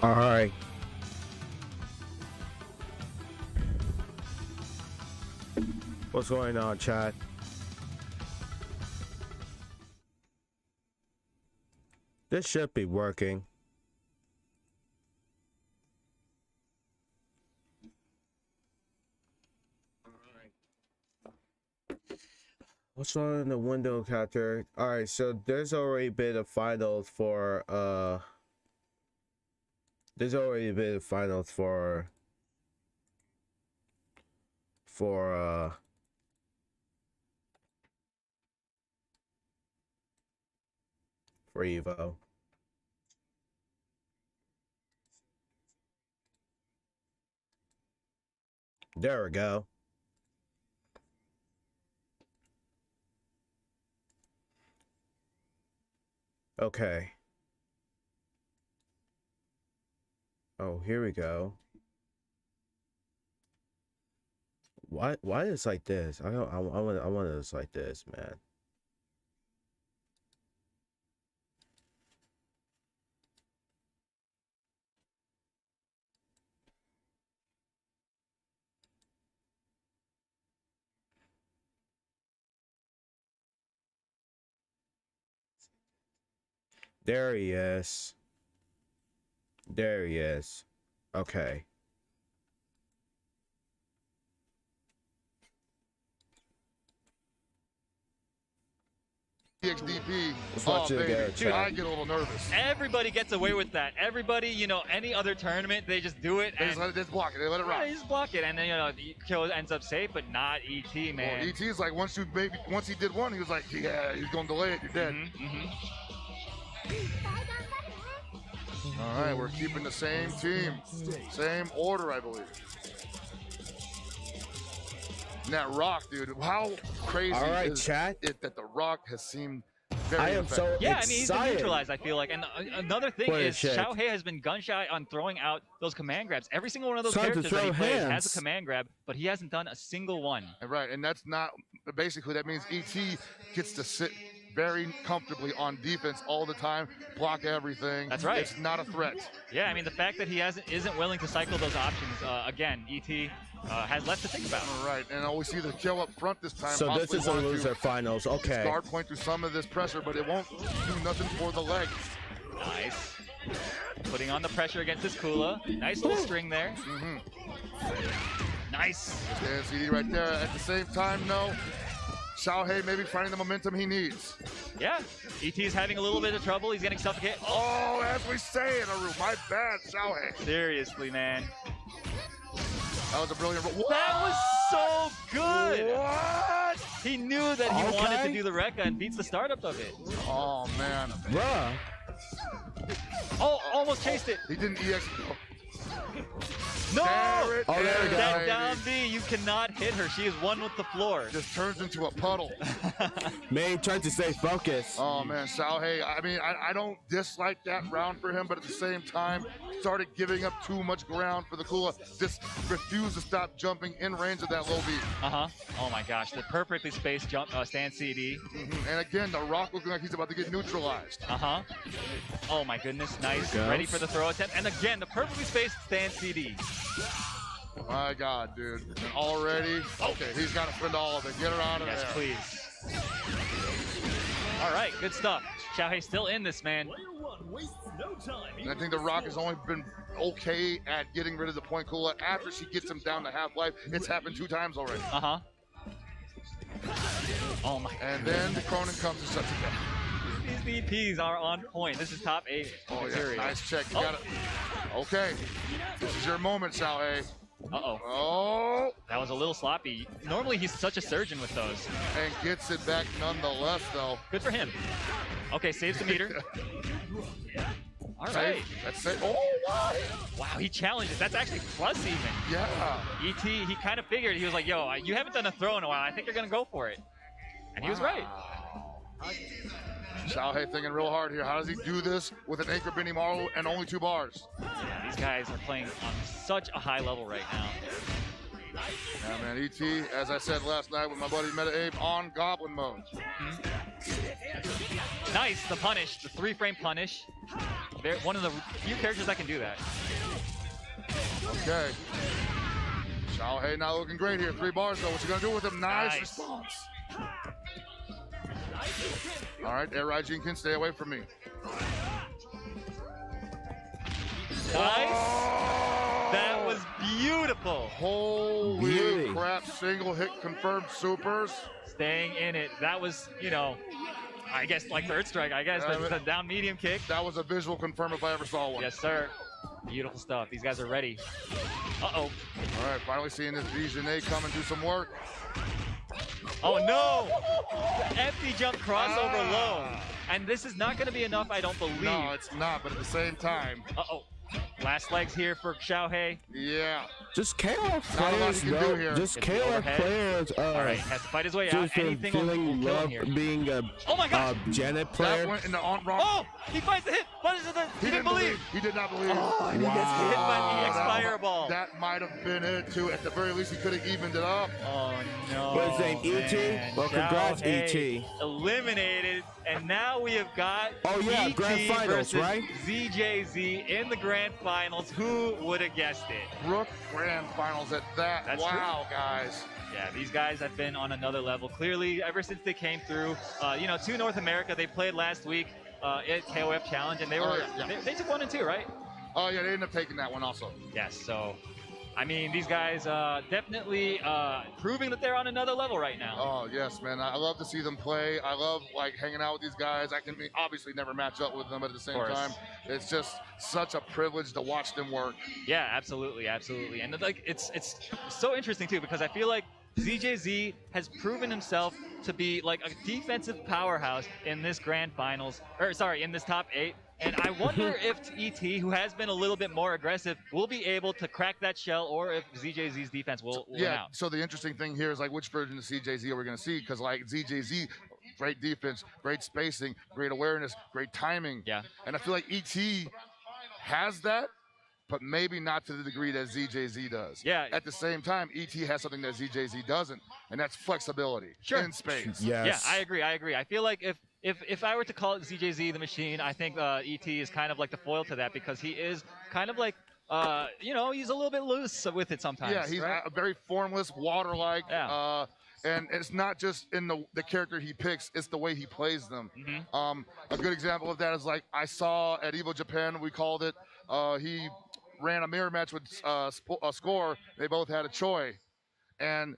All right. What's going on, chat? This should be working. What's on the window counter? All right, so there's already been a finals for there's already been a finals for EVO. There we go. Okay. Oh, here we go. Why is it like this? I want it like this, man. There he is. There he is. Okay. XDP. Oh, baby. Dude, I get a little nervous. Everybody gets away with that. Everybody, you know, any other tournament, they just do it. They just let it block it. They let it rock. Yeah, they just block it, and then, you know, the kill ends up safe, but not ET, man. Well, ET is like, once he did one, he was like, yeah, he's going to delay it. You're dead. All right, we're keeping the same team, same order, I believe. And that rock, dude, how crazy is it that the rock has seemed very effective. So yeah, I mean, he's been neutralized, I feel like. And another thing is, Xiaohei has been gun shy on throwing out those command grabs. Every single one of those characters that he plays has a command grab, but he hasn't done a single one. Right, and that's not, basically that means ET gets to sit very comfortably on defense all the time, block everything. That's right. It's not a threat. Yeah, I mean, the fact that he isn't willing to cycle those options, again, ET has less to think about. All right, and we see the kill up front this time. So this is a loser finals. Okay. Start point through some of this pressure, but it won't do nothing for the leg. Nice. Putting on the pressure against this Kula. Nice little string there. Nice. And CD right there. At the same time, no. Xiaohei maybe finding the momentum he needs. Yeah, ET's having a little bit of trouble. He's getting suffocated. Oh, as we say in a room, my bad, Xiaohei. Seriously, man. That was a brilliant roll. That was so good. What? He knew that he wanted to do the Rekka and beats the startup of it. Oh, man. Bruh. Oh, almost chased it. He didn't EX. No! There we go. That down B, you cannot hit her. She is one with the floor. Just turns into a puddle. Man tried to stay focused. Oh, man, Xiaohei, I mean, I don't dislike that round for him, but at the same time, started giving up too much ground for the Kula. Just refused to stop jumping in range of that low B. Oh, my gosh. The perfectly spaced jump, stand CD. And again, the rock looking like he's about to get neutralized. Oh, my goodness. Nice. Ready for the throw attempt. And again, the perfectly spaced stand CD. My God, dude. And already, okay, he's got to spend all of it. Get her out of there. Yes, please. All right, good stuff. Xiaohei still in this, man. And I think the Rock has only been okay at getting rid of the point Kula after she gets him down to half-life. It's happened 2 times already. Oh, my God. And then the Cronin comes and shuts it down. These VPs are on point. This is top 8. Oh, yeah, nice check. You got it. Okay, this is your moment, Xiaohei. Oh. That was a little sloppy. Normally, he's such a surgeon with those. And gets it back nonetheless, though. Good for him. Okay, saves the meter. All right. That's it. Oh, wow. Wow, he challenges. That's actually plus even. Yeah. ET, he kind of figured. He was like, yo, you haven't done a throw in a while. I think you're going to go for it. And he was right. Xiaohei thinking real hard here. How does he do this with an anchor Benny Marlow and only 2 bars? Yeah, these guys are playing on such a high level right now. Yeah, man, ET, as I said last night with my buddy Meta Abe, on Goblin mode. Nice, the punish, the 3-frame punish. one of the few characters that can do that. Okay. Xiaohei not looking great here. 3 bars though. What you gonna do with him? Nice response. All right, Air Raijin can stay away from me. Nice. Oh! That was beautiful. Holy crap, single hit confirmed supers. Staying in it. That was, you know, I guess like third strike, I guess, but the down medium kick. That was a visual confirm if I ever saw one. Yes, sir. Beautiful stuff. These guys are ready. Uh-oh. All right, finally seeing this Visionet come and do some work. Oh, no! Empty jump crossover low. And this is not going to be enough, I don't believe. No, it's not, but at the same time. Uh-oh. Last legs here for Xiaohei. Yeah. Just KOF players, just KOF players. All right, has to fight his way out. Anything will kill him here. Being a Janet player. That went in the wrong. Oh, he fights the hit. What is it? He didn't believe. He did not believe. Oh, and he gets hit by the Expire ball. That might have been it too. At the very least, he could have evened it up. Oh no. What is his name? ET? Well, congrats, ET. Eliminated, and now we have got ET grand finals, versus right? ZJZ in the grand finals. Who would have guessed it? Brook grand finals at that. That's wow, guys. Yeah, these guys have been on another level. Clearly, ever since they came through, you know, to North America, they played last week at KOF Challenge, and they were they took 1 and 2, right? Oh yeah, they ended up taking that one also. Yes. So, I mean, these guys definitely proving that they're on another level right now. Oh yes, man. I love to see them play. I love like hanging out with these guys. I can obviously never match up with them, but at the same time, it's just such a privilege to watch them work. Yeah, absolutely, absolutely. And like it's so interesting too, because I feel like ZJZ has proven himself to be like a defensive powerhouse in this grand finals, or sorry, in this top 8. And I wonder if ET, who has been a little bit more aggressive, will be able to crack that shell, or if ZJZ's defense will win out. So the interesting thing here is like which version of CJZ are we going to see? Because like ZJZ, great defense, great spacing, great awareness, great timing. Yeah. And I feel like ET has that, but maybe not to the degree that ZJZ does. Yeah. At the same time, ET has something that ZJZ doesn't, and that's flexibility in space. Yes. Yeah, I agree. I feel like if I were to call it ZJZ the Machine, I think ET is kind of like the foil to that, because he is kind of like, you know, he's a little bit loose with it sometimes. Yeah, he's very formless, water-like. Yeah. And it's not just in the character he picks, it's the way he plays them. Mm-hmm. A good example of that is like I saw at EVO Japan, we called it, he ran a mirror match with Score. They both had a Choi. And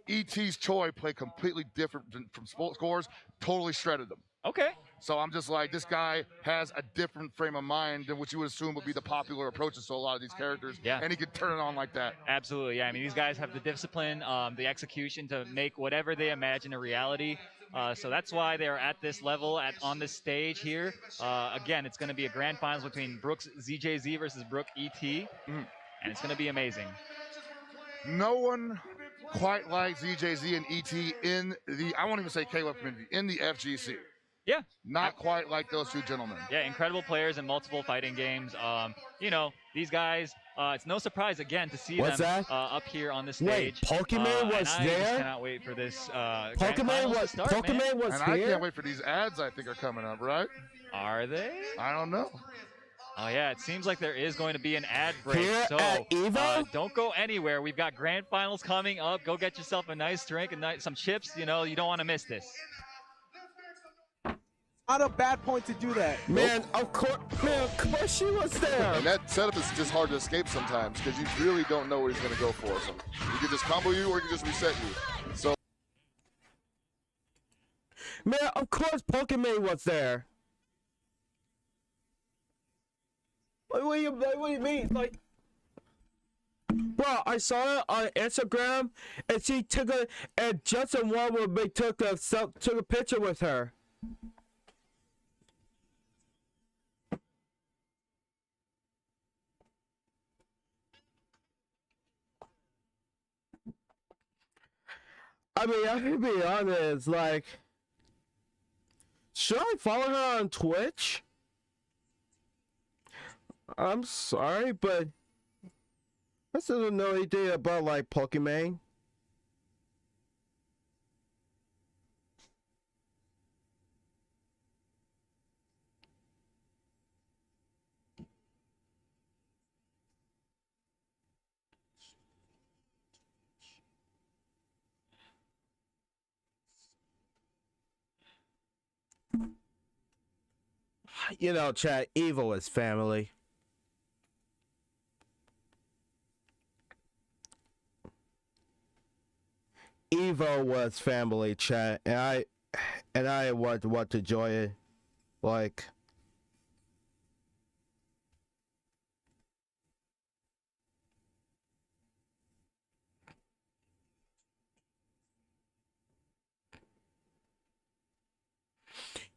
ET's Choi played completely different from Score's, totally shredded them. Okay. So I'm just like, this guy has a different frame of mind than what you would assume would be the popular approaches to a lot of these characters. Yeah. And he could turn it on like that. Absolutely, yeah. I mean, these guys have the discipline, the execution to make whatever they imagine a reality. So that's why they're at this level, on this stage here. Again, it's going to be a grand finals between Brook's ZJZ versus Brook ET. And it's going to be amazing. No one quite like ZJZ and ET in the, I won't even say KOF community, in the FGC. Yeah. Not quite like those two gentlemen. Yeah, incredible players in multiple fighting games. You know, these guys, it's no surprise, again, to see them up here on the stage. Wait, Pokemon was and there? I cannot wait for this Pokemon was start, Pokemon was and here? I can't wait for these ads I think are coming up, right? Are they? I don't know. Oh, yeah, it seems like there is going to be an ad break. Here so at EVO? Don't go anywhere. We've got grand finals coming up. Go get yourself a nice drink and some chips. You know, you don't want to miss this. Not a bad point to do that. Man, of course she was there. And that setup is just hard to escape sometimes because you really don't know what he's going to go for. So he could just combo you or he could just reset you. So, man, of course Pokemon was there. What do you mean? Like, bro, I saw it on Instagram, and she took and Justin Warwood took a picture with her. I mean, I can be honest, like, should I follow her on Twitch? I'm sorry, but I still don't know anything about, like, Pokemon. You know, chat, EVO is family. EVO was family, chat, and I want to enjoy it, like.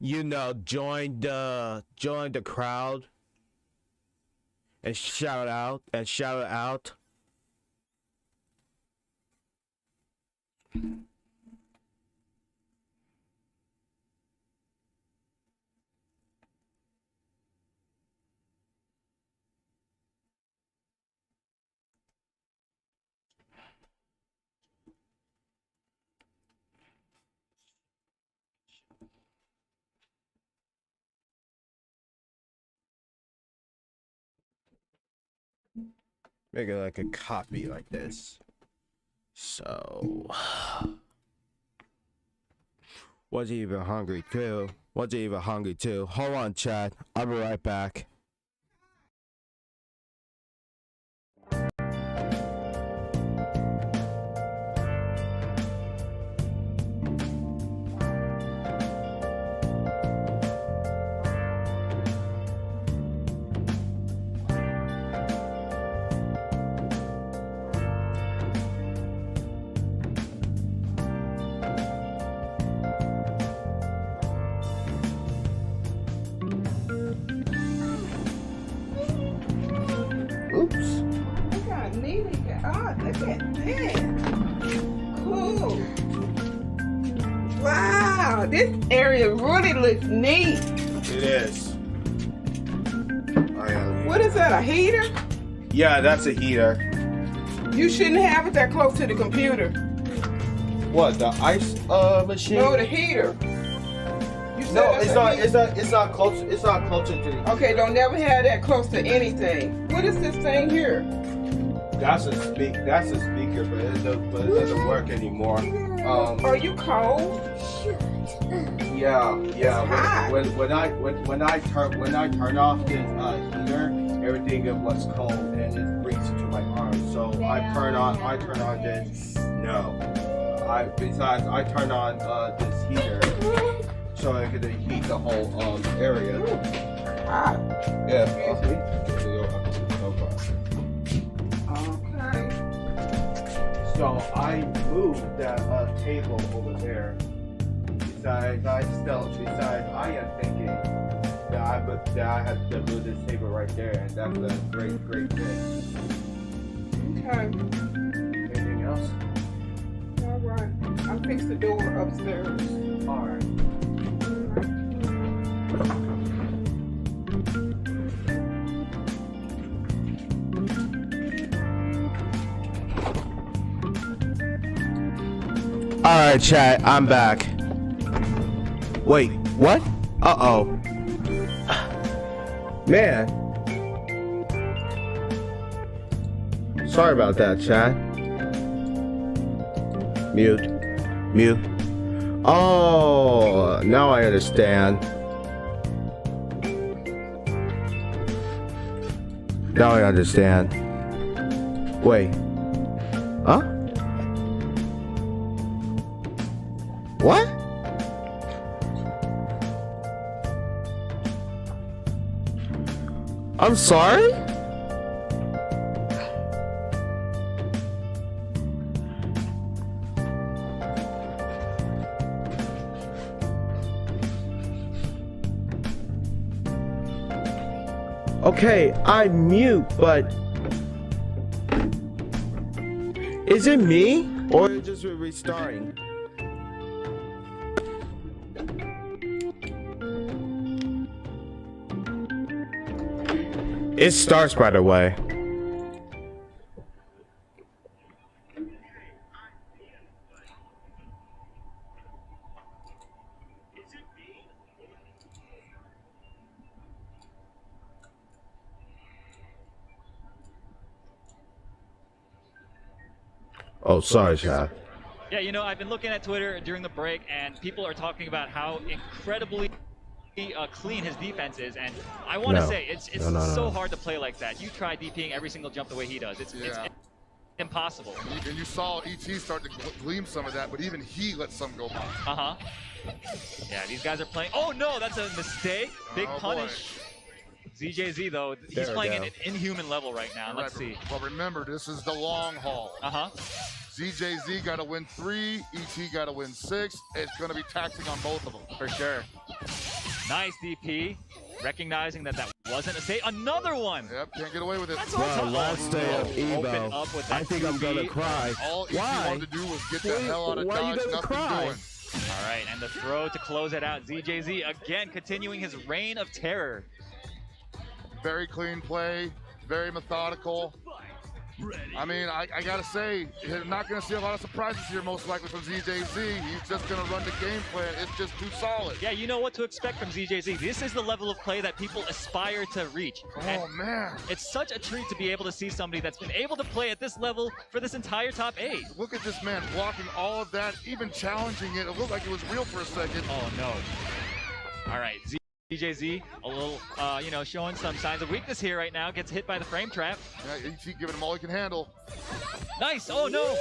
You know, join the crowd and shout it out. Make it like a copy like this. So, was he even hungry too? Was he even hungry too? Hold on, chat. I'll be right back. Oops. Look how neat it got. Oh, look at that. Cool. Wow, this area really looks neat. It is. What is that, a heater? Yeah, that's a heater. You shouldn't have it that close to the computer. What, the ice machine? No, the heater. You said No, that's it's a not. heater. It's not close. It's not closer to the. Okay, don't never have that close to anything. What is this thing here? That's a speaker, but it doesn't work anymore. Are you cold? Yeah. hot. When I turn off this heater, everything was cold and it brings it to my arm. So I turn on this. No. I turn on this heater so I can heat the whole area. Hot. Yeah. Okay. So I moved that table over there. Besides, I am thinking that I have to move this table right there, and that's a great thing. Okay. Anything else? All right. I'll fix the door upstairs. All right. Alright, chat, I'm back. Wait, what? Uh-oh. Man. Sorry about that, chat. Mute. Oh, now I understand. Now I understand. Wait. Huh? What? I'm sorry? Okay, I mute, but is it me or is it just restarting? It starts right away. Oh, sorry, chat. Yeah, you know, I've been looking at Twitter during the break, and people are talking about how incredibly clean his defense is, and I want to No. say it's No. so hard to play like that. You try DPing every single jump the way he does. It's impossible. And you saw ET start to gleam some of that, but even he let some go by. Yeah, these guys are playing. Oh no, that's a mistake. Big Oh, punish. ZJZ though, he's There we playing go. at an inhuman level right now. Let's see. Well, remember, this is the long haul. ZJZ got to win 3, ET got to win 6. It's going to be taxing on both of them. For sure. Nice DP. Recognizing that wasn't a save. Another one. Yep, can't get away with it. Wow, last day of Open up EVO. with that I think I'm gonna 2B. cry. All ET Why? wanted to do was get the hell out of Why Dodge, you gonna nothing cry? doing. All right, and the throw to close it out. ZJZ again continuing his reign of terror. Very clean play, very methodical. I mean, I gotta say, you're not gonna see a lot of surprises here most likely from ZJZ. He's just gonna run the game plan. It's just too solid. Yeah, you know what to expect from ZJZ. This is the level of play that people aspire to reach. Oh man. It's such a treat to be able to see somebody that's been able to play at this level for this entire top 8. Look at this man blocking all of that, even challenging it. It looked like it was real for a second. Oh no. All right, ZJZ, a little, showing some signs of weakness here right now. Gets hit by the frame trap. Yeah, ET giving him all he can handle. Nice. Oh no.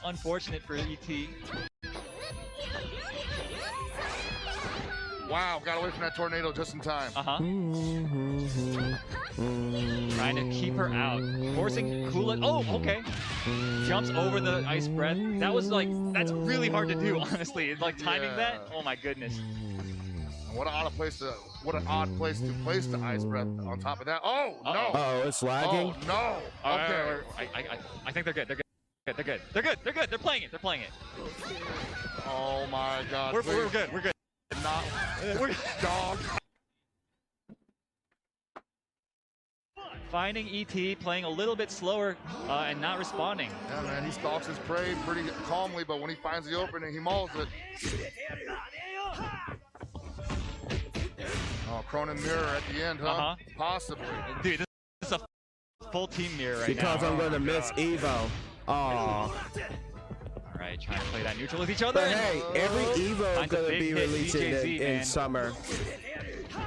Unfortunate for ET. Wow, got away from that tornado just in time. Trying to keep her out. Forcing Kula. Oh, okay. Jumps over the ice breath. That was that's really hard to do, honestly. Like timing that. Oh my goodness. What an odd place to place the ice breath on top of that. Oh no! Oh, it's lagging. Oh no! Okay. I think they're good. They're good. They're playing it. Oh my God! We're good. We're good. Not dog. Finding ET playing a little bit slower and not responding. Yeah, man, he stalks his prey pretty calmly, but when he finds the opening, he mauls it. Oh, Cronin mirror at the end, huh? Possibly. Dude, this is a full team mirror right Because now. I'm gonna miss EVO. Oh. All right, trying to play that neutral with each other. But hey, every EVO is Finds a gonna big be hit, releasing ZJZ, in man. summer.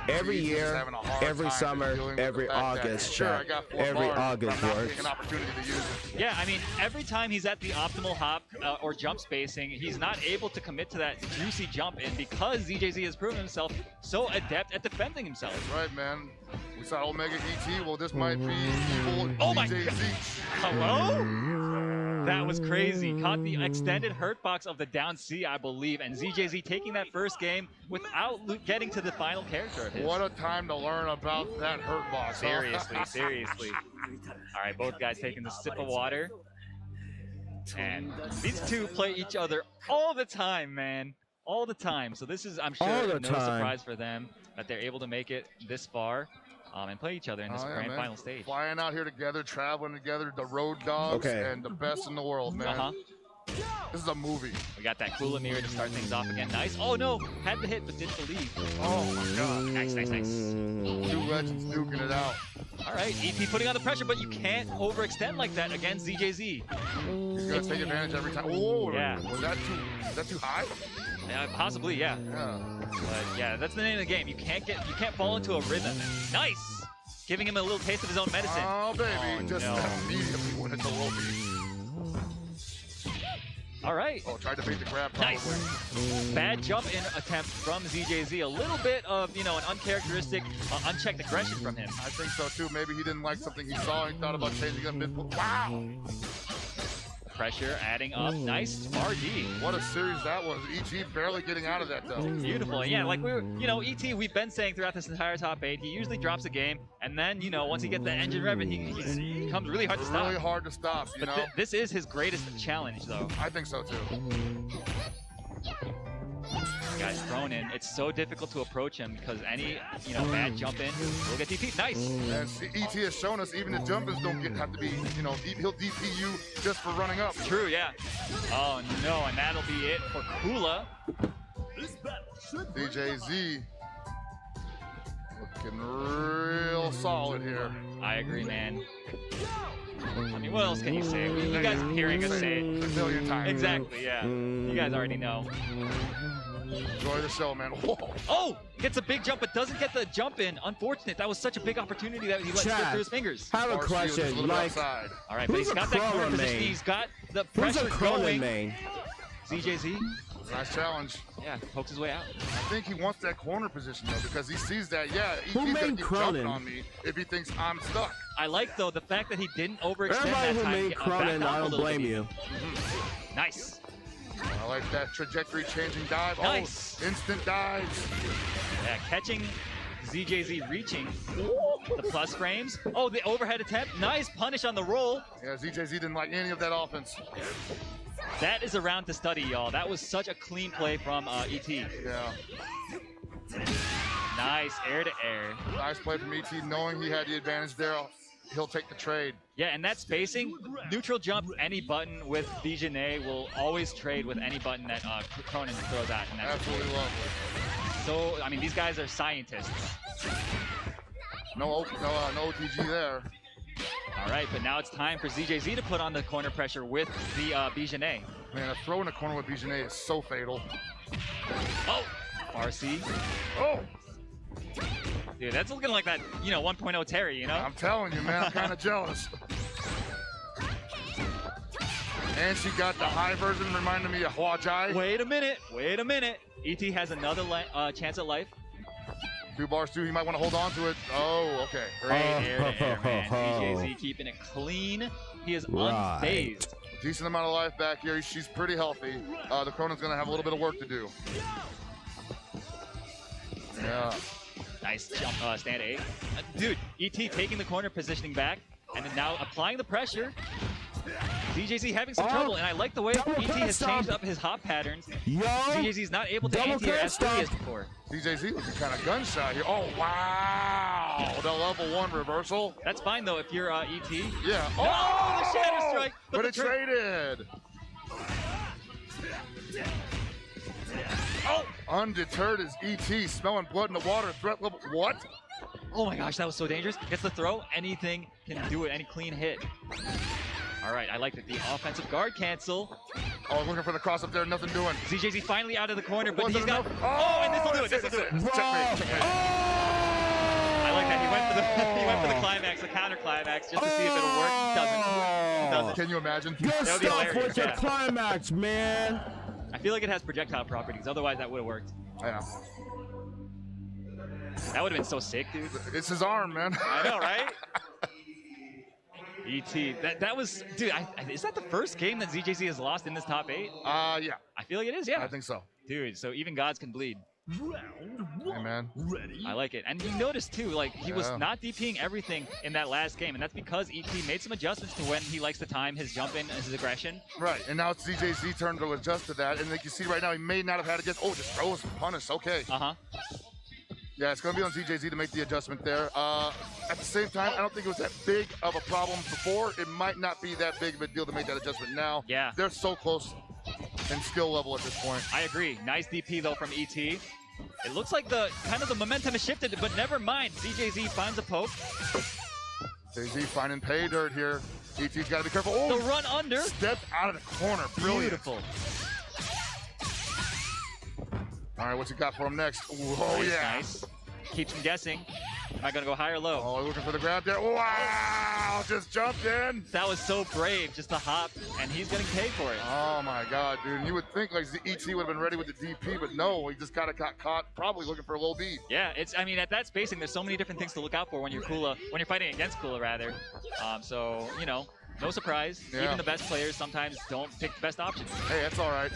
Every He's year, having a hard every time summer, dealing with every the fact that, August, sure, I chat. got 4 Every bars, August but I'm not works. taking an opportunity to use it. Yeah, I mean, every time he's at the optimal hop or jump spacing, he's not able to commit to that juicy jump in because ZJZ has proven himself so adept at defending himself. That's right, man. We saw Omega ET. Well, this might be evil Oh my ZJZ. Hello? That was crazy. Caught the extended hurt box of the down C, I believe, and ZJZ taking that first game without getting to the final character of his. What a time to learn about that hurt box. huh? Seriously. All right, both guys taking the sip of water. And these two play each other all the time, man. All the time. So this is, I'm All sure, the no time. surprise for them that they're able to make it this far and play each other in this Oh, yeah, grand man. final stage. Flying out here together, traveling together, the road dogs, Okay. and the best in the world, man. This is a movie. We got that Kula mirror to start things off again. Nice. Oh no, had the hit but didn't believe. Oh my God. Nice. Two legends duking it out. All right, EP putting on the pressure, but you can't overextend like that against ZJZ. He's gonna take advantage every time. Oh, Yeah. Was that too high? Possibly, yeah. Yeah. But yeah, that's the name of the game. You can't fall into a rhythm. Nice. Giving him a little taste of his own medicine. Oh baby, Oh, just no. immediately went into low beat. All right. Oh, tried to beat the grab probably. Nice. Bad jump in attempt from ZJZ. A little bit of, an uncharacteristic, unchecked aggression from him. I think so too. Maybe he didn't like something he saw and thought about changing it mid. Wow! Pressure adding up. Nice RD. What a series that was. ET barely getting out of that though. Beautiful. Yeah, like ET, we've been saying throughout this entire top 8, he usually drops a game, and then, once he gets the engine revving, he becomes really hard to stop. Really hard to stop, you know? This is his greatest challenge, though. I think so too. Guys thrown in. It's so difficult to approach him because any, bad jump in will get DP. Nice. And ET has shown us even the jumpers don't have to be, he'll DP you just for running up. True, yeah. Oh no, and that'll be it for Kula. DJZ looking real solid here. I agree, man. I mean, what else can you say? You guys are hearing us say it a million times. Exactly, yeah. You guys already know. Enjoy the show, man. Whoa. Oh, gets a big jump, but doesn't get the jump in. Unfortunate. That was such a big opportunity that he let slip Chad, through his fingers. Have a Bar shield just a question. little bit Like, outside. All right, but who's he's a got that corner Cronin position. main? He's got the who's a pressure Cronin going. main? ZJZ, Nice challenge. yeah, pokes his way out. I think he wants that corner position though, because he sees that, yeah, ET's Who gonna made keep Cronin? jumping on me if he thinks I'm stuck. I like, though, the fact that he didn't overextend Everybody that who time. made backed Cronin, off I a don't little blame bit. you. Nice. I like that trajectory changing dive. Nice. Oh, instant dives. Yeah, catching ZJZ reaching the plus frames. Oh, the overhead attempt. Nice punish on the roll. Yeah, ZJZ didn't like any of that offense. That is a round to study, y'all. That was such a clean play from ET. Yeah. Nice air to air. Nice play from ET, knowing he had the advantage there. He'll take the trade. Yeah, and that spacing, neutral jump, any button with Visionet will always trade with any button that Cronin throws out. And that's Absolutely lovely. so, I mean, these guys are scientists. No OTG there. All right, but now it's time for ZJZ to put on the corner pressure with the Visionet. Man, a throw in the corner with Visionet is so fatal. Oh, RC. Oh, Dude, that's looking like that, 1.0 Terry, I'm telling you, man, I'm kind of jealous. And she got the high version, reminding me of Huajai. Wait a minute. ET has another chance at life. 2 bars, 2. He might want to hold on to it. Oh, okay. Great air to air, man. ZJZ keeping it clean. He is Right. unfazed. Decent amount of life back here. She's pretty healthy. The Cronin's going to have a little bit of work to do. Yeah. Nice jump, stand 8. Dude, ET taking the corner, positioning back, and then now applying the pressure. ZJZ having some trouble, and I like the way Double ET has stop. changed up his hop patterns. Yo, ZJZ's not able to Double anti-air as stop. quickly as before. DJZ looking kind of gunshot here. Oh, wow. The level 1 reversal. That's fine, though, if you're ET. Yeah. Oh, the Shatter Strike! But the it traded. Oh! Undeterred is ET, smelling blood in the water. Threat level. What? Oh my gosh, that was so dangerous. Gets the throw. Anything can do it. Any clean hit. All right, I like that. The offensive guard cancel. Oh, looking for the cross up there. Nothing doing. ZJZ finally out of the corner, but Wasn't he's got. enough. Oh, and this will do it. This will do it. Checkmate. Checkmate. I like that. He went for the he went for the climax, the counter climax, just to see if it'll work. It doesn't. Can you imagine? Good That would be stuff hilarious, with the yeah. climax, man. I feel like it has projectile properties. Otherwise, that would have worked. Yeah. That would have been so sick, dude. It's his arm, man. I know, right? ET. That was, dude. Is that the first game that ZJZ has lost in this top 8? Yeah. I feel like it is. Yeah. I think so. Dude, so even gods can bleed. Hey, man. I like it. And you notice too, like he was Yeah. not DPing everything in that last game, and that's because ET made some adjustments to when he likes to time his jump in, his aggression. Right, and now it's DJZ turn to adjust to that, and like you see right now, he may not have had to get, just throws and punish, okay. Uh-huh. Yeah, it's going to be on ZJZ to make the adjustment there. At the same time, I don't think it was that big of a problem before. It might not be that big of a deal to make that adjustment now. Yeah. They're so close in skill level at this point. I agree. Nice DP though from ET. It looks like the momentum has shifted, but never mind. ZJZ finds a poke. ZJZ finding pay dirt here. ET's got to be careful. Oh, The run under. stepped out of the corner. Brilliant. Beautiful. All right, what's he got for him next? Oh, Nice, yeah. Nice. Keeps him guessing. Am I gonna go high or low? Oh, looking for the grab there. Wow, just jumped in. That was so brave, just to hop, and he's getting paid for it. Oh my God, dude. You would think like the ET would have been ready with the DP, but no, he just kind of got caught, probably looking for a low beat. Yeah, I mean, at that spacing, there's so many different things to look out for when you're fighting against Kula, rather. So, no surprise. Yeah. Even the best players sometimes don't pick the best options. Hey, that's all right.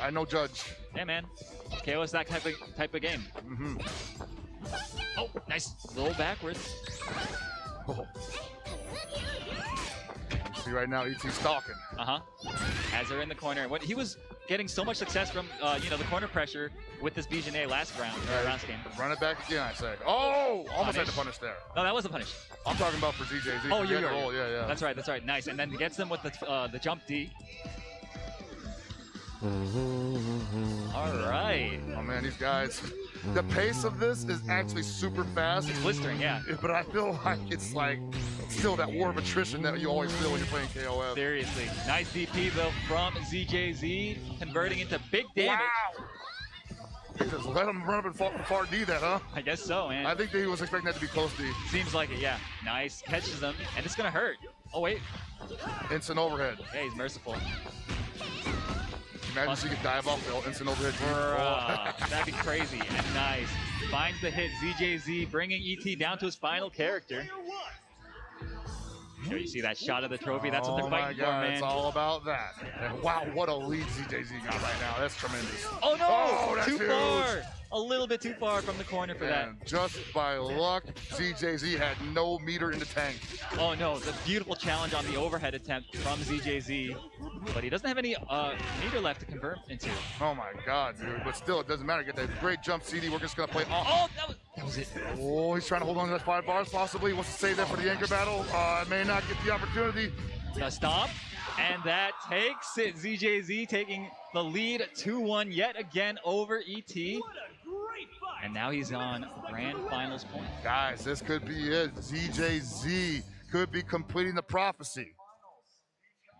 I no judge. Yeah, man. KO is that type of game. Mm-hmm. Oh, nice. Roll backwards. Oh. You see right now, ET's stalking. Uh-huh. As they're in the corner. He was getting so much success from, the corner pressure with this Visionet last round, or last game. Run it back again, I say. Oh, almost had to punish there. No, that was a punish. I'm talking about for ZJZ. Oh, you're right. right. Yeah. That's right. Nice. And then he gets them with the jump D. All right. Oh man, these guys. The pace of this is actually super fast. It's blistering, yeah. But I feel like it's like still that war of attrition that you always feel when you're playing KOF. Seriously. Nice DP though from ZJZ, converting into big damage. Wow. He just let him run up and far D that, huh? I guess so, man. I think that he was expecting that to be close D. Seems like it, yeah. Nice. Catches him, and it's going to hurt. Oh, wait. Instant overhead. Yeah, he's merciful. Imagine if you could dive off the instant overhead. Bruh, that'd be crazy. And nice. Finds the hit. ZJZ bringing ET down to his final character. Yo, you see that shot of the trophy? That's what they're fighting for, man. It's all about that. And wow, what a lead ZJZ got right now. That's tremendous. Oh, no! Oh, that's too huge. far! A little bit too far from the corner for that. And just by luck, ZJZ had no meter in the tank. Oh, no. The beautiful challenge on the overhead attempt from ZJZ. But he doesn't have any meter left to convert into. Oh, my God, dude. But still, it doesn't matter. Get that great jump CD. We're just going to play off. Oh, that was it. Oh, he's trying to hold on to that 5 bars, possibly. He wants to save that for the anchor battle. May not get the opportunity. The stomp, and that takes it. ZJZ taking the lead 2-1 yet again over ET. And now he's on grand finals point. Guys, this could be it. ZJZ could be completing the prophecy.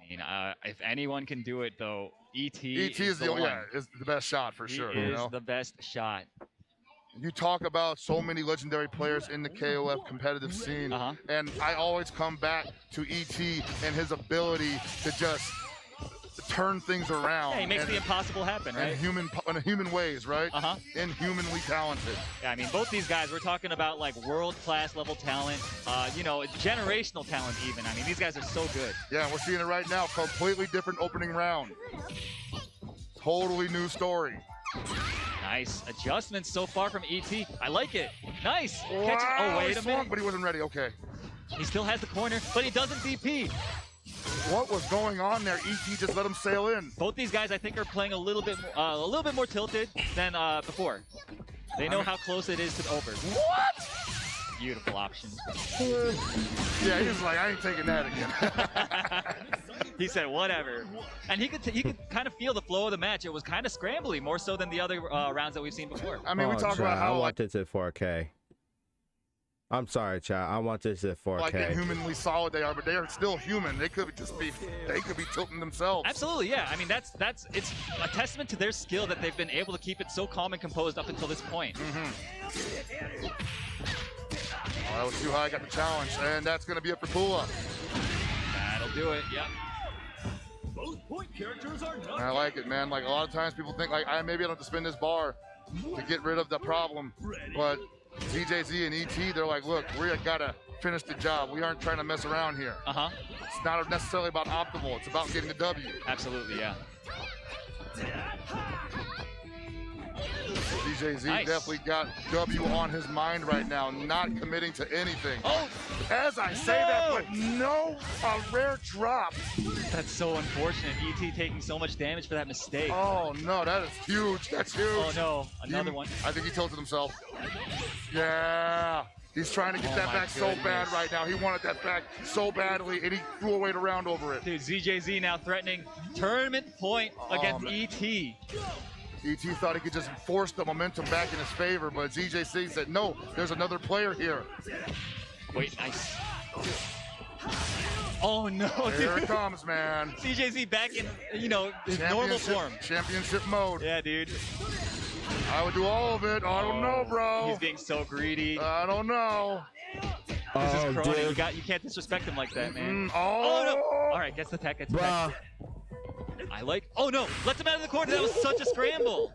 I mean, if anyone can do it, though, ET is the best shot for sure. He is you know? the best shot. You talk about so many legendary players in the KOF competitive scene, and I always come back to ET and his ability to just turn things around. Yeah, he makes the impossible happen, right? In human ways, right? Inhumanly talented. Yeah, I mean, both these guys, we're talking about like world-class level talent, you know, generational talent even. I mean, these guys are so good. Yeah, we're seeing it right now. Completely different opening round. Totally new story. Nice adjustments so far from ET. I like it. Nice. Wow, Catches. Oh, wait he a swung, minute. but he wasn't ready. Okay. He still has the corner, but he doesn't DP. What was going on there? ET just let him sail in. Both these guys, I think, are playing a little bit more tilted than before. They know how close it is to the over. What? Beautiful option. Yeah, he was like, I ain't taking that again. He said, whatever. And he could kind of feel the flow of the match. It was kind of scrambly, more so than the other rounds that we've seen before. I mean, we talk about how I want this at 4K. I'm sorry, chat. I want this at 4K. Like inhumanly solid they are, but they are still human. They could be tilting themselves. Absolutely, yeah. I mean, it's a testament to their skill that they've been able to keep it so calm and composed up until this point. Oh, that was too high. Got the challenge, and that's going to be it for Pula. That'll do it. Yep. I like it, man. Like a lot of times people think like maybe I don't have to spin this bar to get rid of the problem, but ZJZ and ET, they're like, look, we gotta finish the job. We aren't trying to mess around here. It's not necessarily about optimal. It's about getting the W. Absolutely, yeah. ZJZ Nice. definitely got W on his mind right now, not committing to anything. Oh! As I say that, but no, a rare drop. That's so unfortunate. ET taking so much damage for that mistake. Oh no, that is huge. That's huge. Oh no, another one. I think he tilted himself. Yeah. He's trying to get that back so bad right now. He wanted that back so badly, and he threw away the round over it. Dude, ZJZ now threatening tournament point against ET. ET thought he could just force the momentum back in his favor, but ZJC said, no, there's another player here. Wait, nice. Oh no, Here dude. it comes, man. ZJZ back in, you know, his normal form. Championship mode. Yeah, dude. I would do all of it. I don't know, bro. He's being so greedy. I don't know. This is Crony. You can't disrespect him like that, man. Oh no. All right, gets the tech, gets the tech. I like. Oh no, lets him out of the corner. That was such a scramble.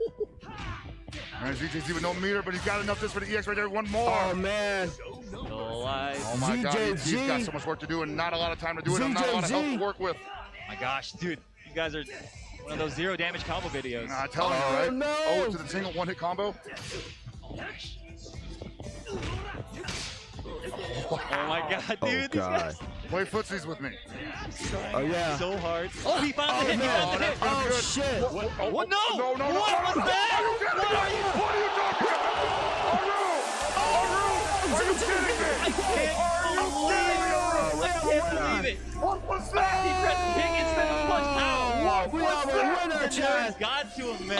And ZJZ with no meter, but he's got enough just for the EX right there. One more. Oh man. Still alive. Oh my God, ZJZ. he's got so much work to do and not a lot of time to do it. And not a lot of help to work with. My gosh, dude, you guys are one of those zero damage combo videos. I'm telling you, right? no. Oh, to the single one-hit combo. Oh my God, dude, these guys. Play footsies with me. Oh yeah. So hard. Oh, he found the hit. He found the hit. Oh shit. What? No. No. What was that? What are you talking about? Aru! Are you kidding me? I can't believe it. What was that? He pressed ping instead of punch. Ow. We have a winner, The chat. nerds got to him, man.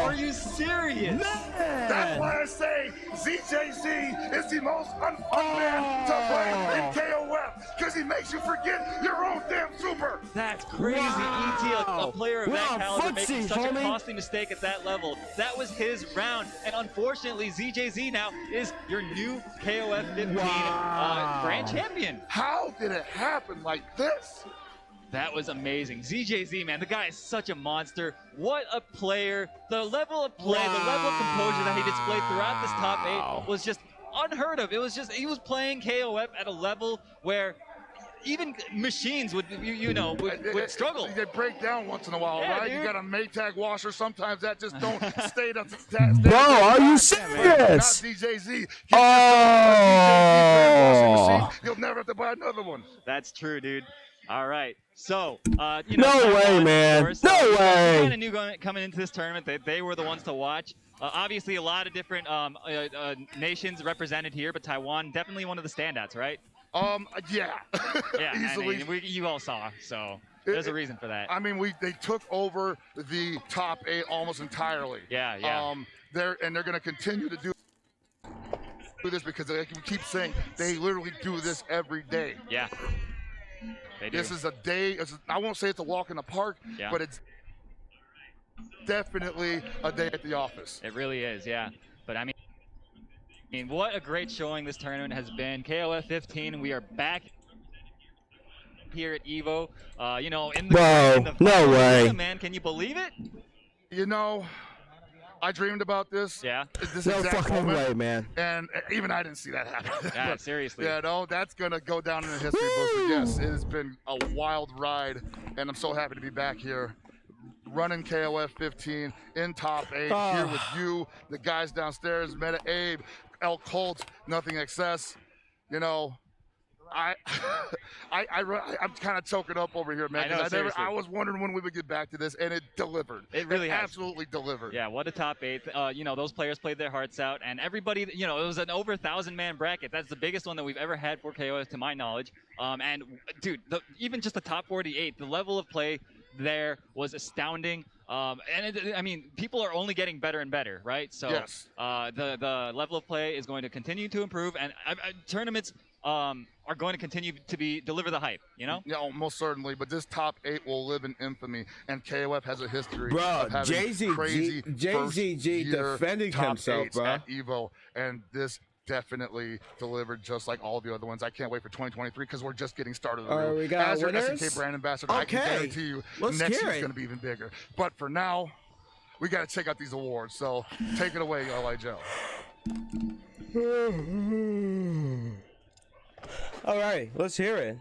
Are you serious? That's why I say ZJZ is the most unfun man to play in KOF. because he makes you forget your own damn super. That's crazy. Wow. ET, a player of that Wow, caliber, footsie, making such a homie. costly mistake at that level. That was his round, and unfortunately, ZJZ now is your new KOF 15 grand champion. How did it happen like this? That was amazing. ZJZ, man, the guy is such a monster. What a player. The level of play, the level of composure that he displayed throughout this top 8 was just unheard of. It was just, he was playing KOF at a level where even machines would, would struggle. They break down once in a while, Yeah, right? dude. You got a Maytag washer. Sometimes that just don't stay to Bro, are you Not serious? DJZ. Get Oh. yourself a DJZ washing machine. You'll never have to buy another one. That's true, dude. All right. So, No Taiwan, way, of man. course, No we way. kind of knew coming into this tournament that they were the ones to watch. Obviously, a lot of different nations represented here, but Taiwan definitely one of the standouts, right? Yeah. Yeah, Easily. I mean, you all saw, so there's a reason for that. I mean, they took over the top 8 almost entirely. Yeah, yeah. They're going to continue to do this because they keep saying they literally do this every day. Yeah. They do. This is a day. I won't say it's a walk in the park, Yeah. but it's definitely a day at the office. It really is, yeah. But I mean, what a great showing this tournament has been. KOF 15, we are back here at EVO. In the, Bro, in the no final way. arena, man. Can you believe it? You know, I dreamed about this. Yeah. This No exact fucking moment, way, man. and even I didn't see that happen. Yeah, seriously. Yeah, no, that's gonna go down in the history books. But yes, it has been a wild ride, and I'm so happy to be back here, running KOF 15 in top 8 here with you, the guys downstairs, Meta Abe, El Colt, Nothing Excess. I'm kind of choking up over here, man. I know, 'cause seriously. I was wondering when we would get back to this, and it delivered. It really has. Absolutely delivered. Yeah, what a top 8. Those players played their hearts out, and everybody, it was an over 1,000-man bracket. That's the biggest one that we've ever had for KOF, to my knowledge. And dude, even just the top 48, the level of play there was astounding. People are only getting better and better, right? So Yes. the level of play is going to continue to improve, and tournaments are going to continue to deliver the hype, Yeah, most certainly. But this top 8 will live in infamy, and KOF has a history Bro, of having JZG crazy JZG first-year defending top himself, 8s bro. at EVO, and this definitely delivered just like all the other ones. I can't wait for 2023 because we're just getting started. We got As your winners? SNK brand ambassador, I can Okay. guarantee you Let's next hear year's it. going to be even bigger. But for now, we got to check out these awards. So take it away, LI Joe. All right, let's hear it.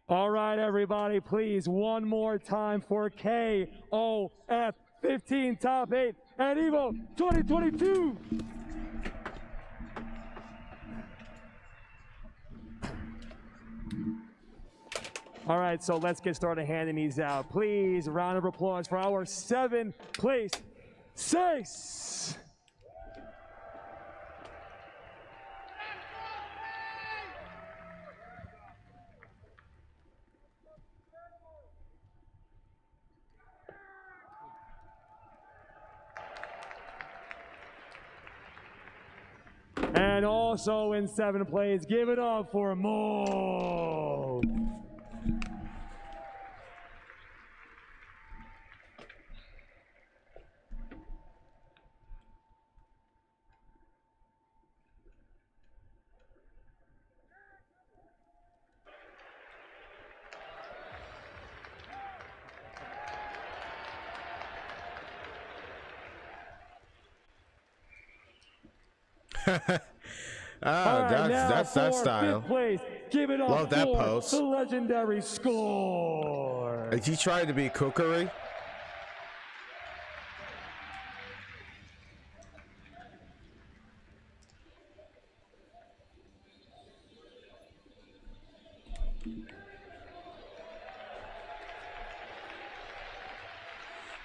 All right, everybody, please, one more time for KOF 15 Top 8 at EVO 2022. All right, so let's get started handing these out. Please, a round of applause for our 7th place six. And also in 7th place, give it up for Mo. That's that style. 5th place, give it up Love that for pose. the legendary Score. Is he trying to be cookery?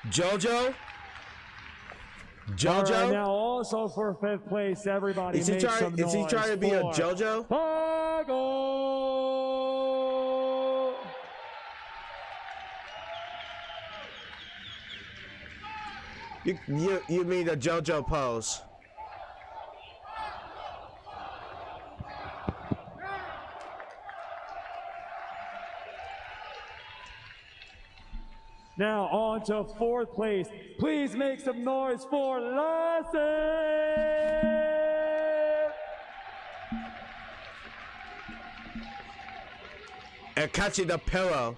JoJo? All right, JoJo? now also for 5th place, everybody Is he make some noise. is he trying to be a for JoJo? Pago. You mean the JoJo pose? Now on to 4th place. Please make some noise for Lassie! And catching the pillow.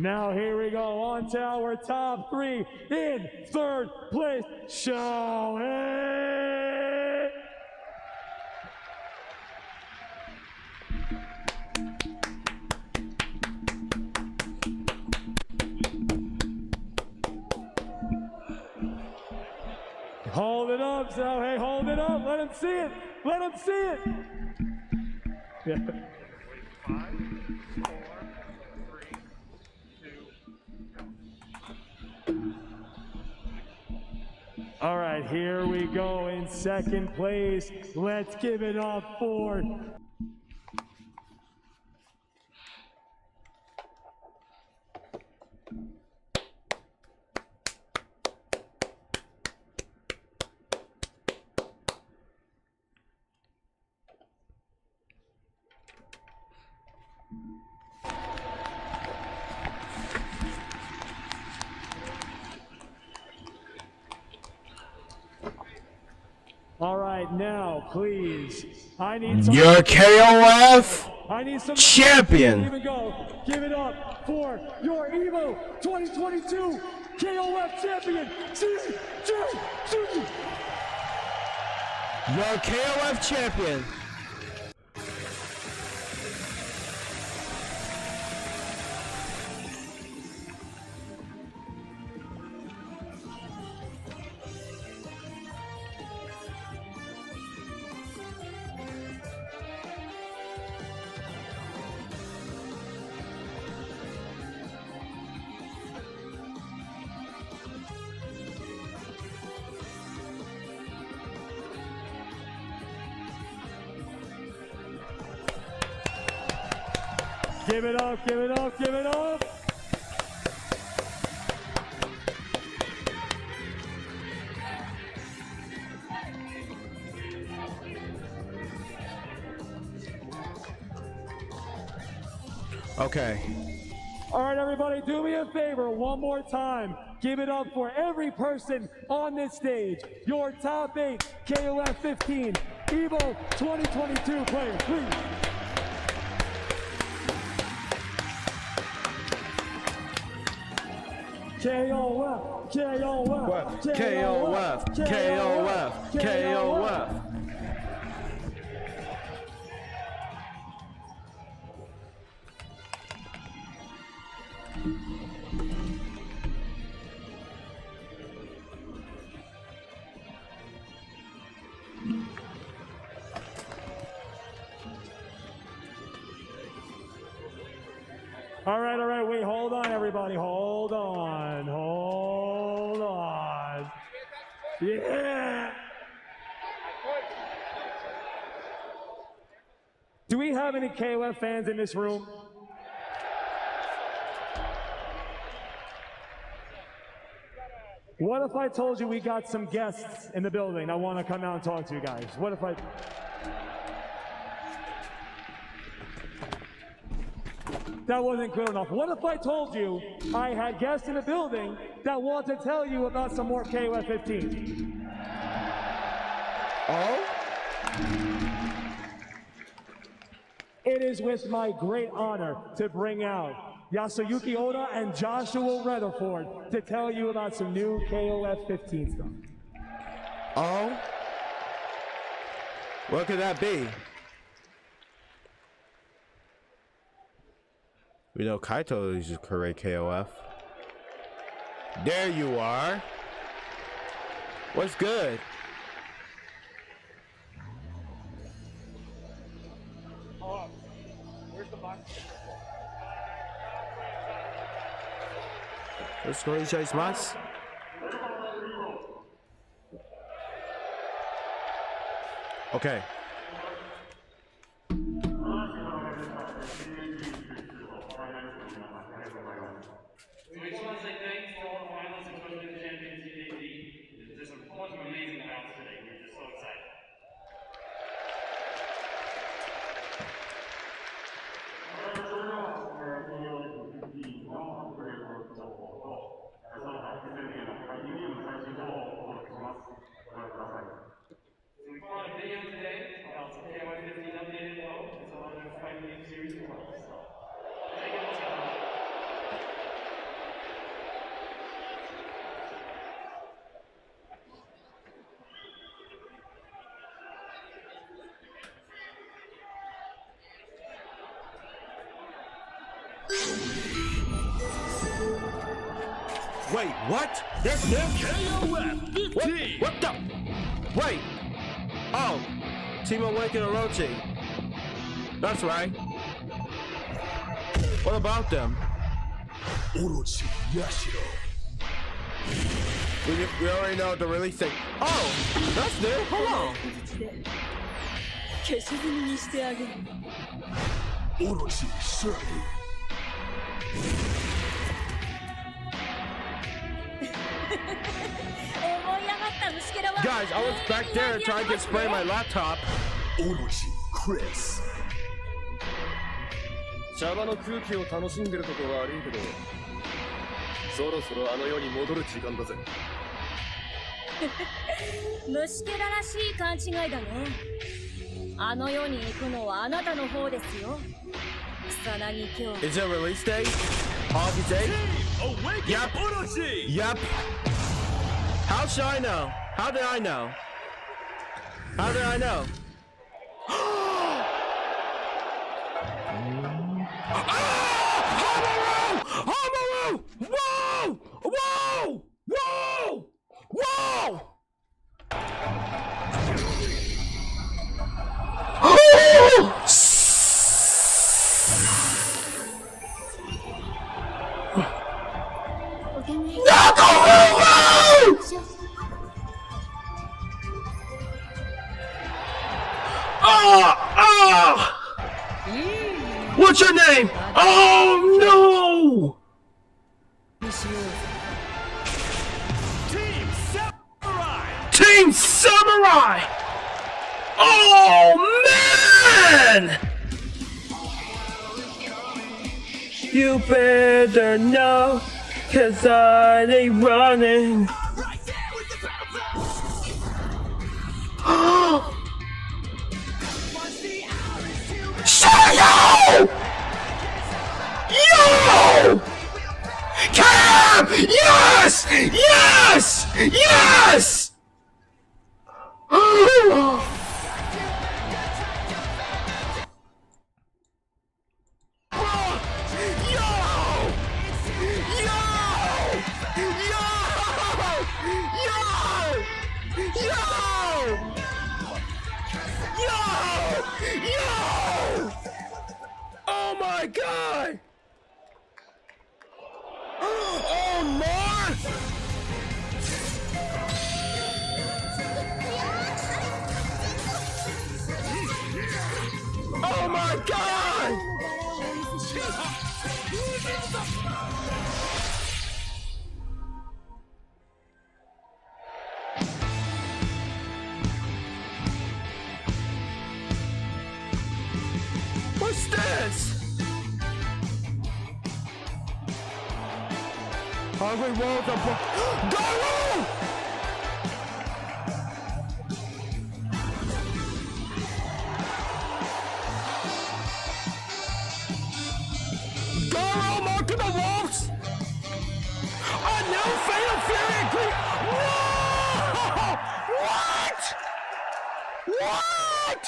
Now here we go, on to our top 3. In 3rd place, show it! Hold it up, so hey, hold it up, let him see it, let him see it! Yeah. 5, 4, 3, 2. All right, here we go in 2nd place. Let's give it up for All right, now, please. I need some. Your KOF I need some champion. Even go. Give it up for your EVO 2022 KOF champion, CJZ. Your KOF champion. Give it up, give it up, give it up. Okay. All right, everybody, do me a favor one more time. Give it up for every person on this stage. Your top 8 KOF 15 EVO 2022 players, please. KOF, KOF, KOF, KOF, KOF. All right, wait, hold on, everybody, hold on. Yeah! Do we have any KOF fans in this room? What if I told you we got some guests in the building that want to come out and talk to you guys? What if I... That wasn't good enough. What if I told you I had guests in the building that want to tell you about some more KOF 15? Oh? It is with my great honor to bring out Yasuyuki Oda and Joshua Rutherford to tell you about some new KOF 15 stuff. Oh? What could that be? We know Kaito is just correct KOF. There you are. What's good? Where's the box? Let's go each other's spots. Okay. Wait, what? That's them? What the? Wait. Oh. Timo Wake and Orochi. That's right. What about them? Orochi Yashiro. We already know the release date. Oh, that's new. Hold on. Orochi Shirley. Guys, I was back there trying to spray my laptop. Orochi Chris. 茶場の空気を楽しんでるとこは悪いけど、そろそろあの世に戻る時間だぜ。虫けららしい勘違いだね。あの世に行くのはあなたの方ですよ。草薙京。Is it release date? Hobby date? Yep. Yep. How should I know? How did I know? How did I know? Hamaru! Whoa! Whoa! Whoa! Whoa! What's your name? Oh no! Team Samurai. Team Samurai! Oh man! You better know, 'cause I ain't running. Yo! Yo! Cam! Yes! Yes! Yes! Oh my god! Oh more! Oh my god! What's this? Hungry Wolves are Garo! Garo marking the Wolves! A new Fatal Fury agree! Whoa! What? What?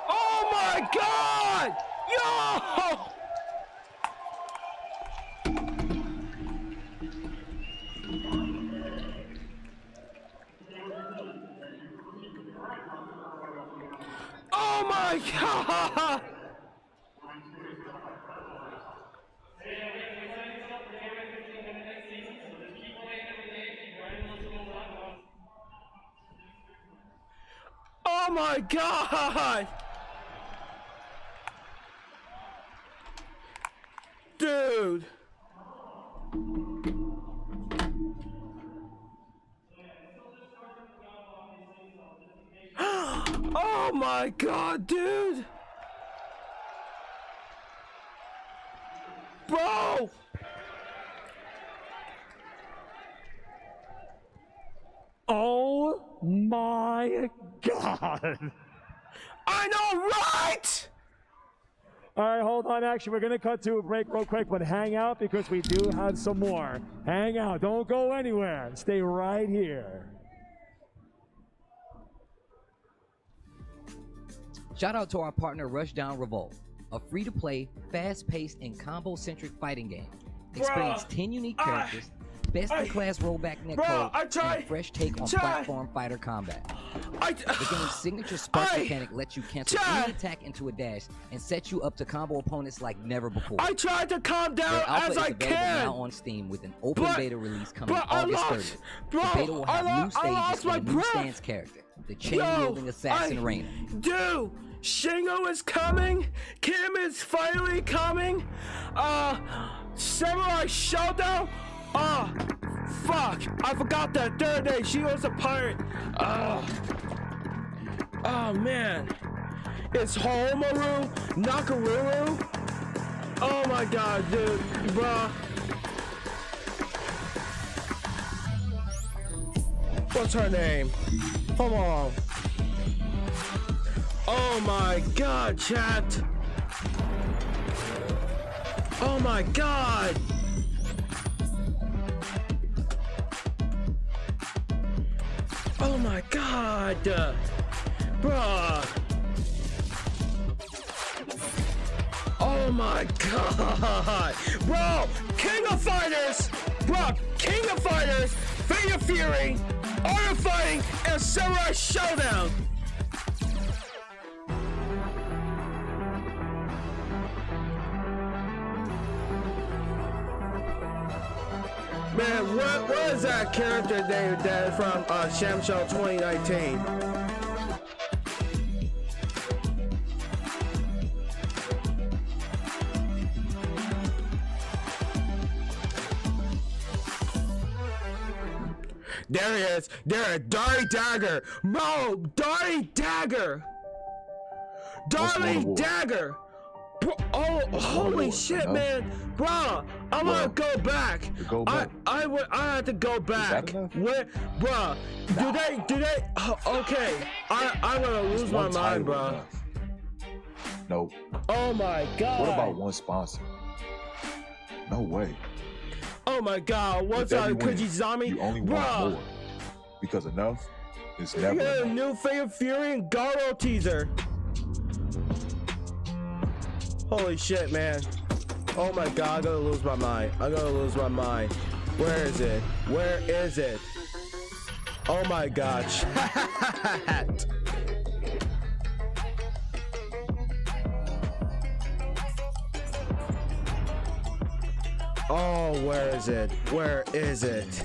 Oh my god! Yo! Oh my god! Oh my god! Dude! Oh my god, dude! Bro! Oh my god! I know, right? All right, hold on. Actually, we're going to cut to a break real quick, but hang out because we do have some more. Hang out. Don't go anywhere. Stay right here. Shout out to our partner Rushdown Revolt. a free-to-play, fast-paced, and combo-centric fighting game. Experience 10 unique characters, best-in-class rollback netcode, and a fresh take on platform fighter combat. The game's signature spark mechanic lets you cancel any attack into a dash and set you up to combo opponents like never before. I tried to calm down as I can. Now on Steam with an open beta release coming I August lost, 30th. The beta will have new stages and a new stance character, the chain-wielding assassin Reina. Dude, Shingo is coming. Kim is finally coming. Samurai Showdown. Fuck! I forgot that third day. She was a pirate. Oh man. It's Homaru Nakaruru. Oh my god, dude, bruh. What's her name? Hold on. Oh my god, chat. Oh my god. Oh my god, bruh. Oh my god, bro. King of Fighters, bro. King of Fighters, Fate of Fury, Art of Fighting, and Samurai Showdown. Man, what is that character name that from Sham Show 2019? There he is. There, Dari Dagger. Bro, Dari Dagger. Dari Dagger. Bro, oh, holy shit, man, bro! I wanna go back. I have to go back. Where, bro? Do they? Okay, I'm gonna lose my mind, bro. No. Oh my god. What about one sponsor? No way. Oh my god, what's up, Kujizami? You only want more. Because enough is never enough. A new Fate of Fury and Garo teaser. Holy shit, man. Oh my god, I'm gonna lose my mind. I'm gonna lose my mind. Where is it? Where is it? Oh my god, chat. Oh, where is it? Where is it?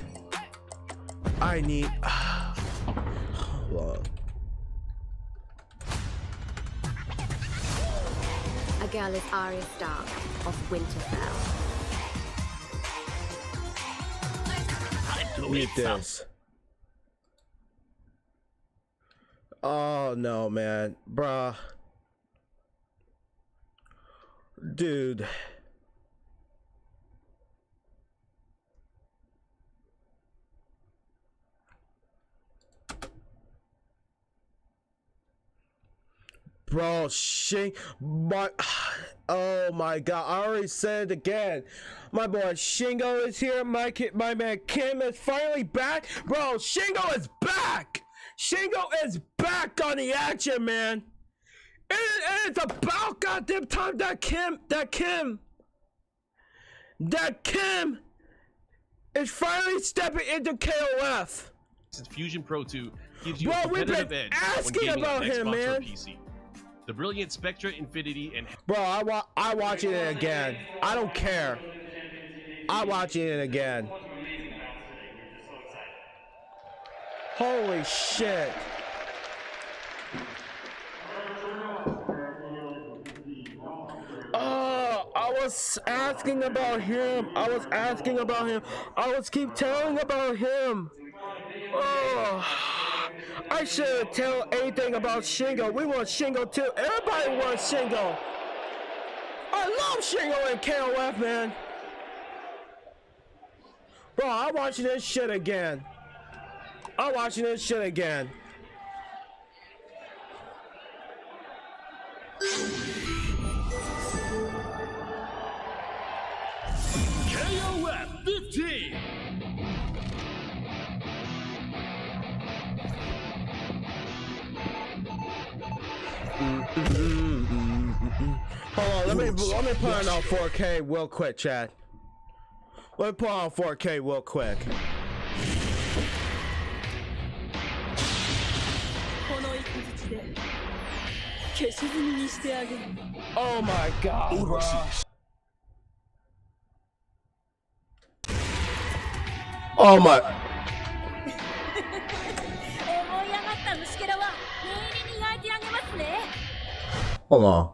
I need... Hold on. A girl is Arya Stark of Winterfell. Eat this. Oh no, man, bruh, dude. Bro, oh my god, I already said it again. My boy Shingo is here. My man Kim is finally back. Bro, Shingo is back. Shingo is back on the action, man. It's about goddamn time that Kim is finally stepping into KOF. Fusion Pro 2 gives you bro, a competitive we've been edge asking when about gaming him, on Xbox man. or PC. The brilliant Spectra, Infinity, and bro, I watching it again. I don't care. I watching it again. Holy shit. Oh, I was asking about him. I was keep telling about him. Oh, I shouldn't tell anything about Shingo. We want Shingo too. Everybody wants Shingo. I love Shingo and KOF, man. Bro, I'm watching this shit again. KOF 15. Hold on, let me put it on 4K real quick, chat. Let me put it on 4K real quick. Oh my god, bro. Oh my. Hold on.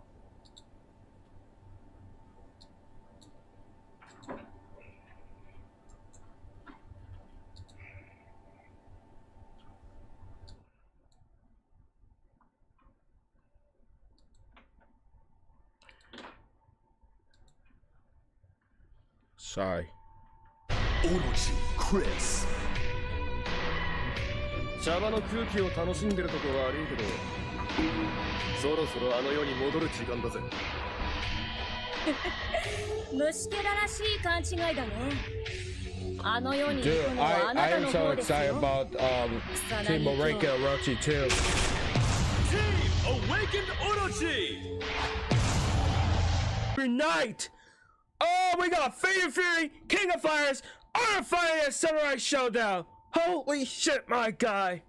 Sorry. Orochi, Chris. 茶場の空気を楽しんでるとこ悪いけど、そろそろあの世に戻る時間だぜ。虫けららしい勘違いだね。あの世に行 Dude, くのはあな I た am の so 方です excited よ。 about Team Awaken Orochi too. Team Awakened Orochi! Unite! Oh, we got Fate of Fury, King of Fires, Art of Fire, and Samurai Showdown. Holy shit, my guy.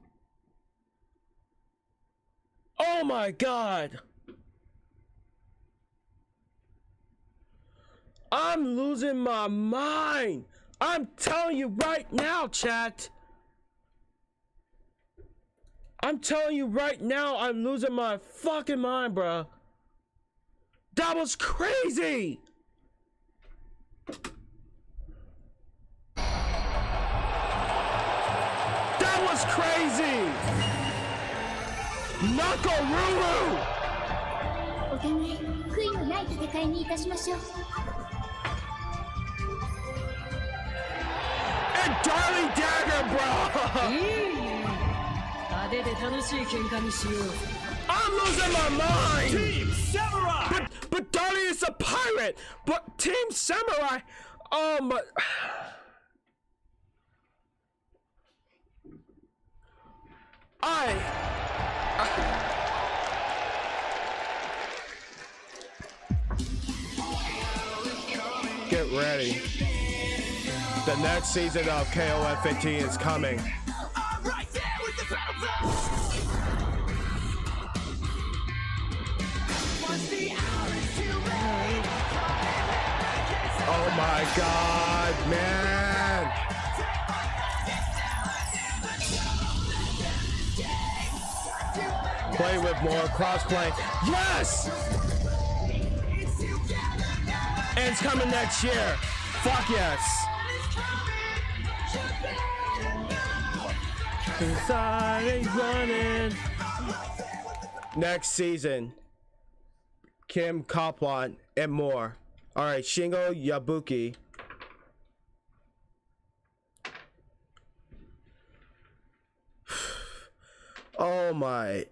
Oh my god. I'm losing my mind. I'm telling you right now, chat. I'm telling you right now, I'm losing my fucking mind, bro. That was crazy. That was crazy. Nakaruru. お互い悔いのない戦いにいたしましょう。 And Darling Dagger, bro. 派手で楽しい喧嘩にしよう。 I'm losing my mind. Team Samurai! But Darling is a pirate. But Team Samurai, my. Get ready. The next season of KOF 15 is coming. Oh my god, man. Play with more crossplay. Yes! And it's coming next year. Fuck yes. Inside running. Next season. Kim Kaplan and more. Alright, Shingo Yabuki. Oh my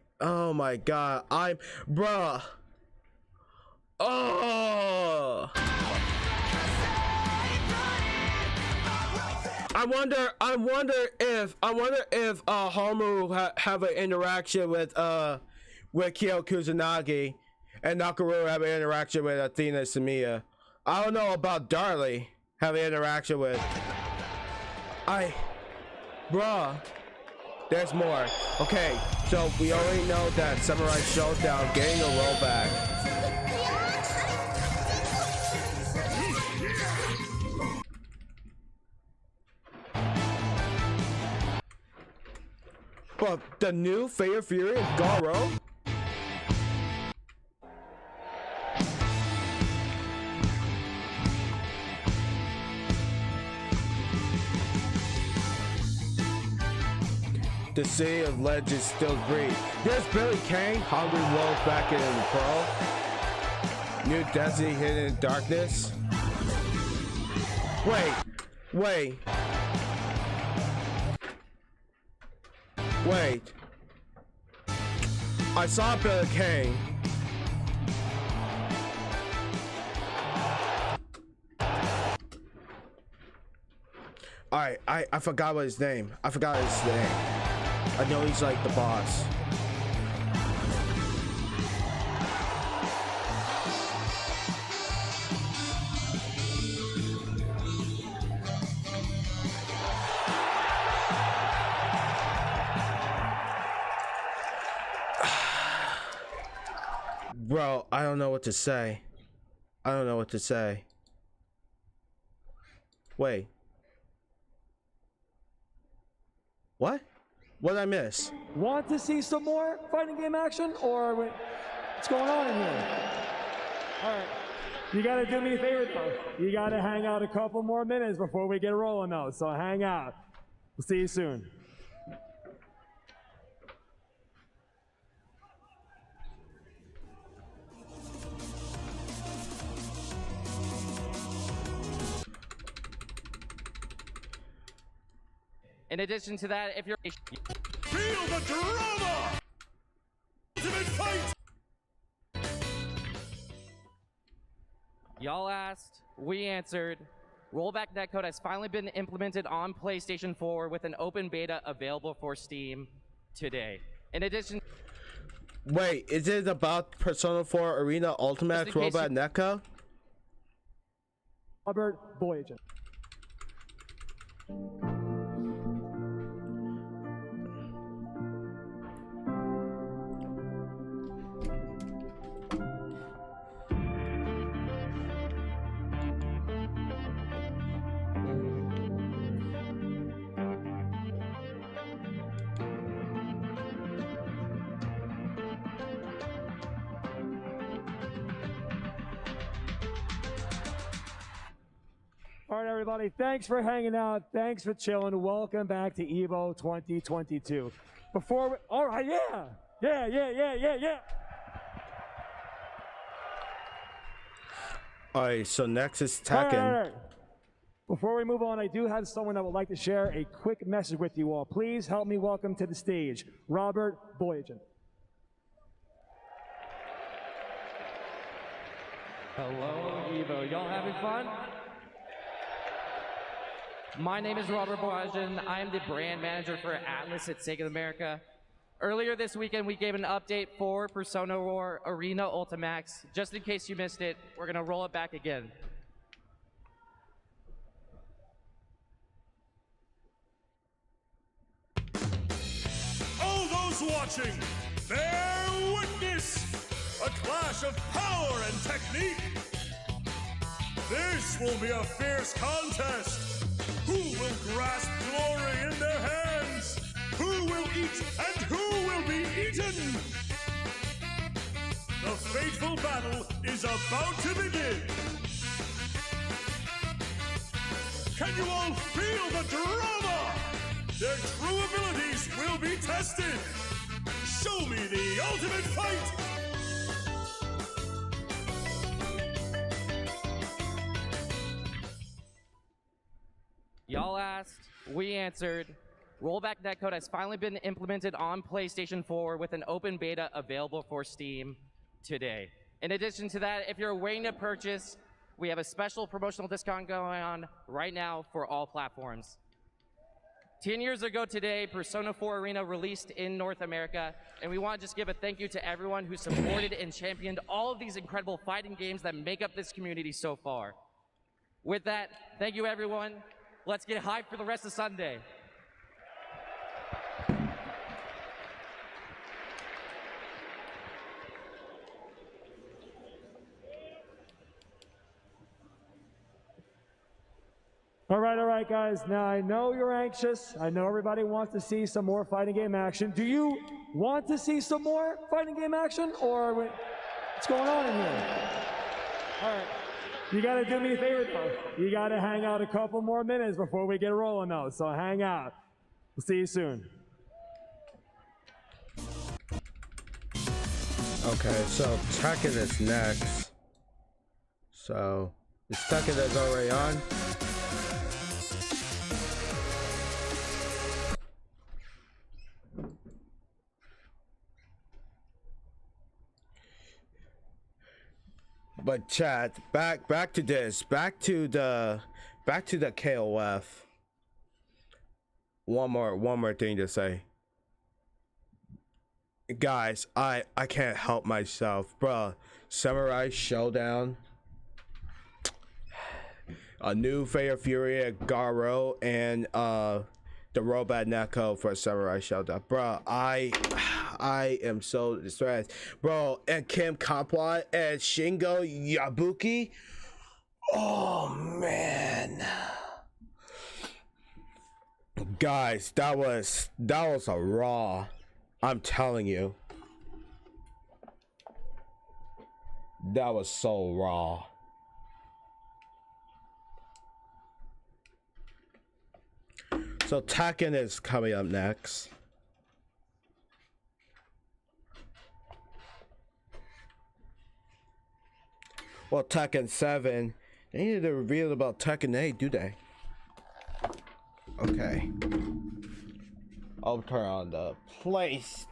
god. Bruh. Oh. I wonder if Homu have an interaction with Kyo Kusanagi, and Nakaruru have an interaction with Athena Samiya. I don't know about Darlie have an interaction with. Bruh. There's more. Okay, so we already know that Samurai Showdown getting a rollback. But the new Fate of Fury is Garo? The City of Legends still breathe. There's Billy Kane, Hungry Wolf back in Pro. New Destiny Hidden in Darkness. Wait. I saw Billy Kane. Alright, I forgot what his name. I know he's like the boss. what to say. I don't know what to say. Wait. What? What did I miss? Want to see some more fighting game action, or what's going on in here? All right. You gotta do me a favor though. You gotta hang out a couple more minutes before we get rolling though. So hang out. We'll see you soon. In addition to that, if you're Feel the drama! Ultimate fight! Y'all asked, we answered. Rollback netcode has finally been implemented on PlayStation 4 with an open beta available for Steam today. In addition, Wait, is it about Persona 4 Arena Ultimate Rollback netcode? Robert Boyagen. All right, everybody, thanks for hanging out. Thanks for chilling. Welcome back to EVO 2022. Before we, all right, yeah. All right, so next is All Tekken. right. Before we move on, I do have someone that would like to share a quick message with you all. Please help me welcome to the stage, Robert Boyagen. hello, EVO. Y'all having fun? My name is Robert Boyagen. I am the brand manager for Atlas at Sega America. Earlier this weekend, we gave an update for Persona 4 Arena Ultimax. Just in case you missed it, we're gonna roll it back again. All those watching, bear witness! A clash of power and technique! This will be a fierce contest! Who will grasp glory in their hands? Who will eat and who will be eaten? The fateful battle is about to begin! Can you all feel the drama? Their true abilities will be tested! Show me the ultimate fight! Y'all asked, we answered. Rollback netcode has finally been implemented on PlayStation 4 with an open beta available for Steam today. In addition to that, if you're waiting to purchase, we have a special promotional discount going on right now for all platforms. 10 years ago today, Persona 4 Arena released in North America, and we want to just give a thank you to everyone who supported and championed all of these incredible fighting games that make up this community so far. With that, thank you everyone. Let's get hyped for the rest of Sunday. All right, guys. Now, I know you're anxious. I know everybody wants to see some more fighting game action. Do you want to see some more fighting game action, or what's going on in here? All right. You gotta do me a favor though. You gotta hang out a couple more minutes before we get rolling though. So hang out. We'll see you soon. Okay, so Tekken is next. So, is Tekken is already on? But chat, back to this, back to the KOF. One more thing to say. Guys, I can't help myself, bruh. Samurai Showdown, a new Fair Fury at Garo, and the robot Neko for Samurai Shodown. Bro, I am so distressed. Bro, and Kim Kampwa and Shingo Yabuki. Oh man. Guys, that was a raw. I'm telling you. That was so raw. So Tekken is coming up next. Well, Tekken 7. They need to reveal about Tekken 8, do they? Okay. I'll turn on the PlayStation.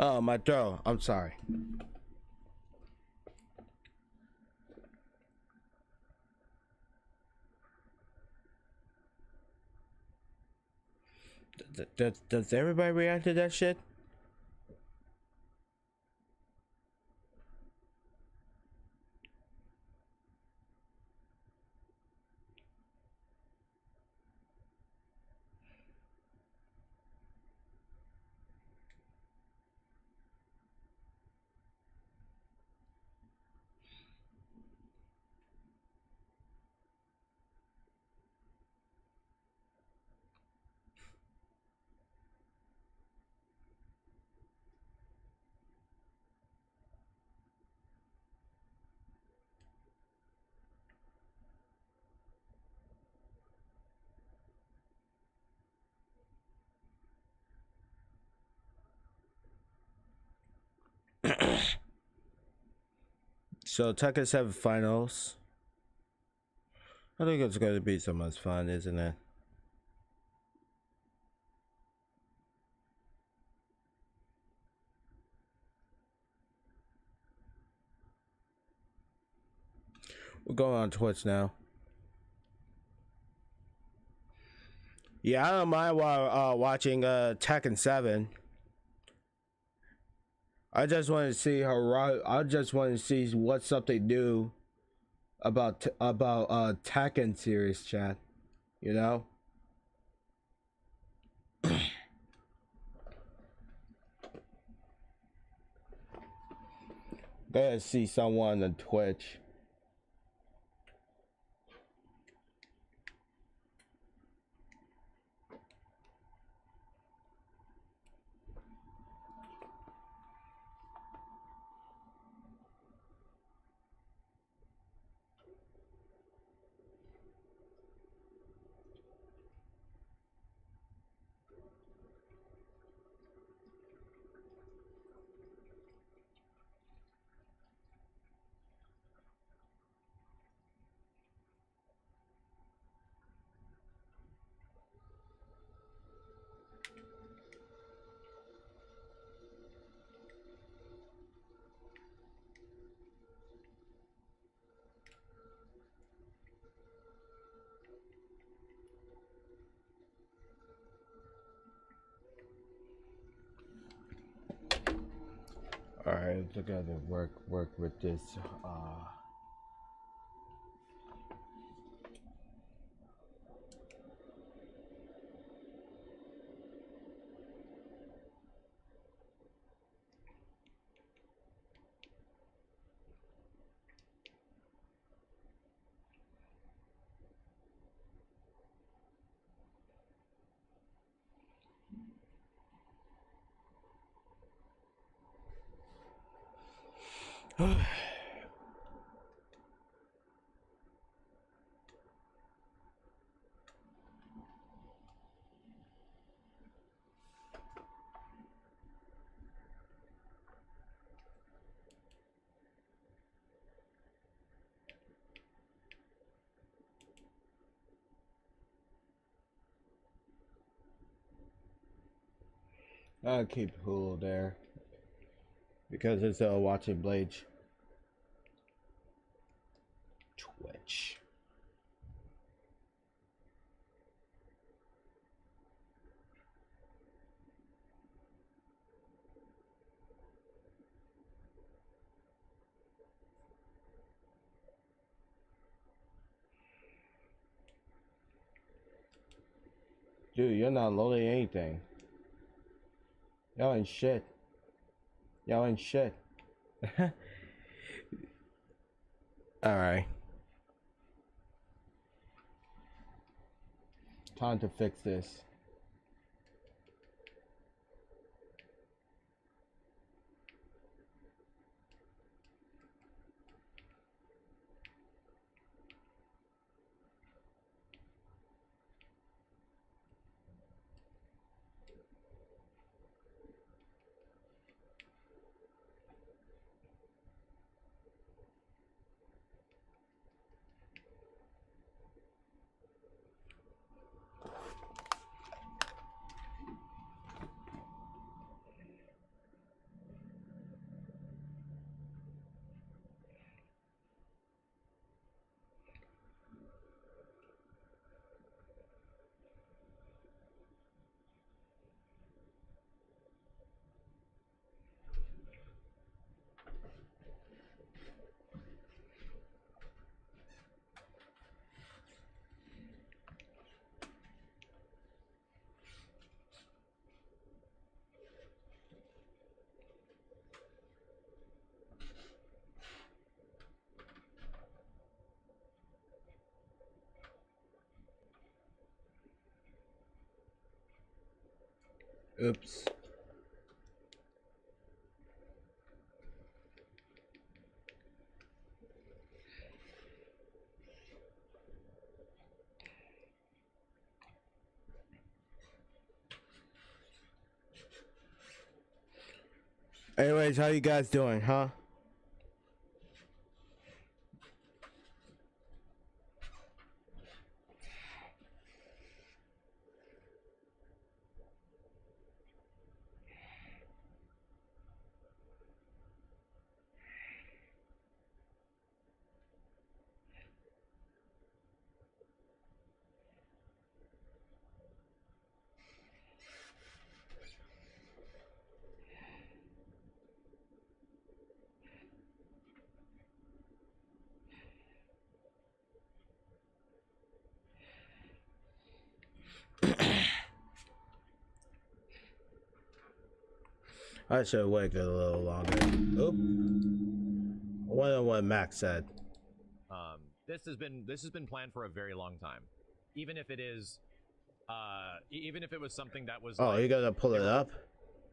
Oh, my throat. I'm sorry. Does everybody react to that shit? So Tekken 7 finals. I think it's going to be so much fun, isn't it? We're going on Twitch now. Yeah, I don't mind watching Tekken 7. I just want to see her. I just want to see what something new about Tekken series, chat. You know. Gotta see someone on Twitch. All right, I gotta work with this. I'll keep Hulu there because it's watching Blade. Twitch. Dude, you're not loading anything. Y'all ain't shit. Y'all ain't shit. Alright. Time to fix this. Oops. Anyways, how you guys doing, huh? I should have waited a little longer. Oop. I wonder what Max said. This has been planned for a very long time. Even if it is, even if it was something that was. Oh, you gotta pull it up.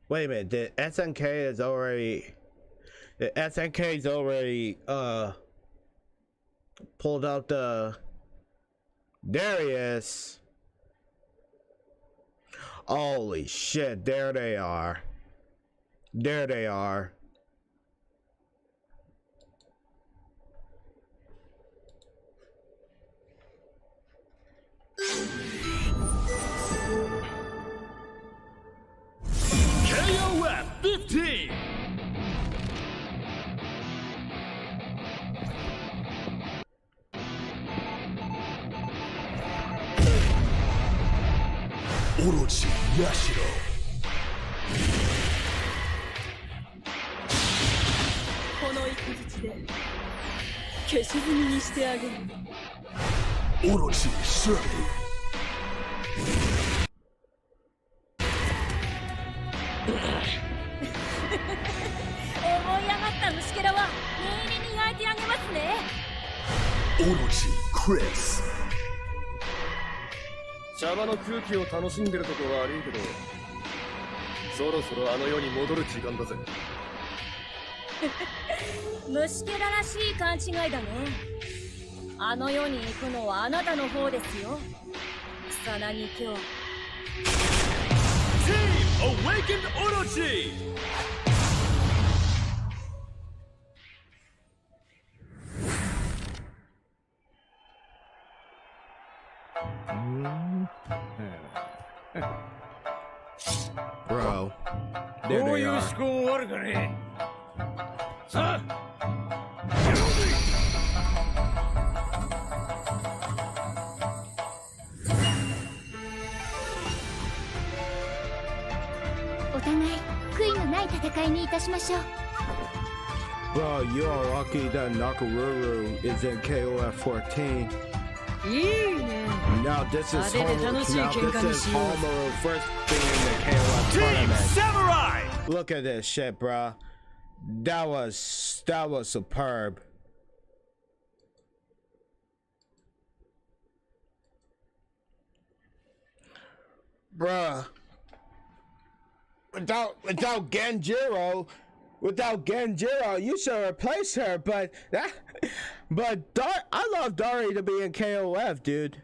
Wait a minute. The SNK is already. The SNK is already pulled out the. There he is. Holy shit! There they are. There they are. KOF 15. Orochi Yashiro. Orochi Shirley. 思い上がった虫けらは念入りに焼いてあげますね。 Orochi Chris. 茶場の空気を楽しんでるとこは悪いけど、そろそろあの世に戻る時間だぜ。虫けららしい勘違いだね。あの世に行くのはあなたの方ですよ。草薙京。Team Awakened Orochi! Bro, there they are. Bro, you are lucky that Nakaruru is in KOF 14. Now this is Homer first being in the KOF tournament. Samurai! Look at this shit, bro. That was superb. Bruh. Without Genjiro, you should replace her. But I love Dari to be in KOF, dude.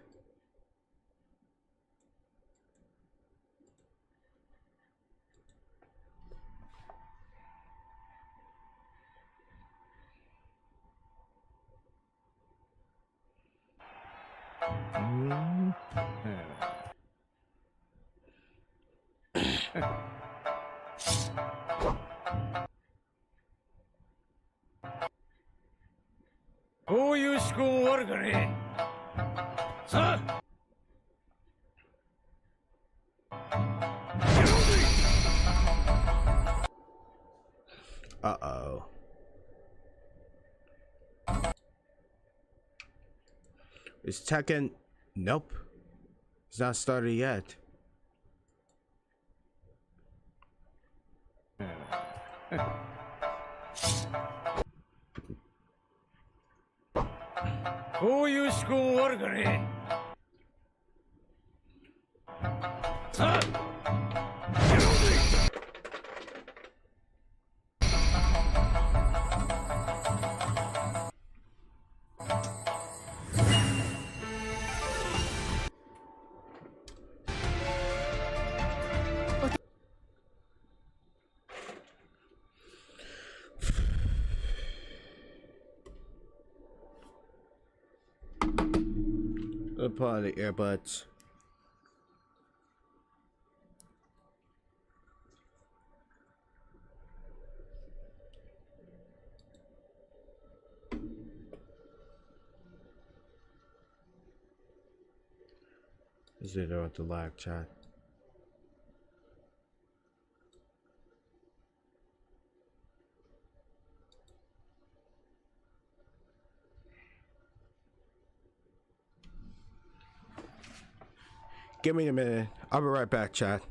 Uh-oh. Is Tekken? Nope. It's not started yet. Put on the earbuds. Is it with the lag chat? Give me a minute. I'll be right back, chat.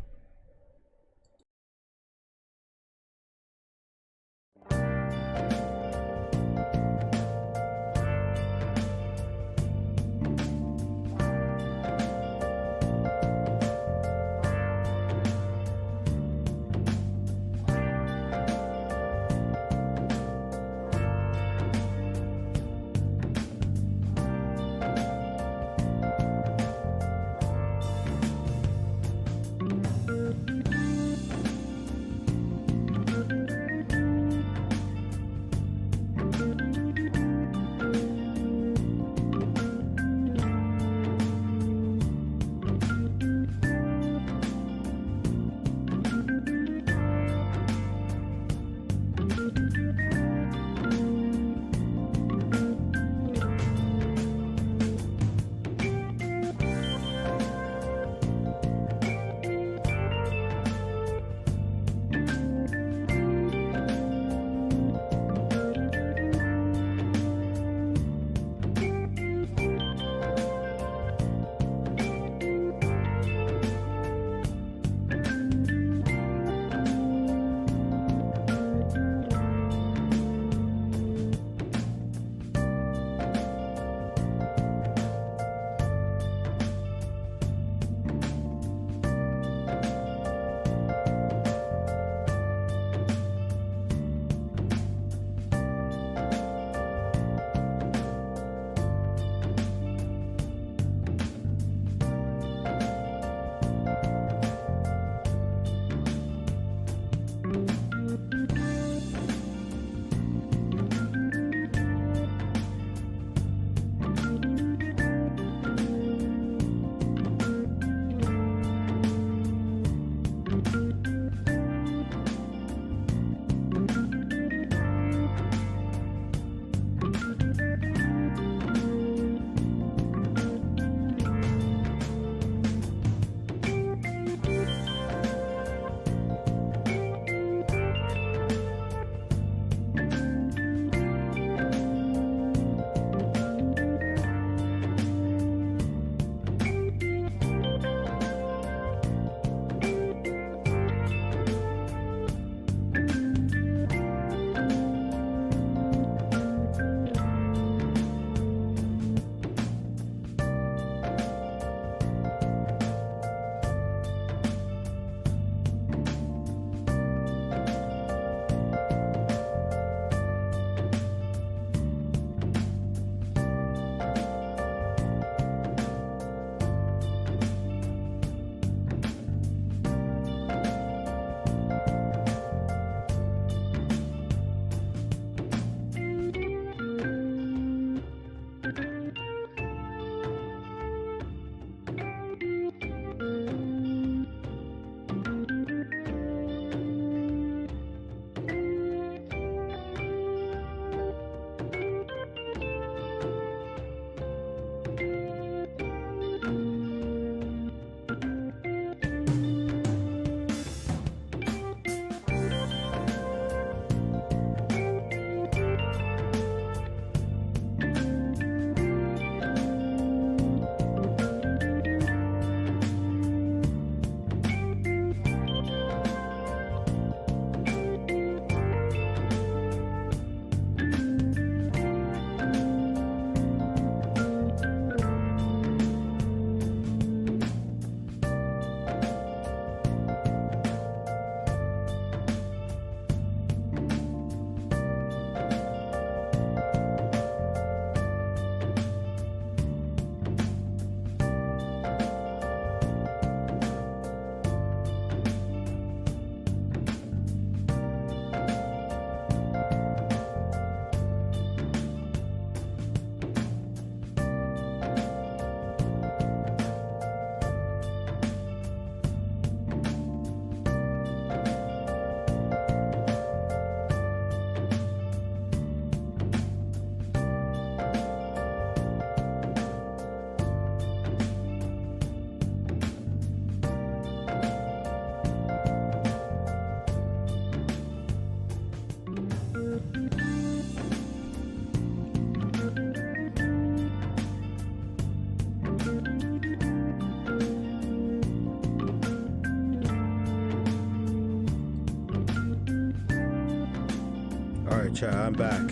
Alright, chat, I'm back.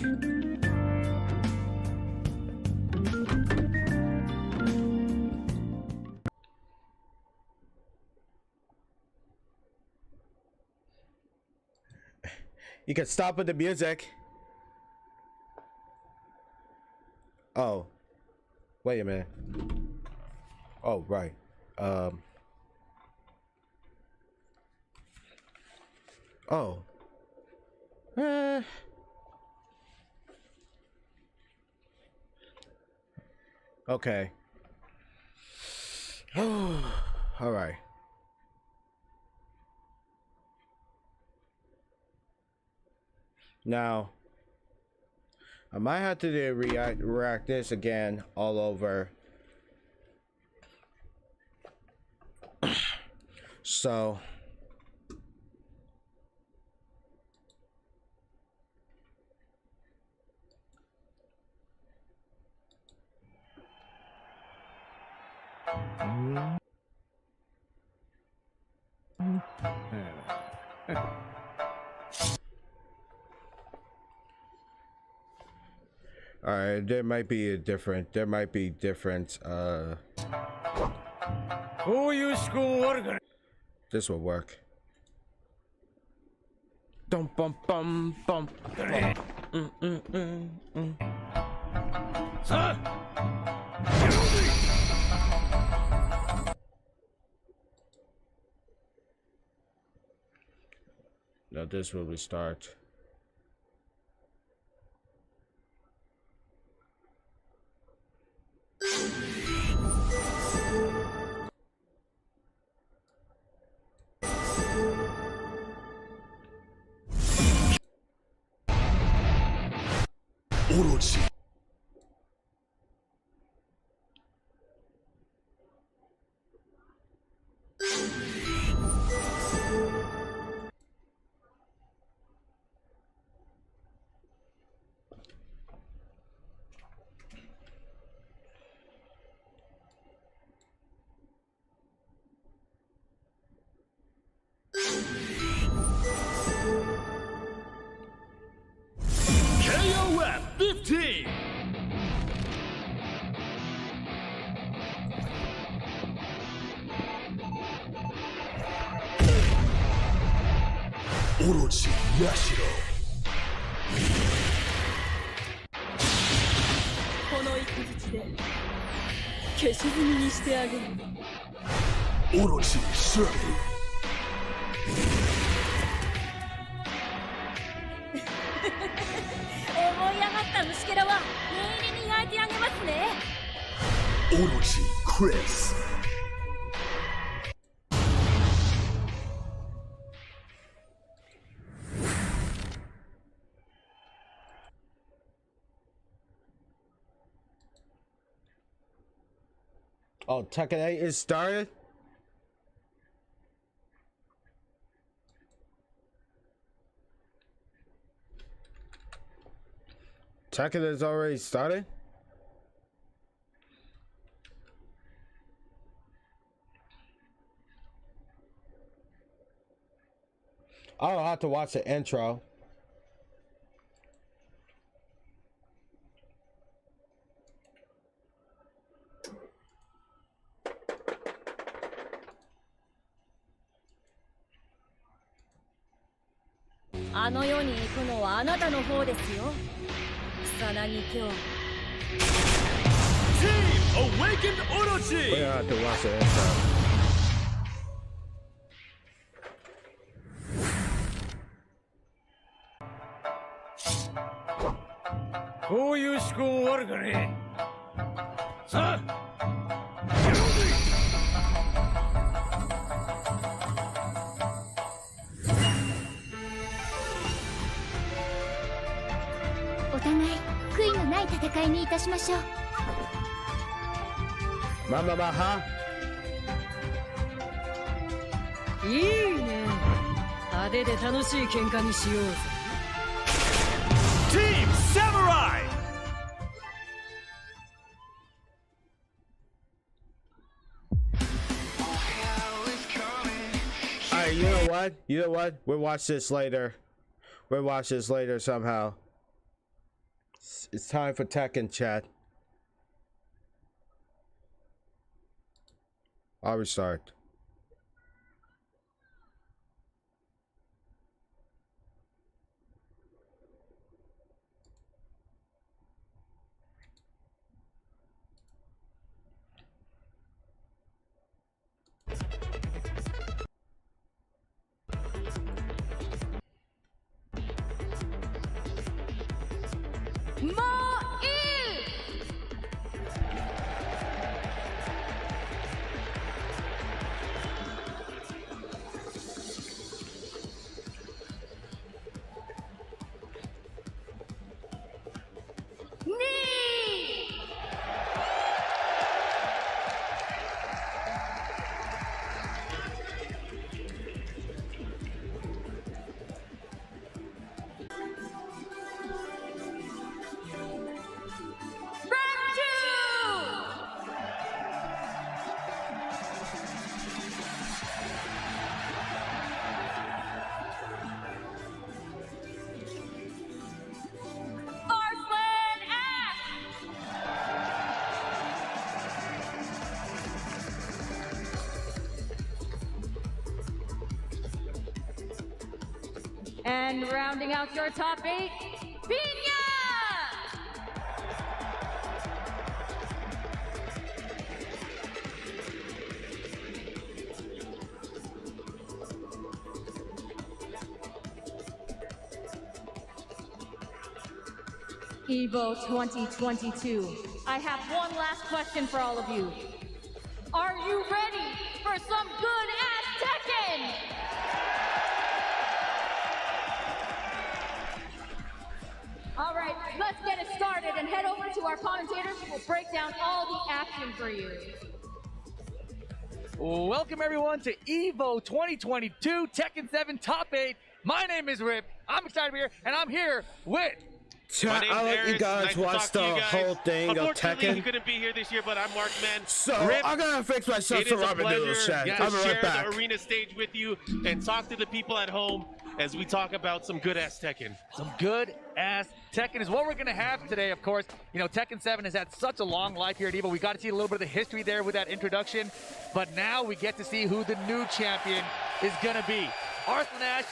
You can stop with the music. Oh. Wait a minute. Oh, right. Oh. Okay. All right. Now, I might have to do react this again all over. So. All right, there might be different. This will work. Dum bum bum bum. Now this will restart. Orochi. KOF 15. Orochi Yashiro. この一日で消し済みにしてあげる。 Orochi Shirley. 思い上がった虫けらは念入りに焼いてあげますね。 Orochi Chris. Oh, Tekken 8 is started? Tekken is already started? I'll have to watch the intro. Team Awakened Orochi. We'll have to watch the intro. Who you school working? Sir. お互い悔いのない戦いにいたしましょう。まは。いいね。派手で楽しい喧嘩にしようぜ。 Team Samurai. Alright, you know what? We'll watch this later. We'll watch this later somehow. It's time for Tekken, chat. I'll restart. And rounding out your top 8, Piña! EVO 2022. I have one last question for all of you. Are you ready for some good-ass Tekken? All right, let's get it started and head over to our commentators who will break down all the action for you. Welcome everyone to EVO 2022 Tekken 7 Top 8. My name is Rip. I'm excited to be here, and I'm here with... Chat, I let you guys watch the whole thing of Tekken. You couldn't be here this year, but I'm Markman. So Rip, I gotta fix myself some ramen noodles, chat. I'll be right back. Share the arena stage with you and talk to the people at home as we talk about some good-ass Tekken. Some good-ass Tekken is what we're going to have today, of course. You know, Tekken 7 has had such a long life here at EVO. We got to see a little bit of the history there with that introduction. But now we get to see who the new champion is going to be. Arslan Ash,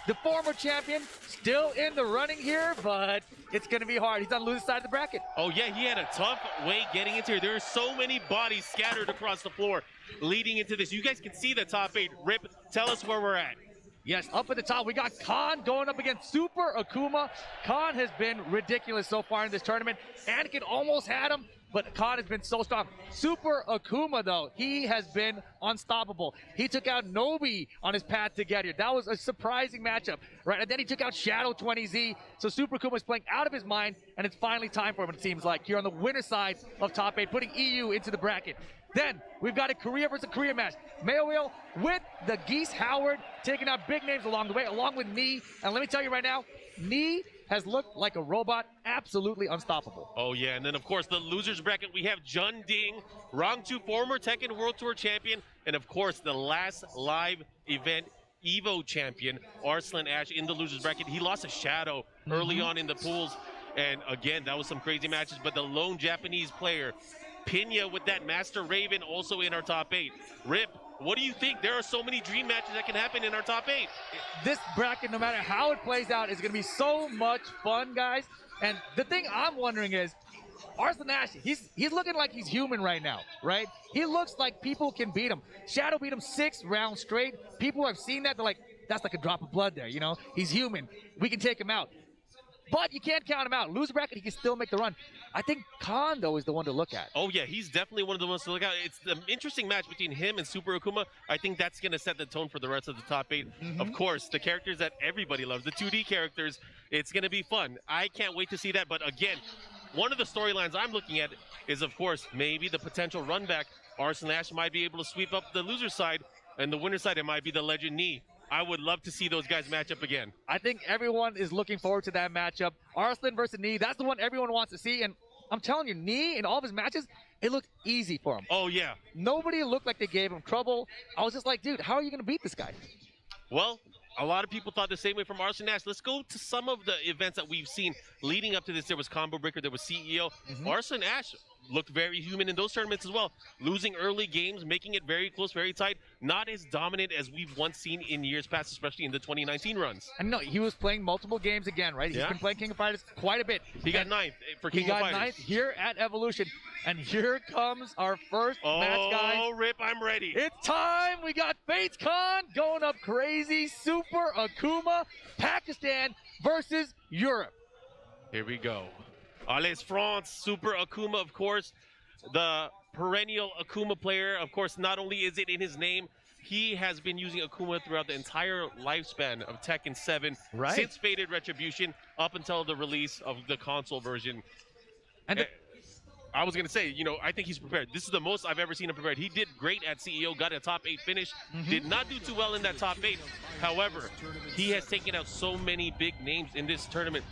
the former champion, still in the running here, but it's going to be hard. He's on the loser side of the bracket. Oh, yeah, he had a tough way getting into here. There are so many bodies scattered across the floor leading into this. You guys can see the top 8. Rip, tell us where we're at. Yes, up at the top, we got Khan going up against Super Akuma. Khan has been ridiculous so far in this tournament. Anakin almost had him, but Khan has been so strong. Super Akuma, though, he has been unstoppable. He took out Nobi on his path to get here. That was a surprising matchup, right? And then he took out Shadow 20Z. So Super Akuma is playing out of his mind, and it's finally time for him, it seems like, here on the winner side of top 8, putting EU into the bracket. Then we've got a Korea versus Korea match. Mayo with the Geese Howard taking out big names along the way, along with Nee. And let me tell you right now, Nee has looked like a robot, absolutely unstoppable. Oh, yeah, and then, of course, the losers bracket, we have Jun Ding, Rong Tu, former Tekken World Tour champion, and, of course, the last live event EVO champion, Arslan Ash, in the losers bracket. He lost a Shadow early on in the pools, and, again, that was some crazy matches, but the lone Japanese player, Piña with that Master Raven, also in our top 8. Rip, what do you think? There are so many dream matches that can happen in our top 8. This bracket, no matter how it plays out, is going to be so much fun, guys. And the thing I'm wondering is, Arslan Ash, he's looking like he's human right now, right? He looks like people can beat him. Shadow beat him 6 rounds straight. People have seen that. They're like, that's like a drop of blood there, you know? He's human. We can take him out. But you can't count him out. Loser bracket, he can still make the run. I think Khan, though, is the one to look at. Oh, yeah, he's definitely one of the ones to look at. It's an interesting match between him and Super Akuma. I think that's going to set the tone for the rest of the top 8. Of course, the characters that everybody loves, the 2D characters, it's going to be fun. I can't wait to see that. But again, one of the storylines I'm looking at is, of course, maybe the potential run back. Arslan Ash might be able to sweep up the loser side, and the winner side, it might be the legend Nee. I would love to see those guys match up again. I think everyone is looking forward to that matchup. Arslan versus Nee, that's the one everyone wants to see. And I'm telling you, Nee, in all of his matches, it looked easy for him. Oh, yeah. Nobody looked like they gave him trouble. I was just like, dude, how are you going to beat this guy? Well, a lot of people thought the same way from Arslan Ash. Let's go to some of the events that we've seen leading up to this. There was Combo Breaker, there was CEO. Arslan Ash looked very human in those tournaments as well, losing early games, making it very close, very tight, not as dominant as we've once seen in years past, especially in the 2019 runs. And no, he was playing multiple games again, right? He's been playing King of Fighters quite a bit. He got 9th for King of Fighters. He got 9th here at Evolution. And here comes our first match, guys. Oh, Rip, I'm ready. It's time. We got Fates Khan going up crazy. Super Akuma, Pakistan versus Europe. Here we go. Allez France, Super Akuma, of course, the perennial Akuma player. Of course, not only is it in his name, he has been using Akuma throughout the entire lifespan of Tekken 7, since Fated Retribution up until the release of the console version. And I was going to say, you know, I think he's prepared. This is the most I've ever seen him prepared. He did great at CEO, got a top 8 finish, did not do too well in that top 8. However, he has taken out so many big names in this tournament.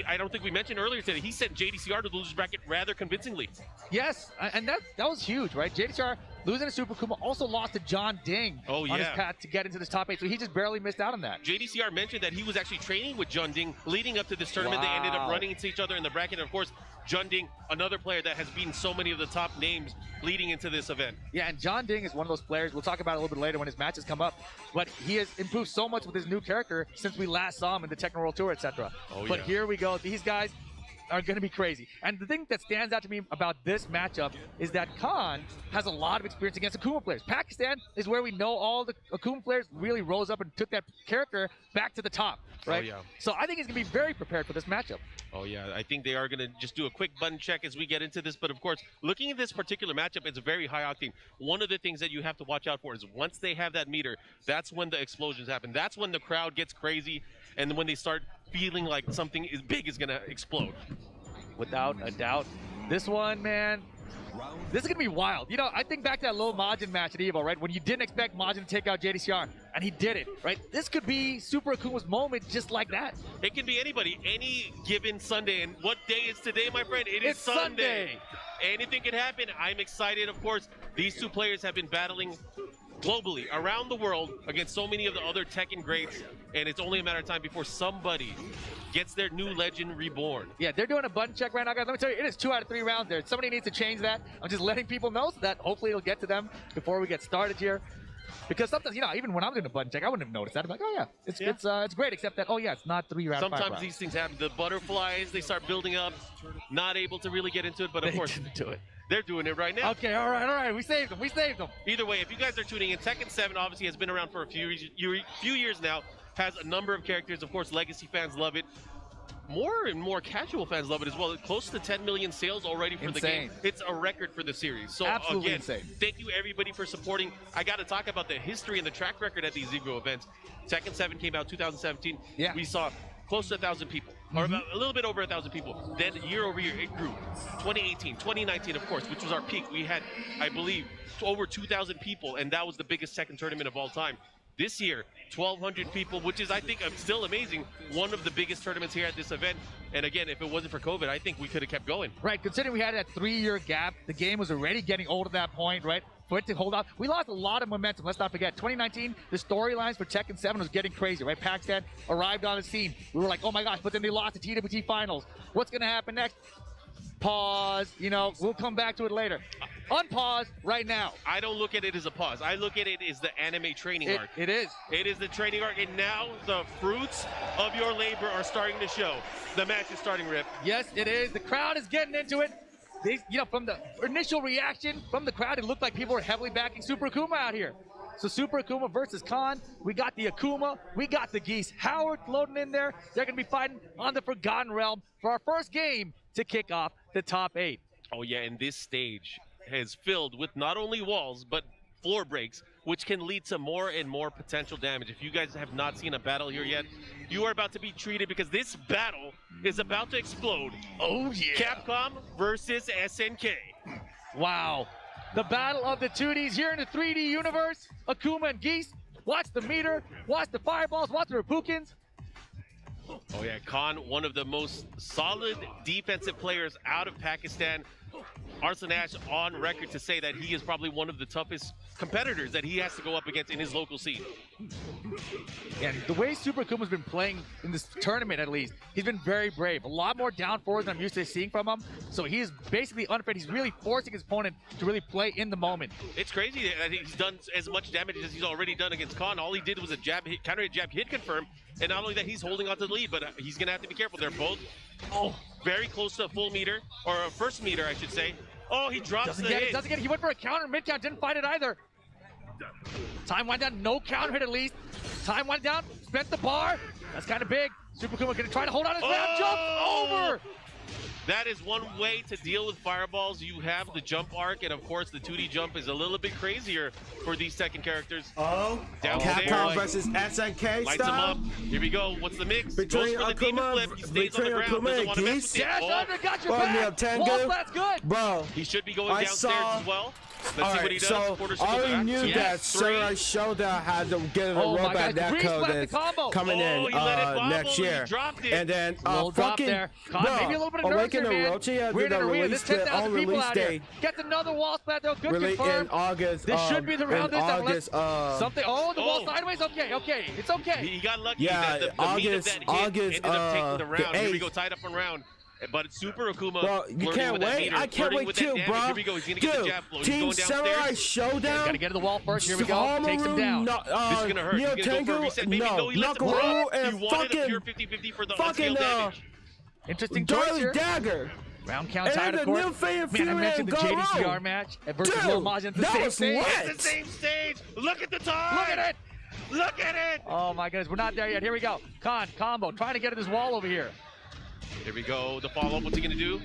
I don't think we mentioned earlier today, he sent JDCR to the losers bracket rather convincingly. Yes, and that was huge, right? JDCR losing to Super Akuma, also lost to John Ding on his path to get into this top 8, so he just barely missed out on that. JDCR mentioned that he was actually training with John Ding leading up to this tournament. They ended up running into each other in the bracket, and of course, John Ding, another player that has beaten so many of the top names leading into this event. Yeah, and John Ding is one of those players, we'll talk about it a little bit later when his matches come up, but he has improved so much with his new character since we last saw him in the Tekken World Tour, etc. But here we go. These guys are going to be crazy. And the thing that stands out to me about this matchup is that Khan has a lot of experience against Akuma players. Pakistan is where we know all the Akuma players really rose up and took that character back to the top, right? So I think he's going to be very prepared for this matchup. Oh, yeah. I think they are going to just do a quick button check as we get into this. But, of course, looking at this particular matchup, it's a very high octane. One of the things that you have to watch out for is once they have that meter, that's when the explosions happen. That's when the crowd gets crazy and when they start feeling like something big is going to explode. Without a doubt. This one, man, this is going to be wild. You know, I think back to that Lil Majin match at EVO, right? When you didn't expect Majin to take out JDCR, and he did it, right? This could be Super Akuma's moment just like that. It can be anybody, any given Sunday. And what day is today, my friend? It's Sunday. Anything can happen. I'm excited, of course. These two players have been battling globally, around the world, against so many of the other Tekken greats, and it's only a matter of time before somebody gets their new legend reborn. Yeah, they're doing a button check right now, guys. Let me tell you, it is 2 out of 3 rounds there. Somebody needs to change that. I'm just letting people know so that hopefully it'll get to them before we get started here. Because sometimes, you know, even when I'm doing a button check, I wouldn't have noticed that. I'm like, oh yeah, it's great, except that, oh yeah, it's not 3 rounds. Sometimes these things happen. The butterflies, they start building up, not able to really get into it, but of course, do it. They're doing it right now. Okay, all right. We saved them. Either way, if you guys are tuning in, Tekken 7 obviously has been around for a few years now, has a number of characters. Of course, legacy fans love it. More and more casual fans love it as well. Close to 10 million sales already for the game. It's a record for the series. So absolutely again, insane. Thank you everybody for supporting. I got to talk about the history and the track record at these EVO events. Tekken 7 came out 2017. Yeah. We saw close to 1,000 people, or about a little bit over 1,000 people. Then year over year, it grew. 2018, 2019, of course, which was our peak. We had, I believe, over 2,000 people, and that was the biggest Tekken tournament of all time. This year, 1,200 people, which is, I think, still amazing. One of the biggest tournaments here at this event. And again, if it wasn't for COVID, I think we could have kept going. Right, considering we had that 3-year gap, the game was already getting old at that point, right? For it to hold out, we lost a lot of momentum. Let's not forget, 2019, the storylines for Tekken 7 was getting crazy, right? Pakistan arrived on the scene. We were like, oh my gosh, but then they lost the TWT finals. What's going to happen next? Pause, you know, we'll come back to it later. Unpause right now. I don't look at it as a pause. I look at it as the anime training arc. It is. It is the training arc, and now the fruits of your labor are starting to show. The match is starting, Rip. Yes, it is. The crowd is getting into it. You know, from the initial reaction from the crowd, it looked like people were heavily backing Super Akuma out here. So Super Akuma versus Khan. We got the Akuma. We got the Geese. Howard floating in there. They're going to be fighting on the Forgotten Realm for our first game to kick off the top 8. Oh, yeah, and this stage is filled with not only walls, but floor breaks, which can lead to more and more potential damage. If you guys have not seen a battle here yet, you are about to be treated because this battle is about to explode. Oh, yeah. Capcom versus SNK. Wow. The battle of the 2Ds here in the 3D universe. Akuma and Geese. Watch the meter. Watch the fireballs. Watch the Repukins. Oh, yeah. Khan, one of the most solid defensive players out of Pakistan. Arslan Ash on record to say that he is probably one of the toughest competitors that he has to go up against in his local scene. And the way Super Akuma's been playing in this tournament, at least, he's been very brave. A lot more down forward than I'm used to seeing from him. So he is basically unafraid. He's really forcing his opponent to really play in the moment. It's crazy that he's done as much damage as he's already done against Khan. All he did was a jab hit, counter jab hit confirm. And not only that, he's holding on to the lead, but he's going to have to be careful. They're both very close to a full meter, or a first meter, I should say. Oh, he drops the hit. Doesn't get it. He went for a counter mid-count, didn't find it either. Time went down, no counter hit at least. Time went down, spent the bar. That's kind of big. Super Kuma gonna try to hold on his round jump over. That is one way to deal with fireballs. You have the jump arc, and of course the 2D jump is a little bit crazier for these second characters. Capcom versus SNK lights him up. Here we go. What's the mix? Between Goes for the demon Akuma, flip. He stays on the ground. Doesn't want to mess with it. Got your back. Wolf, that's good. Bro, he should be going downstairs as well. Let's see what he does. So I already knew that Samurai Shoda had to get a rollback that code that's coming in next year. And then fucking maybe a little bit of nerves here, man. We're in arena. There's 10,000 people out here. Gets another wall spat though. Good really confirm. In August. This should be the round this time. August, something. Oh, the wall sideways. Okay. It's okay. He got lucky. Yeah, the August. Ended up taking the round. Here we go, tied up in round. But Super Akuma, bro, you can't wait. I can't wait too, bro. Here we go. He's gonna get the jab flow. He's Team going Samurai Showdown. Gotta get to the wall first. Here we go. Takes him down. This is gonna hurt. He's gonna go for a reset. Maybe no, he lets him roll. And he wanted a pure 50-50 for the fucking damage. Interesting choice here. Dagger. Round count tied, of course. Man, I mentioned the JDCR match versus Lil Majin at the same stage. It's the same stage. Look at the time. Look at it. Look at it. Oh my goodness, we're not there yet. Here we go. Khan combo, trying to get at this wall over here. Here we go. The follow-up. What's he gonna do?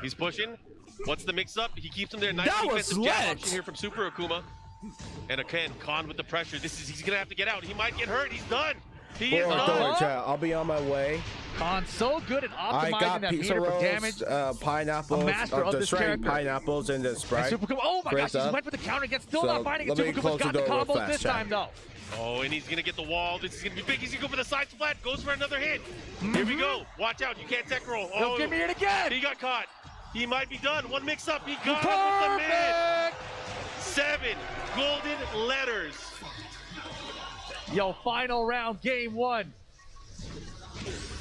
He's pushing. What's the mix-up? He keeps him there. Nice defensive jab option here from Super Akuma. And again, Khan with the pressure. He's gonna have to get out. He might get hurt. He's done. He is done. I'll be on my way. Khan so good at optimizing that meter for damage. Pineapples. A master of this character. Pineapples in the Sprite. Oh my gosh, he just went for the counter again. Still not finding it. Super Akuma's got the combos this time though. Oh, and he's gonna get the wall. This is gonna be big. He's gonna go for the side splat. Goes for another hit. Here we go. Watch out. You can't tech roll. Don't give me it again. He got caught. He might be done. One mix up. He got him with the mid. 7 golden letters. Yo, final round, game 1.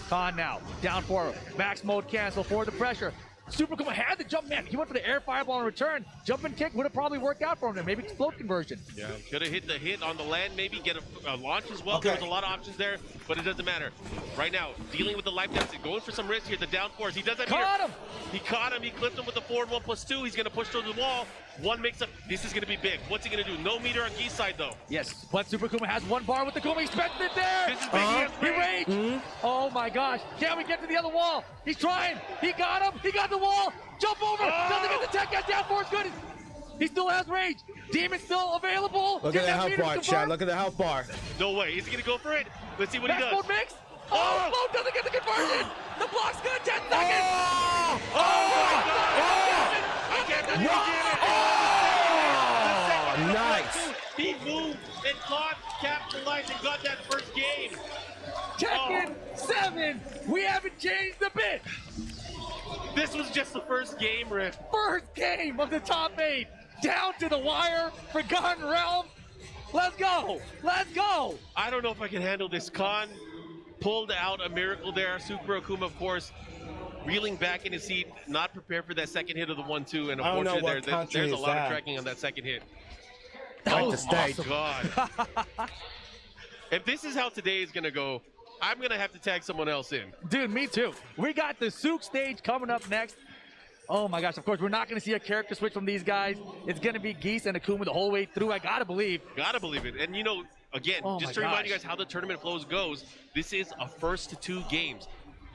Khan now, down 4. Max mode cancel for the pressure. Super Kuma had the jump, man. He went for the air fireball in return. Jump and kick would have probably worked out for him. Maybe explode conversion. Yeah, could have hit the hit on the land, maybe get a launch as well. Okay. There was a lot of options there, but it doesn't matter. Right now, dealing with the life deficit, going for some risk here. The down force. He does that. Caught him. He caught him. He clipped him with the forward 1+2. He's going to push through the wall. One makes up. This is going to be big. What's he going to do? No meter on Gee's side, though. Yes, but Super Kuma has one bar with the Kuma. He spent it there. This is big. He raged. Oh, my gosh. Can we get to the other wall? He's trying. He got him. He got the wall. Jump over. Doesn't get the tech. Got down force. Good. He still has rage. Demon still available. Look at the health bar, Chad. Look at the health bar. No way. Is he going to go for it? Let's see what he does. Mode mix. Oh, doesn't get the conversion. The block's good. 10 seconds. Oh, my God. I can't believe he did it. Nice. He moved and caught, capitalized, and got that first game. Tekken 7. We haven't changed a bit. This was just the first game, Rick. First game of the top 8. Down to the wire. Forgotten Realm. Let's go. Let's go. I don't know if I can handle this. Khan pulled out a miracle there. Super Akuma, of course, reeling back in his seat, not prepared for that second hit of the 1-2. And unfortunately, there's a lot of tracking on that second hit. Oh, my God. If this is how today is going to go, I'm going to have to tag someone else in. Dude, me too. We got the Souk stage coming up next. Oh my gosh, of course, we're not going to see a character switch from these guys. It's going to be Geese and Akuma the whole way through, I got to believe. Got to believe it. And you know, again, just to remind you guys how the tournament flows goes, this is a first to 2 games.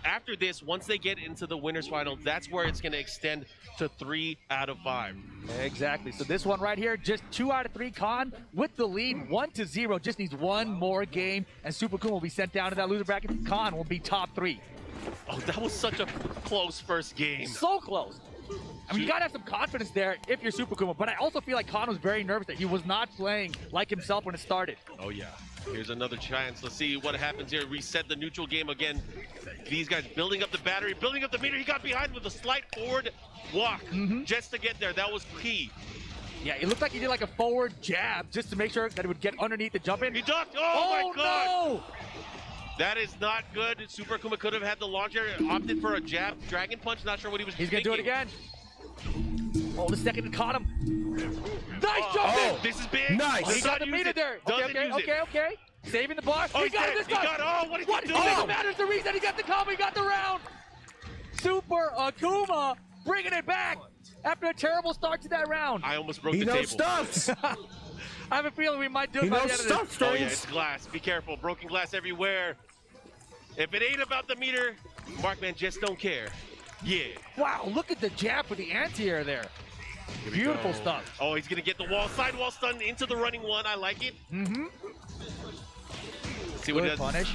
After this, once they get into the winners final, that's where it's going to extend to 3 out of 5. Exactly. So this one right here, just 2 out of 3. Khan with the lead, 1-0. Just needs one more game, and Super Kuma will be sent down to that loser bracket. Khan will be top 3. Oh, that was such a close first game. So close. I mean, you got to have some confidence there if you're Super Kuma, but I also feel like Khan was very nervous that he was not playing like himself when it started. Oh, yeah. Here's another chance. Let's see what happens here. Reset the neutral game again. these guys building up the battery, building up the meter. He got behind with a slight forward walk just to get there. That was key. Yeah, it looked like he did like a forward jab just to make sure that it would get underneath the jump in. He ducked. Oh my God. No! That is not good. Super Akuma could have had the launcher, opted for a jab, dragon punch. Not sure what he was He's thinking. gonna do it again. Oh, the second caught him. Nice jump in. This is big. Nice. He got the meter there. Okay. Saving the bar. Oh, he got it this time. What did he do? It doesn't matter. It's the reason he got the combo. He got the round. Super Akuma bringing it back after a terrible start to that round. I almost broke He the knows table. stuff. I have a feeling we might do it He by knows the end of stuff, this. Oh yeah, Strange. it's glass. Be careful. Broken glass everywhere. If it ain't about the meter, Markman just don't care. Yeah. Wow, look at the jab for the anti-air there. Beautiful stuff. Oh, he's gonna get the wall, sidewall stun into the running one. I like it. Mm-hmm. See what he does. Punish.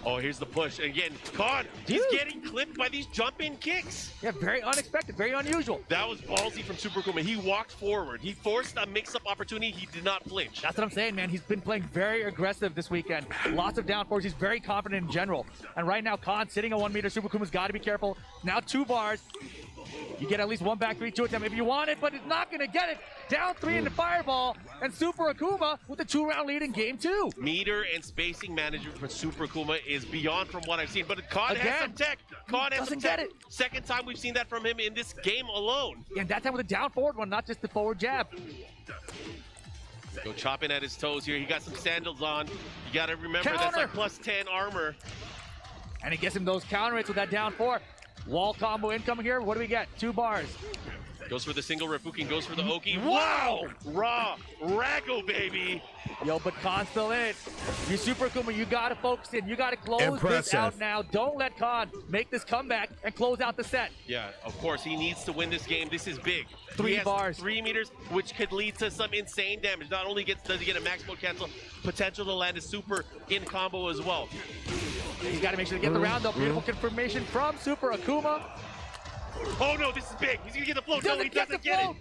Oh, here's the push. Again, Khan, he's getting clipped by these jump-in kicks. Yeah, very unexpected, very unusual. That was ballsy from Super Akuma. He walked forward. He forced a mix-up opportunity. He did not flinch. That's what I'm saying, man. He's been playing very aggressive this weekend. Lots of down force. He's very confident in general. And right now, Khan sitting at 1 meter. Super Akuma's got to be careful. Now 2 bars. You get at least 1 back 3-2 attempt if you want it, but it's not going to get it. Down 3 in the fireball, and Super Akuma with a 2-round lead in game 2. Meter and spacing management for Super Akuma is beyond from what I've seen, but Khan has some tech. Khan has some tech. Second time we've seen that from him in this game alone. And that time with a down forward one, not just the forward jab. Go chopping at his toes here. He got some sandals on. You got to remember that's like plus 10 armor. And he gets him those counter hits with that down 4. Wall combo incoming here. What do we get? 2 bars. Goes for the single Refukin, goes for the Oki. Wow! Raw, Rago, baby. Yo, but Khan's still in it. You Super Akuma, you gotta focus in. You gotta close this out now. Don't let Khan make this comeback and close out the set. Yeah, of course, he needs to win this game. This is big. 3 bars. 3 meters, which could lead to some insane damage. Not only does he get a max mode cancel, potential to land a super in combo as well. He's got to make sure to get the round though. Beautiful confirmation from Super Akuma. Oh no, this is big. He's gonna get the float. No, he doesn't get it.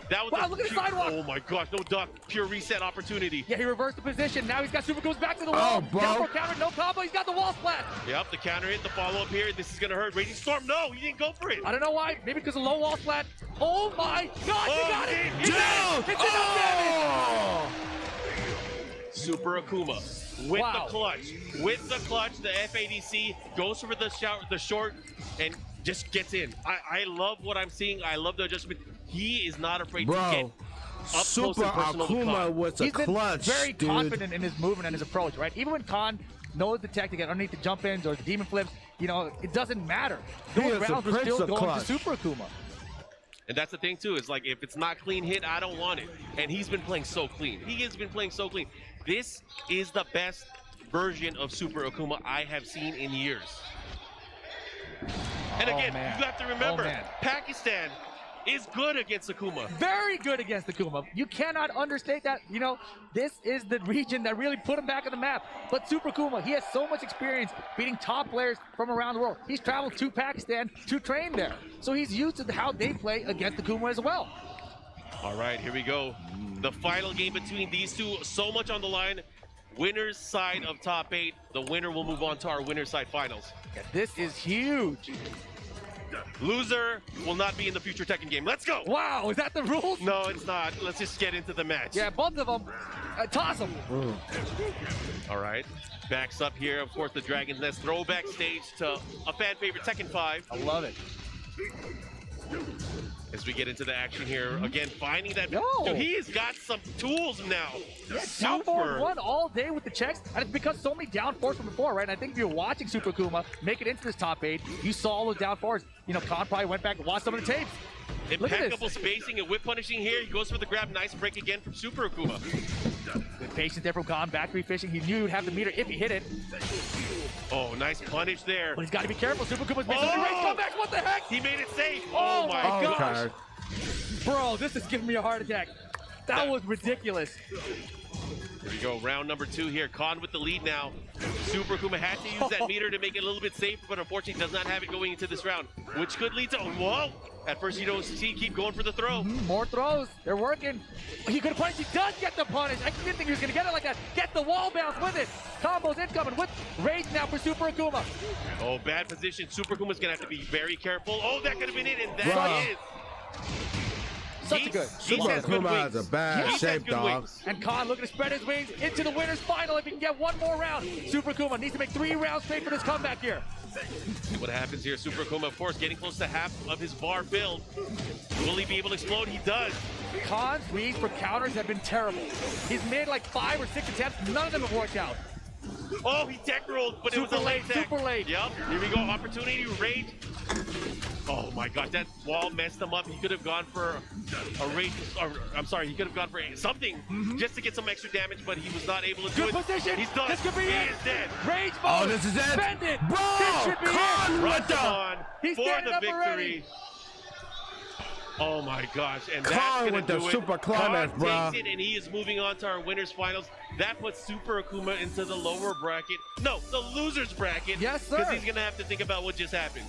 That was look at the sidewalk. Oh my gosh, no duck. Pure reset opportunity. Yeah, he reversed the position. Now he's got Super goes back to the wall. Oh, bro. Down for counter, no combo. He's got the wall splat. Yep, the counter hit, the follow up here. This is gonna hurt. Raging Storm, no, he didn't go for it. I don't know why. Maybe because of low wall splat. Oh my God, he got it. He did. It's enough damage. Super Akuma with the clutch. With the clutch, the FADC goes for the short and just gets in. I love what I'm seeing. I love the adjustment. He is not afraid to get up Super close and personal with Akuma Khan. was a He's been clutch, very dude. confident in his movement and his approach, right? Even when Khan knows the tech to get underneath the jump ins or the demon flips, you know, it doesn't matter. Those rounds are still going to Super Akuma. And that's the thing too, is like if it's not clean hit, I don't want it. And he's been playing so clean. He has been playing so clean. This is the best version of Super Akuma I have seen in years. And again, you have to remember, Pakistan is good against Akuma. Very good against Akuma. You cannot understate that. You know, this is the region that really put him back on the map. But Super Akuma, he has so much experience beating top players from around the world. He's traveled to Pakistan to train there. So he's used to how they play against Akuma as well. All right, here we go. The final game between these two, so much on the line. Winner's side of top 8. The winner will move on to our winner's side finals. Yeah, this is huge. Loser will not be in the future Tekken game. Let's go. Wow, is that the rules? No, it's not. Let's just get into the match. Yeah, both of them. Toss them. All right. Backs up here. Of course, the Dragon's Nest throwback stage to a fan favorite Tekken 5. I love it. As we get into the action here, again, finding that. Dude, he's got some tools now. Yeah, down forward 1 all day with the checks, and it's because so many down fours from before, right? And I think if you're watching Super Akuma make it into this top 8, you saw all those down fours. You know, Khan probably went back and watched some of the tapes. Impeccable spacing and whip punishing here. He goes for the grab. Nice break again from Super Akuma. Good patience there from Khan. Back refishing. He knew he would have the meter if he hit it. Oh, nice punish there. But he's got to be careful. Super Akuma's making the race comeback. What the heck? He made it safe. Oh my gosh. Okay. Bro, this is giving me a heart attack. That was ridiculous. Here we go, round number 2 here. Khan with the lead now. Super Kuma had to use that meter to make it a little bit safer, but unfortunately does not have it going into this round, which could lead to, whoa! At first you don't see, keep going for the throw. More throws, they're working. He could have punished, he does get the punish. I didn't think he was gonna get it like that. Get the wall bounce with it. Combos incoming with rage now for Super Akuma. Oh, bad position. Super Kuma's gonna have to be very careful. Oh, that could have been it, and that is. Such a good. Super Akuma has a bad shape, dog. And Khan looking to spread his wings into the winner's final if he can get one more round. Super Akuma needs to make 3 rounds straight for this comeback here. See what happens here. Super Akuma, of course, getting close to half of his bar filled. Will he be able to explode? He does. Khan's reads for counters have been terrible. He's made like 5 or 6 attempts. None of them have worked out. Oh, he tech rolled, but super it was a late tech. Super late. Yep. Here we go. Opportunity, rage. Oh my God, that wall messed him up. He could have gone for a rage, or I'm sorry, he could have gone for something just to get some extra damage, but he was not able to do it. Good position. He's done. This could be he it. is dead. Rage mode. Oh, this is it. Bend it. Bro, this should be Khan it. with the... He's for standing the up already. victory. Oh my gosh, and Khan that's gonna with the do it. super climax, Khan bro. takes it, and he is moving on to our winners finals. That puts Super Akuma into the lower bracket. No, the losers bracket. Yes, sir. Because he's gonna have to think about what just happened.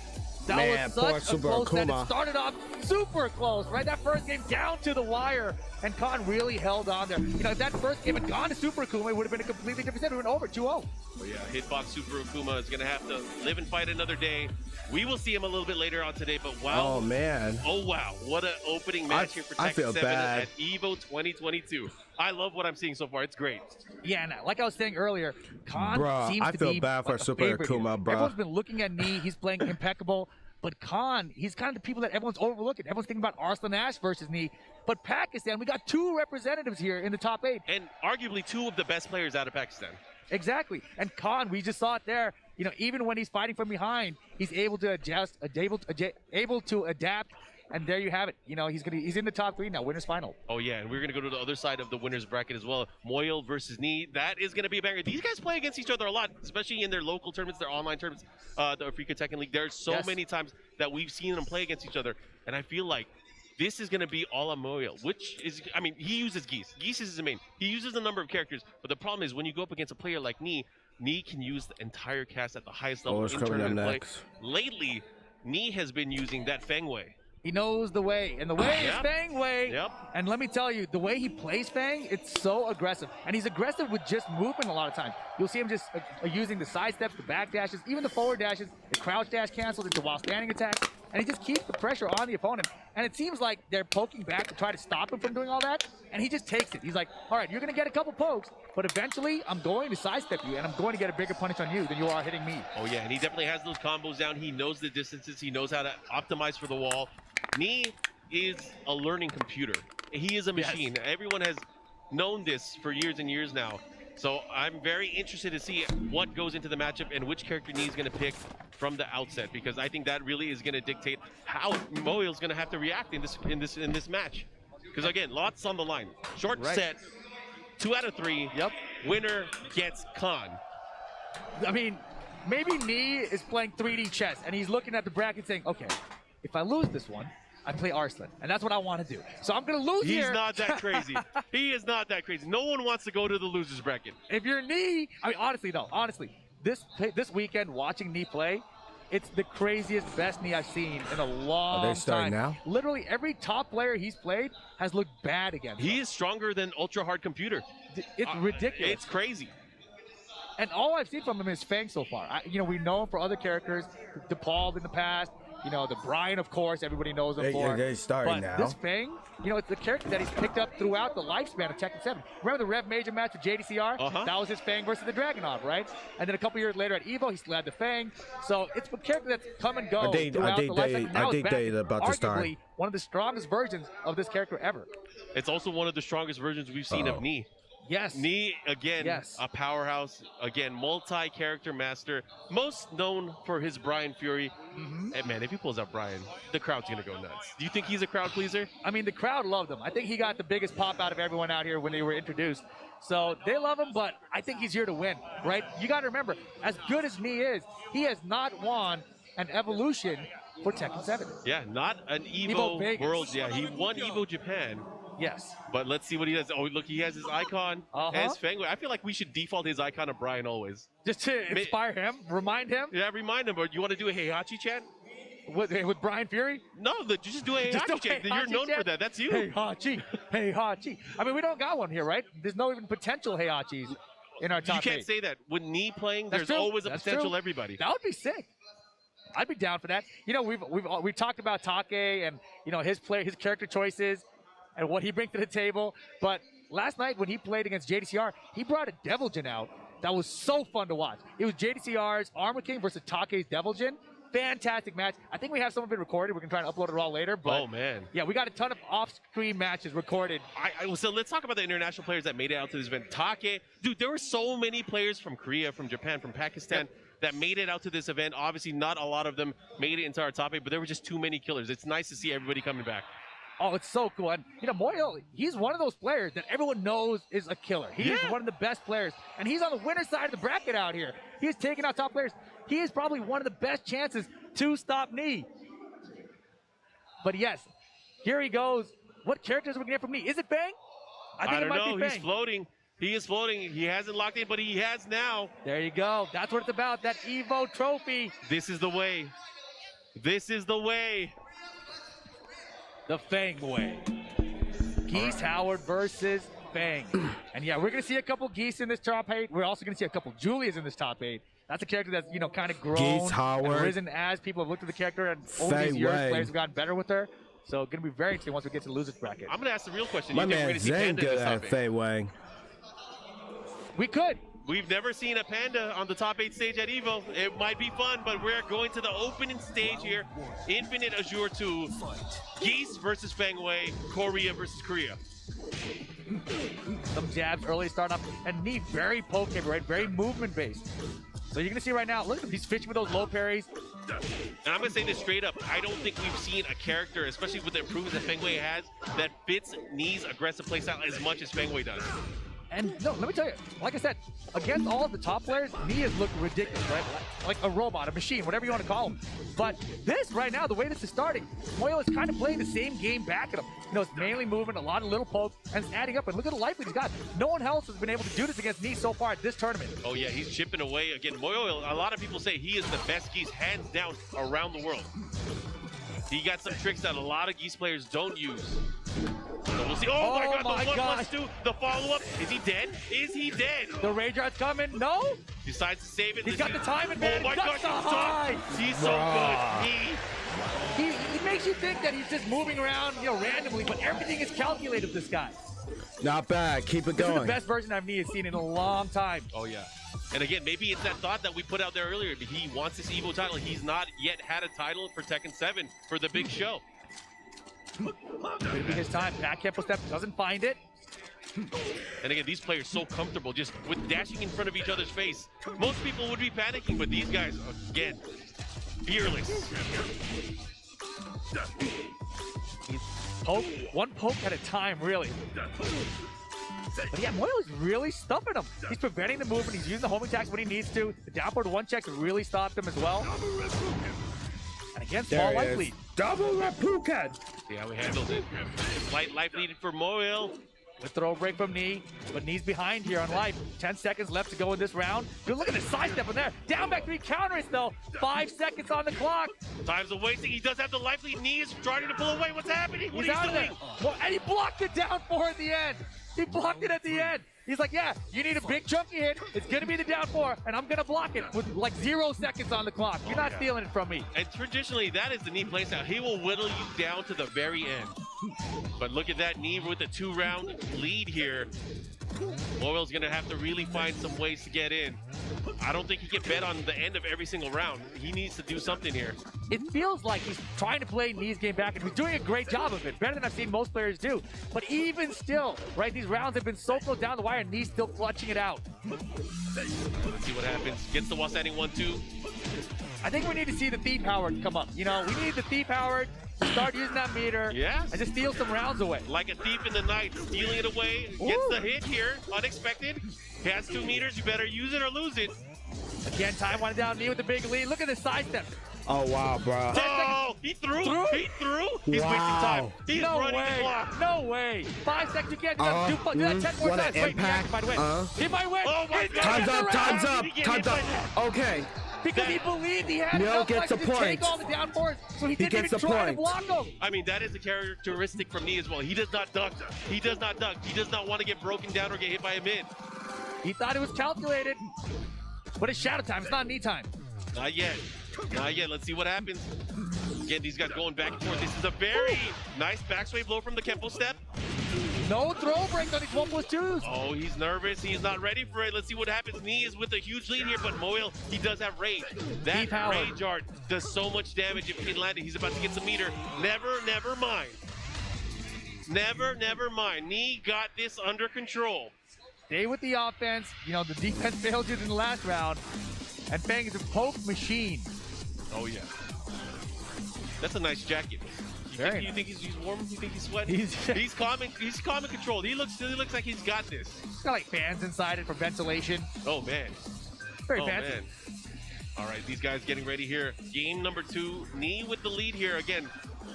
That was such a close set. It started off super close, right? That first game down to the wire, and Khan really held on there. You know, if that first game had gone to Super Akuma, it would have been a completely different set. It would have been over 2-0. Well, yeah, Hitbox Super Akuma is going to have to live and fight another day. We will see him a little bit later on today, but wow. Oh, man. Oh, wow. What an opening match here for Tekken 7 at EVO 2022. I love what I'm seeing so far. It's great. Yeah, and like I was saying earlier, Khan seems to be I feel bad for Super Akuma, bro. Everyone's been looking at Knee. He's playing impeccable. But Khan, he's kind of the people that everyone's overlooking. Everyone's thinking about Arslan Ash versus Knee. But Pakistan, we got 2 representatives here in the top 8. And arguably 2 of the best players out of Pakistan. Exactly. And Khan, we just saw it there. You know, even when he's fighting from behind, he's able to adjust, able to adapt. And there you have it. You know, he's in the top 3 now, winners final. Oh yeah, and we're gonna go to the other side of the winners bracket as well. Moyle versus Knee. That is gonna be a banger. These guys play against each other a lot, especially in their local tournaments, their online tournaments, the Africa Tekken League. There's so many times that we've seen them play against each other, and I feel like this is gonna be all on Moyle, which is, I mean, he uses Geese. Geese is his main. He uses a number of characters, but the problem is when you go up against a player like Knee can use the entire cast at the highest level in tournament play. Lately, Knee has been using that Feng Wei. He knows the way, and the way is Fang Wei. Yep. And let me tell you, the way he plays Fang, it's so aggressive. And he's aggressive with just movement a lot of times. You'll see him just using the side steps, the back dashes, even the forward dashes, the crouch dash cancels into while standing attacks. And he just keeps the pressure on the opponent. And it seems like they're poking back to try to stop him from doing all that. And he just takes it. He's like, all right, you're going to get a couple pokes, but eventually I'm going to sidestep you, and I'm going to get a bigger punish on you than you are hitting me. Oh, yeah, and he definitely has those combos down. He knows the distances. He knows how to optimize for the wall. Knee is a learning computer. He is a machine. Yes. Everyone has known this for years and years now. So I'm very interested to see what goes into the matchup and which character Knee is going to pick from the outset, because I think that really is going to dictate how Moyle's going to have to react in this match. Because again, lots on the line. Short set, 2 out of 3. Yep. Winner gets Khan. I mean, maybe Knee is playing 3D chess and he's looking at the bracket saying, okay, if I lose this one, I play Arslan, and that's what I want to do. So I'm going to lose here. He's not that crazy. He is not that crazy. No one wants to go to the losers bracket. If you're Knee, I mean, honestly, this weekend watching Knee play, it's the craziest, best Knee I've seen in a long time. Are they starting now? Literally every top player he's played has looked bad against him. He is stronger than Ultra Hard Computer. It's ridiculous. It's crazy. And all I've seen from him is Fang so far. You know, we know him for other characters, DePaul in the past. You know, the Brian, of course, everybody knows him for. They're starting now. But this Fang, you know, it's the character that he's picked up throughout the lifespan of Tekken 7. Remember the Rev Major match with JDCR? That was his Fang versus the Dragunov, right? And then a couple years later at EVO, he still had the Fang. So it's a character that's come and go throughout the lifespan. Now it's back, arguably one of the strongest versions of this character ever. It's also one of the strongest versions we've seen of Knee. Yes. Knee, again, a powerhouse. Again, multi-character master. Most known for his Brian Fury. And man, if he pulls out Brian, the crowd's going to go nuts. Do you think he's a crowd pleaser? I mean, the crowd loved him. I think he got the biggest pop out of everyone out here when they were introduced. So they love him, but I think he's here to win, right? You got to remember, as good as Knee is, he has not won an evolution for Tekken 7. Yeah, not an EVO Worlds. Yeah, he won EVO Japan. Yes. But let's see what he does. Oh, look, he has his icon as Fengway. I feel like we should default his icon to Brian always. Just to inspire him, remind him. Yeah, remind him. But you want to do a Heihachi chant? With Brian Fury? No, just do a Heihachi chant. You're known for that. That's you. Heihachi, Heihachi. I mean, we don't got one here, right? There's no even potential Heihachis in our top You can't 8. say that. With Knee playing, That's there's true. always a That's potential true. everybody. That would be sick. I'd be down for that. You know, we've talked about Take and his character choices and what he brings to the table. But last night when he played against JDCR, he brought a Devil Jin out that was so fun to watch. It was JDCR's Armor King versus Take's Devil Jin. Fantastic match. I think we have some of it recorded. We can try to upload it all later. But oh man, yeah, we got a ton of off-screen matches recorded. So let's talk about the international players that made it out to this event. Take, dude, there were so many players from Korea, from Japan, from Pakistan that made it out to this event. Obviously, not a lot of them made it into our top 8, but there were just too many killers. It's nice to see everybody coming back. Oh, it's so cool. And, Moyo, he's one of those players that everyone knows is a killer. He is one of the best players. And he's on the winner's side of the bracket out here. He is taking out top players. He is probably one of the best chances to stop Knee. But yes, here he goes. What characters are we going to get from Knee? Is it Bang? I think it might be Bang. He's floating. He is floating. He hasn't locked in, but he has now. There you go. That's what it's about, that EVO trophy. This is the way. This is the way. The Fang way. Geese Howard versus Fang. And yeah, we're going to see a couple Geese in this top 8. We're also going to see a couple Julias in this top 8. That's a character that's, kind of grown Geese Howard. and risen as people have looked at the character, and over these years, Way. players have gotten better with her. So it's going to be very interesting once we get to the losers bracket. I'm going to ask the real question. My You think we're man gonna see Zane Panda in good this top at 8? Fei Wang. We could. We've never seen a Panda on the top 8 stage at EVO. It might be fun, but we're going to the opening stage here. Infinite Azure 2. Geese versus Fengway. Korea versus Korea. Some jabs early start off, and Knee very poke heavy, right? Very movement based. So you're going to see right now, look at him. He's fishing with those low parries. And I'm going to say this straight up. I don't think we've seen a character, especially with the improvements that Fengway has, that fits Knee's aggressive playstyle as much as Fengway does. And no, let me tell you, like I said, against all of the top players, Knee has looked ridiculous, right? Like a robot, a machine, whatever you want to call him. But this right now, the way this is starting, Moyo is kind of playing the same game back at him. It's mainly movement, a lot of little pokes, and it's adding up. And look at the life lead he's got. No one else has been able to do this against Knee so far at this tournament. Oh yeah, he's chipping away. Again, Moyo, a lot of people say he is the best Geese, hands down, around the world. He got some tricks that a lot of Geese players don't use. So we'll see. Oh my God, the 1+2, the follow-up. Is he dead? Is he dead? The Rage Art's coming. No. Decides to save it. He's got the time advantage. Oh my gosh, he's so good. He makes you think that he's just moving around, randomly, but everything is calculated with this guy. Not bad. Keep it This going. is the best version I've seen in a long time. Oh yeah. And again, maybe it's that thought that we put out there earlier. He wants this EVO title. He's not yet had a title for Tekken 7 for the big show. Could be his time. Back cancel step, doesn't find it. And again, these players so comfortable just with dashing in front of each other's face. Most people would be panicking, but these guys, again, fearless. One poke at a time, really. But yeah, Moyo is really stuffing him. He's preventing the movement. He's using the home attacks when he needs to. The downward one checks really stopped him as well. And again, small life lead. Double Rapuken. See how he handles it. Slight life lead for Moyo. The throw break from Knee, but Knee's behind here on life. 10 seconds left to go in this round. Good look at the sidestep in there. Down back 3 counters though. 5 seconds on the clock. Time's a wasting. He does have the life lead. Knee is trying to pull away. What's happening? What He's are you out doing? of there. Well, and he blocked it down 4 at the end. He blocked it at the end. He's like, yeah, you need a big chunky hit. It's going to be the down 4, and I'm going to block it with like 0 seconds on the clock. You're not stealing it from me. And traditionally, that is the Knee playstyle. He will whittle you down to the very end. But look at that Knee with a 2-round lead here. Moyo's going to have to really find some ways to get in. I don't think he can bet on the end of every single round. He needs to do something here. It feels like he's trying to play Knee's game back, and he's doing a great job of it, better than I've seen most players do. But even still, right, these rounds have been so close down the wire, and Knee's still clutching it out. Let's see what happens. Gets the while standing 1-2. I think we need to see the Thief Howard come up. We need the Thief Howard to start using that meter and just steal some rounds away. Like a thief in the night, stealing it away. Gets the hit here, unexpected. He has 2 meters, you better use it or lose it. Again, time winding down, Knee with the big lead. Look at this sidestep. Oh wow, bro. Oh, he threw. He threw. He's wasting time. He's running the clock. No way. 5 seconds. You can't do that. Do that 10 more what times. an Wait, impact. he might win. He might win. Oh my God. Time's up. Time's up. Time's up. Okay. Because he believed he had Neil enough gets like, the to point. take all the down fours, so he didn't gets even the try to point. block him. I mean, that is a characteristic from me as well. He does not duck. He does not duck. He does not want to get broken down or get hit by a mid. He thought it was calculated, but it's shadow time. It's not knee time. Not yet. Not yet. Let's see what happens. Again, these guys going back and forth. This is a very nice backsway blow from the Kempo step. No throw break on these 1+2s. Oh, he's nervous. He's not ready for it. Let's see what happens. Knee is with a huge lead here, but Moyle, he does have rage. That rage art does so much damage if he can land it. He's about to get some meter. Never mind. Never mind. Knee got this under control. Stay with the offense. You know, the defense failed you in the last round. And Fang is a poke machine. Oh, yeah. That's a nice jacket. You think he's warm? You think he's sweating? He's calm and controlled. He looks like he's got this. He's got like fans inside it for ventilation. Oh man. Very fancy. Man. All right, these guys getting ready here. Game number 2. Knee with the lead here again.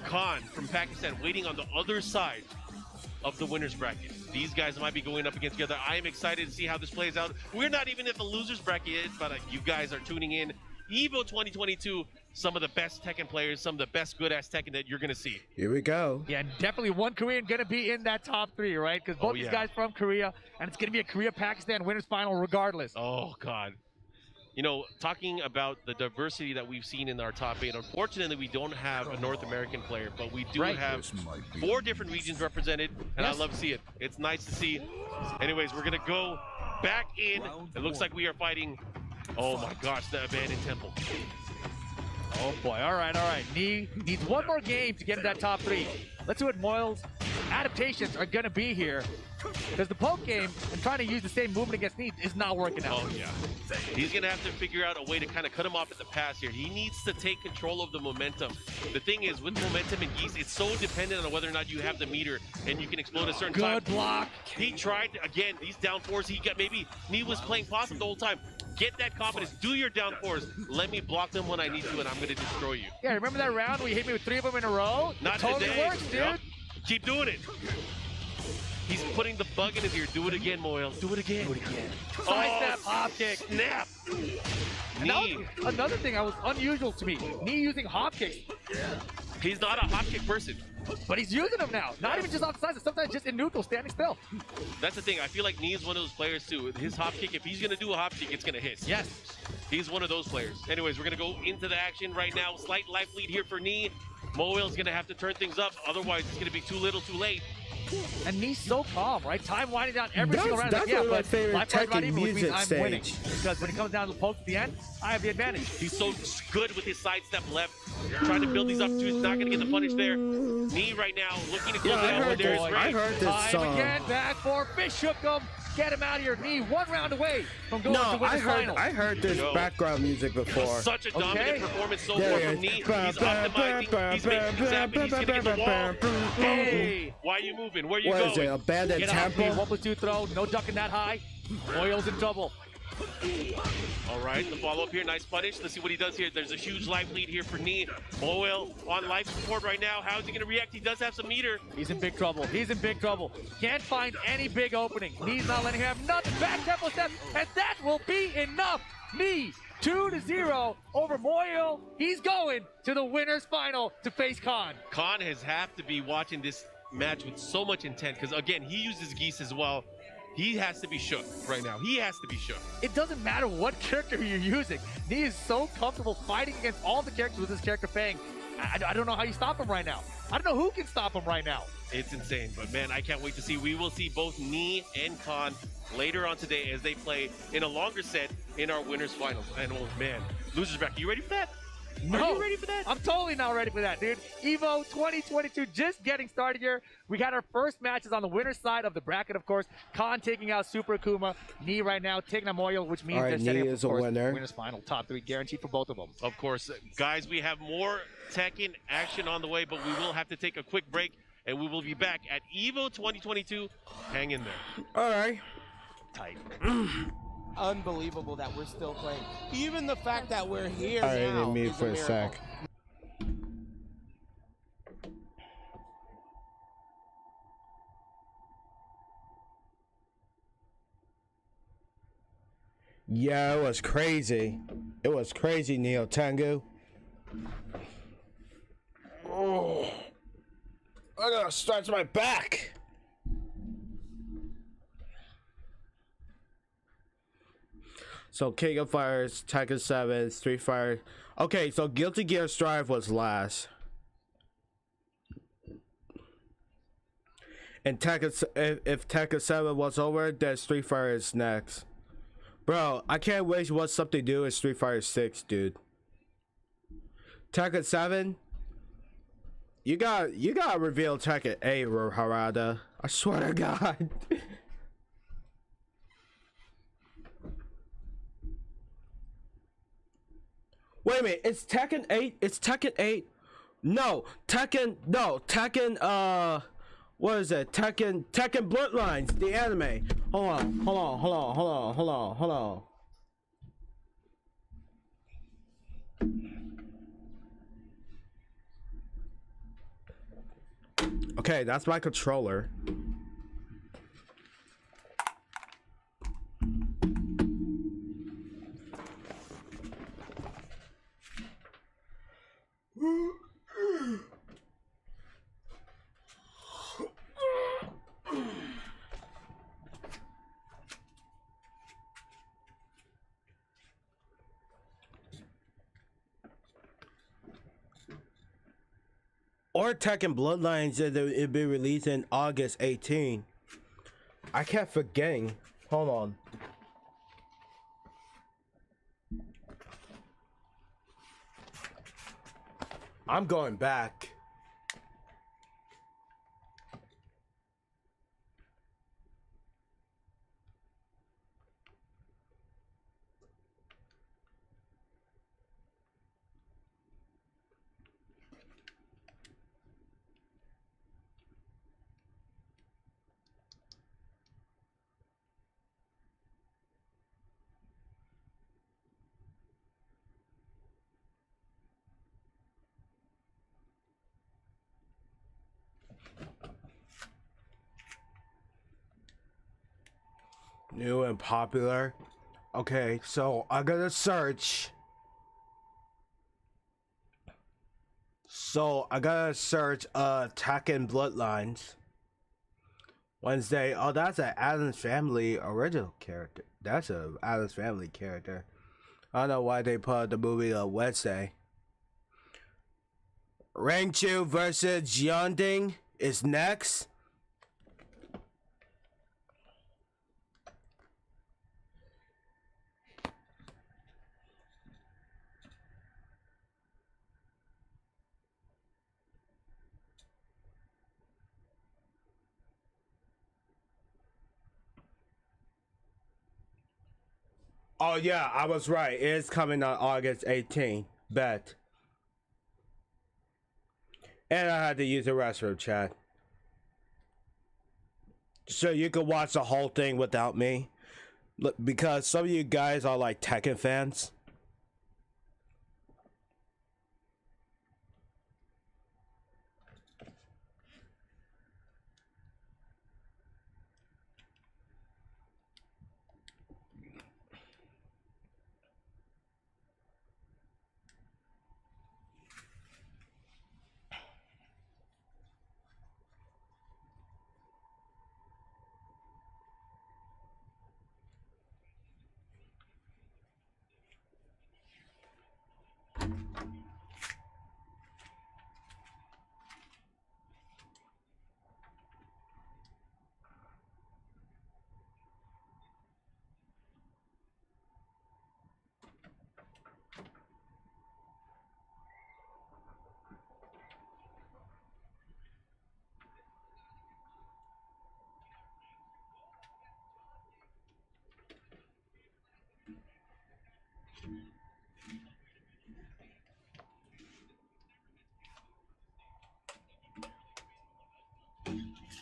Khan from Pakistan waiting on the other side of the winners bracket. These guys might be going up against each other. I am excited to see how this plays out. We're not even at the losers bracket yet, but you guys are tuning in. EVO 2022, some of the best Tekken players, some of the best good-ass Tekken that you're going to see. Here we go. Yeah, definitely one Korean going to be in that top 3, right? Because both these guys from Korea, and it's going to be a Korea-Pakistan winners final regardless. Oh, God. You know, talking about the diversity that we've seen in our top 8, unfortunately, we don't have a North American player, but we do have 4 different regions represented, and I love to see it. It's nice to see. Anyways, we're going to go back in. It looks like we are fighting, oh my gosh, the abandoned temple. Oh boy, all right. Knee needs one more game to get in that top 3. Let's see what Moyle's adaptations are gonna be here. Because the poke game and trying to use the same movement against Knee is not working out. Oh yeah. He's gonna have to figure out a way to kind of cut him off at the pass here. He needs to take control of the momentum. The thing is, with momentum in Geese, it's so dependent on whether or not you have the meter and you can explode a certain time. Good block. He tried, again, these down fours, he got maybe Knee was playing possum the whole time. Get that confidence, do your down fours. Let me block them when I need to, and I'm gonna destroy you. Yeah, remember that round where you hit me with 3 of them in a row? Not totally today. works, dude. Yep. Keep doing it. He's putting the bug in his ear. Do it again, Moyle. Do it again. Do it again. Side step, hop kick. Snap. Knee. Another thing that was unusual to me. Knee using hop kicks. He's not a hop kick person. But he's using them now. Not even just off the sides, sometimes just in neutral, standing still. That's the thing. I feel like Knee is one of those players too. His hop kick, if he's going to do a hop kick, it's going to hit. Yes. He's one of those players. Anyways, we're going to go into the action right now. Slight life lead here for Knee. Moyle's going to have to turn things up. Otherwise, it's going to be too little, too late. And Knee's so calm, right? Time winding down every single round. That's one of my favorite Tekken music I'm stage. winning. Because when it comes down to the poke at the end, I have the advantage. He's so good with his sidestep left. Trying to build these up too. Not going to get the punish there. Knee right now looking to close out. I heard this Time song. again, back for Fish Hook him. Get him out of here. Knee 1 round away from going to win the final. I heard this background music before. Such a dominant performance so far from Knee. He's optimizing. He's making things happen. He's going to get the wall. Hey, why are you moving? Where are you going? What is it, abandoned Get temple? off, 1+2 throw. No ducking that high. Moyle's in trouble. All right, the follow-up here, nice punish. Let's see what he does here. There's a huge life lead here for Knee. Moyle on life support right now. How is he going to react? He does have some meter. He's in big trouble. He's in big trouble. Can't find any big opening. Knee's not letting him have nothing. Back tempo step, and that will be enough. Knee 2-0 over Moyle. He's going to the winner's final to face Khan. Khan has have to be watching this match with so much intent because, again, he uses Geese as well. He has to be shook right now. He has to be shook. It doesn't matter what character you're using. Knee is so comfortable fighting against all the characters with his character Fang. I don't know how you stop him right now. I don't know who can stop him right now. It's insane, but man, I can't wait to see. We will see both Knee and Khan later on today as they play in a longer set in our winners finals. And oh man, losers bracket, you ready for that? No, are you ready for that? I'm totally not ready for that, dude. EVO 2022 just getting started here. We got our first matches on the winner's side of the bracket, of course. Khan taking out Super Akuma. Knee right now taking out Moyle, which means they're setting up, of course, winner's final. Top 3 guaranteed for both of them. Of course. Guys, we have more Tekken action on the way, but we will have to take a quick break, and we will be back at EVO 2022. Hang in there. All right. Tight. unbelievable that we're still playing. Even the fact that we're here I now didn't mean is for a a miracle. sec. Yeah, it was crazy. It was crazy, Neo Tengu. Oh, I gotta stretch my back. So King of Fighters, Tekken 7, Street Fighter. Okay, so Guilty Gear Strive was last. And Tekken, if Tekken 7 was over, then Street Fighter is next. Bro, I can't wait what something to do in Street Fighter 6, dude. Tekken 7? You got reveal Tekken 8, Harada. I swear to God. Wait a minute, it's Tekken 8? It's Tekken 8? No, Tekken, what is it? Tekken Bloodlines, the anime. Hold on. Okay, that's my controller. Or Tekken Bloodlines, it'd be released in August 18. I kept forgetting. Hold on. I'm going back. New and popular. Okay, so I gotta search. Tekken Bloodlines. Wednesday. Oh, that's an Addams Family original character. That's a Addams Family character. I don't know why they put the movie on Wednesday. Rangchu versus Jianding is next. Oh yeah, I was right. It is coming on August 18th. Bet. And I had to use the restroom, chat. So you could watch the whole thing without me. Look, because some of you guys are like Tekken fans.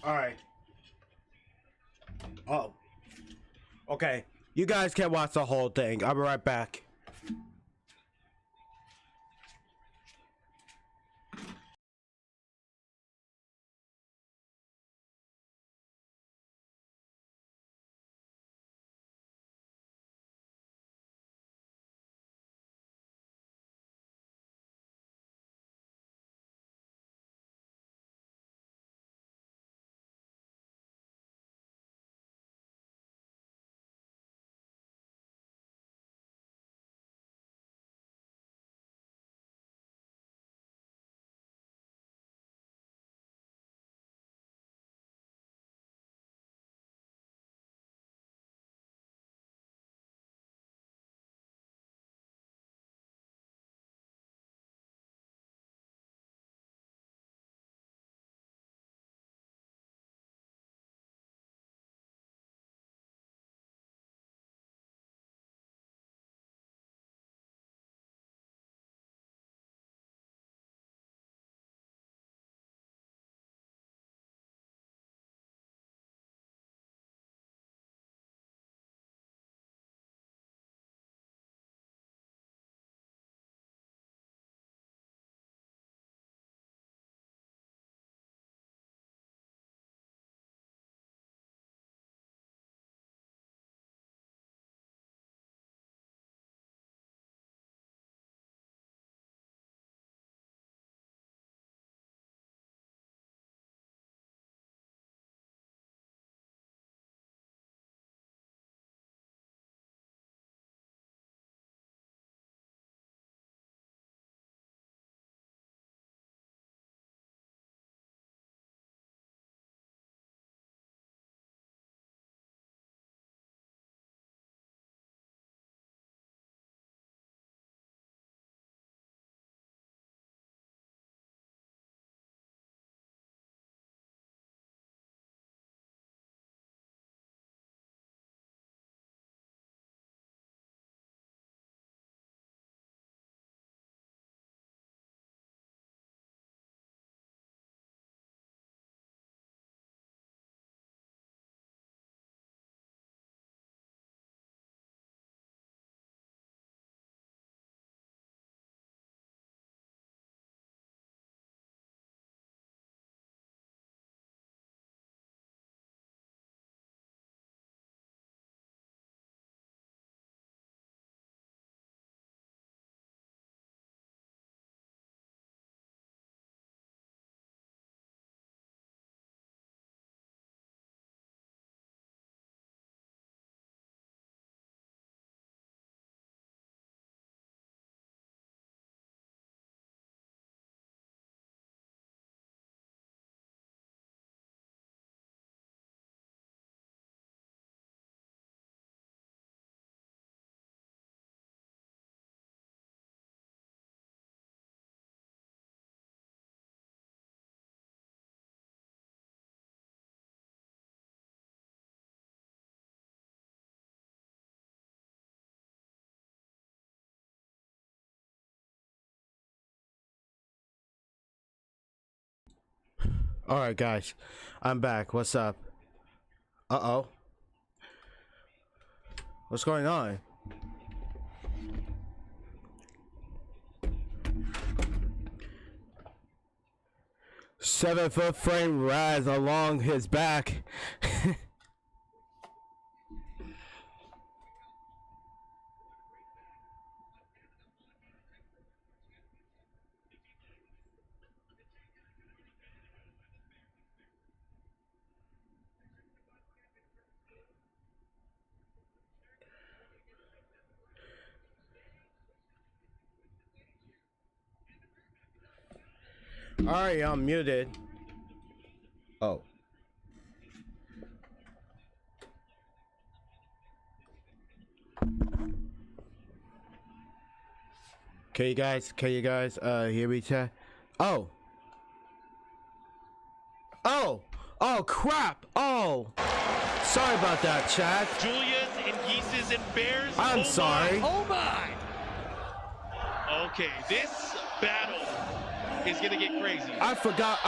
All right. Oh. Okay. You guys can watch the whole thing. I'll be right back. Alright guys, I'm back. What's up? Uh-oh. What's going on? Seven-foot frame rise along his back. Alright, I'm muted. Oh. Can you guys hear me, chat? Oh. Oh. Oh, crap. Oh. Sorry about that, chat. Julia's and Geese's and Bears. I'm sorry. Oh my. Okay, this battle is gonna get crazy. I forgot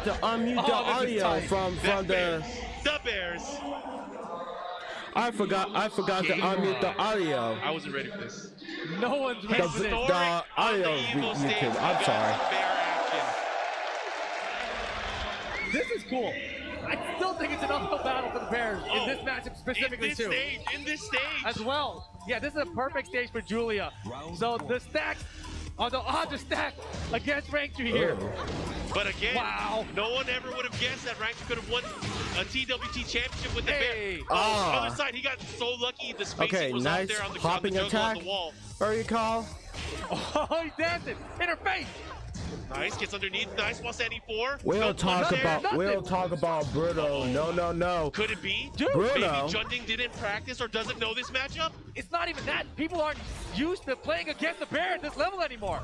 to unmute the audio from the Bears. I forgot to unmute the audio. I wasn't ready for this. No one's ready for this. The audio is muted. I'm sorry. This is cool. I still think it's an uphill battle for the Bears in this matchup specifically in this stage. as well. Yeah, this is a perfect stage for Julia. So the stacks, the odds are stacked against Rangchu here. But again, wow. No one ever would have guessed that Rangchu could have won a TWT championship with the Bear. Ah. Other side, he got so lucky. The spacing Okay, was nice out there on the hopping jungle attack. on the wall. What do you call? Oh, he's dancing in her face. Nice, gets underneath. Nice while standing 4. We'll talk about Bruno. No. Could it be? Dude, Bruno. Maybe Junding didn't practice or doesn't know this matchup? It's not even that. People aren't used to playing against the Bear at this level anymore.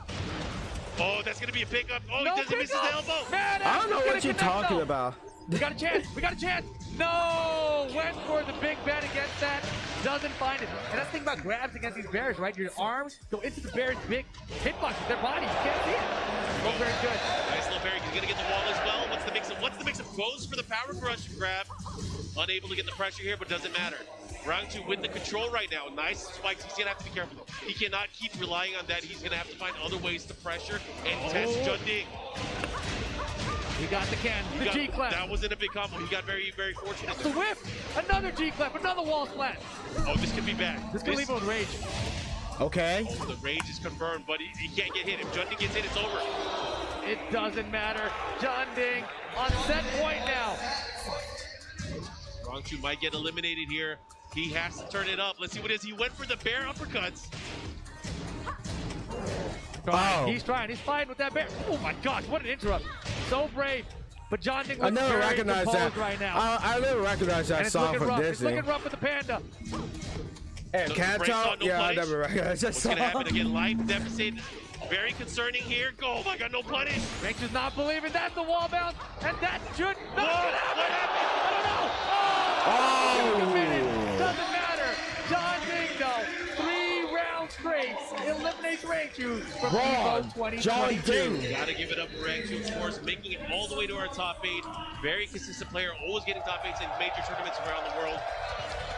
Oh, that's going to be a pickup. Oh, No he doesn't miss his pickup. elbow. Man, I don't know what you're connect, talking though. about. We got a chance. No! Went for the big bet against that. Doesn't find it. And that's the thing about grabs against these Bears, right? Your arms go into the Bears' big hitbox with their bodies. You can't see it. Oh, very good. Nice little parry. He's going to get the wall as well. What's the mix-up? Goes for the power crush grab. Unable to get the pressure here, but doesn't matter. Rangchu with the control right now. Nice spikes. He's going to have to be careful. He cannot keep relying on that. He's going to have to find other ways to pressure and test Junding. We got the G-clap. That wasn't a big combo. He got very, very fortunate. The whip. Another G-clap. Another wall splash. Oh, this could be bad. This could leave him with rage. Okay. Oh, the rage is confirmed, but he can't get hit. If Junding gets hit, it's over. It doesn't matter. Junding on set point now. Rangchu might get eliminated here. He has to turn it up. Let's see what it is. He went for the bear uppercuts. He's trying. He's fighting with that bear. Oh my gosh, what an interrupt. So brave. But Junding I looks never very recognized that. right now. I never recognized that song from rough. Disney. It's looking rough with the panda. And Kanto? Yeah, I never recognized that What's song. going to happen again? Life deficit. Very concerning here. Oh my god, no punish. Rangchu's not believing that's the wall bounce. And that should not happen. I don't know. Oh! Doesn't matter. Junding, though. 3 rounds straight. Eliminates Rangchu from EVO 2022. Gotta give it up for Rangchu, of course, making it all the way to our top 8. Very consistent player, always getting top 8s in major tournaments around the world.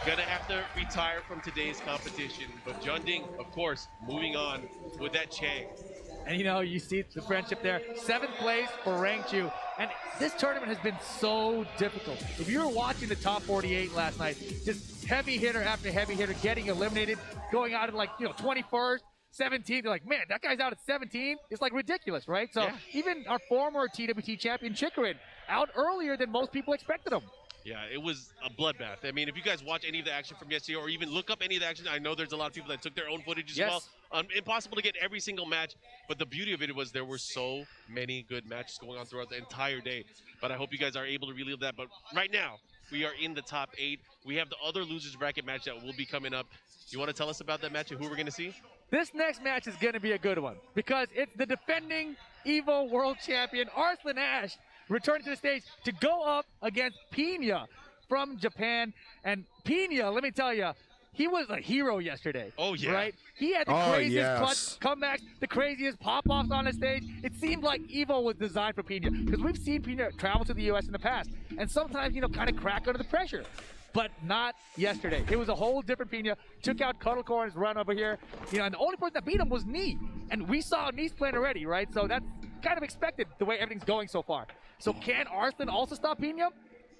Gonna have to retire from today's competition, but Junding, of course, moving on with that Chang. And you know, you see the friendship there. 7th place for Rangchu. And this tournament has been so difficult. If you were watching the top 48 last night, just heavy hitter after heavy hitter getting eliminated, going out at 21st, 17th, you're like, man, that guy's out at 17. It's like ridiculous, right? So even our former TWT champion, Chikarin, out earlier than most people expected him. Yeah, it was a bloodbath. I mean, if you guys watch any of the action from yesterday or even look up any of the action, I know there's a lot of people that took their own footage as well. Impossible to get every single match, but the beauty of it was there were so many good matches going on throughout the entire day. But I hope you guys are able to relive that. But right now, we are in the top 8. We have the other losers bracket match that will be coming up. You want to tell us about that match and who we're going to see? This next match is going to be a good one because it's the defending EVO World Champion, Arslan Ash, returning to the stage to go up against Pina from Japan. And Pina, let me tell you, he was a hero yesterday. Oh, yeah. Right? He had the craziest clutch comebacks, the craziest pop-offs on the stage. It seemed like EVO was designed for Pina because we've seen Pina travel to the U.S. in the past and sometimes, kind of crack under the pressure. But not yesterday. It was a whole different Pina. Took out Cuddlecore in his run over here. And the only person that beat him was Knee. And we saw Knee's plan already, right? So that's kind of expected the way everything's going so far. So can Arslan also stop Pina?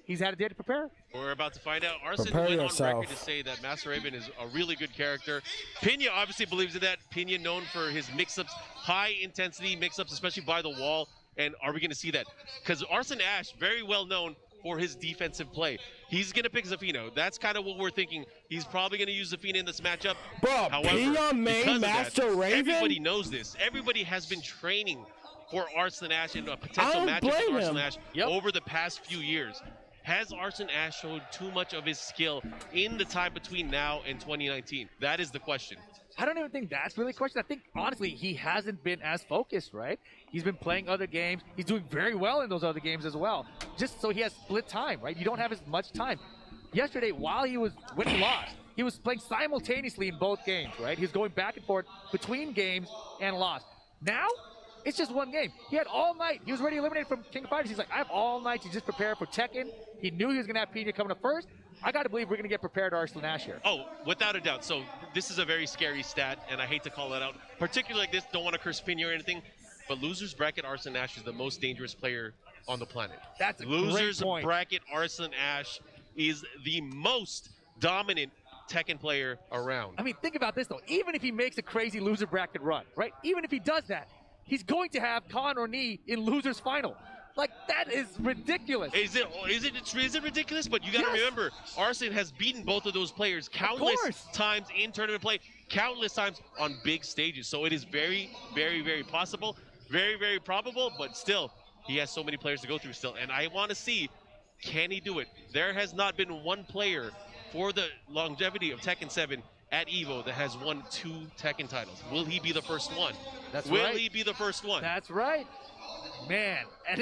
He's had a day to prepare. We're about to find out. Arslan went on record to say that Master Raven is a really good character. Pina obviously believes in that. Pina known for his mix-ups, high-intensity mix-ups, especially by the wall. And are we going to see that? Because Arslan Ash, very well known for his defensive play. He's going to pick Zafino. That's kind of what we're thinking. He's probably going to use Zafino in this matchup. Bro, Pina main Master Raven? Everybody knows this. Everybody has been training for Arslan Ash in a potential matchup with Arslan Ash over the past few years. Has Arslan Ash showed too much of his skill in the time between now and 2019? That is the question. I don't even think that's really a question. I think, honestly, he hasn't been as focused, right? He's been playing other games. He's doing very well in those other games as well. Just so he has split time, right? You don't have as much time. Yesterday, when he lost, he was playing simultaneously in both games, right? He was going back and forth between games and lost. Now, It's just one game. He had all night. He was already eliminated from King of Fighters. He's like, I have all night to just prepare for Tekken. He knew he was going to have Pena coming up first. I got to believe we're going to get prepared to Arslan Ash here. Oh, without a doubt. So this is a very scary stat, and I hate to call that out. Particularly like this, don't want to curse Pena or anything, but losers bracket Arslan Ash is the most dangerous player on the planet. That's a losers great point. bracket Arslan Ash is the most dominant Tekken player around. I mean, think about this, though. Even if he makes a crazy loser bracket run, right? Even if he does that, he's going to have Khan or Nee in losers final. Like, that is ridiculous. Is it ridiculous? But you got to remember, Arslan has beaten both of those players countless times in tournament play, countless times on big stages. So it is very, very, very possible, very, very probable, but still, he has so many players to go through still. And I want to see, can he do it? There has not been one player for the longevity of Tekken 7 at EVO that has won 2 Tekken titles. Will he be the first one? Will he be the first one? That's right. Man, and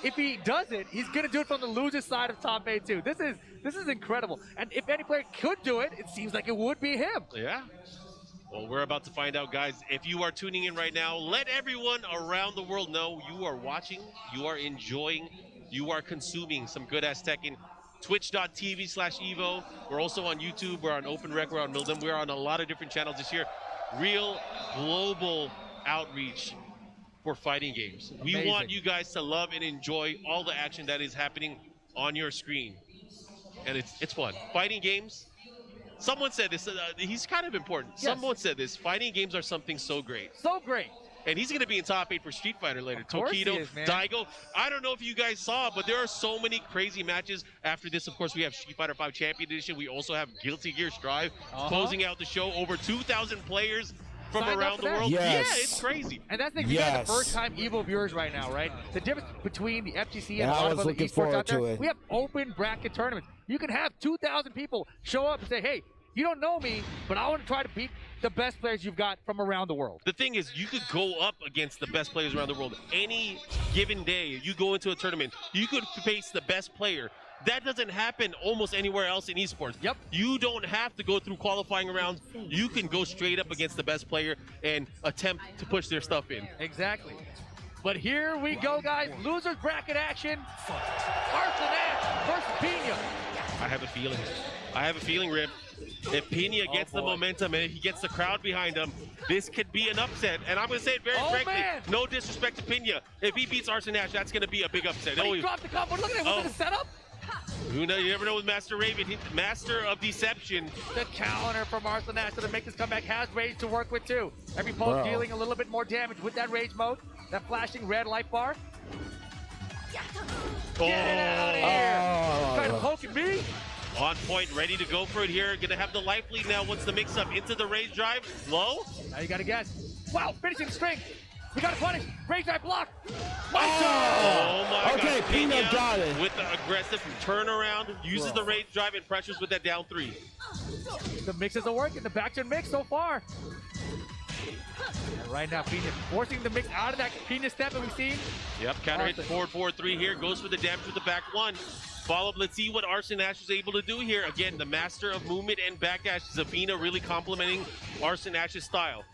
if he does it, he's going to do it from the loser side of top 8 too. This is incredible. And if any player could do it, it seems like it would be him. Yeah. Well, we're about to find out, guys. If you are tuning in right now, let everyone around the world know you are watching, you are enjoying, you are consuming some good-ass Tekken. Twitch.tv/EVO. We're also on YouTube. We're on Open Rec. We're on Mildem. We're on a lot of different channels this year. Real global outreach for fighting games. We want you guys to love and enjoy all the action that is happening on your screen. And it's fun. Fighting games, someone said this, he's kind of important. Yes. Someone said this, fighting games are something so great. So great. And he's going to be in top 8 for Street Fighter later. Of course he Tokido, is, man. Daigo. I don't know if you guys saw, but there are so many crazy matches. After this, of course, we have Street Fighter 5 Champion Edition. We also have Guilty Gear Strive closing out the show. Over 2,000 players from Signed around up the for that? world. Yes. Yeah, it's crazy. And that's the thing, you guys are the first-time EVO viewers right now, right? The difference between the FGC and a I lot of was other looking esports forward out there, to it. we have open bracket tournaments. You can have 2,000 people show up and say, hey, you don't know me, but I want to try to beat the best players you've got from around the world. The thing is, you could go up against the best players around the world. Any given day, you go into a tournament, you could face the best player. That doesn't happen almost anywhere else in esports. Yep. You don't have to go through qualifying rounds. You can go straight up against the best player and attempt to push their stuff in. Exactly. But here we go, guys. Losers bracket action. Arslan Ash versus Pena. I have a feeling, Rip. If Pena gets the momentum and if he gets the crowd behind him, this could be an upset. And I'm going to say it very frankly. Man. No disrespect to Pena. If he beats Arslan Ash, that's going to be a big upset. But he dropped the combo. Look at it. Was it a setup? You never know with Master Raven. Master of Deception. The counter from Arslan Ash to make this comeback has rage to work with too. Every pulse dealing a little bit more damage with that rage mode. That flashing red life bar. Get it out of here. Trying to poke at me. On point, ready to go for it here. Gonna have the life lead now. What's the mix-up? Into the rage drive. Low. Now you gotta guess. Wow, finishing strength. We gotta punish. Rage drive block. Oh my Okay, God. Pena got it. With the aggressive turnaround, uses the rage drive and pressures with that down 3. The mixes are working. The back turn mix so far. And right now, Pena forcing the mix out of that Pena step that we've seen. Yep, counter hit forward 4-3 here. Goes for the damage with the back 1. Follow up, let's see what Arslan Ash is able to do here. Again, the master of movement and backdash. Zafina really complementing Arslan Ash's style.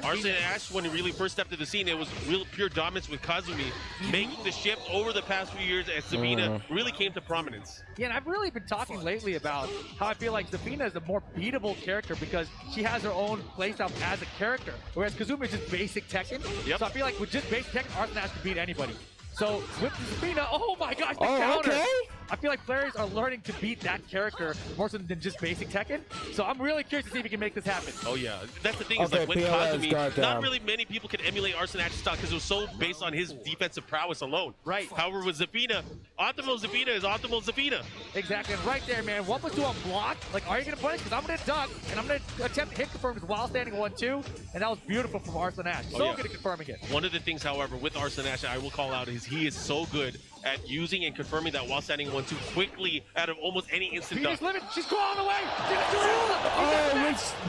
Arslan Ash, when he really first stepped to the scene, it was real pure dominance with Kazumi, making the shift over the past few years as Zafina really came to prominence. Yeah, and I've really been talking lately about how I feel like Zafina is a more beatable character because she has her own playstyle as a character, whereas Kazumi is just basic Tekken. Yep. So I feel like with just basic Tekken, Arslan Ash can beat anybody. So with Zafina, oh my gosh, the counter. Okay. I feel like players are learning to beat that character more so than just basic Tekken. So I'm really curious to see if he can make this happen. Oh yeah, that's the thing is like with Kazumi, not really many people can emulate Arslan Ash's style because it was so based on his defensive prowess alone. Right. However, with Zafina, optimal Zafina is optimal Zafina. Exactly, and right there, man, 1+2 on block. Like, are you gonna punish? Because I'm gonna duck, and I'm gonna attempt to hit confirm while standing 1-2, and that was beautiful from Arslan Ash. So good at confirming it. One of the things, however, with Arslan Ash, I will call out is he is so good at using and confirming that while standing 1-2 quickly out of almost any instant duck. Pena's living. She's crawling away.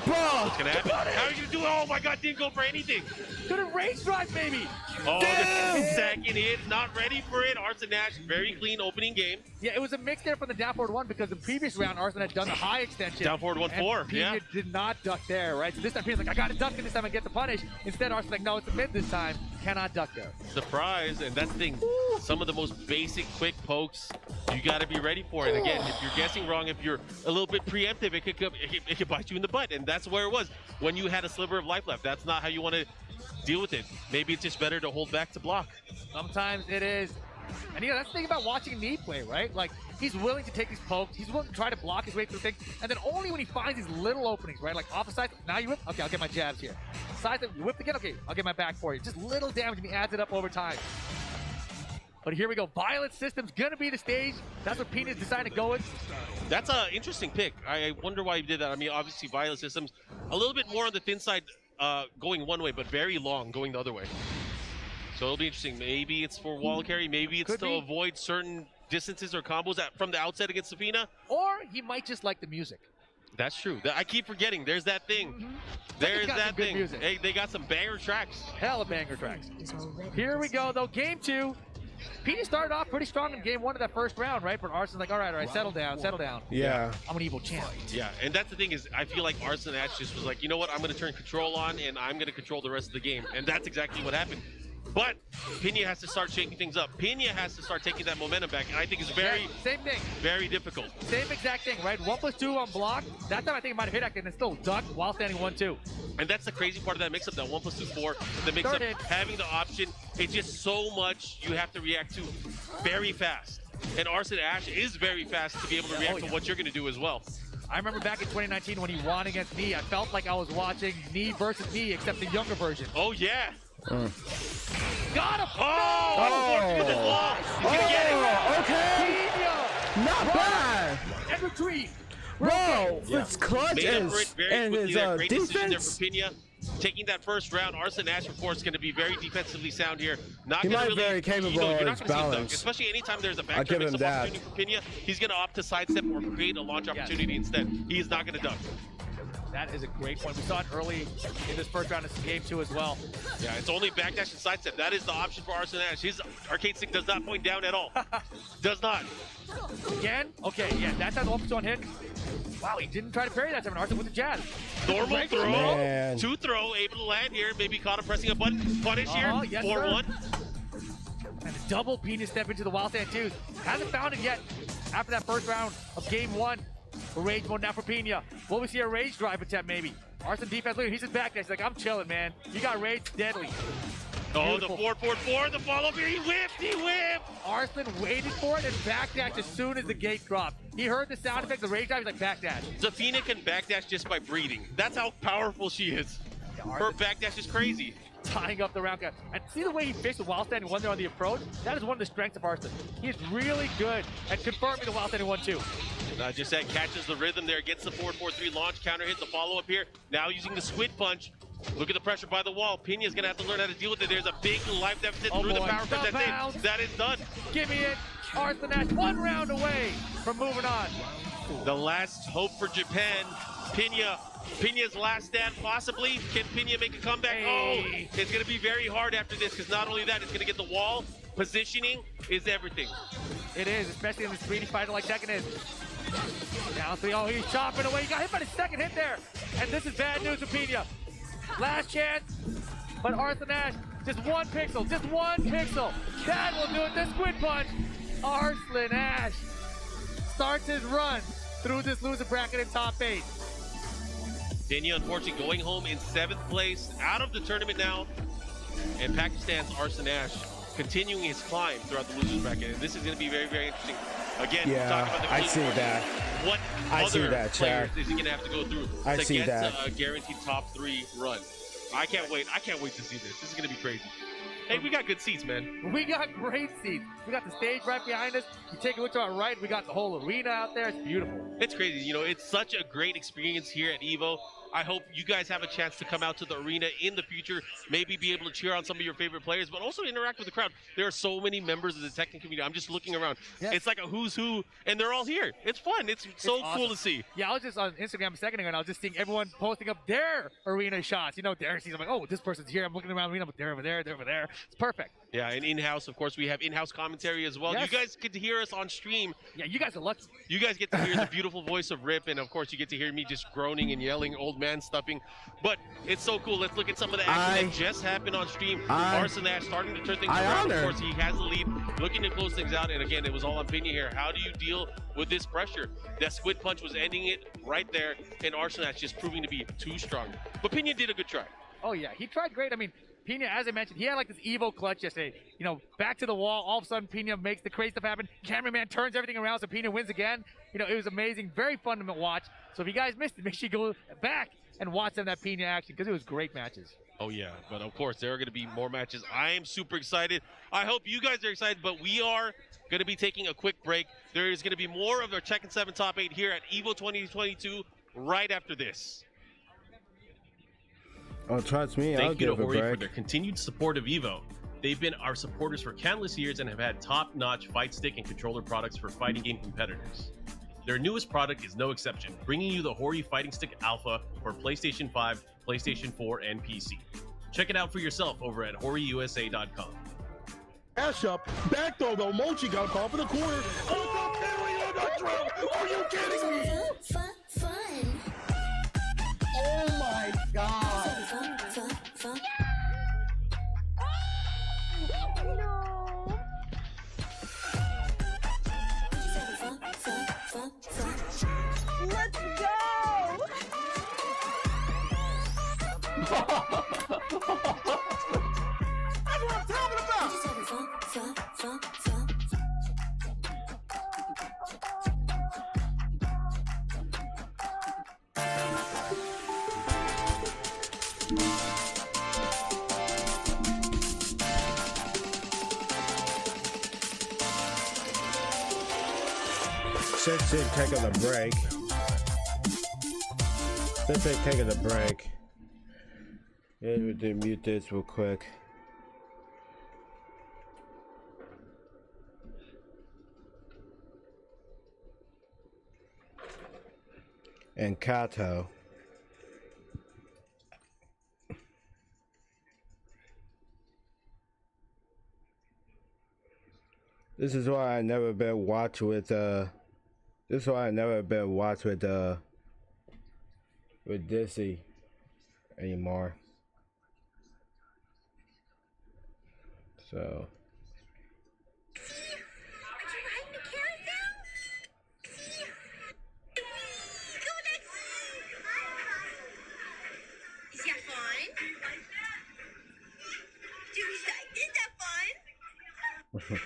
What's gonna happen? How are you gonna do it? Oh my God, didn't go for anything. Could have race drive, maybe. Oh, the second hit, not ready for it. Arslan Nash, very clean opening game. Yeah, it was a mix there from the down forward one because the previous round, Arslan had done the high extension. Down forward 1-4, and yeah. Pena did not duck there, right? So this time Pena's like, I got to duck it this time and get the punish. Instead, Arslan's like, no, it's a mid this time. Cannot duck there. Surprise, and that's the thing. Some of the most basic quick pokes, you got to be ready for it. And again, if you're guessing wrong, if you're a little bit preemptive, it could bite you in the butt. And that's where it was. When you had a sliver of life left, that's not how you want to deal with it. Maybe it's just better to hold back to block. Sometimes it is. And yeah, that's the thing about watching Knee play, right? Like, he's willing to take these pokes. He's willing to try to block his way through things. And then only when he finds these little openings, right? Like off the side, now you whip. Okay, I'll get my jabs here. Side, you whip again. Okay, I'll get my back for you. Just little damage, and he adds it up over time. But here we go. Violent System's going to be the stage. That's what Pena's decided to go with. That's an interesting pick. I wonder why he did that. I mean, obviously, Violent Systems, a little bit more on the thin side going one way, but very long going the other way. So it'll be interesting. Maybe it's for wall carry. Maybe it's to avoid certain distances or combos from the outset against Safina. Or he might just like the music. That's true. I keep forgetting. There's that thing. There's that thing. Hey, they got some banger tracks. Hella banger tracks. Here we go, though. Game 2. Pena started off pretty strong in game 1 of that first round, right? But Arslan's like, all right, settle down. Yeah. I'm an evil champ. Yeah, and that's the thing is, I feel like Arslan Nash just was like, you know what? I'm going to turn control on, and I'm going to control the rest of the game. And that's exactly what happened. But Pena has to start shaking things up. Pena has to start taking that momentum back, and I think it's same thing. Very difficult. Same exact thing, right? 1+2 on block. That time I think it might have hit active and still ducked while standing 1-2. And that's the crazy part of that mix-up, that 1+2 4, the mix-up, having the option. It's just so much you have to react to very fast. And Arslan Nash is very fast to be able to react to what you're going to do as well. I remember back in 2019 when he won against Knee, I felt like I was watching Knee versus Knee, except the younger version. Oh, yeah. Got him! With the wall. He's going to get it. Okay. Pena. Not bad. And retreat. Bro, it's clutch Made up for it very quickly there. Great decision there defense. for Pena. Taking that first round, Arslan Nash, of course, going to be very defensively sound here. Not He going to might really, very capable you're of not his going to see him dunk, balance. especially anytime there's a I'll give backtrap him mix-up that. opportunity for Pena. He's going to opt to sidestep or create a launch opportunity instead. He's not going to dunk. That is a great point. We saw it early in this first round of game 2 as well. Yeah, it's only backdash and sidestep. That is the option for Arslan Nash. His arcade stick does not point down at all. Does not. Again? Okay, yeah, that time the 1+1 hit. Wow, he didn't try to parry that time, and Arslan with the jab. Normal throw, Man. 2 throw, able to land here. Maybe caught him pressing a button. Punish here, Yes, 4-1. And a double Pena step into the wild stand 2. Hasn't found it yet after that first round of game 1. Rage mode now for Pena. Will we see a rage drive attempt maybe? Arslan defense leader, he's just back there. He's like, I'm chilling, man. You got rage, deadly. Oh, the 4-4-4, the follow here. He whipped. Arslan waited for it and backdashed as soon as the gate dropped. He heard the sound effect, the rage drive, he's like, backdash. Zafina can backdash just by breathing. That's how powerful she is. Her backdash is crazy. Tying up the round cut. And see the way he fished the while standing 1 there on the approach? That is one of the strengths of Arslan. He is really good at confirming the while standing 1-2. Just that catches the rhythm there, gets the 4-4-3 launch, counter hit the follow-up here. Now using the squid punch. Look at the pressure by the wall. Pena's going to have to learn how to deal with it. There's a big life deficit through the power punch. That's it. That is done. Give me it. Arslan Nash 1 round away from moving on. The last hope for Japan. Pena's last stand, possibly. Can Pena make a comeback? Oh, it's going to be very hard after this because not only that, it's going to get the wall. Positioning is everything. It is, especially in this 3D fighter like Tekken is. Down 3, oh, he's chopping away. He got hit by the second hit there. And this is bad news for Pena. Last chance, but Arslan Nash, just 1 pixel, just 1 pixel. That will do it, the squid punch. Arslan Nash starts his run through this loser bracket in top 8. Denia, unfortunately, going home in 7th place, out of the tournament now. And Pakistan's Arslan Nash continuing his climb throughout the losers bracket. And this is going to be very, very interesting. Again, Yeah, talking about the I see that. What I other see that, players Chad. is he going to have to go through I to see get that. to a guaranteed top 3 run? I can't wait. I can't wait to see this. This is going to be crazy. Hey, we got good seats, man. We got great seats. We got the stage right behind us. You take a look to our right, we got the whole arena out there. It's beautiful. It's crazy. You know, it's such a great experience here at EVO. I hope you guys have a chance to come out to the arena in the future, maybe be able to cheer on some of your favorite players, but also interact with the crowd. There are so many members of the Tekken community. I'm just looking around. Yes. It's like a who's who, and they're all here. It's fun. It's so awesome. cool to see. Yeah, I was just on Instagram a second ago, and I was just seeing everyone posting up their arena shots. You know, Derek sees, I'm like, oh, this person's here. I'm looking around the arena, but they're over there, they're over there. It's perfect. Yeah, and in-house, of course, we have in-house commentary as well. Yes. You guys get to hear us on stream. Yeah, you guys are lucky. You guys get to hear the beautiful voice of Rip, and of course, you get to hear me just groaning and yelling, old man stuffing. But it's so cool. Let's look at some of the action that just happened on stream. Arson Ash starting to turn things around. Of course, he has the lead, looking to close things out. And again, it was all on Pena here. How do you deal with this pressure? That squid punch was ending it right there, and Arson Ash just proving to be too strong. But Pena did a good try. Oh, yeah, he tried great. I mean, Pena, as I mentioned, he had like this EVO clutch yesterday. You know, back to the wall. All of a sudden, Pena makes the crazy stuff happen. Cameraman turns everything around, so Pena wins again. You know, it was amazing. Very fun to watch. So if you guys missed it, make sure you go back and watch some of that Pena action because it was great matches. Oh, yeah. But, of course, there are going to be more matches. I am super excited. I hope you guys are excited, but we are going to be taking a quick break. There is going to be more of our Tekken 7 Top 8 here at EVO 2022 right after this. Oh, trust me, I'll Thank you give to a Hori for break. their continued support of EVO. They've been our supporters for countless years and have had top-notch fight stick and controller products for fighting game competitors. Their newest product is no exception, bringing you the Hori Fighting Stick Alpha for PlayStation 5, PlayStation 4, and PC. Check it out for yourself over at horiusa.com. Ash up, back throw though, Mochi got called for the corner. Are you kidding me? Fun. Oh my god. Let's go! That's what I'm talking about! Since they're taking a break. Since they're taking a break. Yeah, we did mute this real quick. And Kato. This is why I never been watched with this is why I never been watched with Dizzy anymore. So Is that fun? Is that fun?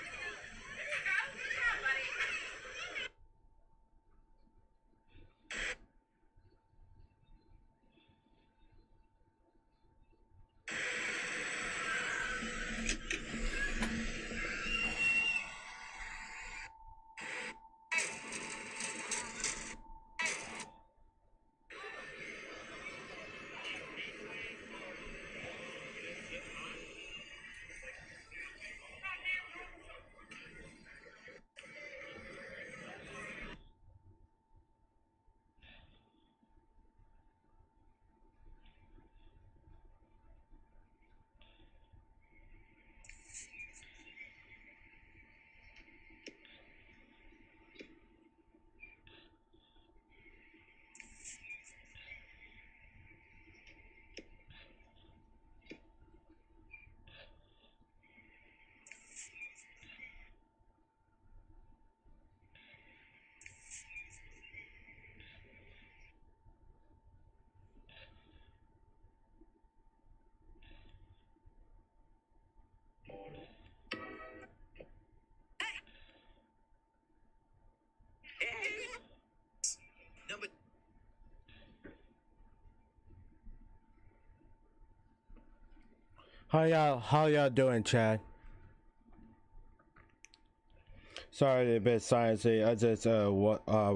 how y'all doing, Chad? Sorry, a bit sciencey. I just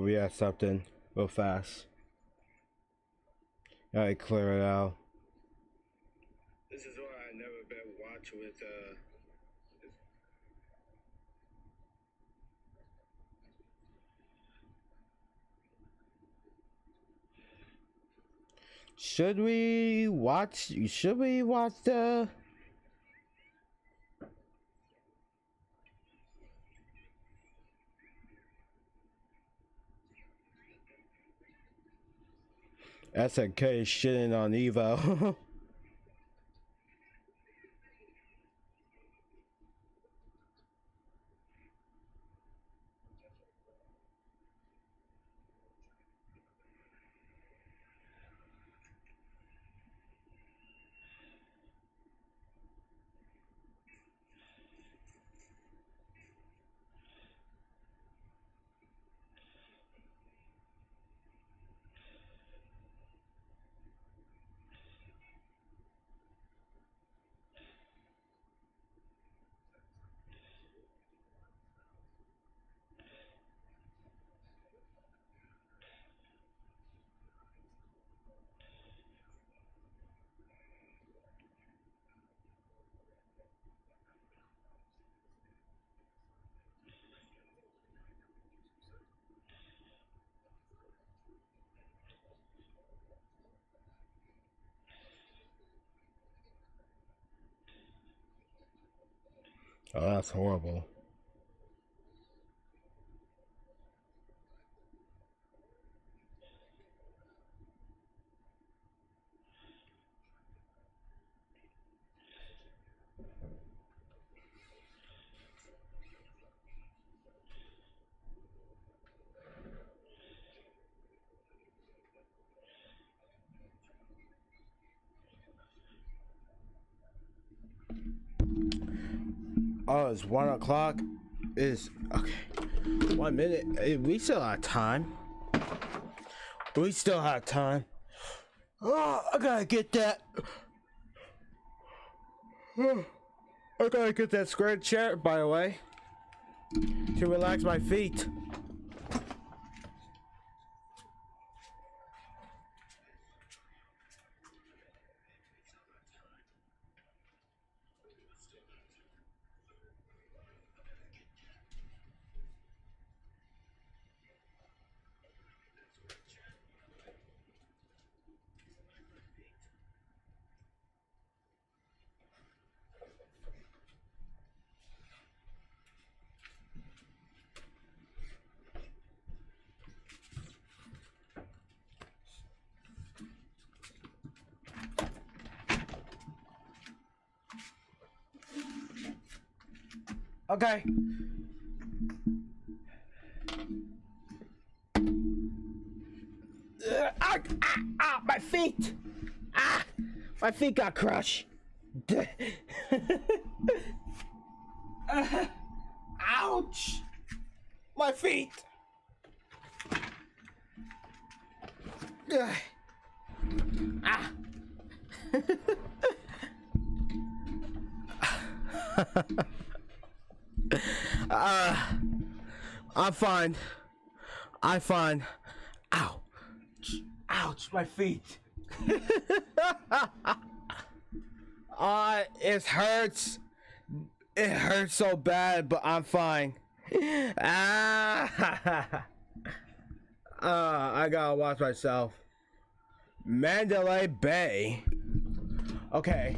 react something real fast. Alright, clear it out. This is why I never bet watch with Should we watch the SNK shitting on EVO? Oh, that's horrible. Oh, it's 1 o'clock. Is okay. 1 minute. We still have time. We still have time. Oh, I gotta get that. I gotta get that square chair, by the way, to relax my feet. Okay. My feet! My feet got crushed. Ouch! My feet! I'm fine. I'm fine. Ow. Ouch, my feet. It hurts. It hurts so bad, but I'm fine. I gotta watch myself. Mandalay Bay. Okay.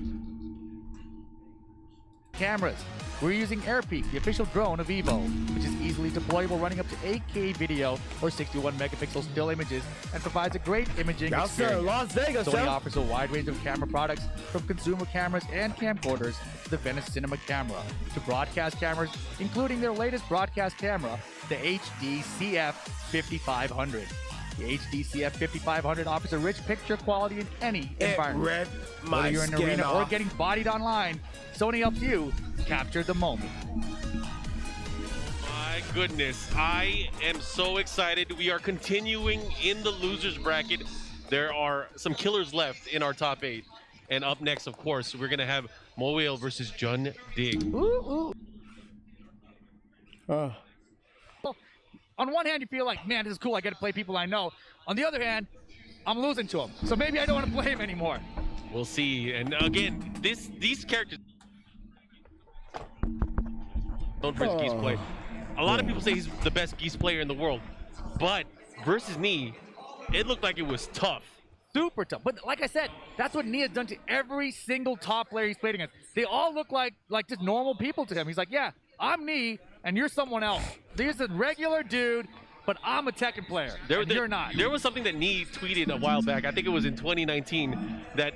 Cameras. We're using AirPeak, the official drone of EVO, which is easily deployable, running up to 8K video or 61 megapixel still images, and provides a great imaging experience. Las Vegas, Sony offers a wide range of camera products, from consumer cameras and camcorders to the Venice Cinema camera, to broadcast cameras, including their latest broadcast camera, the HDCF 5500. The HDCF 5500 offers a rich picture quality in any environment. Whether you're in an arena or getting bodied online, Sony helps you capture the moment. My goodness, I am so excited. We are continuing in the losers bracket. There are some killers left in our top 8. And up next, of course, we're going to have Moel versus Jun Ding. On one hand, you feel like, man, this is cool. I get to play people I know. On the other hand, I'm losing to him. So maybe I don't want to play him anymore. We'll see. And again, these characters known for his Geese play. A lot of people say he's the best Geese player in the world, but versus Knee, it looked like it was tough. Super tough. But like I said, that's what Knee has done to every single top player he's played against. They all look like just normal people to him. He's like, yeah, I'm Knee, and you're someone else. There's a regular dude, but I'm a Tekken player, and you're not. There was something that Knee tweeted a while back. I think it was in 2019 that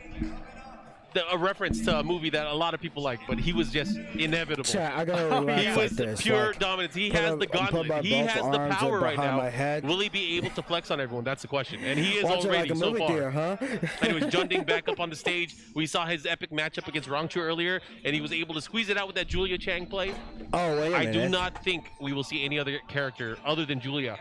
a reference to a movie that a lot of people like, but he was just inevitable. Chat, I gotta relax. He was this. pure dominance. He has the gauntlet. He has the power right now. My head. Will he be able to flex on everyone? That's the question. And he is Watch already it like a so movie far. theater, huh? Anyways, Junding back up on the stage. We saw his epic matchup against Rangchu earlier, and he was able to squeeze it out with that Julia Chang play. Oh, wait a minute. I do not think we will see any other character other than Julia.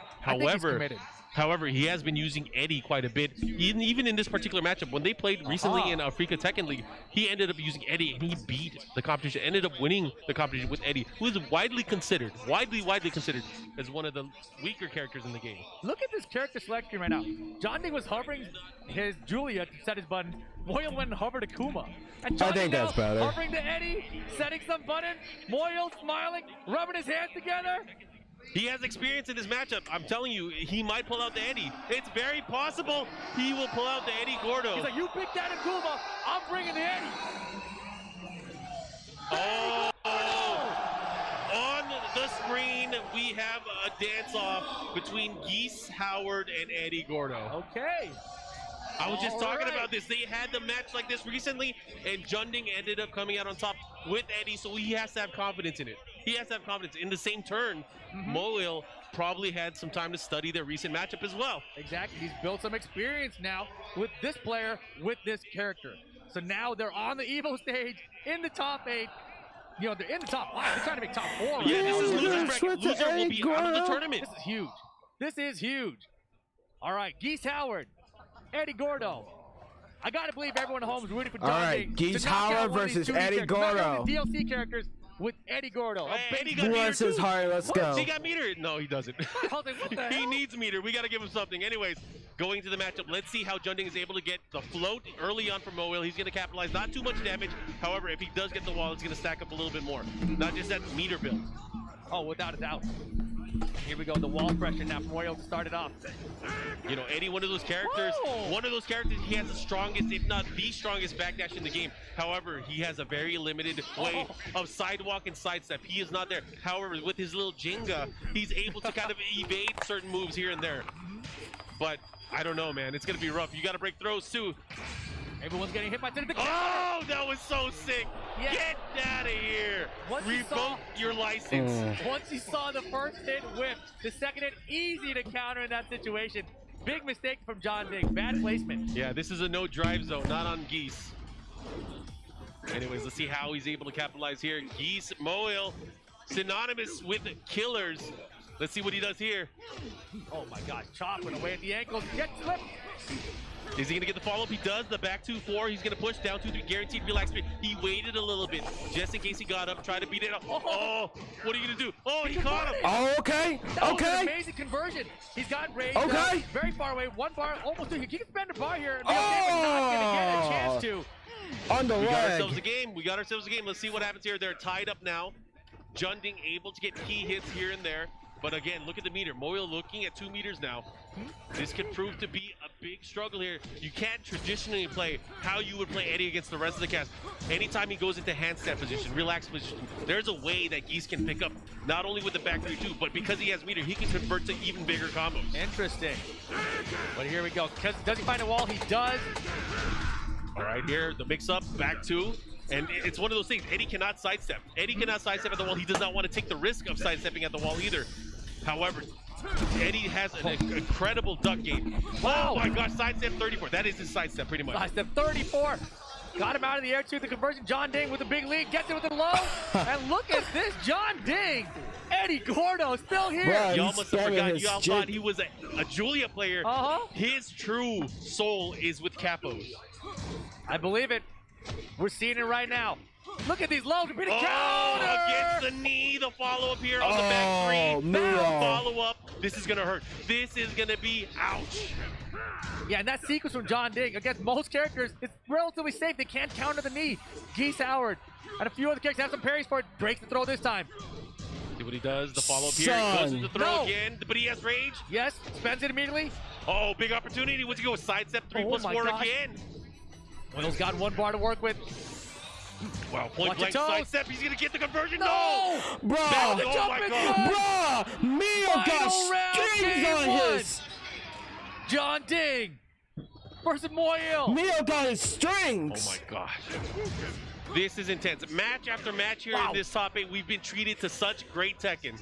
However, he has been using Eddie quite a bit. Even in this particular matchup, when they played recently in Africa Tekken League, he ended up using Eddie and he beat the competition, ended up winning the competition with Eddie, who is widely considered as one of the weaker characters in the game. Look at this character selection right now. John Ding was hovering his Julia to set his button. Moyle went and hovered Akuma. And John I think Ding that's now better. hovering to Eddie, setting some button. Moyle smiling, rubbing his hands together. He has experience in this matchup. I'm telling you, he might pull out the Eddie. It's very possible he will pull out the Eddie Gordo. He's like, you pick that Akuma, I'm bringing the Eddie. Oh! On the screen, we have a dance-off between Geese Howard and Eddie Gordo. Okay. I was just talking about this. They had the match like this recently, and Junding ended up coming out on top with Eddie, so he has to have confidence in it. He has to have confidence. In the same turn, Moyle probably had some time to study their recent matchup as well. Exactly. He's built some experience now with this player, with this character. So now they're on the EVO stage, in the top 8. You know, they're in the top 5. They're trying to make top 4 right Yeah, now. this is loser bracket. Loser will be out of the tournament. This is huge. This is huge. All right, Geese Howard, Eddie Gordo. I gotta believe everyone at home is rooting for John Ding. All right, Geese Howard versus Eddie Gordo. DLC characters with Eddie Gordo. Eddie Who wants his heart? Let's go. He got meter? No, he doesn't. What the He hell? needs meter. We got to give him something. Anyways, going to the matchup, let's see how Junding is able to get the float early on from Moyle. He's going to capitalize. Not too much damage. However, if he does get the wall, it's going to stack up a little bit more. Not just that meter build. Oh, without a doubt. Here we go, the wall pressure now from Moyle to start it off. You know, Eddie, one of those characters, he has the strongest, if not the strongest backdash in the game. However, he has a very limited way of sidewalk and sidestep. He is not there. However, with his little Jenga, he's able to kind of evade certain moves here and there. But I don't know, man. It's going to be rough. You got to break throws, too. Everyone's getting hit by the Oh, that was so sick. Yeah. Get out of here. Revoke your license. Once he saw the first hit whip, the second hit easy to counter in that situation. Big mistake from John Ding. Bad placement. Yeah, this is a no drive zone, not on Geese. Anyways, let's see how he's able to capitalize here. Geese, Moyle, synonymous with killers. Let's see what he does here. Oh my gosh, chopping away at the ankles. Get slipped. Is he going to get the follow-up? He does. The back 2-4. He's going to push down 2-3. Guaranteed relax speed. He waited a little bit just in case he got up. Tried to beat it up. Oh, what are you going to do? Oh, he caught him. Oh, okay. That was an amazing conversion. He's got range. Okay. Very far away. One bar, almost two. He can spend a bar here. And but not going to get a chance to. On the We got leg. ourselves a game. We got ourselves a game. Let's see what happens here. They're tied up now. Junding able to get key hits here and there. But again, look at the meter. Moyle looking at 2 meters now. This could prove to be a big struggle here. You can't traditionally play how you would play Eddie against the rest of the cast. Anytime he goes into handstand position, relaxed position, there's a way that Geese can pick up, not only with the back 3-2, but because he has meter, he can convert to even bigger combos. Interesting. But here we go. Does he find a wall? He does. All right, here, the mix-up, back 2. And it's one of those things, Eddie cannot sidestep. Eddie cannot sidestep at the wall. He does not want to take the risk of sidestepping at the wall either. However, Eddie has an incredible duck game. Wow. Oh my gosh, sidestep 34. That is his sidestep pretty much. Sidestep 34. Got him out of the air too. The conversion. John Ding with a big lead. Gets it with the low. And look at this. John Ding. Eddie Gordo still here. Bro, Y'all must have forgotten. Y'all thought he was a Julia player. His true soul is with capos. I believe it. We're seeing it right now. Look at these low repeating Oh, counter. against the knee, the follow-up here on the back three. Mio. Follow-up. This is gonna hurt. This is gonna be ouch. Yeah, and that sequence from John Ding against most characters, it's relatively safe. They can't counter the knee. Geese Howard and a few other characters have some parries for it. Breaks the throw this time. See what he does. The follow-up here. Goes to the throw again, but he has rage. Yes, spends it immediately. Oh, big opportunity. What's he go? Sidestep 3+4 again. Will's got one bar to work with. Wow, point blank sidestep. He's gonna get the conversion. No! Bro! Oh my God! Bro! Mio got strings on his. John Ding versus Moyle. Mio got his strings. Oh my gosh. This is intense. Match after match here in this top 8. We've been treated to such great Tekken.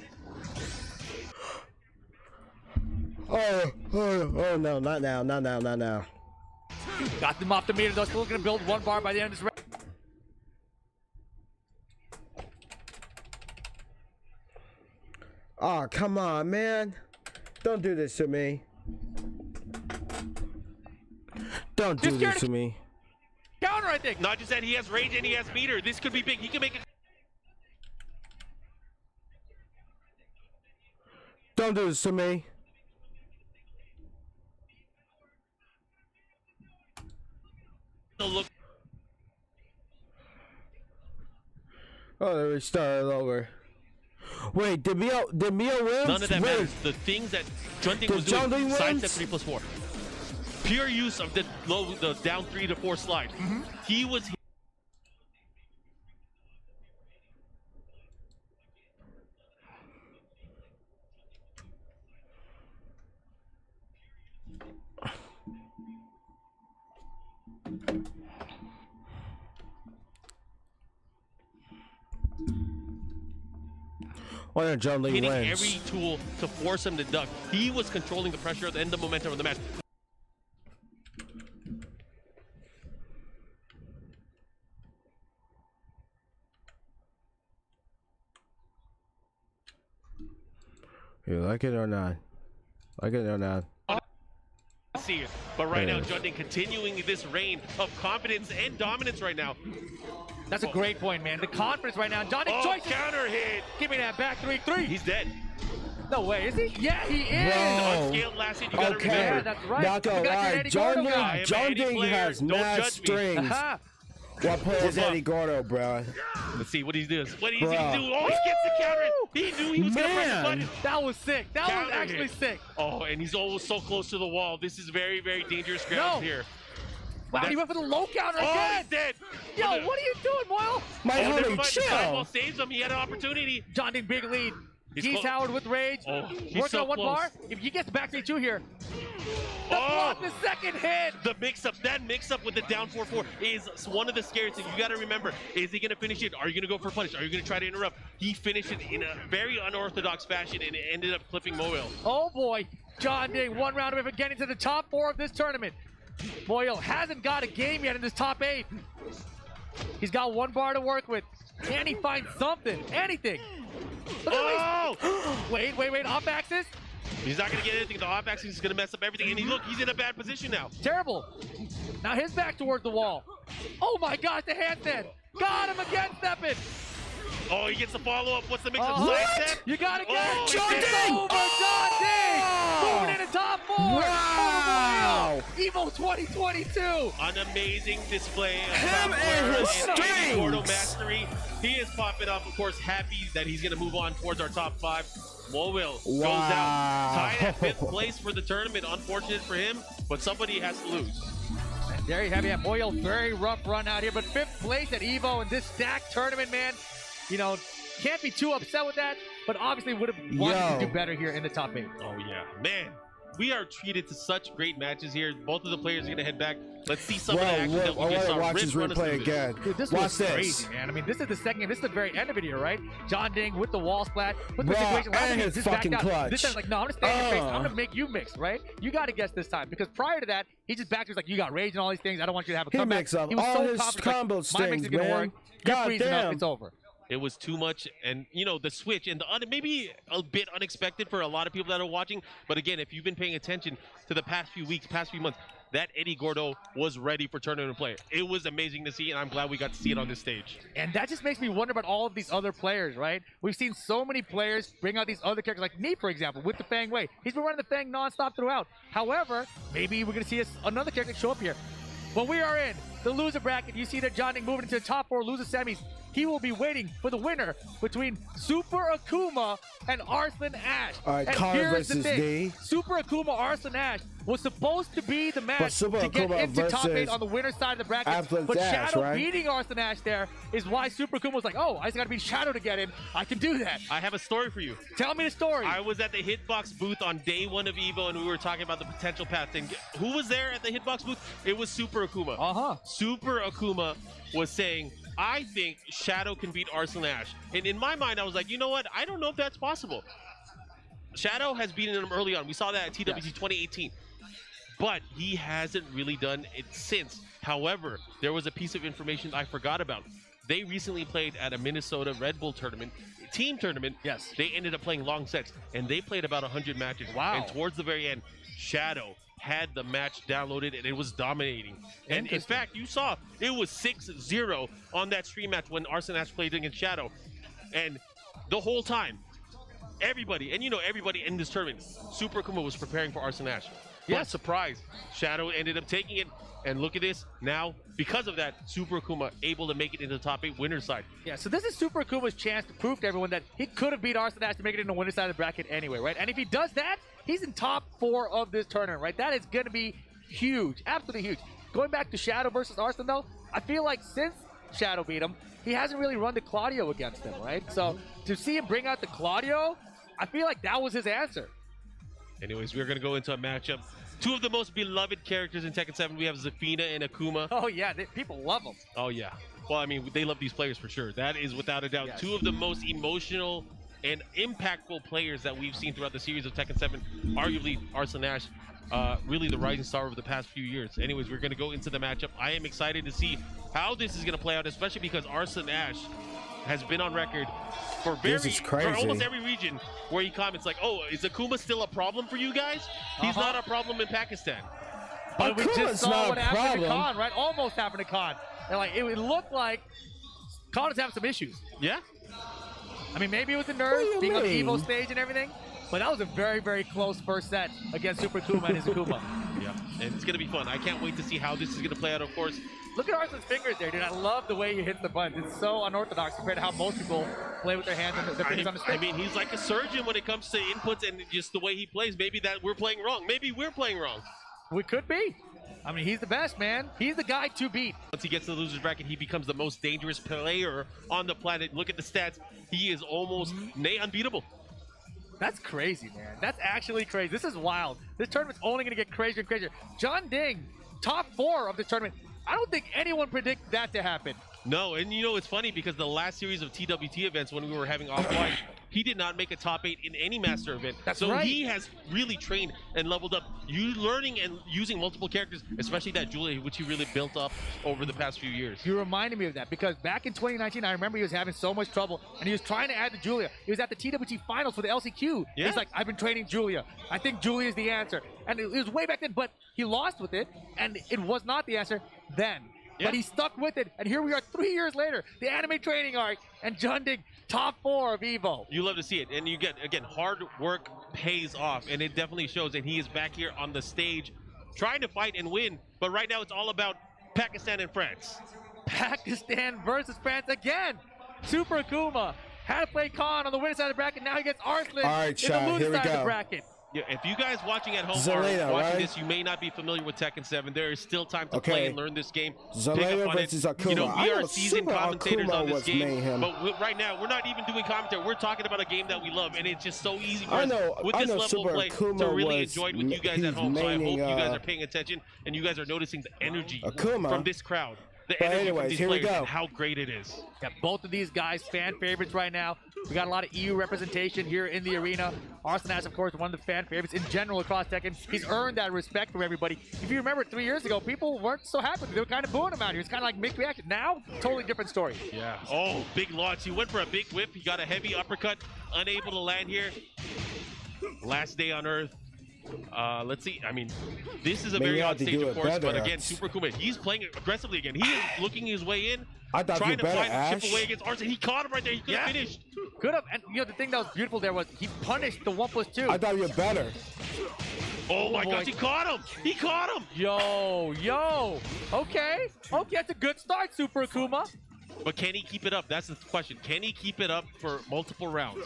Oh no, not now, not now, not now. Got them off the meter though. Still gonna build one bar by the end of this round. Oh, come on, man. Don't do this to me. Don't do this to me. Counter, I think. Not just that, he has range and he has meter. This could be big. He can make it. Don't do this to me. Look. Oh, they restarted over. Wait, did Mio win? None of that matters. The things that Junting was doing, sidestep 3+4. Pure use of the down 3 to 4 slide. He was. Why not John Lee hitting wins? every tool to force him to duck. He was controlling the pressure at the end of the momentum of the match. You like it or not? Like it or not? See it. But right now, Junding continuing this reign of confidence and dominance right now. That's a great point, man. The confidence right now. Johnny choice. Counter hit. Give me that back 3-3. He's dead. No way, is he? Yeah, he is. Unscaled last hit, you gotta remember. Yeah, that's right. Not gonna lie, John Ding has mad strings. What player is Eddie Gordo, bro? Let's see what he does. What he's gonna do? Oh, he gets the counter. He knew he was gonna press the button. That was sick. That was actually sick. Oh, and he's always so close to the wall. This is very, very dangerous ground here. Wow, he went for the low counter again. Oh, he's dead. Yo, what are you doing, Moyle? My homie, chill. The sideball saves him. He had an opportunity. John Ding, big lead. Geese Howard with rage. Working on one bar. If he gets back 3-2 here. Block the second hit. The mix-up, that mix-up with the down 4-4 is one of the scariest things. You got to remember, is he going to finish it? Are you going to go for punish? Are you going to try to interrupt? He finished it in a very unorthodox fashion, and it ended up clipping Moyle. Oh, boy. John Ding, one round away from getting to the top 4 of this tournament. Moyle hasn't got a game yet in this top 8. He's got one bar to work with. Can he find something? Anything? Wait, off axis? He's not going to get anything. The off axis is going to mess up everything. And look, he's in a bad position now. Terrible. Now his back towards the wall. Oh my gosh, the handstand. Got him again, stepping. Oh, he gets the follow-up. What's the mix-up? What? You got to get it. John Ding! John Ding! Moving into top 4. Wow! EVO 2022. An amazing display of him and his strings. Gordo mastery. He is popping up, of course, happy that he's going to move on towards our top 5. Moyle goes out. Tied at 5th place for the tournament. Unfortunate for him, but somebody has to lose. And there you have it. Moyle, very rough run out here, but 5th place at EVO in this stacked tournament, man. You know, can't be too upset with that, but obviously would have wanted to do better here in the top 8. Oh, yeah. Man, we are treated to such great matches here. Both of the players are going to head back. Let's see some of the action that we just saw. Watch this replay again. Dude, this was crazy, man. I mean, this is the second game. This is the very end of it here, right? John Ding with the wall splat. With the situation. And his fucking clutch. This time, like, no, I'm going to stay in your face. I'm going to make you mix, right? You got to guess this time. Because prior to that, he just backed. He was like, you got rage and all these things. I don't want you to have a comeback. He mixed up he was all so his combo like, my mix is going to work. You're freezing up. It's over. It was too much, and you know the switch, and maybe a bit unexpected for a lot of people that are watching. But again, if you've been paying attention to the past few weeks, past few months, that Eddie Gordo was ready for tournament play. It was amazing to see, and I'm glad we got to see it on this stage. And that just makes me wonder about all of these other players, right? We've seen so many players bring out these other characters, like me, for example, with the Fang Wei. He's been running the Fang nonstop throughout. However, maybe we're going to see another character show up here. When we are in the loser bracket, you see that John Ding moving into the top 4 loser semis. He will be waiting for the winner between Super Akuma and Arslan Ash. All right, and Khan here's the versus thing. D. Super Akuma, Arslan Ash was supposed to be the match Super to get Akuma into top 8 versus on the winner's side of the bracket. Arslan But Ash, Shadow right? beating Arslan Ash there is why Super Akuma was like, oh, I just got to beat Shadow to get in. I can do that. I have a story for you. Tell me the story. I was at the Hitbox booth on day 1 of EVO, and we were talking about the potential paths. And who was there at the Hitbox booth? It was Super Akuma. Super Akuma was saying, I think Shadow can beat Arslan Ash. And in my mind, I was like, you know what? I don't know if that's possible. Shadow has beaten him early on. We saw that at TWC 2018. But he hasn't really done it since. However, there was a piece of information I forgot about. They recently played at a Minnesota Red Bull tournament, team tournament. Yes. They ended up playing long sets, and they played about 100 matches. Wow. And towards the very end, Shadow had the match downloaded, and it was dominating. And in fact, you saw it was 6-0 on that stream match when Arslan Ash played against Shadow. And the whole time, everybody, and you know everybody in this tournament, Super Akuma was preparing for Arslan Ash. Yeah, surprise. Shadow ended up taking it, and look at this. Now, because of that, Super Akuma able to make it into the top 8 winner's side. Yeah, so this is Super Akuma's chance to prove to everyone that he could have beat Arslan Ash to make it in the winner's side of the bracket anyway, right? And if he does that, he's in top 4 of this tournament, right? That is going to be huge, absolutely huge. Going back to Shadow versus Arslan, though, I feel like since Shadow beat him, he hasn't really run the Claudio against him, right? So to see him bring out the Claudio, I feel like that was his answer. Anyways, we're going to go into a matchup. 2 of the most beloved characters in Tekken 7. We have Zafina and Akuma. Oh, yeah. People love them. Oh, yeah. Well, I mean, they love these players for sure. That is without a doubt. Yes. 2 of the most emotional and impactful players that we've seen throughout the series of Tekken 7. Arguably, Arslan Ash, really the rising star of the past few years. Anyways, we're going to go into the matchup. I am excited to see how this is going to play out, especially because Arslan Ash has been on record for almost every region where he comments like, oh, is Akuma still a problem for you guys? He's not a problem in Pakistan. But we just saw what happened to Khan, right? Almost happened to Khan. And like it looked like Khan is having some issues. Yeah. I mean, maybe it was the nerves being on the EVO stage and everything, but that was a very, very close first set against Super Akuma and his Akuma. Yeah, and it's going to be fun. I can't wait to see how this is going to play out, of course. Look at Arslan's fingers there, dude. I love the way he hits the buttons. It's so unorthodox compared to how most people play with their hands and their fingers on the stick. I mean, he's like a surgeon when it comes to inputs and just the way he plays. Maybe that we're playing wrong. Maybe we're playing wrong. We could be. I mean, he's the best, man. He's the guy to beat. Once he gets to the loser's bracket, he becomes the most dangerous player on the planet. Look at the stats. He is almost unbeatable. That's crazy, man. That's actually crazy. This is wild. This tournament's only going to get crazier and crazier. John Ding, top 4 of this tournament. I don't think anyone predicted that to happen. No, and you know, it's funny because the last series of TWT events when we were having offline, he did not make a top 8 in any master event. That's so right. He has really trained and leveled up. You learning and using multiple characters, especially that Julia, which he really built up over the past few years. You reminded me of that because back in 2019, I remember he was having so much trouble and he was trying to add the Julia. He was at the TWT finals for the LCQ. Yeah. He's like, I've been training Julia. I think Julia is the answer. And it was way back then, but he lost with it and it was not the answer then. Yeah. But he stuck with it, and here we are 3 years later, the anime training arc, and John Ding, top 4 of EVO. You love to see it, and you get, again, hard work pays off, and it definitely shows, and he is back here on the stage trying to fight and win, but right now it's all about Pakistan and France. Pakistan versus France again. Super Akuma had to play Khan on the winning side of the bracket, now he gets Arslan in the loser side of the bracket. Yeah, if you guys watching at home Zelena, are watching right? this, you may not be familiar with Tekken 7. There is still time to play and learn this game. Zelena versus Akuma. You know, we I are know seasoned Super commentators Akuma on this was game, mayhem. but right now we're not even doing commentary. We're talking about a game that we love, and it's just so easy for I us know, with I this know level Super of play Akuma to really was- enjoy it with you guys at he's home. So I hope maining, you guys are paying attention and you guys are noticing the energy Akuma. from this crowd. The But energy anyways, from these here we players go. and how great it is. Yeah, both of these guys fan favorites right now. We got a lot of EU representation here in the arena. Arslan Ash, of course, one of the fan favorites in general across Tekken. He's earned that respect from everybody. If you remember 3 years ago, people weren't so happy. They were kind of booing him out here. It's kind of like mixed reaction. Now, totally different story. Yeah. Oh, big launch. He went for a big whip. He got a heavy uppercut. Unable to land here. Last day on Earth. Let's see. I mean, this is a Man, very you odd have to stage, do of it course. But better. again, Super Kuma, he's playing aggressively again. He is looking his way in, I thought trying you to better, find a chip Ash. away against Arslan. He caught him right there. He could have finished. Could have. And you know, the thing that was beautiful there was he punished the 1+2. I thought you were better. Oh my gosh, he caught him! He caught him! Yo. Okay, that's a good start, Super Akuma. But can he keep it up? That's the question. Can he keep it up for multiple rounds?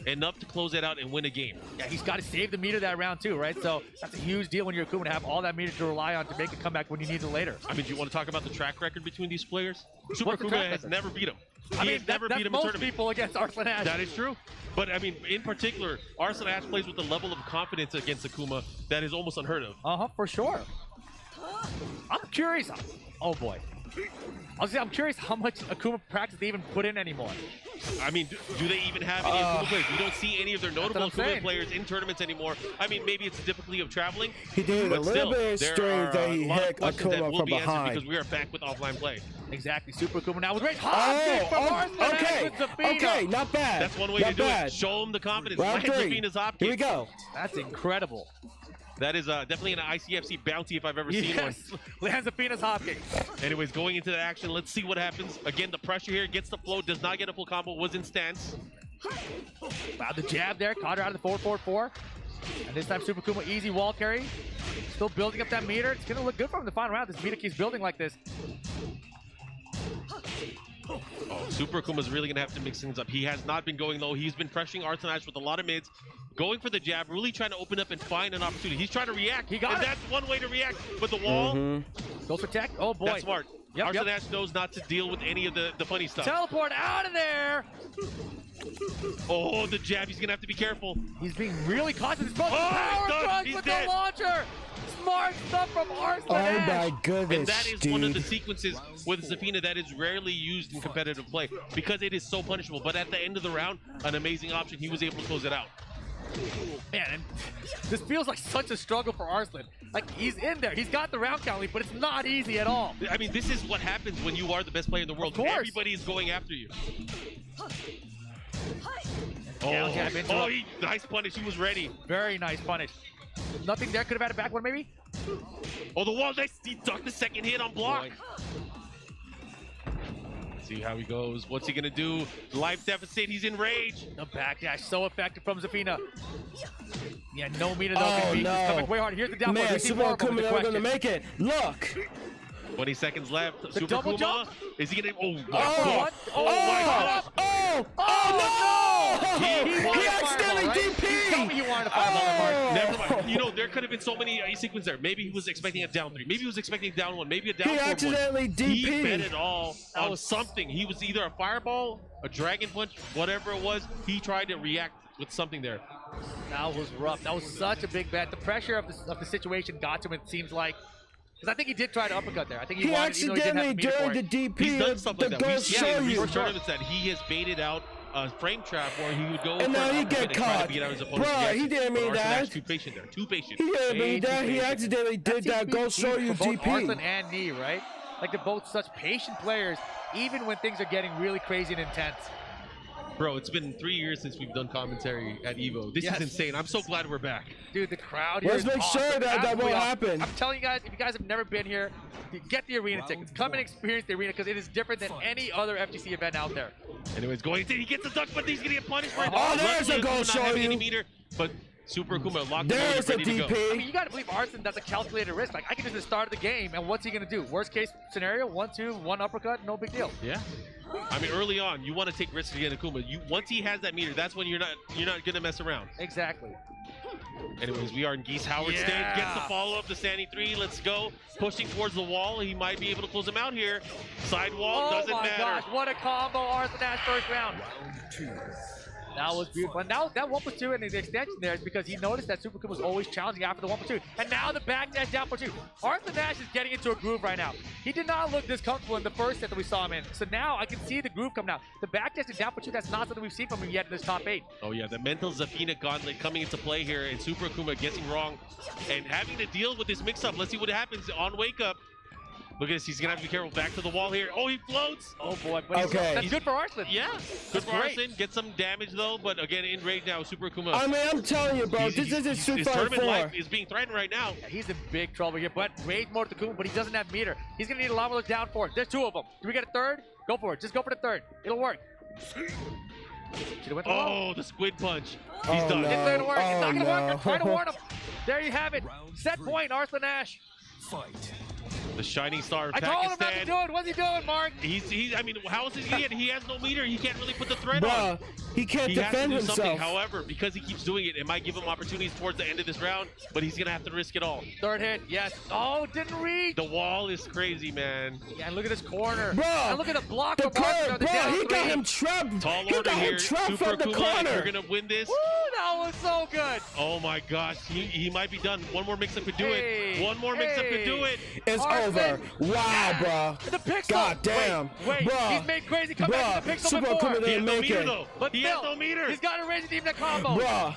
Enough to close it out and win a game. Yeah, he's got to save the meter that round too, right? So that's a huge deal when you're Akuma to have all that meter to rely on to make a comeback when you need it later. I mean, do you want to talk about the track record between these players? Super What's the Akuma track has record? never beat him. I mean, has never that's beat him in most tournament. people against Arslan Ash. That is true. But I mean, in particular, Arslan Ash plays with a level of confidence against Akuma that is almost unheard of. For sure. I'm curious. Oh boy. I'm curious how much Akuma practice they even put in anymore. I mean, do they even have any Akuma players? We don't see any of their notable what I'm Akuma saying. players in tournaments anymore. I mean, maybe it's the difficulty of traveling. He did but a little still, bit there strange are that he a lot of hit questions that Akuma will from be answered behind. because we are back with offline play. Exactly. Super Akuma now with great hop kick from Arslan Ash okay, with Zafina. okay, not bad. That's one way not to do bad. it. Show him the confidence. Round Land 3. Zafina's hop Here we kick. go. That's incredible. That is definitely an ICFC bounty if I've ever seen one. Yes, lands Zafina's hop kick. Anyways, going into the action, let's see what happens. Again, the pressure here gets the flow, does not get a full combo, was in stance. Wow, the jab there, caught her out of the 4-4-4. And this time Super Akuma easy wall carry. Still building up that meter. It's gonna look good for him in the final round. This meter keeps building like this. Oh, Super Akuma's really gonna have to mix things up. He has not been going low. He's been pressuring Arslan Ash with a lot of mids, going for the jab, really trying to open up and find an opportunity. He's trying to react. He got and it. that's one way to react. But the wall, Goes for tech. Oh boy. that's smart. Arslan Ash knows not to deal with any of the funny stuff. Teleport out of there. Oh, the jab. He's gonna have to be careful. He's being really cautious. Power he's done. crunch He's with dead. the launcher. Smart stuff from Arslan Oh Ash. my goodness, And that is dude. one of the sequences with Zafina that is rarely used in competitive play because it is so punishable. But at the end of the round, an amazing option. He was able to close it out. Man, and this feels like such a struggle for Arslan. Like, he's in there. He's got the round count lead, but it's not easy at all. I mean, this is what happens when you are the best player in the world. Of course. Everybody is going after you. Down jab into it. Nice punish. He was ready. Very nice punish. Nothing there. Could have had a back one, maybe? Oh, the wall. Nice. He ducked the second hit on block. See how he goes. What's he going to do? Life deficit. He's in rage. The backdash so effective from Zafina. Yeah, no meter though. Oh, He's no. coming way hard. Here's the down Man, forward. Super Akuma never gonna make it. Look. 20 seconds left. The Super double Kuma. jump. Is he going to? Oh, my Oh, God. what? Oh, my God. Oh, no! He wanted He a accidentally fireball, right? DP. Tell me he wanted a fireball. Never mind. You know, there could have been so many sequences there. Maybe he was expecting a down 3. Maybe he was expecting a down 1. Maybe a down He 4. accidentally He DP'd. bet it all on something. He was either a fireball, a dragon punch, whatever it was. He tried to react with something there. That was rough. That was such a big bet. The pressure of the situation got to him, it seems like. Because I think he did try to uppercut there. I think he wanted, even though he didn't accidentally have the meter for during it. the DP. He's done stuff like the that. We've goes seen show in you. recent tournaments that he has baited out a frame trap where he would go And for now an he uppercut get and try to caught. beat out his opponent's Bruh, he reaction. didn't mean But Arslan Ash that. too patient there. Too patient. He didn't mean Way too that. He patient. accidentally did that. Go show you for both DP. Arslan and Nee, right? Like, they're both such patient players, even when things are getting really crazy and intense. Bro, it's been 3 years since we've done commentary at EVO. This is insane. I'm so glad we're back. Dude, the crowd here Let's is make sure awesome. that Absolutely won't awesome. happen. I'm telling you guys, if you guys have never been here, get the arena tickets. Come and experience the arena because it is different than any other FGC event out there. Anyways, going in, he gets a duck, but he's gonna get punished for it. Oh, there's Luckily, a goal Akuma not show having you. any meter, but Super Akuma locked him There's ready a to go. DP. I mean, you got to believe Arslan does a calculated risk. Like, I can just at the start of the game, and what's he going to do? Worst case scenario, 1-2, 1 uppercut, no big deal. Yeah. I mean, early on, you want to take risks against Akuma. Once he has that meter, that's when you're not gonna mess around. Exactly. Anyways, we are in Geese Howard stage. Gets the follow up to Sandy 3. Let's go. Pushing towards the wall. He might be able to close him out here. Side wall doesn't matter. Oh my gosh, what a combo, Arslan Ash first round. That was beautiful. And now that 1+2 and the extension there is because he noticed that Super Kuma was always challenging after the 1+2. And now the backdash down for 2. Arslan Ash is getting into a groove right now. He did not look this comfortable in the first set that we saw him in. So now I can see the groove coming out. The backdash and down for 2, that's not something we've seen from him yet in this top 8. Oh yeah, the mental Zafina gauntlet coming into play here, and Super Akuma guessing wrong and having to deal with this mix-up. Let's see what happens on wake up. Look at this. He's going to have to be careful. Back to the wall here. Oh, he floats. Oh, boy. But Okay. That's good for Arslan. Yeah. Good for Arslan. Get some damage, though. But again, in rage now, Super Akuma. I mean, I'm telling you, bro. This isn't Street his Fighter tournament 4. life is being threatened right now. Yeah, he's in big trouble here. But rage more to Kuma, but he doesn't have meter. He's going to need a lot more down for it. There's 2 of them. Do we get a third? Go for it. Just go for the third. It'll work. Oh, the squid punch. He's done. It's not gonna work. It's not gonna work. I'm trying to no. warn him. There you have it. Set point, Arslan Ash. Fight. The shining star of I told him not to Pakistan. do it. What's he doing, Mark? I mean, how else is he get? He has no meter. He can't really put the threat on. Bruh, he can't He has to defend do something. himself. However, because he keeps doing it, it might give him opportunities towards the end of this round, but he's going to have to risk it all. Third hit, yes. Oh, didn't reach. The wall is crazy, man. Yeah, and look at his corner. Bruh, And look at the block the of Arslan corner, on the bro, down he got 3. him trapped. Tall He order got here. him trapped Super from the Akuma, corner. you're going to win this. Woo, that was so good. Oh my gosh, he might be done. One more mix-up could do Hey, it. One more mix-up could do it. It's Arslan. over. Wow, bro. The pixel. God damn. Wait, Bruh. he's made crazy comebacks with the pixel Super before. Akuma He has didn't no make meter, it. though. But He still, has no meter. he's got to raise even that combo. Bruh.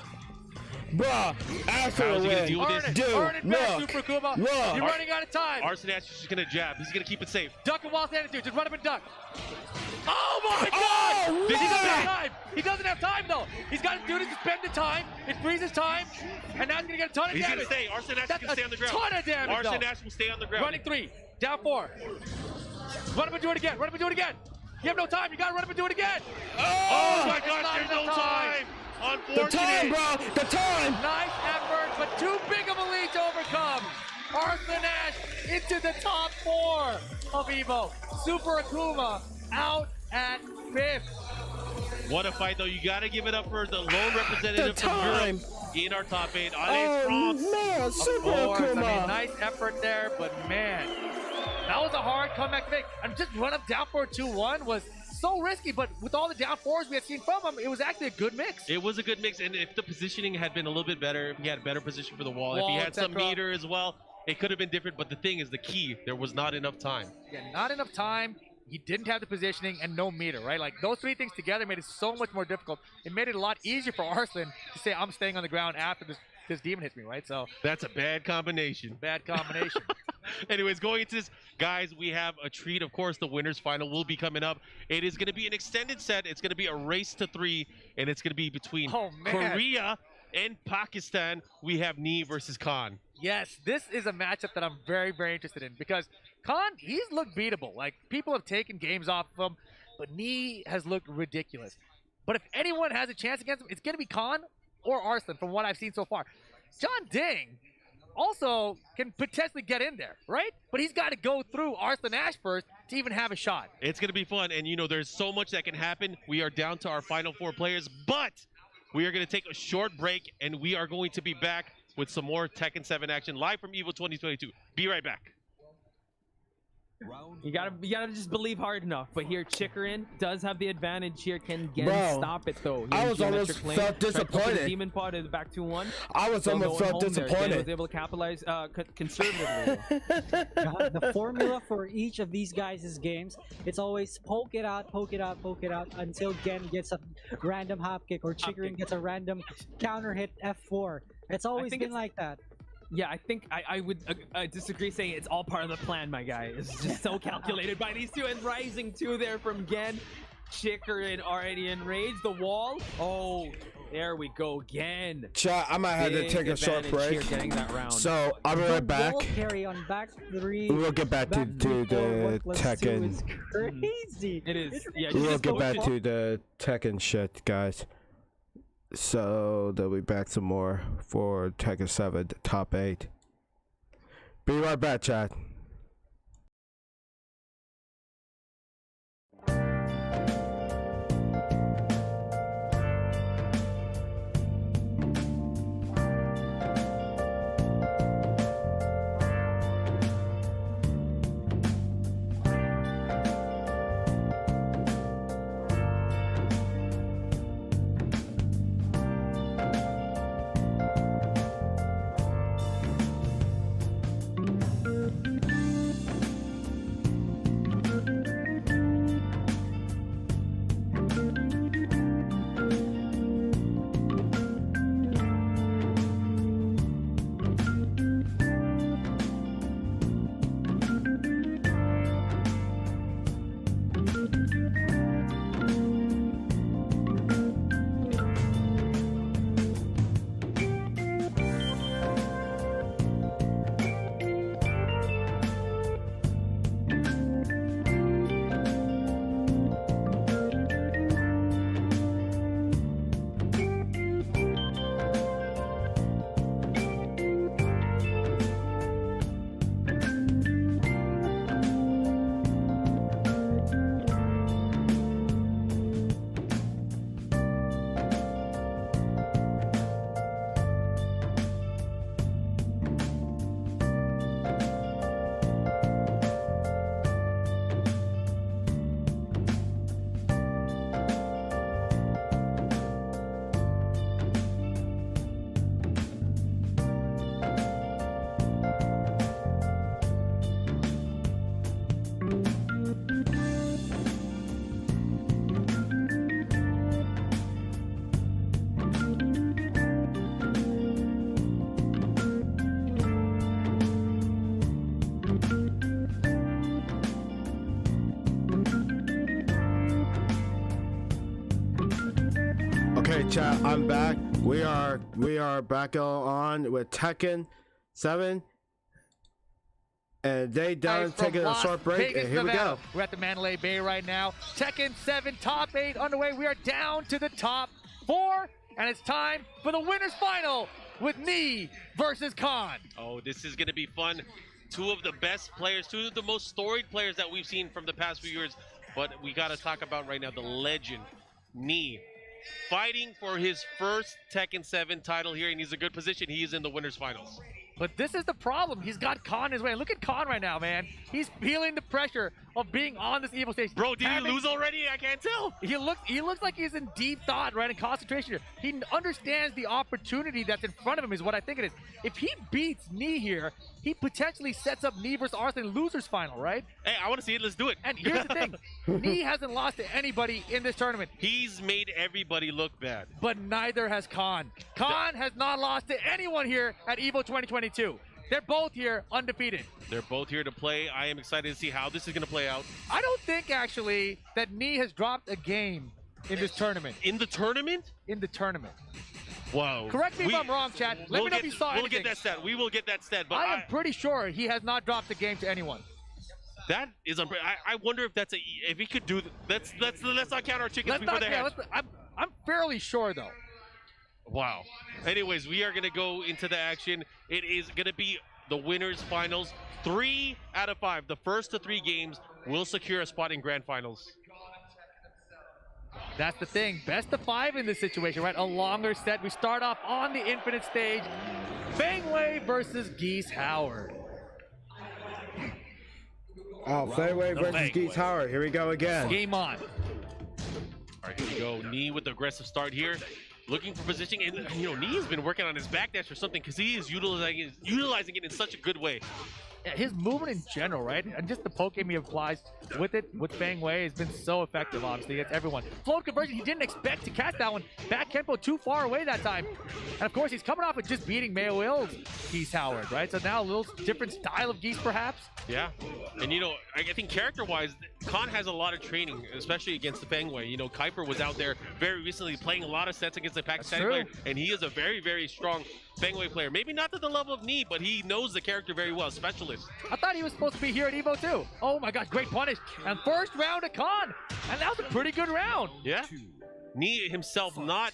After How's the he gonna win. deal with this? Earn it. Dude, Earn it back, look. Super Akuma. Look. You're running out of time. Arslan Ash is just going to jab. He's going to keep it safe. Duck and wall attitude. Just run up and duck. Oh my God! Oh, He doesn't what? have time. He doesn't have time though. He's got to do this to spend the time. It freezes time, and now he's gonna get a ton of He's going damage. to stay. Arslan Ash That's can stay on the ground. a ton of damage. Arslan though. Ash will stay on the ground. Running 3, down 4. Run up and do it again. Run up and do it again. You have no time. You gotta run up and do it again. Oh my It's gosh, not there's no enough time. The time, Unfortunate. bro. The time. Nice effort, but too big of a lead to overcome. Arslan Ash into the top 4 of EVO. Super Akuma out at 5th. What a fight, though. You got to give it up for the lone representative The from time. Europe in our top 8. Oh, man. Super Of course, Akuma. I mean, nice effort there, but man, that was a hard comeback to make. And just run up down for a 2-1 was so risky, but with all the down 4s we had seen from him, it was actually a good mix. It was a good mix, and if the positioning had been a little bit better, if he had a better position for the wall, if he had some etc. meter as well, it could have been different. But the thing is, the key, there was not enough time. Yeah, not enough time. He didn't have the positioning and no meter, right? Like those 3 things together made it so much more difficult. It made it a lot easier for Arslan to say, I'm staying on the ground after this demon hits me, right? So That's a bad combination. bad combination. Anyways, going into this, guys, we have a treat. Of course, the winners final will be coming up. It is going to be an extended set. It's going to be a race to 3, and it's going to be between Oh, man. Korea and Pakistan. We have Nee versus Khan. Yes, this is a matchup that I'm very, very interested in because Khan, he's looked beatable. Like, people have taken games off of him, but Nee has looked ridiculous. But if anyone has a chance against him, it's going to be Khan or Arslan from what I've seen so far. John Ding also can potentially get in there, right? But he's got to go through Arslan Ash first to even have a shot. It's going to be fun, and, you know, there's so much that can happen. We are down to our final 4 players, but we are going to take a short break, and we are going to be back with some more Tekken 7 action live from EVO 2022. Be right back. You gotta just believe hard enough. But here, Chikarin does have the advantage here. Can Gen Bro, stop it though? I was almost felt disappointed. Demon pod is back 2-1. I was almost felt disappointed. Was able to capitalize conservatively. The formula for each of these guys' games, it's always poke it out until Gen gets a random hop kick or Chikarin gets a random counter hit F4. It's always been like that. Yeah, I think I would disagree saying it's all part of the plan, my guy. It's just so calculated by these two, and rising 2 there from Gen. Chikarin already enraged. The wall. Oh, there we go again. Chat, I might have to take a short break. So I'll be right back. Carry on back 3. We'll get back to the Tekken. Is crazy. It is. Yeah, We'll get back to the Tekken shit, guys. So they'll be back some more for Tekken 7 top 8. Be right back, chat. Okay, chat, I'm back. We are back on with Tekken 7. And they done taking a short break, and here we go. We're at the Mandalay Bay right now. Tekken 7 top 8 underway. We are down to the top 4, and it's time for the winner's final with Knee versus Khan. Oh, this is going to be fun. Two of the best players, two of the most storied players that we've seen from the past few years. But we got to talk about right now the legend, Knee, fighting for his first Tekken 7 title here, and he's in a good position. He is in the winner's finals. But this is the problem. He's got Khan his way. Look at Khan right now, man. He's feeling the pressure of being on this EVO stage. Bro, did he lose already? I can't tell. He looks like he's in deep thought, right, in concentration here. He understands the opportunity that's in front of him is what I think it is. If he beats Knee here, he potentially sets up Knee versus Arslan in losers final, right? Hey, I want to see it. Let's do it. And here's the thing. Knee hasn't lost to anybody in this tournament. He's made everybody look bad. But neither has Khan. Khan has not lost to anyone here at EVO 2022. They're both here undefeated. They're both here to play. I am excited to see how this is going to play out. I don't think, actually, that Knee has dropped a game in this tournament. In the tournament? In the tournament. Whoa. Correct me if I'm wrong, chat. Let me know if you saw anything. We'll get that stat. We will get that stat. But I am pretty sure he has not dropped a game to anyone. That is I wonder if that's if he could do. Let's not count our chickens before they hatch. I'm fairly sure though. Wow. Anyways, we are going to go into the action. It is going to be the winners finals. 3 out of 5. The first of 3 games will secure a spot in grand finals. That's the thing. Best of 5 in this situation, right? A longer set. We start off on the Infinite stage. Fangway versus Geese Howard. Oh, Fangway versus Geese Howard. Here we go again. Game on. All right, here we go. Knee with the aggressive start here. Looking for positioning, and Knee has been working on his backdash or something because he is utilizing it in such a good way. Yeah, his movement in general, right? And just the poke game he applies with it, with Fangway, has been so effective, obviously, against everyone. Float conversion, he didn't expect to catch that one. Back tempo too far away that time. And of course, he's coming off of just beating Mayo Will's Geese Howard, right? So now a little different style of Geese, perhaps. Yeah, and I think character-wise, Khan has a lot of training, especially against the Fangway. Kuiper was out there very recently playing a lot of sets against the Pakistani player, and he is a very, very strong Fangway player. Maybe not to the level of Knee, but he knows the character very well, specialist. I thought he was supposed to be here at EVO too. Oh my gosh, great punish. And first round of Khan, and that was a pretty good round. Yeah. Knee himself, not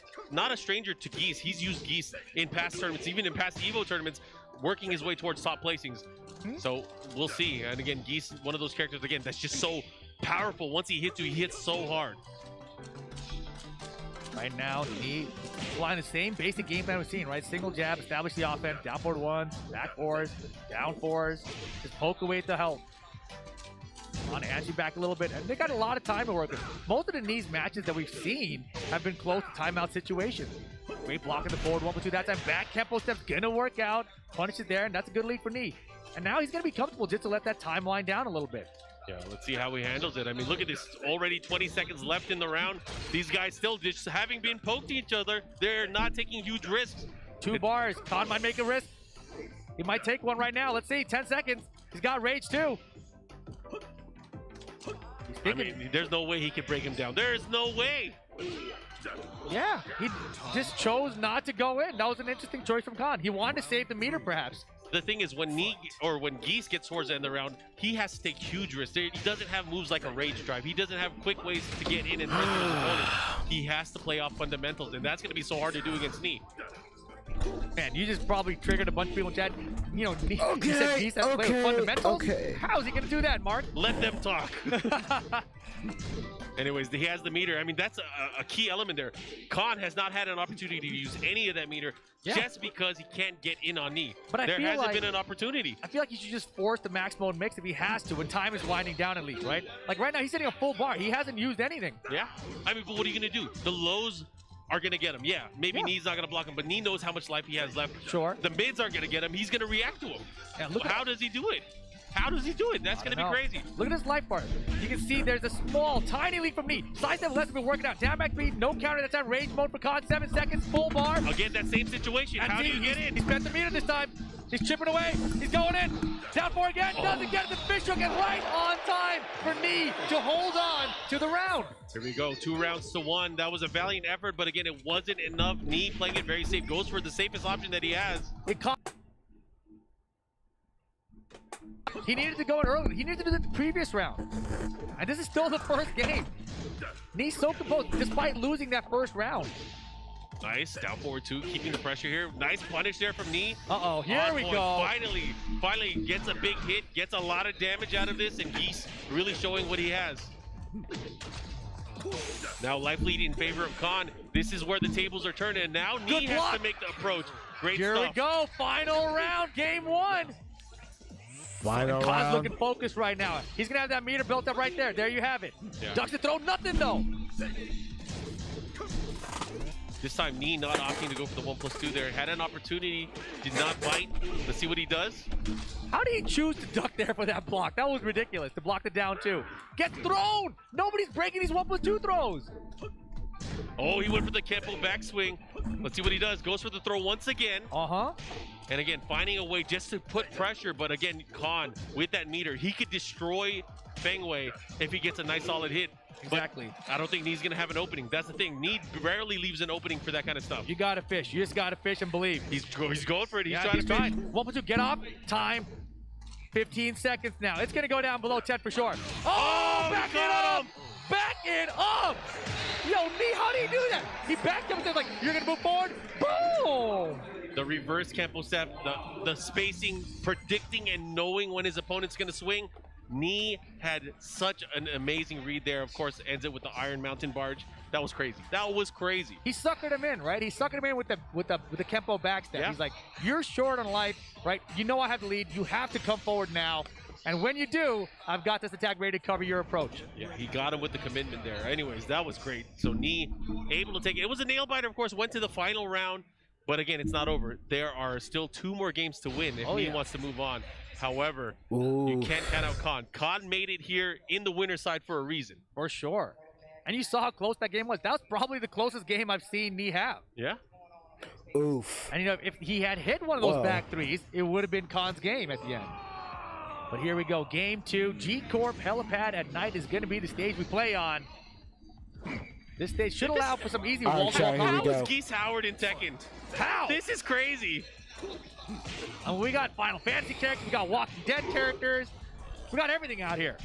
a stranger to Geese. He's used Geese in past tournaments, even in past EVO tournaments, working his way towards top placings. So we'll see. And again, Geese, one of those characters, again, that's just so powerful. Once he hits you, he hits so hard. Right now, Knee applying the same basic game plan we've seen, right? Single jab, establish the offense, down forward 1s, back 4s, down 4s, just poke away at the health. On Angie back a little bit, and they got a lot of time to work with. Most of the Knees matches that we've seen have been close to timeout situations. Great block in the forward 1-2. That time back tempo step's gonna work out. Punish it there, and that's a good lead for Knee. And now he's gonna be comfortable just to let that timeline down a little bit. Yeah, let's see how he handles it. I mean, look at this. Already 20 seconds left in the round. These guys still just having been poked each other. They're not taking huge risks. 2 bars. Khan might make a risk. He might take one right now. Let's see. 10 seconds. He's got rage too. I mean, there's no way he could break him down. There is no way. Yeah, he just chose not to go in. That was an interesting choice from Khan. He wanted to save the meter, perhaps. The thing is, when Geese gets towards the end of the round, he has to take huge risks. He doesn't have moves like a rage drive. He doesn't have quick ways to get in and hurt his opponent. He has to play off fundamentals, and that's going to be so hard to do against Knee. Man, you just probably triggered a bunch of people in chat. You said Geese has to play with fundamentals? How is he going to do that, Mark? Let them talk. Anyways, he has the meter. I mean, that's a key element there. Khan has not had an opportunity to use any of that meter just because he can't get in on Knee. But there hasn't been an opportunity. I feel like he should just force the max mode mix if he has to when time is winding down at least, right? Like right now, he's hitting a full bar. He hasn't used anything. Yeah. I mean, but what are you going to do? The lows are going to get him. Yeah, maybe Knee's not going to block him, but Knee knows how much life he has left. Sure. The mids aren't going to get him. He's going to react to him. Yeah, how does he do it? How does he do it? That's going to be crazy. Look at his life bar. You can see there's a small, tiny lead from Knee. Side step less been working out. Down back speed, no counter. That's on rage mode for Khan. 7 seconds, full bar. Again, that same situation. And how do you get in? He spent the meter this time. He's chipping away. He's going in. Down 4 again. Doesn't get it. The fish hook and right on time for Knee to hold on to the round. Here we go. 2 rounds to 1. That was a valiant effort, but again, it wasn't enough. Knee playing it very safe. Goes for the safest option that he has. It caught. He needed to go in early. He needed to do the previous round. And this is still the first game. Knee's so composed despite losing that first round. Nice. Down forward 2, keeping the pressure here. Nice punish there from Knee. Uh-oh, here we go. Finally gets a big hit, gets a lot of damage out of this, and Geese really showing what he has. Now life lead in favor of Khan. This is where the tables are turning, and now Knee has to make the approach. Great Here stuff. we go. Final round, game 1. Final Khan's round. looking focused right now. He's going to have that meter built up right there. There you have it. Yeah. Ducks to throw nothing, though. This time, Knee not opting to go for the 1+2 there. Had an opportunity, did not bite. Let's see what he does. How did he choose to duck there for that block? That was ridiculous, to block the down 2. Gets thrown! Nobody's breaking these 1+2 throws. Oh, he went for the Kempo backswing. Let's see what he does. Goes for the throw once again. Uh-huh. And again, finding a way just to put pressure. But again, Khan, with that meter, he could destroy Fengwei if he gets a nice solid hit. Exactly. But I don't think Knee's going to have an opening. That's the thing. Knee rarely leaves an opening for that kind of stuff. You got to fish. You just got to fish and believe. He's going for it. He's He's trying to fish. 1+2, get off. Time. 15 seconds now. It's going to go down below 10 for sure. Oh, back it up! Back it up! Yo, Knee, how do you do that? He backed up and said, like, you're going to move forward. Boom! The reverse Kempo step, the spacing, predicting and knowing when his opponent's going to swing. Knee had such an amazing read there. Of course, ends it with the Iron Mountain Barge. That was crazy. That was crazy. He suckered him in, right? He suckered him in with the Kempo backstep. Yeah. He's like, you're short on life, right? You know I have the lead. You have to come forward now. And when you do, I've got this attack ready to cover your approach. Yeah, he got him with the commitment there. Anyways, that was great. So Knee able to take it. It was a nail biter, of course, went to the final round. But again, it's not over. There are still 2 more games to win if Knee wants to move on. However, you can't count out Khan. Khan made it here in the winner's side for a reason. For sure. And you saw how close that game was. That was probably the closest game I've seen Knee have. Yeah. Oof. And you know, if he had hit one of those back threes, it would have been Khan's game at the end. But here we go, game 2. G-Corp Helipad at night is going to be the stage we play on. This stage should allow for some easy wall-to-wall. How is Geese Howard in Tekken? How? This is crazy. And we got Final Fantasy characters, we got Walking Dead characters, we got everything out here.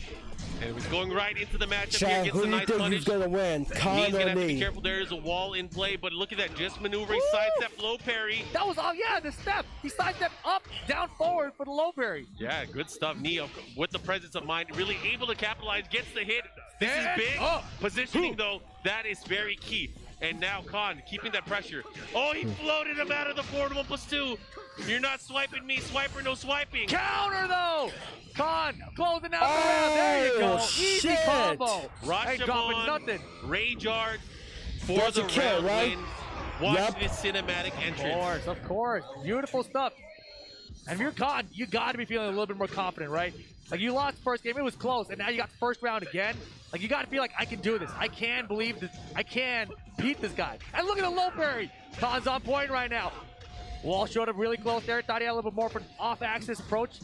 And it was going right into the matchup Chad, here. Gets who a do you nice think punish. he's gonna win? Khan Knee's gonna or have to be Knee? careful. There is a wall in play, but look at that, just maneuvering, sidestep, low parry. That was, oh yeah, the step. He sidestepped up, down forward for the low parry. Yeah, good stuff. Knee with the presence of mind, really able to capitalize, gets the hit. This is big. Positioning though, that is very key. And now Khan keeping that pressure. Oh, he floated him out of the forward 1+2. You're not swiping me, swiper, no swiping. Counter though! Khan closing out the round. There you go. Easy combo. Ain't dropping nothing. Rage Art for That's the a kill, round right? win. Watch this cinematic entrance. Of course. Beautiful stuff. And if you're Khan, you got to be feeling a little bit more confident, right? Like you lost the first game, it was close, and now you got the first round again. Like you got to feel like I can do this. I can believe this. I can beat this guy. And look at the low parry. Khan's on point right now. Wall showed up really close there. Thought he had a little bit more of an off-axis approach.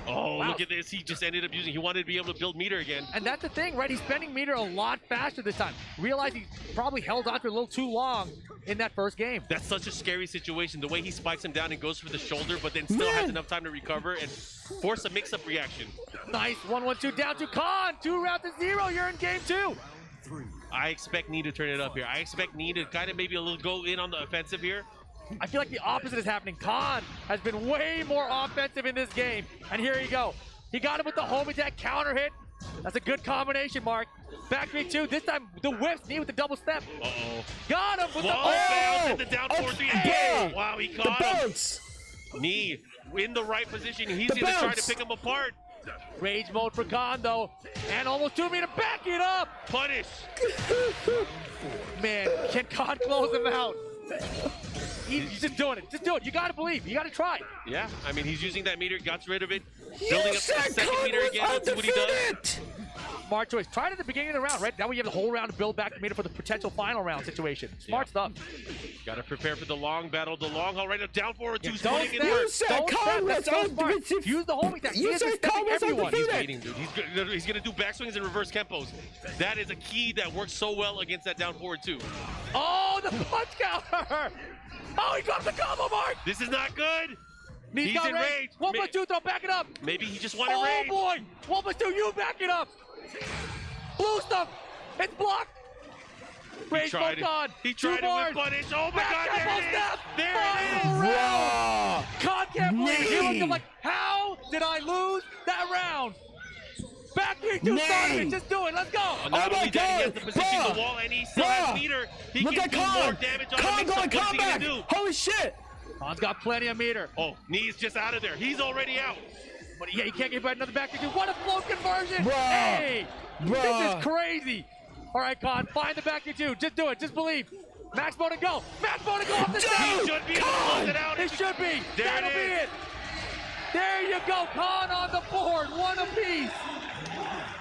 Oh, look at this. He just ended up using, he wanted to be able to build meter again. And that's the thing, right? He's spending meter a lot faster this time. Realized he probably held on to it a little too long in that first game. That's such a scary situation. The way he spikes him down and goes for the shoulder, but then still has enough time to recover and force a mix-up reaction. Nice 1-1-2 down to Khan. 2 rounds to 0. You're in game 2. I expect Knee to turn it up here. I expect Knee to kind of maybe a little go in on the offensive here. I feel like the opposite is happening. Khan has been way more offensive in this game. And here you go. He got him with the home attack counter hit. That's a good combination, Mark. Back 3-2. This time the whiffs. Knee with the double step. Uh-oh. Got him with the fails and the down 4-3. Hey! Wow, he caught him. Knee in the right position. He's going to try to pick him apart. Rage mode for Khan, though. And almost 2 meter. Back it up. Punish. Man, can Khan close him out? He's just doing it. Just do it. You got to believe. You got to try. Yeah, I mean, he's using that meter, got rid of it. Building up the second meter again. Let's see what he does. smart choice. Try it at the beginning of the round, right? That way you have the whole round to build back the meter for the potential final round situation. Smart stuff. Got to prepare for the long battle, the long haul, right up, down forward, two, Don't putting it step. work. You said Don't Khan step. was That's so smart. undefeated. Use the homing attack. You He is said stepping Khan was everyone. He's undefeated. waiting, dude. He's gonna do backswings and reverse tempos. That is a key that works so well against that down forward too. Oh, the punch counter! Oh, he dropped the combo mark! This is not good. He's got in rage. rage. 1+2 throw, back it up. Maybe he just wanted Oh rage. boy! 1+2, you back it up. Blue stuff. It's blocked. Rage tried both on. He tried it with punish. Oh my God! There it is. There it is. Wow. Con can't believe it. He looked up like, how did I lose that round? Back 3-2 started. Just do it. Let's go. Not only that, he has the position, Bruh. the wall, and he still has meter. He Look can at do more Khan. damage on Khan the going mix-up. What's he comeback. gonna do? Holy shit. Khan's got plenty of meter. Oh, knee's just out of there. He's already out. But yeah, he can't get back another back 3-2. What a float conversion. Bruh. Hey, this Bruh. is crazy. All right, Khan, find the back 2. Just do it. Just believe. Max mode and go. Max mode and go off the stage. He should be able to close it out. It should be. There That'll it be is. it. There you go. Khan on the board. One apiece.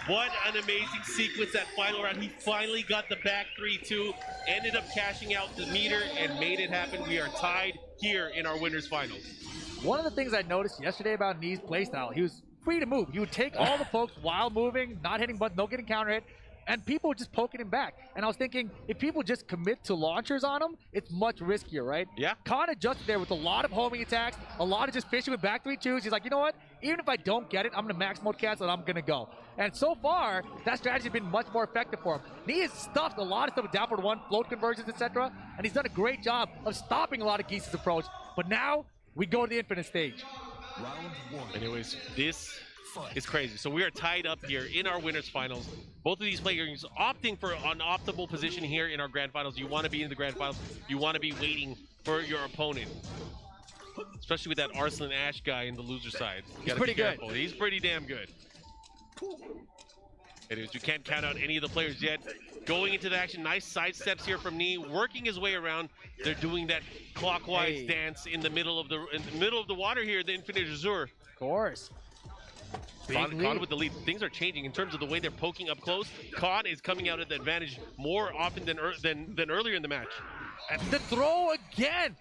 What an amazing sequence that final round. He finally got the back 3-2, ended up cashing out the meter, and made it happen. We are tied here in our winners finals. One of the things I noticed yesterday about Knee's playstyle, he was free to move. He would take all the pokes while moving, not hitting buttons, no getting counter hit, and people were just poking him back. And I was thinking, if people just commit to launchers on him, it's much riskier, right? Yeah. Khan adjusted there with a lot of homing attacks, a lot of just fishing with back 3-2s. He's like, you know what? Even if I don't get it, I'm going to max mode cancel and I'm going to go. And so far, that strategy has been much more effective for him. Knee has stuffed a lot of stuff with down forward 1, float conversions, etc. And he's done a great job of stopping a lot of Geese's approach. But now, we go to the infinite stage. Round 1. Anyways, this is crazy. So we are tied up here in our winners finals. Both of these players opting for an optimal position here in our grand finals. You want to be in the grand finals. You want to be waiting for your opponent. Especially with that Arslan Ash guy in the loser side. You gotta be careful. He's pretty damn good. Anyways, you can't count out any of the players yet. Going into the action, nice side steps here from Knee, working his way around. They're doing that clockwise dance in the middle of the water here, the Infinite Azure. Of course. Khan with the lead. Things are changing in terms of the way they're poking up close. Khan is coming out at the advantage more often than earlier in the match. And the throw again.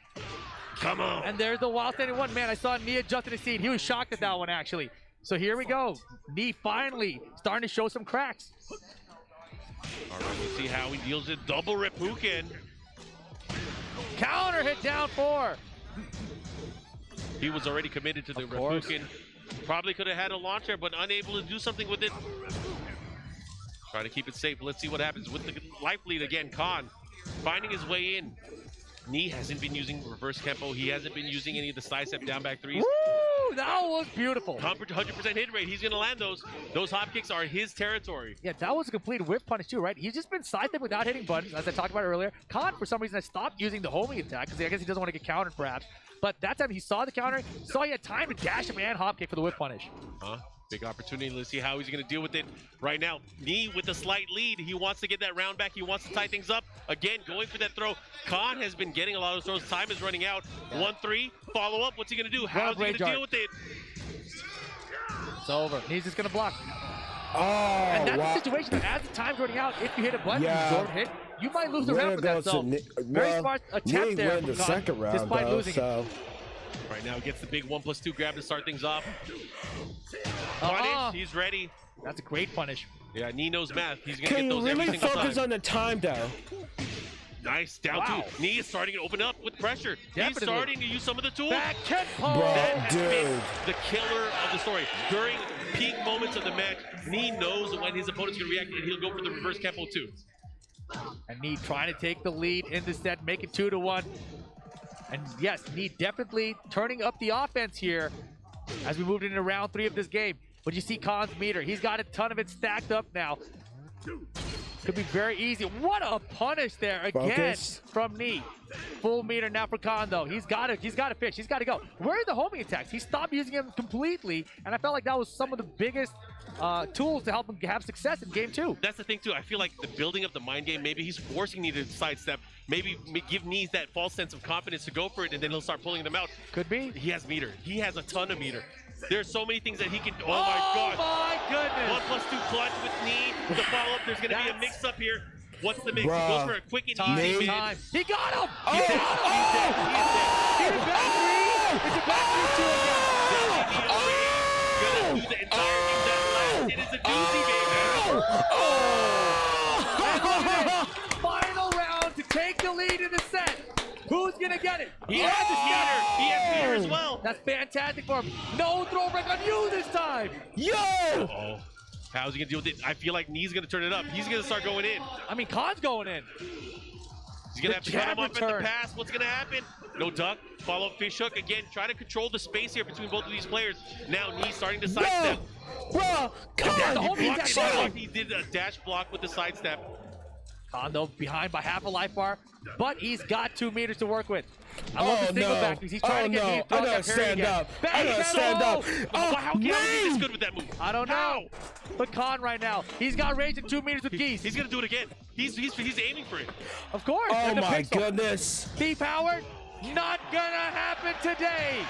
Come on. And there's the wild standing one. Man, I saw Knee adjusting his seat. He was shocked at that one, actually. So here we go. Knee finally starting to show some cracks. All right, we'll see how he deals with double Reppuken. Counter hit down 4. He was already committed to the Reppuken. Probably could have had a launcher, but unable to do something with it. Trying to keep it safe. Let's see what happens with the life lead again. Khan finding his way in. Knee hasn't been using reverse tempo. He hasn't been using any of the side step down back 3s. Woo! That was beautiful. 100% hit rate. He's going to land those. Those hop kicks are his territory. Yeah, that was a complete whip punish too, right? He's just been side stepping without hitting buttons, as I talked about earlier. Khan, for some reason, has stopped using the homing attack because I guess he doesn't want to get countered, perhaps. But that time he saw the counter, saw he had time to dash him and hop kick for the whip punish. Big opportunity. Let's see how he's going to deal with it right now. Knee with a slight lead. He wants to get that round back. He wants to tie things up. Again, going for that throw. Khan has been getting a lot of throws. Time is running out. 1-3. Follow up. What's he going to do? How's he going to deal with it? It's over. Knee's just going to block. Oh, and that's the situation that as the time's running out, if you hit a button, you don't hit, you might lose the round for that. So very smart attempt there from the Khan, second round, despite losing it. Right now, gets the big 1+2 grab to start things off. Punish, he's ready. That's a great punish. Yeah, Knee knows math. He's going to Can get you those every really single focus time. on the time, though? Nice, down 2. Knee is starting to open up with pressure. He's starting to use some of the tools. Back kick pole. That has been the killer of the story. During peak moments of the match, Knee knows when his opponent's going to react, and he'll go for the reverse Kempo too. And Knee trying to take the lead in the set, make it 2-1. And yes, Knee definitely turning up the offense here as we moved into round 3 of this game. But you see Khan's meter. He's got a ton of it stacked up now. Could be very easy. What a punish there again from Knee. Full meter now for Khan though. He's got to fish. He's got to go. Where are the homing attacks? He stopped using them completely, and I felt like that was some of the biggest tools to help him have success in game 2. That's the thing too. I feel like the building up the mind game, maybe he's forcing Knee to sidestep. Maybe give Knee that false sense of confidence to go for it, and then he'll start pulling them out. Could be. He has meter. He has a ton of meter. There's so many things that he can. Oh my God! My goodness! 1+2 clutch with knee. The follow-up. There's going to be a mix-up here. What's the mix? He goes for a quick and easy mid. He got him! He's dead. He's dead. He's dead. He's back three! It's a back 3-2 again! Gonna do the entire thing that last. It is a doozy, baby. Final round to take the lead in the set. Who's gonna get it? He has his meter. He has meter as well. That's fantastic for him. No throw break on you this time. Yo! Uh-oh. How's he gonna deal with it? I feel like Knee's gonna turn it up. He's gonna start going in. I mean, Khan's going in. He's gonna have to cut him up at the pass. What's gonna happen? No duck. Follow up fish hook again. Try to control the space here between both of these players. Now Knee starting to sidestep. Bro, He did a dash block with the sidestep. Khan though behind by half a life bar, but he's got 2 meters to work with. I love the single back because he's trying to get Knee. I gotta stand up. I gotta stand up. How can he be this good with that move? I don't know. But Khan right now, he's got range at 2 meters with Geese. He's gonna do it again. He's aiming for it. Of course. Oh my goodness. Depowered. Not gonna happen today.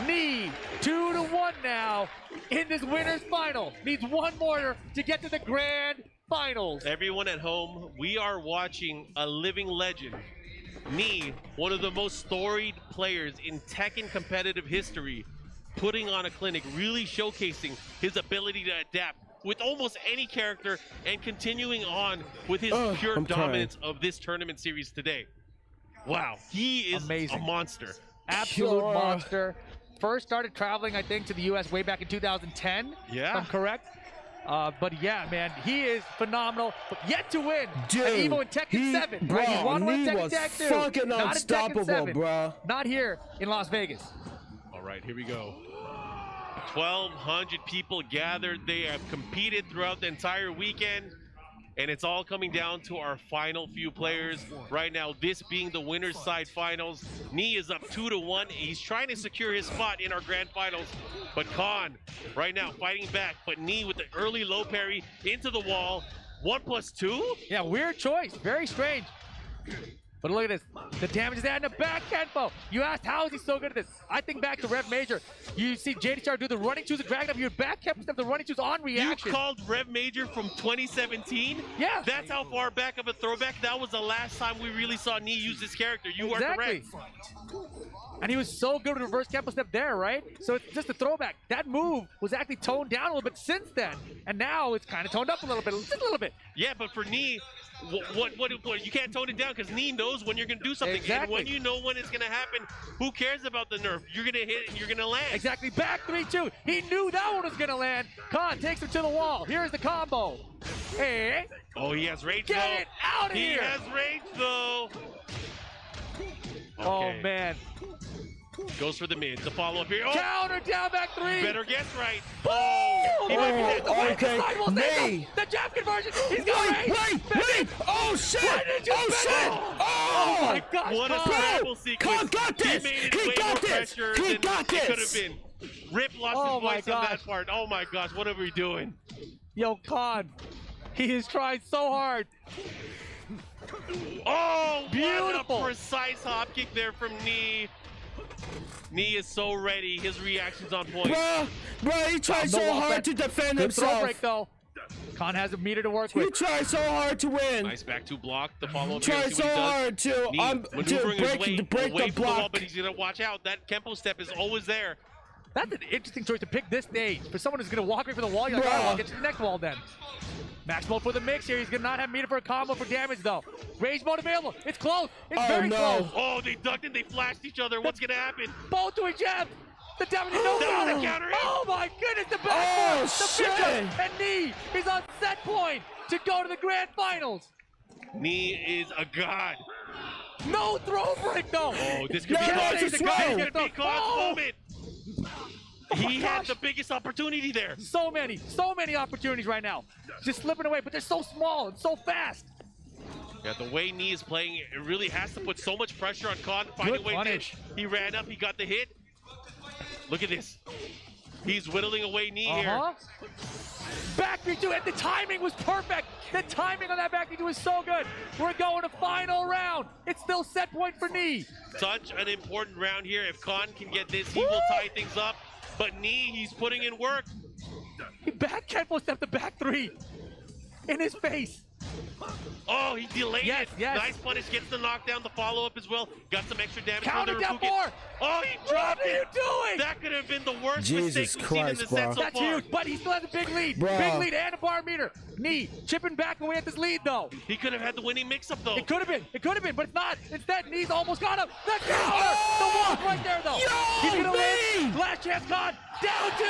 Knee 2-1 now in this winner's final. Needs one more to get to the grand finals. Everyone at home, we are watching a living legend. Knee, one of the most storied players in Tekken competitive history, putting on a clinic, really showcasing his ability to adapt with almost any character and continuing on with his pure dominance of this tournament series today. Wow, he is amazing. A monster. Absolute monster. First started traveling, I think, to the US way back in 2010. Yeah. If I'm correct. But yeah, man, he is phenomenal. But yet to win Dude, at EVO in Tekken 7. Right? He won one Knee Tekken was Tag 2. fucking Not in Tekken unstoppable, 7. bro. Not here in Las Vegas. All right, here we go. 1,200 people gathered. They have competed throughout the entire weekend. And it's all coming down to our final few players. Right now, this being the winner's side finals. Knee is up 2-1. He's trying to secure his spot in our grand finals. But Khan, right now, fighting back. But Knee with the early low parry into the wall. 1+2? Yeah, weird choice. Very strange. But look at this. The damage is adding a back tempo. You asked how is he so good at this? I think back to Rev Major. You see JD do the running twos and drag up. Your back tempo step, the running twos on reaction. You called Rev Major from 2017? Yeah. That's how far back of a throwback. That was the last time we really saw Knee use this character. You are correct. And he was so good with reverse tempo step there, right? So it's just a throwback. That move was actually toned down a little bit since then. And now it's kind of toned up a little bit, just a little bit. Yeah, but for Knee, what you can't tone it down because Knee knows when you're going to do something. Exactly. And when you know when it's going to happen, who cares about the nerf? You're going to hit and you're going to land. Exactly. Back 3-2. He knew that one was going to land. Khan takes him to the wall. Here's the combo. Hey. Oh, he has range, Get though. it out of here. He has range, though. Okay. Oh, man. Goes for the mid. The follow-up here. Oh. Counter down back 3. You better guess right. Oh. He might be dead. Okay. Nay. The jab conversion. He's got range. Wait. Oh, shit. Oh, shit. Oh, my gosh. What a terrible sequence. Khan got this. He got this. He got this. It could have been. Rip lost his voice on that part. Oh, my gosh. What are we doing? Yo, Khan. He is trying so hard. Oh, beautiful. What a precise hop kick there from Knee. Knee is so ready. His reaction's on point. Bro, he tried so hard to defend Good himself. Throw break, though. Khan has a meter to work with. He tried so hard to win. Nice back two block. The follow-up. Tried so hard to break the block. But he's gonna watch out. That Kempo step is always there. That's an interesting choice to pick this stage. For someone who's gonna walk away from the wall, you're like, all right, I'll get to the next wall then. Max mode for the mix here. He's gonna not have meter for a combo for damage though. Range mode available. It's close. It's very close. Oh, they ducked and they flashed each other. What's gonna happen? Both to a jab. The damage is no counter. Oh my goodness, the back oh, shit. And Knee is on set point to go to the grand finals. Knee is a god. No throw break though. Oh, this could be Khan's moment. He had the biggest opportunity there. So many opportunities right now. Just slipping away, but they're so small and so fast. Yeah, the way Knee is playing, it really has to put so much pressure on Khan to find a way to. He ran up, he got the hit. Look at this. He's whittling away knee here. Back B2, and the timing was perfect. The timing on that back B2 is so good. We're going to final round. It's still set point for knee. Such an important round here. If Khan can get this, he will tie things up. But knee, he's putting in work. He back tempo stepped the back 3 in his face. Oh, he delayed it. Yes. Nice punish, gets the knockdown, the follow-up as well. Got some extra damage. Counter down 4. Oh, he dropped it. What are you doing? That could have been the worst Jesus mistake we've seen in the set so That's far. huge, but he still has a big lead. Bro. Big lead and a bar meter. Knee chipping back away at this lead, though. He could have had the winning mix-up, though. It could have been, but it's not. Instead, knee's almost got him. The counter! The walk right there, though. He's gonna win. Last chance, Khan. Down 2.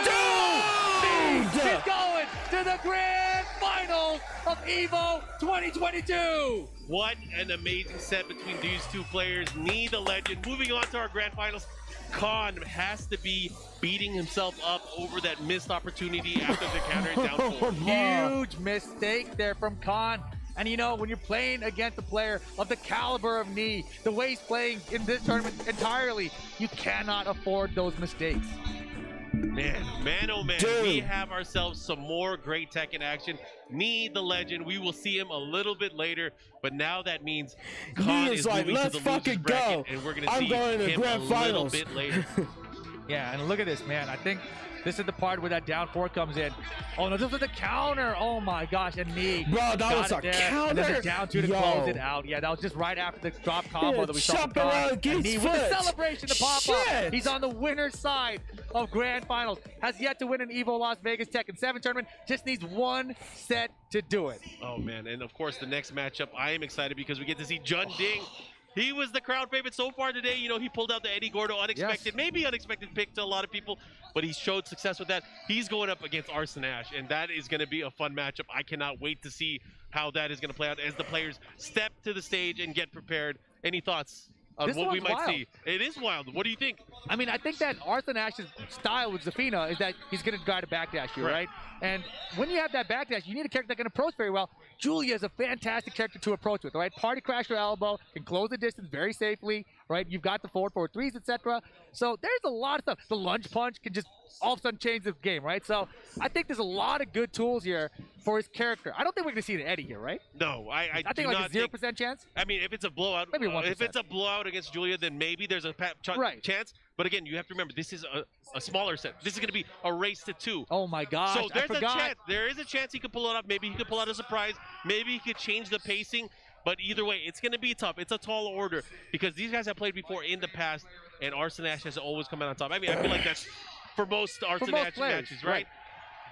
He's going to the grand finals of EVO 2022. What an amazing set between these two players. Knee, the legend. Moving on to our grand finals. Khan has to be beating himself up over that missed opportunity after the counter down 4. Huge mistake there from Khan. And you know, when you're playing against a player of the caliber of Knee, the way he's playing in this tournament entirely, you cannot afford those mistakes. Man, oh man, Dude. we have ourselves some more great tech in action. Knee, the legend, we will see him a little bit later, but now that means Khan is is like, moving let's to the losers fucking bracket, go. and we're going to I'm see going to him grand a finals. little bit later. Yeah, and look at this, man. I think this is the part where that down 4 comes in. Oh no, this was the counter. Oh my gosh, and Knee. Bro, that got was it a there. counter. And then the down 2 to Yo. close it out. Yeah, that was just right after the drop combo Yeah, that we saw. jump from Khan. around And against Knee with the foot. celebration to pop up. Shit. He's on the winner's side of grand finals. Has yet to win an EVO Las Vegas Tekken 7 tournament. Just needs one set to do it. Oh man, and of course the next matchup, I am excited because we get to see Jun Ding. He was the crowd favorite so far today. You know, he pulled out the Eddie Gordo unexpected, maybe unexpected pick to a lot of people, but he showed success with that. He's going up against Arslan Ash, and that is going to be a fun matchup. I cannot wait to see how that is going to play out as the players step to the stage and get prepared. Any thoughts on This what we one's might wild. see? It is wild. What do you think? I mean, I think that Arslan Ash's style with Zafina is that he's going to guard a backdash you, right? And when you have that backdash, you need a character that can approach very well. Julia is a fantastic character to approach with, right? Party crasher elbow, can close the distance very safely, right? You've got the forward 3s, etc. So there's a lot of stuff. The lunge punch can just all of a sudden change the game, right? So I think there's a lot of good tools here for his character. I don't think we're going to see an Eddie here, right? No, I think do like not a 0% chance. I mean, if it's a blowout, Maybe 1%. if it's a blowout against Julia, then maybe there's a chance. But again, you have to remember, this is a smaller set. This is going to be a race to 2. Oh my gosh, So there's I a forgot. chance. There is a chance he could pull it off. Maybe he could pull out a surprise. Maybe he could change the pacing. But either way, it's going to be tough. It's a tall order because these guys have played before in the past, and Arslan Ash has always come out on top. I mean, I feel like that's for most Arslan Ash matches, right?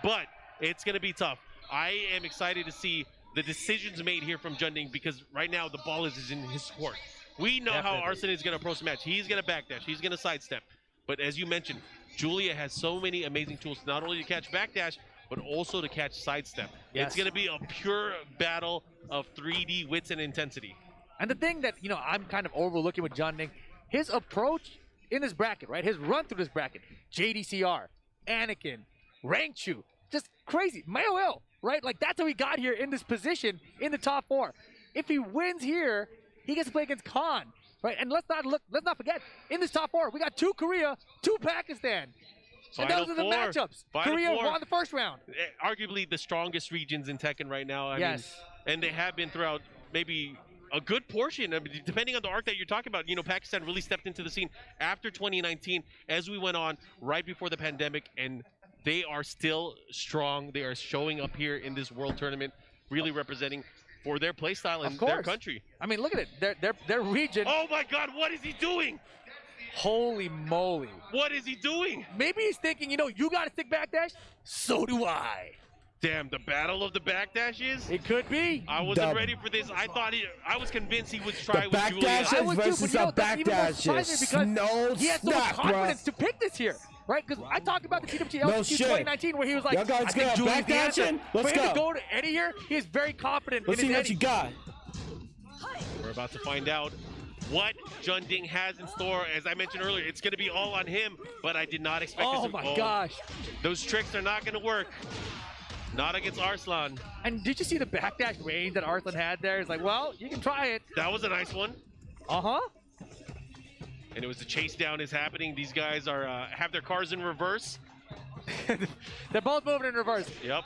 But it's going to be tough. I am excited to see the decisions made here from Jun Ding because right now the ball is in his court. We know how Arslan is going to approach the match. He's going to backdash. He's going to sidestep. But as you mentioned, Julia has so many amazing tools, not only to catch backdash, but also to catch sidestep. Yes. It's going to be a pure battle of 3D wits and intensity. And the thing that, I'm kind of overlooking with Jun Ding, his approach in this bracket, right? His run through this bracket, JDCR, Anakin, Rangchu, just crazy. Mayo Ill, right? Like, that's how he got here in this position in the top 4. If he wins here, he gets to play against Khan, right? And let's not forget, in this top 4, we got 2 Korea, 2 Pakistan. And those are the matchups. Korea won the first round. Arguably the strongest regions in Tekken right now. I mean, and they have been throughout maybe a good portion, depending on the arc that you're talking about. Pakistan really stepped into the scene after 2019 as we went on right before the pandemic, and they are still strong. They are showing up here in this world tournament, really representing for their playstyle and their country. I mean, look at it. Their region. Oh my God, what is he doing? Holy moly. What is he doing? Maybe he's thinking, you got to stick backdash. So do I. Damn, the battle of the backdashes? It could be. I wasn't ready for this. I was convinced he would try with Julia. Backdashes versus the backdashes. He has so much confidence to pick this here. Right? Because I talked about the TWT LCQ 2019 where he was like, I think Julia's the answer. For him to go to Eddie here, he is very confident in his Eddie. Let's see what you got. We're about to find out what Jun Ding has in store. As I mentioned earlier, it's going to be all on him, but I did not expect this. Oh my gosh. Those tricks are not going to work. Not against Arslan. And did you see the backdash range that Arslan had there? It's like, well, you can try it. That was a nice one. Uh-huh. And it was the chase down is happening. These guys are have their cars in reverse. They're both moving in reverse. Yep.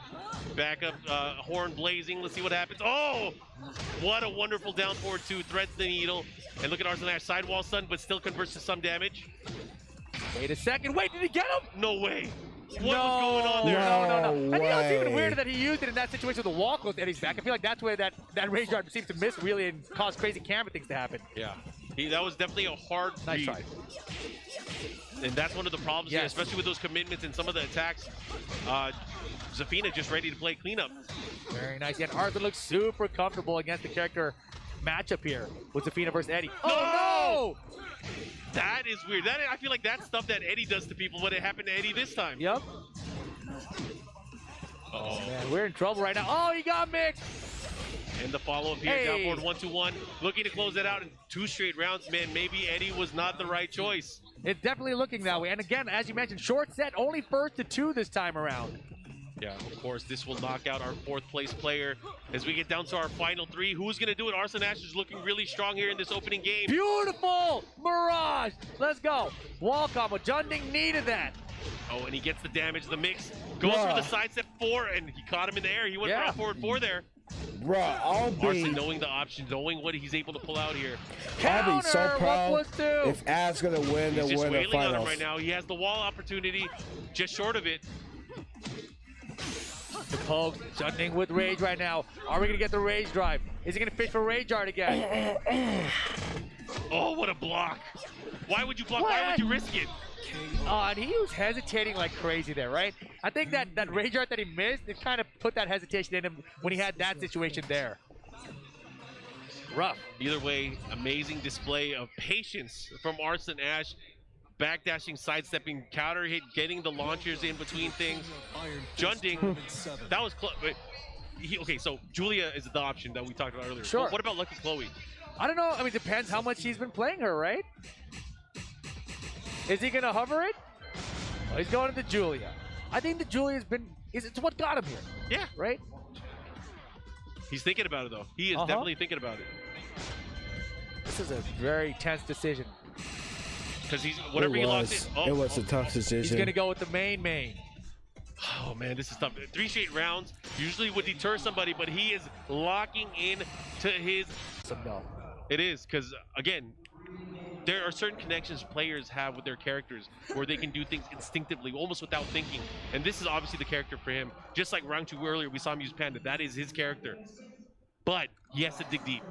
Back up, horn blazing. Let's see what happens. Oh! What a wonderful down forward two. Threads the needle. And look at Arslan Ash. Sidewall stun, but still converts to some damage. Wait a second. Wait, did he get him? No way. What was going on there? No. And you know, it's even way. weirder that he used it in that situation with the wall close to Eddie's back. I feel like that's where that rage guard seems to miss really and cause crazy camera things to happen. Yeah. That was definitely a hard Nice read. try. And that's one of the problems here, especially with those commitments and some of the attacks. Zafina just ready to play cleanup. Very nice. And Arthur looks super comfortable against the character matchup here with Zafina versus Eddie. Oh, no! That is weird. I feel like that's stuff that Eddie does to people, but it happened to Eddie this time. Yep. Oh, man, we're in trouble right now. Oh, he got mixed. And the follow-up here, down forward 1-2-1. Looking to close that out in 2 straight rounds. Man, maybe Eddie was not the right choice. It's definitely looking that way. And again, as you mentioned, short set, only 1st to 2 this time around. Yeah, of course, this will knock out our 4th place player. As we get down to our final 3, who's going to do it? Arslan Ash is looking really strong here in this opening game. Beautiful! Mirage! Let's go. Wall combo. Junding needed that. Oh, and he gets the damage. The mix goes for the sidestep 4, and he caught him in the air. He went for a forward 4 there. Bruh, Arslan knowing the options, knowing what he's able to pull out here. I'll be so proud if Ash gonna win He's the just win the wailing on him finals. right now. He has the wall opportunity, just short of it. The poke, Junding with rage right now. Are we gonna get the rage drive? Is he gonna fish for rage art again? Oh, what a block. Why would you block? Why would you risk it? And he was hesitating like crazy there, right? I think that rage art that he missed, it kind of put that hesitation in him when he had that situation there. Rough. Either way, amazing display of patience from Arslan Ash. Backdashing, sidestepping, counter hit, getting the launchers in between things. Junding, that was close. Okay, so Julia is the option that we talked about earlier. Sure. Well, what about Lucky Chloe? I don't know. I mean, depends how much he's been playing her, right? Is he gonna hover it? Oh, he's going to the Julia. I think the Julia's been, it's what got him here. Yeah. Right? He's thinking about it, though. He is definitely thinking about it. This is a very tense decision. Because he's, whatever he locked in. It was a tough decision. He's gonna go with the main. Oh man, this is tough. 3 straight rounds usually would deter somebody, but he is locking in to his. No. It is, because again, there are certain connections players have with their characters where they can do things instinctively, almost without thinking. And this is obviously the character for him. Just like round 2 earlier, we saw him use Panda. That is his character. But he has to dig deep.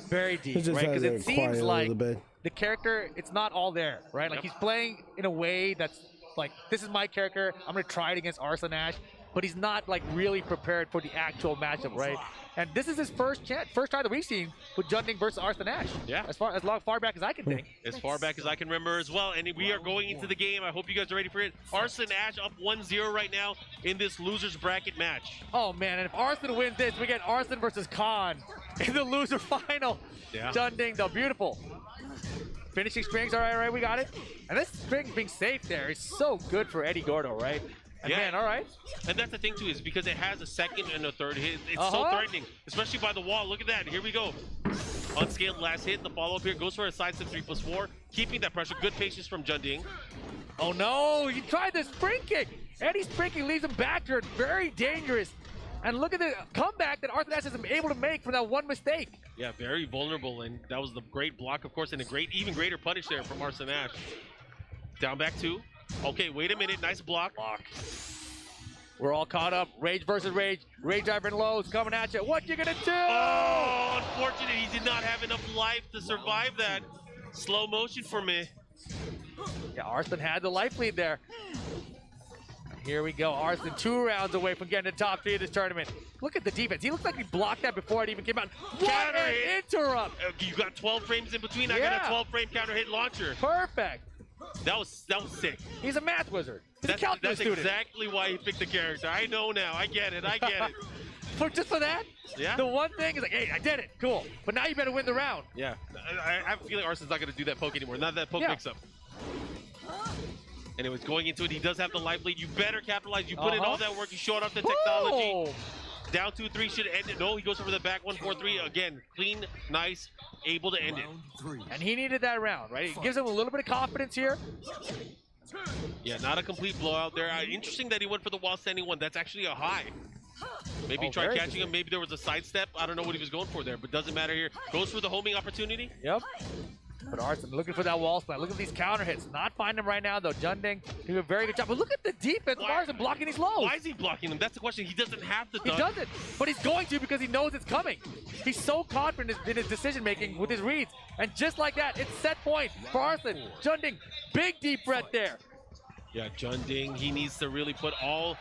Very deep, right? Because it seems like the character, it's not all there, right? Like he's playing in a way that's like, this is my character. I'm going to try it against Arslan Ash. But he's not like really prepared for the actual matchup, right? And this is his first try that we've seen with Junding versus Arslan Ash. Yeah. As far back as I can think. As far back as I can remember as well. And we are going into the game. I hope you guys are ready for it. Arslan Ash up 1-0 right now in this loser's bracket match. Oh man, and if Arslan wins this, we get Arslan versus Khan in the loser final. Yeah. Junding though, beautiful. Finishing strings, all right, we got it. And this string being safe there is so good for Eddie Gordo, right? And man, all right. And that's the thing too, is because it has a second and a third hit. It's so threatening, especially by the wall. Look at that. Here we go. Unscaled last hit. The follow-up here goes for a sidestep 3+4. Keeping that pressure. Good patience from Junding. Oh no, he tried the spring kick. Eddie's spring kick leaves him backward. Very dangerous. And look at the comeback that Arslan Ash is able to make from that one mistake. Yeah, very vulnerable. And that was the great block, of course, and a great, even greater punish there from Arslan Ash. Down back 2. Okay, wait a minute. Nice block. We're all caught up. Rage versus Rage. Rage driver and lows coming at you. What you gonna do? Oh, unfortunate. He did not have enough life to survive that. Slow motion for me. Yeah, Arslan had the life lead there. Here we go. Arslan 2 rounds away from getting the top 3 of this tournament. Look at the defense. He looked like he blocked that before it even came out. What an interrupt! You got 12 frames in between. I got a 12-frame counter hit launcher. Perfect. That was sick. He's a math wizard. He's a That's calculus student. exactly why he picked the character. I know now. I get it. Just for that? Yeah. The one thing is like, hey, I did it. Cool. But now you better win the round. Yeah. I have a feeling Arslan's not going to do that poke anymore. Not that poke mix-up. Anyways, going into it, he does have the life lead. You better capitalize. You put in all that work. You showed off the technology. Down 2-3 should end it. No, he goes over the back 1-4-3. Again, clean, nice, able to end it. And he needed that round, right? It gives him a little bit of confidence here. Yeah, not a complete blowout there. Interesting that he went for the wall standing one. That's actually a high. Maybe he tried catching him. Maybe there was a sidestep. I don't know what he was going for there, but doesn't matter here. Goes for the homing opportunity. Yep. But Arslan looking for that wall splat. Look at these counter hits. Not finding him right now, though. Junding doing a very good job. But look at the defense of Arslan blocking these lows. Why is he blocking them? That's the question. He doesn't have to. He doesn't, but he's going to because he knows it's coming. He's so confident in his decision-making with his reads. And just like that, it's set point for Arslan. Junding, big deep breath there. Yeah, Junding, he needs to really put all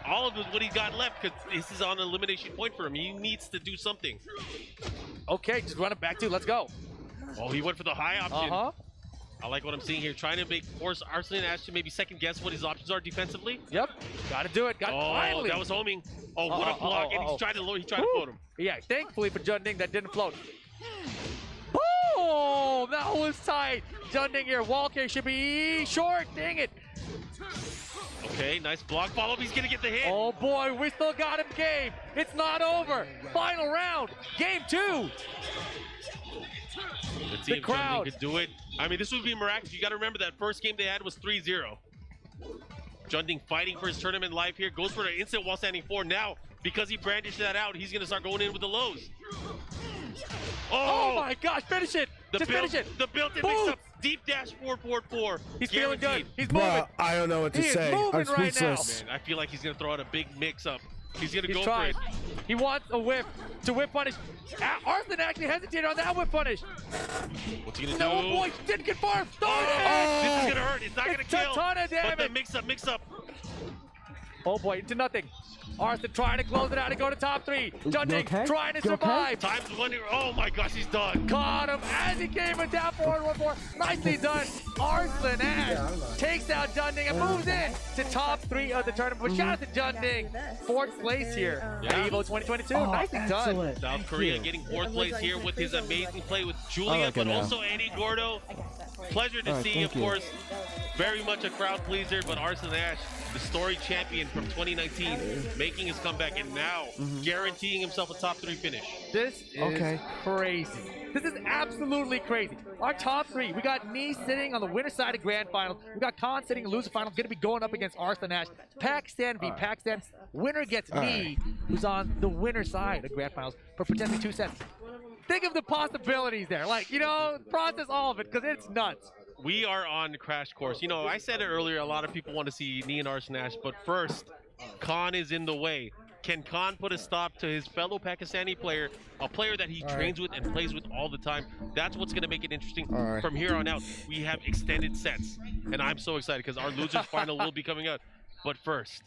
of what he got left because this is on an elimination point for him. He needs to do something. Okay, just run it back to. Let's go. Oh, he went for the high option. I like what I'm seeing here. Trying to force Arslan Ash to maybe second guess what his options are defensively. Yep. Got to do it. Finally. That was homing. Oh, what a block. And he's trying to float him. Yeah, thankfully for Junding, that didn't float. Boom! That was tight. Junding here. Wall carry should be short. Dang it. Okay, nice block follow-up. He's going to get the hit. Oh, boy. We still got him game. It's not over. Final round. Game 2. Let's see if Junding could do it. I mean, this would be miraculous. You got to remember that first game they had was 3-0. Junding fighting for his tournament life here. Goes for an instant wall standing 4. Now, because he brandished that out, he's going to start going in with the lows. Oh my gosh, finish it. Finish it. The built-in mix-up. Deep dash 4-4-4. He's feeling good. He's moving. I don't know what to say. I'm speechless. Man, I feel like he's going to throw out a big mix-up. He's going to go trying. for it. He wants a whip to whip punish. Arslan actually hesitated on that whip punish. What's he going to do? No, boy, didn't get far. This is going to hurt. It's not going to kill. A ton of damage. But the mix-up. Oh, boy, into nothing. Arslan trying to close it out and go to top 3. Junding trying to survive. Time's wondering. Oh my gosh, he's done. Caught him as he came in down forward 1-4. Nicely done. Arslan Ash takes out Junding and moves in to top 3 of the tournament. But shout out to Junding. 4th place here at EVO 2022. Nicely done. South Korea getting 4th place here with his amazing play with Julia, but also Eddie Gordo. Pleasure to see, of course. Very much a crowd pleaser, but Arslan Ash, the story champion from 2019, making his comeback and now guaranteeing himself a top 3 finish. This is crazy. This is absolutely crazy. Our top 3, we got me sitting on the winner side of grand finals. We got Khan sitting in loser finals, going to be going up against Arslan Ash. Pakistan v Pakistan. Winner gets me, who's on the winner side of grand finals for potentially 2 sets. Think of the possibilities there. Like, you know, process all of it because it's nuts. We are on crash course. You know, I said it earlier, a lot of people want to see me and Arslan Ash, but first, Khan is in the way. Can Khan put a stop to his fellow Pakistani player, a player that he trains with and plays with all the time? That's what's going to make it interesting. From here on out, we have extended sets, and I'm so excited because our losers final will be coming out. But first,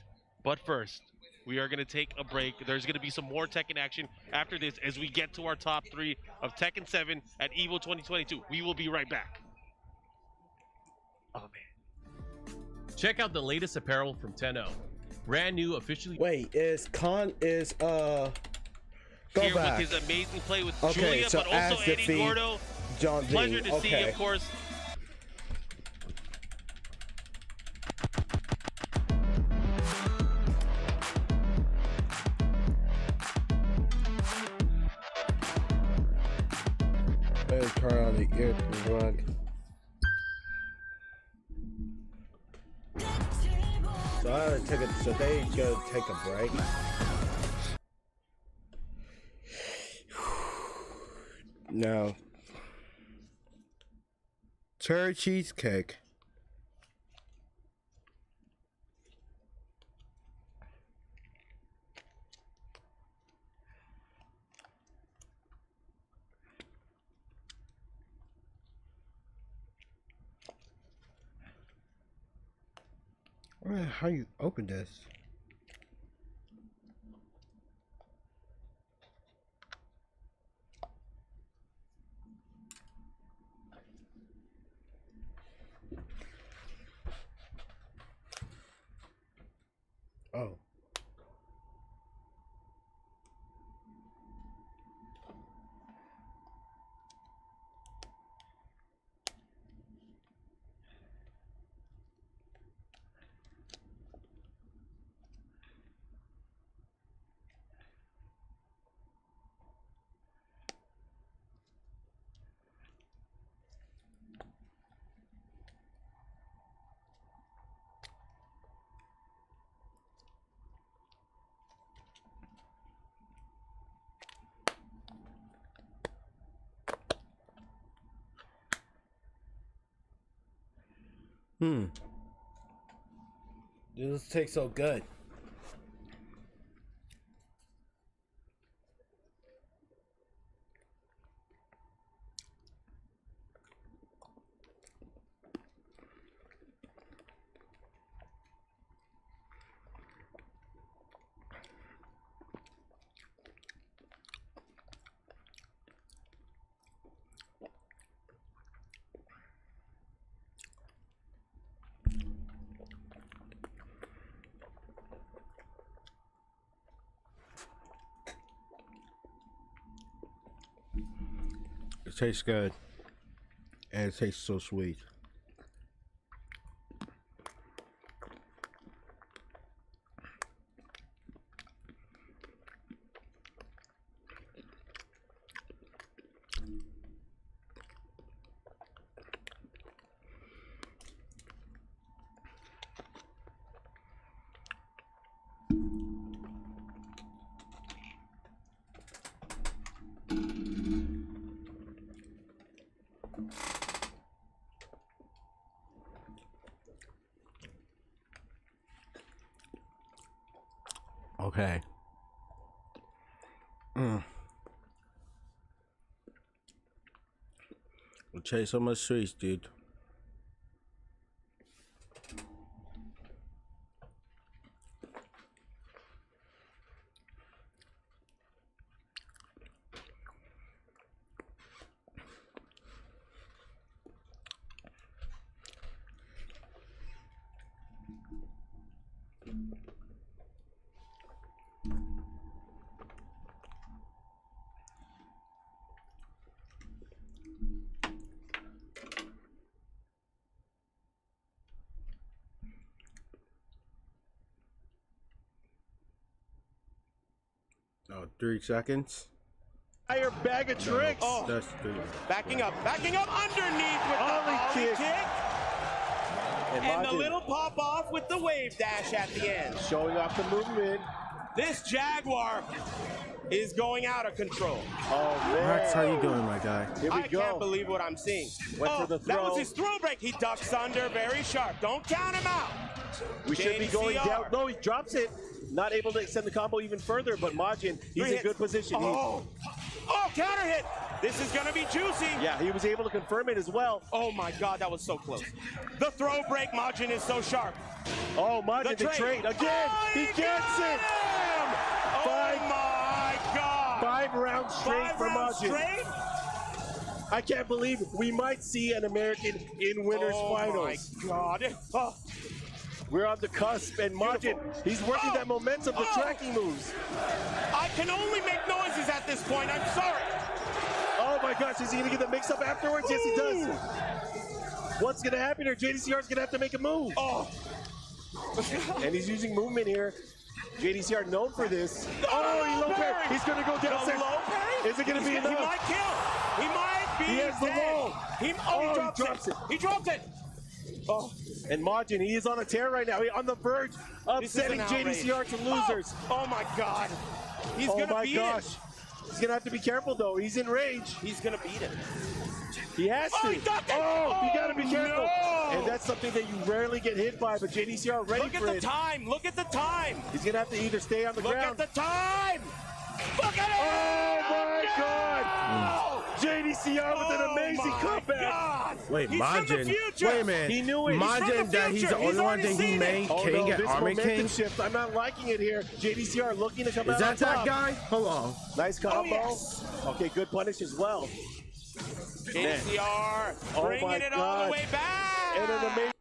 we are going to take a break. There's going to be some more Tekken action after this as we get to our top 3 of Tekken 7 at EVO 2022. We will be right back. Oh, man. Check out the latest apparel from 10-0. Brand new, officially. Wait, Khan is go here back. with his amazing play with Julia, but also Eddie Gordo. Pleasure to see, of course. Turn on the ear plug. So I had to take so they go take a break. No. Cherry cheesecake. How you open this? Oh. This tastes so good. It tastes good. And it tastes so sweet. Okay. We'll chase so much sweets, dude. Oh, 3 seconds. Entire bag of tricks. No, that's 3. Backing up underneath with the ollie kick. And the little pop off with the wave dash at the end. Showing off the movement. This Jaguar is going out of control. Oh, man. Max, how you doing, my guy? Here we go. I can't believe what I'm seeing. Went for the throw. That was his throw break. He ducks under, very sharp. Don't count him out. We should be going down. No, he drops it. Not able to extend the combo even further, but Majin, he's in good position. Oh, counter hit. This is going to be juicy. Yeah, he was able to confirm it as well. Oh, my God, that was so close. The throw break, Majin, is so sharp. Oh, Majin, the trade. Again, he gets it. Oh, my God. 5 rounds straight for Majin. I can't believe we might see an American in winners finals. Oh, my God. Oh. We're on the cusp, and Majin, he's working that momentum, the tracking moves. I can only make noises at this point. I'm sorry. Oh my gosh, is he gonna get the mix-up afterwards? Yes, he does. What's gonna happen here? JDCR's gonna have to make a move. Oh. And he's using movement here. JDCR known for this. Oh, he low parry. He's gonna go downstairs. Is it gonna be enough? He might kill. He might be He has the dead. roll. He drops it. He dropped it. Oh. And Majin, he is on a tear right now. He's on the verge of sending JDCR to losers. Oh my God. He's gonna beat it. He's gonna have to be careful though. He's in rage. He's gonna beat it. He has to. He ducked it. You gotta be careful. No. And that's something that you rarely get hit by, but JDCR ready for it. Look at the time. Look at the time. He's gonna have to either stay on the ground. Look at the time. Look at it. Oh my God. JDCR with an amazing comeback. Wait, Majin. Wait a minute. He knew it. Majin, that he's the only one that he made King at Army King. Shift. I'm not liking it here. JDCR looking to come out on top. Is that guy? Hold on. Nice combo. Okay, good punish as well. JDCR bringing it all the way back. And an amazing.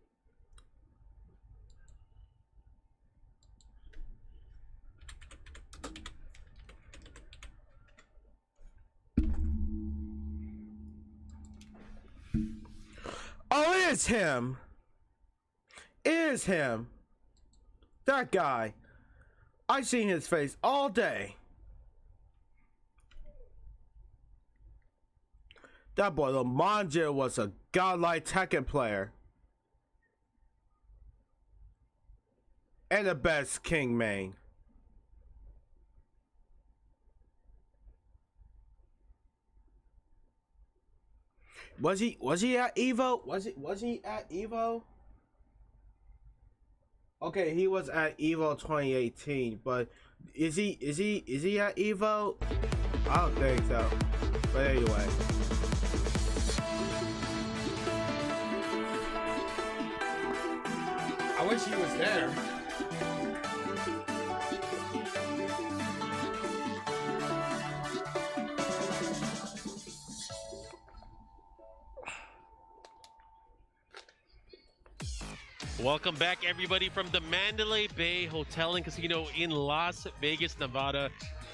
Oh, it is him. It is him. That guy. I seen his face all day. That boy, the Manja, was a godlike Tekken player. And the best King main. Was he at EVO? Was he at EVO? Okay, he was at EVO 2018, but is he at EVO? I don't think so. But anyway. I wish he was there. Welcome back, everybody, from the Mandalay Bay Hotel and Casino in Las Vegas, Nevada.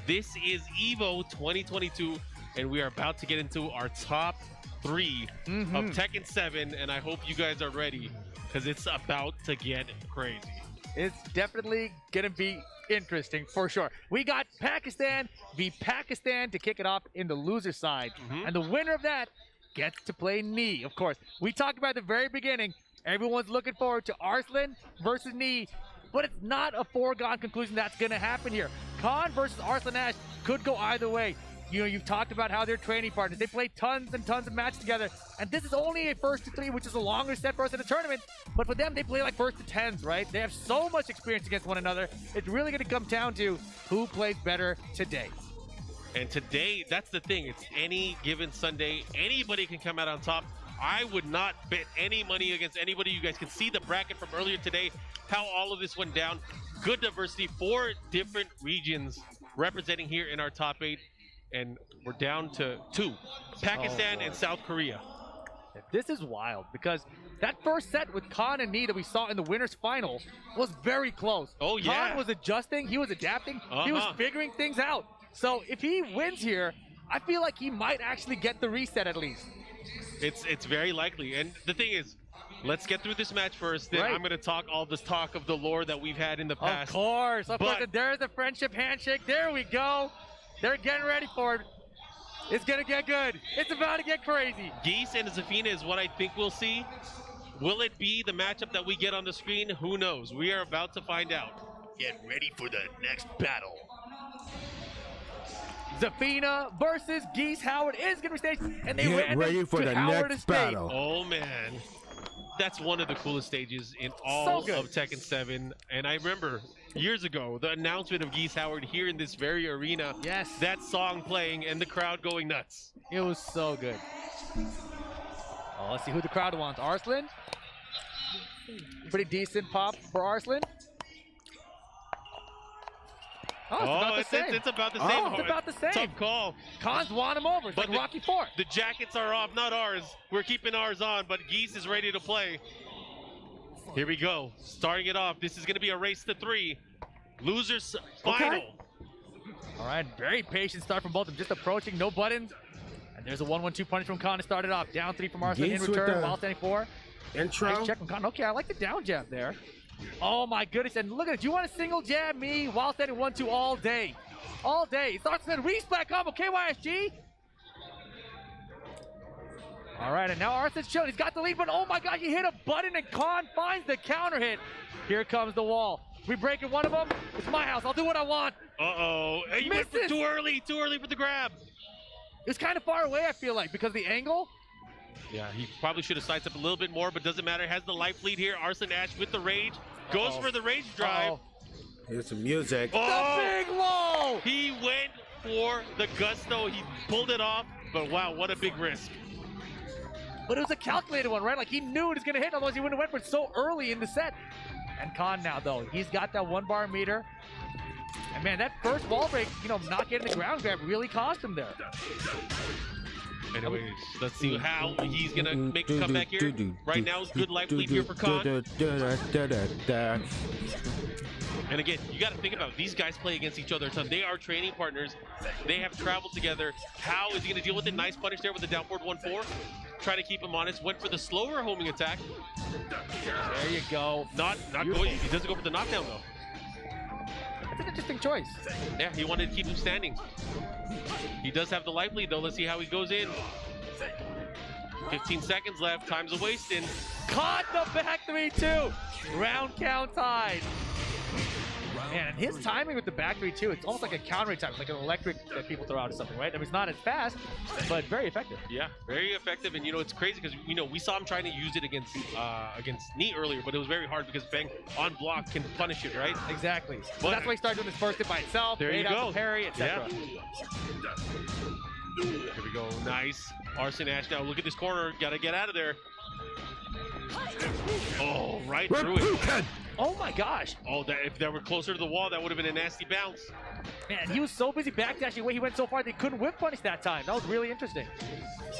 This is EVO 2022, and we are about to get into our top 3 of Tekken 7, and I hope you guys are ready, because it's about to get crazy. It's definitely going to be interesting, for sure. We got Pakistan v. Pakistan to kick it off in the loser side, and the winner of that gets to play Knee, of course. We talked about at the very beginning, everyone's looking forward to Arslan versus Knee, but it's not a foregone conclusion that's going to happen here. Khan versus Arslan Ash could go either way. You know, you've talked about how they're training partners. They play tons and tons of matches together, and this is only a first to 3, which is a longer set for us in the tournament, but for them, they play like first to 10s, right? They have so much experience against one another. It's really going to come down to who plays better today. And today, that's the thing. It's any given Sunday. Anybody can come out on top. I would not bet any money against anybody. You guys can see the bracket from earlier today, how all of this went down. Good diversity, 4 different regions representing here in our top 8. And we're down to 2, Pakistan and South Korea. This is wild because that first set with Khan and Knee that we saw in the winners final was very close. Oh, yeah. Khan was adjusting, he was adapting, he was figuring things out. So if he wins here, I feel like he might actually get the reset at least. It's very likely. And the thing is, let's get through this match first. Then I'm going to talk all this talk of the lore that we've had in the past. Of course. There's the friendship handshake. There we go. They're getting ready for it. It's going to get good. It's about to get crazy. Geese and Zafina is what I think we'll see. Will it be the matchup that we get on the screen? Who knows? We are about to find out. Get ready for the next battle. Zafina versus Geese Howard is going to be staged, and they get ready for the Howard next battle. Oh man, that's one of the coolest stages in all of Tekken 7. And I remember years ago the announcement of Geese Howard here in this very arena. Yes, that song playing and the crowd going nuts. It was so good. Oh, let's see who the crowd wants. Arslan. Pretty decent pop for Arslan. Oh, it's about the same. It's about the same. Tough call. Khan's won him over. It's like Rocky 4. The jackets are off, not ours. We're keeping ours on, but Geese is ready to play. Here we go. Starting it off. This is going to be a race to 3. Losers final. All right, very patient start from both of them. Just approaching, no buttons. And there's a 1-1-2 punch from Khan to start it off. Down 3 from Arslan in return while standing 4. Intro. Nice check from Khan. Okay, I like the down jab there. Oh my goodness, and look at it. Do you want to single jab me while standing 1-2 all day? All day. Starts with a resplat combo, KYSG. All right, and now Arslan's chilling. He's got the lead, but oh my God, he hit a button and Khan finds the counter hit. Here comes the wall. We breaking one of them. It's my house. I'll do what I want. Uh-oh. Hey, you went for too early for the grab. It's kind of far away, I feel like, because of the angle. Yeah, he probably should have sidestepped a little bit more, but doesn't matter. Has the life lead here. Arslan Ash with the rage. Goes for the rage drive. Here's some music. Oh, the big low! He went for the gusto. He pulled it off, but wow, what a big risk. But it was a calculated one, right? Like he knew it was going to hit, otherwise he wouldn't have went for it so early in the set. And Khan now, though, he's got that 1-bar meter. And man, that first wall break, you know, not getting the ground grab really cost him there. Anyways, let's see how he's going to make a comeback here. Right now, good life lead here for Khan. And again, you got to think about it. These guys play against each other a ton. They are training partners. They have traveled together. How is he going to deal with it? Nice punish there with the down forward 1-4. Try to keep him honest. Went for the slower homing attack. There you go. Not going. He doesn't go for the knockdown, though. That's an interesting choice. Yeah, he wanted to keep him standing. He does have the life lead, though. Let's see how he goes in. 15 seconds left. Time's a wasting. Caught the back 3-2. Round count tied. Man, and his timing with the back three too, it's almost like a counter time, like an electric that people throw out or something, right? I mean, it's not as fast, but very effective. Yeah, very effective, and it's crazy because we saw him trying to use it against Neat earlier, but it was very hard because Bang on block can punish it, right? Exactly. But that's why he started doing his first hit by itself. There you go. The parry, etc. Yeah. Here we go. Nice. Arslan Ash now. Look at this corner. Gotta get out of there. Oh, right through it. Oh my gosh. Oh, if that were closer to the wall, that would have been a nasty bounce. Man, he was so busy backdashing away. He went so far they couldn't whip punish that time. That was really interesting.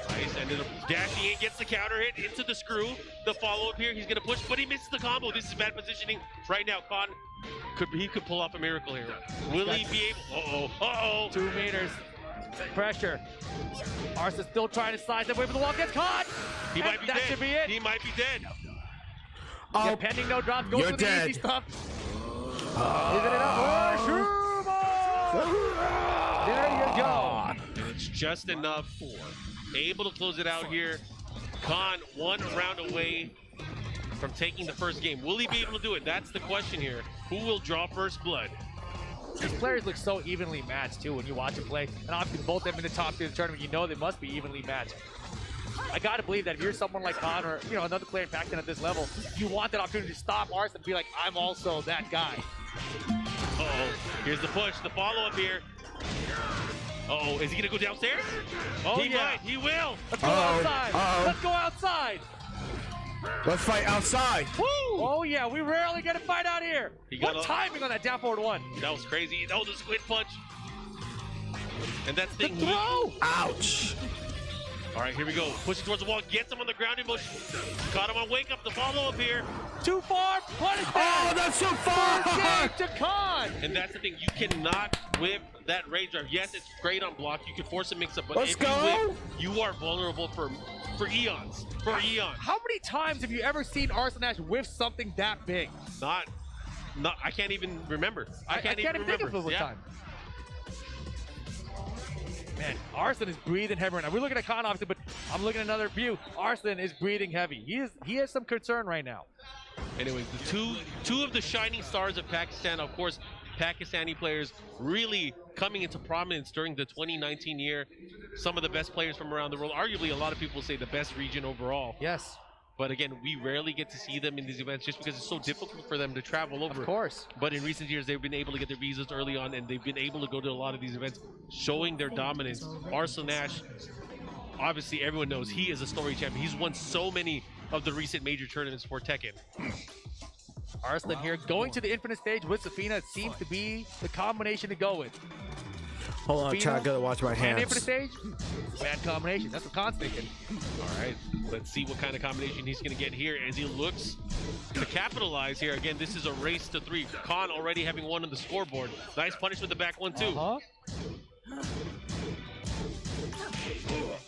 Nice. Ended up dashing in, gets the counter hit into the screw. The follow-up here. He's gonna push, but he misses the combo. This is bad positioning right now. Khan could pull off a miracle here. Will he be able? Uh-oh. 2 meters. Pressure. Arslan's still trying to slide that way, but the wall gets caught. He might be that dead. Should be it. He might be dead. Yeah, pending no drop. Goes for the easy stuff. Is it enough? There you go. And it's just enough. Able to close it out here. Khan 1 round away from taking the first game. Will he be able to do it? That's the question here. Who will draw first blood? These players look so evenly matched too when you watch them play. And obviously both of them in the top 3 of the tournament, they must be evenly matched. I gotta believe that if you're someone like Khan or another player in Pac-10 at this level, you want that opportunity to stop Arslan and be like, I'm also that guy. Uh-oh. Here's the push, the follow-up here. Uh-oh, is he gonna go downstairs? Oh, he might, he will. Let's go outside. Let's go outside. Let's fight outside. Woo! Oh yeah, we rarely get a fight out here. What timing on that down forward 1? That was crazy. That was a squid punch. And that's the throw. Ouch. All right, here we go. Pushing towards the wall, gets him on the grounding motion. Caught him on wake up, the follow-up here. Too far, punishment. Oh, that's so far. To Khan. And that's the thing, you cannot whip that rage drive. Yes, it's great on block. You can force a mix-up, but if you whip, you are vulnerable for eons. How many times have you ever seen Arslan Ash whiff something that big? Not. I can't even remember. I can't even think of a time. Man, Arslan is breathing heavy right now. We're looking at Khan obviously, but I'm looking at another view. Arslan is breathing heavy. He has some concern right now. Anyways, the two of the shining stars of Pakistan, of course, Pakistani players really coming into prominence during the 2019 year. Some of the best players from around the world. Arguably, a lot of people say the best region overall. Yes. But again, we rarely get to see them in these events just because it's so difficult for them to travel over. Of course. But in recent years, they've been able to get their visas early on, and they've been able to go to a lot of these events, showing their dominance. Arslan Ash, obviously everyone knows he is a story champion. He's won so many of the recent major tournaments for Tekken. Arslan here going to the infinite stage with Safina seems to be the combination to go with. Hold on, I gotta watch my hands. And infinite stage, bad combination. That's what Khan's thinking. All right, let's see what kind of combination he's gonna get here as he looks to capitalize here. Again, this is a race to 3. Khan already having 1 on the scoreboard. Nice punish with the back 1 too.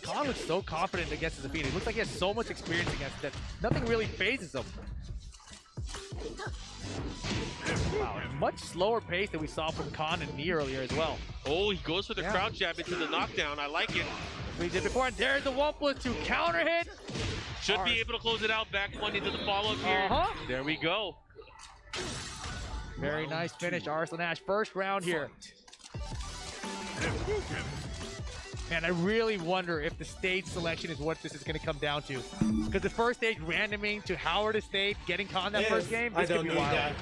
Khan looks so confident against Safina. He looks like he has so much experience against that. Nothing really phases him. Wow, much slower pace than we saw from Khan and Nee earlier as well. Oh, he goes for the crouch jab into the knockdown. I like it. We did before, and there's the 1+2 counter hit. Should be able to close it out. Back 1 into the follow-up here. There we go. Very nice finish, Arslan Ash. First round here. Man, I really wonder if the stage selection is what this is going to come down to. Because the first stage randoming to Howard Estate, getting Khan that first game, this could be wild.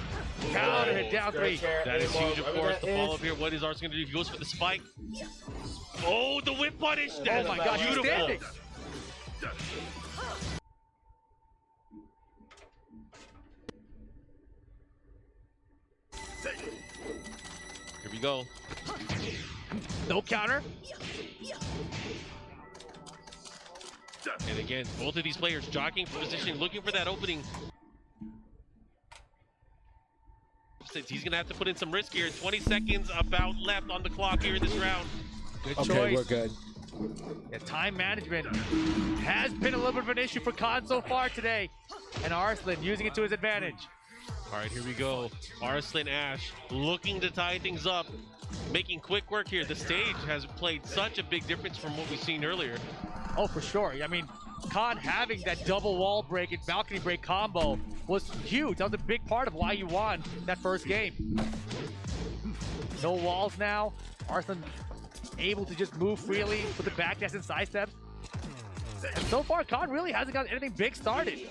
Counter hit down 3. That is huge, of course. The follow-up here. What is Arslan going to do? He goes for the spike. Oh, the whip punish. Oh my gosh, he's standing. Here we go. No counter. And again, both of these players jockeying for positioning, looking for that opening. He's going to have to put in some risk here. 20 seconds about left on the clock here in this round. Good choice. Okay, we're good. Yeah, time management has been a little bit of an issue for Khan so far today. And Arslan using it to his advantage. All right, here we go. Arslan Ash looking to tie things up, making quick work here. The stage has played such a big difference from what we've seen earlier. Oh, for sure. I mean, Khan having that double wall break and balcony break combo was huge. That was a big part of why you won that first game. No walls now. Arslan able to just move freely with the backdash and side steps. And so far, Khan really hasn't got anything big started.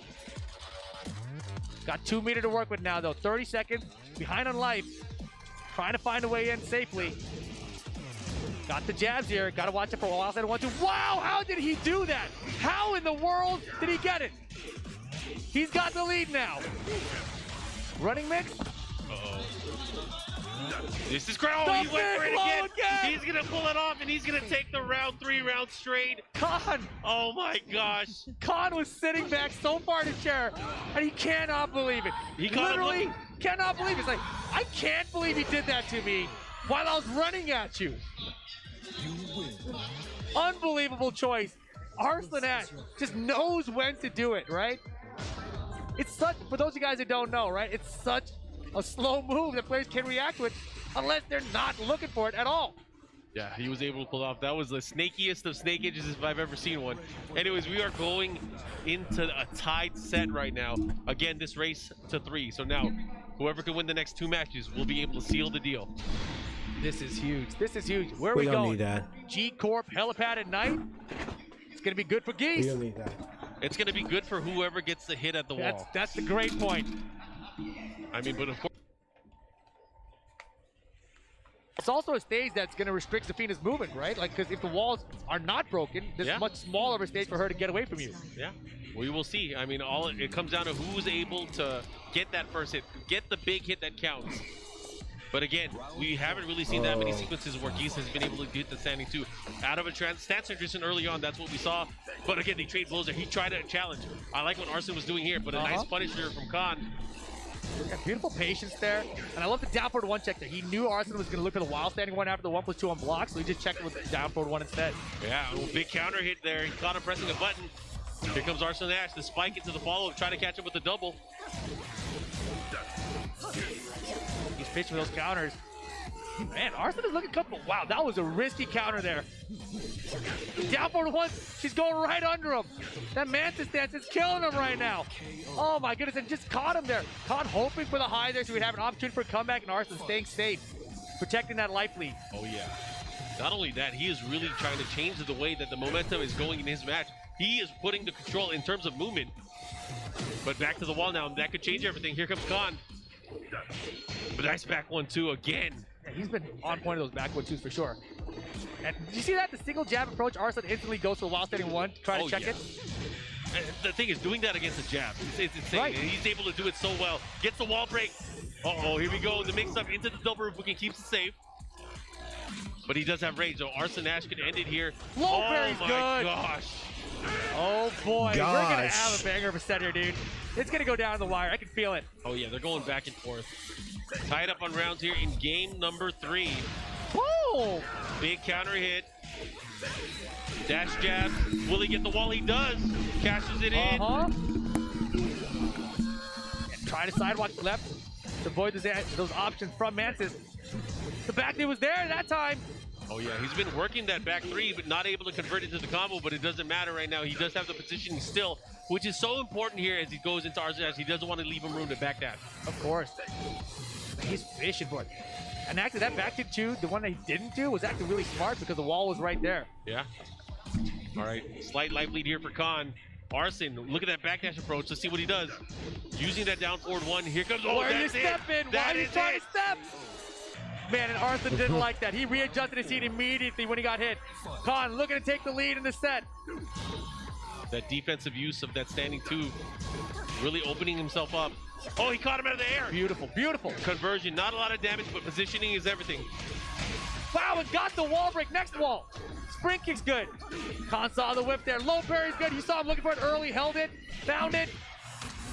Got 2 meters to work with now, though. 30 seconds, behind on life. Trying to find a way in safely. Got the jabs here. Got to watch it for a while. 1-2. Wow, how did he do that? How in the world did he get it? He's got the lead now. Running mix. Uh-oh. This is great. Oh, he went for it again. He's going to pull it off, and he's going to take the round 3 round straight. Khan. Oh, my gosh. Khan was sitting back so far in his chair, and he cannot believe it. He literally cannot believe it. It's like, I can't believe he did that to me while I was running at you. Unbelievable choice. Arslan Ash just knows when to do it, right? It's such, for those of you guys that don't know, right? It's such a slow move that players can react to it unless they're not looking for it at all. Yeah, he was able to pull off. That was the snakiest of snake edges if I've ever seen one. Anyways, we are going into a tied set right now. Again, this race to 3. So now, whoever can win the next 2 matches will be able to seal the deal. This is huge. This is huge. Where are We we don't going? need that. G Corp helipad at night. It's gonna be good for Geese. We don't need that. It's going to be good for whoever gets the hit at the wall. That's the great point. I mean, but of course. It's also a stage that's going to restrict Zafina's movement, right? Like, because if the walls are not broken, there's a much smaller of a stage for her to get away from you. Yeah, we will see. I mean, it comes down to who's able to get that first hit, get the big hit that counts. But again, we haven't really seen that many sequences where Geese has been able to get the standing 2 out of a stance transition early on. That's what we saw. But again, they trade blows there. He tried to challenge. I like what Arslan was doing here, but a nice punisher from Khan. Got beautiful patience there. And I love the down forward 1 check there. He knew Arslan was going to look for the wild standing 1 after the 1+2 on block, so he just checked it with the down forward 1 instead. Yeah, big counter hit there. He caught him pressing a button. Here comes Arslan Ash, the spike into the follow-up, trying to catch him with the double. He's pitching with those counters. Man, Arslan is looking comfortable. Wow, that was a risky counter there. Down forward 1, she's going right under him. That Mantis stance is killing him right now. Oh my goodness, and just caught him there. Caught hoping for the high there so we'd have an opportunity for a comeback, and Arslan staying safe, protecting that life lead. Oh yeah. Not only that, he is really trying to change the way that the momentum is going in his match. He is putting the control in terms of movement. But back to the wall now, that could change everything. Here comes Khan. But nice back 1-2 again. Yeah, he's been on point of those back 1-2s for sure. And did you see that? The single jab approach, Arslan instantly goes for a wild standing 1 to try to check it. And the thing is, doing that against a jab, it's insane. Right. And he's able to do it so well. Gets the wall break. Uh-oh, here we go. The mix-up into the double roof booking keeps it safe. But he does have range, so Arslan Ash could end it here. Low parry's good. gosh. Oh boy, we're gonna have a banger of a set here, dude. It's gonna go down the wire. I can feel it. Oh yeah, they're going back and forth. Tied up on rounds here in game number 3. Whoa! Big counter hit. Dash jab. Will he get the wall? He does. Cashes it in. And trying to sidewalk left to avoid those options from Mantis. The back knee was there that time. Oh yeah, he's been working that back 3, but not able to convert it to the combo, but it doesn't matter right now. He does have the positioning still, which is so important here as he goes into Arslan Ash. He doesn't want to leave him room to back that. Of course. He's fishing for it. And actually that back kick 2, the one that he didn't do, was actually really smart because the wall was right there. Yeah. All right, slight life lead here for Khan. Arslan, look at that backdash approach. Let's see what he does. Using that down forward 1. Here comes, Why are you stepping? Why are you trying to step? Man, and Arslan didn't like that. He readjusted his seat immediately when he got hit. Khan looking to take the lead in the set. That defensive use of that standing 2, really opening himself up. Oh, he caught him out of the air. Beautiful, beautiful. Conversion, not a lot of damage, but positioning is everything. Wow, and got the wall break, next wall. Spring kick's good. Khan saw the whip there. Low parry's good. You saw him looking for it early, held it, found it,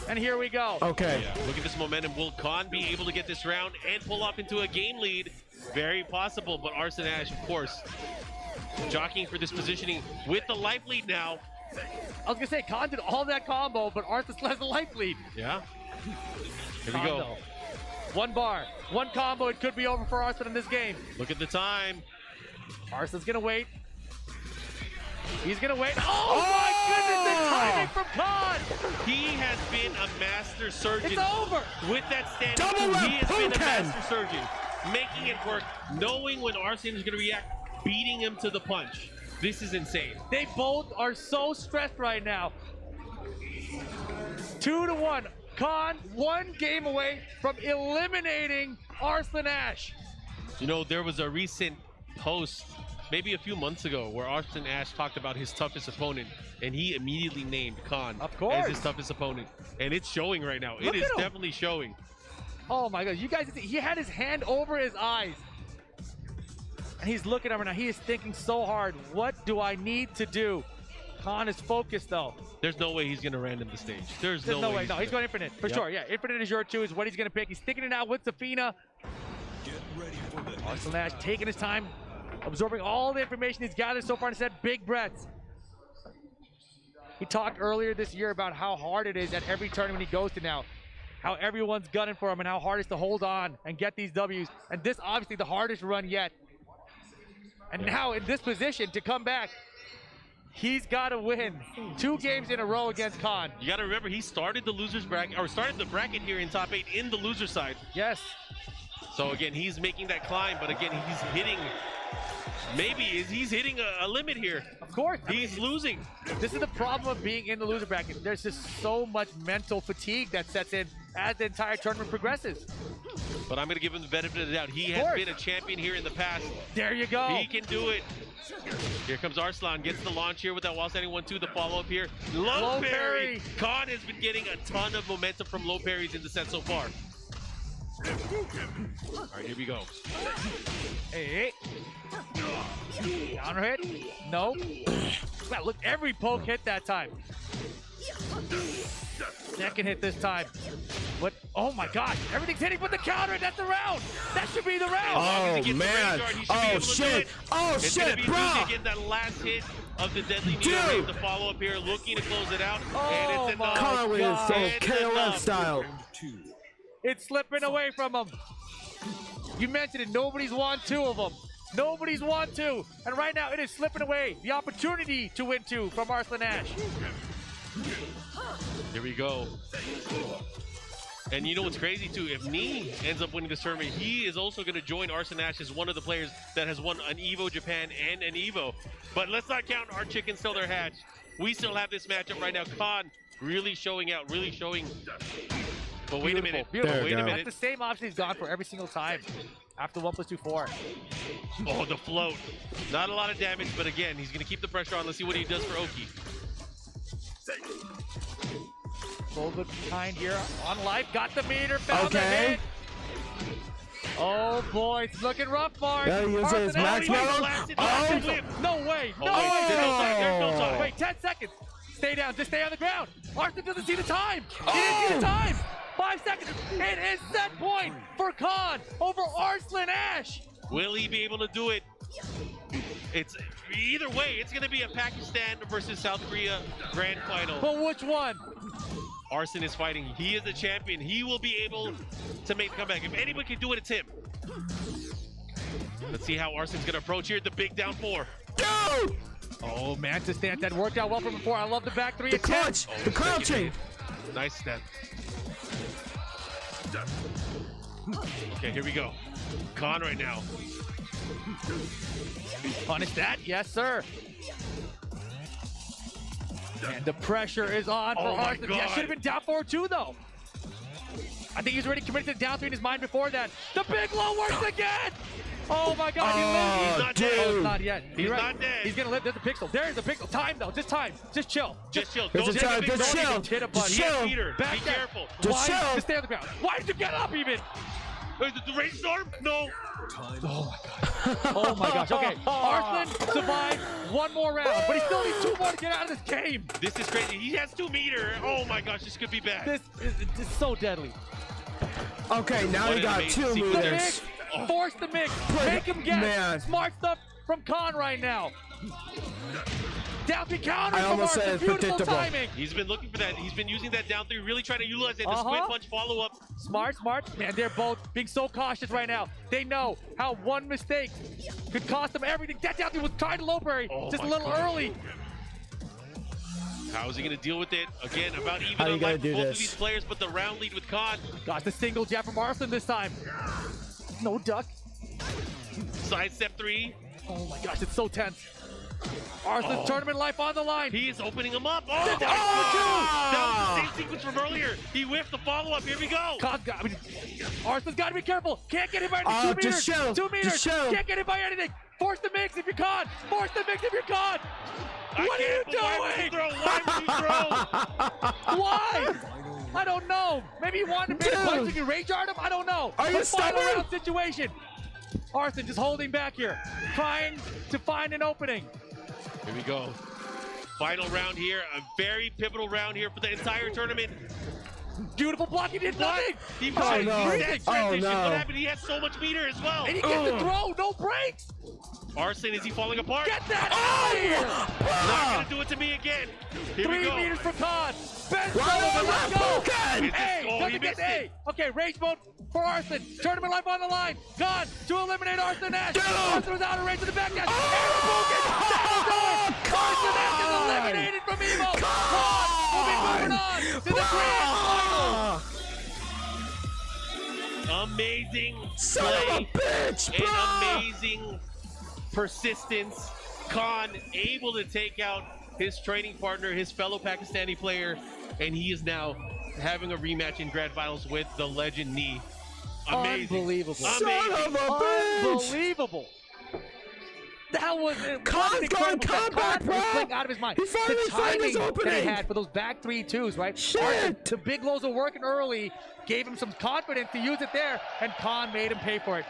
and here we go. Okay. Yeah, look at this momentum. Will Khan be able to get this round and pull off into a game lead? Very possible, but Arslan Ash, of course, jockeying for this positioning with the life lead now. I was gonna say, Khan did all that combo, but Arslan still has the life lead. Yeah. Here we go. 1 bar, 1 combo, it could be over for Arslan in this game. Look at the time. Arslan's gonna wait. He's gonna wait. Oh my goodness, the timing from Khan! He has been a master surgeon. It's over! With that standing Double 2, he has been a Putin! master surgeon. making it work, knowing when Arslan is going to react, beating him to the punch. This is insane. They both are so stressed right now. 2-1. Khan, one game away from eliminating Arslan Ash. You know, there was a recent post, maybe a few months ago, where Arslan Ash talked about his toughest opponent, and he immediately named Khan as his toughest opponent. And it's showing right now. It is definitely showing. Oh my God, you guys, he had his hand over his eyes. And he's looking over now. He is thinking so hard. What do I need to do? Khan is focused though. There's no way he's going to random the stage. There's no way. No, gonna... he's going Infinite for sure. Yeah, Infinite is your two is what he's going to pick. He's sticking it out with Zafina. Arslan Ash taking his time, absorbing all the information he's gathered so far and said big breaths. He talked earlier this year about how hard it is at every tournament he goes to now. How everyone's gunning for him and how hard it is to hold on and get these W's. And this obviously the hardest run yet. And now in this position to come back, he's got to win 2 games in a row against Khan. You got to remember, he started the losers bracket, or started the bracket here in top 8 in the loser side. Yes. So again, he's making that climb, but again, he's hitting, he's hitting a limit here. Of course. He's losing. This is the problem of being in the loser bracket. There's just so much mental fatigue that sets in as the entire tournament progresses. But I'm going to give him the benefit of the doubt. He has been a champion here in the past. There you go. He can do it. Here comes Arslan, gets the launch here with that wall standing 1-2, the follow-up here. Low parry. Khan has been getting a ton of momentum from low parries in the set so far. All right, here we go. Hey. Counter hit. No. Wow, look, every poke hit that time. Second hit this time. What? Oh my God! Everything's hitting but the counter. That's the round. That should be the round. Oh man! Oh shit! Oh shit, bro! Again, that last hit of the deadly knee. The follow up here, looking to close it out, and it's enough. Conway is so KOF style. It's slipping away from him. You mentioned it. Nobody's won 2 of them. Nobody's won 2, and right now it is slipping away. The opportunity to win 2 from Arslan Ash. Here we go. And you know what's crazy too? If Nee ends up winning this tournament, he is also going to join Arslan Ash as one of the players that has won an EVO Japan and an EVO. But let's not count our chickens till they're hatched. We still have this matchup right now. Khan really showing out, really showing. But wait a minute. Beautiful. Wait a minute. That's the same option he's gone for every single time. After 1+2, 4. Oh, the float. Not a lot of damage, but again, he's going to keep the pressure on. Let's see what he does for Oki. Full good behind here on life. Got the meter. Found the hit. Oh boy, it's looking rough, Mark. Yeah, he uses his max melon. No way. No way. There's no time. Wait, 10 seconds. Stay down. Just stay on the ground. Arslan doesn't see the time. He didn't see the time. 5 seconds. It is set point for Khan over Arslan Ash. Will he be able to do it? It's either way, it's going to be a Pakistan versus South Korea grand final. But which one? Arslan is fighting. He is the champion. He will be able to make the comeback. If anyone can do it, it's him. Let's see how Arslan's going to approach here. The big down 4. Go! Oh, Mantis stance. That worked out well from before. I love the back 3. The clutch. The crouching. Nice step. Okay, here we go. Khan right now. Punish that. Yes, sir. And the pressure is on for Arslan. Yeah, should have been down 4-2 though. I think he's already committed to the down 3 in his mind before that. The big low works again. Oh my God, he lives. He's not dead. Oh, not yet. He's not dead. He's gonna live. There's a pixel. There's a pixel. Time though. Just time. Just chill. Just chill. Don't hit a big chill. Hit a button. Just chill. Be careful. Just chill. Just stay on the ground. Why did you get up even? The rainstorm? No. Oh my God. Oh my gosh. Okay. Arslan survived 1 more round, but he still needs 2 more to get out of this game. This is crazy. He has 2 meter. Oh my gosh, this could be bad. This is so deadly. Okay, now he got 2 meters. Force the mix. Make him guess. Smart stuff from Khan right now. Down 3 counter. I almost said it's predictable. Timing. He's been looking for that. He's been using that down 3, really trying to utilize it. The squid punch follow up. Smart. Man, they're both being so cautious right now. They know how 1 mistake could cost them everything. That down 3 was trying to low parry. Just a little early. How is he going to deal with it? Again, about even How unlike both of these players, but the round lead with Khan. Got the single jab from Arslan this time. No duck. Side step 3. Oh my gosh, it's so tense. Arslan's tournament life on the line. He is opening him up. Oh, that was the same sequence from earlier. He whiffed the follow-up. Here we go. Arslan's got to be careful. Can't get hit by anything. 2 meters. Just chill. 2 meters. Just chill. Can't get hit by anything. Force the mix if you're caught. Force the mix if you're caught. What are you doing? Why would you throw? Why? I don't know. Maybe you wanted to make a punch and you rage art him. I don't know. Are you final stubborn? round situation. Arslan just holding back here, trying to find an opening. Here we go. Final round here. A very pivotal round here for the entire tournament. Beautiful block. He did nothing. He no. Oh, no. What happened? He has so much meter as well. And he gets the throw. No breaks. Arslan, is he falling apart? Get that out of here. Not going to do it to me again. Here 3 we go. meters for Khan. Ben Sullivan, let's go. He missed it. Okay, rage mode for Arslan. Tournament life on the line. Khan to eliminate Arslan Ash. Arslan was out of range of the back dash. Arslan Ash is eliminated from EVO. Khan will be moving on to the grand final. Amazing Son play of a bitch, bro. and amazing persistence. Khan able to take out his training partner, his fellow Pakistani player, and he is now having a rematch in grand finals with the legend Nee. Amazing. Unbelievable. Son of a bitch. Unbelievable. That was Khan's going comeback, bro. Was playing out of his mind. He finally the found his timing opening. that he had for those back 3-2s, right? Shit. The big lows were working early, gave him some confidence to use it there, and Khan made him pay for it.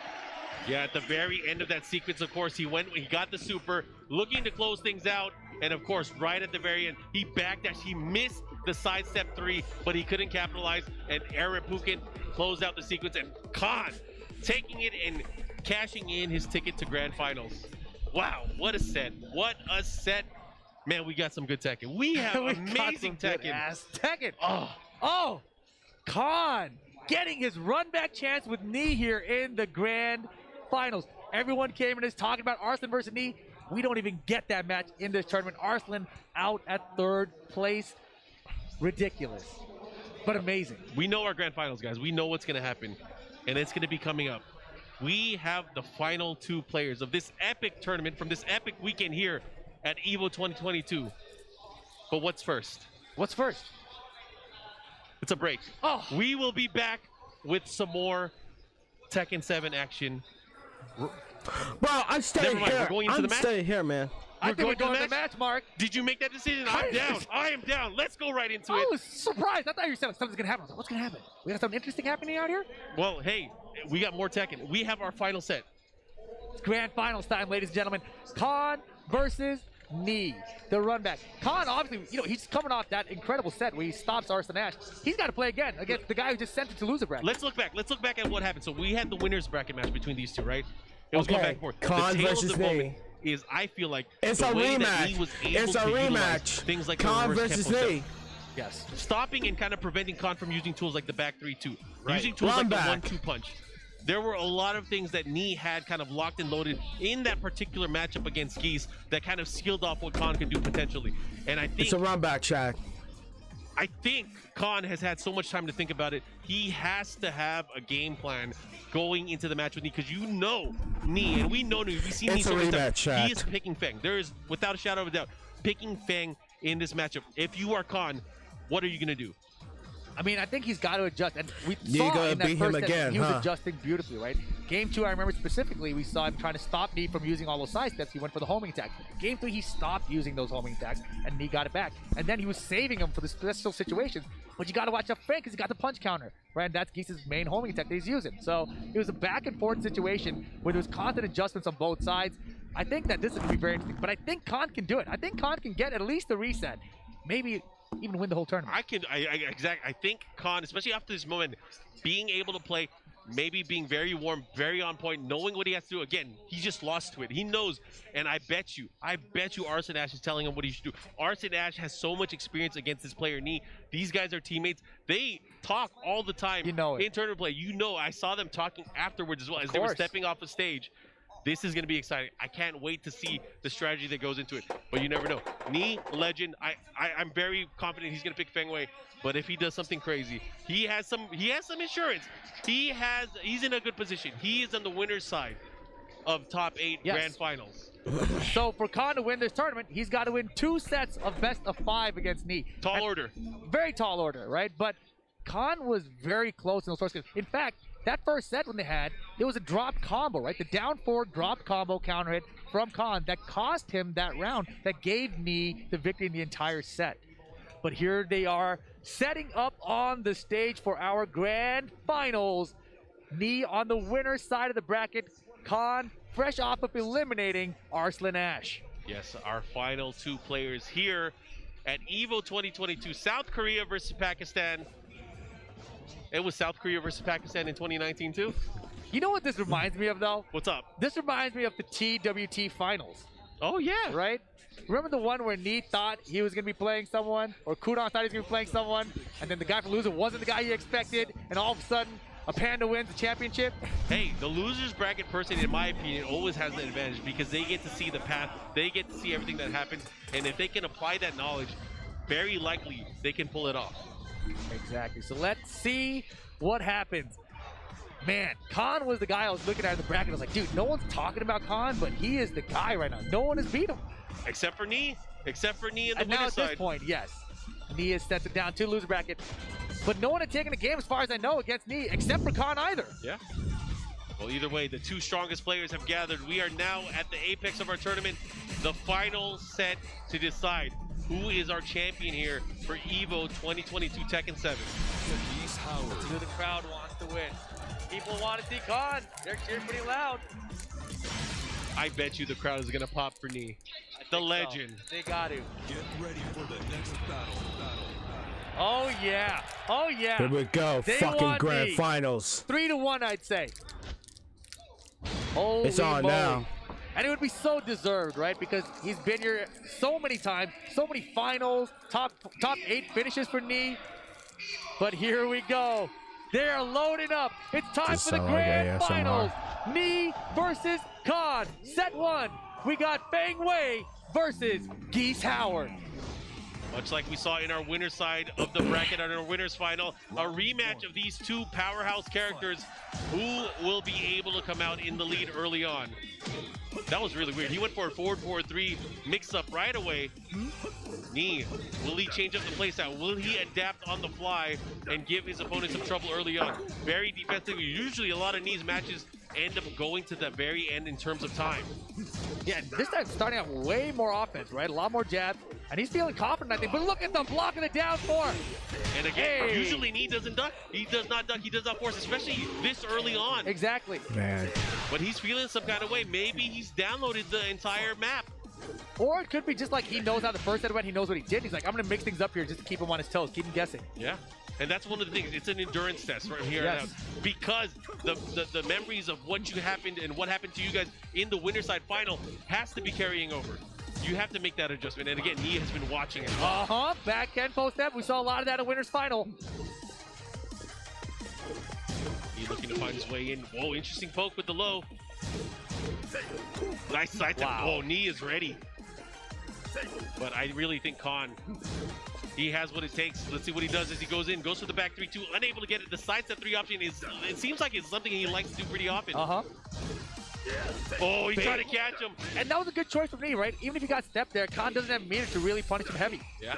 Yeah, at the very end of that sequence, of course, he got the super, looking to close things out, and of course, right at the very end, he backdashed. He missed the side step 3, but he couldn't capitalize, and Aaron Pukin closed out the sequence, and Khan taking it and cashing in his ticket to grand finals. Wow, what a set. What a set. Man, we got some good Tekken. We have amazing Tekken. Tekken. Oh, Khan getting his run back chance with Nee here in the grand finals. Everyone came and is talking about Arslan versus Nee. We don't even get that match in this tournament. Arslan out at 3rd place. Ridiculous, but amazing. We know our grand finals, guys. We know what's going to happen, and it's going to be coming up. We have the final 2 players of this epic tournament from this epic weekend here at EVO 2022. But what's first? What's first? It's a break. Oh. We will be back with some more Tekken 7 action. Bro, I'm staying here. We're going into the match. I'm staying here, man. I think we're going to the match, Mark. Did you make that decision? I'm down. I am down. Let's go right into it. I was surprised. I thought you said something's going to happen. I was like, what's going to happen? We got something interesting happening out here? Well, hey, we got more Tekken. We have our final set. It's grand finals time, ladies and gentlemen. Khan versus Nee, the run back. Khan, obviously, he's coming off that incredible set where he stops Arslan Ash. He's got to play again against the guy who just sent it to loser bracket. Let's look back. Let's look back at what happened. So we had the winner's bracket match between these two, right? It was going back and forth. Khan the tail versus of the moment Nee. is, I feel like, It's the a way that rematch. Nee was able It's a to utilize rematch. things like Khan the reverse versus tempo Nee. step. Yes. Stopping and kind of preventing Khan from using tools like the back 3-2. Right. Using tools Run like back. the 1-2 punch. There were a lot of things that Nee had kind of locked and loaded in that particular matchup against Geese that kind of sealed off what Khan could do potentially. And I think It's a run back, Shaq. I think Khan has had so much time to think about it. He has to have a game plan going into the match with Nee, because you know Nee, and we know Nee. We've seen It's Nee a so much rematch, time. He Shaq. is picking Feng. There is, without a shadow of a doubt, picking Feng in this matchup. If you are Khan, what are you going to do? I mean, I think he's got to adjust. And we You saw gotta in that beat first him set, again, he was huh? adjusting beautifully, right? Game 2, I remember specifically, we saw him trying to stop Nee from using all those side steps. He went for the homing attack. Game 3, he stopped using those homing attacks, and Nee got it back. And then he was saving him for the special situations. But you got to watch out Feng because he got the punch counter, right? And that's Geese's main homing attack that he's using. So it was a back and forth situation where there was constant adjustments on both sides. I think that this is going to be very interesting. But I think Khan can do it. I think Khan can get at least the reset. Maybe even win the whole tournament. I think Khan, especially after this moment, being able to play, maybe being very warm, very on point, knowing what he has to do. Again, he just lost to it. He knows, and I bet you Arslan Ash is telling him what he should do. Arslan Ash has so much experience against this player Nee. These guys are teammates. They talk all the time in tournament play. I saw them talking afterwards as well as they were stepping off the stage. This is going to be exciting. I can't wait to see the strategy that goes into it. But you never know. Knee, legend. I'm very confident he's going to pick Feng Wei. But if he does something crazy, he has some insurance. He's in a good position. He is on the winner's side of top 8 grand finals. So for Khan to win this tournament, he's got to win 2 sets of best of 5 against Knee. Tall order. Very tall order, right? But Khan was very close in those first games. In fact, that first set when they had, it was a drop combo, right? The down 4 drop combo counter hit from Khan that cost him that round, that gave Knee the victory in the entire set. But here they are setting up on the stage for our grand finals. Knee on the winner's side of the bracket. Khan fresh off of eliminating Arslan Ash. Yes, our final 2 players here at EVO 2022. South Korea versus Pakistan. It was South Korea versus Pakistan in 2019 too. You know what this reminds me of though? What's up? This reminds me of the TWT finals. Oh yeah. Right? Remember the one where Nee thought he was going to be playing someone, or Kudon thought he was going to be playing someone, and then the guy from Loser wasn't the guy he expected, and all of a sudden, a Panda wins the championship? Hey, the losers bracket person, in my opinion, always has the advantage because they get to see the path, they get to see everything that happened, and if they can apply that knowledge, very likely they can pull it off. Exactly. So let's see what happens. Man, Khan was the guy I was looking at in the bracket. I was like, dude, no one's talking about Khan, but he is the guy right now. No one has beat him. Except for Nee in the and now winner's at side. this point, yes. Nee has sent it down to the loser bracket. But no one had taken a game, as far as I know, against Nee, except for Khan either. Yeah. Well, either way, the 2 strongest players have gathered. We are now at the apex of our tournament, the final set to decide who is our champion here for EVO 2022 Tekken 7. Who the crowd wants to win. People want to see Khan. They're cheering pretty loud. I bet you the crowd is going to pop for Nee. The legend. So. They got to. Get ready for the next battle. Oh, yeah. Oh, yeah. Here we go. They Fucking grand finals. 3-1, I'd say. Holy it's on moly. now. And it would be so deserved, right? Because he's been here so many times, so many finals, top 8 finishes for Nee. But here we go. They're loading up. It's time for the grand finals. Nee versus Khan. Set 1. We got Feng Wei versus Geese Howard. Much like we saw in our winner's side of the bracket and our winner's final, a rematch of these 2 powerhouse characters who will be able to come out in the lead early on. That was really weird. He went for a 4-4-3 mix-up right away. Nee, will he change up the playstyle? Will he adapt on the fly and give his opponent some trouble early on? Very defensive. Usually a lot of Nee's matches end up going to the very end in terms of time. Yeah, this time starting out way more offense, right? A lot more jab. And he's feeling confident, I think. But look at the block of the down 4. And again, usually Nee doesn't duck. He does not duck. He does not force, especially this early on. Exactly. Man. But he's feeling some kind of way. Maybe he's downloaded the entire map. Or it could be just like he knows how the first set went. He knows what he did. He's like, I'm going to mix things up here just to keep him on his toes, keep him guessing. Yeah. And that's one of the things. It's an endurance test right here Yes. now. Because the memories of what you happened and what happened to you guys in the winner side final has to be carrying over. You have to make that adjustment. And again, Nee has been watching it. Back end post step. We saw a lot of that in winner's final. He's looking to find his way in. Whoa, interesting poke with the low. Nice side step. Wow. Whoa, Nee is ready. But I really think Khan, he has what it takes. Let's see what he does as he goes in. Goes for the back 3-2, unable to get it. The side step 3 option is, it seems like it's something he likes to do pretty often. Oh, he's trying to catch him. And that was a good choice for me, right? Even if he got stepped there, Khan doesn't have meter to really punish him heavy. Yeah.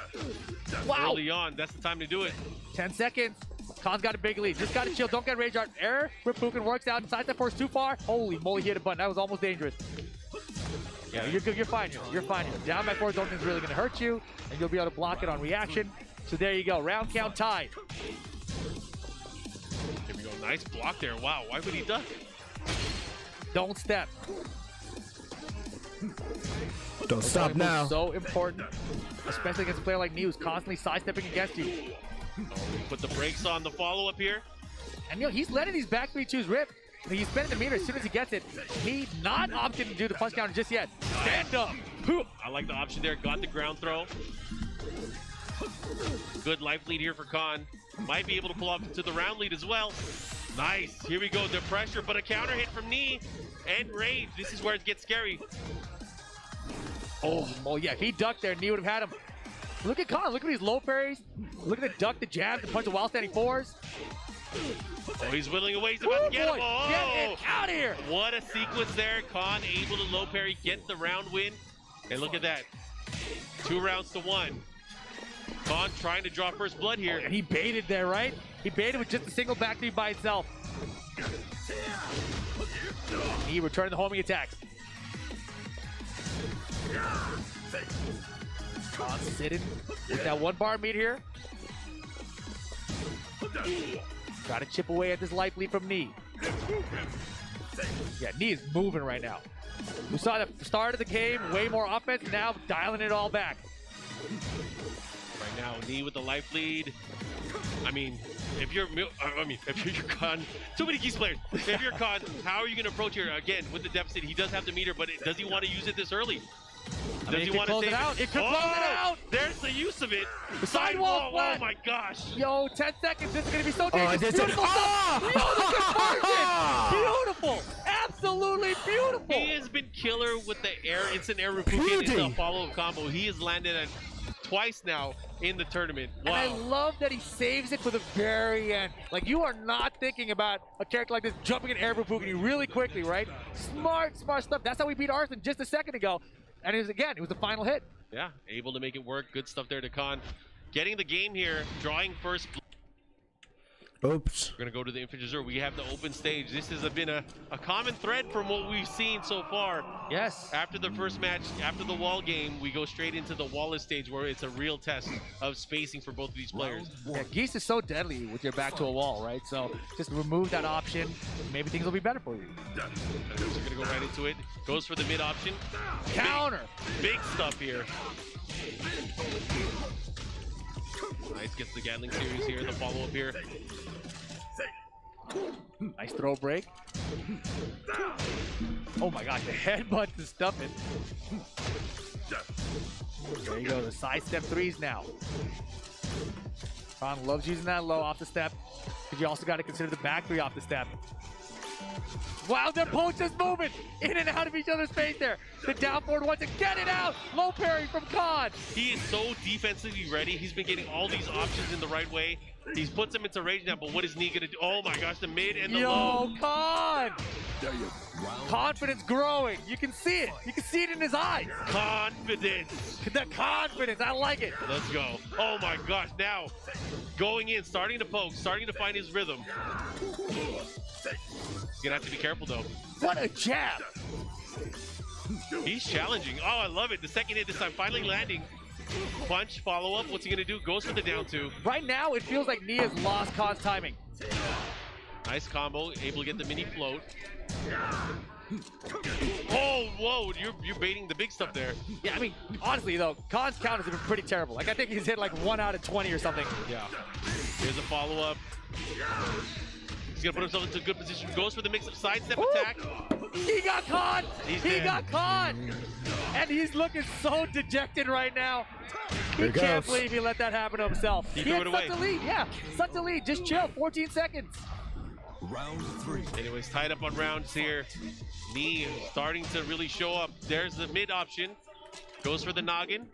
Wow. Early on, that's the time to do it. 10 seconds. Khan's got a big lead. Just got to chill. Don't get rage art. Error. Rippuken works out. Side step force too far. Holy moly, he hit a button. That was almost dangerous. Yeah, you're good. You're fine here. You're fine here. Down by 4 don't think it's really going to hurt you, and you'll be able to block it on reaction. So there you go. Round count tied. Here we go. Nice block there. Wow. Why would he duck? Don't step. Don't stop now. So important, especially against a player like Nee who's constantly sidestepping against you. Put the brakes on the follow-up here. And you know, he's letting these back 3-2s rip. He's spending the meter as soon as he gets it. Nee not opting to do the punch counter just yet. Stand up. I like the option there. Got the ground throw. Good life lead here for Khan. Might be able to pull off to the round lead as well. Nice. Here we go. The pressure, but a counter hit from Knee and Rage. This is where it gets scary. Oh yeah, if he ducked there, Knee would have had him. Look at Khan. Look at these low parries. Look at the duck, the jab, the punch of while standing fours. Oh, he's whittling away. He's about to get him. Oh, get it out of here. What a sequence there. Khan able to low parry, get the round win. And look at that. 2 rounds to 1. Khan trying to draw first blood here. And he baited there, right? He baited with just a single back knee by itself. He returned the homing attack. Khan sitting with that 1 bar meat here. Got to chip away at this life lead from Knee. Yeah, Knee is moving right now. We saw at the start of the game, way more offense, now dialing it all back. Right now, Knee with the life lead. I mean, if you're Khan, too many Geese players. If you're Khan, how are you going to approach here? Again, with the deficit, he does have the meter, but does he want to use it this early? Does he want to save it? It could close it out. There's the use of it. The sidewall flat. Oh my gosh. Yo, 10 seconds. This is going to be so dangerous. Beautiful Beautiful. Absolutely beautiful. He has been killer with the instant air Rufuki into a follow-up combo. He has landed at twice now in the tournament. Wow. And I love that he saves it for the very end. Like, you are not thinking about a character like this jumping in air Rufuki really quickly, right? Smart stuff. That's how we beat Arson just a second ago. And it was the final hit. Yeah, able to make it work. Good stuff there to Khan. Getting the game here, drawing first. Oops. We're going to go to the Infinite Reserve. We have the open stage. This has been a common thread from what we've seen so far. Yes. After the first match, after the wall game, we go straight into the Wallace stage where it's a real test of spacing for both of these players. Yeah, Geese is so deadly with your back to a wall, right? So just remove that option. Maybe things will be better for you. So we're going to go right into it. Goes for the mid option. Counter. Big stuff here. Nice, gets the Gatling series here, the follow-up here. Nice throw break. Oh my gosh, the headbutt to stuff it. There you go, the side step 3s now. Khan loves using that low off the step, but you also got to consider the back 3 off the step. Wow, their punch is moving in and out of each other's face there. The down forward wants to get it out. Low parry from Khan. He is so defensively ready. He's been getting all these options in the right way. He's puts him into rage now, but what is Knee gonna do? Oh my gosh, the mid and the low. Yo, Khan! Confidence growing. You can see it. You can see it in his eyes. Confidence. The confidence. I like it. Let's go. Oh my gosh, now going in, starting to poke, starting to find his rhythm. He's gonna have to be careful though. What a jab. He's challenging. Oh, I love it. The second hit this time, finally landing. Punch, follow up. What's he gonna do? Goes for the down 2. Right now, it feels like Knee has lost Khan's timing. Nice combo, able to get the mini float. Oh, whoa, you're baiting the big stuff there. Yeah, I mean, honestly though, Khan's counters have been pretty terrible. Like, I think he's hit like 1 out of 20 or something. Yeah. Here's a follow-up. He's gonna put himself into a good position. Goes for the mix-up sidestep attack. He got Khan! He got Khan! And he's looking so dejected right now. He can't believe he let that happen to himself. He threw it away. Such a lead, yeah. Such a lead. Just chill. 14 seconds. Round 3. Anyways, tied up on rounds here. Knee starting to really show up. There's the mid option. Goes for the noggin.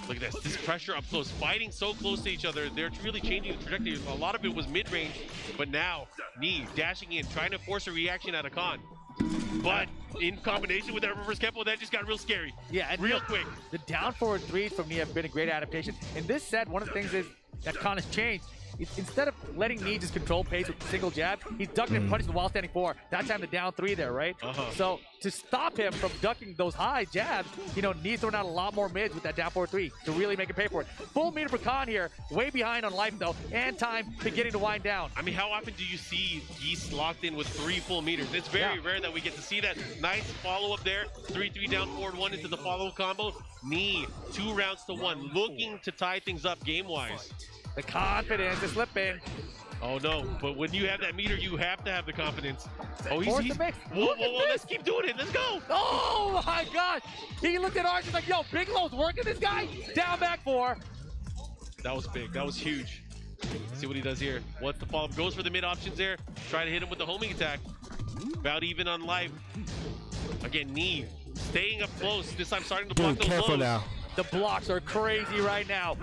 Look at this. This pressure up close. Fighting so close to each other. They're really changing the trajectory. A lot of it was mid-range, but now Knee dashing in, trying to force a reaction out of Khan. But in combination with that reverse Kempo, that just got real scary. Yeah, and real quick. The down forward 3s from Knee have been a great adaptation. In this set, one of the things is that Khan has changed. Instead of letting Knee just control pace with a single jab, he's ducking and punching the while standing 4. That time the down 3 there, right? So to stop him from ducking those high jabs, you know, Knee's throwing out a lot more mids with that down forward 3 to really make him pay for it. Full meter for Khan here, way behind on life though, and time beginning to wind down. I mean, how often do you see Geese locked in with 3 full meters? It's very rare that we get to see that. Nice follow-up there. 3-3 down forward 1 into the follow-up combo. Knee, 2 rounds to 1, looking to tie things up game-wise. The confidence is slipping. Oh no, but when you have that meter, you have to have the confidence. Oh, he's the mix. Whoa, let's keep doing it. Let's go. Oh my gosh. He looked at Archie like, yo, Bigelow's working this guy. Down back 4. That was big. That was huge. Let's see what he does here. What's the follow-up? Goes for the mid options there. Try to hit him with the homing attack. About even on life. Again, knee. Staying up close. This time starting to block those careful lows. now. The blocks are crazy right now.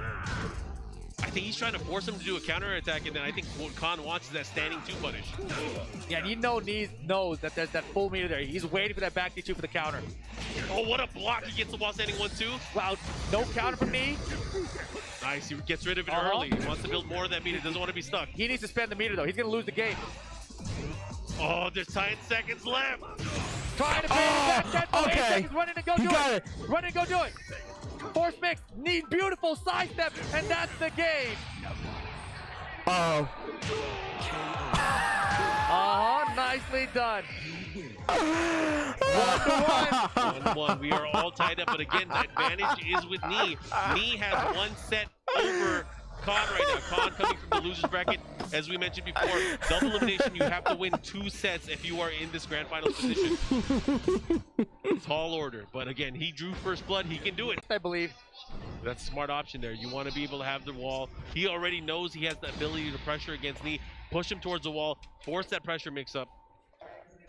I think he's trying to force him to do a counter attack, and then I think what Khan wants is that standing 2 punish. Yeah, and you know Knee knows that there's that full meter there. He's waiting for that back D2 for the counter. Oh, what a block. He gets the wall standing 1-2. Wow, no counter from Knee. Nice, he gets rid of it early. He wants to build more of that meter, doesn't want to be stuck. He needs to spend the meter though. He's gonna lose the game. Oh, there's 10 seconds left. Trying to pay back 8 okay. seconds, run in and go do got it. Run in and go do it. Force mix, Knee, beautiful sidestep, and that's the game. Oh. Nicely done. 1-1. We are all tied up, but again, the advantage is with Knee. Knee has 1 set over Khan right now. Khan coming from the loser's bracket. As we mentioned before, double elimination, you have to win 2 sets if you are in this grand finals position. Tall order, but again, he drew first blood. He can do it. I believe. That's a smart option there. You want to be able to have the wall. He already knows he has the ability to pressure against Knee. Push him towards the wall, force that pressure mix-up.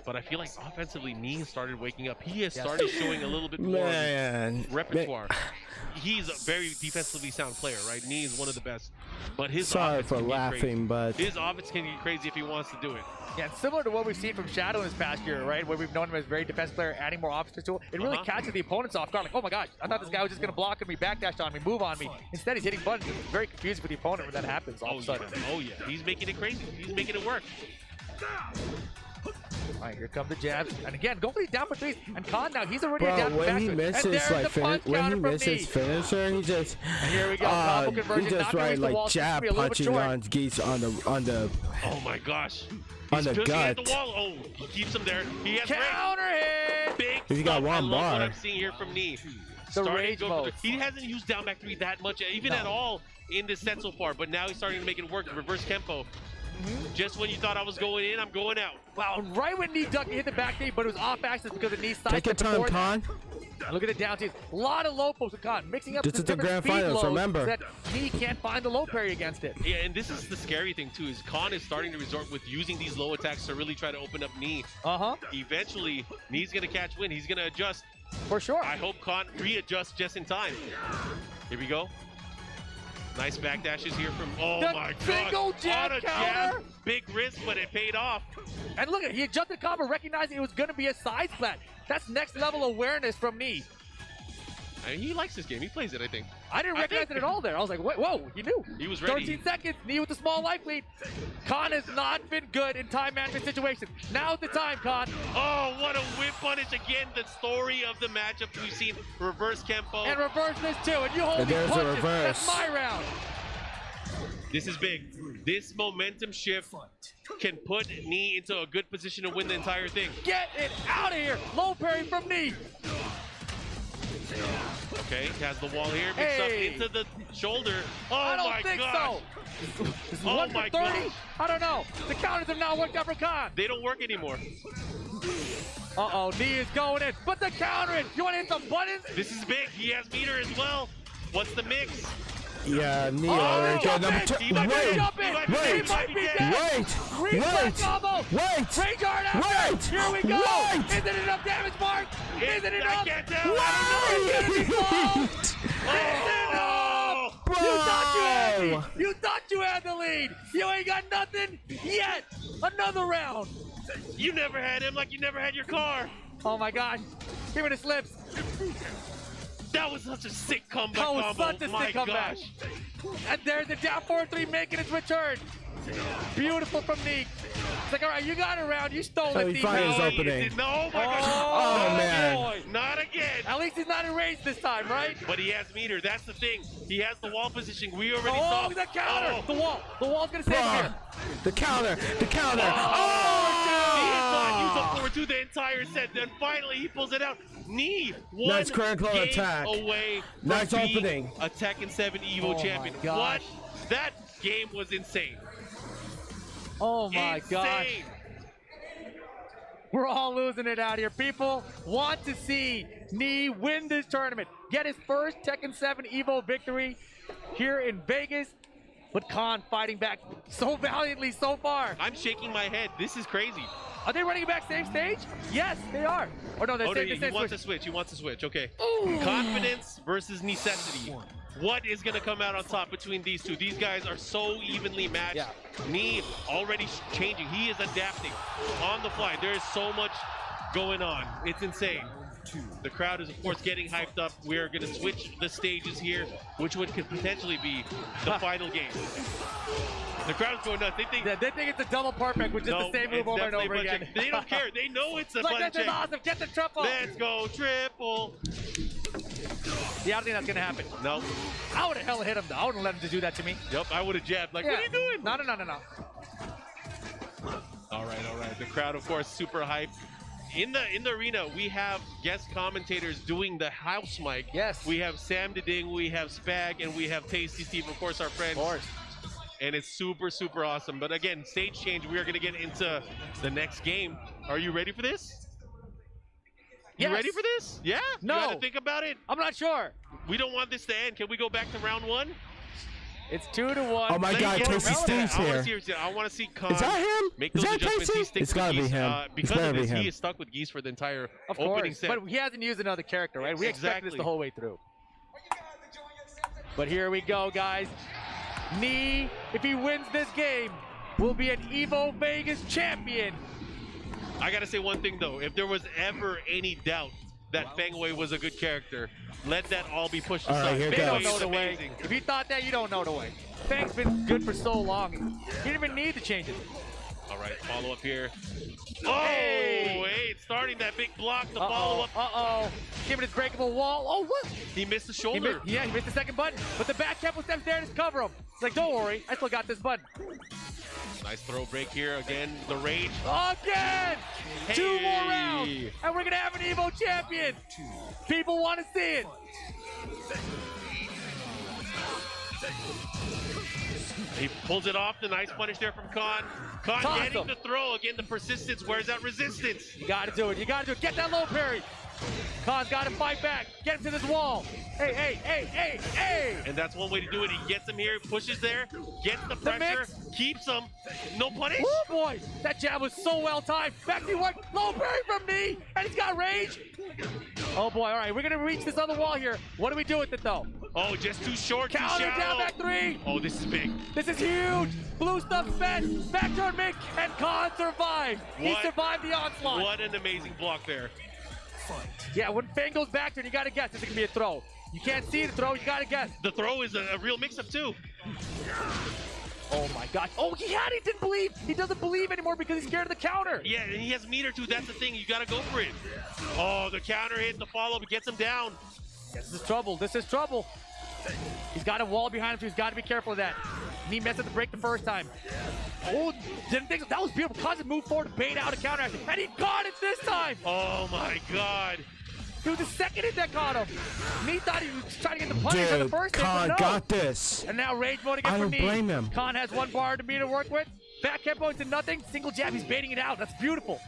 But I feel like offensively, Knee started waking up. He has started showing a little bit more repertoire. He's a very defensively sound player, right? Knee is one of the best. But his Sorry offense for can get laughing, crazy. but His offense can get crazy if he wants to do it. Yeah, it's similar to what we've seen from Shadow in this past year, right? Where we've known him as a very defensive player, adding more options to it. It really catches the opponents off guard. Like, oh my gosh, I thought this guy was just going to block me, backdash on me, move on me. Instead, he's hitting buttons. It's very confusing for the opponent when that happens all of a sudden. Oh yeah, he's making it crazy. He's making it work. All right, here come the jabs. And again, go for these down for threes. And Khan now, he's already bro, down for when he back. misses like when he misses finisher, he just and here we go, combo conversion. he just right like jab punching on Geese on the Oh my gosh. on the gut. The wall. Oh, he keeps him there. He has counter hit. Big He got one I love bar. what I'm seeing here from Knee. The rage mode. He hasn't used down back 3 that much, even at all in this set so far. But now he's starting to make it work. Reverse Kempo. Just when you thought I was going in, I'm going out. Wow, right when Knee ducked, he hit the back knee, but it was off axis because the knee side. Take your time, Khan. Look at the down tees. A lot of low posts with Khan, mixing up This the is the different grand finals, speed loads remember. that Knee can't find the low parry against it. Yeah, and this is the scary thing too, is Khan is starting to resort with using these low attacks to really try to open up Knee. Eventually, Knee's gonna catch wind. He's gonna adjust. For sure. I hope Khan readjusts just in time. Here we go. Nice backdashes here from, oh my god. Single jab On a counter. jab. Big risk, but it paid off. And look at it, he adjusted combo, recognizing it was going to be a side splat. That's next level awareness from Knee. I mean, he likes this game. He plays it, I think. I didn't recognize it at all there. I was like, whoa, he knew. He was ready. 13 seconds, Knee with the small life lead. Khan has not been good in time management situations. Now's the time, Khan. Oh, what a whip punish again. The story of the matchup. We've seen reverse Kempo. And reverse this too, and you hold these punches. That's my round. This is big. This momentum shift can put Knee into a good position to win the entire thing. Get it out of here. Low parry from Knee. Okay, has the wall here, mixed up into the shoulder. Oh I don't my think gosh. so. This is Oh 1 for my 30? gosh. I don't know. The counters have not worked out for Khan. They don't work anymore. Uh-oh, Knee is going in. But the counter in. You want to hit some buttons? This is big. He has meter as well. What's the mix? Yeah, Knee already got number 2. He might be jumping. He might be dead. Reflex combo. Range guard after. Here we go. Is it enough damage, Mark? Is it enough? I can't tell. You thought you had me. You thought you had the lead. You ain't got nothing yet. Another round. You never had him like you never had your car. Oh my God. Give me the slips. That was such a sick comeback. That was combo. such a My sick comeback. gosh. And there's the down 4-3 making its return. Beautiful from Neek. It's like, all right, you got it around. You stole So it, he Neek. finds his opening. No, my gosh. Oh, man. Boy. Not again. At least he's not enraged this time, right? But he has meter. That's the thing. He has the wall position. We already saw. Oh, the counter. Oh. The wall. The wall's going to save him here. The counter. The counter. He had not used up forward 2 the entire set. Then finally he pulls it out. Knee one Nice critical game attack. away from Nice being opening. a Tekken 7 EVO champion. What? That game was insane. Oh my God. Insane. We're all losing it out here. People want to see Knee win this tournament, get his first Tekken 7 EVO victory here in Vegas. but Khan fighting back so valiantly so far. I'm shaking my head. This is crazy. Are they running back same stage? Yes, they are. Or no, they're he wants to switch. He wants to switch. Okay. Ooh. Confidence versus necessity. What is going to come out on top between these two? These guys are so evenly matched. Yeah. Nee already changing. He is adapting on the fly. There is so much going on. It's insane. The crowd is, of course, getting hyped up. We're going to switch the stages here, which would could potentially be the final game. The crowd's going nuts. They think it's a double perfect with just the same move over and over again. They don't care. They know it's a like, button this is check. awesome. Get the triple. Let's go triple. Yeah, I don't think that's going to happen. No. I would have hell hit him, though. I wouldn't let him do that to me. Yep, I would have jabbed. Like, what are you doing? No. All right. The crowd, of course, super hyped. In the arena, we have guest commentators doing the house mic. Yes. We have Sam Deding, we have Spag, and we have Tasty Steve, of course, our friends. Of course. And it's super, super awesome. But again, stage change, we are going to get into the next game. Are you ready for this? Yes. You ready for this? Yeah? No. You got to think about it? I'm not sure. We don't want this to end. Can we go back to round one? It's 2-1. Oh my God, Tasty Steve's here. I want to see Khan Is that him? make Is those that adjustments. He Tasty? sticks It's with gotta be Geese. him. It's Because gotta of be this, him. he is stuck with Geese for the entire Of opening course, set. but he hasn't used another character, right? We expect this the whole way through. But here we go, guys. Nee, if he wins this game, will be an EVO Vegas champion. I gotta say one thing though, if there was ever any doubt that Feng Wei was a good character, let that all be pushed aside. All right, here They goes. don't know the way. If you thought that, you don't know the way. Feng's been good for so long. He didn't even need to change it. All right, follow up here. Oh, Hey. starting that big block, the follow up. Uh-oh. Giving his breakable wall. Oh, what? He missed the He shoulder. missed the second button. But the back tempo steps there to cover him. It's like, don't worry, I still got this button. Nice throw break here. Again, the rage. Again! Hey. 2 more rounds, and we're gonna have an EVO champion. People want to see it. He pulls it off. The nice punish there from Khan. Khan Toss getting him. the throw. Again, the persistence. Where's that resistance? You gotta do it. Get that low parry. Khan's gotta fight back. Get him to this wall. Hey. And that's one way to do it. He gets him here, pushes there, gets the pressure, keeps him. No punish. Oh boy, that jab was so well timed. Back to work. Low parry from Nee, and he's got rage. Oh boy, all right, we're gonna reach this other wall here. What do we do with it though? Oh, just too short, Counter too shallow. down back 3. Oh, this is big. This is huge. Blue stuff spent. Back turn mix, and Khan survived. He What? survived the onslaught. What an amazing block there. Yeah, when Fang goes back turn, you gotta guess. This is gonna be a throw. You can't see the throw, you gotta guess. The throw is a real mix-up too. Oh my God. Oh, he didn't believe. He doesn't believe anymore because he's scared of the counter. Yeah, and he has meter too. That's the thing. You gotta go for it. Oh, the counter hit, the follow-up gets him down. This is trouble. He's got a wall behind him, so he's got to be careful of that. Nee messed up the break the first time. Oh, didn't think so. That was beautiful. Khan moved forward to bait out a counter action, and he got it this time. Oh my God. It was the second hit that caught him. Nee thought he was trying to get the punish on the first hit, Khan but no. got this. And now rage mode again I for don't Nee. blame him. Khan has 1 bar to me to work with. Back tempo into nothing. Single jab, he's baiting it out. That's beautiful.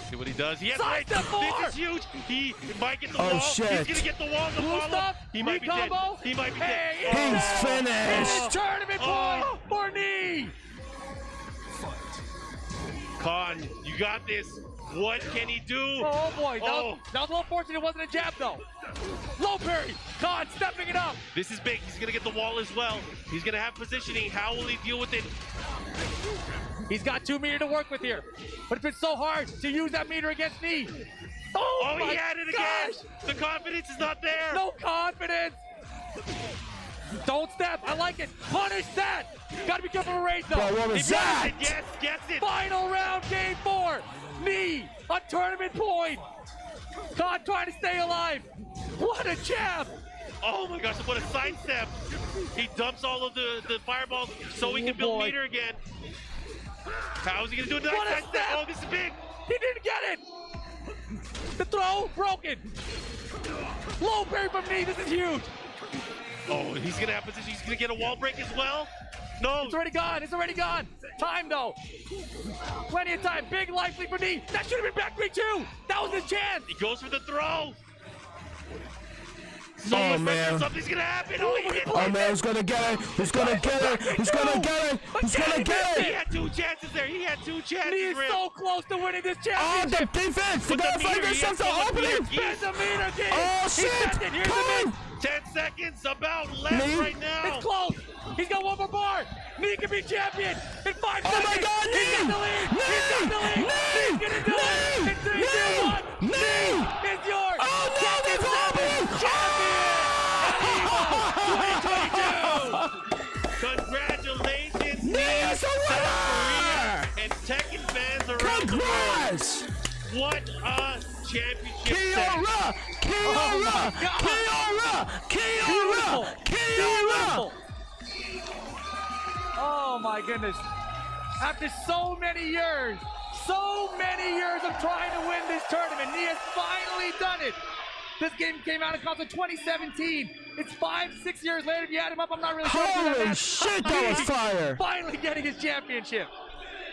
See what he does. He has Side rage. step 4. This is huge. He might get the Oh, wall. shit. He's gonna get the wall. The Blue follow-up. stuff. He might be dead. combo. He might be Hey, dead. He's it's finished. tournament point for Nee. Khan, you got this. What can he do? Oh boy, that was a little fortunate it wasn't a jab though. Low parry, Khan stepping it up. This is big. He's gonna get the wall as well. He's gonna have positioning. How will he deal with it? He's got 2 meter to work with here, but it's been so hard to use that meter against Nee. Oh he my had it gosh. again. The confidence is not there. No confidence. Don't step. I like it. Punish that. Gotta be careful of rage though. Bro, what was If you- that? Yes, gets it. Final round, game 4. Nee, a tournament point. Khan trying to stay alive. What a jab. Oh my gosh, what a sidestep. He dumps all of the fireballs so he can build boy. meter again. How is he gonna do a What a nice sidestep? step. Oh, this is big. He didn't get it. The throw broken. Low parry from Nee. This is huge. Oh, he's gonna have position. He's gonna get a wall break as well. No. It's already gone. It's already gone. Time though. Plenty of time. Big life lead for Nee. That should have been back 3-2. That was his chance. He goes for the throw. Oh man. Something's gonna happen. Oh, man, who's gonna get it? Who's gonna get it? Who's gonna get it? Who's gonna get He it? had 2 chances there. He had 2 chances. He is so close to winning this Oh, championship. the defense! They gotta find themselves an opening! Oh shit! Come on! 10 seconds about left right now. It's close. He's got one more bar. Nee can be champion in 5 seconds. Oh my God, Nee! He's got the lead. Nee! He's got the lead. Nee! He's gonna do it. In 3, 2, 1. Nee! It's yours. Oh no, that's happening! Congratulations, Nee is a winner! And Tekken fans around Congrats! the world. What a championship! Kiora! Kiora! Kiora! Kiora! Kiora! Oh my goodness. After so many years of trying to win this tournament, he has finally done it. This game came out in console 2017. It's 5-6 years later. If you add him up, I'm not really sure. Holy shit, that was fire! Finally getting his championship.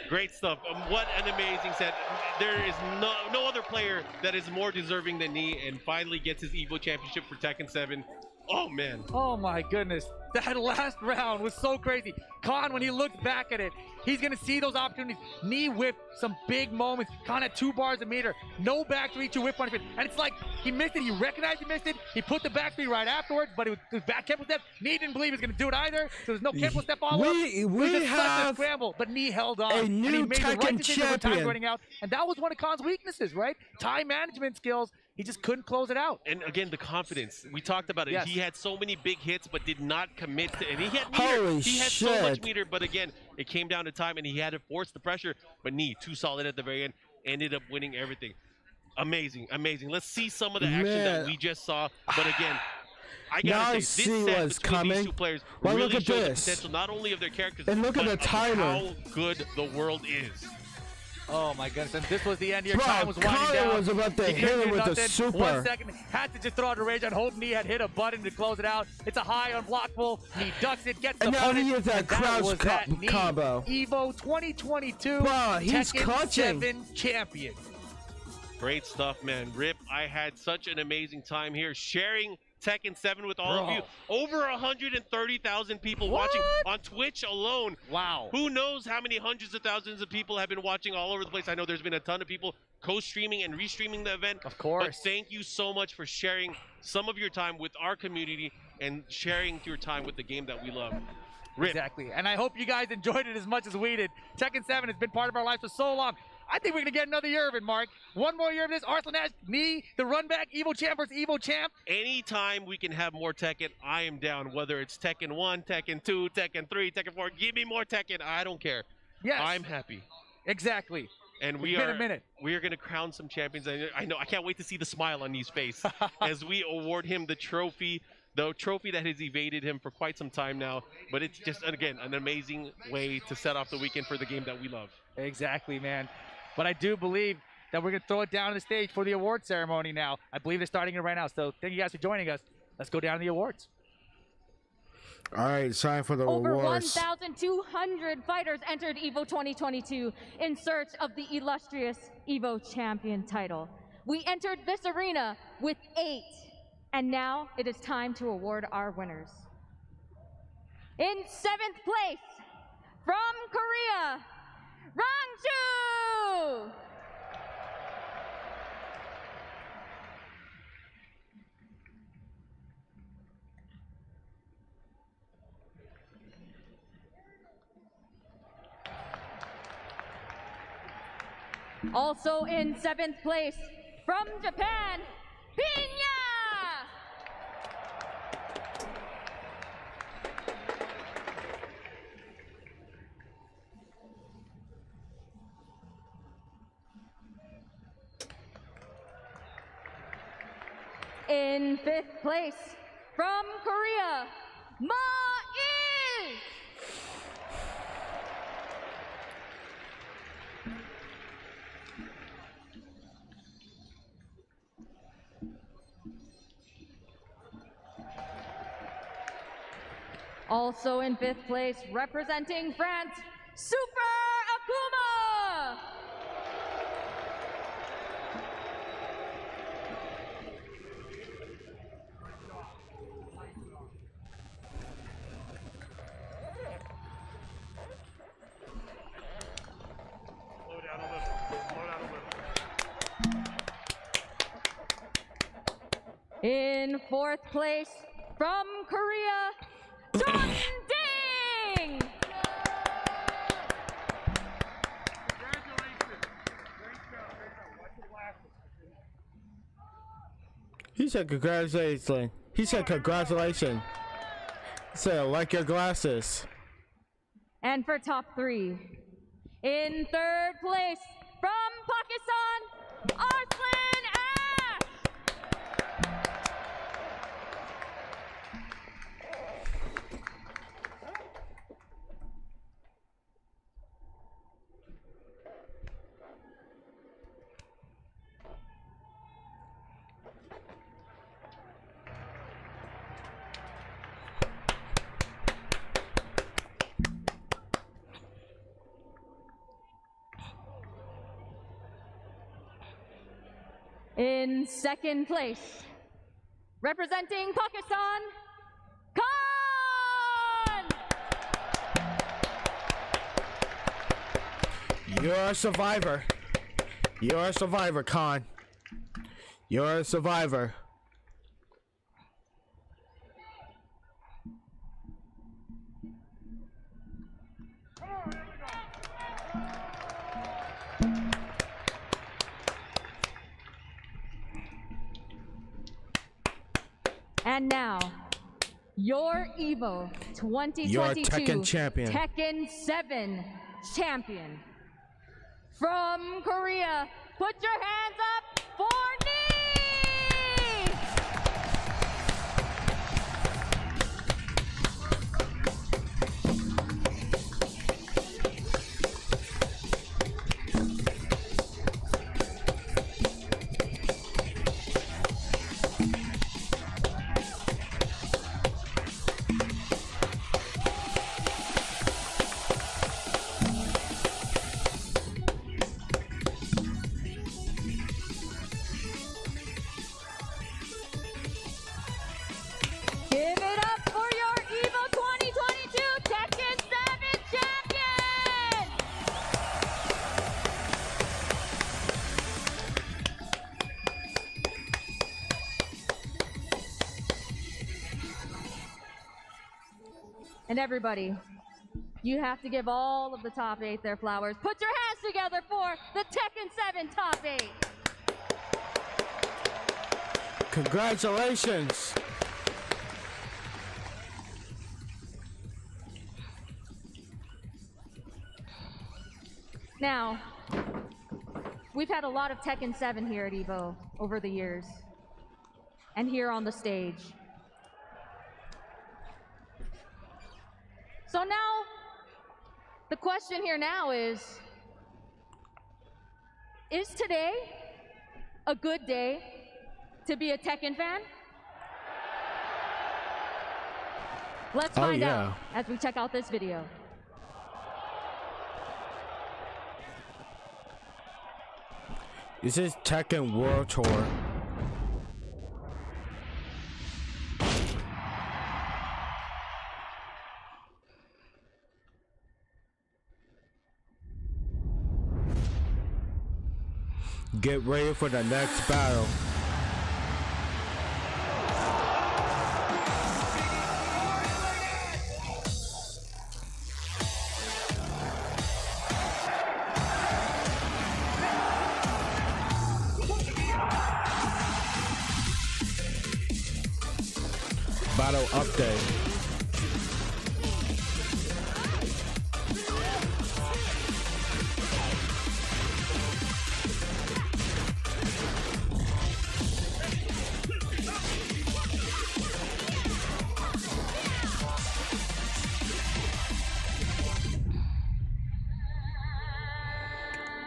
Great stuff. What an amazing set. There is no other player that is more deserving than Nee and finally gets his EVO championship for Tekken 7. Oh, man. Oh, my goodness. That last round was so crazy. Khan, when he looks back at it, he's going to see those opportunities. Nee whipped some big moments. Khan had 2 bars a meter. No back 3-2 whip punishment. And it's like he missed it. He recognized he missed it. He put the back 3 right afterwards, but it was back Kempo step. Nee didn't believe he was going to do it either. So there's no Kempo step follow-up. We such a have scramble, but Nee held on. a and new he made the right Tekken decision with time champion. running out. And that was one of Khan's weaknesses, right? Time management skills. He just couldn't close it out. And again, the confidence. We talked about it. Yes. He had so many big hits, but did not commit to. And he had meter. Holy He had so much shit. meter, but again, it came down to time, and he had to force the pressure. But Nee, too solid at the very end, ended up winning everything. Amazing, amazing. Let's see some of the action that Man. we just saw. But again, I Now gotta I say, see this set what's between coming. these 2 players Well, really look at showed the this. potential not only of their characters, And look at but the of timer. how good the world is. Oh my goodness, and this was the end. Your Bro, time was winding Kyle down. was about to He hit couldn't him do with the nothing. super. 1 second, had to just throw out a rage on hold. Nee had hit a button to close it out. It's a high unblockable. Nee ducks it, gets the And now he punish, hits that and crouch was that Nee combo. EVO 2022 Bro, he's Tekken clutching. 7 champion. Great stuff, man. Rip, I had such an amazing time here sharing Tekken 7 with all of you. Over 130,000 people watching on Twitch alone. Wow. Who knows how many hundreds of thousands of people have been watching all over the place. I know there's been a ton of people co-streaming and restreaming the event. Of course. But thank you so much for sharing some of your time with our community and sharing your time with the game that we love. Rip. Exactly. And I hope you guys enjoyed it as much as we did. Tekken 7 has been part of our lives for so long. I think we're going to get another year of it, Mark. One more year of this. Arslan Ash, Nee, the run back, EVO champ versus EVO champ. Anytime we can have more Tekken, I am down. Whether it's Tekken 1, Tekken 2, Tekken 3, Tekken 4, give me more Tekken. I don't care. Yes. I'm happy. Exactly. And we It's been a are minute. we are going to crown some champions. I know. I can't wait to see the smile on Nee's face as we award him the trophy that has evaded him for quite some time now. But it's just, again, an amazing way to set off the weekend for the game that we love. Exactly, man. But I do believe that we're going to throw it down on the stage for the award ceremony now. I believe they're starting it right now. So thank you guys for joining us. Let's go down to the awards. All right, it's time for the Over awards. 1,200 fighters entered EVO 2022 in search of the illustrious EVO champion title. We entered this arena with 8, and now it is time to award our winners. In 7th place, from Korea, Rangju! Also in 7th place, from Japan, Pinya! In 5th place, from Korea, Ma-il! Also in 5th place, representing France, Super Akuma! In fourth place, from Korea, John Ding! He said congratulations. He said congratulations. He said I like your glasses. And for top 3, in third place, from Pakistan, Arslan Ash! In second place, representing Pakistan, Khan! You're a survivor. You're a survivor, Khan. You're a survivor. And now, your EVO 2022 Your Tekken champion. Tekken 7 champion. From Korea, put your hands up for Knee! Give it up for your EVO 2022 Tekken 7 champion! And everybody, you have to give all of the top 8 their flowers. Put your hands together for the Tekken 7 top 8. Congratulations. Now, we've had a lot of Tekken 7 here at EVO over the years, and here on the stage. So now, the question here now is today a good day to be a Tekken fan? Let's find out as we check out this video. This is Tekken World Tour. Get ready for the next battle. Battle update.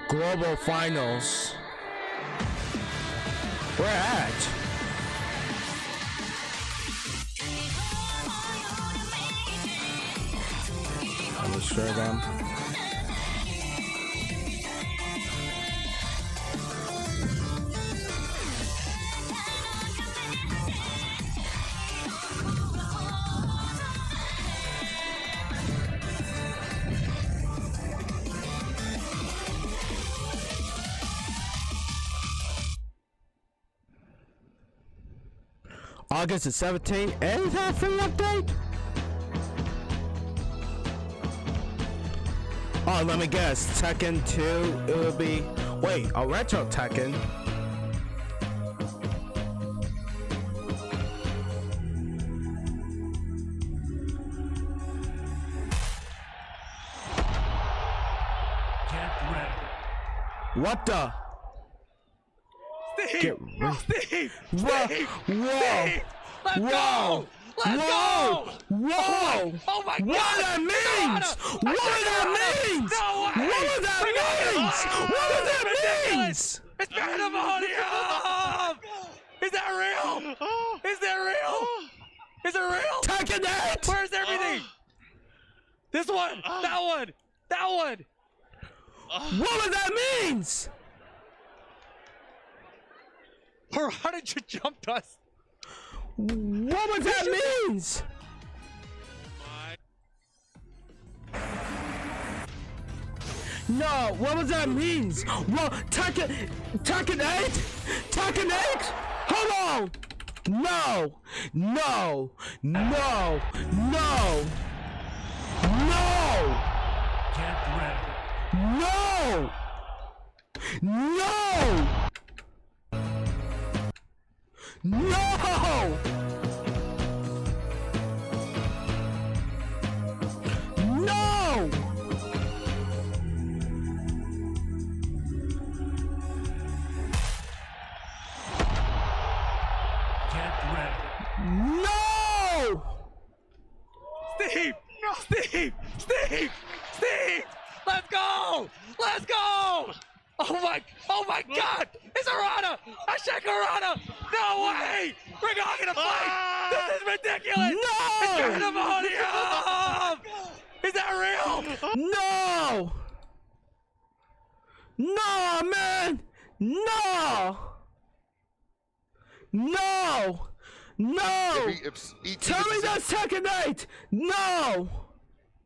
Global Finals. Where at? I'm sure them. August the 17th. Is that free update? Oh, let me guess. Tekken 2, it will be... Wait, a retro Tekken? What the? Steve! Steve! Whoa! Steve! Whoa! Steve! Let's Whoa! go! Let's Whoa! go! Whoa! Oh my God! What that means? What that means? No way! What that means? What that means? It's pandemonium! Is that real? Is that real? Is it real? Tekken 8! Where's everything? This one! That one! That one! What that means? How did you jump us? What would that means? No, what does that means? Well, Tekken 8? Tekken 8? Hold on! No! No! No! No! No! No! No! No! No! No! Steve! Steve! Steve! Steve! Let's go! Let's go! Oh my God! It's Arana! Ashek Arana! No way! We're not gonna fight! This is ridiculous! No! It's pandemonium! Is that real? No! No, man! No! No! No! Tell me that's Tekken 8! No!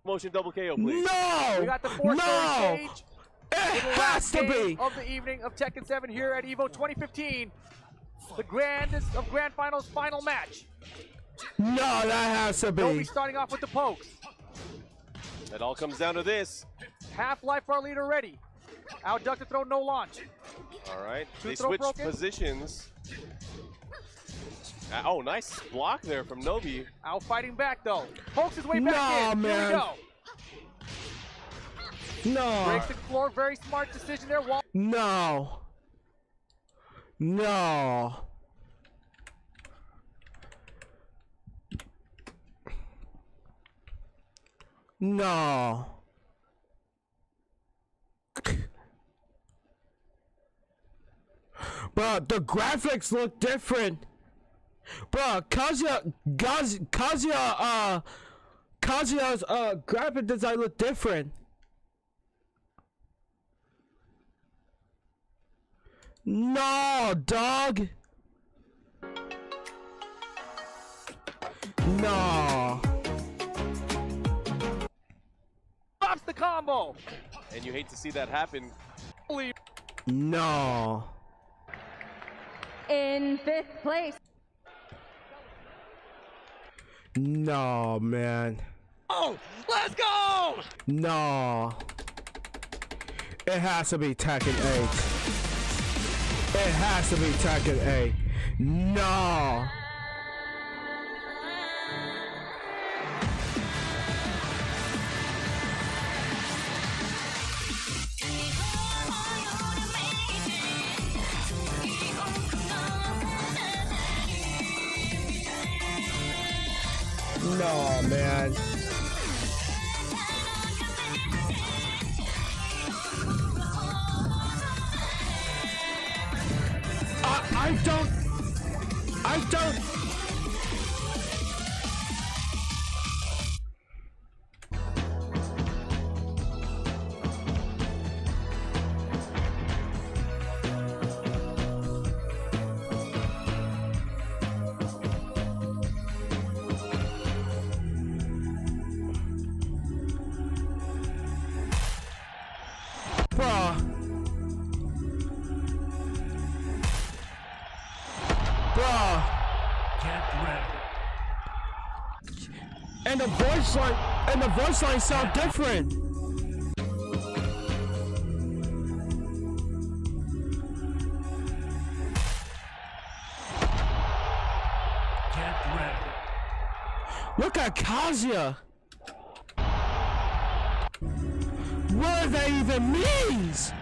Motion double KO, please. No! We got the fourth No! stage. It has to be! Of the evening of Tekken 7 here at EVO 2015. The grandest of grand finals final match. No, that has to We'll be be. starting off with the pokes. It all comes down to this. Half-life for our leader ready. Out duck to throw, no launch. All right, Two they throw switch broken. positions. Oh, nice block there from Novi. Out fighting back though. Pokes his way back No, in. man. Here we go. No. Breaks the floor. Very smart decision there. Wall. No. No. No. But the graphics look different. Bro, Kazuya's graphic design look different. No, dog. No. Stops the combo. And you hate to see that happen. No. In 5th place. No, man. Oh, let's go! No. It has to be Tekken 8. It has to be Tekken 8. No. No, man. I don't. Bruh. And the voice line sound different. Look at Kazuya. What that even means?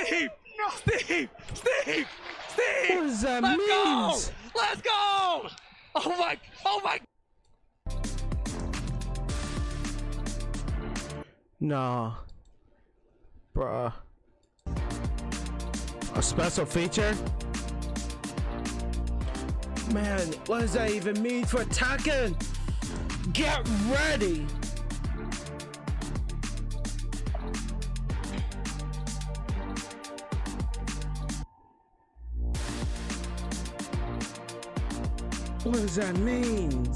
Steve! No, Steve! Steve! Steve! What does that Let's mean? go! Let's go! Oh my! Oh my! Nah. Bruh. A special feature? Man, what does that even mean for Tekken? Get ready! What does that mean?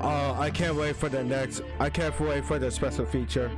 Oh, I can't wait for the next. I can't wait for the special feature.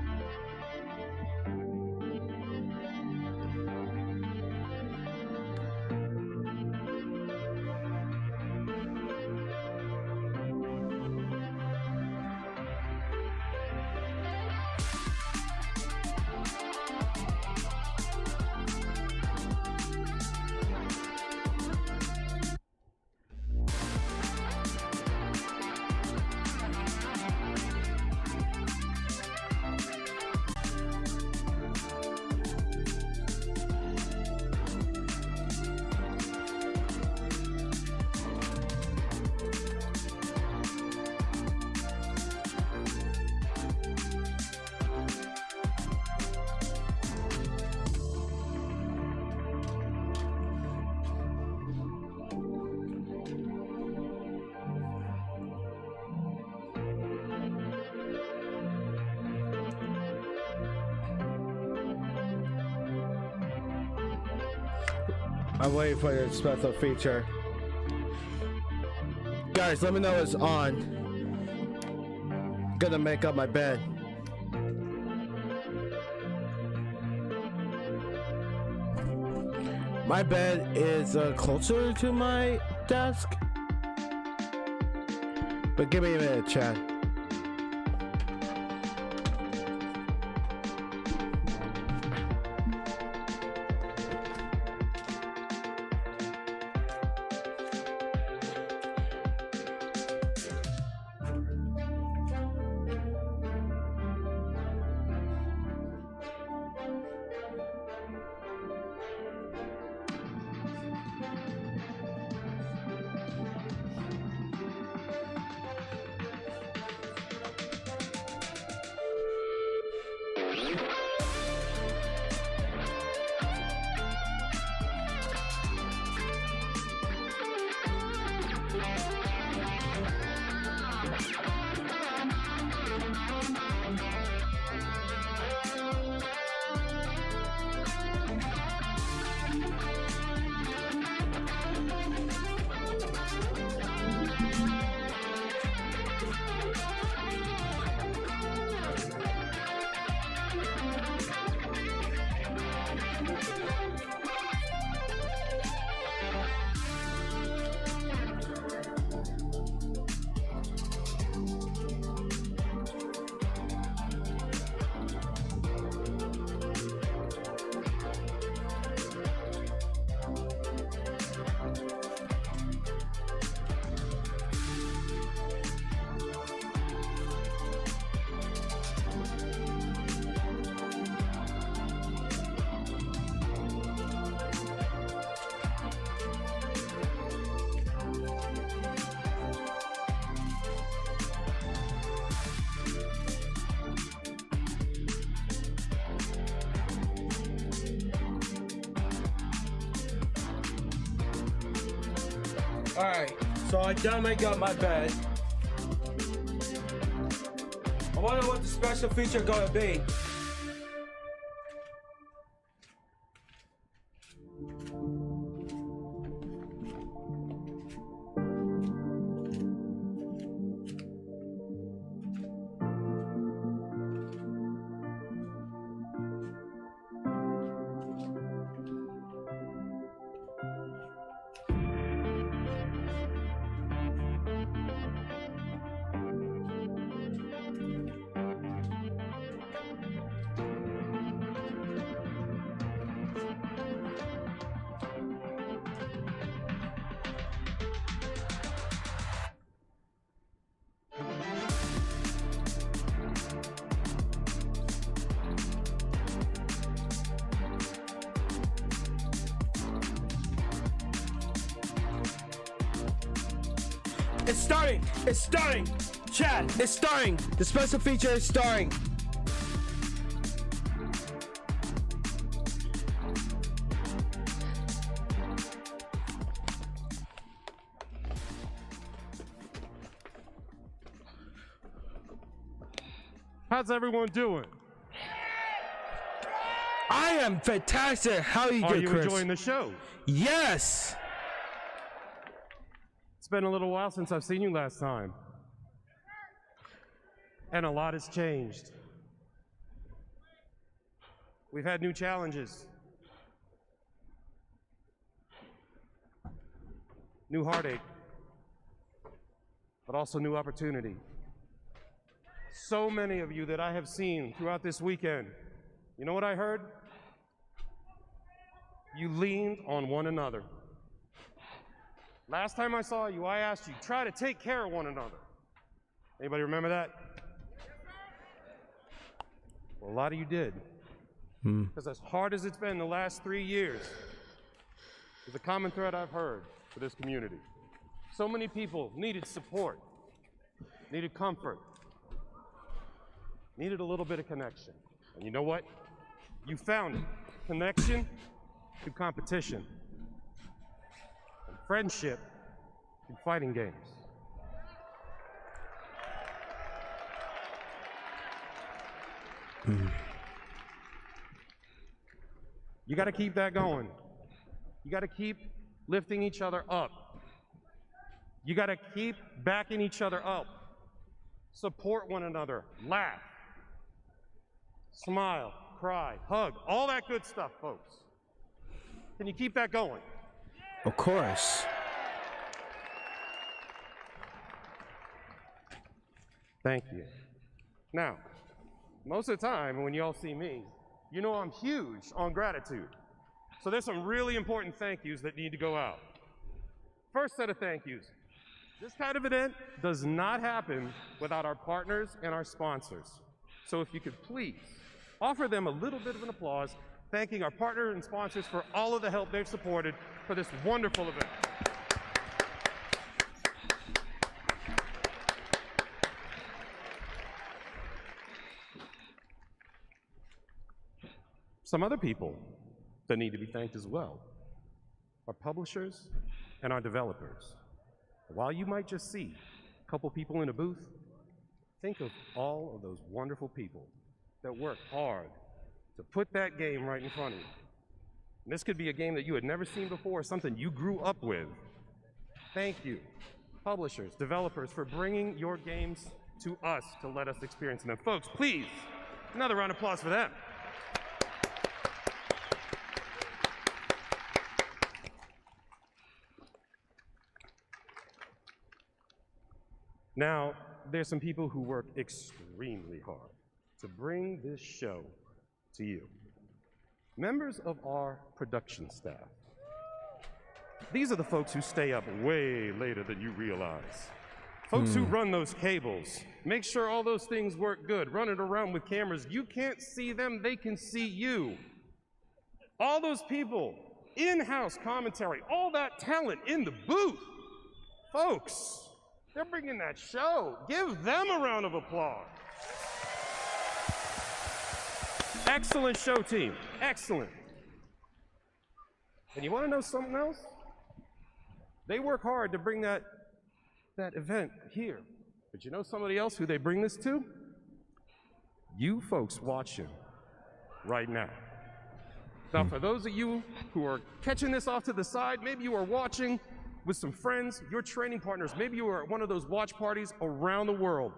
I'm waiting for the special feature. Guys, let me know it's on. Gonna make up my bed. My bed is closer to my desk. But give me a minute, chat. Alright, so I done make up my bed. I wonder what the special feature gonna be. It's starting! It's starting! Chat, it's starting! The special feature is starting! How's everyone doing? I am fantastic! How are you Are good, you Chris? enjoying the show? Yes! It's been a little while since I've seen you last time. And a lot has changed. We've had new challenges. New heartache. But also new opportunity. So many of you that I have seen throughout this weekend, you know what I heard? You leaned on one another. Last time I saw you, I asked you, try to take care of one another. Anybody remember that? Well, a lot of you did. Because as hard as it's been the last 3 years, there's a common thread I've heard for this community. So many people needed support, needed comfort, needed a little bit of connection. And you know what? You found it. Connection through competition. And friendship through fighting games. You gotta keep that going. You gotta keep lifting each other up. You gotta keep backing each other up. Support one another, laugh, smile, cry, hug, all that good stuff, folks. Can you keep that going? Of course. Thank you. Now, most of the time when you all see me, you know I'm huge on gratitude. So there's some really important thank yous that need to go out. First set of thank yous. This kind of event does not happen without our partners and our sponsors. So if you could please offer them a little bit of an applause, thanking our partners and sponsors for all of the help they've supported for this wonderful event. Some other people that need to be thanked as well are publishers and our developers. While you might just see a couple people in a booth, think of all of those wonderful people that work hard to put that game right in front of you. And this could be a game that you had never seen before, something you grew up with. Thank you, publishers, developers, for bringing your games to us to let us experience them. Folks, please, another round of applause for them. Now, there's some people who work extremely hard to bring this show to you. Members of our production staff. These are the folks who stay up way later than you realize. Folks who run those cables, make sure all those things work good, run it around with cameras. You can't see them, they can see you. All those people, in-house commentary, all that talent in the booth. Folks, they're bringing that show. Give them a round of applause. Excellent show team, excellent. And you wanna know something else? They work hard to bring that event here. But you know somebody else who they bring this to? You folks watching right now. Now, for those of you who are catching this off to the side, maybe you are watching with some friends, your training partners, maybe you are at one of those watch parties around the world.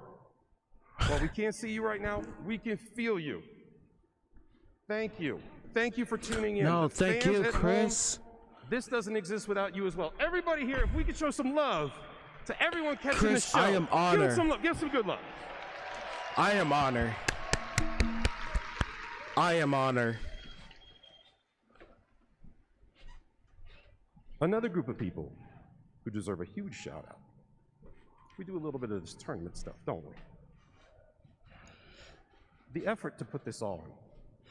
While we can't see you right now, we can feel you. Thank you. Thank you for tuning in. No, The thank fans you, at Chris. home, this doesn't exist without you as well. Everybody here, if we could show some love to everyone catching Chris, the show. I am honored. Give them some love. Give them some good love. I am honored. I am honored. Another group of people who deserve a huge shout out. We do a little bit of this tournament stuff, don't we? The effort to put this on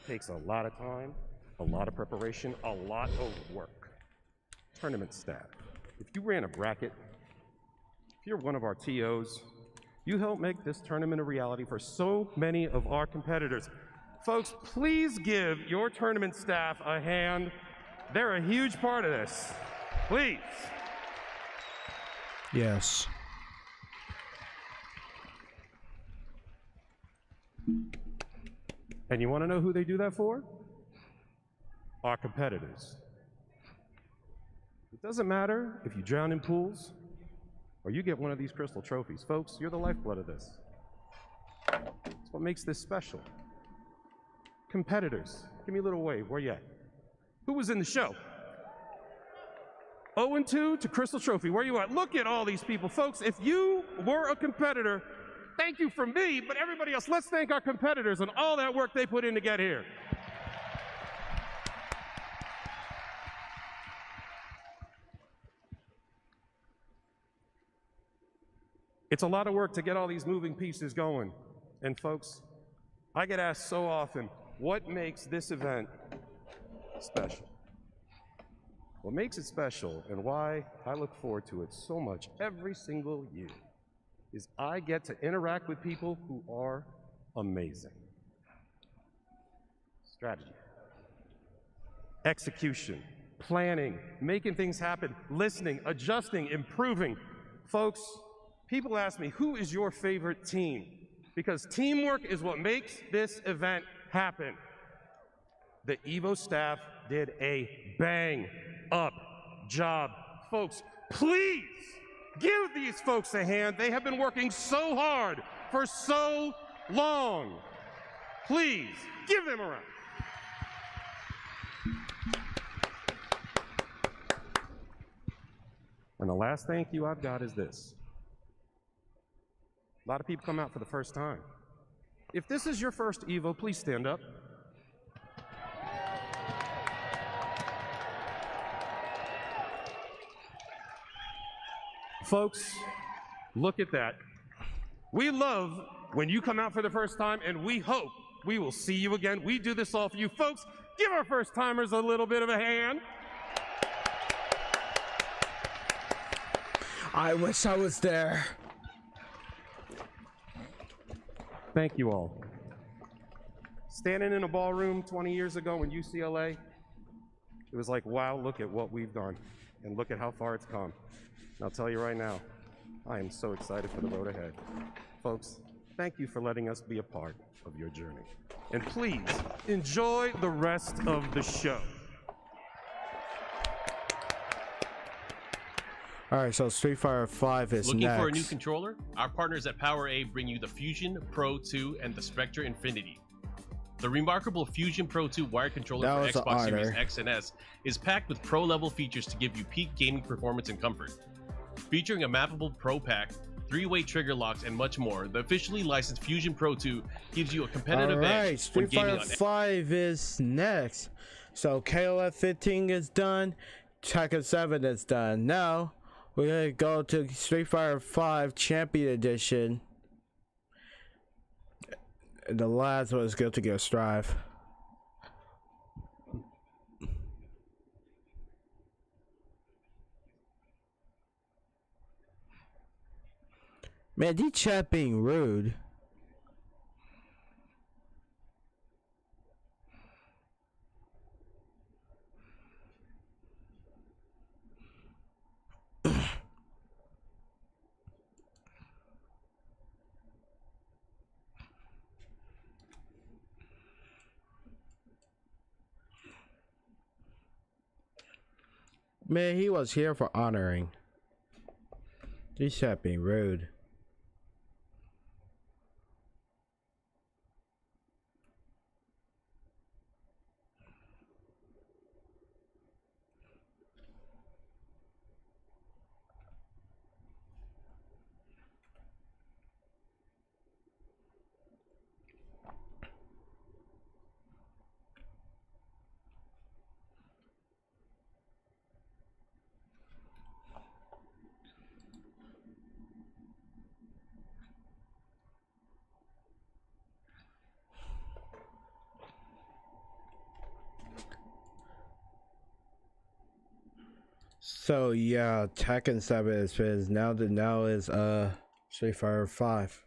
takes a lot of time, a lot of preparation, a lot of work. Tournament staff. If you ran a bracket, if you're one of our TOs, you help make this tournament a reality for so many of our competitors. Folks, please give your tournament staff a hand. They're a huge part of this. Please. Yes. And you want to know who they do that for? Our competitors. It doesn't matter if you drown in pools or you get one of these crystal trophies. Folks, you're the lifeblood of this. It's what makes this special. Competitors, give me a little wave. Where you at? Who was in the show? 0-2 to Crystal Trophy. Where you at? Look at all these people. Folks, if you were a competitor, thank you from me, but everybody else, let's thank our competitors and all that work they put in to get here. It's a lot of work to get all these moving pieces going. And folks, I get asked so often, what makes this event special? What makes it special and why I look forward to it so much every single year is I get to interact with people who are amazing. Strategy, execution, planning, making things happen, listening, adjusting, improving. Folks, people ask me, who is your favorite team? Because teamwork is what makes this event happen. The EVO staff did a bang up job. Folks, please give these folks a hand. They have been working so hard for so long. Please give them a round. And the last thank you I've got is this. A lot of people come out for the first time. If this is your first EVO, please stand up. Folks, look at that. We love when you come out for the first time, and we hope we will see you again. We do this all for you. Folks, give our first timers a little bit of a hand. I wish I was there. Thank you all. Standing in a ballroom 20 years ago in UCLA, it was like, wow, look at what we've done, and look at how far it's come. And I'll tell you right now, I am so excited for the road ahead. Folks, thank you for letting us be a part of your journey. And please, enjoy the rest of the show. All right, so Street Fighter 5 is Looking next. for a new controller? Our partners at PowerA bring you the Fusion Pro 2 and the Spectre Infinity. The remarkable Fusion Pro 2 wired controller That for was an Xbox Series honor. X and S is packed with pro-level features to give you peak gaming performance and comfort. Featuring a mappable Pro Pack, 3-way trigger locks, and much more, the officially licensed Fusion Pro 2 gives you a competitive All right, edge when Street gaming Fighter on 5 is next. So KOF 15 is done. Tekken 7 is done. Now we're gonna go to Street Fighter 5 Champion Edition. And the last one is Guilty Gear Strive. Man, these chat being rude. Man, he was here for honoring. He's not being rude. So yeah, Tekken 7 is finished. Now is Street Fighter 5.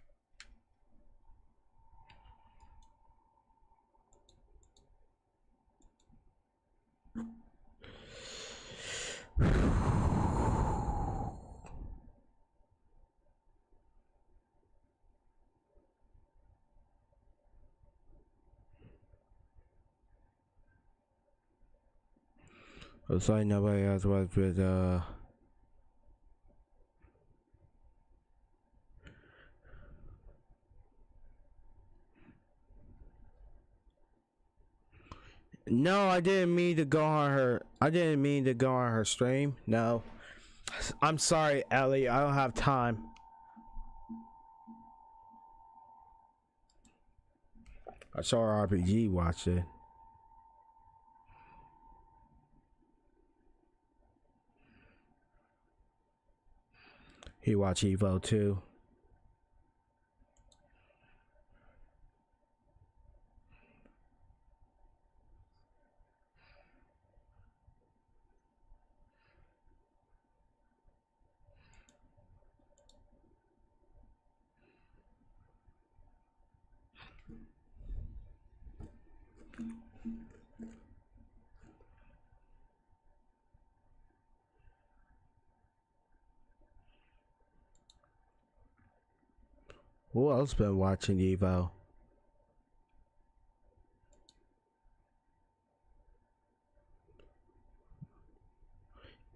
Looks like nobody else was with No, I didn't mean to go on her stream. No. I'm sorry, Ellie. I don't have time. I saw RPG watch it. He watched EVO too. Who else been watching EVO?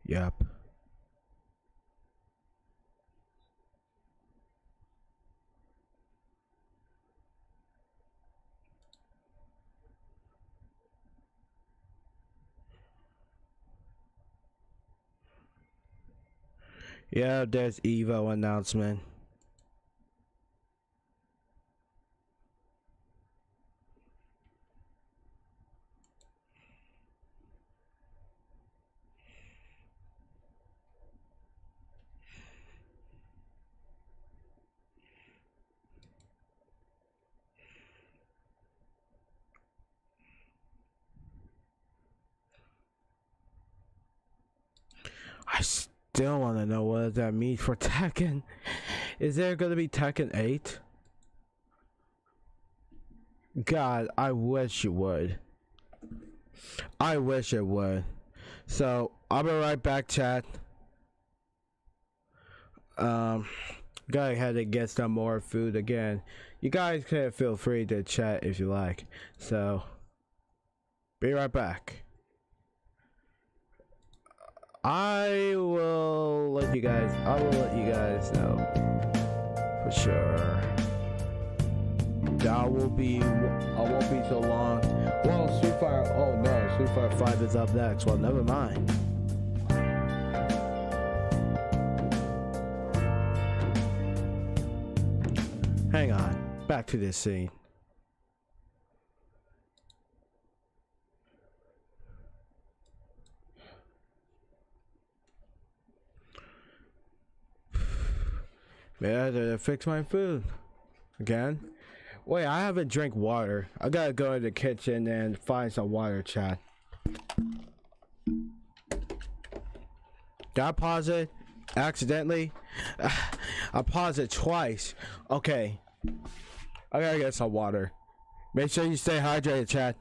Yep. Yeah, there's EVO announcement. I still want to know what does that mean for Tekken. Is there going to be Tekken 8? God, I wish it would. I wish it would. So, I'll be right back, chat. Go ahead and get some more food again. You guys can feel free to chat if you like. So, be right back. I will let you guys know for sure. I won't be so long. Well, Street Fighter, oh no, Street Fighter 5 is up next. Well, never mind. Hang on, back to this scene. Man, I had to fix my food again. Wait, I haven't drank water. I gotta go in the kitchen and find some water, chat. Did I pause it accidentally? I paused it twice. Okay, I gotta get some water. Make sure you stay hydrated, chat.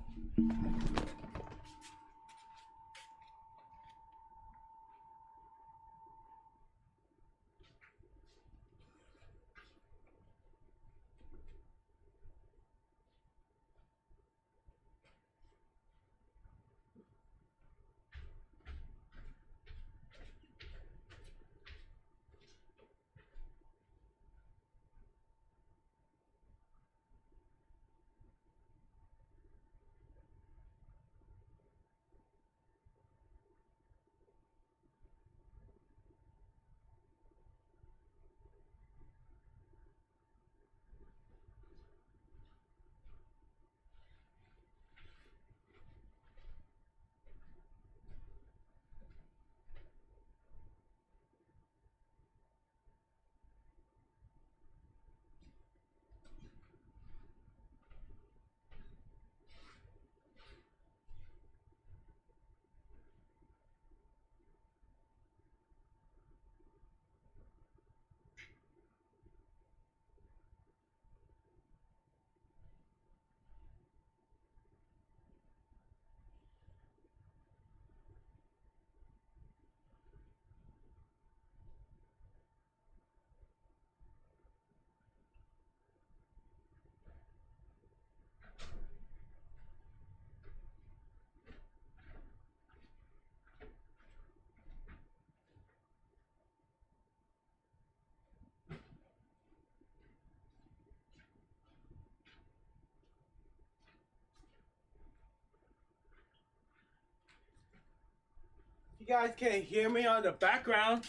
You guys can't hear me on the background.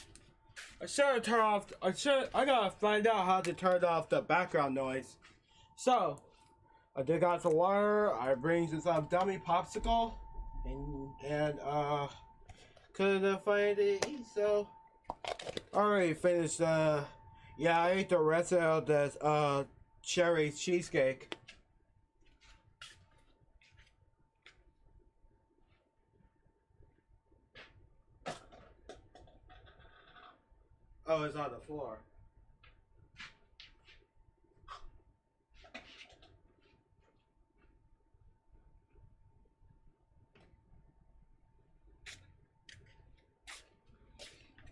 I should turn off. I gotta find out how to turn off the background noise. So, I dig out some water. I bring some dummy popsicle, and couldn't find it. So, I already finished. Yeah, I ate the rest of this cherry cheesecake. Oh, it's on the floor.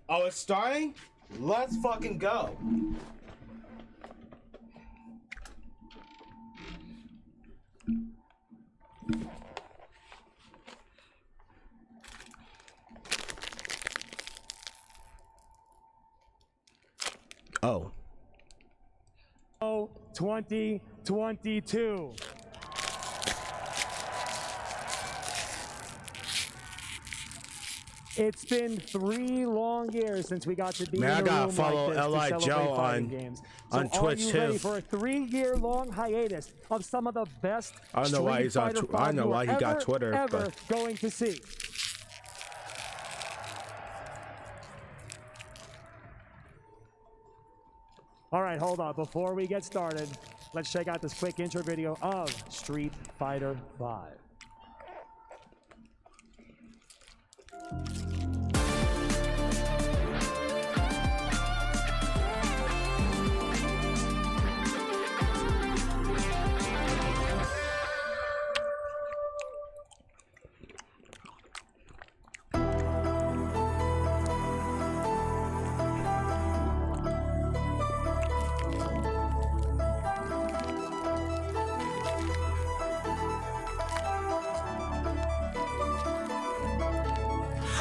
Oh, it's starting? Let's fucking go. Oh. 2022. It's been 3 long years since we got to be Man, in I a gotta room follow like this L.I. to Joe celebrate fighting on- games. on So Twitch, are you too. ready for a 3-year-long hiatus of some of the best I don't know why he's on. Street I Fighter know you why he are got Twitter, ever but going to see? All right, hold on. Before we get started, let's check out this quick intro video of Street Fighter V.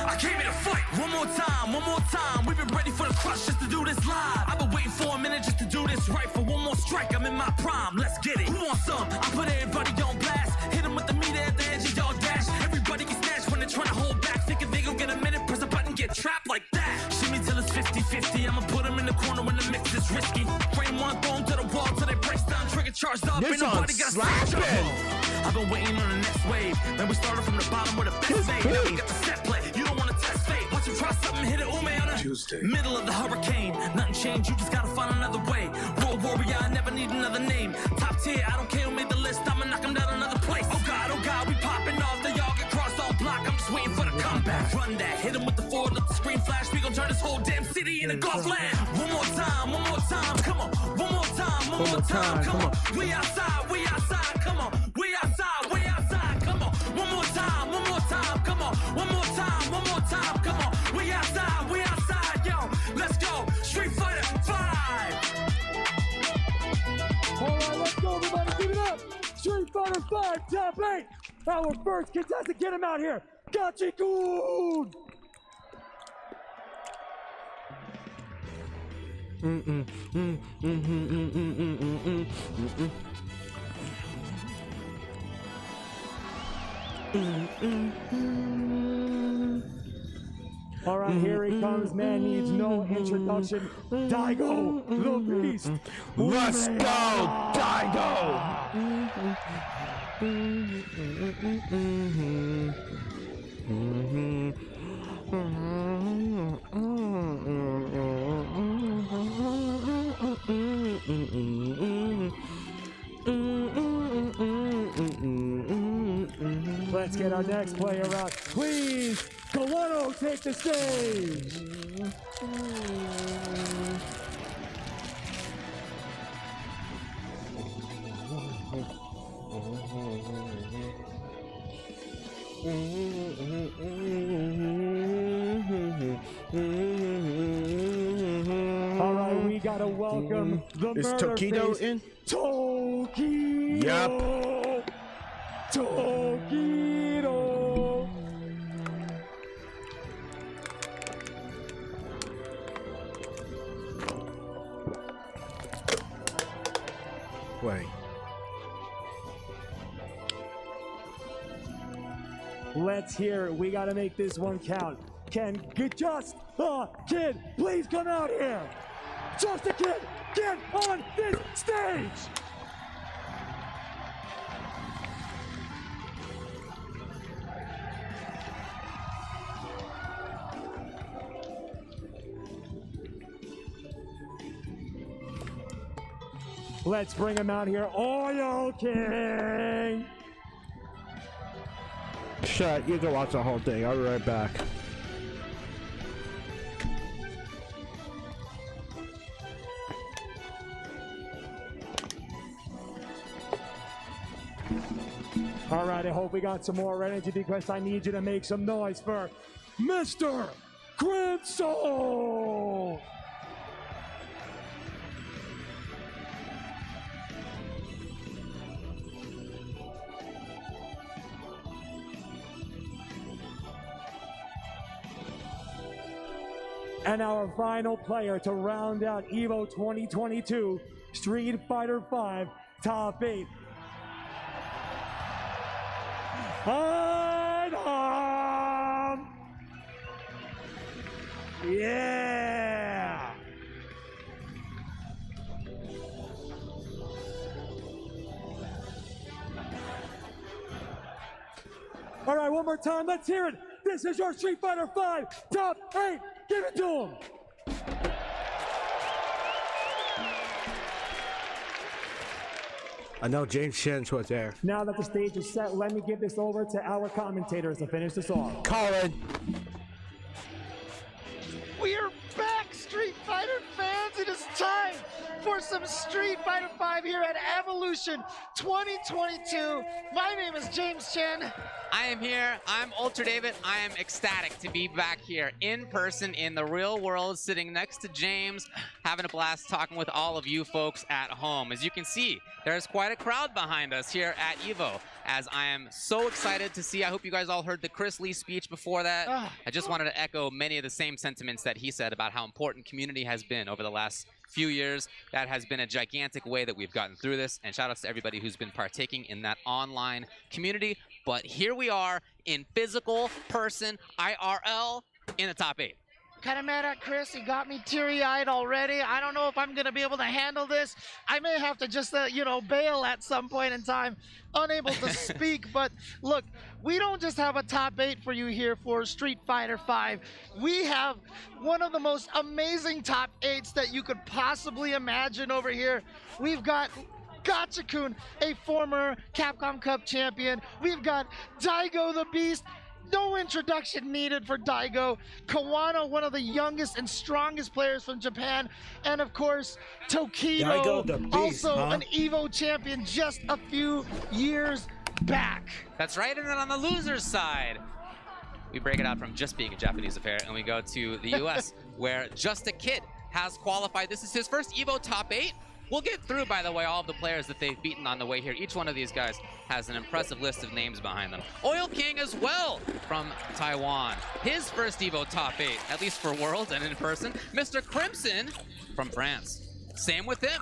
I came here to fight one more time. We've been ready for the crush just to do this live. I've been waiting for a minute just to do this right. For one more strike, I'm in my prime. Let's get it. Who wants some? I put everybody on blast. Hit them with the meter at the edge of y'all dash. Everybody get snatched when they're trying to hold back. Thinking they gon' get a minute, press a button, get trapped like that. Shimmy till it's 50-50. I'ma put them in the corner when the mix is risky. Frame one, throw them to the wall till they break down. Trigger charged up. This Ain't nobody on got slapping. I've been waiting on the next wave. Then we started from the bottom with the best made. Now we got the set play. You don't wanna test fate. Watch him try something, hit it, ume on a Tuesday. middle of the hurricane. Nothing changed, you just gotta find another way. World warrior, I never need another name. Top tier, I don't care who made the list. I'ma knock him down another place. Oh God, we popping off. They all get crossed on block. I'm just waiting for the comeback. Run that, hit him with the forward, let the screen flash. We gon' turn this whole damn city into golf land. One more time, come on. One more time, come on. We outside, come on. We outside, come on. One more time, come on. One more time, come on. We outside, yo. Let's go. Street Fighter 5. All right, let's go, everybody. Give it up. Street Fighter 5, top 8. Our first contestant, get him out here. Gachi-kun. All right, here he comes. Man needs no introduction. Daigo, the Beast. let's go, Daigo. Let's get our next player out. Please, Kawano, take the stage. All right, we gotta welcome the Is murder Tokido face, in? Tokido. Yep. Tokido. Wait. Let's hear it. We gotta make this one count. Can Just a Kid please come out here? Just a Kid, get on this stage! Let's bring him out here, Oil King! Shut, you can watch the whole thing. I'll be right back. All right, I hope we got some more energy because I need you to make some noise for Mr. Crimson! And our final player to round out EVO 2022 Street Fighter V Top 8. Adam! Yeah! All right, one more time, let's hear it. This is your Street Fighter V Top 8. Give it to him. I know James Shins was there. Now that the stage is set, let me give this over to our commentators to finish this off. Colin. We are back, Street Fighter fans. It is time for some Street Fighter V here at Evolution 2022. My name is James Chen. I am here. I'm Ultra David. I am ecstatic to be back here in person in the real world, sitting next to James, having a blast talking with all of you folks at home. As you can see, there's quite a crowd behind us here at EVO, as I am so excited to see. I hope you guys all heard the Chris Lee speech before that. I just wanted to echo many of the same sentiments that he said about how important community has been over the last few years. That has been a gigantic way that we've gotten through this, and shout outs to everybody who's been partaking in that online community. But here we are in physical person, IRL, in the top 8. Kind of mad at Chris. He got me teary-eyed already. I don't know if I'm going to be able to handle this. I may have to just, bail at some point in time. Unable to speak. But look, we don't just have a top 8 for you here for Street Fighter V. We have one of the most amazing top 8s that you could possibly imagine over here. We've got Gotcha-kun, a former Capcom Cup champion. We've got Daigo the Beast. No introduction needed for Daigo. Kawano, one of the youngest and strongest players from Japan. And of course, Tokido, also an EVO champion just a few years back. That's right, and then on the loser's side, we break it out from just being a Japanese affair and we go to the US, where Just a Kid has qualified. This is his first EVO top 8. We'll get through, by the way, all of the players that they've beaten on the way here. Each one of these guys has an impressive list of names behind them. Oil King as well from Taiwan. His first EVO top 8, at least for Worlds and in person. Mr. Crimson from France. Same with him.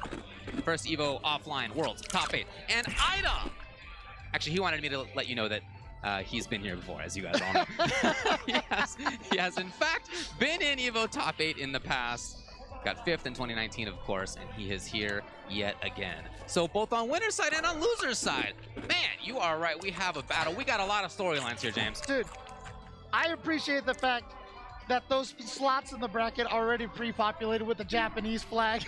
First EVO offline Worlds top 8. And Ida. Actually, he wanted me to let you know that he's been here before, as you guys all know. he has in fact been in EVO top 8 in the past. Got 5th in 2019, of course, and he is here yet again. So both on winner's side and on loser's side. Man, you are right. We have a battle. We got a lot of storylines here, James. Dude, I appreciate the fact that those slots in the bracket are already pre-populated with the Japanese flag.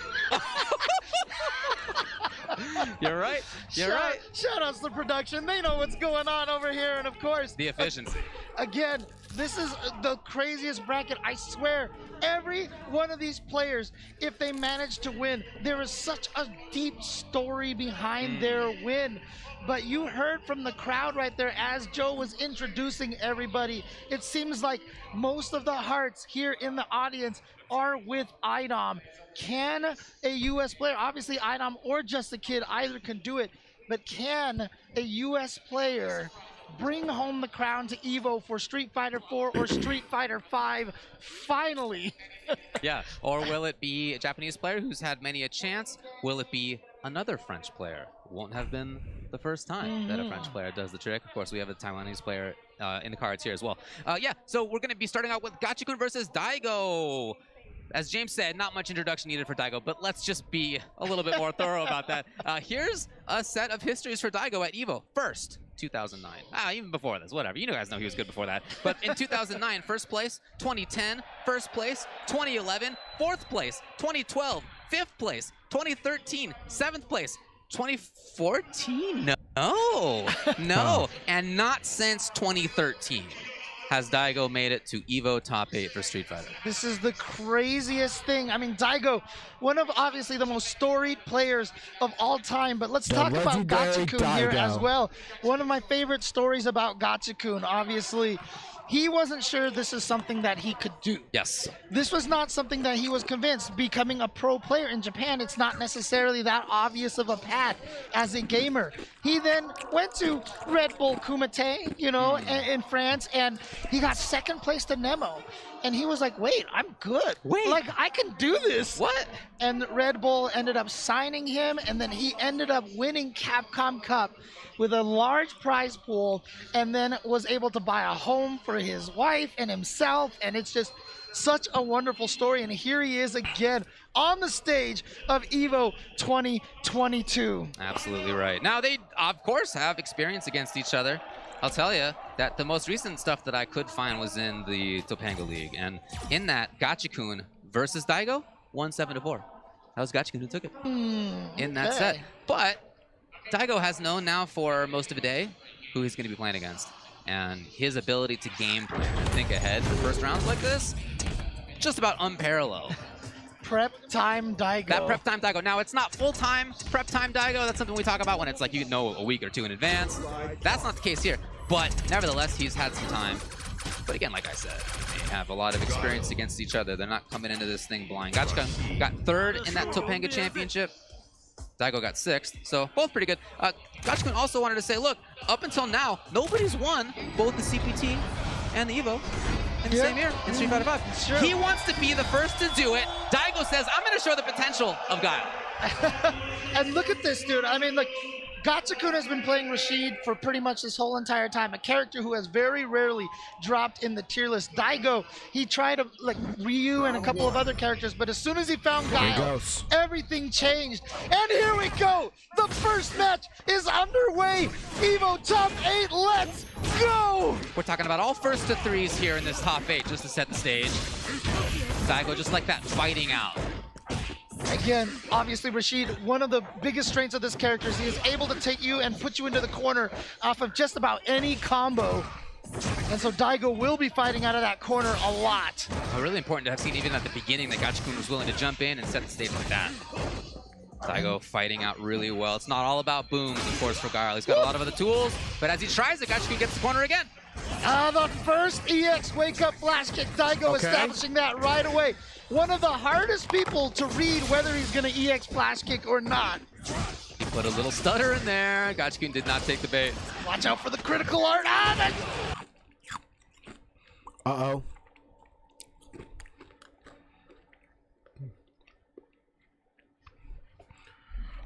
You're right. You're right. Shout outs to production. They know what's going on over here. And of course, the efficiency. Again, this is the craziest bracket. I swear, every one of these players, if they manage to win, there is such a deep story behind their win. But you heard from the crowd right there as Joe was introducing everybody. It seems like most of the hearts here in the audience are with IDOM. Can a US player, obviously IDOM or Just a Kid, either can do it, but can a US player bring home the crown to EVO for Street Fighter 4 or Street Fighter 5 finally? Yeah, or will it be a Japanese player who's had many a chance? Will it be another French player? Won't have been the first time that a French player does the trick. Of course, we have a Taiwanese player in the cards here as well. Yeah, so we're going to be starting out with Gachikun versus Daigo. As James said, not much introduction needed for Daigo, but let's just be a little bit more thorough about that. Here's a set of histories for Daigo at EVO. First, 2009. Even before this, whatever. You guys know he was good before that. But in 2009, first place. 2010, first place. 2011, fourth place. 2012, fifth place. 2013, seventh place. 2014? No. And not since 2013 has Daigo made it to EVO top 8 for Street Fighter. This is the craziest thing. I mean, Daigo, one of obviously the most storied players of all time, but let's talk about Gachikun here as well. One of my favorite stories about Gachikun, obviously, he wasn't sure this is something that he could do. Yes. This was not something that he was convinced. Becoming a pro player in Japan, it's not necessarily that obvious of a path as a gamer. He then went to Red Bull Kumite, you know, in France, and he got second place to Nemo. And he was like, wait, I'm good. Wait. Like, I can do this. What? And Red Bull ended up signing him, and then he ended up winning Capcom Cup with a large prize pool, and then was able to buy a home for his wife and himself, and it's just such a wonderful story. And here he is again on the stage of EVO 2022. Absolutely right. Now, they, of course, have experience against each other. I'll tell you that the most recent stuff that I could find was in the Topanga League, and in that, Gachikun versus Daigo, 1-7-4. That was Gachikun who took it in that set. But Daigo has known now for most of a day who he's going to be playing against. And his ability to game plan and think ahead for first rounds like this, just about unparalleled. Prep time Daigo. That prep time Daigo. Now, it's not full-time prep time Daigo. That's something we talk about when it's like you know a week or two in advance. That's not the case here. But nevertheless, he's had some time. But again, like I said, they have a lot of experience against each other. They're not coming into this thing blind. Gachikun got third in that Topanga Championship. Daigo got sixth, so both pretty good. Gachikun also wanted to say, look, up until now, nobody's won both the CPT and the EVO in the same year in Street Fighter 5. He wants to be the first to do it. Daigo says, I'm going to show the potential of Guile. And look at this, dude. I mean, like, Gachikun has been playing Rashid for pretty much this whole entire time, a character who has very rarely dropped in the tier list. Daigo, he tried like Ryu and a couple of other characters, but as soon as he found Guile, everything changed. And here we go! The first match is underway! EVO top 8, let's go! We're talking about all first to threes here in this top 8, just to set the stage. Daigo just like that, fighting out. Again, obviously, Rashid, one of the biggest strengths of this character is he is able to take you and put you into the corner off of just about any combo. And so Daigo will be fighting out of that corner a lot. Really important to have seen even at the beginning that Gachikun was willing to jump in and set the stage like that. Daigo fighting out really well. It's not all about booms, of course, for Guile. He's got a lot of other tools, but as he tries it, Gachikun gets the corner again. The first EX wake-up flash kick. Daigo establishing that right away. One of the hardest people to read whether he's going to EX flash kick or not. He put a little stutter in there. Gachikun did not take the bait. Watch out for the critical art. Uh-oh.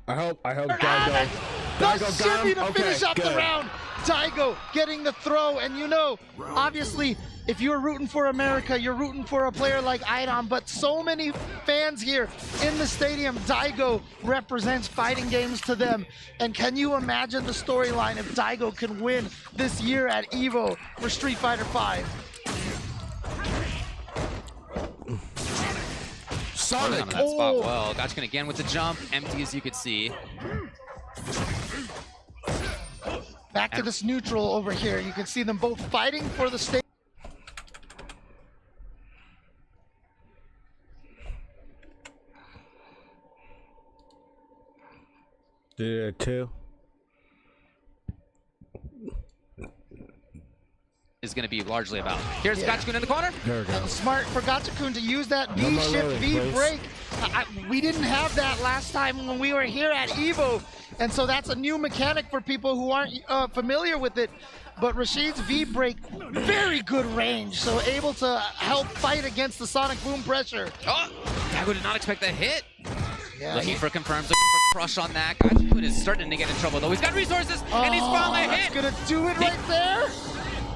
I hope Daigo should be to finish up the round. Daigo getting the throw, and you know, obviously, if you're rooting for America, you're rooting for a player like Idom, but so many fans here in the stadium, Daigo represents fighting games to them. And can you imagine the storyline if Daigo can win this year at EVO for Street Fighter 5? Sonic! That spot well. Gachikun again with the jump, empty as you could see. Back to this neutral over here. You can see them both fighting for the stage. Yeah, two. Is going to be largely about. Here's Gachikun in the corner. There we go. Smart for Gachikun to use that V-shift, V-break. We didn't have that last time when we were here at EVO, and so that's a new mechanic for people who aren't familiar with it. But Rashid's V-break, very good range, so able to help fight against the sonic boom pressure. Oh, Daigo did not expect that hit. Yeah, looking for confirms, looking for crush on that. Gachikun is starting to get in trouble, though. He's got resources, and he's found the hit. He's gonna do it right there.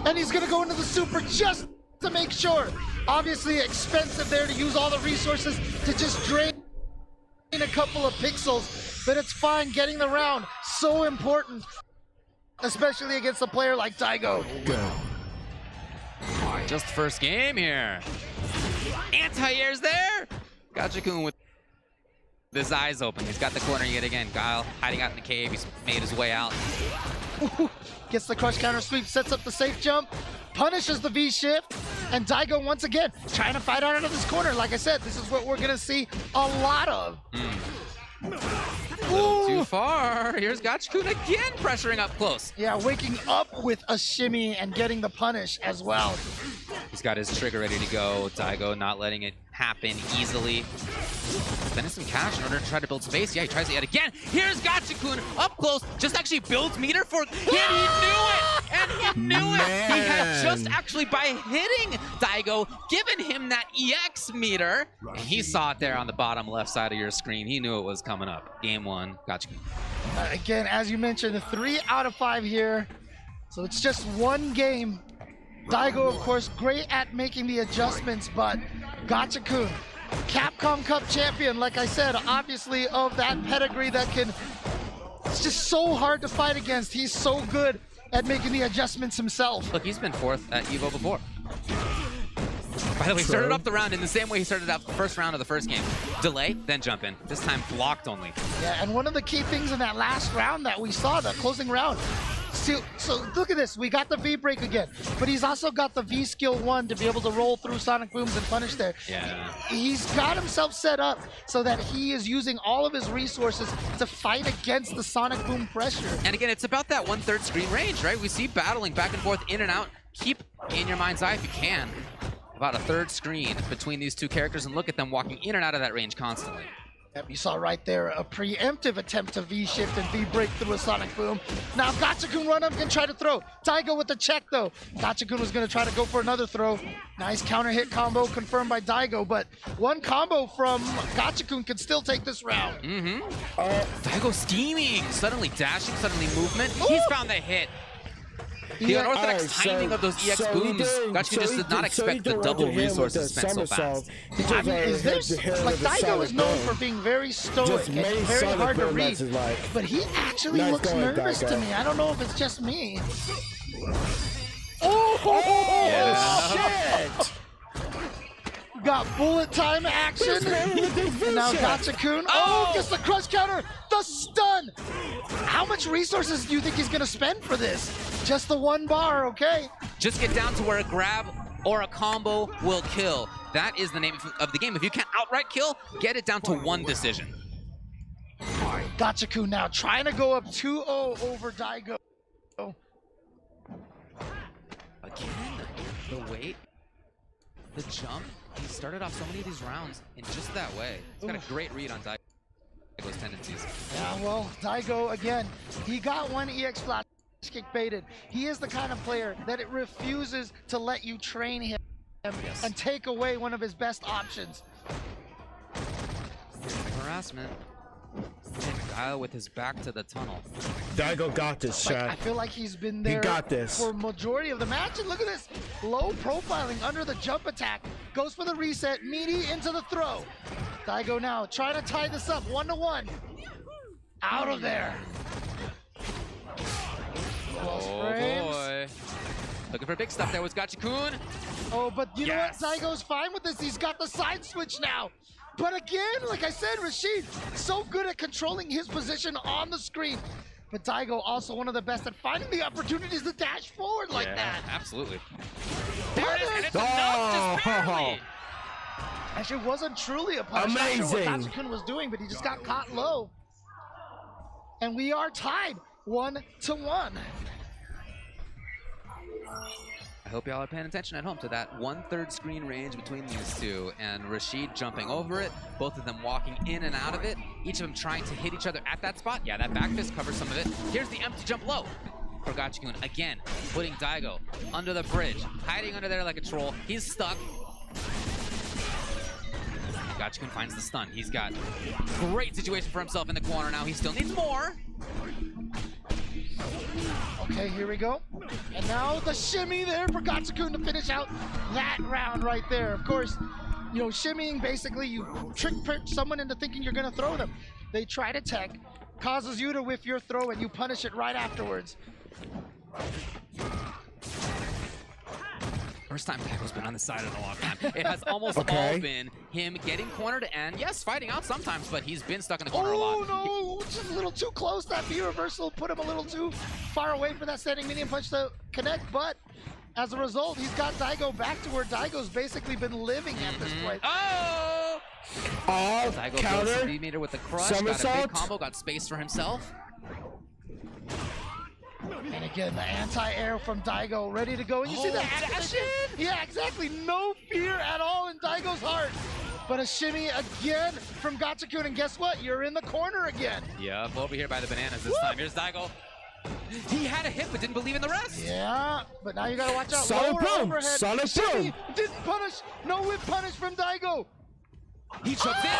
And he's gonna go into the super just to make sure. Obviously expensive there to use all the resources to just drain a couple of pixels, but it's fine. Getting the round, so important, especially against a player like Daigo. Just first game here. Anti-airs there. Gachikun with his eyes open. He's got the corner yet again. Guile hiding out in the cave. He's made his way out. Gets the crush counter sweep, sets up the safe jump, punishes the V shift, and Daigo once again trying to fight out of this corner. Like I said, this is what we're gonna see a lot of. A little too far. Here's Gachikun again pressuring up close. Yeah, waking up with a shimmy and getting the punish as well. He's got his trigger ready to go. Daigo not letting it happen easily. Spending some cash in order to try to build space. Yeah, he tries it yet again. Here's Gachikun up close. Just actually builds meter for it. And he knew it! And he knew it! He had just actually, by hitting Daigo, given him that EX meter. And he saw it there on the bottom left side of your screen. He knew it was coming up. Game 1, Gachikun. Again, as you mentioned, 3 out of 5 here. So it's just one game. Daigo, of course, great at making the adjustments, but Gachikun, Capcom Cup champion, like I said, obviously of that pedigree that can, it's just so hard to fight against. He's so good at making the adjustments himself. Look, he's been 4th at EVO before. By the way, started off the round in the same way he started out the first round of the first game. Delay, then jump in. This time blocked only. Yeah, and one of the key things in that last round that we saw, the closing round, so look at this, we got the V break again, but he's also got the V skill 1 to be able to roll through Sonic Booms and punish there. Yeah. He's got himself set up so that he is using all of his resources to fight against the Sonic Boom pressure. And again, it's about that 1/3 screen range, right? We see battling back and forth, in and out. Keep in your mind's eye if you can about a 1/3 screen between these two characters and look at them walking in and out of that range constantly. Yep, you saw right there a preemptive attempt to V-shift and V-break through a Sonic Boom. Now Gachikun run up and try to throw. Daigo with the check though. Gachikun was gonna try to go for another throw. Nice counter hit combo confirmed by Daigo, but one combo from Gachikun can still take this round. Daigo scheming, suddenly dashing, suddenly movement. He's found the hit. The unorthodox timing of those EX booms. Gachikun just did not expect the double resources spent so fast. I mean, is this, like Daigo is known for being very stoic and very hard to read, but he actually looks nervous to me. I don't know if it's just me. Shit! Got bullet time action. And now Gachikun. Gets the crush counter. The stun. How much resources do you think he's gonna spend for this? Just the 1 bar, okay? Just get down to where a grab or a combo will kill. That is the name of the game. If you can't outright kill, get it down to 1 decision. Gachikun now trying to go up 2-0 over Daigo. Again, the weight, the jump. He started off so many of these rounds in just that way. He's got a great read on Daigo's tendencies. Yeah, well, Daigo, again, he got 1 EX flash kick baited. He is the kind of player that it refuses to let you train him and take away one of his best options. Harassment. And Guile with his back to the tunnel. Daigo got this shot. I feel like he's been there for majority of the match. And look at this. Low profiling under the jump attack. Goes for the reset. Meaty into the throw. Daigo now trying to tie this up 1-1. Out of there. Boy. Looking for big stuff there was Gachikun. Oh, but you know what? Daigo's fine with this. He's got the side switch now. But again, like I said, Rashid, so good at controlling his position on the screen. But Daigo also one of the best at finding the opportunities to dash forward like that. Absolutely. There it is, and it's enough, just barely. Actually, it wasn't truly a punish. I'm not sure what Gachikun was doing, but he just got caught low. And we are tied 1-1. I hope y'all are paying attention at home to that 1/3 screen range between these two, and Rashid jumping over it, both of them walking in and out of it, each of them trying to hit each other at that spot. Yeah, that back fist covers some of it. Here's the empty jump low for Gachikun. Again, putting Daigo under the bridge, hiding under there like a troll. He's stuck. Gachikun finds the stun. He's got great situation for himself in the corner now. He still needs more. Okay, here we go. And now the shimmy there for Gachikun to finish out that round right there. Of course, you know, shimmying, basically you trick someone into thinking you're gonna throw them. They try to tech, causes you to whiff your throw, and you punish it right afterwards. First time Daigo's been on the side of the wall, man. It has almost all been him getting cornered and, yes, fighting out sometimes, but he's been stuck in the corner a lot. Oh, no, just a little too close. That V reversal put him a little too far away for that standing medium punch to connect, but as a result, he's got Daigo back to where Daigo's basically been living at this point. Oh! Daigo counter. goes to V-meter with the crush, Somersault. got a big combo, got space for himself. And again, the anti-air from Daigo ready to go. And you see the dash in? Yeah, exactly. No fear at all in Daigo's heart. But a shimmy again from Gachikun, and guess what? You're in the corner again. Yep, over here by the bananas this time. Here's Daigo. He had a hit, but didn't believe in the rest. Yeah, but now you gotta watch out. Solid Lower boom. overhead. Solid Shimmy boom. didn't punish. No whip punish from Daigo. He chucked it.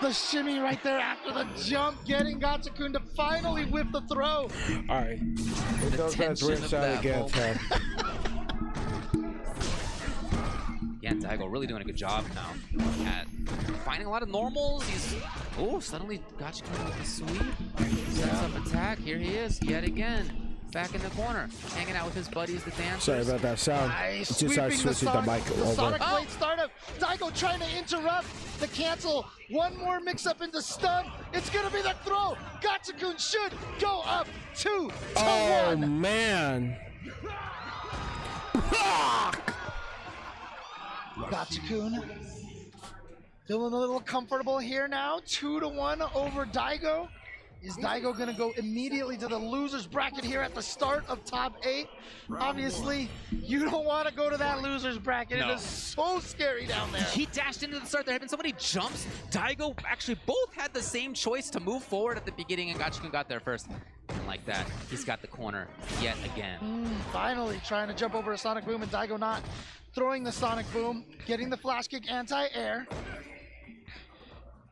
The shimmy right there after the jump, getting Gachikun to finally whip the throw. All right. It those guys rinse out again, Ted. Again, Daigo really doing a good job now at finding a lot of normals. He's, oh, suddenly Gachikun with the sweep. Sets up attack. Here he is yet again. Back in the corner, hanging out with his buddies, the dancers. Sorry about that sound. Nice. Just started switching the mic The over. Sonic Blade startup. Daigo trying to interrupt the cancel. One more mix up into stun. It's gonna be the throw. Gachikun should go up 2-1. Oh man. Gachikun feeling a little comfortable here now. 2-1 over Daigo. Is Daigo gonna go immediately to the loser's bracket here at the start of top 8? Obviously, you don't want to go to that loser's bracket. No. It is so scary down there. He dashed into the start. There had been so many jumps. Daigo actually both had the same choice to move forward at the beginning, and Gachikun got there first. And like that, he's got the corner yet again. Finally trying to jump over a Sonic Boom, and Daigo not throwing the Sonic Boom, getting the flash kick anti-air.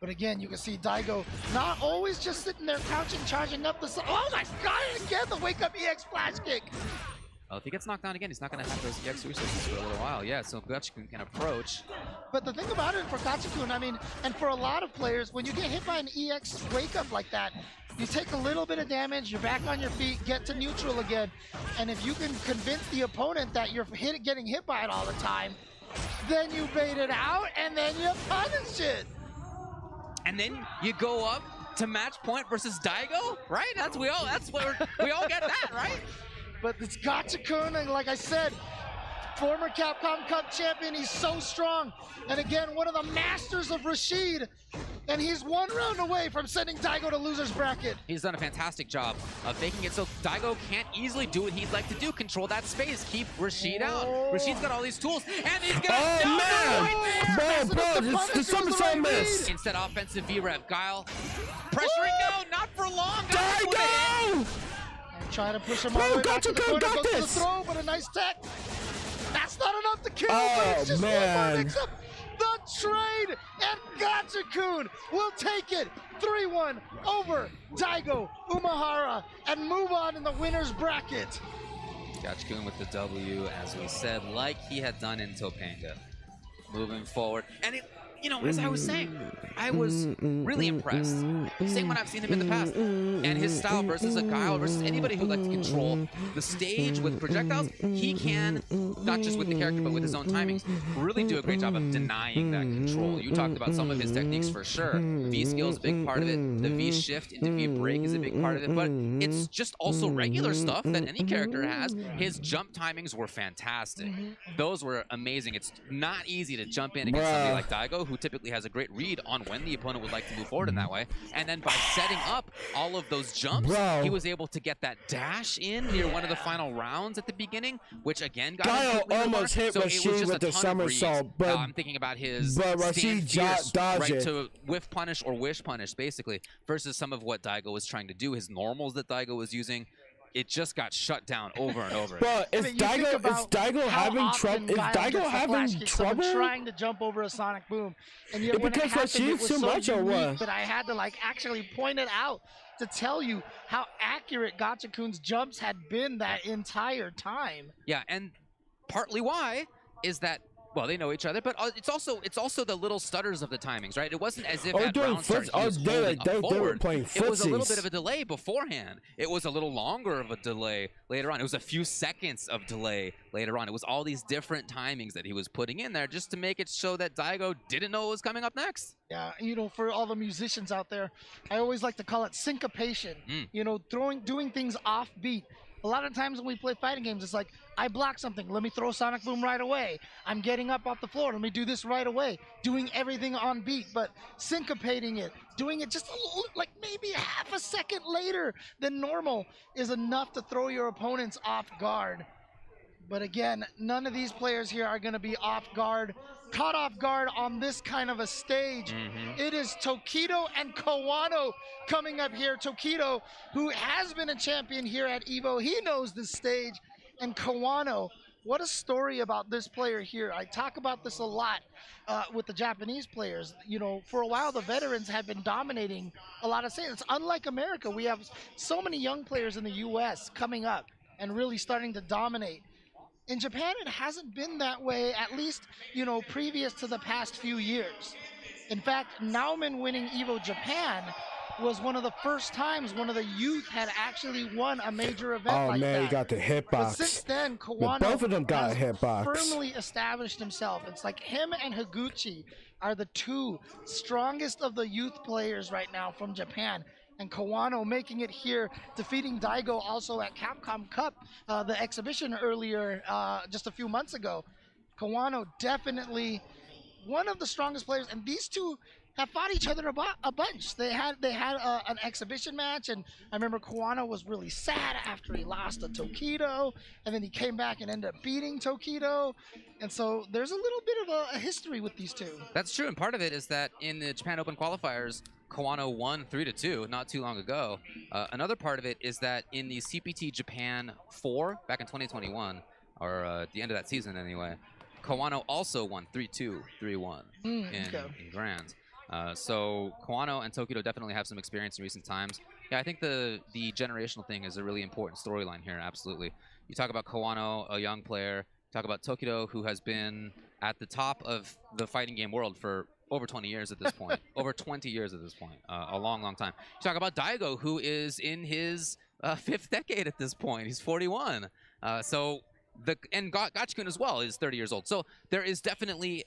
But again, you can see Daigo not always just sitting there crouching, charging up the... Oh my god, again, the wake up EX flash kick. Well, if he gets knocked down again, he's not going to have those EX resources for a little while. Yeah, so Gachikun can approach. But the thing about it for Gachikun, I mean, and for a lot of players, when you get hit by an EX wake up like that, you take a little bit of damage, you're back on your feet, get to neutral again. And if you can convince the opponent that you're getting hit by it all the time, then you bait it out and then you punish it. And then you go up to match point versus Daigo, right? That's where we all get that, right? But it's Gachikun, and like I said, former Capcom Cup champion, he's so strong. And again, one of the masters of Rashid, and he's one round away from sending Daigo to loser's bracket. He's done a fantastic job of making it so Daigo can't easily do what he'd like to do, control that space, keep Rashid out. Rashid's got all these tools, and he's gonna the somersault miss. Instead, offensive V-rev. Guile pressuring, no, not for long. Daigo! Trying to push him all the way back to the corner, goes to the throw, but a nice tech. That's not enough to kill, but it's just one more mix up. The trade, and Gachikun will take it 3-1 over Daigo Umehara and move on in the winner's bracket. Gachikun with the W, as we said, like he had done in Topanga. Moving forward, and it, you know, as I was saying, I was really impressed. Same when I've seen him in the past. And his style versus a Guile versus anybody who likes to control the stage with projectiles, he can, not just with the character, but with his own timings, really do a great job of denying that control. You talked about some of his techniques for sure. V-skill is a big part of it. The V-shift into V-break is a big part of it. But it's just also regular stuff that any character has. His jump timings were fantastic. Those were amazing. It's not easy to jump in against somebody like Daigo, who typically has a great read on when the opponent would like to move forward in that way. And then by setting up all of those jumps, he was able to get that dash in near one of the final rounds at the beginning, which again got Guile almost hit Rashid with the somersault, but I'm thinking about his Rashid dodged right it. to whiff punish or wish punish, basically, versus some of what Daigo was trying to do. His normals that Daigo was using, it just got shut down over and over. But is Daigo having trouble? Is Daigo having trouble? Trying to jump over a sonic boom, and yet when it Because happened, she it was too so much or unique what? that I had to like actually point it out to tell you how accurate Gotcha-kun's jumps had been that entire time. Yeah, and partly why is that, well, they know each other, but it's also the little stutters of the timings, right? It wasn't as if at round start he was holding up they were forward. playing It was a little footsies. bit of a delay beforehand. It was a little longer of a delay later on. It was a few seconds of delay later on. It was all these different timings that he was putting in there just to make it so that Daigo didn't know what was coming up next. Yeah, you know, for all the musicians out there, I always like to call it syncopation. You know, doing things off beat. A lot of times when we play fighting games, it's like, I block something, let me throw Sonic Boom right away. I'm getting up off the floor, let me do this right away. Doing everything on beat, but syncopating it, doing it just a little, like maybe half a second later than normal is enough to throw your opponents off guard. But again, none of these players here are going to be caught off guard on this kind of a stage. It is Tokido and Kawano coming up here. Tokido, who has been a champion here at EVO, he knows this stage. And Kawano, what a story about this player here. I talk about this a lot with the Japanese players. You know, for a while, the veterans have been dominating a lot of stages. It's unlike America. We have so many young players in the US coming up and really starting to dominate. In Japan, it hasn't been that way, at least, you know, previous to the past few years. In fact, Nauman winning EVO Japan was one of the first times one of the youth had actually won a major event Oh like man, that. he got the hitbox. But since then, Kawano Both of them got a has hitbox. firmly established himself. It's like him and Higuchi are the two strongest of the youth players right now from Japan. And Kawano making it here, defeating Daigo also at Capcom Cup, the exhibition earlier, just a few months ago. Kawano definitely one of the strongest players, and these two have fought each other a bunch. They had an exhibition match, and I remember Kawano was really sad after he lost to Tokido, and then he came back and ended up beating Tokido, and so there's a little bit of a history with these two. That's true, and part of it is that in the Japan Open qualifiers, Kawano won 3-2 not too long ago. Another part of it is that in the CPT Japan 4 back in 2021, or at the end of that season anyway, Kawano also won 3-2, 3-1 in Grands. So Kawano and Tokido definitely have some experience in recent times. Yeah, I think the generational thing is a really important storyline here, absolutely. You talk about Kawano, a young player. Talk about Tokido, who has been at the top of the fighting game world for over 20 years at this point. Over 20 years at this point. A long, long time. You talk about Daigo, who is in his 5th decade at this point. He's 41. And Gotcha-kun as well is 30 years old. So there is definitely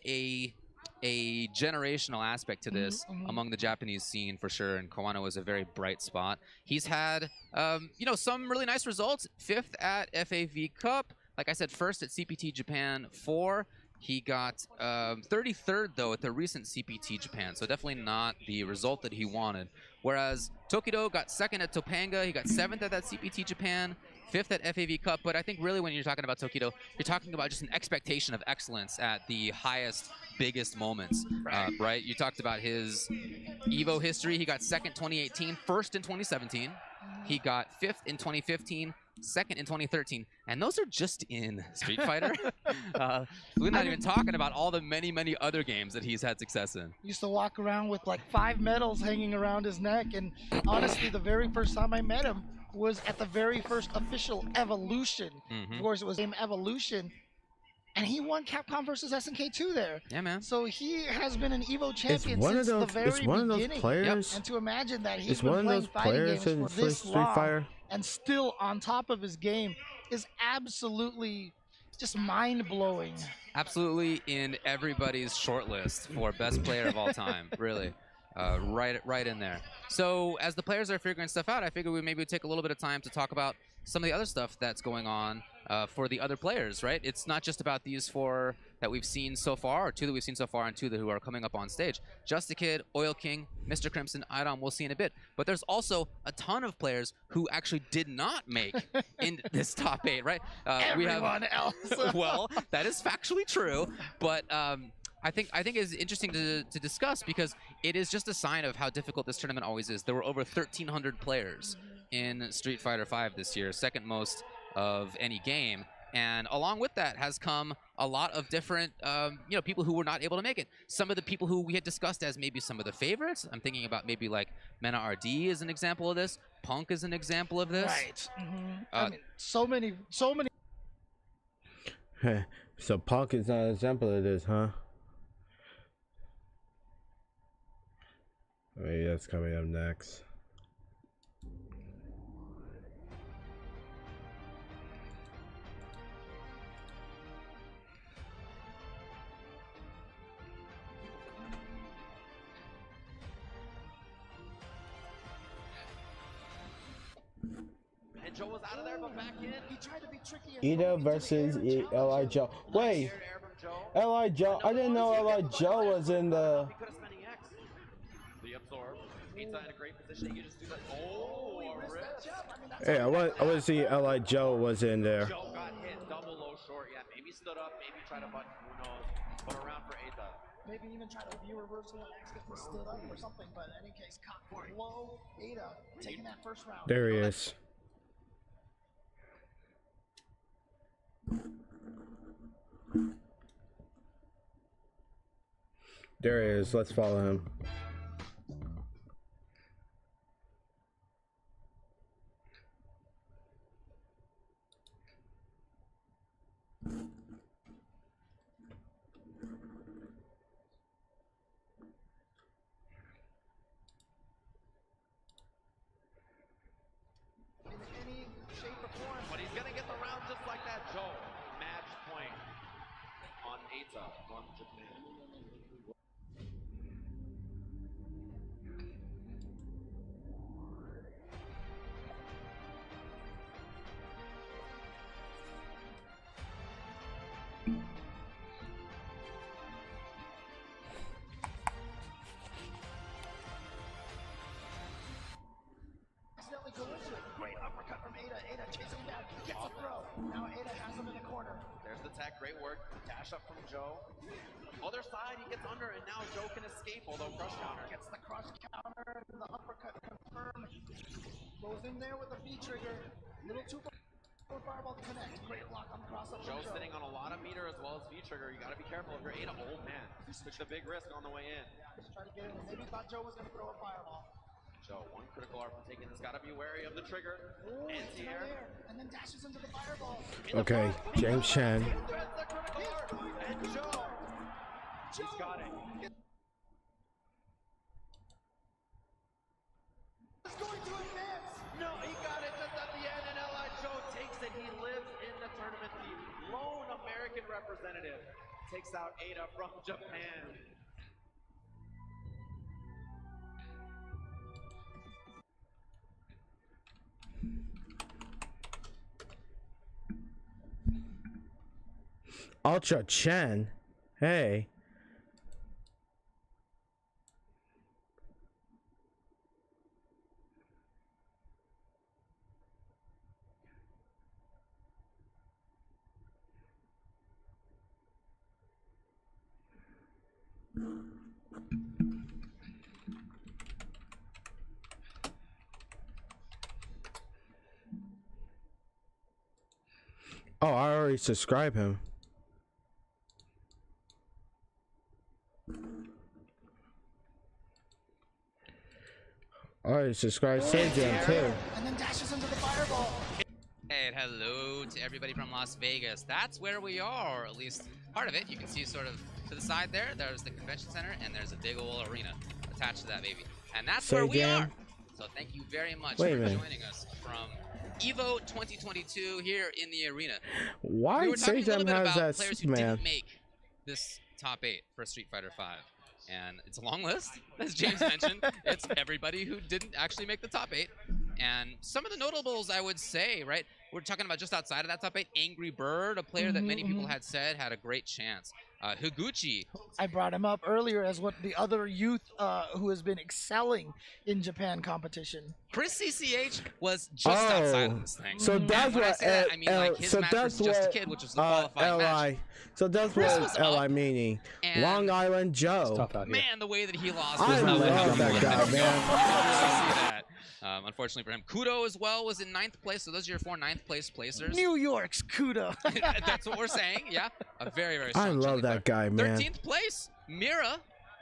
a generational aspect to this among the Japanese scene for sure, and Kawano is a very bright spot. He's had some really nice results. 5th at FAV Cup, like I said, 1st at CPT Japan 4. He got 33rd though at the recent CPT Japan, so definitely not the result that he wanted. Whereas Tokido got 2nd at Topanga, he got 7th at that CPT Japan, 5th at FAV Cup, but I think really when you're talking about Tokido, you're talking about just an expectation of excellence at the highest, biggest moments, right? You talked about his EVO history. He got 2nd 2018, 1st in 2017. He got 5th in 2015, 2nd in 2013, and those are just in Street Fighter. We're not even talking about all the many, many other games that he's had success in. Used to walk around with like 5 medals hanging around his neck, and honestly, the very first time I met him was at the very first official Evolution. Of course, it was Game Evolution, and he won Capcom versus SNK 2 there. Yeah, man. So he has been an EVO champion one since of those, the very it's one beginning. of those players. And to imagine that he's It's been one of playing those fighting players games in for this Street long Fighter. and still on top of his game is absolutely just mind-blowing. Absolutely in everybody's shortlist for best player of all time, really. Right in there. So as the players are figuring stuff out, I figured we maybe would take a little bit of time to talk about some of the other stuff that's going on for the other players, right? It's not just about these 4 that we've seen so far, or 2 that we've seen so far, and 2 who are coming up on stage. Just a Kid, Oil King, Mr. Crimson, Idom, we'll see in a bit. But there's also a ton of players who actually did not make in this top 8, right? Everyone else. Well, that is factually true, but I think it's interesting to discuss because it is just a sign of how difficult this tournament always is. There were over 1,300 players in Street Fighter V this year, second most of any game. And along with that has come a lot of different, people who were not able to make it. Some of the people who we had discussed as maybe some of the favorites. I'm thinking about maybe like Mena RD is an example of this. Punk is an example of this. Right. I mean, so many. So Punk is not an example of this, huh? Maybe that's coming up next. And Joe was out of there, but back in. He tried to be tricky. Ida versus Li Joe. Wait, Li Joe. I didn't know Li Joe was in the. The absorb. Pizza in a great position. You just do that. Oh, a rip. Hey, I want to see Li Joe was in there. Joe got hit double low short. Yeah, maybe stood up, maybe tried to button. Who knows? But around for Ata. Maybe even try to view reversal and accidentally stood up or something. But in any case, caught low. Ada taking that first round. There he is. There he is. Let's follow him. But he's gonna get the round just like that, Joe. Match point on Ata on Japan. Accidentally go into it. Great uppercut from Ada. Ada chasing him down. Gets a throw. Now Ada has him in the corner. There's the tech, great work. Dash up from Joe. Other side, he gets under, and now Joe can escape, although crush counter. Gets the crush counter. The uppercut confirmed. Goes in there with a V trigger. Little too far fireball to connect. Great block on the cross up. Joe's sitting on a lot of meter as well as V trigger. You gotta be careful if you're Ada. Old man. Took the big risk on the way in. Just try to get in. Maybe thought Joe was gonna throw a fireball. Joe, one critical R from taking this. Gotta be wary of the trigger. Ooh, Anti-air. and then dashes into the fireball. Okay, James Chen. And Joe. He's got it. He's going to advance. No, he got it just at the end, and Li Joe takes it. He lives in the tournament. The lone American representative takes out Ada from Japan. Ultra Chen. Hey. Oh, I already subscribed him. Alright, subscribe Sajam too. And then dashes into the fireball. And hello to everybody from Las Vegas. That's where we are, or at least part of it. You can see sort of to the side there, there's the convention center, and there's a big old arena attached to that baby. And that's where we are. So thank you very much for joining us from EVO 2022 here in the arena. Why we were talking a little Sajam bit has about that players who man? didn't make this top 8 for Street Fighter V. And it's a long list, as James mentioned. It's everybody who didn't actually make the top 8. And some of the notables, I would say, right? We're talking about just outside of that top 8. Angry Bird, a player that many people had said had a great chance. Higuchi. I brought him up earlier as what the other youth who has been excelling in Japan competition. Chris CCH was just outside of this thing. So that's what I mean, like his match versus Just a Kid, which was the qualified match. So that's what Li meaning. Long Island Joe. Man, the way that he lost I was love that guy, man. Unfortunately for him, Kudo as well was in 9th place. So those are your 4 9th place placers. New York's Kudo. That's what we're saying. Yeah, a very very. I Strong love that guy, man. 13th place, Mira.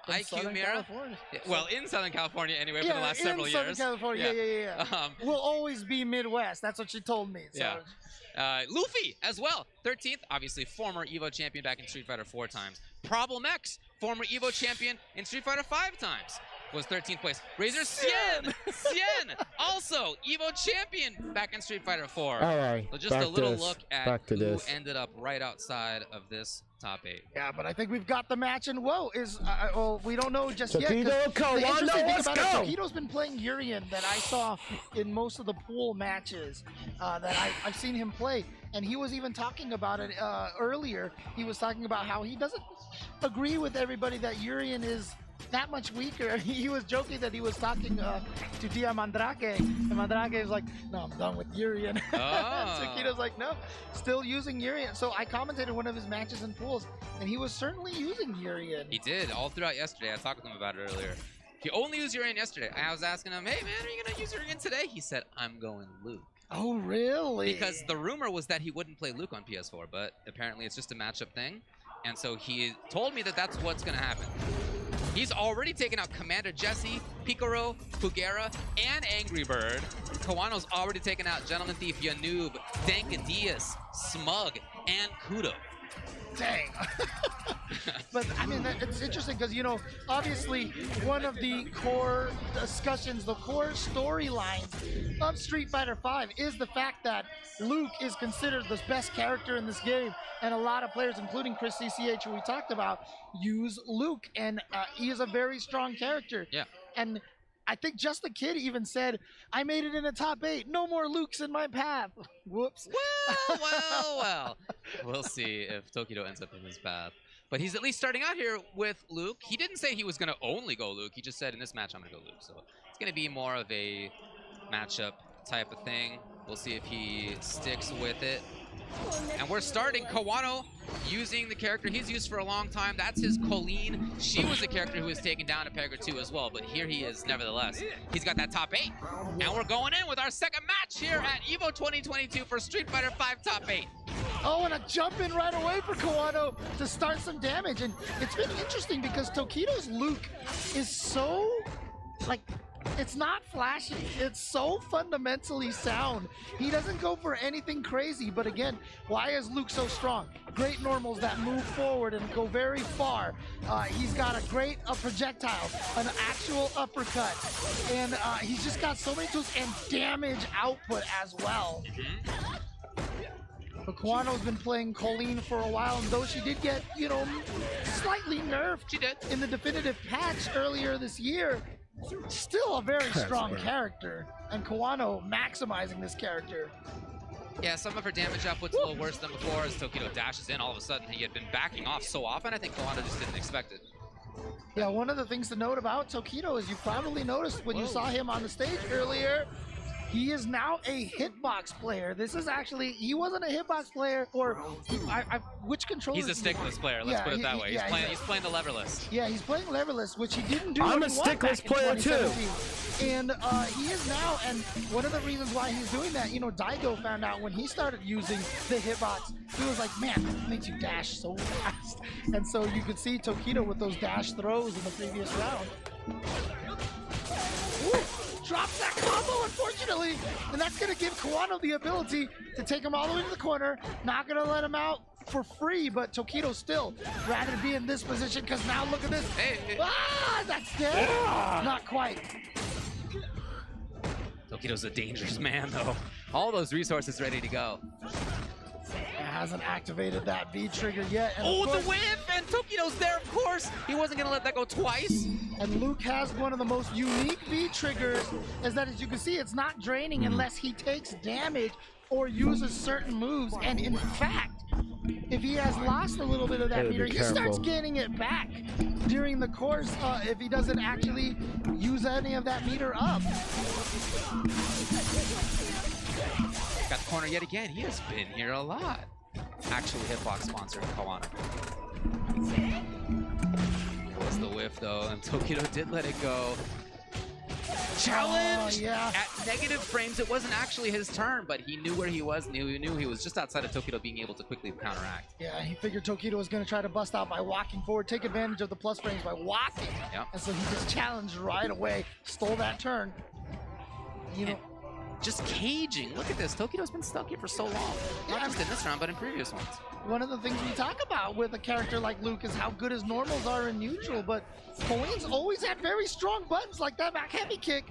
From IQ Southern Mira. California. Well, in Southern California anyway for the last several Southern years. California. Yeah. We'll always be Midwest. That's what she told me. So. Yeah. Luffy as well, 13th. Obviously, former EVO champion back in Street Fighter 4 times. Problem X, former EVO champion in Street Fighter 5 times, was 13th place. Razor Cien, also EVO champion back in Street Fighter 4. All right. So just a little look at who ended up right outside of this top 8. Yeah, but I think we've got the match, and well, we don't know just yet. Taquito, let's go. Taquito's been playing Urien that I saw in most of the pool matches that I've seen him play, and he was even talking about it earlier. He was talking about how he doesn't agree with everybody that Urien is that much weaker. He was joking that he was talking to Dia Mandrake, and Mandrake was like, no, I'm done with Urien. Taquito's like, no, still using Urien. So I commentated one of his matches in pools, and he was certainly using Urien. He did, all throughout yesterday. I talked with him about it earlier. He only used Urien yesterday. I was asking him, hey man, are you gonna use Urien today? He said, I'm going Luke. Oh, really? Because the rumor was that he wouldn't play Luke on PS4, but apparently it's just a matchup thing. And so he told me that that's what's gonna happen. He's already taken out Commander Jesse, Picaro, Pugera, and Angry Bird. Kawano's already taken out Gentleman Thief, Yanoob, Dankadias, Smug, and Kudo. Dang. But I mean, it's interesting because, you know, obviously one of the core discussions, the core storylines of Street Fighter V is the fact that Luke is considered the best character in this game, and a lot of players, including Chris CCH, who we talked about, use Luke, and he is a very strong character. Yeah. And I think Just the Kid even said, I made it in the top 8. No more Lukes in my path. Whoops. Well. We'll see if Taquito ends up in his path. But he's at least starting out here with Luke. He didn't say he was going to only go Luke. He just said, in this match, I'm going to go Luke. So it's going to be more of a matchup type of thing. We'll see if he sticks with it. And we're starting Kawano using the character he's used for a long time. That's his Colleen. She was a character who was taken down at Pegger 2 as well, but here he is nevertheless. He's got that top 8. And we're going in with our second match here at EVO 2022 for Street Fighter V top 8. Oh, and a jump in right away for Kawano to start some damage. And it's been interesting because Taquito's Luke is so, like, it's not flashy. It's so fundamentally sound. He doesn't go for anything crazy, but again, why is Luke so strong? Great normals that move forward and go very far. He's got a great projectile, an actual uppercut, and he's just got so many tools and damage output as well. But Kawano's been playing Colleen for a while, and though she did get, you know, slightly nerfed in the definitive patch earlier this year, still a very strong character, and Kawano maximizing this character. Yeah, some of her damage output's a little worse than before as Taquito dashes in. All of a sudden, he had been backing off so often, I think Kawano just didn't expect it. Yeah, one of the things to note about Taquito is you probably noticed when you saw him on the stage earlier, he is now a hitbox player. This is actually, he wasn't a hitbox player, or which controller? He's a stickless player, let's put it that way. He's playing the leverless. Yeah, he's playing leverless, which he didn't do. I'm a stickless player too. And he is now, and one of the reasons why he's doing that, you know, Daigo found out when he started using the hitbox, he was like, man, this makes you dash so fast. And so you could see Taquito with those dash throws in the previous round. Ooh. Drops that combo, unfortunately, and that's going to give Kawano the ability to take him all the way to the corner. Not going to let him out for free, but Taquito still rather be in this position because now look at this. Ah, that's dead. Not quite. Taquito's a dangerous man, though. All those resources ready to go. Hasn't activated that V trigger yet. And the whiff! And Taquito's there, of course! He wasn't gonna let that go twice. And Luke has one of the most unique V triggers, is that, as you can see, it's not draining unless he takes damage or uses certain moves. And in fact, if he has lost a little bit of that meter, he starts gaining it back during the course if he doesn't actually use any of that meter up. Got the corner yet again. He has been here a lot. Actually, hitbox sponsor Kawano. It was the whiff though, and Taquito did let it go. challenge yeah. at negative frames. It wasn't actually his turn, but he knew where he was. He knew he was just outside of Tokido being able to quickly counteract. Yeah, he figured Tokido was going to try to bust out by walking forward, take advantage of the plus frames by walking. Yep. And so he just challenged right away, stole that turn. You know, just caging. Look at this. Tokido's been stuck here for so long. Not just in this round, but in previous ones. one of the things we talk about with a character like Luke is how good his normals are in neutral, but Kawain's always had very strong buttons like that back heavy kick.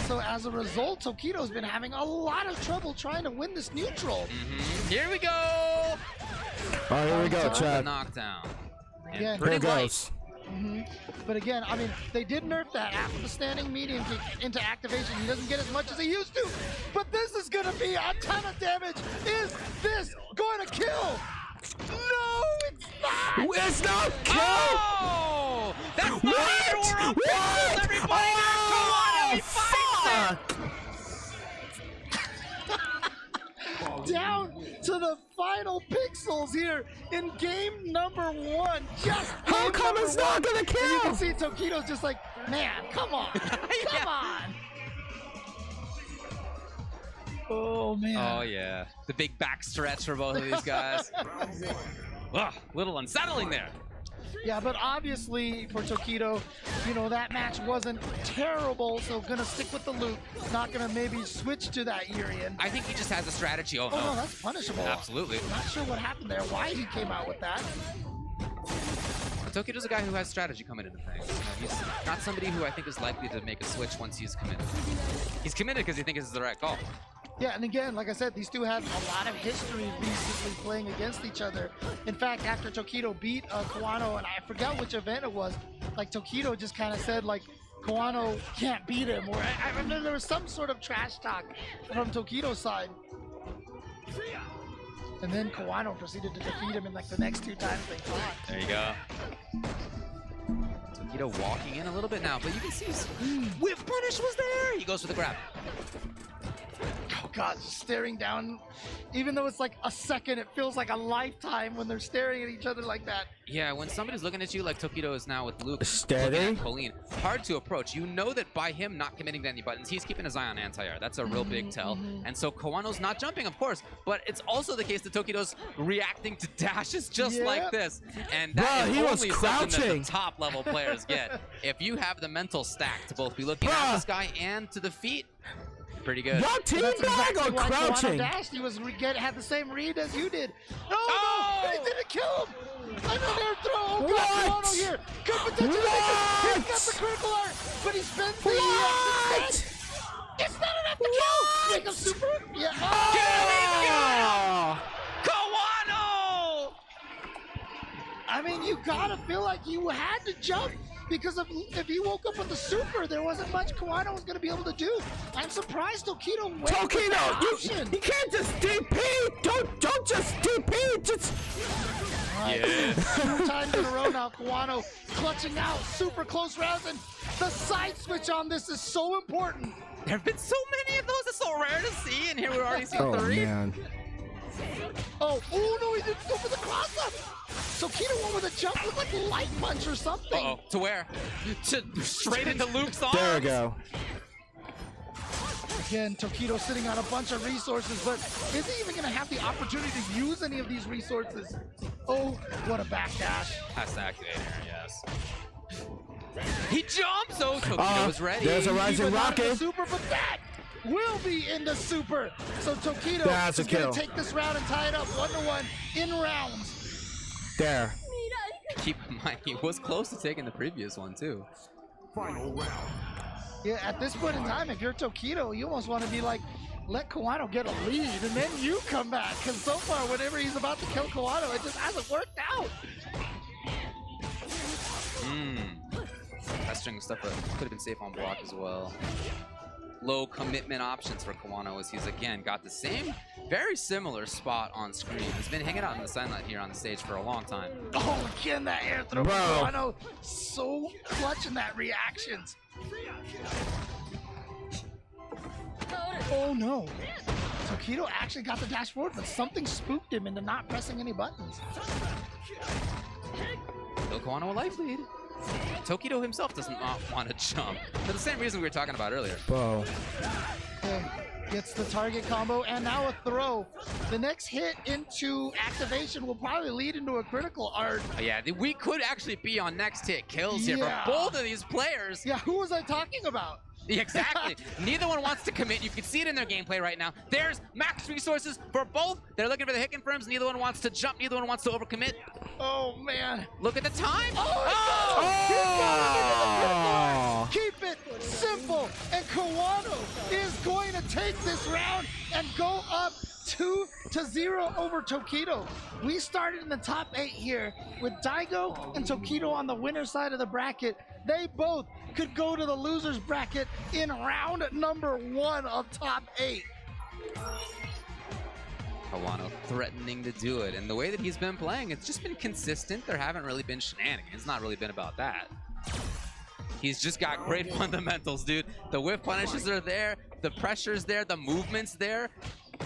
So as a result, Tokido's been having a lot of trouble trying to win this neutral. Here we go! Oh, here we go, Chad. Knockdown. Again, Here it goes. But again, I mean, they did nerf that after the standing medium kick into activation. He doesn't get as much as he used to. But this is going to be a ton of damage. Is this going to kill? No, it's not. It's not kill. Oh, that's not What? What? Everybody, Oh, fuck. Down to the final pixels here in game number one. Just how come it's not gonna kill? And you can see Tokido's just like, man, come on, come on. Oh man. Oh yeah, the big back stretch for both of these guys. Ugh, little unsettling there. Yeah, but obviously for Tokido, you know, that match wasn't terrible, so gonna stick with the loop, not gonna maybe switch to that Urian. I think he just has a strategy. Oh, no, that's punishable. Absolutely. Not sure what happened there, why he came out with that. Tokido's a guy who has strategy coming into things. You know, he's not somebody who I think is likely to make a switch once he's committed. He's committed because he thinks it's the right call. Yeah, and again, like I said, these two have a lot of history basically playing against each other. In fact, after Tokido beat Kawano, and I forgot which event it was, like Tokido just kind of said like Kawano can't beat him, or I remember there was some sort of trash talk from Tokido's side. And then Kawano proceeded to defeat him in like the next two times they fought. There you go. Tokido walking in a little bit now, but you can see Whiff Punish was there. He goes for the grab. Oh God, just staring down. Even though it's like a second, it feels like a lifetime when they're staring at each other like that. Yeah, when somebody's looking at you like Tokido is now with Luke, steady, looking at Colleen, hard to approach. You know that by him not committing to any buttons, he's keeping his eye on anti-air. That's a real big tell. And so Kawano's not jumping, of course, but it's also the case that Tokido's reacting to dashes just like this. And that is only something that the top level players get. If you have the mental stack to both be looking at the sky and to the feet, pretty good. Your team bag or crouching? Dashed. He was had the same read as you did. No, no, he didn't kill him. And then air throw. Oh God, Kawano here. Good potential. He's got the critical art, but he spent the It's not enough to kill. Make him super. Yeah. Kawano! I mean, you gotta feel like you had to jump. Because if he woke up with the super, there wasn't much Kawano was going to be able to do. I'm surprised Tokido went Tokido, you can't just DP. Don't just DP. Just. Yeah. 2 times in a row now, Kawano clutching out super close rounds, and the side switch on this is so important. There have been so many of those. It's so rare to see, and here we're already seeing 3. Man. Oh no, he didn't go for the cross up. Tokido went with a jump with like a light punch or something. Uh-oh, to where? Straight into Luke's arms. There we go. Again, Tokido sitting on a bunch of resources, but is he even going to have the opportunity to use any of these resources? Oh, what a backdash. Has to activate here, yes. He jumps! Oh, Tokido was ready. There's a rising rocket. Super, but that will be into super. So Tokido is going to take this round and tie it up 1-1 in rounds. There. Keep in mind, he was close to taking the previous one, too. Final round. Yeah, at this point in time, if you're Tokido, you almost want to be like, let Kawano get a lead, and then you come back. Because so far, whenever he's about to kill Kawano, it just hasn't worked out. That string of stuff that could have been safe on block as well. Low commitment options for Kawano as he's again got the same, very similar spot on screen. He's been hanging out in the sunlight here on the stage for a long time. Oh, again, that air throw. Kawano so clutch in that reactions. Oh no. Tokido actually got the dash forward, but something spooked him into not pressing any buttons. Still Kawano a life lead. Tokido himself does not want to jump for the same reason we were talking about earlier. Bro. Okay, gets the target combo and now a throw. The next hit into activation will probably lead into a critical art. Yeah, we could actually be on next hit kills here Yeah. for both of these players. Yeah, who was I talking about? Exactly. Neither one wants to commit. You can see it in their gameplay right now. There's max resources for both. They're looking for the hit confirms. Neither one wants to jump. Neither one wants to overcommit. Oh, man. Look at the time. Oh! Keep it simple. And Kawano is going to take this round and go up 2-0 over Tokido. We started in the top 8 here with Daigo and Tokido on the winner's side of the bracket. They both could go to the loser's bracket in round number 1 of top 8. Kawano threatening to do it. And the way that he's been playing, it's just been consistent. There haven't really been shenanigans. It's not really been about that. He's just got great fundamentals, dude. The whiff punishes are there. The pressure's there. The movement's there.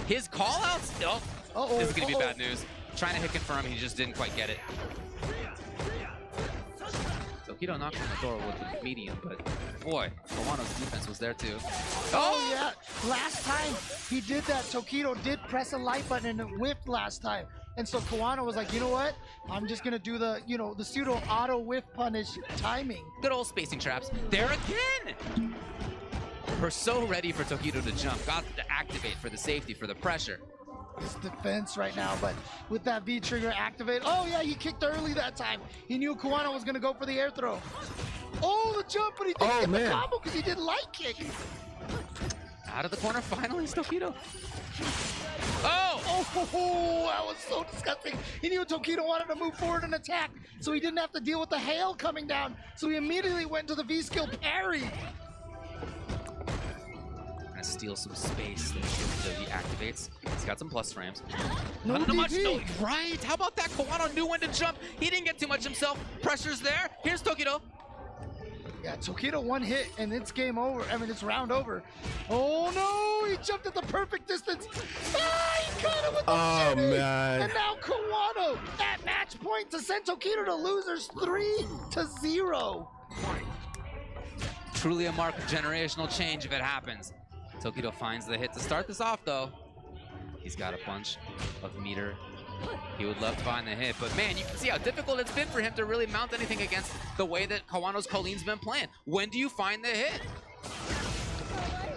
His call-outs, this is going to be bad news. Trying to hit confirm, he just didn't quite get it. Tokido knocked on the door with the medium, but boy, Kawano's defense was there too. Oh yeah, last time he did that, Tokido did press a light button and it whiffed last time. And so Kawano was like, you know what? I'm just gonna do the, the pseudo auto whiff punish timing. Good old spacing traps. There again! We're so ready for Tokido to jump. Got to activate for the safety, for the pressure. His defense right now, but with that V trigger activate. Oh yeah, he kicked early that time. He knew Kawano was gonna go for the air throw. Oh, the jump, but he didn't get the combo because he did light kick. Out of the corner finally, Tokido. Oh, that was so disgusting. He knew Tokido wanted to move forward and attack, so he didn't have to deal with the hail coming down. So he immediately went to the V skill parry. Steal some space that he activates. He's got some plus frames. No DP. Right, how about that? Kawano knew when to jump. He didn't get too much himself. Pressure's there. Here's Tokido. Yeah, Tokido one hit and it's game over. I mean, it's round over. Oh no, he jumped at the perfect distance. Ah, he got it with the shooting. Man. And now Kawano at match point to send Tokido to losers 3-0. Truly a mark of generational change if it happens. Tokido finds the hit to start this off, though. He's got a bunch of meter. He would love to find the hit, but man, you can see how difficult it's been for him to really mount anything against the way that Kawano's Colleen's been playing. When do you find the hit?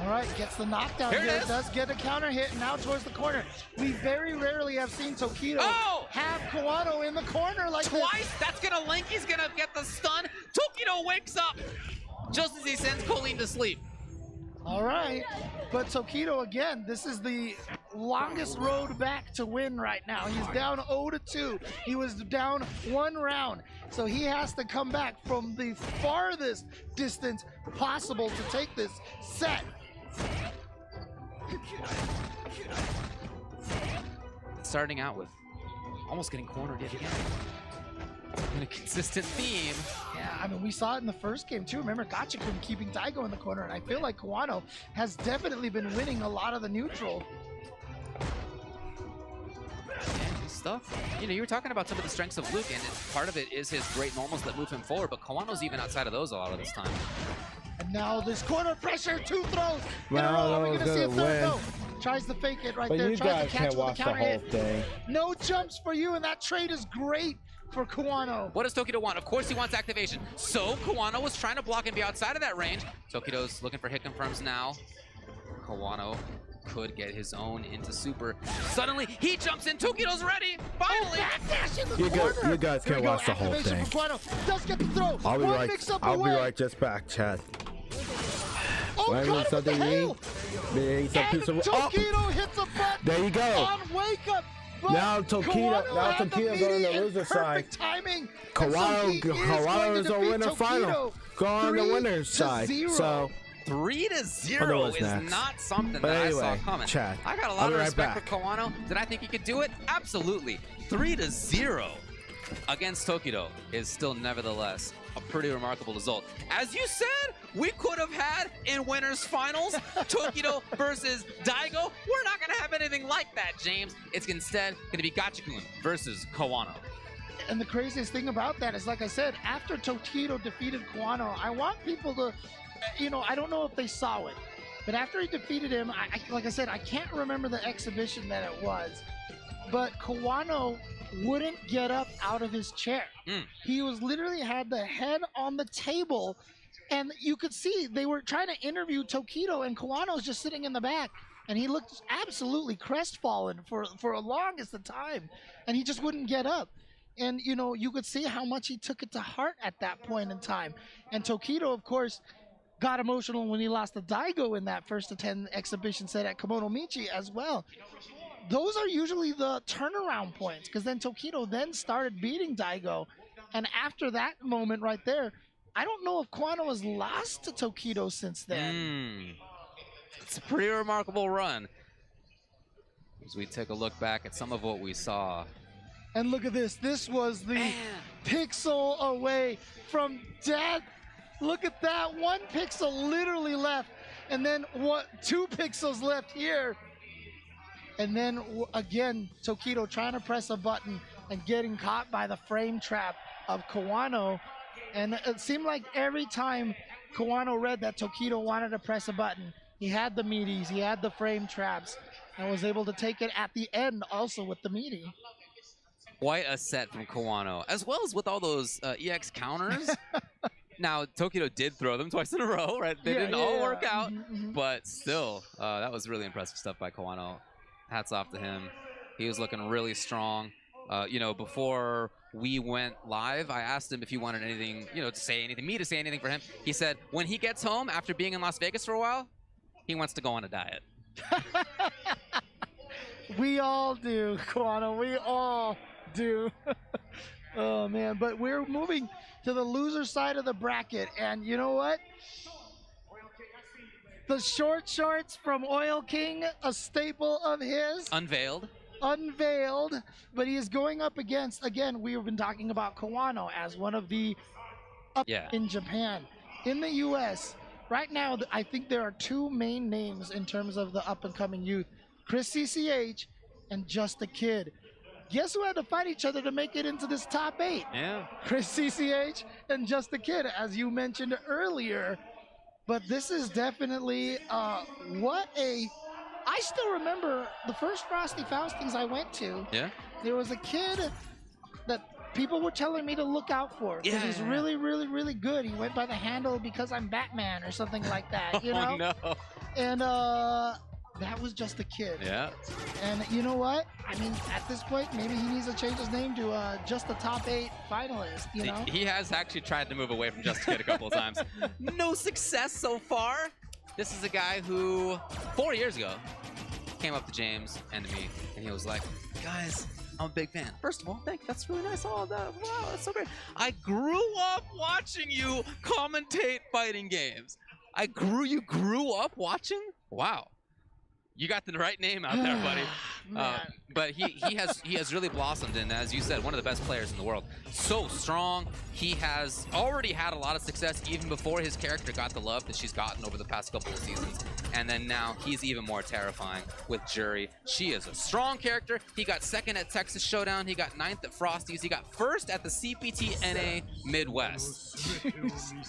All right, gets the knockdown here. Does get a counter hit, and now towards the corner. We very rarely have seen Tokido have Kawano in the corner like Twice? this. That's gonna link. He's gonna get the stun. Tokido wakes up just as he sends Colleen to sleep. All right, but Tokido again, this is the longest road back to win right now. He's down 0-2. He was down 1 round, so he has to come back from the farthest distance possible to take this set. Starting out with almost getting cornered yet again. In a consistent theme. Yeah, I mean, we saw it in the first game too. Remember, Gachikun keeping Daigo in the corner, and I feel like Kawano has definitely been winning a lot of the neutral. And his stuff. You were talking about some of the strengths of Luke, and part of it is his great normals that move him forward, but Kawano's even outside of those a lot of this time. And now this corner pressure, 2 throws in a row. Well, Are we going to see a third? win. No. Tries to fake it right But there. you Tries guys to catch can't with watch the the counter whole hit. thing. No jumps for you, and that trade is great for Kawano. What does Tokido want? Of course he wants activation. So Kawano was trying to block and be outside of that range. Tokido's looking for hit confirms now. Kawano could get his own into super. Suddenly he jumps in. Tokido's ready. Finally. Backdash in the You corner. guys can't watch the whole Activation thing. for Kawano. Does get the throw. I'll be One right. mix-up I'll be away. right just back, Chad. Oh, Right, caught him with the hail. And Tokido hits a butt There you go. on wake up. But Now Tokido going to the loser side. Timing. Kawano is a winner final. Go on the winner's side. So 3-0 is not something that I saw coming. Chad, I got a lot of respect for Kawano. Did I think he could do it? Absolutely. 3-0 against Tokido is still nevertheless a pretty remarkable result. As you said, we could have had in winners finals Tokido versus Daigo. We're not going to have anything like that, James. It's instead going to be Gachikun versus Kawano. And the craziest thing about that is, like I said, after Tokido defeated Kawano, I want people to, you know, I don't know if they saw it, but after he defeated him, like I said, I can't remember the exhibition that it was, but Kawano wouldn't get up out of his chair. He was literally had the head on the table, and you could see they were trying to interview Tokido, and Kawano's just sitting in the back, and he looked absolutely crestfallen for the longest of time, and he just wouldn't get up. And, you know, you could see how much he took it to heart at that point in time. And Tokido, of course, got emotional when he lost to Daigo in that first 10 exhibition set at Kimono Michi as well. Those are usually the turnaround points, because then Tokido then started beating Daigo. And after that moment right there, I don't know if Kawano has lost to Tokido since then. It's a pretty remarkable run. As we take a look back at some of what we saw. And look at this. This was the pixel away from death. Look at that. 1 pixel literally left. And then 2 pixels left here. And then again, Tokido trying to press a button and getting caught by the frame trap of Kawano. And it seemed like every time Kawano read that Tokido wanted to press a button, he had the meaties, he had the frame traps, and was able to take it at the end also with the meaty. Quite a set from Kawano, as well as with all those EX counters. Now, Tokido did throw them twice in a row, right? They didn't all work out, but still, that was really impressive stuff by Kawano. Hats off to him. He was looking really strong. You know, before we went live, I asked him if he wanted anything, you know, to say anything for him. He said when he gets home after being in Las Vegas for a while, he wants to go on a diet. We all do, Kawano. We all do. Oh, man. But we're moving to the loser side of the bracket. And you know what? The short shorts from Oil King, a staple of his. Unveiled. But he is going up against, again, we've been talking about Kawano as one of the up in Japan. In the U.S., right now, I think there are 2 main names in terms of the up-and-coming youth. Chris CCH and Just a Kid. Guess who had to fight each other to make it into this top 8? Yeah. Chris CCH and Just a Kid, as you mentioned earlier. But this is definitely I still remember the first Frosty Faustings I went to. Yeah. There was a kid that people were telling me to look out for because he's really, really, really good. He went by the handle Because I'm Batman or something like that, you know? Oh, no. And that was Just a Kid. Yeah. And you know what? I mean, at this point, maybe he needs to change his name to just a top 8 finalist, you know? He has actually tried to move away from Just a Kid a couple of times. No success so far. This is a guy who 4 years ago came up to James and to me, and he was like, guys, I'm a big fan. First of all, thank you. That's really nice. Oh, wow, that's so great. I grew up watching you commentate fighting games. You grew up watching? Wow. You got the right name out there, buddy. But he has really blossomed, and as you said, one of the best players in the world. So strong. He has already had a lot of success even before his character got the love that she's gotten over the past couple of seasons. And then now he's even more terrifying with Jury. She is a strong character. He got 2nd at Texas Showdown. He got 9th at Frosty's. He got 1st at the CPT NA Midwest.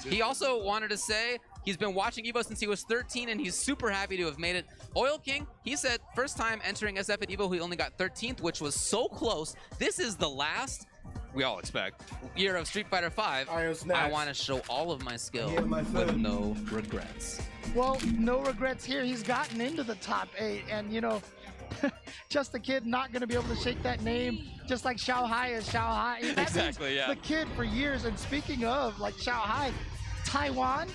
He also wanted to say he's been watching EVO since he was 13, and he's super happy to have made it. Oil King, he said first time entering SF at EVO, he only got 13th, which was so close. This is the last, we all expect, year of Street Fighter V. I want to show all of my skill with no regrets. Well, no regrets here. He's gotten into the top 8, and you know, Just a Kid not going to be able to shake that name, just like Xiao Hai is Xiao Hai. Exactly, yeah. The kid for years, and speaking of, like Xiao Hai, Taiwan,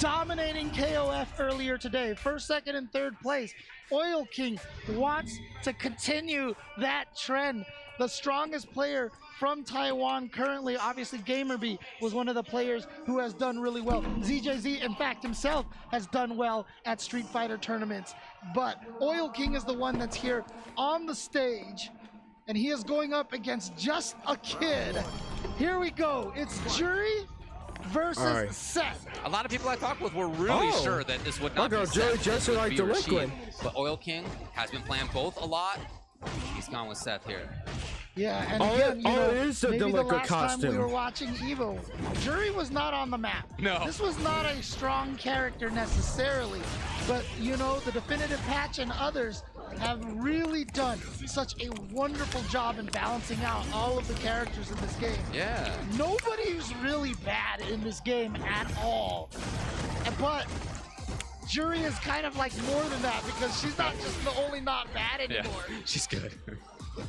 dominating KOF earlier today. 1st, 2nd, and 3rd place. Oil King wants to continue that trend. The strongest player from Taiwan currently, obviously Gamerby was one of the players who has done really well. ZJZ, in fact, himself has done well at Street Fighter tournaments. But Oil King is the one that's here on the stage, and he is going up against Just a Kid. Here we go. It's Jury versus Seth. A lot of people I talked with were really sure that this would not be Seth, just would like be the Rashid. liquid. But Oil King has been playing both a lot. He's gone with Seth here. Yeah, and Oh, again, you know, it is a maybe the delinquent last time we costume. were watching EVO, Jury was not on the map. No. This was not a strong character necessarily, but you know, the Definitive Patch and others have really done such a wonderful job in balancing out all of the characters in this game. Yeah. Nobody's really bad in this game at all, but Jury is kind of like more than that because she's not just the only not bad anymore. Yeah, she's good.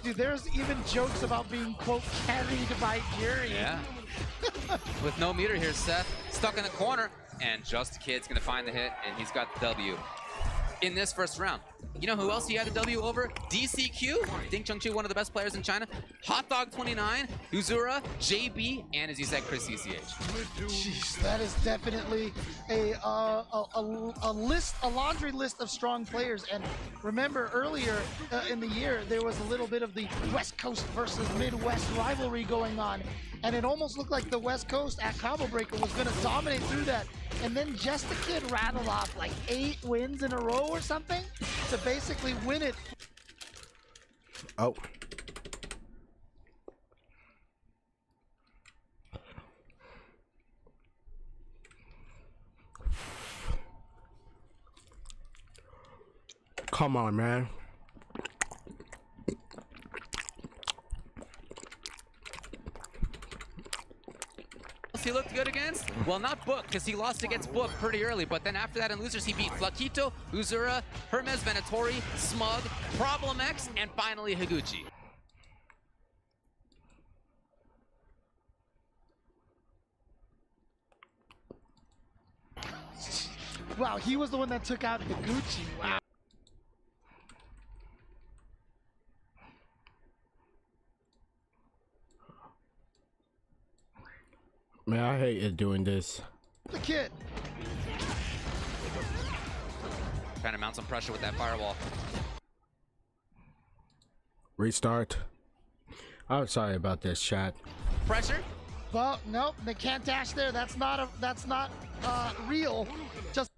Dude, there's even jokes about being, quote, carried by Jury. Yeah. With no meter here, Seth stuck in the corner, and Just a Kid's gonna find the hit, and he's got the W in this first round. You know who else he had a W over? DCQ, Ding Chengchu, one of the best players in China. Hot Dog 29, Uzura, JB, and as you said, Chris CCH. Jeez, that is definitely a laundry list of strong players. And remember earlier in the year, there was a little bit of the West Coast versus Midwest rivalry going on. And it almost looked like the West Coast at Combo Breaker was going to dominate through that. And then Just a Kid rattled off like 8 wins in a row or something to basically win it. Oh. Come on, man. He looked good against? Well, not Book, because he lost against Book pretty early, but then after that in losers, he beat Flaquito, Uzura, Hermes Venatori, Smug, Problem X, and finally Higuchi. Wow, he was the one that took out Higuchi. Wow. Man, I hated doing this. The kid. Trying to mount some pressure with that firewall. Restart. I'm sorry about this, chat. Pressure? Well, nope, they can't dash there. That's not real. Just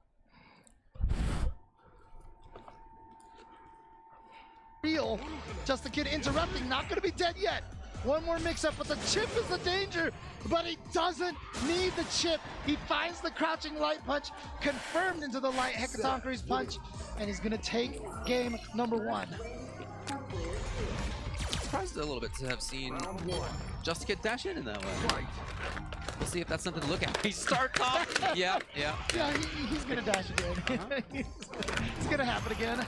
real. Just the kid interrupting. Not going to be dead yet. One more mix-up, but the chip is the danger. But he doesn't need the chip. He finds the crouching light punch, confirmed into the light Hekatonkery's punch, and he's gonna take game number 1. Surprised a little bit to have seen Just a Kid dash in that way. We'll see if that's something to look at. He starts off. Yeah. Yeah, he's gonna dash again. It's gonna happen again.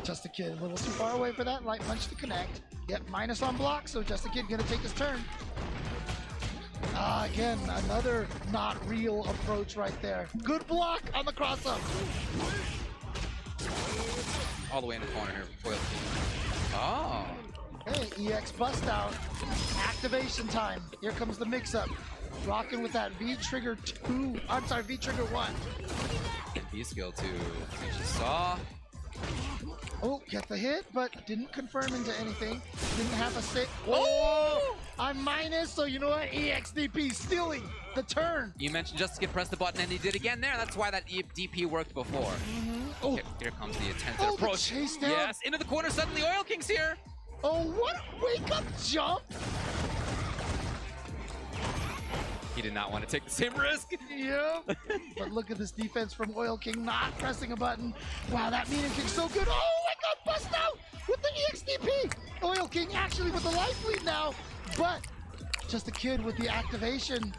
Just a Kid a little too far away for that light punch to connect. Yep, minus on block, so Just a Kid gonna take his turn. Again, another not real approach right there. Good block on the cross up. All the way in the corner here. Foil. Oh. Hey, EX bust out. Activation time. Here comes the mix up. Rocking with that V trigger 2. I'm sorry, V trigger 1. And V skill 2. Which you saw. Oh, get the hit, but didn't confirm into anything. Didn't have a sit. Oh! I'm minus, so you know what? EXDP stealing the turn. You mentioned Just a Kid press the button, and he did again there. That's why that DP worked before. Oh. Here comes the attempted approach. The chase down. Yes, into the corner. Suddenly, Oil King's here. Oh, what a wake-up jump. He did not want to take the same risk. Yep. But look at this defense from Oil King not pressing a button. Wow, that Meaning King's so good. Oh, I got bust out with the EXDP. Oil King actually with the life lead now, but Just a Kid with the activation.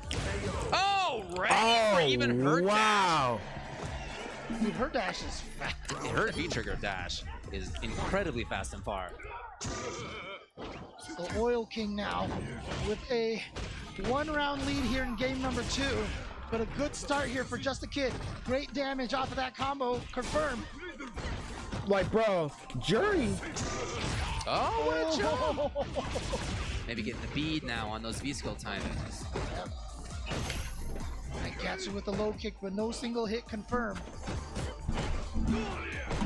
Oh, right. Even her wow. Dash. Dude, her dash is fast. Her V-trigger dash is incredibly fast and far. So Oil King now with a 1-round lead here in game number 2, but a good start here for Just a Kid. Great damage off of that combo, confirmed. Like, bro, Jury. Oh, what a jump! Maybe getting the bead now on those V-skill timings. Yep. And catch you with the low kick, but no single hit confirmed.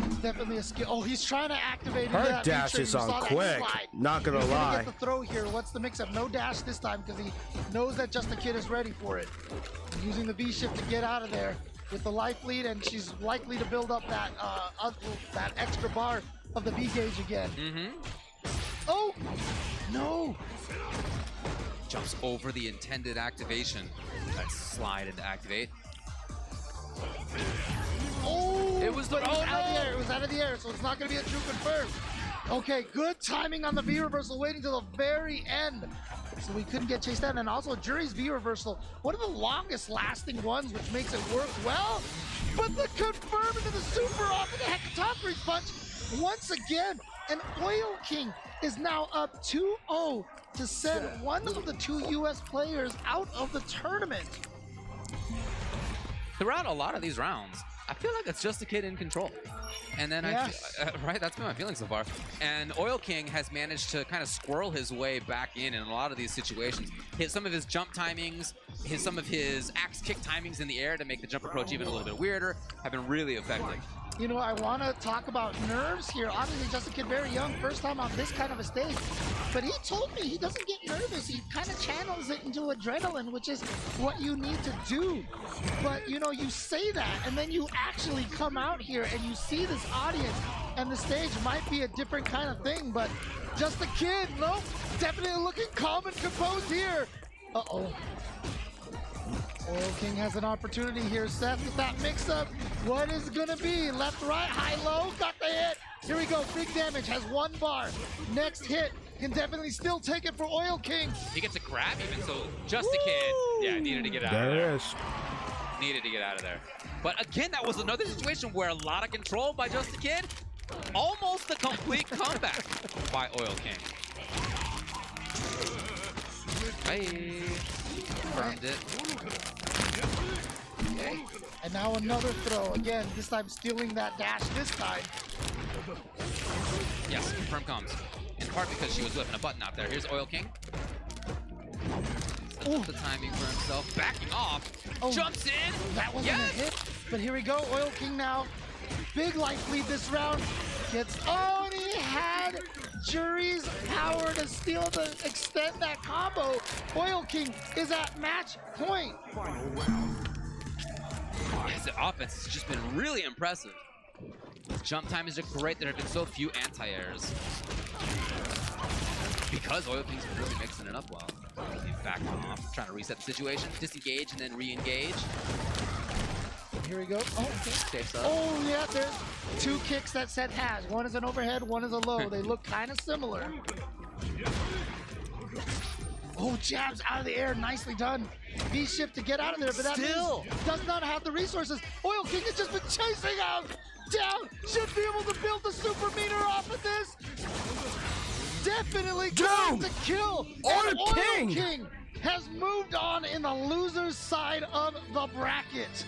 It's definitely a skill. Oh, he's trying to activate her dash is on quick. Not gonna lie. Get the throw here. What's the mix-up? No dash this time because he knows that Just a Kid is ready for it. Using the V shift to get out of there with the life lead, and she's likely to build up that that extra bar of the B gauge again. Oh, no. Jumps over the intended activation. Let's slide into activate. Oh, it was the out of the air. It was out of the air, so it's not going to be a true confirm. Okay, good timing on the V reversal, waiting till the very end. So we couldn't get chased down. And also, Jury's V reversal, one of the longest lasting ones, which makes it work well. But the confirm into the super off of the Hecatophorus punch once again. And Oil King is now up 2-0 to send one of the 2 US players out of the tournament. Throughout a lot of these rounds, I feel like it's just a kid in control. And then, right, that's been my feeling so far. And Oil King has managed to kind of squirrel his way back in a lot of these situations. Hit some of his jump timings, some of his axe kick timings in the air to make the jump approach even a little bit weirder have been really effective. You know, I want to talk about nerves here. Obviously, just a kid very young, first time on this kind of a stage. But he told me he doesn't get nervous. He kind of channels it into adrenaline, which is what you need to do. But, you know, you say that, and then you actually come out here and you see this audience, and the stage might be a different kind of thing. But just a kid, nope, definitely looking calm and composed here. Uh-oh. Oil King has an opportunity here, Seth, with that mix-up. What is it gonna be? Left, right, high, low, got the hit. Here we go, big damage, has 1 bar. Next hit can definitely still take it for Oil King. He gets a grab even, so just a kid, yeah, needed to get out of there. There it is. Needed to get out of there. But again, that was another situation where a lot of control by just a kid. Almost a complete comeback by Oil King. Hey, confirmed it. Okay. And now another throw. Again, this time stealing that dash this time. Yes, confirm comes. In part because she was whipping a button out there. Here's Oil King. The timing for himself. Backing off. Oh, jumps in. That wasn't a hit. But here we go. Oil King now. Big life lead this round. Gets, oh, and he had Jury's power to steal the extend that combo. Oil King is at match point. His offense has just been really impressive. His jump time is great. There have been so few anti-airs. Because Oil King's been really mixing it up well. He's backing off, trying to reset the situation, disengage, and then re-engage. Here we go. Oh, okay. Safe up. Oh, yeah, there's 2 kicks that Seth has. One is an overhead, one is a low. They look kind of similar. Oh, jabs out of the air. Nicely done. V-shift to get out of there, but that still does not have the resources. Oil King has just been chasing out. Down. Should be able to build the super meter off of this. Definitely going to kill. Oil King has moved on in the loser's side of the bracket.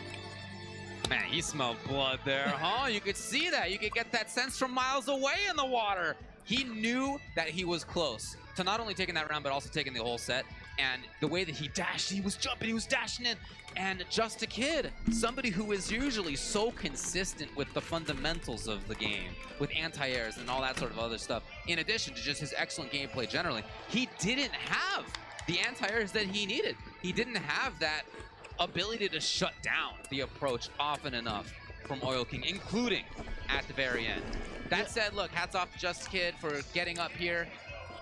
Man, he smelled blood there, huh? You could see that. You could get that sense from miles away in the water. He knew that he was close to not only taking that round, but also taking the whole set. And the way that he dashed, he was jumping, he was dashing in. And just a kid, somebody who is usually so consistent with the fundamentals of the game, with anti-airs and all that sort of other stuff, in addition to just his excellent gameplay generally, he didn't have the anti-airs that he needed. He didn't have that ability to shut down the approach often enough from Oil King, including at the very end. That said, look, hats off to Just Kid for getting up here.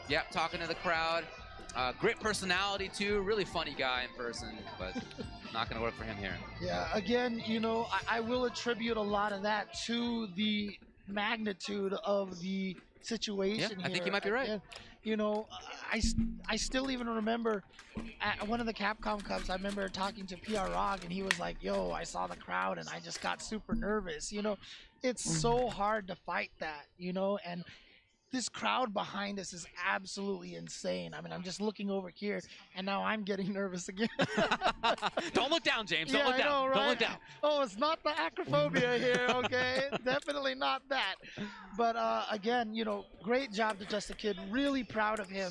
Yep, talking to the crowd. Great personality too, really funny guy in person, but not gonna work for him here. Yeah, again, you know, I will attribute a lot of that to the magnitude of the situation I think you might be right. And, you know, I still even remember at one of the Capcom Cups, I remember talking to PR Rog, and he was like, yo, I saw the crowd and I just got super nervous. You know, it's so hard to fight that, you know, and this crowd behind us is absolutely insane. I mean, I'm just looking over here, and now I'm getting nervous again. Don't look down, James. Don't Yeah, look I down. know, right? Don't look down. Oh, it's not the acrophobia here, okay? Definitely not that. But again, you know, great job to Just a Kid. Really proud of him.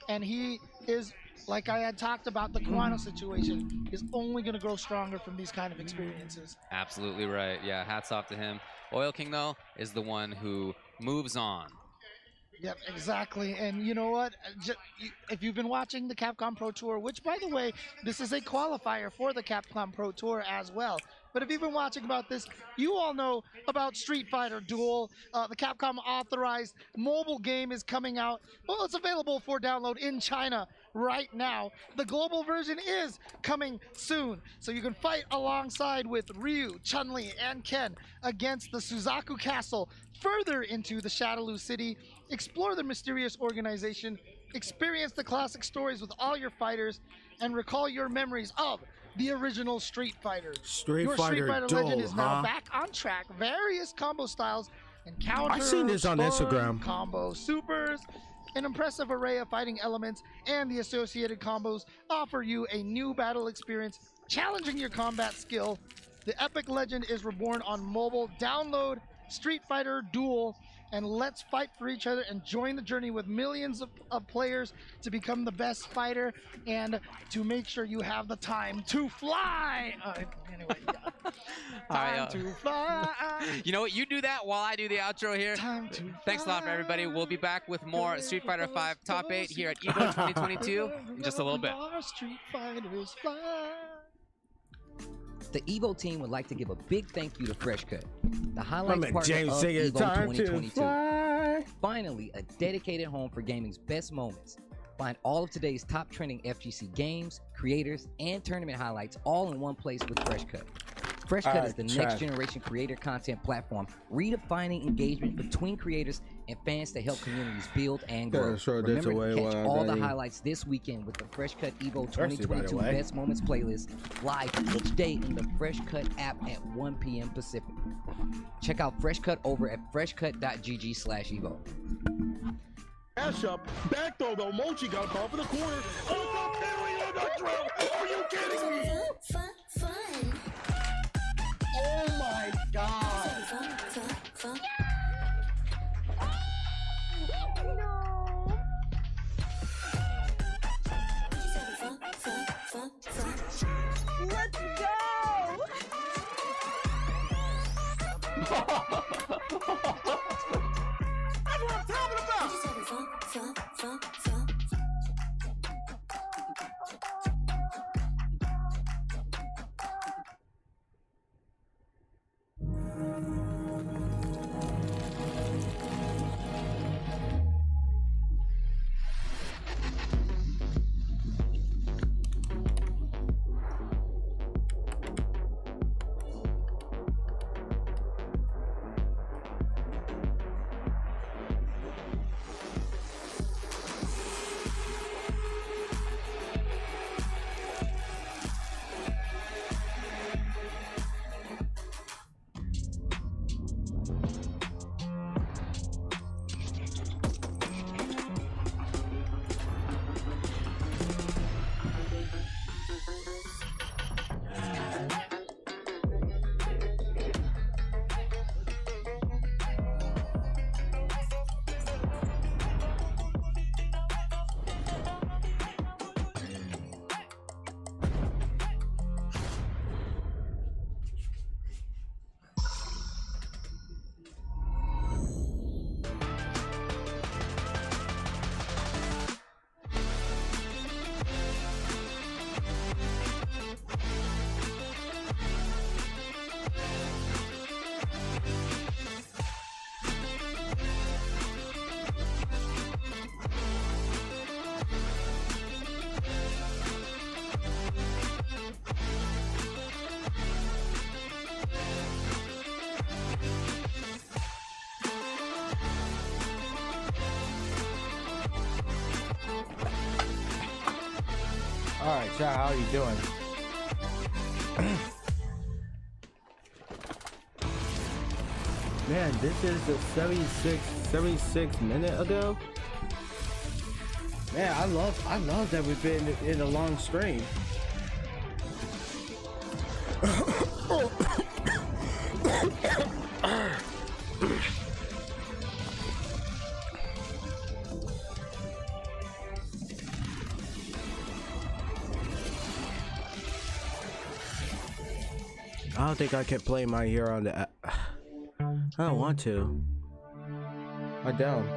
And he is, like I had talked about the Guano situation, is only going to grow stronger from these kind of experiences. Absolutely right. Yeah, hats off to him. Oil King, though, is the one who moves on. Yep, exactly. And you know what? If you've been watching the Capcom Pro Tour, which, by the way, this is a qualifier for the Capcom Pro Tour as well. but if you've been watching about this, you all know about Street Fighter Duel. The Capcom authorized mobile game is coming out. Well, it's available for download in China right now. The global version is coming soon, so you can fight alongside with Ryu, Chun-Li, and Ken against the Suzaku Castle further into the Shadaloo City, explore the mysterious organization, experience the classic stories with all your fighters, and recall your memories of the original Street Fighter. Your Street Fighter legend is now back on track. Various combo styles and counters, I seen this on Instagram. combo supers, an impressive array of fighting elements, and the associated combos offer you a new battle experience, challenging your combat skill. The epic legend is reborn on mobile. Download Street Fighter Duel and let's fight for each other and join the journey with millions of players to become the best fighter and to make sure you have the time to fly. Anyway, time to fly. You know what? You do that while I do the outro here. Thanks a lot for everybody. We'll be back with more Street Fighter V Top 8 here at EVO 2022 in just a little bit. Street Fighters fly. The EVO team would like to give a big thank you to Fresh Cut, the highlights partner James of singing EVO Time to 2022. Fly. Finally, a dedicated home for gaming's best moments. Find all of today's top trending FGC games, creators, and tournament highlights all in one place with Fresh Cut. Fresh Cut is the next generation creator content platform, redefining engagement between creators and fans to help communities build and grow. Remember to catch all the highlights this weekend with the Fresh Cut EVO 2022 Best Moments playlist live each day in the Fresh Cut app at 1 p.m. Pacific. Check out Fresh Cut over at freshcut.gg/EVO. Dash up, back throw though. Mochi got a call for the corner. Oh, the drill. Are you kidding me? Fun. Oh my God. Let's go! That's what I'm talking about. All right, chat, how are you doing? Man, this is the 76 minute ago. Man, I love that we've been in a long stream. I don't think I can play my hero on the. I don't want to. I don't.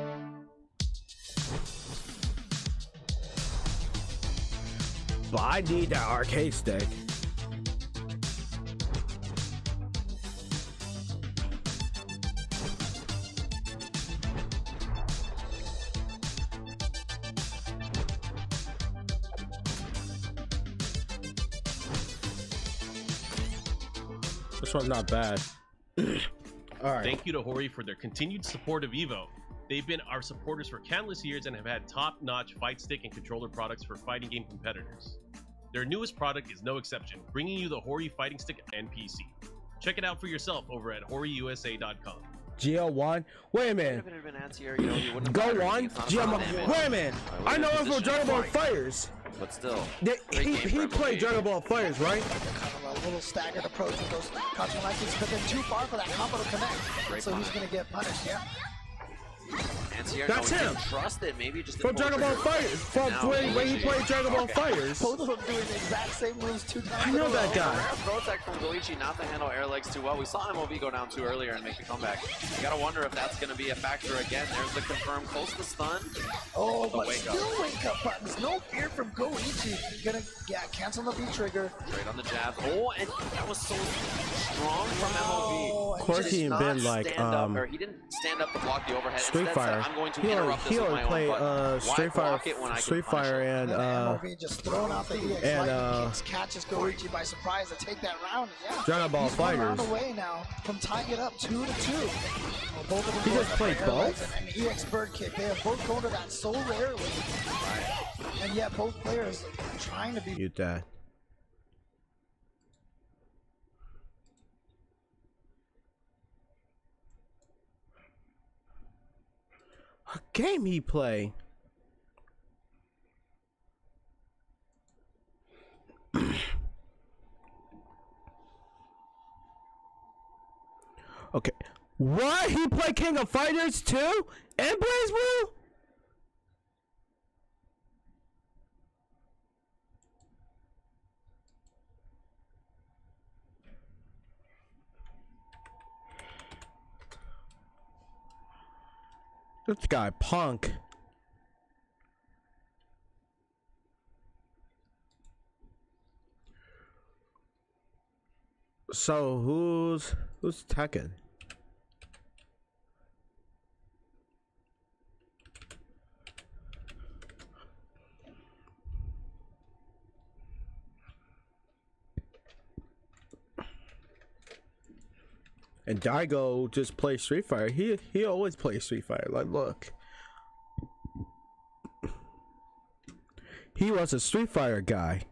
But I need that arcade stick. This one's not bad. All right. Thank you to Hori for their continued support of EVO. They've been our supporters for countless years and have had top-notch fight stick and controller products for fighting game competitors. Their newest product is no exception, bringing you the Hori fighting stick and PC. Check it out for yourself over at horiusa.com. GL1. Wait a minute. Go on. GL1. Wait a minute. I know him from Dragon Ball Fighters. But still, He played Dragon Ball Fighters, right? Kind of a little staggered approach with those crouching licenses, but then too far for that combo to connect. So he's going to get punished, yeah. That's him. Trust it. Maybe just from Dragon Ball Fighters. From when he played Dragon Ball Fighters. Both of them doing the exact same moves 2 times. I know that guy. Rare throw tech from Goichi not to handle air legs too well. We saw MOV go down 2 earlier and make the comeback. You gotta wonder if that's gonna be a factor again. There's the confirmed close to stun. Oh, but still wake up buttons. No fear from Goichi. Gonna cancel the V trigger. Straight on the jab. Oh, and that was so strong from MOV. Of course, he been like he didn't stand up to block the overhead. Street Instead Fighter. Said, I'm going to interrupt this with my play own button. Street Fighter and MOV just throwing out the EX kicks, catches Goichi by surprise to take that round. Yeah. Dragon Ball He's Fighters. One round away now from tying it up 2-2. Well, both of them He just played both. And EX bird kick. They have both gone to that so rarely. And yet both players trying to be. Mute that. What game he play? Okay. What? He play King of Fighters too? And Blaze Blue? This guy punk. So who's Tekken? And Daigo just plays Street Fighter. He always plays Street Fighter. Like, look. He was a Street Fighter guy.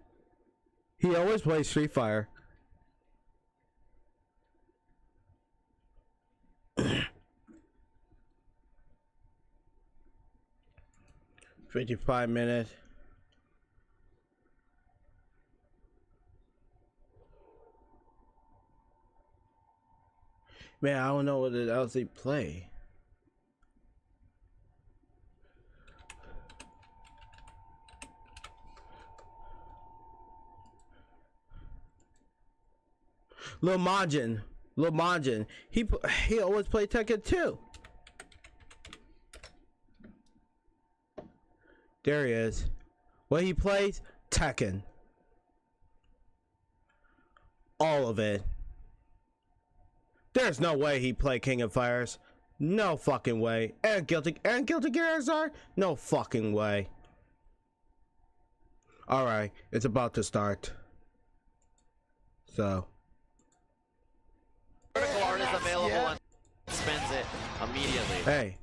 He always plays Street Fighter. $55 Man, I don't know what else they play. Lil Majin, he always played Tekken 2. There he is. What he plays? Tekken. All of it. There's no way he played King of Fighters. No fucking way. And Guilty Gear XR? No fucking way. Alright, it's about to start. So. Vertical art is available and spends it immediately. Hey.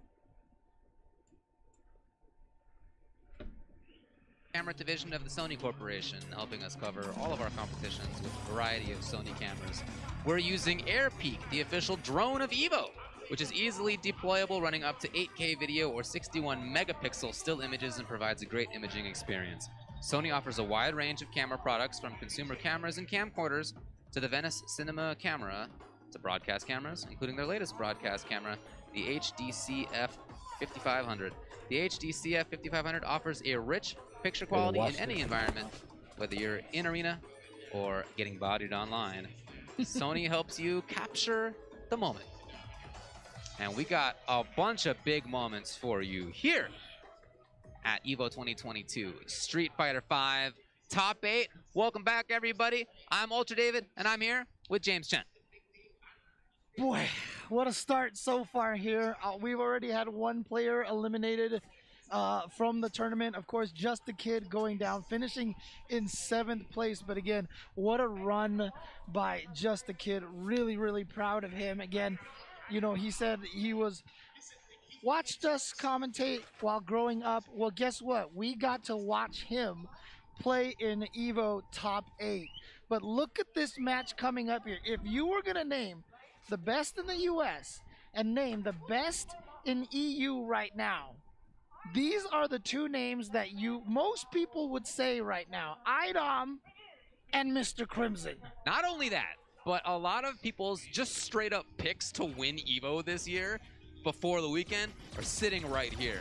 Camera division of the Sony Corporation, helping us cover all of our competitions with a variety of Sony cameras. We're using AirPeak, the official drone of EVO, which is easily deployable, running up to 8K video or 61 megapixel still images and provides a great imaging experience. Sony offers a wide range of camera products, from consumer cameras and camcorders to the Venice Cinema camera to broadcast cameras, including their latest broadcast camera, the HDCF 5500. The HDCF 5500 offers a rich picture quality in any environment, whether you're in arena or getting bodied online. Sony helps you capture the moment. And we got a bunch of big moments for you here at EVO 2022. Street Fighter V Top 8. Welcome back, everybody. I'm Ultra David, and I'm here with James Chen. Boy, what a start so far here. We've already had one player eliminated from the tournament. Of course, Just a Kid going down, finishing in 7th place. But again, what a run by Just a Kid. Really, really proud of him. Again, you know, he said he watched us commentate while growing up. Well, guess what? We got to watch him play in EVO Top 8. But look at this match coming up here. If you were going to name the best in the US and name the best in EU right now, these are the two names that most people would say right now. IDOM and Mr. Crimson. Not only that, but a lot of people's just straight up picks to win EVO this year before the weekend are sitting right here.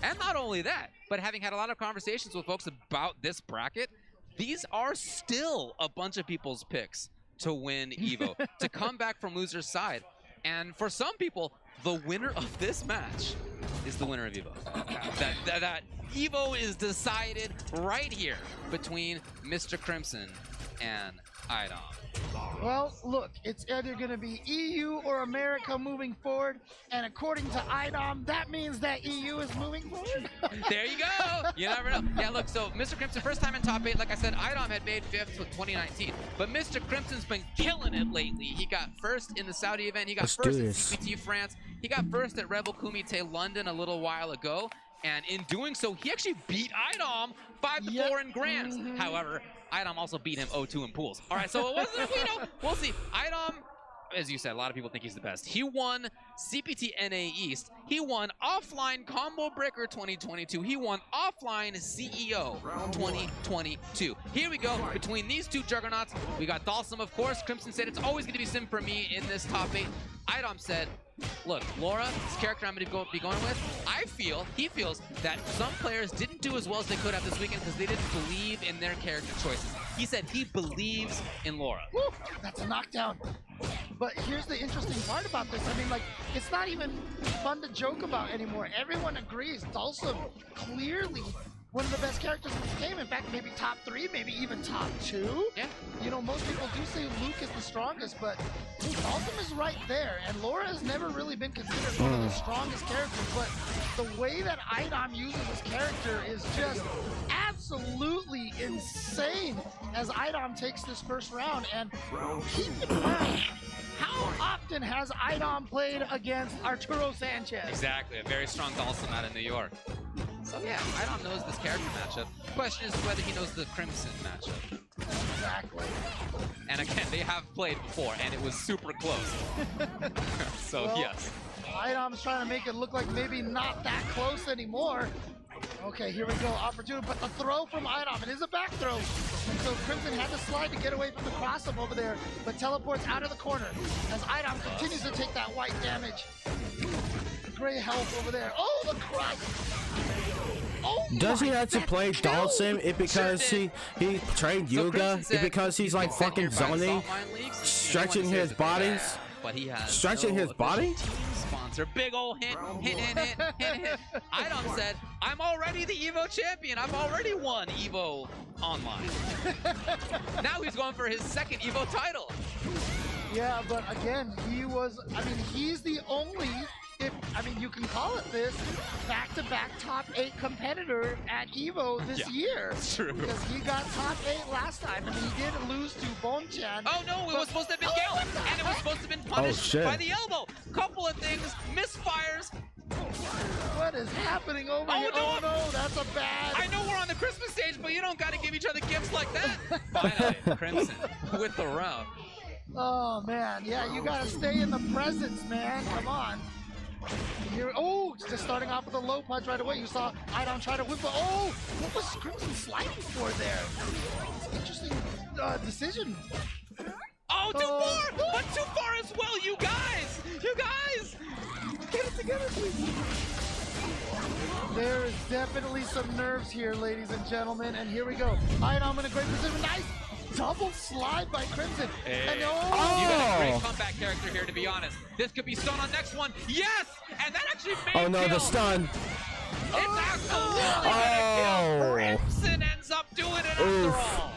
And not only that, but having had a lot of conversations with folks about this bracket, these are still a bunch of people's picks to win EVO, to come back from loser's side. And for some people, the winner of this match is the winner of EVO. That EVO is decided right here between Mr. Crimson and IDOM. Well, look, it's either going to be EU or America moving forward, and according to IDOM, that means that EU is moving forward. There you go. You never know. Yeah, look, so Mr. Crimson, first time in top 8. Like I said, IDOM had made 5th with 2019, but Mr. Crimson's been killing it lately. He got first in the Saudi event. He got first in CPT France. He got first at Rebel Kumite London a little while ago, and in doing so, he actually beat IDOM 5-4 in Grands. However, IDOM also beat him 0-2 in pools. All right, so it wasn't, you know, we'll see. IDOM, as you said, a lot of people think he's the best. He won CPT NA East. He won offline Combo Breaker 2022. He won offline CEO 2022. Here we go. Between these two juggernauts, we got Dalsum, of course. Crimson said it's always going to be Sim for me in this top 8. IDOM said, look, Laura, this character I'm going to be going with, he feels that some players didn't do as well as they could have this weekend because they didn't believe in their character choices. He said he believes in Laura. Woo, that's a knockdown. But here's the interesting part about this. I mean, like, it's not even fun to joke about anymore. Everyone agrees. Dalsum clearly one of the best characters in this game. In fact, maybe top 3, maybe even top 2. Yeah. You know, most people do say Luke is the strongest, but Dalsum is right there. And Laura has never really been considered one of the strongest characters, but the way that IDOM uses his character is just absolutely insane as IDOM takes this first round. And keep in mind, how often has IDOM played against Arturo Sanchez? Exactly, a very strong Dalsum out of New York. So yeah, IDOM knows this character matchup. The question is whether he knows the Crimson matchup. Exactly. And again, they have played before, and it was super close. So well, yes. IDOM's trying to make it look like maybe not that close anymore. Okay, here we go. Opportunity, but the throw from IDOM. It is a back throw. And so Crimson had to slide to get away from the cross-up over there, but teleports out of the corner as IDOM continues to take that white damage. Gray health over there. Oh, the crush! Oh, does he have to play Dalsum? It because he trained yoga? It because he's like fucking zoning, stretching his bodies? But he has stretching his body? Sponsor, big ol' hint. IDOM said, I'm already the EVO champion. I've already won EVO online. Now he's going for his second EVO title. Yeah, but again, he's the only, you can call it this, back-to-back top 8 competitor at EVO this year. That's true. Because he got top 8 last time, and he did lose to Bonchan. Oh no, it was supposed to have been Galen, and it was supposed to have been punished by the elbow. Couple of things, misfires. What is happening over here? Oh no, that's a bad. I know we're on the Christmas stage, but you don't gotta give each other gifts like that. Finally, Crimson with the round. Oh man, yeah, you gotta stay in the presence, man. Come on. Here, just starting off with a low punch right away. You saw IDOM try to whip, but what was Crimson sliding for there? Interesting decision. Oh, too far! But too far as well, you guys! You guys! Get it together, please. There is definitely some nerves here, ladies and gentlemen, and here we go. IDOM in a great position. Nice double slide by Crimson. Hey. And You got a great comeback character here, to be honest. This could be stun on next one. Yes! And that actually made no, the stun. It's absolutely gonna kill. Crimson ends up doing it after all.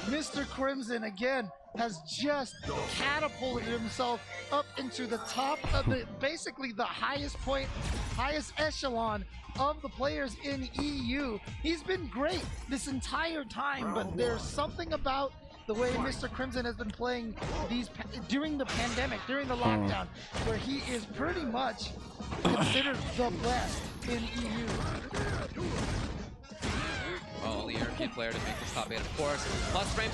Mr. Crimson, again, has just catapulted himself up into the top of basically the highest point, highest echelon of the players in EU. He's been great this entire time, but there's something about the way Mr. Crimson has been playing during the pandemic, during the lockdown, where he is pretty much considered the best in EU. Oh, only European player to make this top 8, of course. Plus frames.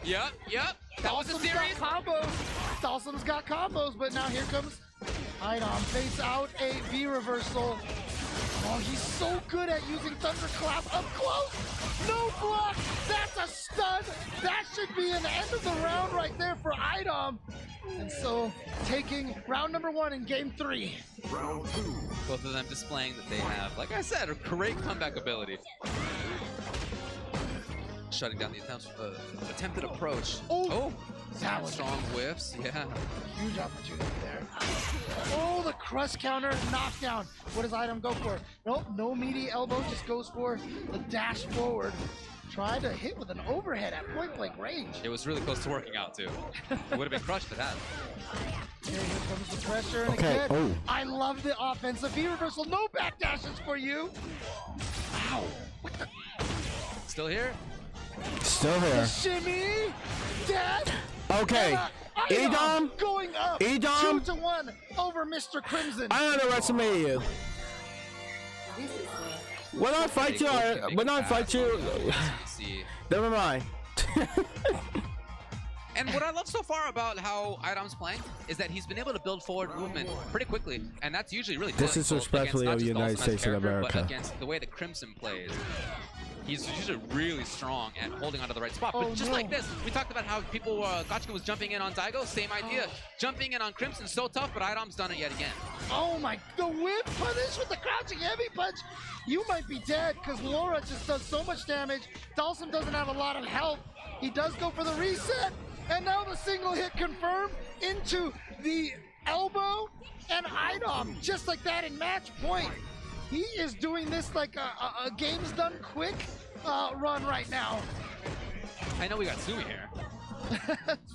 Yep. That was a series. Dalsum's got combos, but now here comes Idom. Face out a V reversal. Oh, he's so good at using Thunderclap up close. No block. That's a stun. That should be an end of the round right there for Idom. And so taking round number 1 in game 3. Round 2. Both of them displaying that they have, like I said, a great comeback ability. Shutting down the attempted approach. Oh, that was strong whiffs. Yeah. Huge opportunity there. Oh, the crush counter knockdown. What does Idom go for? Nope, no meaty elbow, just goes for the dash forward. Tried to hit with an overhead at point blank range. It was really close to working out too. It would have been crushed if it had. Here comes the pressure, and again, I love the offensive V reversal. No backdashes for you. Wow. Still here? Still here. The shimmy. Dead. Okay. Idom going up. Idom 2-1 over Mr. Crimson. I underestimate you. When I fight you, never mind. And what I love so far about how Idom's playing is that he's been able to build forward movement pretty quickly, and that's usually really This is respectfully of the United States of America. But against the way that Crimson plays, he's usually really strong at holding onto the right spot. But just like this, we talked about how people, Gotchka was jumping in on Daigo, same idea. Jumping in on Crimson, so tough, but Idom's done it yet again. Oh my, the whip punish with the crouching heavy punch. You might be dead because Laura just does so much damage. Dalsum doesn't have a lot of health. He does go for the reset. And now the single hit confirmed into the elbow. And Idom, just like that in match point. He is doing this like a game's done quick run right now. I know we got Sumi here.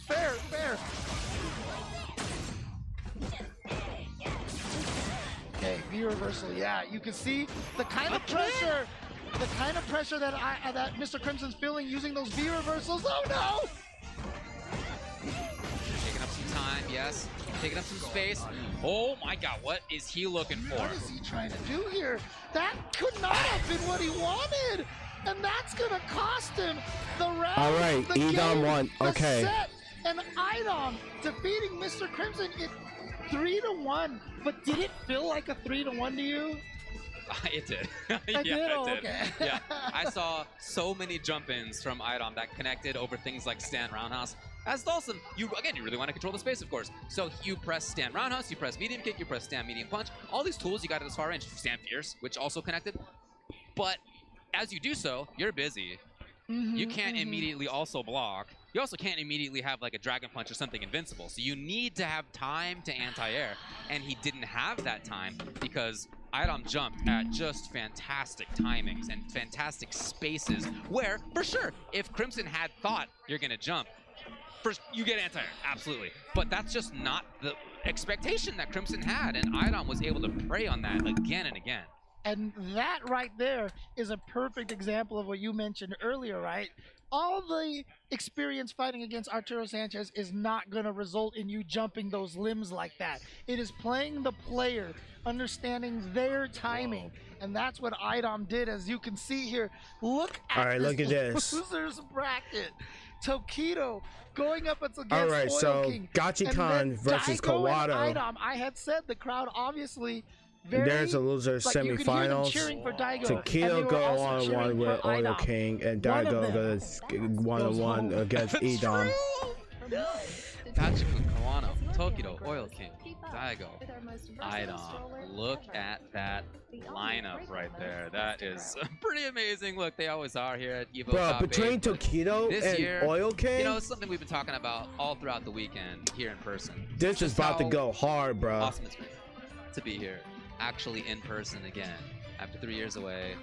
Fair. Okay, V reversal, yeah. You can see the kind of pressure, that Mr. Crimson's feeling using those V reversals. Oh no! Taking up some time, yes. Taking up some space. Oh my god, what is he looking for? What is he trying to do here? That could not have been what he wanted! And that's gonna cost him the round. All right, the Idom game, won. the Okay. set. And Idom defeating Mr. Crimson 3-1. But did it feel like a 3-1 to you? It did. It did? Oh, okay. Yeah, I saw so many jump-ins from Idom that connected over things like stand roundhouse. As Dalsum, you really want to control the space, of course. So you press stand roundhouse, you press medium kick, you press stand medium punch. All these tools you got at this far range. Stand fierce, which also connected. But as you do so, you're busy. You can't immediately also block. You also can't immediately have like a dragon punch or something invincible. So you need to have time to anti-air. And he didn't have that time because Idom jumped at just fantastic timings and fantastic spaces where, for sure, if Crimson had thought you're going to jump, first, you get anti-air, absolutely. But that's just not the expectation that Crimson had, and Idom was able to prey on that again and again. And that right there is a perfect example of what you mentioned earlier, right? All the experience fighting against Arturo Sanchez is not going to result in you jumping those limbs like that. It is playing the player, understanding their timing, and that's what Idom did, as you can see here. Look at look at this. Losers bracket. Tokido going up against All right, Oil so King. Gachikon versus Kawato. Idom. I had said the crowd obviously There's a loser semifinals. Tokido go on with Oil King, and Daigo goes 1-on-1 against Idom. Gachikon, Kawano, Tokido, Oil King, Daigo, Idom. Look at that lineup right there. That is pretty amazing. Look, they always are here at EVO. Bro, between Tokido and Oil King, you know, it's something we've been talking about all throughout the weekend here in person. This is about to go hard, bro. Awesome it's been to be here, actually in person again after 3 years away.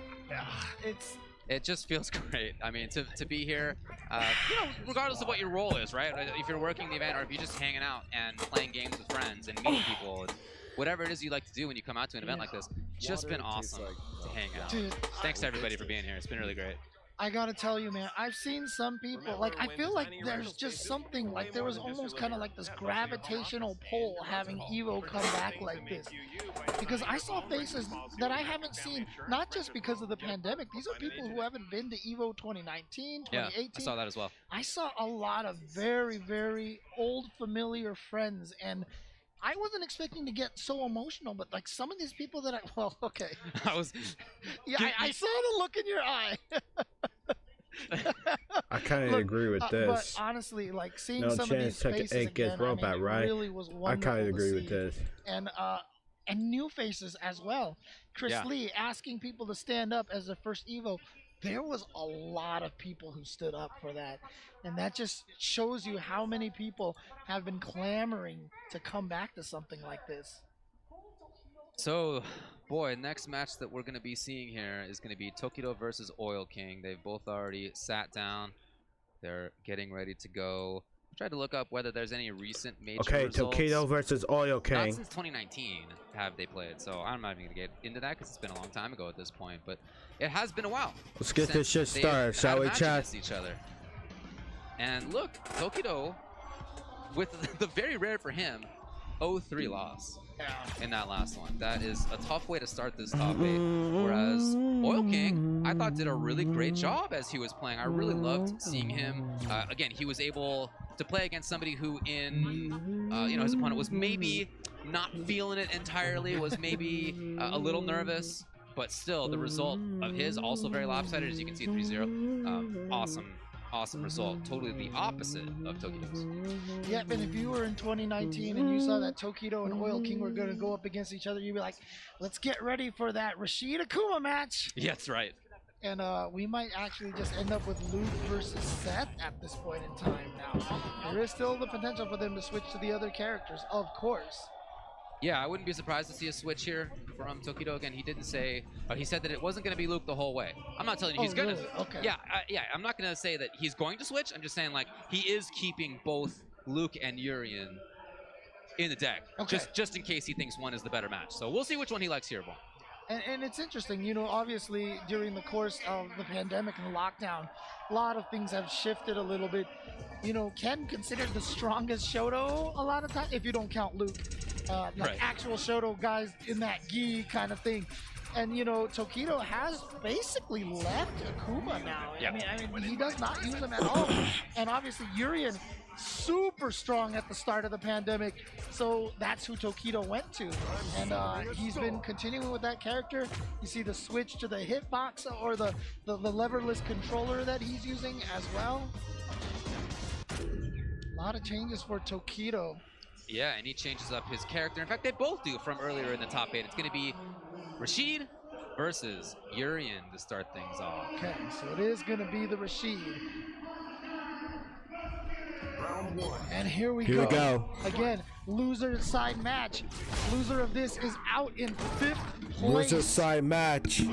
It's It just feels great. I mean, to be here, you know, regardless of what your role is, right? If you're working the event or if you're just hanging out and playing games with friends and meeting people, whatever it is you like to do when you come out to an event like this, just been awesome to hang out. Dude, Thanks to everybody for being here. It's been really great. I gotta tell you, man, I've seen some people, like, I feel like there's just something, like, there was almost kind of like this gravitational pull having EVO come back like this. Because I saw faces that I haven't seen, not just because of the pandemic. These are people who haven't been to EVO 2019, 2018. Yeah, I saw that as well. I saw a lot of very, very old, familiar friends, and I wasn't expecting to get so emotional, but like some of these people that yeah, I saw the look in your eye. I kind of agree with this. But honestly, like seeing No some of these chance faces it gets again, I mean, robot, it right? really was I wonderful kind of to agree with see. this. And new faces as well. Chris Yeah. Lee asking people to stand up as their first EVO. There was a lot of people who stood up for that. And that just shows you how many people have been clamoring to come back to something like this. So, boy, next match that we're going to be seeing here is going to be Tokido versus Oil King. They've both already sat down. They're getting ready to go. Tried to look up whether there's any recent major results. Tokido versus Oil Not King. since 2019 have they played, so I'm not even going to get into that because it's been a long time ago at this point, but it has been a while. Let's get this shit they've started, had shall a we, match chat? against each other. And look, Tokido, with the very rare for him, 0-3 loss in that last one. That is a tough way to start this top 8. Whereas Oil King, I thought did a really great job as he was playing. I really loved seeing him. Again, he was able to play against somebody who in, you know, his opponent was maybe not feeling it entirely, was maybe a little nervous, but still the result of his also very lopsided, as you can see, 3-0. Awesome result. Totally the opposite of Tokido's. Yeah, and if you were in 2019 and you saw that Tokido and Oil King were going to go up against each other, you'd be like, let's get ready for that Rashid Akuma match. Yeah, that's right. And we might actually just end up with Luke versus Seth at this point in time now. There is still the potential for them to switch to the other characters, of course. Yeah, I wouldn't be surprised to see a switch here from Tokido. Again, he didn't say, he said that it wasn't going to be Luke the whole way. I'm not telling you he's going to. Really? Okay. Yeah, I'm not going to say that he's going to switch. I'm just saying, like, he is keeping both Luke and Urian in the deck, just in case he thinks one is the better match. So we'll see which one he likes here, Bon. And it's interesting, you know, obviously during the course of the pandemic and the lockdown, a lot of things have shifted a little bit. You know, Ken considered the strongest Shoto a lot of times, if you don't count Luke. Like actual Shoto guys in that gi kind of thing. And, you know, Tokido has basically left Akuma now. Yeah. I mean, he does not use him at all. And obviously Urian, super strong at the start of the pandemic. So that's who Tokido went to. And he's been continuing with that character. You see the switch to the hitbox or the leverless controller that he's using as well. A lot of changes for Tokido. Yeah, and he changes up his character. In fact, they both do from earlier in the top 8. It's going to be Rashid versus Urian to start things off. Okay, so it is going to be the Rashid. And here we go. Again, loser side match. Loser of this is out in 5th place. Loser side match.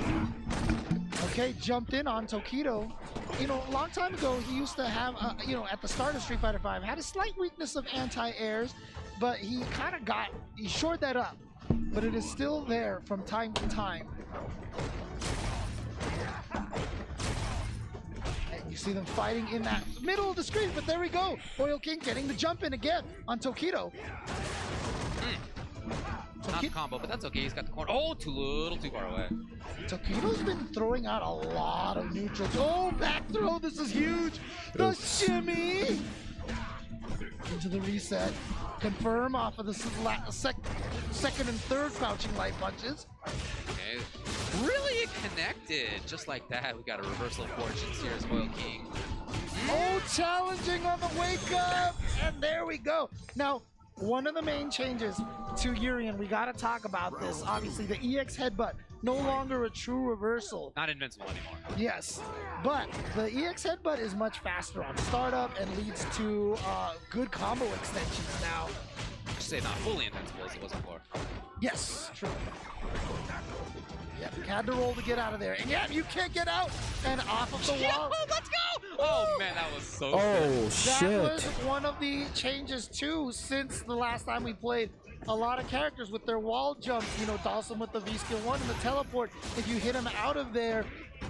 Okay, jumped in on Tokido. You know, a long time ago, he used to have, you know, at the start of Street Fighter V, had a slight weakness of anti-airs, but he kind of he shored that up. But it is still there from time to time. And you see them fighting in that middle of the screen, but there we go. Oil King getting the jump in again on Tokido. Not a combo, but that's okay. He's got the corner. Oh, little too far away. Tokido's been throwing out a lot of neutrals. Oh, back throw. This is huge. The shimmy. Into the reset. Confirm off of the second and third crouching light punches. Okay. Really connected. Just like that, we got a reversal of fortunes here as Oil King. Oh, challenging on the wake up. And there we go. Now, one of the main changes to Urian, we got to talk about this. Obviously, the EX headbutt, no longer a true reversal. Not invincible anymore. Yes, but the EX headbutt is much faster on startup and leads to good combo extensions now. I should say not fully invincible as it was before. Yes, true. Yep, had to roll to get out of there. And yeah, you can't get out. And off of the wall. Let's go! Oh man, that was so Oh, shit. That was one of the changes too since the last time we played. A lot of characters with their wall jumps, you know, Dawson with the V-Skill 1 and the teleport. If you hit him out of there,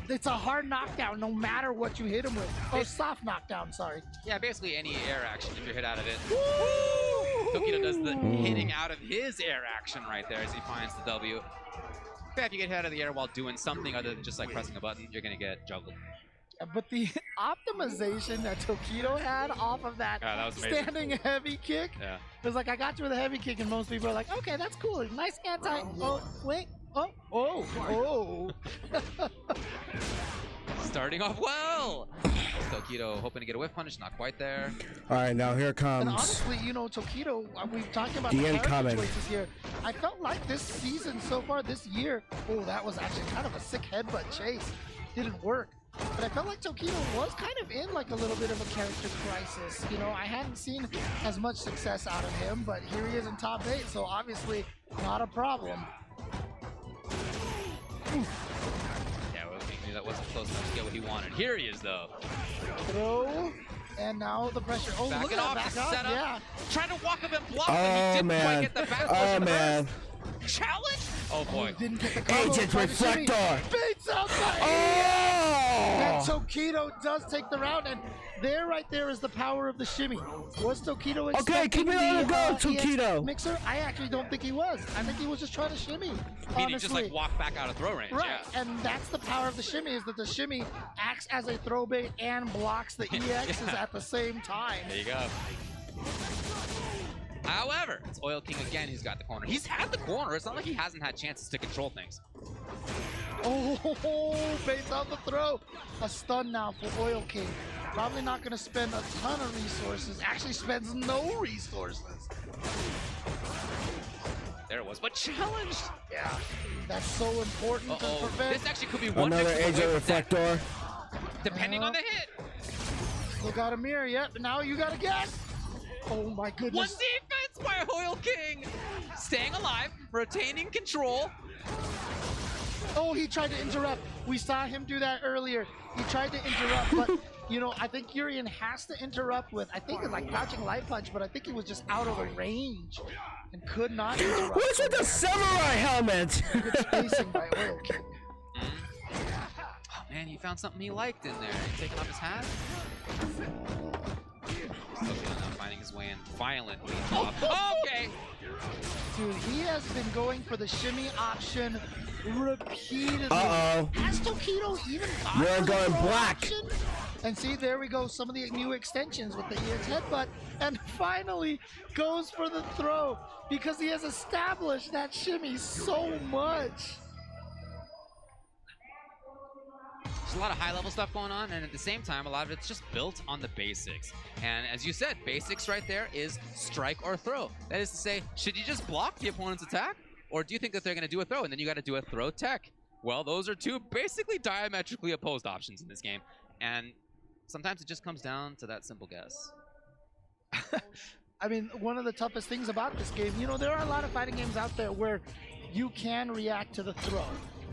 it's a hard knockdown no matter what you hit him with. Or soft knockdown, sorry. Yeah, basically any air action if you're hit out of it. Tokido does the hitting out of his air action right there as he finds the W. If you get hit out of the air while doing something other than just like pressing a button, you're gonna get juggled. But the optimization that Tokido had off of that, that was standing heavy kick, yeah. It was like, I got you with a heavy kick, and most people are like, okay, that's cool. Nice anti. Oh, wait. Oh. Starting off well. Tokido hoping to get a whiff punish, not quite there. All right, now here comes. And honestly, you know, Tokido, we've talked about the the end character coming. choices here. I felt like this season so far, this year, that was actually kind of a sick headbutt chase. Didn't work. But I felt like Tokido was kind of in like a little bit of a character crisis. You know, I hadn't seen as much success out of him, but here he is in top 8, so obviously not a problem. Yeah, well, he knew that wasn't close enough to get what he wanted. Here he is, though. Throw, and now the pressure. Oh, look at that back up. Setup. Yeah. Trying to walk up and block, but he Oh, didn't quite man. get the back Oh, man. challenge. Oh boy. Didn't get the combo. Agent Reflector. Beats out the Oh! And Tokido does take the round, and right there is the power of the shimmy. Was Tokido expecting keep it on the go, EX Tokido. mixer? I actually don't think he was. I think he was just trying to shimmy. Meaning just like walk back out of throw range. Right, Yeah. and that's the power of the shimmy, is that the shimmy acts as a throw bait and blocks the EXs Yeah. at the same time. There you go. However, it's Oil King again who's got the corner. He's had the corner. It's not like he hasn't had chances to control things. Oh, baits out the throw. A stun now for Oil King. Probably not going to spend a ton of resources. Actually spends no resources. There it was, but challenged. Yeah, that's so important to prevent. This actually could be one Another extra Agent away from Reflector. depending on the hit. Still got a mirror, yep. Now you got to guess. Oh my One goodness. defense by Oil King. Staying alive, retaining control. Oh, he tried to interrupt. We saw him do that earlier. He tried to interrupt, but you know, I think Urian has to interrupt with, I think it's like crouching light punch, but I think he was just out of the range and could not interrupt. What's with the samurai helmet? Good spacing by Oil King. Oh man, he found something he liked in there. He's taking off his hat. Still now finding his way in violently. Okay. Dude, he has been going for the shimmy option repeatedly. Uh-oh. Has Tokido even got You're for the going throw black. option? And see, there we go. Some of the new extensions with the EX headbutt. And finally goes for the throw because he has established that shimmy so much. There's a lot of high-level stuff going on, and at the same time, a lot of it's just built on the basics. And as you said, basics right there is strike or throw. That is to say, should you just block the opponent's attack? Or do you think that they're going to do a throw, and then you got to do a throw tech? Well, those are two basically diametrically opposed options in this game. And sometimes it just comes down to that simple guess. I mean, one of the toughest things about this game, you know, there are a lot of fighting games out there where you can react to the throw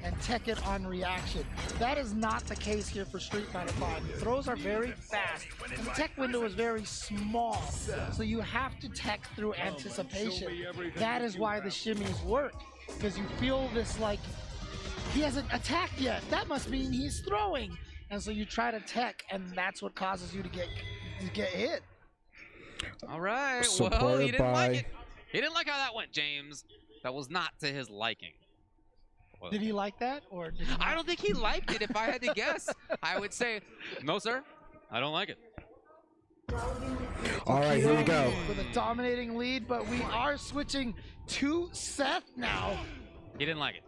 and tech it on reaction. That is not the case here for Street Fighter V. The throws are very fast, and the tech window is very small, so you have to tech through anticipation. That is why the shimmies work, because you feel this like, he hasn't attacked yet, that must mean he's throwing. And so you try to tech, and that's what causes you to get hit. All right, well, Supported he didn't like by- it. He didn't like how that went, James. That was not to his liking. Well, Did he like that, or did he I don't think he liked it. If I had to guess, I would say, no, sir, I don't like it. All right, here we go. With a dominating lead, but we are switching to Seth now. He didn't like it.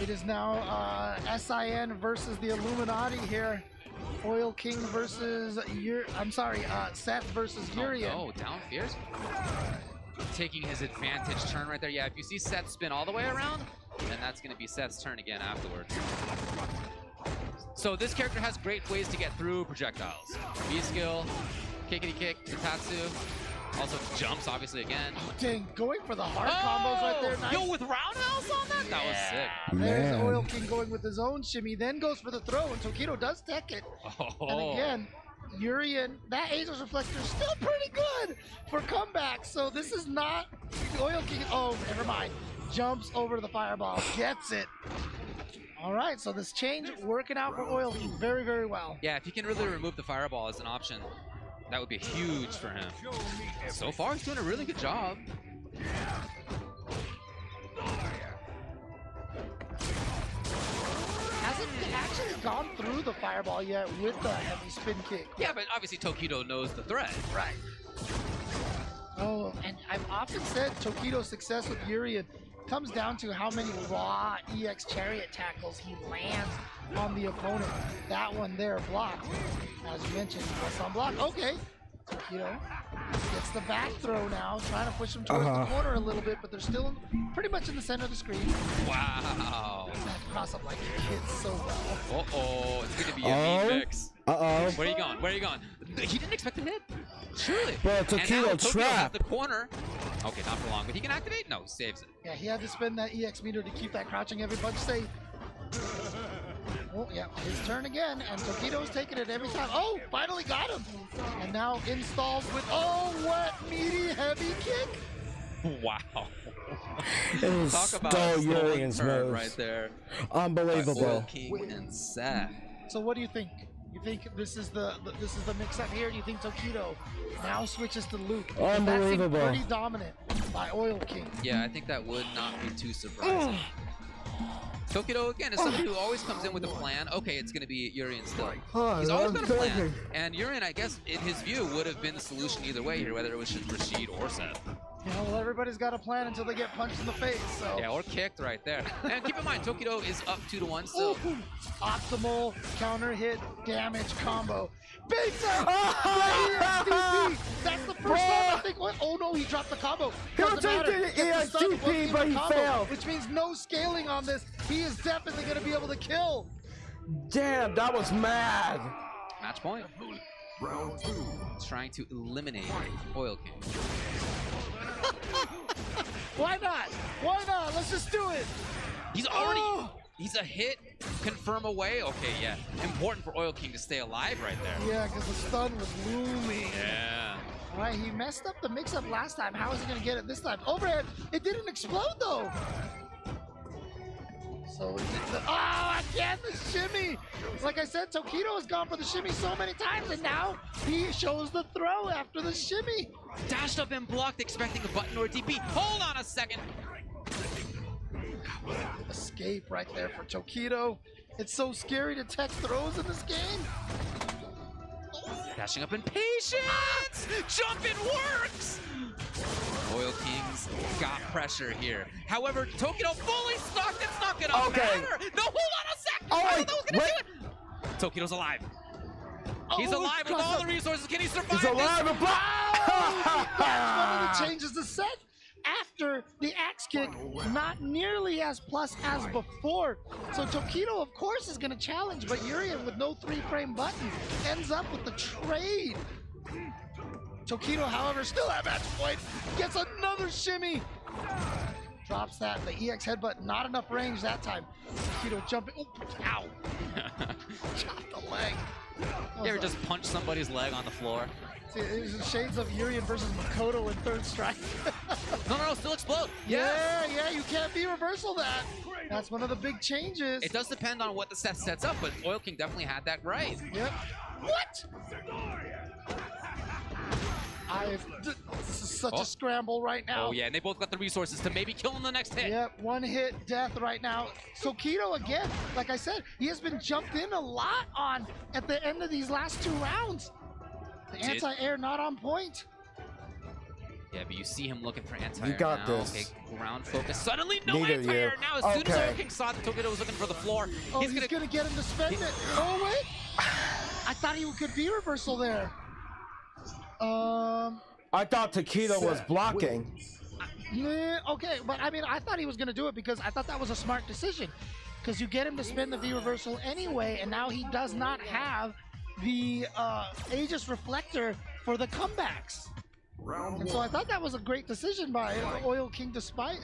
It is now SIN versus the Illuminati here. Oil King versus Seth versus Urian. Oh, down fierce. Taking his advantage turn right there. Yeah, if you see Seth spin all the way around, then that's going to be Seth's turn again afterwards. So this character has great ways to get through projectiles. B-skill, kickity kick, Tatsu. Also jumps, obviously, again. Oh, dang, going for the hard combos right there. Nice. Yo, with roundhouse on that? That was sick. There's Man. Oil King going with his own shimmy, then goes for the throw, and Tokido does tech it. And again, Urian, that Aegis Reflector is still pretty good for comebacks, so this is not Oil King. Oh, never mind. Jumps over the fireball, gets it. All right, so this change working out for Oil King very, very well. Yeah, if he can really remove the fireball as an option, that would be huge for him. So far, he's doing a really good job. Hasn't actually gone through the fireball yet with the heavy spin kick. Yeah, but obviously Tokido knows the threat. Right. Oh, and I've often said Tokido's success with Urian comes down to how many raw EX chariot tackles he lands on the opponent. That one there blocked. As you mentioned, was on block. Okay. Tokido gets the back throw now, trying to push him towards the corner a little bit, but they're still pretty much in the center of the screen. Wow. That cross up like it hits so well. Uh-oh, it's gonna be a mean mix. Uh-oh. Where are you going? Where are you going? He didn't expect to hit. Surely. Bro, And now Tokido has trap. the corner. Okay, not for long, but he can activate? No, saves it. Yeah, he had to spend that EX meter to keep that crouching heavy punch safe. Oh, yeah, his turn again, and Tokido's taking it every time. Oh, finally got him! And now installs with, oh, what meaty heavy kick! Wow. It was Talk about so a stolen Urian's turn moves. right there. Unbelievable. Oil King and Seth. So what do you think? You think this is the mix-up here? Do you think Tokido now switches to Luke? Because that seemed Unbelievable. pretty dominant by Oil King. Yeah, I think that would not be too surprising. Tokido, again, is somebody who always comes in with a plan. Okay, it's going to be Urian still. He's always got a plan. And Urian, I guess, in his view, would have been the solution either way here, whether it was Rashid or Seth. Yeah, well, everybody's got a plan until they get punched in the face, so. Yeah, or kicked right there. And keep in mind, Tokido is up 2-1 still. Ooh, optimal counter hit damage combo. Big time! That's the first time I think. What? Oh no, he dropped the combo. Doesn't matter. did Gets the stun, EXTP, wasn't even but a he combo, failed. which means no scaling on this. He is definitely going to be able to kill. Damn, that was mad. Match point. Round 2. Trying to eliminate Oil King. Why not? Why not? Let's just do it. He's already... He's a hit, confirm away. Okay, yeah. Important for Oil King to stay alive right there. Yeah, because the stun was looming. Yeah. All right, he messed up the mix-up last time. How is he going to get it this time? Overhead. It didn't explode, though. So, again, the shimmy. Like I said, Tokido has gone for the shimmy so many times, and now he shows the throw after the shimmy. Dashed up and blocked, expecting a button or a DP. Hold on a second. Escape right there for Tokido. It's so scary to tech throws in this game. Dashing up in patience. Jumping works. Oil King's got pressure here. However, Tokido fully stocked. It's not gonna matter. No, hold on a sec. I thought that was gonna do it. Tokido's alive. He's alive with all the resources. Can he survive? He's alive and That's one of the changes to set. After the axe kick, not nearly as plus as before. So Tokido, of course, is going to challenge, but Urian, with no 3-frame button, ends up with the trade. Tokido, however, still at match point, gets another shimmy. Drops that, the EX headbutt, not enough range that time. Tokido jumping, ow. Chopped the leg. You ever just punch somebody's leg on the floor? See, it was shades of Urian versus Makoto in Third Strike. No, still explode. Yeah, you can't be reversal that. That's one of the big changes. It does depend on what the set sets up, but Oil King definitely had that right. Yep. What? This is such a scramble right now. Oh yeah, and they both got the resources to maybe kill him the next hit. Yep, one hit death right now. Tokido again, like I said, he has been jumped in a lot on at the end of these last 2 rounds. The anti-air not on point. Yeah, but you see him looking for anti-air You got now. this. Okay, ground focus. Suddenly no Neither anti-air. you. Now as soon as Oil King saw that Tokido was looking for the floor, Oh, he's gonna get him to spend it. Oh wait, I thought he could be reversal there. I thought Tokido was blocking. Okay, but I mean, I thought he was gonna do it because I thought that was a smart decision. Because you get him to spin the V reversal anyway, and now he does not have the Aegis Reflector for the comebacks. And so I thought that was a great decision by Oil King, despite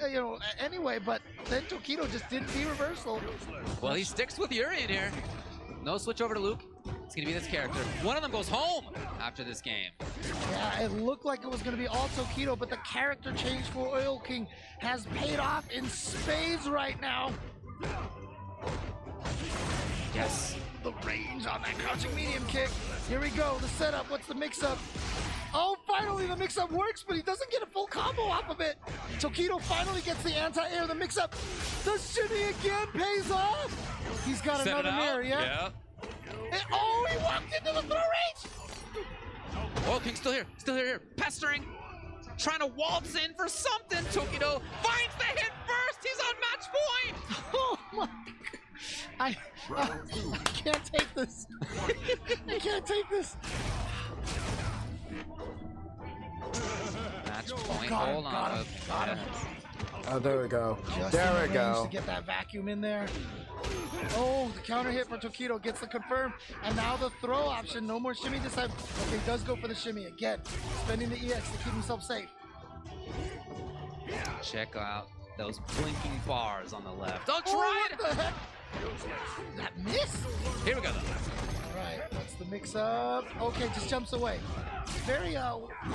anyway. But then Tokido just didn't see reversal. Well, he sticks with Yuri in here. No switch over to Luke. It's gonna be this character. One of them goes home after this game. Yeah, it looked like it was going to be all Tokido, but the character change for Oil King has paid off in spades right now. Yes. The range on that crouching medium kick. Here we go, the setup. What's the mix-up? Oh, finally the mix-up works, but he doesn't get a full combo off of it. Tokido finally gets the anti-air, the mix-up. The shimmy again pays off. He's got Set another it out. mirror, yeah? Yeah. And, oh, he walked into the throw range. Oil King's still here, pestering, trying to waltz in for something. Tokido finds the hit first. He's on match point. Oh my God. I can't take this. I can't take this. Match point. Got him, Hold on. got him, got him. Oh, there we go. Just There in we the range go. to get that vacuum in there. Oh, the counter hit for Tokido gets the confirm, and now the throw option. No more shimmy this time. Okay, does go for the shimmy again, spending the EX to keep himself safe. Check out those blinking bars on the left. Don't Oh, try what the heck? That miss? Here we go. All right, what's the mix-up? Okay, just jumps away. Very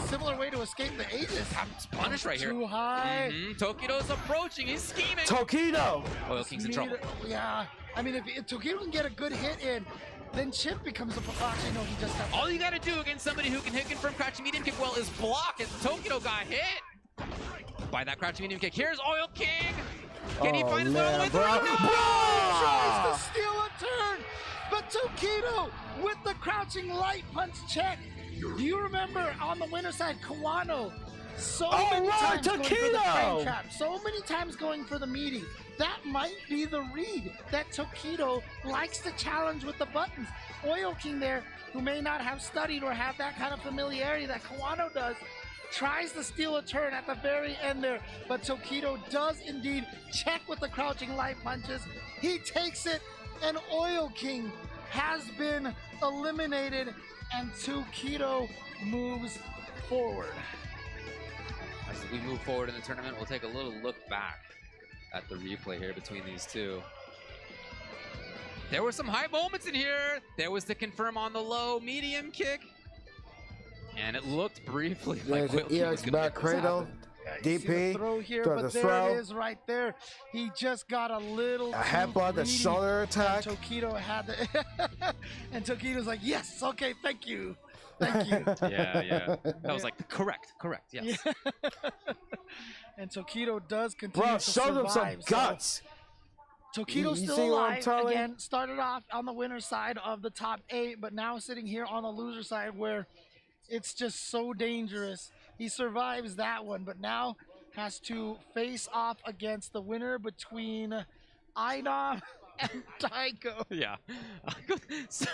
similar way to escape the Aegis. Punish right here. Too high. Tokido's approaching. He's scheming. Tokido! Oil King's in trouble. Yeah, I mean, if Tokido can get a good hit in, then Chip becomes a... Actually, no, he just got... All you gotta do against somebody who can hit confirm crouching medium kick well is block, and Tokido got hit by that crouching medium kick. Here's Oil King. Can he find his way all the way through? Tries to steal a turn, but Tokido with the crouching light punch check. Do you remember on the winner side, Kawano? So many times going for the frame trap, so many times going for the meaty. That might be the read that Tokido likes to challenge with the buttons. Oil King there, who may not have studied or have that kind of familiarity that Kawano does, tries to steal a turn at the very end there, but Tokido does indeed check with the crouching light punches. He takes it, and Oil King has been eliminated, and Tokido moves forward. As we move forward in the tournament, we'll take a little look back at the replay here between these two. There were some high moments in here. There was the confirm on the low medium kick. And it looked briefly like There's an EX back cradle. DP. Throw here, throw but the there throw. it is right there. He just got a little A headbutt, the shoulder attack. And Tokido had the and Tokido's like, yes, okay, thank you. Thank you. Yeah. That was like correct, yes. And Tokido does continue Bro, to show them some survive, so guts. Tokido's You still see what I'm alive. telling? Again, started off on the winner's side of the top 8, but now sitting here on the loser side where it's just so dangerous. He survives that one, but now has to face off against the winner between Idom and Daigo. Yeah. So,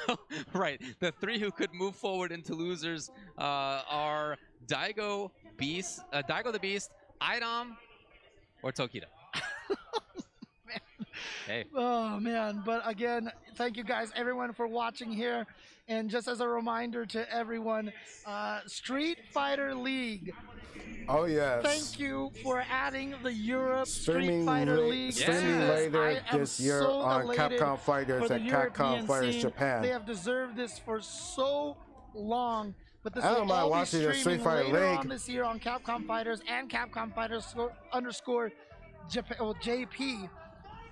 right. The three who could move forward into losers are Daigo the Beast, Idom, or Tokido. Hey. Oh man, but again, thank you guys, everyone, for watching here. And just as a reminder to everyone, Street Fighter League. Oh yes. Thank you for adding the Europe Streaming Street Fighter League. Streaming Yes, later I am this year so on elated Capcom Fighters for the and Capcom European Fighters scene. Japan. They have deserved this for so long. But this I don't will mind all be watching the streaming Street Fighter later League. on this year on Capcom Fighters and Capcom Fighters _Japan, JP.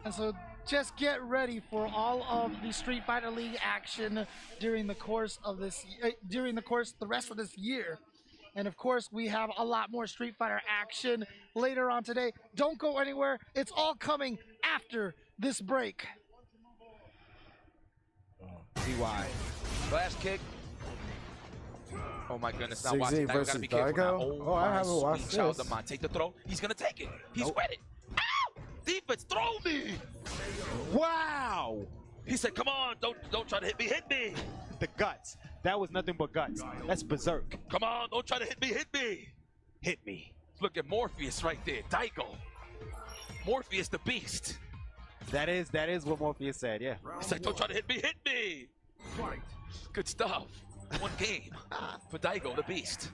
And so just get ready for all of the Street Fighter League action during the course of this, the rest of this year. And of course, we have a lot more Street Fighter action later on today. Don't go anywhere. It's all coming after this break. CY. Flash kick. Oh my goodness. Now CZ watch it. Now you versus gotta be careful now. Daigo? Oh, I my haven't watched sweet child this. of mine. Take the throw. He's gonna take it. He's ready. Ow! Defense, throw me. Wow! He said, come on, don't try to hit me. The guts. That was nothing but guts. That's berserk. Come on, don't try to hit me. Hit me. Look at Morpheus right there. Daigo. Morpheus the beast. That is what Morpheus said, yeah. He said, don't try to hit me. Good stuff. one game for Daigo the Beast.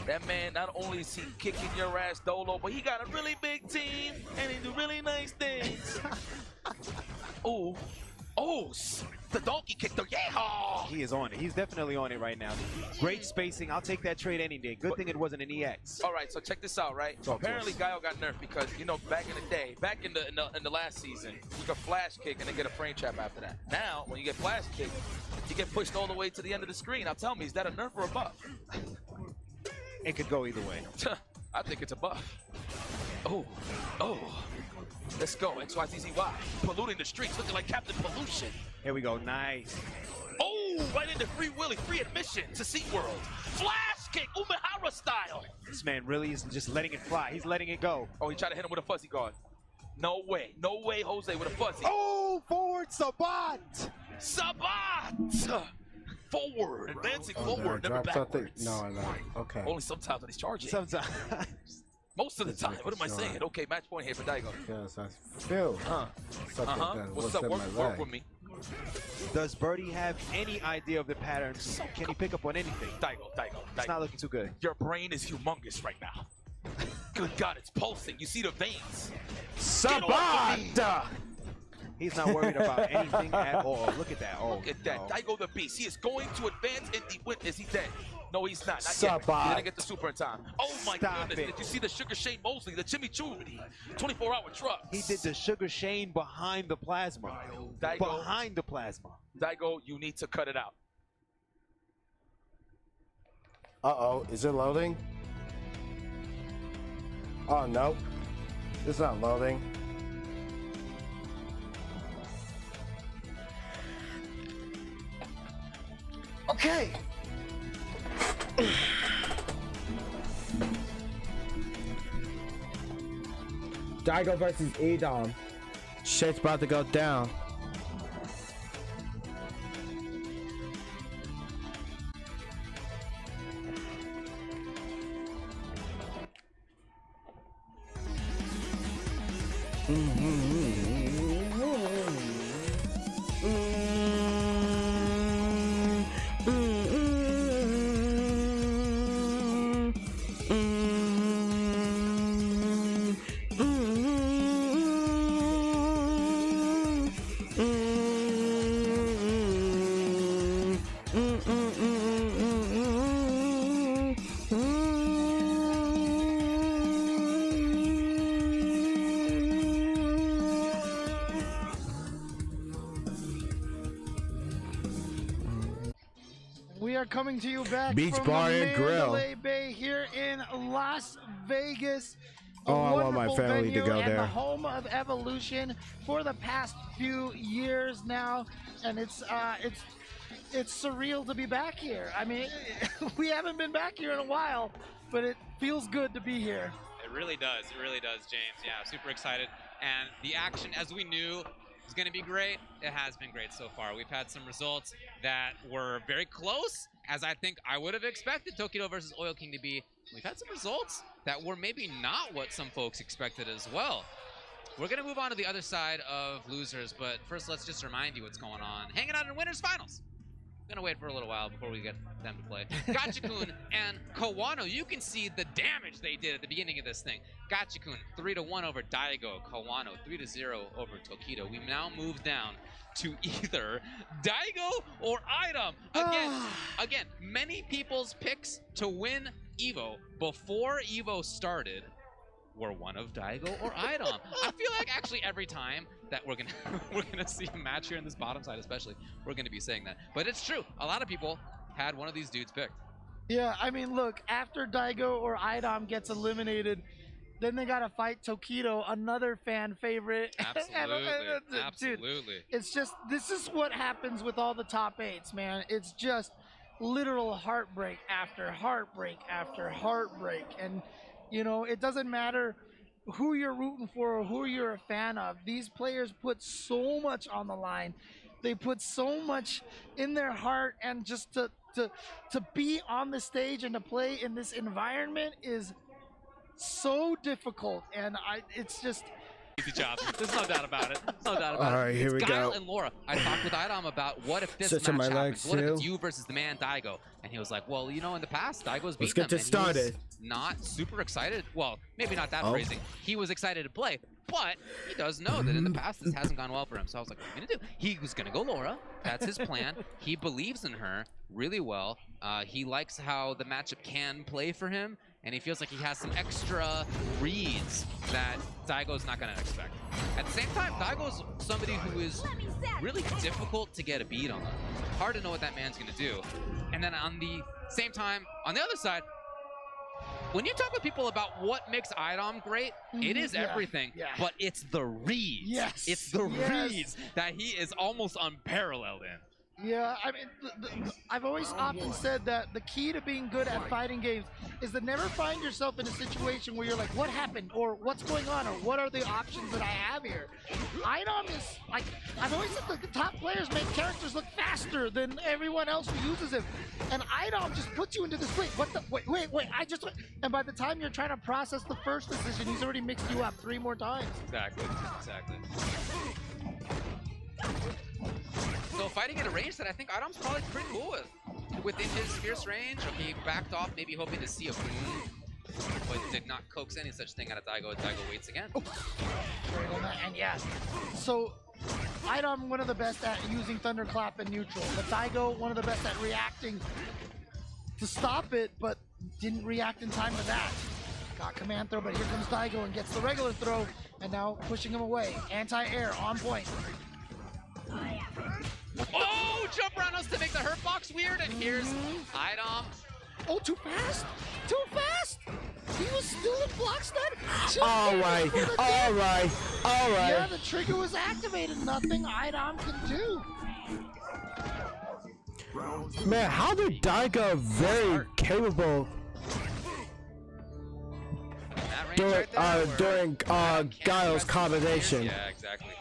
That man, not only is he kicking your ass Dolo, but he got a really big team and he do really nice things. Oh, the donkey kick, the yeah! He is on it. He's definitely on it right now. Great spacing. I'll take that trade any day. Good thing it wasn't an EX. All right, so check this out, right? So apparently Gaio got nerfed because, you know, back in the day, back in the last season, you could flash kick and then get a frame trap after that. Now, when you get flash kick, you get pushed all the way to the end of the screen. Now tell me, is that a nerf or a buff? It could go either way. I think it's a buff. Oh. Let's go, XYZZY. Polluting the streets, looking like Captain Pollution. Here we go, nice. Oh, right into Free Willy, free admission to SeaWorld. Flash kick, Umehara style. This man really is just letting it fly. He's letting it go. Oh, he tried to hit him with a fuzzy guard. No way, Jose with a fuzzy. Oh, forward Sabat. Forward, advancing forward, never backwards. No. Okay. Only sometimes when he's charging. Sometimes. Most of the time. What am I saying? Okay, match point here for Daigo. Yes, I feel. What's up? Work with me. Does Birdie have any idea of the patterns? Can he pick up on anything? Daigo. It's not looking too good. Your brain is humongous right now. Good God, it's pulsing. You see the veins. Sabat! He's not worried about anything at all. Look at that. Oh, look at that. Daigo the Beast. He is going to advance in the win. Is he dead? No, he's not. Not Sabat. yet. He didn't get the super in time. Oh my goodness. Did you see the Sugar Shane Mosley, the Jimmy Choo 24-hour truck? He did the Sugar Shane behind the plasma. Daigo, behind the plasma. Daigo, you need to cut it out. Uh-oh, is it loading? Oh, no. It's not loading. Okay. Daigo versus Edom. Shit's about to go down. We are coming to you back Beach from Bar the and Grill. Mandalay Bay here in Las Vegas. Oh, I want my wonderful family to venue go and there. the home of Evolution for the past few years now, and it's surreal to be back here. I mean, we haven't been back here in a while, but it feels good to be here. It really does, James. Yeah, super excited. And the action, as we knew, was going to be great. It has been great so far. We've had some results that were very close, as I think I would have expected Tokido versus Oil King to be. We've had some results that were maybe not what some folks expected as well. We're going to move on to the other side of losers, but first let's just remind you what's going on. Hanging out in winners finals. Gonna wait for a little while before we get them to play. Gachikun and Kawano, you can see the damage they did at the beginning of this thing. Gachikun 3-1 over Daigo. Kawano 3-0 over Tokido. We now move down to either Daigo or Idom. Again, many people's picks to win EVO before EVO started were one of Daigo or Idom. I feel like actually every time that we're gonna see a match here in this bottom side, especially, we're gonna be saying that. But it's true. A lot of people had one of these dudes picked. Yeah, I mean, look, after Daigo or Idom gets eliminated, then they gotta fight Tokido, another fan favorite. Absolutely. Dude, it's just, this is what happens with all the top eights, man. It's just literal heartbreak after heartbreak after heartbreak. And, you know, it doesn't matter who you're rooting for or who you're a fan of. These players put so much on the line. They put so much in their heart, and just to be on the stage and to play in this environment is so difficult. And it's just, easy job. There's no doubt about it. No doubt about it. All right, here we Guile go. and Laura. I talked with Idom about what if this Switching match my happens? legs What if it's too. you versus the man Daigo? And he was like, well, you know, in the past, Daigo's Let's beaten get them, this and he was started. not super excited. Well, maybe not that Oh. phrasing. He was excited to play, but he does know that in the past this hasn't gone well for him. So I was like, what are you gonna do? He was gonna go Laura. That's his plan. He believes in her really well. He likes how the matchup can play for him, and he feels like he has some extra reads that Daigo's not gonna expect. At the same time, Daigo's somebody who is really difficult to get a beat on. Hard to know what that man's gonna do. And then on the same time, on the other side, when you talk with people about what makes Idom great, it is Yeah, everything, yeah. but it's the reads. Yes, It's the yes. reads that he is almost unparalleled in. Yeah, I mean, I've always often said that the key to being good at fighting games is to never find yourself in a situation where you're like, what happened? Or what's going on? Or what are the options that I have here? Idom is, like, I've always said that the top players make characters look faster than everyone else who uses him. And Idom just puts you into this, wait, I just, and by the time you're trying to process the first decision, he's already mixed you up 3 more times. Exactly. So fighting at a range that I think Idom's probably pretty cool with. Within his fierce range, he backed off, maybe hoping to see a boom, but did not coax any such thing out of Daigo. Daigo waits again. And yeah, so Idom one of the best at using Thunderclap and neutral, but Daigo one of the best at reacting to stop it, but didn't react in time to that. Got command throw, but here comes Daigo and gets the regular throw, and now pushing him away. Anti-air on point. Oh, jump around us to make the hurt box weird, and here's Idom. Oh, too fast? Too fast? He was still in block stun? All right. Yeah, the trigger was activated. Nothing Idom can do. Man, how did Daigo very capable during Guile's combination? Yeah, exactly.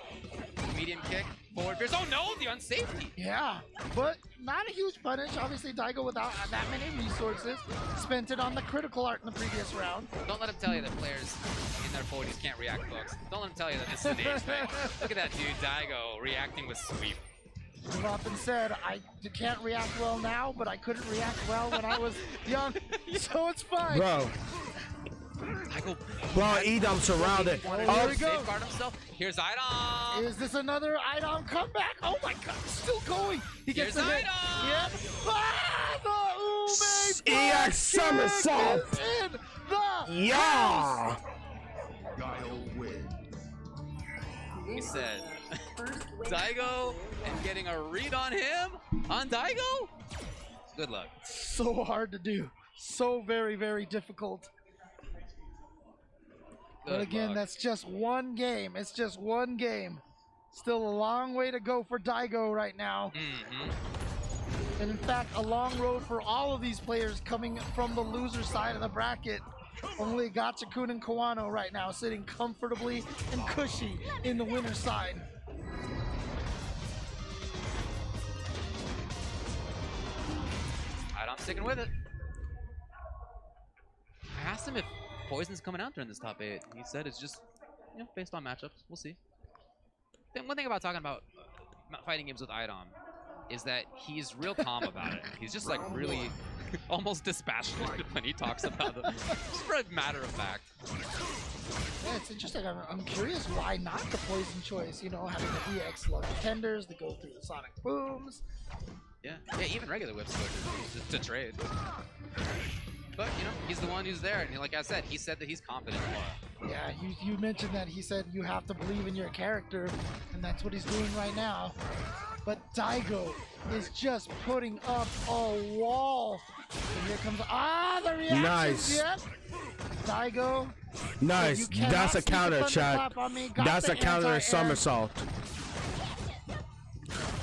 Medium kick, forward fierce. Oh no, the unsafety. Yeah, but not a huge punish. Obviously, Daigo without that many resources spent it on the critical art in the previous round. Don't let him tell you that players in their 40s can't react, folks. Don't let him tell you that this is an age thing. Look at that dude, Daigo, reacting with sweep. I've often said I can't react well now, but I couldn't react well when I was young, so it's fine. Bro, Idom surrounded. Here we go. Safeguard himself. Here's Idom. Is this another Idom comeback? Oh my God, still going. He gets Here's the hit. Idom. Yep. Ah, the Ume EX somersault. is in the Yeah. He said, Daigo and getting a read on him, on Daigo? Good luck. So hard to do. So very, very difficult. But again, that's just one game. It's just one game. Still a long way to go for Daigo right now. And in fact, a long road for all of these players coming from the loser side of the bracket. Only Gachikun and Kawano right now sitting comfortably and cushy in the winner's side. I'm sticking with it. I asked him if Poison's coming out during this top 8. He said it's just, you know, based on matchups. We'll see. One thing about talking about fighting games with Idom is that he's real calm about it. He's just like really almost dispassionate when he talks about it. Just for a matter of fact. Yeah, it's interesting. I'm curious why not the Poison choice, you know, having the EX low tenders that go through the sonic booms. Yeah, even regular whips to trade. But, you know, he's the one who's there, and like I said, he said that he's confident in Laura. Yeah, you mentioned that he said you have to believe in your character, and that's what he's doing right now. But Daigo is just putting up a wall. And here comes, the reaction. Nice. Yep. Daigo. Nice. That's a counter, Chad. That's a counter somersault.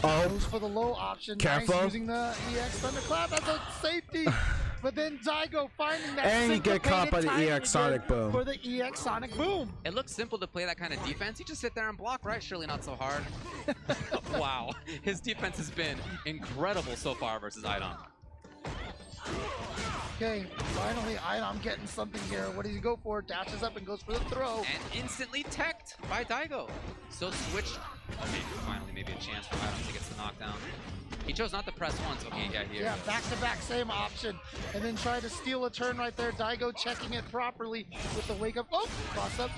Goes for the low option. Careful. Nice using the EX Thunderclap as a safety. But then Daigo finding that And you get caught by the EX Sonic Boom. For the EX Sonic Boom. It looks simple to play that kind of defense. You just sit there and block, right? Surely not so hard. Wow. His defense has been incredible so far versus Idom. Okay, finally Idom getting something here. What does he go for? Dashes up and goes for the throw. And instantly teched by Daigo. So switch. Okay, finally maybe a chance for Idom to get the knockdown. He chose not to press once. Okay, yeah, here. Yeah, back-to-back, same option. And then try to steal a turn right there. Daigo checking it properly with the wake up. Oh, cross up.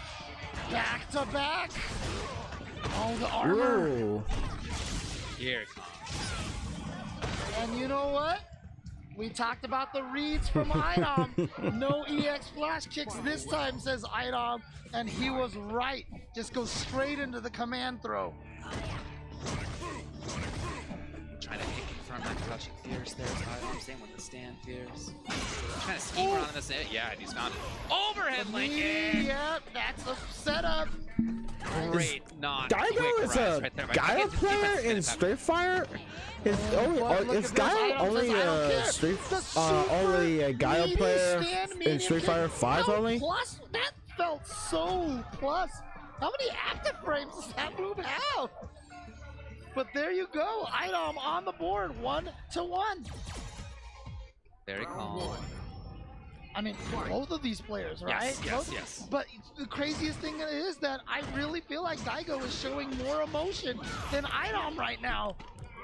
Back-to-back. Oh, the armor. Ooh. Here it comes. And you know what? We talked about the reads from Idom. No EX flash kicks this time, says Idom. And he was right. Just goes straight into the command throw. Trying to confirm that crouching fierce there. Idom staying with the stand fierce. Trying to scheme around this. Yeah, he's found it. Overhead link. Yeah, that's the setup. Great non Daigo is a right there. Gaia player in Street Fighter? Is Gaia only a Gaia player in Street Fighter 5 only? Plus, that felt so plus. How many active frames does that move have? But there you go, Idom on the board, 1-1. Very calm. I mean, both of these players, right? Yes. But the craziest thing is that I really feel like Daigo is showing more emotion than Idom right now.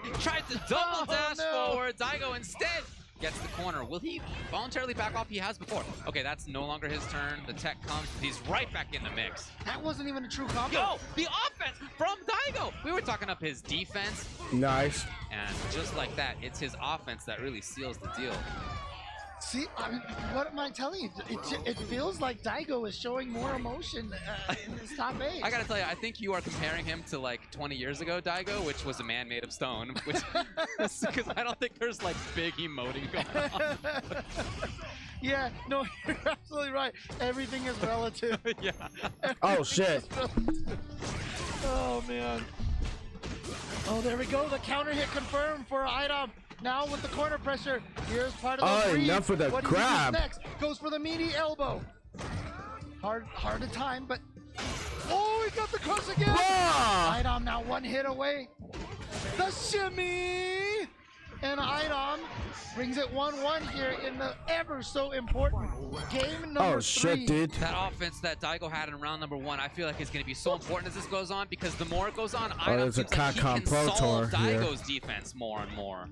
He tried to double dash forward. Daigo instead gets the corner. Will he voluntarily back off? He has before. Okay, that's no longer his turn. The tech comes. He's right back in the mix. That wasn't even a true combo. Yo, the offense from Daigo. We were talking up his defense. Nice. And just like that, it's his offense that really seals the deal. See, I mean, what am I telling you? It feels like Daigo is showing more emotion in this top 8. I gotta tell you, I think you are comparing him to like 20 years ago Daigo, which was a man made of stone. Which, because I don't think there's like big emoting going on. Yeah, no, you're absolutely right. Everything is relative. Yeah. Oh shit. Oh man. Oh, there we go. The counter hit confirmed for Idom. Now with the corner pressure, here's part of the read. Enough for the what grab. Next goes for the meaty elbow. Hard to time, but oh, he got the cross again. Idom now 1 hit away. The shimmy, and Idom brings it 1-1 here in the ever so important game number 3. Shit, dude. That offense that Daigo had in round number 1, I feel like is going to be so important as this goes on, because the more it goes on, Idom seems like he can solve Daigo's defense more and more.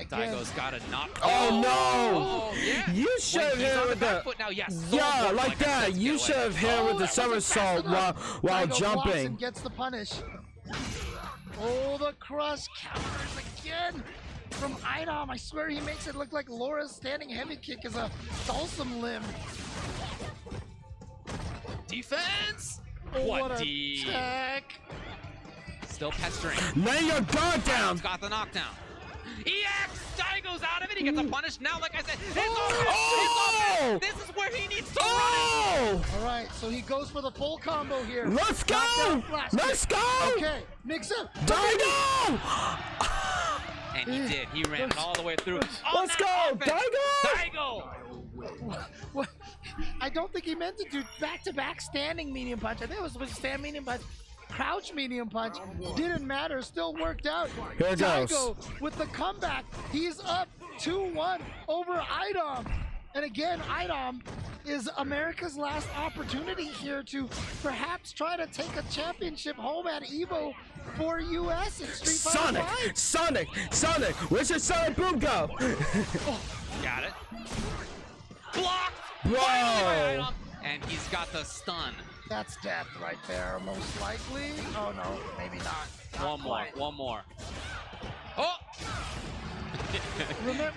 Daigo's got a knock. Oh no! Oh, yeah. You should have hit with the foot now. Yes. Yeah, like that. You should have hit with the somersault while Daigo jumping. And gets the punish. Oh, the cross counters again from Idom. I swear he makes it look like Laura's standing heavy kick is a Dulcim limb. Defense. Oh, what a D? tech. Still pestering. Lay your guard down. Got the knockdown. EX! Daigo's out of it. He gets a punish. Now, like I said, his offense. This is where he needs to run. All right, so he goes for the full combo here. Let's go! Let's go! Okay, mix it. Daigo! And he did. He ran it all the way through. Let's go, Daigo! What? I don't think he meant to do back-to-back standing medium punch. I think it was supposed to stand medium punch. Crouch medium punch, didn't matter, still worked out. Here it goes. Daigo with the comeback, he's up 2-1 over Idom. And again, Idom is America's last opportunity here to perhaps try to take a championship home at EVO for US in Street Fighter 5. Sonic, where's your Sonic Boom go? Got it. Blocked! Bro! And he's got the stun. That's death right there, most likely. Oh no, maybe not. One more. Oh!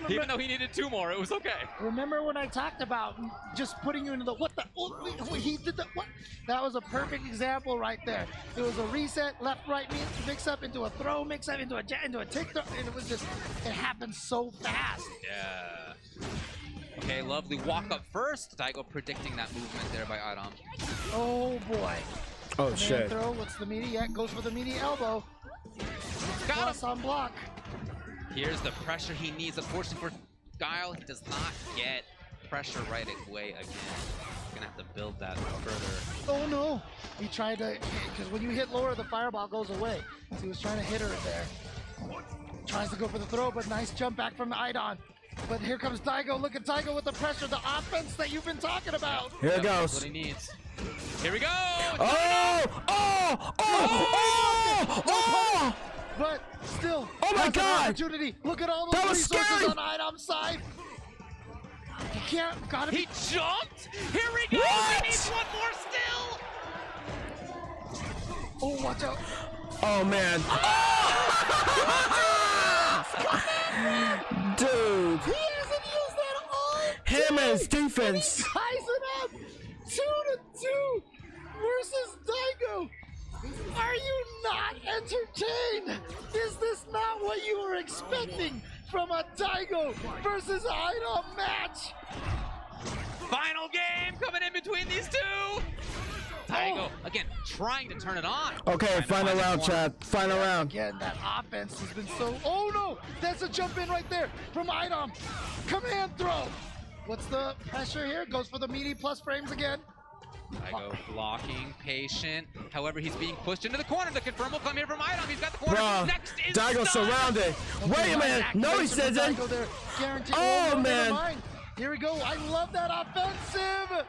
Even though he needed 2 more, it was okay. Remember when I talked about just putting you into the what the? Oh, he did the what? That was a perfect example right there. It was a reset, left, right, mix up into a throw, mix up into a tick throw, and it was just it happened so fast. Yeah. Okay, lovely walk up first. Daigo predicting that movement there by Idom. Oh boy. Oh shit. Throw, what's the meaty? Yeah, goes for the meaty elbow. Got him on block. Here's the pressure he needs. Unfortunately for Guile, he does not get pressure right away again. Gonna have to build that further. Oh no! He tried to, because when you hit Laura, the fireball goes away. So he was trying to hit her there. Tries to go for the throw, but nice jump back from Idom. But here comes Daigo. Look at Daigo with the pressure, the offense that you've been talking about. Here it That's goes. what he needs. Here we go. Oh! But still, Oh my has an God! opportunity. Look at all That those was resources scary! on Idom's side. He can't, gotta be. He jumped. Here we go. What? He needs one more still. Oh, watch out. Oh man. Dude. He hasn't used that all. Him and his defense. He ties it up 2-2 versus Daigo. Are you not entertained? Is this not what you were expecting from a Daigo versus Idom match? Final game coming in between these two. Daigo again trying to turn it on. Okay, final round, Chad. Final round. Again, that offense has been so. Oh no, that's a jump in right there from Idom. Command throw. What's the pressure here? Goes for the meaty plus frames again. Daigo blocking, patient. However, he's being pushed into the corner. The confirm will come here from Idom. He's got the corner. Bro, Next is Daigo surrounded. Wait a minute. No, he says it. Guaranteed. Oh, never man. mind. Here we go. I love that offensive.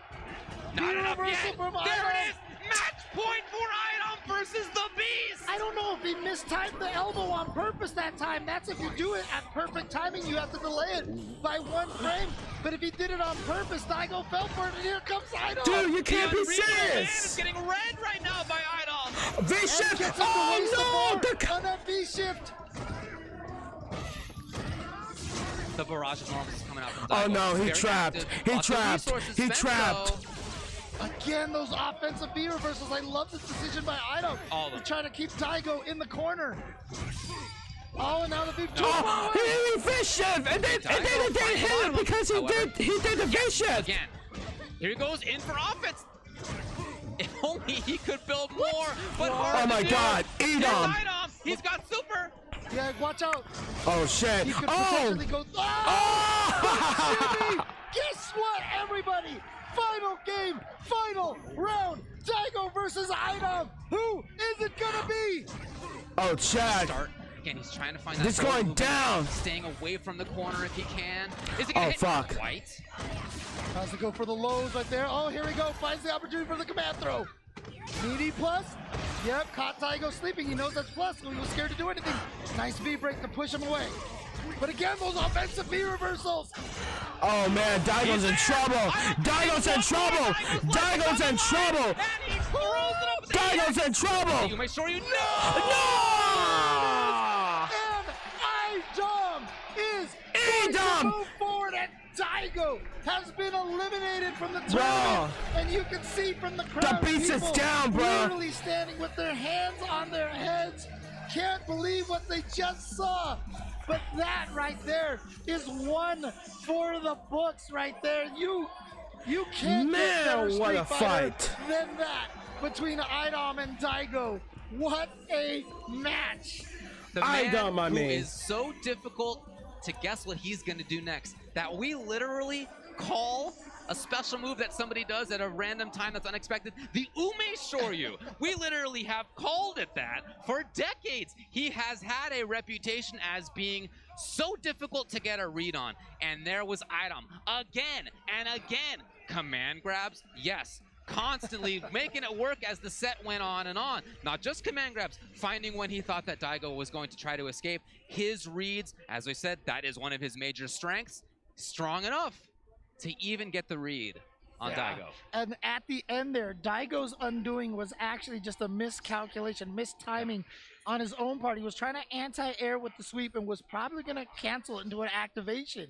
Not enough Reversal yet. from There Idom. it is. Match point for Idom versus the Beast. I don't know if he mistimed the elbow on purpose that time. That's if you do it at perfect timing, you have to delay it by 1 frame. But if he did it on purpose, Daigo fell for it, and here comes Idom. Dude, you can't be The Unreal Man serious. is getting red right now by Idom. V-shift. Gets him to waste Oh the no. bar on that V-shift. The barrage of normals is coming out from Oh Daigo. no, he Very trapped. active. He Lots of trapped. resources He spent, trapped. though. Again, those offensive V reversals. I love this decision by Idom. All of to them. try to keep Daigo in the corner. Oh, and now the V. Oh, he did fish shift, and then it didn't hit him because he did the fish shift. Again, here he goes in for offense. If only he could build more, but hard Oh to my do. God, Here's Idom. Idom. He's got super. Yeah, watch out. Oh shit. He could Oh. potentially go. Oh! Jimmy! Guess what, everybody? Final game, final round. Daigo versus Idom. Who is it gonna be? Oh, Chad. Start. Again, he's trying to find that This forward going movement, down. staying away from the corner if he can. Is it gonna Oh, hit? fuck. White. Tries to go for the lows right there. Oh, here we go. Finds the opportunity for the command throw. Meaty plus. Yep, caught Daigo sleeping. He knows that's plus, so he was scared to do anything. Nice V break to push him away. But again, those offensive V reversals. Oh man, Daigo's in trouble. Daigo's in trouble. Daigo's in trouble. And he throws it up. Daigo's in trouble. You make sure you know. No! And Idom is going to Idom! move forward, and Daigo has been eliminated from the Bro. tournament. And you can see from the crowd, The beast is people down, bro. literally standing with their hands on their heads. Can't believe what they just saw. But that right there is one for the books right there. You can't Man, get better what Street a Fighter fight. than that between Idom and Daigo. What a match. The man Idom, I who mean. is so difficult to guess what he's going to do next that we literally call a special move that somebody does at a random time that's unexpected, the Ume Shoryu. We literally have called it that for decades. He has had a reputation as being so difficult to get a read on, and there was Idom again and again. Command grabs, yes. Constantly making it work as the set went on and on. Not just command grabs, finding when he thought that Daigo was going to try to escape. His reads, as I said, that is one of his major strengths. Strong enough to even get the read on Daigo. And at the end there, Daigo's undoing was actually just a miscalculation, mistiming on his own part. He was trying to anti-air with the sweep and was probably going to cancel it into an activation.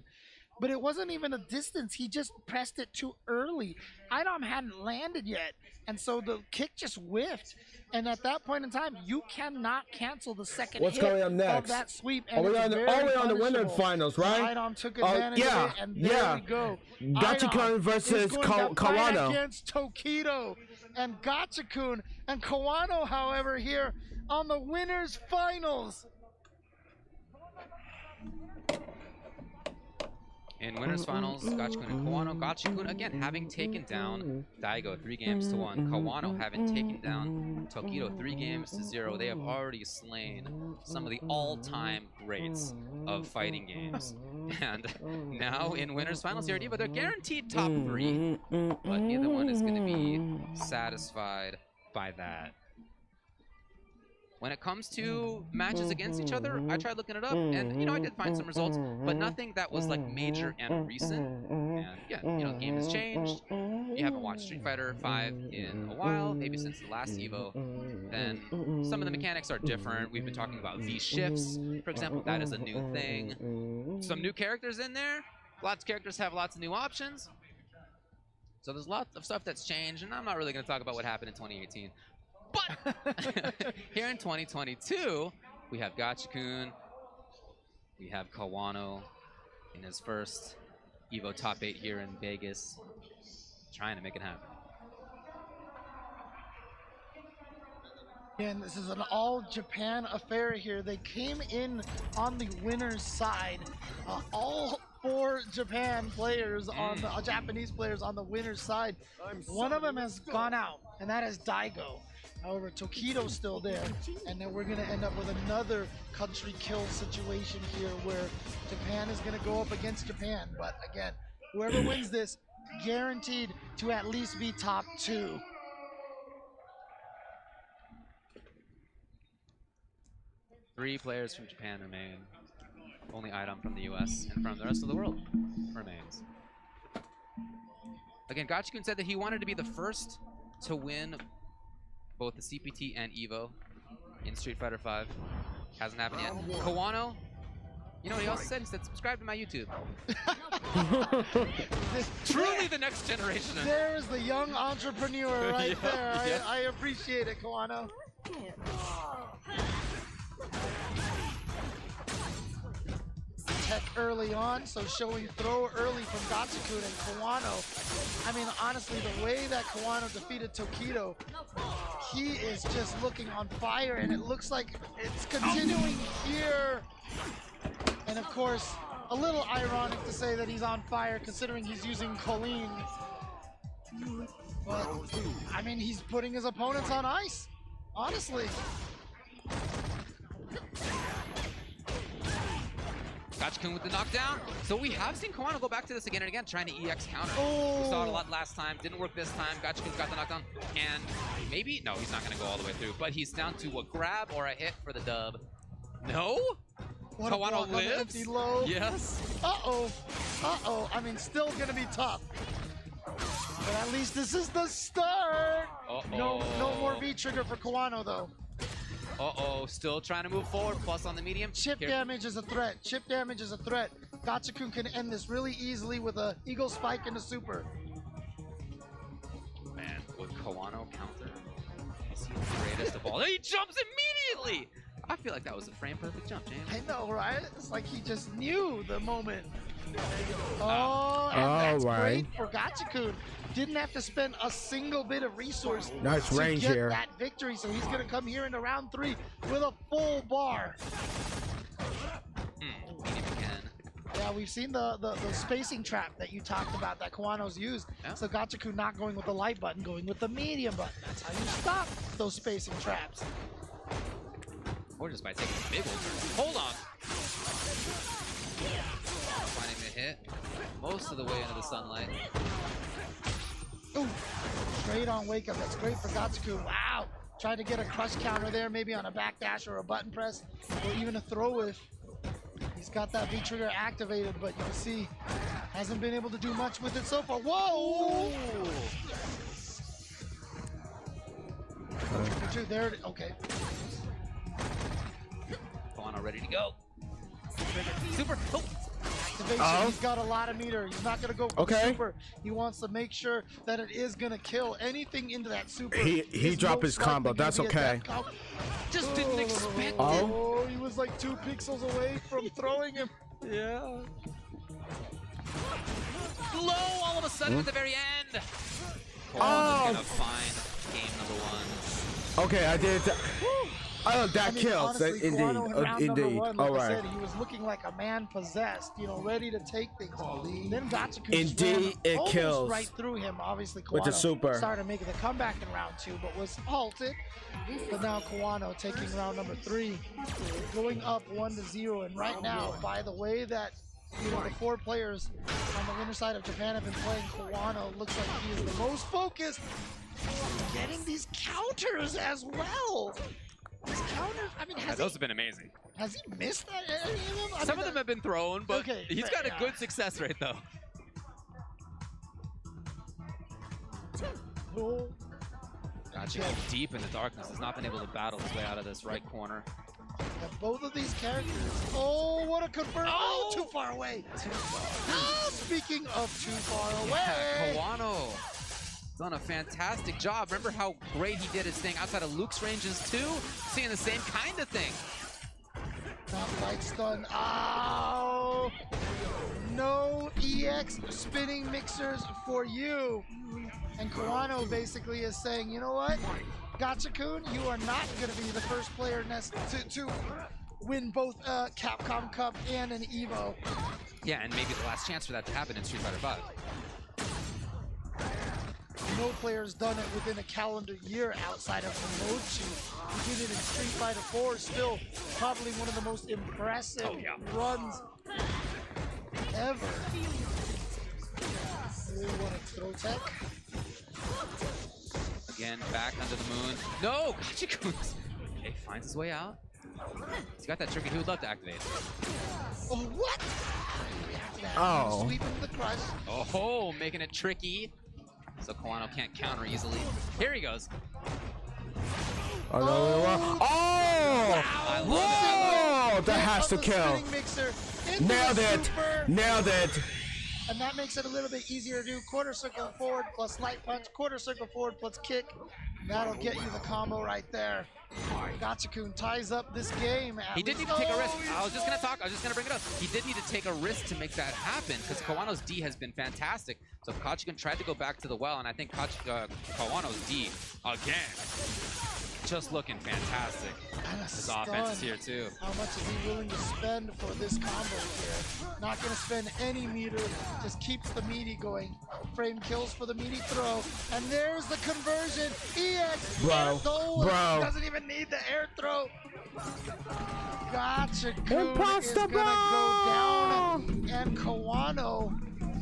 But it wasn't even a distance. He just pressed it too early. Idom hadn't landed yet, and so the kick just whiffed. And at that point in time, you cannot cancel the second What's hit going on next? of that sweep. Are And we it's on the, very are we on the winner punishable. finals, right? Idom took advantage yeah, of it, and there we go. Gachikun Idom versus is going to fight Kawano. against Tokido and Gachikun and Kawano, however, here on the winners finals. In winners finals, Gachikun and Kawano. Gachikun again having taken down Daigo 3-1. Kawano having taken down Tokido 3-0. They have already slain some of the all-time greats of fighting games. And now in winners finals here at EVO, they're guaranteed top 3, but neither one is going to be satisfied by that. When it comes to matches against each other, I tried looking it up, and I did find some results, but nothing that was like major and recent. And yeah, the game has changed. If you haven't watched Street Fighter V in a while, maybe since the last EVO, then some of the mechanics are different. We've been talking about V shifts, for example. That is a new thing. Some new characters in there. Lots of characters have lots of new options. So there's lots of stuff that's changed, and I'm not really going to talk about what happened in 2018. But here in 2022, we have Gachikun, we have Kawano in his first EVO top 8 here in Vegas, trying to make it happen. And this is an all-Japan affair here. They came in on the winner's side. All 4 Japan players on the Japanese players on the winner's side. One of them has gone out, and that is Daigo. However, Tokido's still there, and then we're going to end up with another country kill situation here where Japan is going to go up against Japan. But again, whoever wins this, guaranteed to at least be top 2. Three players from Japan remain. Only item from the US and from the rest of the world remains. Again, Gachikun said that he wanted to be the first to win both the CPT and EVO in Street Fighter V. Hasn't happened yet. Kawano, you know what he also said? He said, subscribe to my YouTube. Truly the next generation. There's the young entrepreneur right there. Yeah. I appreciate it, Kawano. Tech early on, so showing throw early from Gachikun and Kawano. I mean, honestly, the way that Kawano defeated Tokido, he is just looking on fire, and it looks like it's continuing here. And of course, a little ironic to say that he's on fire considering he's using Colleen. But, I mean, he's putting his opponents on ice, honestly. Gachikun with the knockdown. So we have seen Kawano go back to this again and again, trying to EX counter. We saw it a lot last time, didn't work this time. Gachikun's got the knockdown, and maybe, no, he's not gonna go all the way through, but he's down to a grab or a hit for the dub. No? What Kawano lives? Empty low. Yes. Uh-oh. Uh-oh. I mean, still gonna be tough. But at least this is the start. No more V trigger for Kawano, though. Uh-oh, still trying to move forward, plus on the medium. Chip damage is a threat. Chip damage is a threat. Gachikun can end this really easily with a Eagle Spike and a super. Man, would Kawano counter? Is he the greatest of all? He jumps immediately! I feel like that was a frame-perfect jump, James. I know, right? It's like he just knew the moment. Oh, and that's great for Gachikun. Didn't have to spend a single bit of resource nice range to get here. that victory, so he's gonna come here into round 3 with a full bar. Yeah, we've seen the spacing trap that you talked about that Kawano's used. Yeah. So Gachikun not going with the light button, going with the medium button. That's how you stop those spacing traps. Or just by taking a big old turn. Hold on. Finding the hit most of the way into the sunlight. Ooh, straight on wake up. That's great for Gachikun. Wow. Tried to get a crush counter there, maybe on a backdash or a button press, or even a throw with. He's got that V trigger activated, but you can see hasn't been able to do much with it so far. Whoa! There it is. Okay. Kawano ready to go. Super. Oh. Activation. He's got a lot of meter. He's not going to go for the super. He wants to make sure that it is going to kill anything into that super. He dropped his combo. That's okay. Just didn't expect it. Oh, he was like 2 pixels away from throwing him. Yeah. Low all of a sudden at the very end. Kawano's gonna find game number 1. Okay, I did. Oh, that kills. Honestly, Indeed. Kawano in round number Indeed. one, like All I right. said, he was looking like a man possessed, you know, ready to take things. Then Gachaku Indeed, it almost kills. right through him. Obviously, With the Kawano super. started making the comeback in round 2, but was halted. But now Kawano taking round number 3, going up 1-0. And right now, by the way that the 4 players on the winner side of Japan have been playing, Kawano looks like he is the most focused, getting these counters as well. These counters, I mean, Those have been amazing. has he missed that? Any of them? Some of them have been thrown, but Okay, he's got a yeah. good success rate though. Gotcha. Deep in the darkness, has not been able to battle his way out of this right corner. And both of these characters. Oh, what a confirm! Oh, too far away. Speaking of too far away, Yeah, Kawano done a fantastic job. Remember how great he did his thing outside of Luke's ranges too? Seeing the same kind of thing. Not quite stun. Oh, no EX spinning mixers for you. And Kawano basically is saying, you know what, Gacha-kun, you are not going to be the first player to win both Capcom Cup and an EVO. Yeah, and maybe the last chance for that to happen in Street Fighter 5. No player's done it within a calendar year outside of Mochi. He did it in Street Fighter 4, still probably one of the most impressive runs ever. Really want to throw tech. Again, back under the moon. No! Gacha-kun! Okay, finds his way out. He's got that trigger he would love to activate. Oh, what? Oh. Sweeping the crush. Oh, making it tricky. So Kawano can't counter easily. Here he goes. Oh, no, I whoa! That has to kill. Nailed it. Nailed it. And that makes it a little bit easier to do. Quarter circle forward plus light punch, quarter circle forward plus kick. That'll get you the combo right there. Gacha-kun ties up this game. He did need to take a risk. I was just going to bring it up. He did need to take a risk to make that happen because Kawano's D has been fantastic. So Gacha-kun tried to go back to the well, and I think Kawano's D, again, just looking fantastic. His offense is here too. How much is he willing to spend for this combo here? Not going to spend any meter, just keeps the meaty going. Frame kills for the meaty throw, and there's the conversion. EX, Bro, doesn't even need the air throw. Gacha-kun is Impossible! gonna go down, and Kawano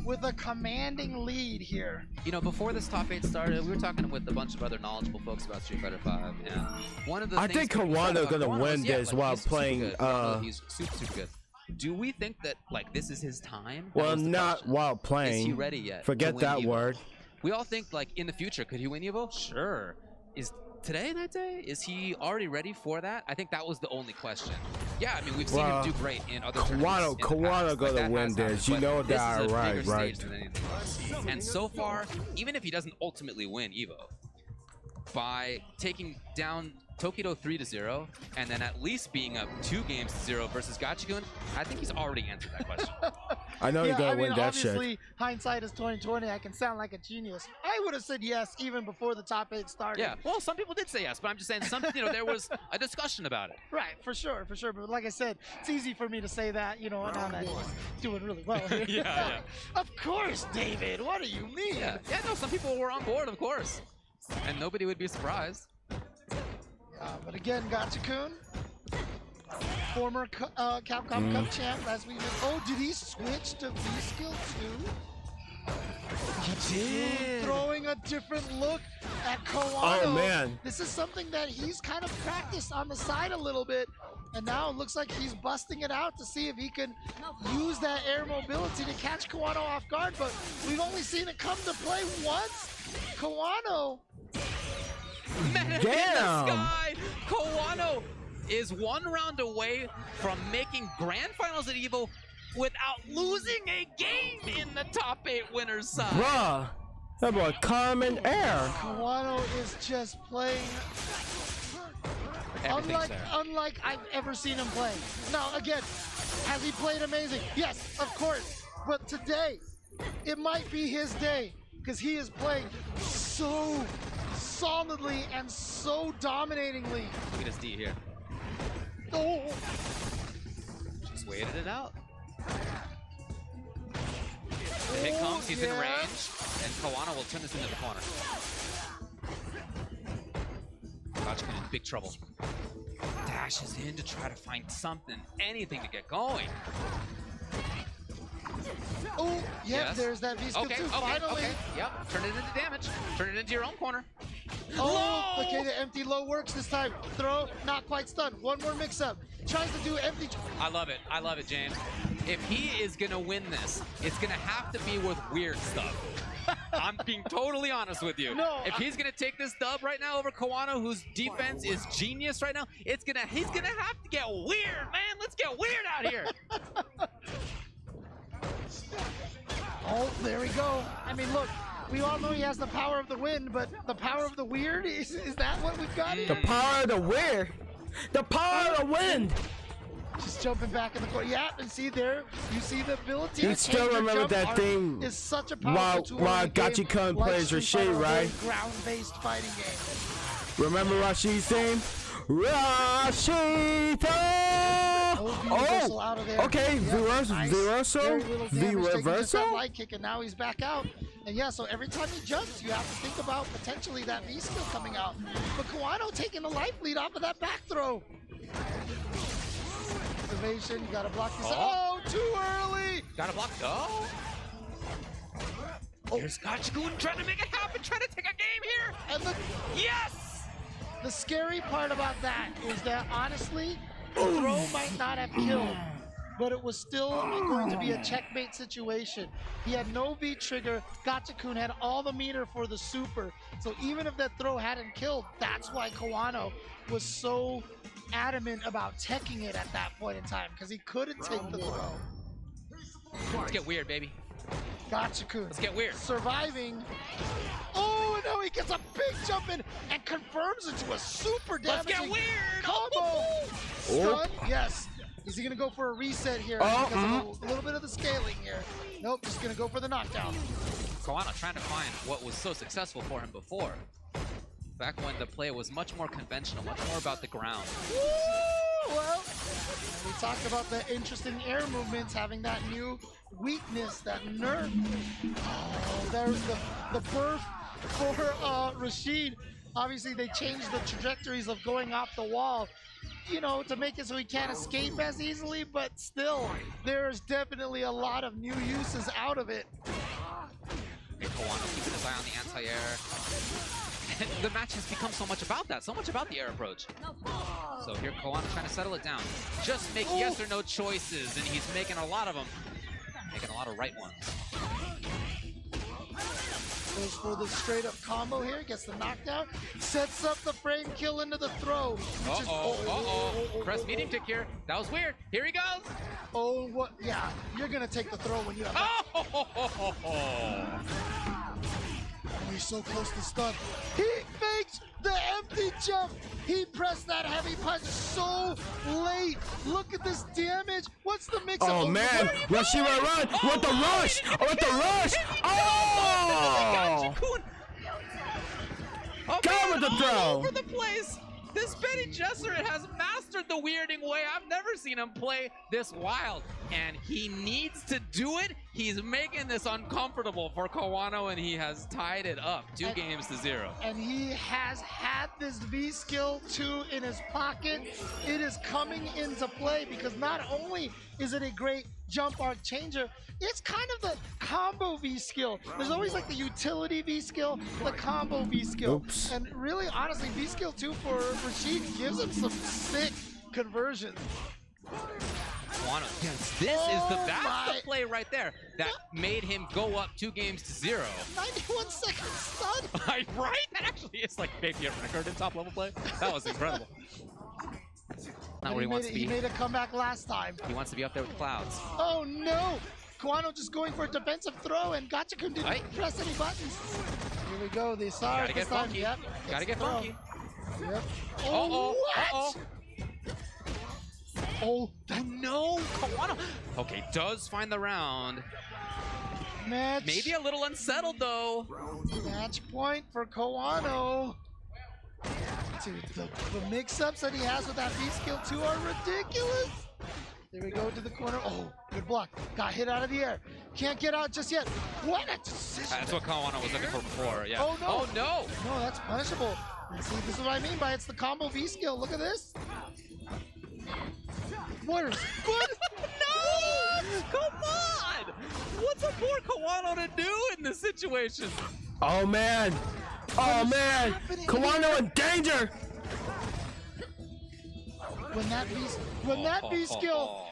with a commanding lead here. You know, before this top 8 started, we were talking with a bunch of other knowledgeable folks about Street Fighter 5, and one of the I things think people said Kawano about gonna Kawano win is, yeah, this like, while he's super playing. good. He's super good. Do we think that like this is his time? That Well, was the not question. while playing. Is he ready yet? Forget to win that EVO? word. We all think like in the future, could he win EVO? Sure. Is today that day? Is he already ready for that? I think that was the only question. Yeah, I mean we've seen him do great in other tournaments. Kawano gonna win this. You know that, right? Right. And so far, even if he doesn't ultimately win EVO, by taking down Tokido 3-0 and then at least being up 2-0 versus Gacha-kun, I think he's already answered that question. I know you're gonna win that shit. Obviously, hindsight is 20/20. I can sound like a genius. I would have said yes even before the top 8 started. Yeah, well, some people did say yes, but I'm just saying there was a discussion about it. Right, for sure. But like I said, it's easy for me to say that, now that he's doing really well here. Yeah. Of course, David. What do you mean? Yeah, no, some people were on board, of course. And nobody would be surprised. But again, Gacha-kun, former Capcom Cup champ, as we mentioned. Oh, did he switch to V-Skill too? He did. Throwing a different look at Kawano. Oh, man. This is something that he's kind of practiced on the side a little bit. And now it looks like he's busting it out to see if he can use that air mobility to catch Kawano off guard. But we've only seen it come to play once. Kawano. Man in the sky! Kawano is one round away from making grand finals at EVO without losing a game in the top 8 winners side. Bruh, that boy calm in air. Kawano is just playing unlike I've ever seen him play. Now, again, has he played amazing? Yes, of course. But today, it might be his day because he is playing so solidly and so dominatingly. Look at his D here. Oh. Just waited it out. The hit comes, he's in range, and Kawana will turn this into the corner. Gachikun in big trouble. Dashes in to try to find something, anything to get going. Oh, yep, yes. There's that V-skill too, finally. Okay, yep, turn it into damage. Turn it into your own corner. Oh, okay, the empty low works this time. Throw, not quite stunned. One more mix-up. Tries to do empty. I love it, James. If he is gonna win this, it's gonna have to be with weird stuff. I'm being totally honest with you. No, if he's gonna take this dub right now over Kawano, whose defense is genius right now, he's gonna have to get weird, man. Let's get weird out here. Oh, there we go. I mean, look, we all know he has the power of the wind, but the power of the weird, is that what we've got here? The power of the weird? The power of the wind! Just jumping back in the corner. Yeah, and see there, you see the ability. You still remember that thing is such a powerful tool while Gachikun plays Rashid, right? Ground-based fighting game. Remember Rashid's thing? Rashid! Out of there. Okay, nice. the reversal? Light kick, and now he's back out. And yeah, so every time he jumps, you have to think about potentially that V skill coming out. But Kawano taking the life lead off of that back throw. Activation, you gotta block this. Oh, too early! Gotta block. Oh! Here's Gachikun trying to make it happen, trying to take a game here. And yes! The scary part about that is that honestly, the throw might not have killed, but it was still going to be a checkmate situation. He had no V trigger. Gachikun had all the meter for the super. So even if that throw hadn't killed, that's why Kawano was so adamant about teching it at that point in time, because he couldn't take the throw. Let's get weird, baby. Gachikun. Let's get weird. Surviving. Oh, and now he gets a big jump in and confirms it to a super damaging Let's get weird. combo. Stun? Yes. Is he going to go for a reset here? Because of a little bit of the scaling here. Nope, just going to go for the knockdown. Kawano trying to find what was so successful for him before. Back when the play was much more conventional, much more about the ground. Woo! Well, we talked about the interesting air movements, having that new weakness, that nerf. Oh, there's the birth for Rashid. Obviously, they changed the trajectories of going off the wall, you know, to make it so he can't escape as easily, but still, there's definitely a lot of new uses out of it. Okay, Kawano keeping his eye on the anti-air. The match has become so much about that, so much about the air approach. So here Kawano trying to settle it down. Just make yes or no choices, and he's making a lot of them. Making a lot of right ones. Goes for the straight up combo here, gets the knockdown, sets up the frame kill into the throw. Press medium tick here. That was weird. Here he goes. Oh, what? Yeah, you're gonna take the throw when you have that. He's so close to stun. He faked the empty jump. He pressed that heavy punch so late. Look at this damage. What's the mix? Oh man, Rashid run with the rush. With the rush. Oh! Go with the throw. All over the place. This Benny Gesserit has mastered the weirding way. I've never seen him play this wild, and he needs to do it. He's making this uncomfortable for Kawano, and he has tied it up 2 games to 0. And he has had this V skill 2 in his pocket. It is coming into play because not only is it a great jump arc changer, it's kind of the combo V skill. There's always like the utility V skill, the combo V skill. Oops. And really, honestly, V skill 2 for Rashid gives him some sick conversions. Kawano, yes, that's the play right there that made him go up 2 games to 0. 91 seconds stun. Right? That actually is like maybe a record in top level play. That was incredible. Not where he wants to be. He made a comeback last time. He wants to be up there with the clouds. Oh no! Kawano just going for a defensive throw, and Gachikun didn't press any buttons. Here we go. They saw it this time. Yep. Gotta get funky. Yep. Oh, what? Oh no, Kawano. Okay, does find the round. Match. Maybe a little unsettled though. Match point for Kawano. Dude, the mix-ups that he has with that V-skill 2 are ridiculous. There we go to the corner. Oh, good block. Got hit out of the air. Can't get out just yet. What a decision. That's what Kawano was looking for before. Yeah. Oh, no. Oh, no. No, that's punishable. And see, this is what I mean by it's the combo V-skill. Look at this. What is good? No! Come on! What's a poor Kawano to do in this situation? Oh man! Oh man! Kawano in danger! When that V skill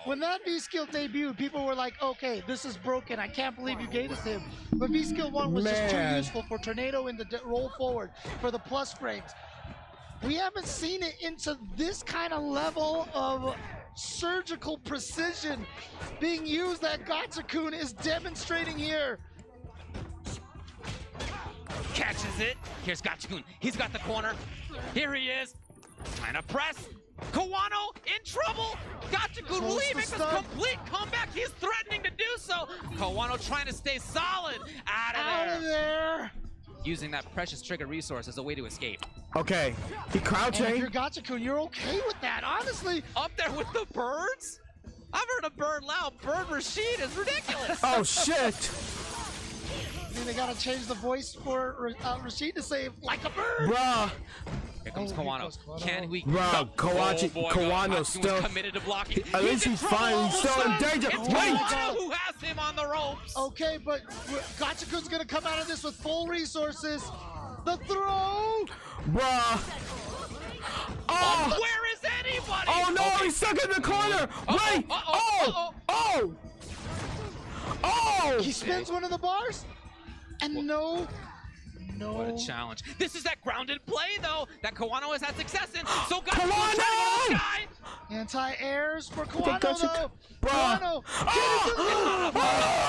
debuted, people were like, okay, this is broken. I can't believe you gave this to him. But V skill 1 was just too useful for Tornado in the roll forward for the plus frames. We haven't seen it into this kind of level of surgical precision being used that Gachikun is demonstrating here. Catches it. Here's Gachikun. He's got the corner. Here he is. Trying to press. Kawano in trouble. Gachikun will he make this complete comeback? He's threatening to do so. Kawano trying to stay solid. Out of there. Using that precious trigger resource as a way to escape. Okay, he crouching. And if you're Gachikun, you're okay with that, honestly. Up there with the birds? I've heard a bird loud. Bird Rashid is ridiculous. Oh shit. I mean, they gotta change the voice for Rashid to say like a bird. Bruh. Here comes Kawano. Can we? Bruh, Kawano's still committed to blocking. At least he's fine. He's still in danger. It's Wait. Kawano who has him on the ropes. Okay, but Gachikun's gonna come out of this with full resources. The throw. Bruh. Oh. Where is anybody? Oh no, Okay. he's stuck in the corner. Wait. Oh. He spins one of the bars, and no. What a challenge. This is that grounded play, though, that Kawano has had success in. So Kawano! Anti-airs for Kawano, though. Bruh. Kawano.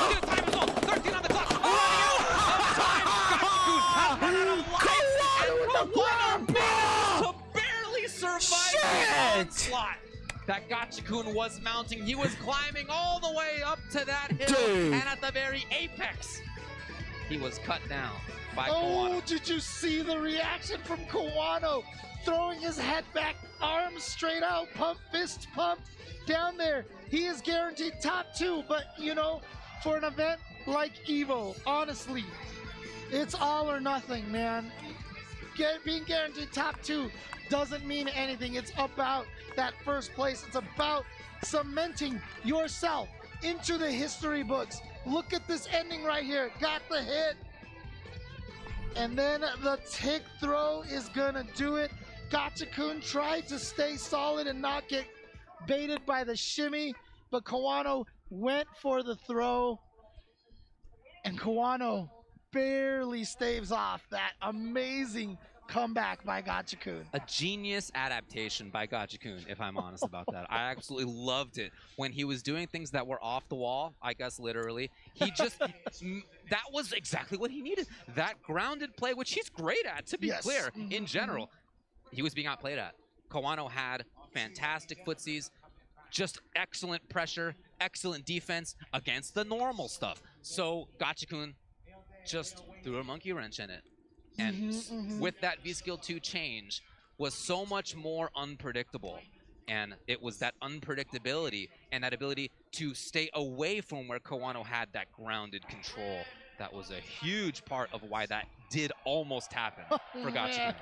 Look at the time as well. 13 on the clock. Running out of time. Gachikun has run out of life. And Kawano manages to barely survive the onslaught that Gachikun was mounting. He was climbing all the way up to that hill. Dude. And at the very apex, he was cut down. Oh, did you see the reaction from Kawano? Throwing his head back, arms straight out, pump, fist pumped down there. He is guaranteed top 2, but you know, for an event like EVO, honestly, it's all or nothing, man. Being guaranteed top 2 doesn't mean anything. It's about that first place. It's about cementing yourself into the history books. Look at this ending right here. Got the hit. And then the tick throw is gonna do it. Gachikun tried to stay solid and not get baited by the shimmy, but Kawano went for the throw. And Kawano barely staves off that amazing comeback by Gachikun. A genius adaptation by Gachikun, if I'm honest about that. I absolutely loved it. When he was doing things that were off the wall, I guess literally, he just, that was exactly what he needed. That grounded play, which he's great at, to be clear, in general, he was being outplayed at. Kawano had fantastic footsies, just excellent pressure, excellent defense against the normal stuff. So Gachikun just threw a monkey wrench in it. And with that V-Skill 2 change was so much more unpredictable. And it was that unpredictability and that ability to stay away from where Kawano had that grounded control. That was a huge part of why that did almost happen for Gachikun.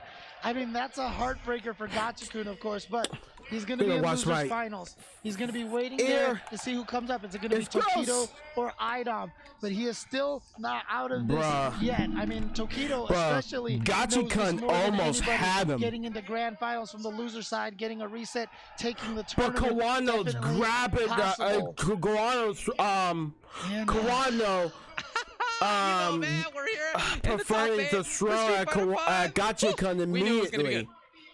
I mean, that's a heartbreaker for Gachikun, of course, but he's going to be in losers finals. He's going to be waiting there to see who comes up. Is it going to be Tokido or Idom? But he is still not out of this yet. I mean, Tokido especially Gachikun almost had him. Getting into grand finals from the loser side, getting a reset, taking the tournament. But Kawano's grabbing Kawano man, we're here preferring to throw at Gachikun immediately.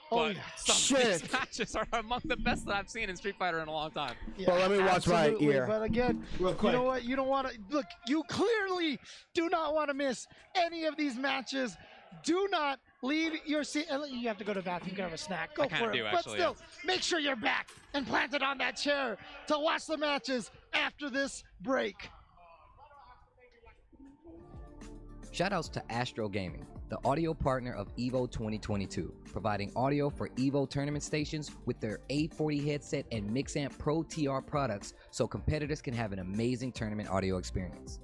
But some of these matches are among the best that I've seen in Street Fighter in a long time. Yeah, well, let me watch my ear. But again, you know what? You don't want to look. You clearly do not want to miss any of these matches. Do not leave your seat. You have to go to the bathroom, grab a snack. Go for it. But still, make sure you're back and planted on that chair to watch the matches after this break. Shoutouts to Astro Gaming, the audio partner of EVO 2022, providing audio for EVO tournament stations with their A40 headset and Mixamp Pro TR products so competitors can have an amazing tournament audio experience.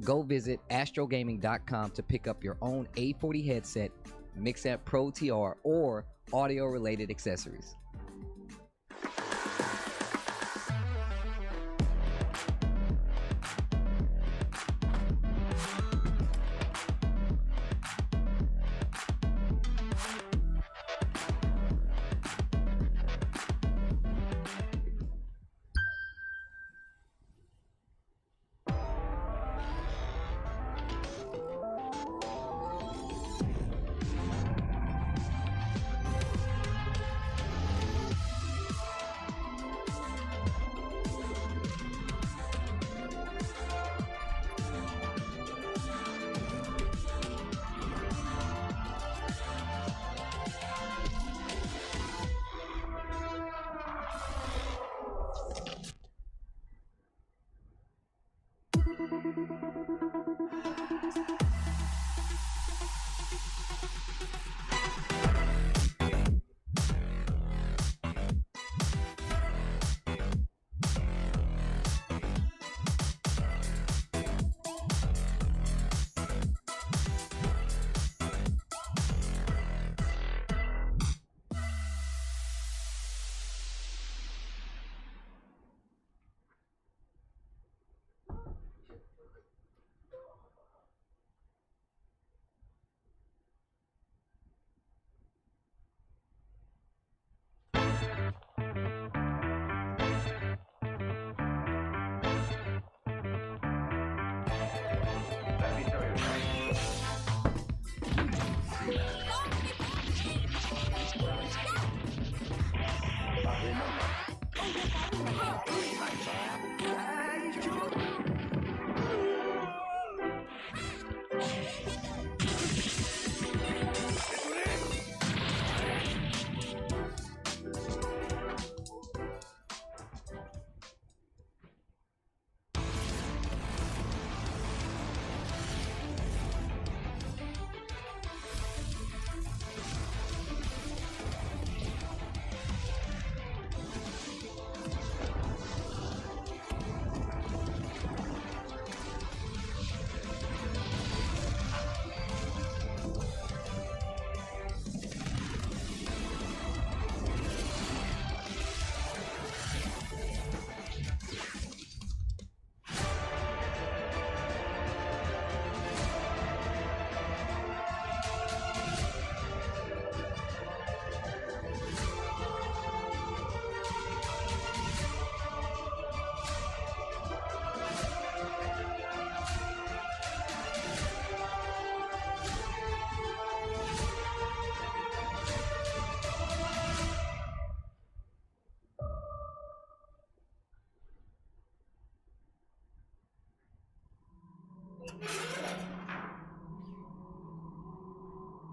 Go visit astrogaming.com to pick up your own A40 headset, Mixamp Pro TR, or audio-related accessories.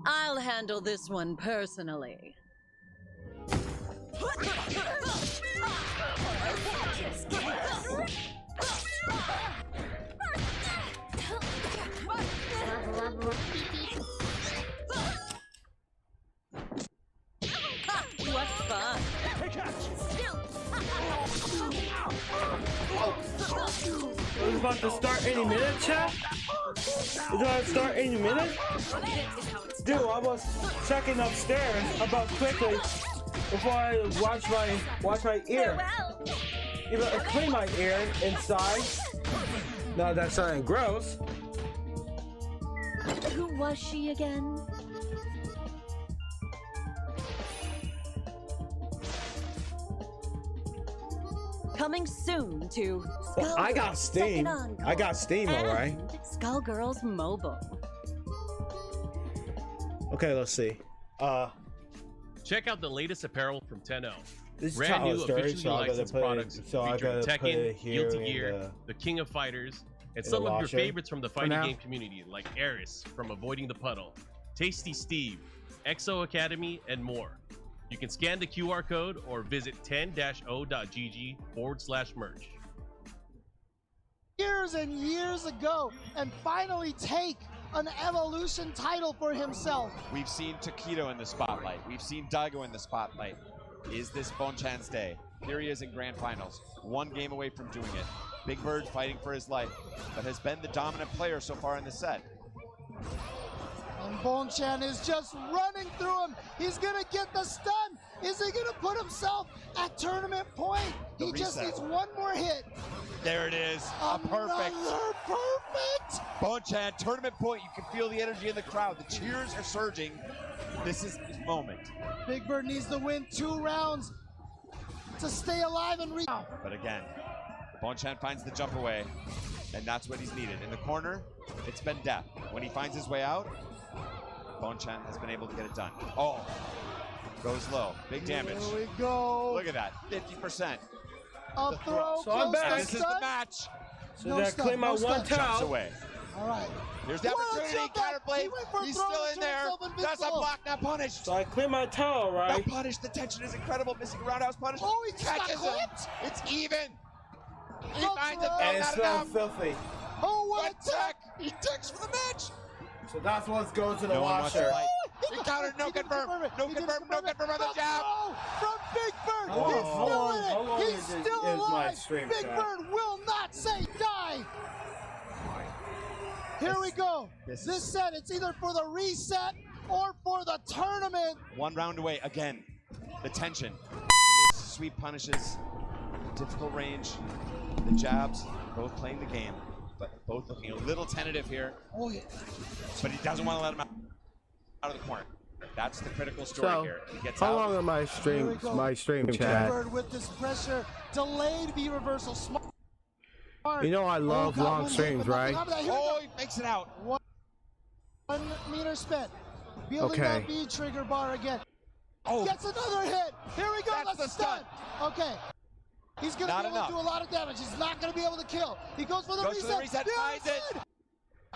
I'll handle this one personally. What fun! It's about to start any minute, chat? It's about to start any minute? Dude, I was checking upstairs about quickly before I wash my ear. You know, I clean my ear inside. No, that's something gross. Who was she again? Coming soon to Well, I got Steam. I got Steam, alright. Skullgirls Mobile. Okay, let's see. Check out the latest apparel from 10-0. This is Brand new Tyler officially so I gotta licensed put it- products so I featuring gotta put it Tekken, here Guilty in Gear, the King of Fighters, and in some the of your washer favorites from the for fighting now. game community like Eris from Avoiding the Puddle, Tasty Steve, Exo Academy, and more. You can scan the QR code or visit 10-o.gg/merch. Years and years ago, and finally take an Evolution title for himself. We've seen Taquito in the spotlight. We've seen Daigo in the spotlight. Is this Bonchan's day? Here he is in grand finals. One game away from doing it. Big Bird fighting for his life, but has been the dominant player so far in the set. And Bonchan is just running through him. He's gonna get the stun. Is he gonna put himself at tournament point? He just needs one more hit. There it is, a perfect. Perfect. Bonchan, tournament point. You can feel the energy in the crowd. The cheers are surging. This is his moment. Big Bird needs to win 2 rounds to stay alive and reach. But again, Bonchan finds the jump away, and that's what he's needed. In the corner, it's been death. When he finds his way out, Bonchan has been able to get it done. Oh, goes low. Big damage. Here we go. Look at that, 50%. A throw. So I'm back. This is the match. So no I clean my one towel. Jumps away. All right. Here's the opportunity. Counterplay. He's still in there. That's a block, not punished. So I clean my towel, right? Not punished. The tension is incredible. Missing a roundhouse punish. Oh, he just catches got him. clipped. It's even. He finds it. And it Not smells enough. filthy. Oh, what Good tech. He techs for the match. So that's what's going to the No one wants to washer. fight. He countered. No confirm. No confirm. No confirm on the jab. From Big Bird. How He's long still in it. He's is still my alive. stream, Big chat? Bird will not say die. Here we go. This set, it's either for the reset or for the tournament. One round away again. The tension. Missed sweep punishes. Difficult range. The jabs. Both playing the game, but both looking a little tentative here. Oh yeah. But he doesn't want to let him out of the corner. That's the critical story So, here. He gets how out. long am I Here we go. my stream Big chat? Bird with this pressure. Delayed V reversal. Smart. You know I love God, long one streams, hit, but right? nothing happened. Here we Oh, go. he makes it out. 1 meter spent. Building Okay. that V trigger bar again. Oh. Gets another hit. Here we go. That's the stun. Okay. He's going to Not be able enough. to do a lot of damage. He's not going to be able to kill. He goes for the Goes reset. for the reset, Yes, finds it. sir.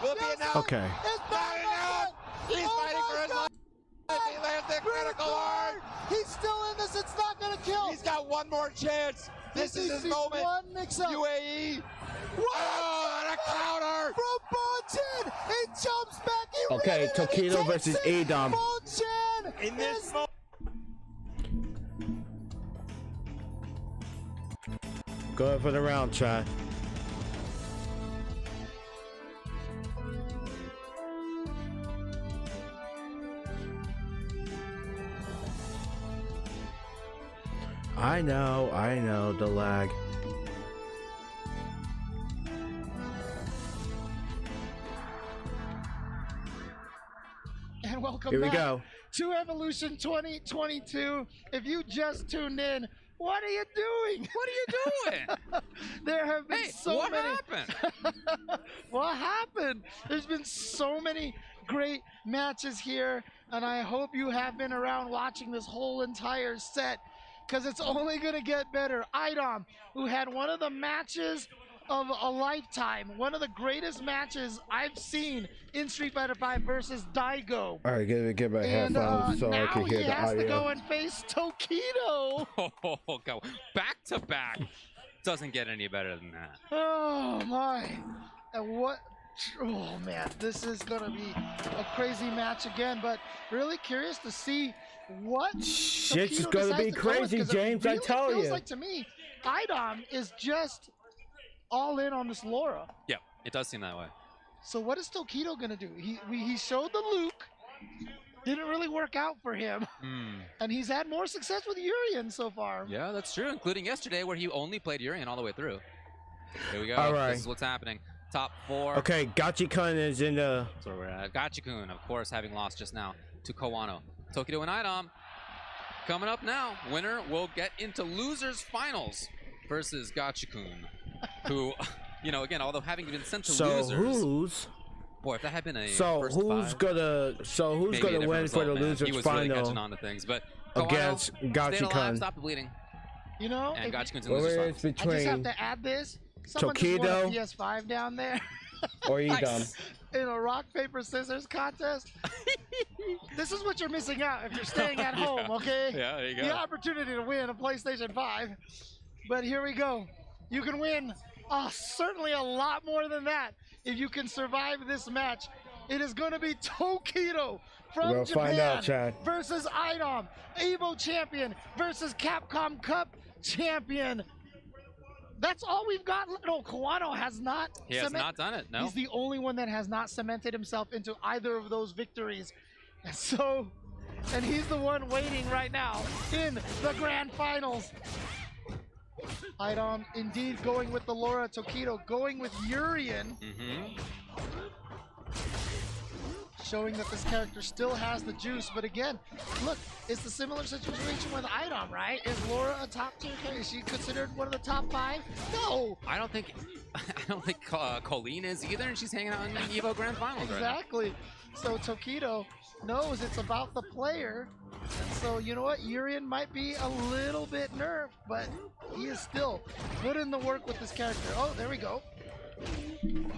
Will it be Yes, enough? sir. Okay. It's Not enough. He's fighting for his life. He lands the critical hard. He's still in this. It's not going to kill. He's got one more chance. This is his moment. One mix up. UAE. What? Oh, and a counter. From Bonchan. He jumps back. He Okay, ran it, and he Taquito takes versus it. Edom. Bonchan In this is moment. Go ahead for the round, chat. I know, the lag. And welcome Here we back go. to Evolution 2022. If you just tuned in, what are you doing? What are you doing? There have been Hey, so what many. happened? What happened? There's been so many great matches here, and I hope you have been around watching this whole entire set, because it's only going to get better. Idom, who had one of the matches of a lifetime, one of the greatest matches I've seen in Street Fighter V versus Daigo. All right, get my And headphones so I now can hear he the has to go audio. and face Tokido. Oh, go back to back. Doesn't get any better than that. Oh my! And what? Oh man, this is gonna be a crazy match again. But really curious to see what Shit's Tokido gonna decides be to go with, crazy, 'cause it James, I really tell feels you. like to me, Idom is just all in on this Laura. Yeah, it does seem that way. So what is Tokido gonna do? He showed the Luke. Didn't really work out for him, and he's had more success with Urian so far. Yeah, that's true, including yesterday where he only played Urian all the way through. Here we go. All right. This is what's happening. Top 4. Okay, Gachi-kun is in the... That's where we're at. Gachikun, of course, having lost just now to Kawano. Tokido and Idom coming up now. Winner will get into losers finals versus Gachikun, who, you know, again, although having been sent to So losers. who's... Boy, if that had been a So first who's five, gonna maybe a different win for the result, man. losers He was final really catching on to things, but Kawano against stayed alive, Gachi-kun? stopped the bleeding. You know, And if- Gachikun's in Where losers is finals. I just between have to add this. Someone just won Tokido a PS5 down there. or Edom? In a rock, paper, scissors contest. This is what you're missing out if you're staying at home, okay? Yeah, there you go. The opportunity to win a PlayStation 5. But here we go. You can win certainly a lot more than that if you can survive this match It is going to be Tokido from We'll Japan find out, Chad. versus Idom, EVO champion versus Capcom Cup champion. That's all we've got. No, Kawano has not. He has not done it, no. He's the only one that has not cemented himself into either of those victories. And so, and he's the one waiting right now in the grand finals. Idom indeed going with the Laura, Tokido going with Urien. Showing that this character still has the juice, but again, look, it's the similar situation with Idom, right? Is Laura a top tier character? Is she considered one of the top 5? No! I don't think Colleen is either, and she's hanging out in the EVO Grand Finals exactly. right So Tokido knows it's about the player. And so, you know what? Urien might be a little bit nerfed, but he is still putting the work with this character. Oh, there we go.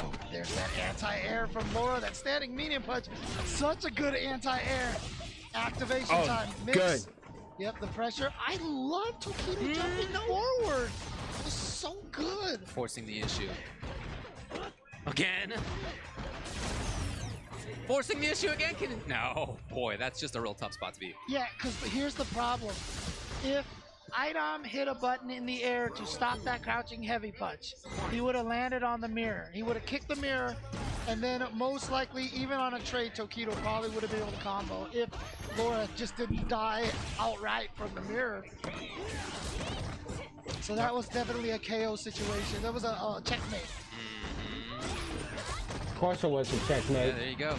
Oh, there's that anti-air from Laura, that standing medium punch. Such a good anti-air activation time. Mix. Good. Yep, the pressure. I love Tokido jumping forward. It's so good. now. Forcing the issue. Again. Forcing the issue again? No. Boy, that's just a real tough spot to be. Yeah, because here's the problem. If Idom hit a button in the air to stop that crouching heavy punch, he would have landed on the mirror. He would have kicked the mirror, and then most likely, even on a trade, Tokido probably would have been able to combo if Laura just didn't die outright from the mirror. So that was definitely a KO situation. That was a checkmate. Of course it was a checkmate. Yeah, there you go.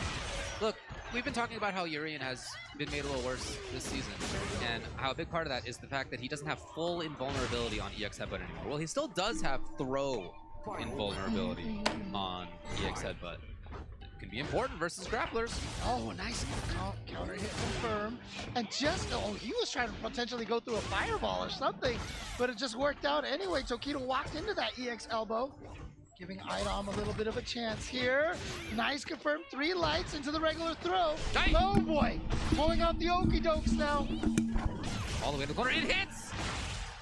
Look, we've been talking about how Urien has been made a little worse this season, and how a big part of that is the fact that he doesn't have full invulnerability on EX Headbutt anymore. Well, he still does have throw invulnerability on EX Headbutt. It can be important versus grapplers. Oh, nice counter hit confirm. And just, oh, he was trying to potentially go through a fireball or something, but it just worked out anyway. Tokido walked into that EX elbow, giving Idom a little bit of a chance here. Nice confirmed 3 lights into the regular throw. Nice. Oh boy, pulling out the okie dokes now. All the way to the corner, it hits!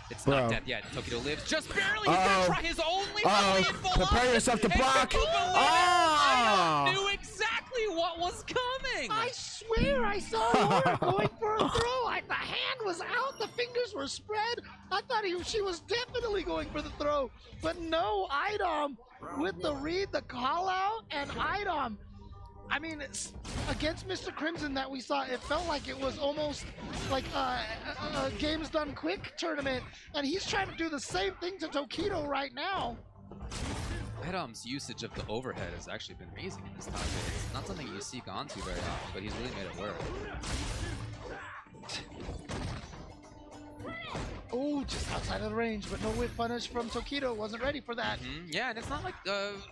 It's Bro. not death yet. Tokido lives just barely. He's gonna try his only volley in full Prepare on. yourself to And block. can you believe it? Ah! I knew exactly what was coming. I swear I saw Laura going for a throw. The hand was out, the fingers were spread. I thought she was definitely going for the throw. But no, Idom with the read, the call out, and Idom. I mean, it's against Mr. Crimson that we saw, it felt like it was almost like a games done quick tournament, and he's trying to do the same thing to Tokido right now. Idom's usage of the overhead has actually been amazing in this top eight. It's not something you seek onto very often, but he's really made it work. Oh, just outside of the range, but no whip punish from Tokido. Wasn't ready for that. Yeah, and it's not like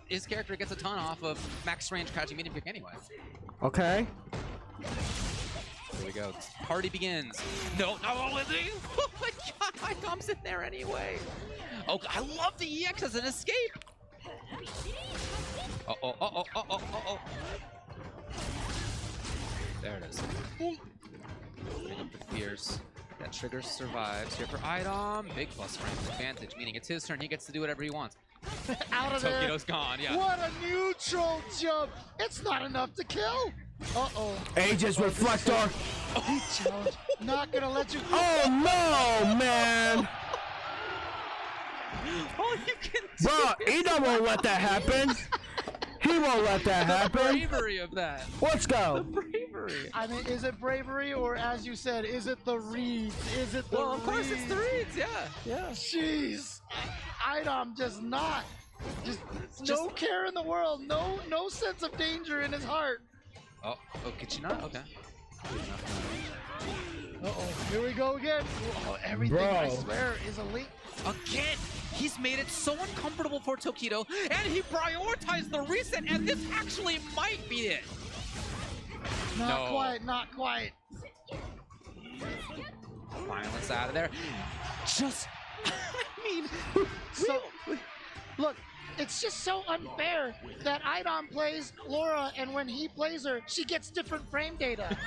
his character gets a ton off of max range crouching medium kick anyway. Okay. Here we go. Party begins. No, oh my god, Idom's in there anyway. Oh, I love the EX as an escape. Oh. There it is. Putting up the fierce. That trigger survives here for Idom. Big plus range advantage, meaning it's his turn. He gets to do whatever he wants. Out of there. Tokido's gone, yeah. What a neutral jump. It's not enough to kill. Uh-oh. Aegis Reflector. Deep challenge. Not gonna let you. Oh no, man. All you can do. Bro, Idom won't let that happen. He won't let that happen. The bravery of that. Let's go. The bravery. I mean, is it bravery, or as you said, is it the reads? Is it the Well, of course it's the reads, yeah. Jeez. Idom just no care in the world, no sense of danger in his heart. Oh, Kichina? Okay. Uh-oh, here we go again. Oh, everything, I swear, is a leak. Again, he's made it so uncomfortable for Tokido, and he prioritized the reset, and this actually might be it. Not quite. Violence out of there. Just, I mean, so, look, it's just so unfair that Idom plays Laura, and when he plays her, she gets different frame data.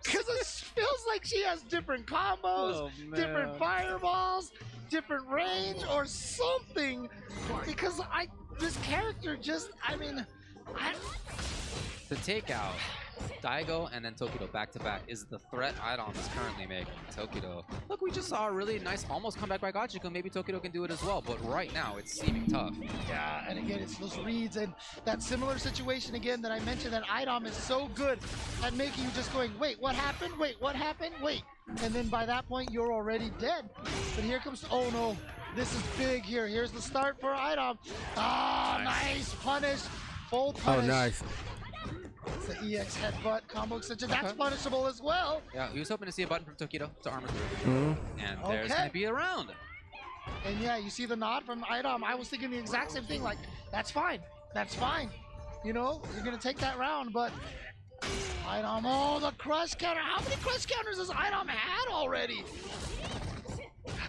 Because it feels like she has different combos, different fireballs, different range, or something. Because this character just, I mean, to take out Daigo and then Tokido back-to-back is the threat Idom is currently making. Tokido, look, we just saw a really nice almost comeback by Gachiko. Maybe Tokido can do it as well, but right now it's seeming tough. Yeah, and again, it's those reads and that similar situation again that I mentioned that Idom is so good at making you just going, wait, what happened? Wait, what happened? Wait. And then by that point, you're already dead. But here comes, oh no, this is big here. Here's the start for Idom. Ah, nice punish. Full punish. Oh, nice. It's the EX headbutt combo extension. That's punishable as well. Yeah, he was hoping to see a button from Tokido to armor through. And there's going to be a round. And yeah, you see the nod from Idom. I was thinking the exact same thing, like, that's fine. That's fine. You know, you're going to take that round, but Idom, oh, the crush counter. How many crush counters has Idom had already?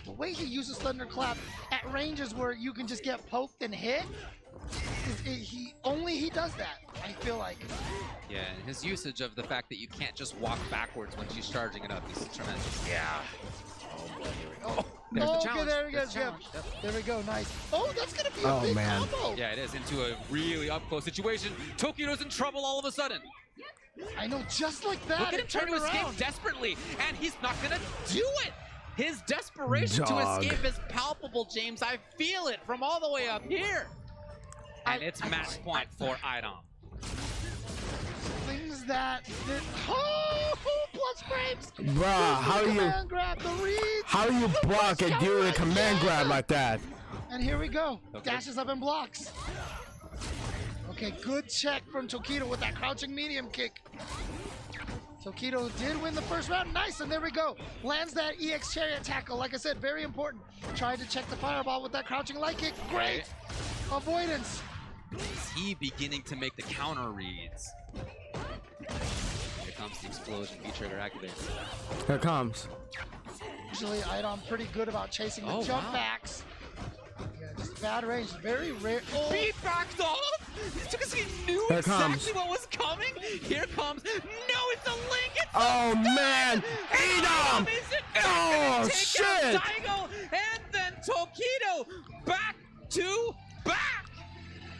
The way he uses Thunderclap at ranges where you can just get poked and hit, he does that, I feel like. Yeah, and his usage of the fact that you can't just walk backwards when she's charging it up is tremendous. Yeah. Oh, there's the challenge. There we go, There's the challenge. Yep. There we go, nice. Oh, that's going to be a big combo. Yeah, it is, into a really up-close situation. Tokido's in trouble all of a sudden. I know, just like that. Look at him trying to escape desperately, and he's not going to do it. His desperation to escape is palpable, James. I feel it from all the way up here. And it's match point for Idom. Things that plus frames. Bruh, how do you block and do a command grab like that? And here we go. Dashes up and blocks. Okay, good check from Tokido with that crouching medium kick. Tokido did win the first round. Nice, and there we go. Lands that EX chariot tackle. Like I said, very important. Tried to check the fireball with that crouching light kick. Great avoidance. Is he beginning to make the counter reads? Here comes the explosion. V-trigger activates. Here it comes. Usually Idom pretty good about chasing the jump backs. Yeah, just bad range. Very rare. Oh. He backed off because he knew exactly what was coming. Here comes. No, it's a link. It's oh man, Idom! Oh shit! Daigo and then Tokido back to back.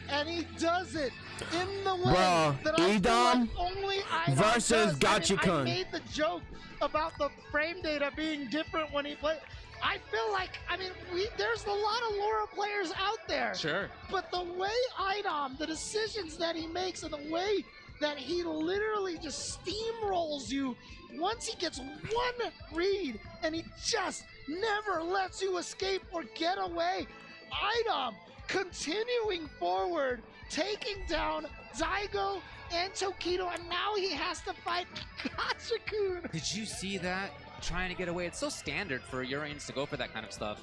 And he does it in the way Bro, that I feel like only Idom versus Gachikun. I made the joke about the frame data being different when he played. I feel like, I mean, there's a lot of Laura players out there. Sure. But the way Idom, the decisions that he makes and the way that he literally just steamrolls you once he gets one read and he just never lets you escape or get away. Idom continuing forward, taking down Daigo and Tokido, and now he has to fight Gachikun. Did you see that? Trying to get away. It's so standard for Urians to go for that kind of stuff.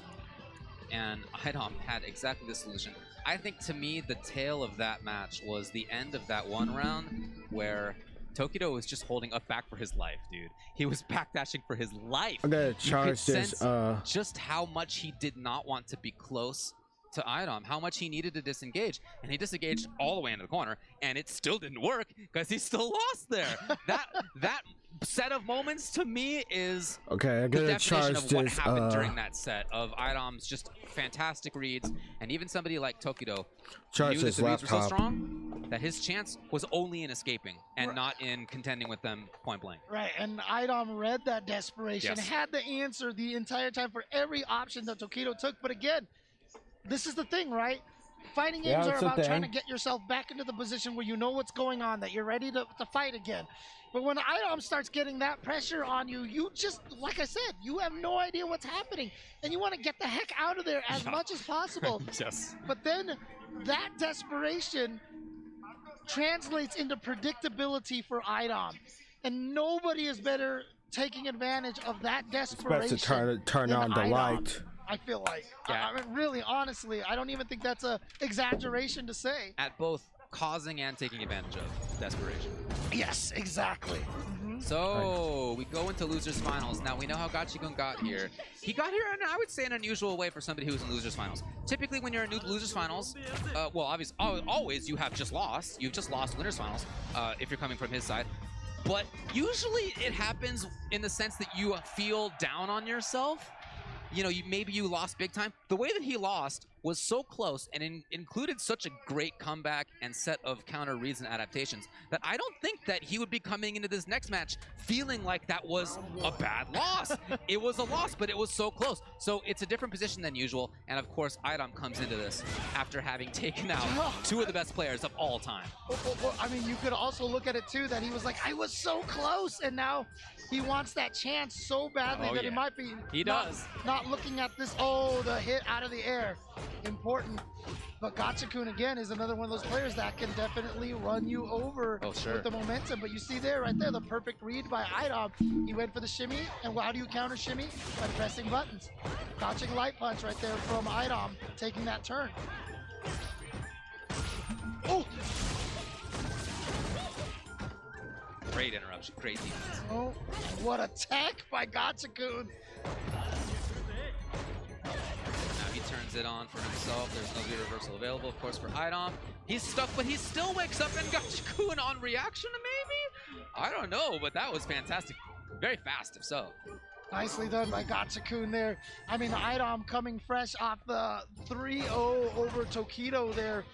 And Idom had exactly the solution. I think to me, the tail of that match was the end of that one round where Tokido was just holding up back for his life, dude. He was backdashing for his life. I'm gonna charge this. Just how much he did not want to be close to Idom, how much he needed to disengage, and he disengaged all the way into the corner, and it still didn't work because he still lost there. that set of moments to me is okay. I the gotta definition charge of what this. happened during that set of Idom's just fantastic reads, and even somebody like Tokido Charge knew that this the reads were so laptop. strong that his chance was only in escaping and not in contending with them point blank. Right, and Idom read that desperation, Yes. had the answer the entire time for every option that Tokido took, but again, this is the thing, right? Fighting games are about trying to get yourself back into the position where you know what's going on, that you're ready to fight again. But when Idom starts getting that pressure on you, you just, like I said, you have no idea what's happening. And you want to get the heck out of there as much as possible. Yes. But then that desperation translates into predictability for Idom. And nobody is better taking advantage of that desperation It's best to turn than on the Idom. light. I feel like. I mean, really, honestly, I don't even think that's a exaggeration to say. At both causing and taking advantage of desperation. Yes, exactly. So we go into losers finals. Now we know how Gachikun got here. He got here in, I would say, an unusual way for somebody who's in losers finals. Typically when you're in losers finals, well, obviously, always you have just lost. You've just lost winners finals if you're coming from his side. But usually it happens in the sense that you feel down on yourself. you know, maybe you lost big time. The way that he lost was so close and included such a great comeback and set of counter reads and adaptations that I don't think that he would be coming into this next match feeling like that was a bad loss. It was a loss, but it was so close. So it's a different position than usual. And of course, Idom comes into this after having taken out two of the best players of all time. Well, I mean, you could also look at it too that he was like, I was so close, and now he wants that chance so badly that he might be not looking at this. Oh, the hit out of the air. Important. But Gachikun again is another one of those players that can definitely run you over with the momentum. But you see there, right there, the perfect read by Idom. He went for the shimmy, and how do you counter shimmy? By pressing buttons. Dodging light punch right there from Idom, taking that turn. Oh! Great interruption, great defense. Oh, what a tech by Gachikun. Now he turns it on for himself. There's no V reversal available, of course, for Idom. He's stuck, but he still wakes up, and Gachikun on reaction, maybe? I don't know, but that was fantastic. Very fast, if so. Nicely done by Gachikun there. I mean, Idom coming fresh off the 3-0 over Tokido there.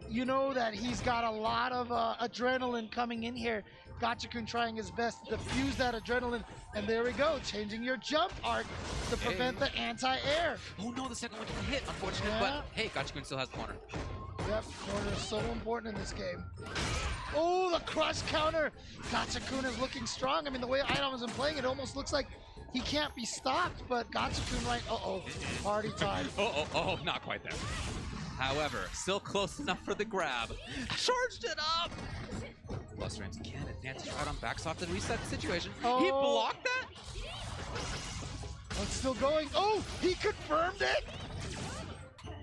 You know that he's got a lot of adrenaline coming in here. Gachikun trying his best to diffuse that adrenaline. And there we go, changing your jump arc to prevent the anti-air. Oh no, the second one didn't hit, unfortunate, but hey, Gachikun still has corner. Yep, corner is so important in this game. Oh, the crush counter. Gachikun is looking strong. I mean, the way Idom has been playing, it almost looks like he can't be stopped, but Gachikun right, party time. Not quite there. However, still close enough for the grab. Charged it up! Plus range again, advantage right on backs off the reset situation. Oh. He blocked that? It's still going. Oh, he confirmed it!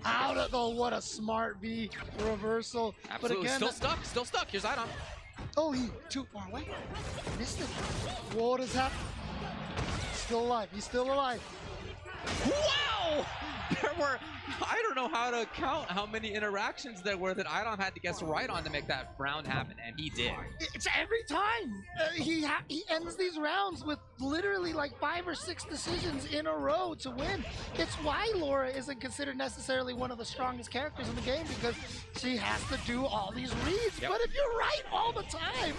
Out of the, what a smart V reversal. Absolutely, but again, still stuck. Here's Idom. Oh, he too far away. Missed it. What is happening? Still alive, he's still alive. Wow! There were, I don't know how to count how many interactions there were that Idom had to guess right on to make that round happen, and he did. It's every time. He ends these rounds with literally like 5 or 6 decisions in a row to win. It's why Laura isn't considered necessarily one of the strongest characters in the game, because she has to do all these reads. But if you're right all the time,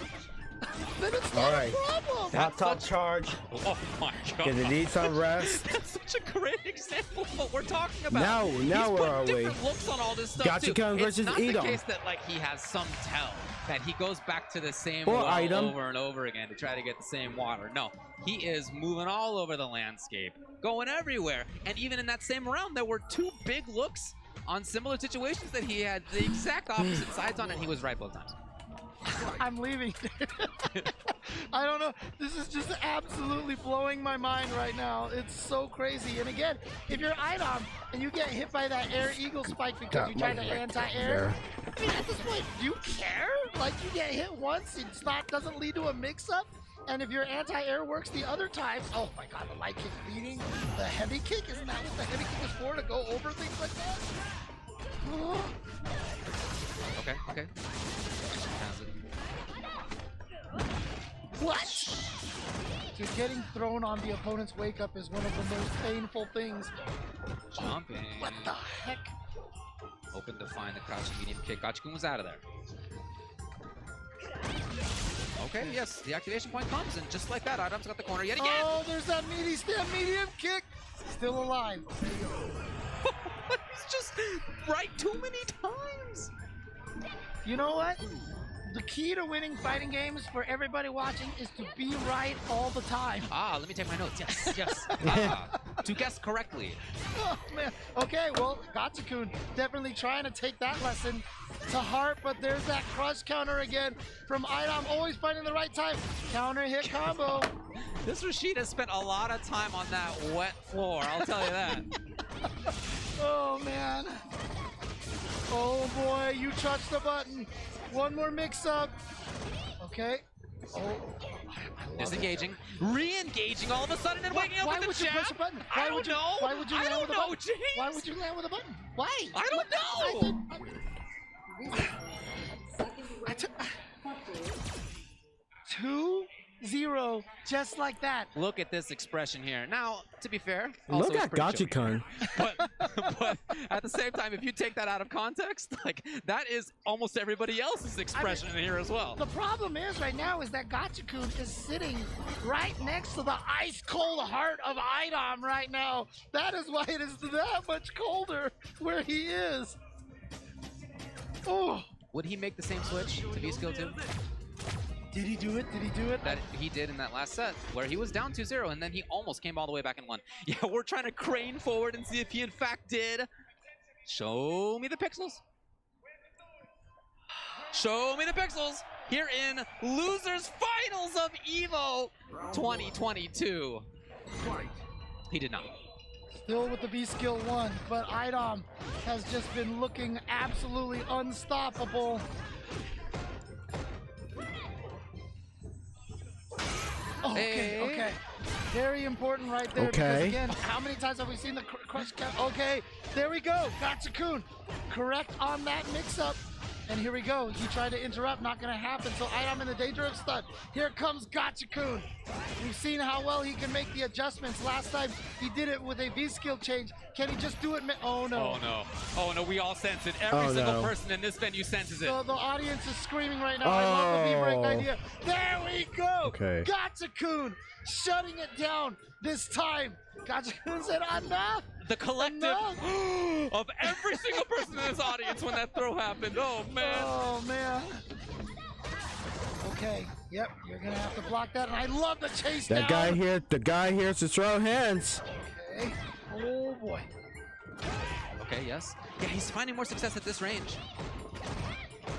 then it's not a problem. Top charge. Oh my god. Because it needs some rest. That's such a great example of what we're talking about. Now where are we? Different looks on all this stuff Gachikun too. versus It's not Idom. the case that like he has some tell that he goes back to the same Or well item. over and over again to try to get the same water. No, he is moving all over the landscape, going everywhere. And even in that same round, there were 2 big looks on similar situations that he had the exact opposite sides on, and he was right both times. I'm leaving. I don't know. This is just absolutely blowing my mind right now. It's so crazy. And again, if you're Idom and you get hit by that air eagle spike because you tried to anti-air, I mean, at this point, do you care? Like, you get hit once, it's not, doesn't lead to a mix-up. And if your anti-air works the other times, oh my god, the light kick beating, the heavy kick, isn't that what the heavy kick is for, to go over things like that? Okay. What? Dude, getting thrown on the opponent's wake up is one of the most painful things. Jumping. What the heck? Hoping to find the crouching medium kick. Gachikun was out of there. Okay, yes, the activation point comes, and just like that, Idom's got the corner yet again. Oh, there's that meaty stem medium kick. Still alive. He's just right too many times. You know what? The key to winning fighting games for everybody watching is to be right all the time. Let me take my notes. Yes. To guess correctly. Oh, man. Okay, well, Gachikun definitely trying to take that lesson to heart, but there's that crush counter again from Idom, always finding the right time. Counter hit combo. This Rashid has spent a lot of time on that wet floor, I'll tell you that. Oh, man. Oh, boy, you touched the button. One more mix-up. Okay. Oh, disengaging, re-engaging all of a sudden and waking up with the jab. Why would you press a button? I don't know. Why would you I land don't with a know, button? James. Why would you land with a button? Why? I don't know. Two 0, just like that. Look at this expression here. Now, to be fair, Look at Gachikun. but at the same time, if you take that out of context, like that is almost everybody else's expression in here as well. The problem is right now is that Gachikun is sitting right next to the ice cold heart of Idom right now. That is why it is that much colder where he is. Oh. Would he make the same switch to V-Skill 2? Did he do it? Did he do it? That he did in that last set, where he was down 2-0, and then he almost came all the way back and won. Yeah, we're trying to crane forward and see if he in fact did. Show me the pixels. Show me the pixels here in Losers Finals of EVO 2022. He did not. Still with the V-Skill 1, but Idom has just been looking absolutely unstoppable. Oh, okay. Very important right there. Because again, how many times have we seen the crush cap? Okay, there we go. Gachikun correct on that mix-up. And here we go. He tried to interrupt, not going to happen. So Idom in the danger of stun. Here comes Gachikun. We've seen how well he can make the adjustments. Last time he did it with a V-skill change. Can he just do it? Oh no. Oh no. Oh no, we all sense it. Every single person in this venue senses it. So the audience is screaming right now. I love the V-break idea. There we go. Okay. Gachikun shutting it down this time. Gachikun said, enough. The collective of every single person in this audience when that throw happened. Oh man. Oh man. Okay. Yep. You're gonna have to block that, and I love the chase down. The guy here to throw hands. Okay. Oh boy. Okay. Yes. Yeah, he's finding more success at this range.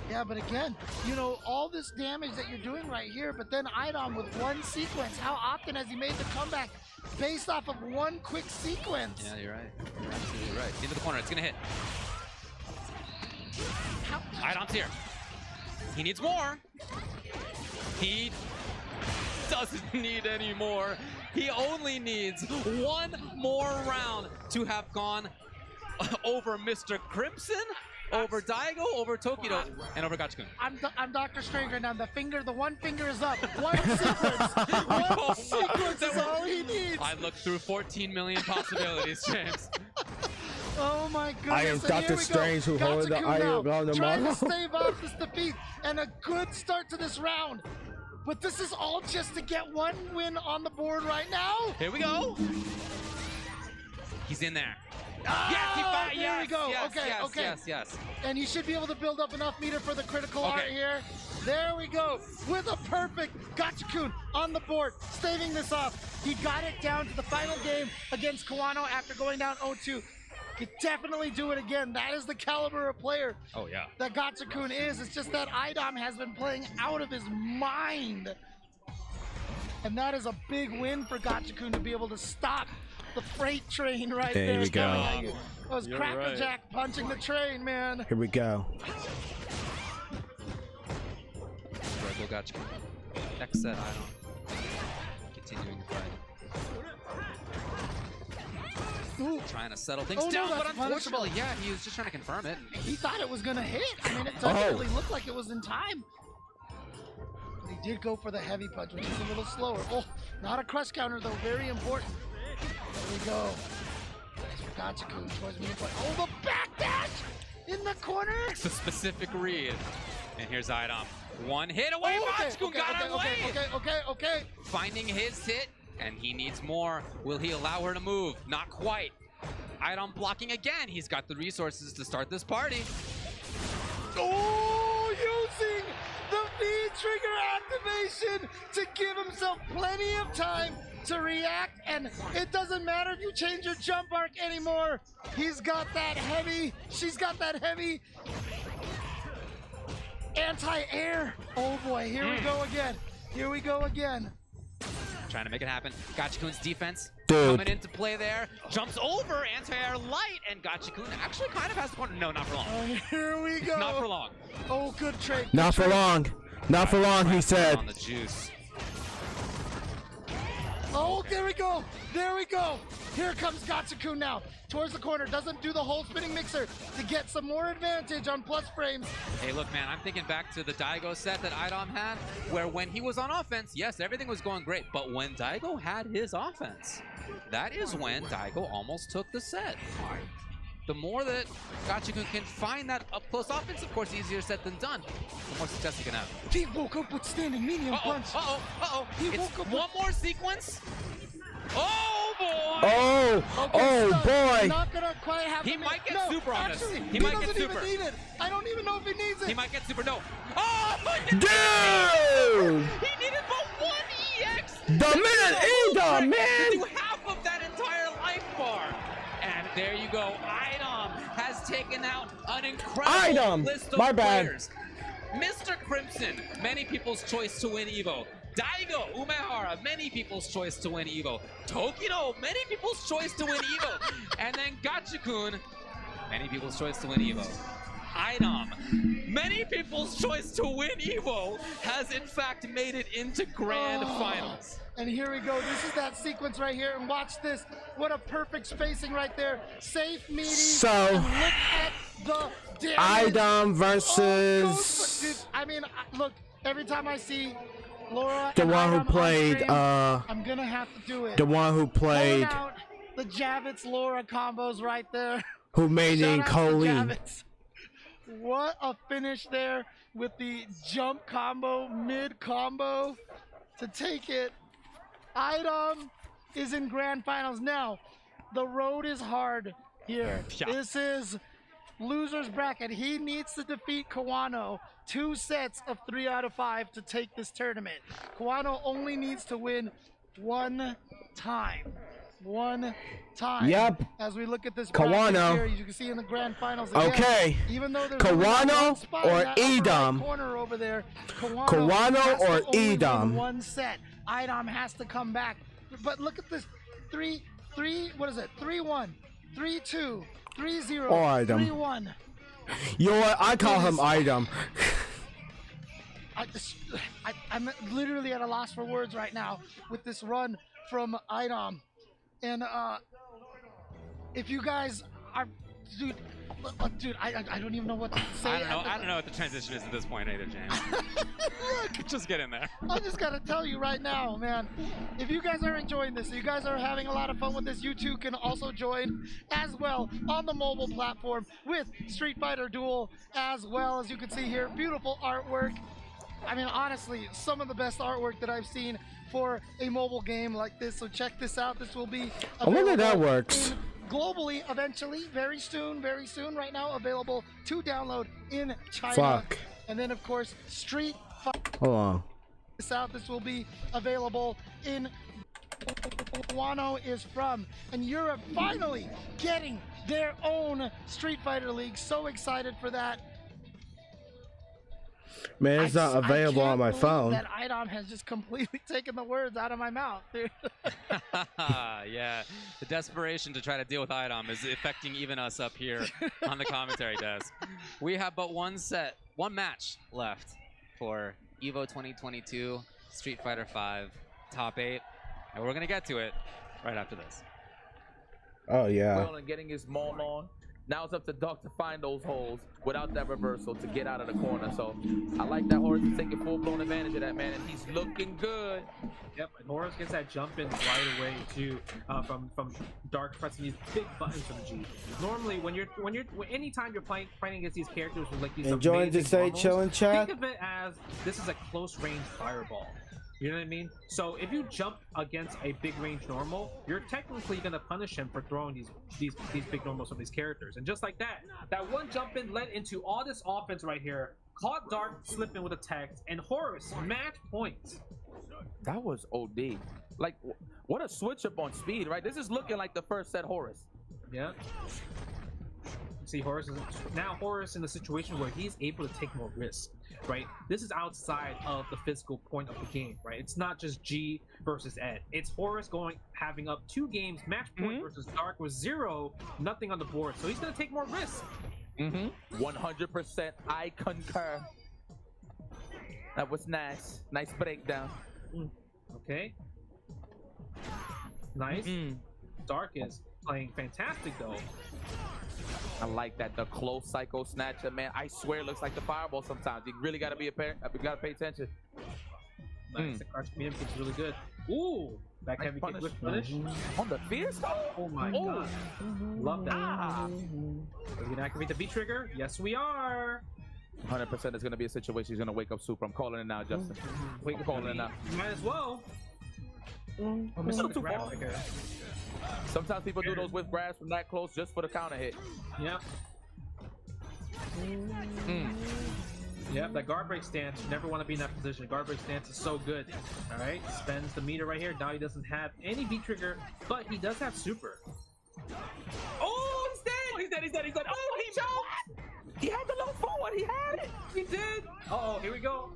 Yeah, but again, you know, all this damage that you're doing right here, but then Idom with one sequence. How often has he made the comeback based off of one quick sequence? Yeah, you're right. You're absolutely right. Into the corner. It's gonna hit. Idom's here. He needs more. He doesn't need any more. He only needs one more round to have gone over Mr. Crimson, over Daigo, over Tokido, and over Gachikun. I'm Dr. Strange right now. The one finger is up. One sequence. One sequence is all he needs. I looked through 14 million possibilities, James. Oh my goodness. I am Dr. Strange who holds the iron on the trying to stave off this defeat and a good start to this round. But this is all just to get one win on the board right now. Here we go. He's in there. There we go. Yes, yes. And he should be able to build up enough meter for the critical art here. There we go. With a perfect Gachikun on the board, staving this off. He got it down to the final game against Kawano after going down 0-2. Could definitely do it again. That is the caliber of player that Gachikun is. It's just that Idom has been playing out of his mind. And that is a big win for Gachikun to be able to stop the freight train right there. There we go. That was Crackerjack punching the train, man. Here we go. Red Bull Gachikun. Next set, Idom. Continuing the fight. Ooh. Trying to settle things down, but unfortunately, he was just trying to confirm it. He thought it was going to hit. I mean, it definitely looked like it was in time. But he did go for the heavy punch, which is a little slower. Oh, not a crush counter, though. Very important. There we go. Gachikun towards me. Oh, the backdash in the corner. It's a specific read. And here's Idom. One hit away. Gachikun got out of the way. Okay. Finding his hit. And he needs more. Will he allow her to move? Not quite. Idom blocking again. He's got the resources to start this party. Oh, using the V-trigger activation to give himself plenty of time to react. And it doesn't matter if you change your jump arc anymore. He's got that heavy. She's got that heavy anti-air. Oh boy, here we go again. Here we go again. Trying to make it happen. Gachikun's defense coming into play there. Jumps over anti-air light, and Gachikun actually kind of has the corner. No, not for long. Here we go. Not for long. Oh, good trade. Not for long. Not for long, he said. On the juice. Oh, there we go. There we go. Here comes Gatsuku now. Towards the corner. Doesn't do the whole spinning mixer to get some more advantage on plus frames. Hey, look, man, I'm thinking back to the Daigo set that Idom had, where when he was on offense, yes, everything was going great. But when Daigo had his offense, that is when Daigo almost took the set. The more that Gatsuku can find that up-close offense, of course, easier said than done. The more success he can have. He woke up with standing medium punch. It's one more sequence. Oh, boy! Boy! Not gonna quite have He might get super on this. Actually, He might get doesn't super. even need it. I don't even know if he needs it. He might get super. No. Oh, Dude! He needed but one EX. Dominant Edom, man! To do half of that entire life bar. And there you go. Idom has taken out an incredible list of players. Mr. Crimson, many people's choice to win EVO. Daigo Umehara, many people's choice to win EVO. Tokino, many people's choice to win EVO. And then Gatsuku, many people's choice to win EVO. Idom, many people's choice to win EVO, has in fact made it into grand finals. And here we go. This is that sequence right here. And watch this. What a perfect spacing right there. Safe, meaty. So, and look at the damage. Idom versus... Dude, I mean, look, every time I see Laura the and one who Idom on played, stream, I'm gonna have to do it. the one who played, Pulling out the Javits Laura combos right there. who made it in Shout out to Colleen. Javits. What a finish there with the jump combo, mid combo to take it. Idom is in grand finals now. The road is hard here. Yeah. This is loser's bracket. He needs to defeat Kawano 2 sets of 3 out of 5 to take this tournament. Kawano only needs to win 1 time. 1 time. Yep. As we look at this Kawano. bracket here, you can see in the grand finals again, Okay. even though there's Kawano only one spot in or that upper right Edom? corner over there, Kawano has or to only win Edom? 1 set. Idom has to come back. But look at this. what is it? 3-1, 3-2, 3-0, Or Idom. 3-1. You know what? I call him Idom. I'm literally at a loss for words right now with this run from Idom. And if you guys are, dude, I don't even know what to say. I don't know what the transition is at this point either, James. Just get in there. I just gotta tell you right now, man, if you guys are enjoying this, you guys are having a lot of fun with this, you too can also join as well on the mobile platform with Street Fighter Duel, as well as you can see here, beautiful artwork. I mean, honestly, some of the best artwork that I've seen for a mobile game like this. So check this out. This will be I wonder if that works. globally eventually, very soon. Right now, available to download in China. Fuck. And then, of course, Street Fighter. Hold on. This will be available in Wano is from, and Europe finally getting their own Street Fighter League. So excited for that. Man, it's not available on my phone. That Idom has just completely taken the words out of my mouth, dude. Yeah, the desperation to try to deal with Idom is affecting even us up here on the commentary desk. We have but one match left for EVO 2022 Street Fighter V Top 8, and we're gonna get to it right after this. Oh yeah. Well, and getting his maul on. Now it's up to Duck to find those holes without that reversal to get out of the corner. So I like that Horus is taking full-blown advantage of that, man, and he's looking good. Yep, and Horus gets that jump in right away too from Dark pressing these big buttons from G. Normally, anytime you're fighting against these characters with like these Enjoying to say normals, chillin' chat. think of it as this is a close range fireball. You know what I mean? So if you jump against a big range normal, you're technically gonna punish him for throwing these big normals from these characters. And just like that one jump in led into all this offense right here. Caught Dark slipping with a text, and Horus match points. That was OD. Like, what a switch up on speed, right? This is looking like the first set Horus. Yeah. See, Horus in the situation where he's able to take more risks. Right, this is outside of the physical point of the game, right? It's not just G versus Ed. It's Horus having up 2 games, match point versus Dark with 0, nothing on the board. So he's gonna take more risks. 100%. I concur. That was nice. Nice breakdown. Okay. Nice. Dark is playing fantastic though. I like that. The close psycho snatcher, man. I swear it looks like the fireball sometimes. You really gotta be a pair. You gotta pay attention. Nice. The crouch medium kick's really good. Ooh, back heavy kick with punish. On the fierce though? Oh my god. Love that. Are we gonna activate the B trigger? Yes, we are. 100% is gonna be a situation he's gonna wake up super. I'm calling it now, Justin. I'm calling it now. You might as well. I'm a little too far. Sometimes people do those with grabs from that close just for the counter hit. Yep. Yep, that guard break stance, you never want to be in that position. Guard break stance is so good. Alright, spends the meter right here. Now he doesn't have any V trigger, but he does have super. Oh, he's dead! He's dead, he's dead, he's dead. Oh, he jumped! He had the low forward, he had it! He did! Uh-oh, here we go.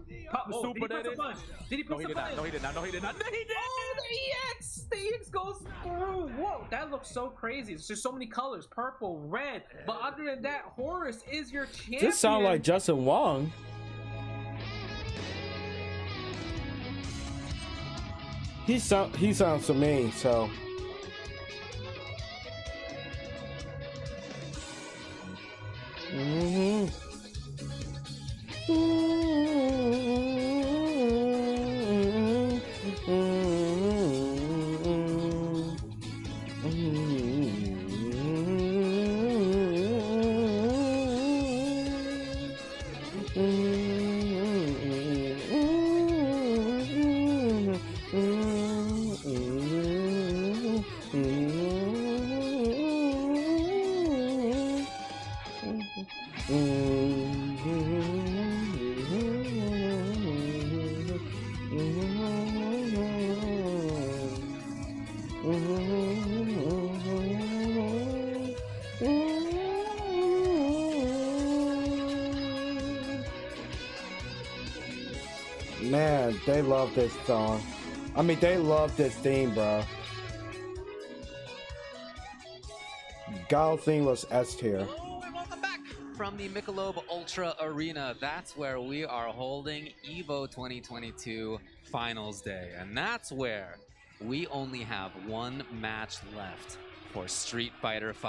Super did he press a punch? Did he press a punch? No, he did not. No, he did not. No, he did! Oh, the EX! The EX goes through! Whoa, that looks so crazy. It's just so many colors. Purple, red. But other than that, Horus is your champion. This sound like Justin Wong. He sounds to me, so. Man, they love this song. I mean, they love this theme, bro. Gao theme was S tier. Hello and welcome back from the Michelob Ultra Arena. That's where we are holding EVO 2022 Finals Day. And that's where we only have one match left for Street Fighter V.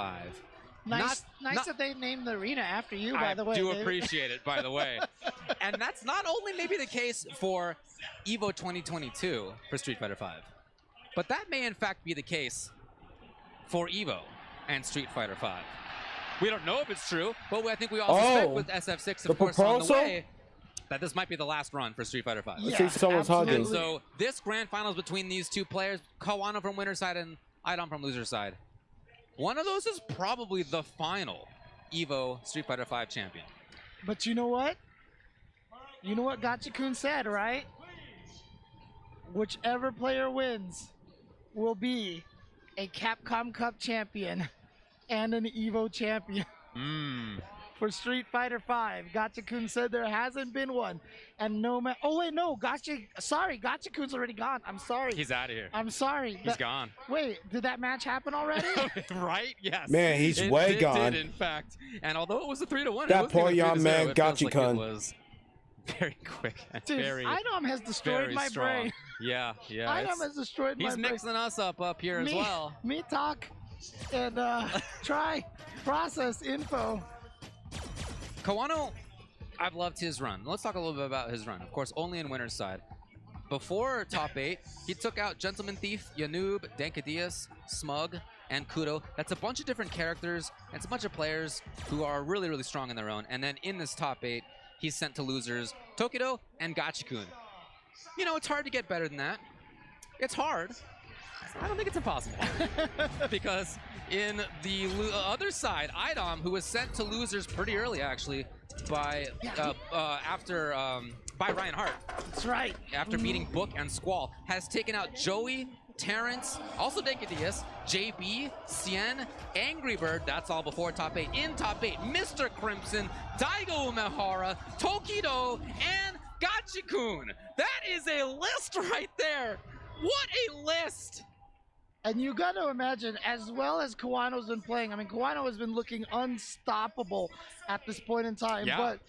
Nice that they named the arena after you, by the way. I do appreciate it, by the way. And that's not only maybe the case for EVO 2022 for Street Fighter V, but that may in fact be the case for EVO and Street Fighter V. We don't know if it's true, but I think we all suspect with SF6, of course, on the way, that this might be the last run for Street Fighter V. Yeah, someone's hugging. So this grand finals between these two players, Kawano from winner's side and Idom from loser's side, one of those is probably the final EVO Street Fighter V champion. But you know what? You know what Gachikun said, right? Whichever player wins will be a Capcom Cup champion and an EVO champion. For Street Fighter V. Gachikun said there hasn't been one. And no man. Oh, wait, no. Gachikun's already gone. I'm sorry. He's out of here. I'm sorry. He's gone. Wait, did that match happen already? Right? Yes. Man, he's way gone. It did, in fact. And although it was a 3-1, that poor young man, Gachikun. It was very quick and Dude, very Idom has destroyed my strong. brain. Yeah. Idom has destroyed my brain. He's mixing us up here as well. Me talk and try process info. Kawano, I've loved his run. Let's talk a little bit about his run. Of course, only in winner's side. Before top 8, he took out Gentleman Thief, Yanoob, Dankadias, Smug, and Kudo. That's a bunch of different characters. It's a bunch of players who are really, really strong in their own. And then in this top 8, he's sent to losers Tokido and Gachikun. You know, it's hard to get better than that. It's hard. I don't think it's impossible. Because in the other side, Idom, who was sent to losers pretty early, actually, by by Ryan Hart. That's right. After beating Book and Squall, has taken out Joey, Terrence, also Dankadias, JB, Cien, Angry Bird, that's all before top 8. In top 8, Mr. Crimson, Daigo Umehara, Tokido, and Gachikun. That is a list right there. What a list! And you got to imagine, as well as Kawano's been playing, I mean, Kawano has been looking unstoppable at this point in time. Yeah. But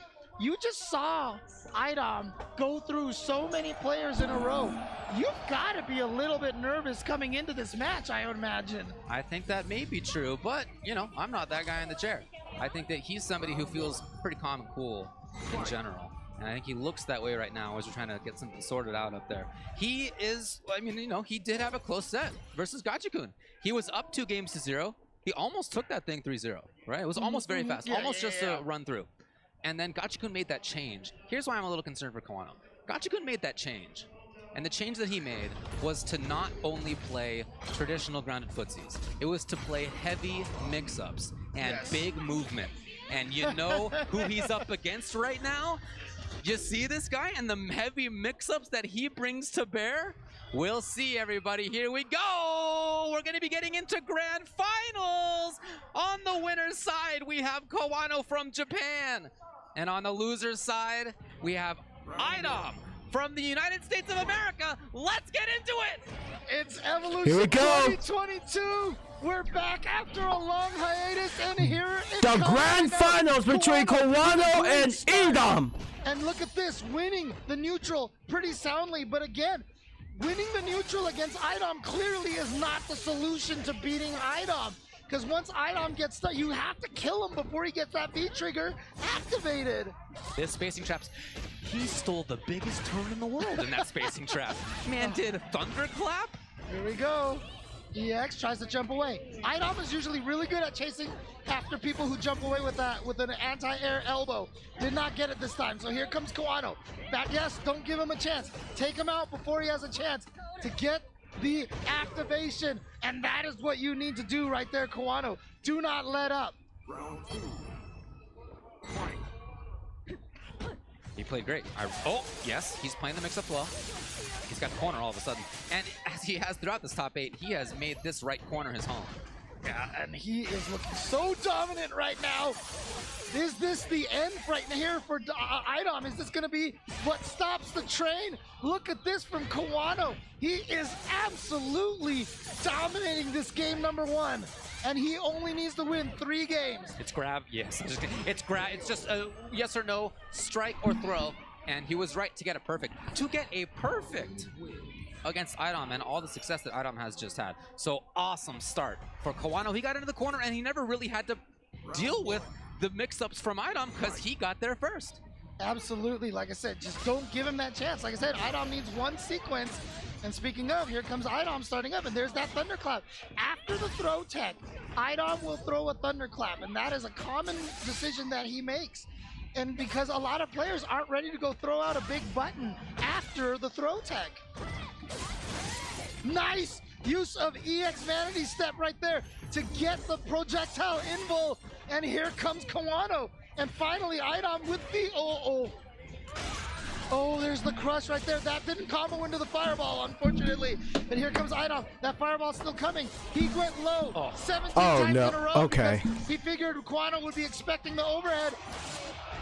You just saw Idom go through so many players in a row. You've got to be a little bit nervous coming into this match, I would imagine. I think that may be true, but, you know, I'm not that guy in the chair. I think that he's somebody who feels pretty calm and cool in general. And I think he looks that way right now as we're trying to get something sorted out up there. He is, I mean, you know, he did have a close set versus Gachikun. He was up 2-0. He almost took that thing 3-0, right? It was almost very fast, almost just a run through. And then Gachikun made that change. Here's why I'm a little concerned for Kawano. Gachikun made that change. And the change that he made was to not only play traditional grounded footsies, it was to play heavy mix-ups and big movement. And you know who he's up against right now? You see this guy and the heavy mix-ups that he brings to bear? We'll see, everybody. Here we go. We're going to be getting into grand finals. On the winner's side, we have Kawano from Japan. And on the loser's side, we have Idom from the United States of America. Let's get into it. It's Evolution Here we go. 2022. We're back after a long hiatus, and here it The comes grand now. finals between Kawano and Idom. And look at this, winning the neutral pretty soundly, but again, winning the neutral against Idom clearly is not the solution to beating Idom. Because once Idom gets stuck, you have to kill him before he gets that V-trigger activated. This spacing traps, he stole the biggest turn in the world in that spacing trap. Man did thunderclap. Here we go. EX tries to jump away. Idom is usually really good at chasing after people who jump away with an anti-air elbow. Did not get it this time, so here comes Kawano. Back, yes, don't give him a chance. Take him out before he has a chance to get the activation, and that is what you need to do right there, Kawano. Do not let up. He played great. Oh, yes, he's playing the mix-up well. He's got the corner all of a sudden. And as he has throughout this top 8, he has made this right corner his home. Yeah, and he is looking so dominant right now. Is this the end right here for Idom? Is this going to be what stops the train? Look at this from Kawano. He is absolutely dominating this game number 1. And he only needs to win 3 games. It's grab, yes. It's grab. It's just a yes or no, strike or throw. And he was right to get it perfect. To get a perfect against Idom and all the success that Idom has just had. So awesome start for Kawano. He got into the corner and he never really had to deal with the mix-ups from Idom because he got there first. Absolutely. Like I said, just don't give him that chance. Like I said, Idom needs one sequence. And speaking of, here comes Idom starting up, and there's that thunderclap. After the throw tech, Idom will throw a thunderclap, and that is a common decision that he makes. And because a lot of players aren't ready to go throw out a big button after the throw tech. Nice use of EX Vanity Step right there to get the projectile invul. And here comes Kawano. And finally, Idom with the Oh, there's the crush right there. That didn't combo into the fireball, unfortunately. But here comes Idom. That fireball's still coming. He went low 17 times in a row. Okay. He figured Kawano would be expecting the overhead.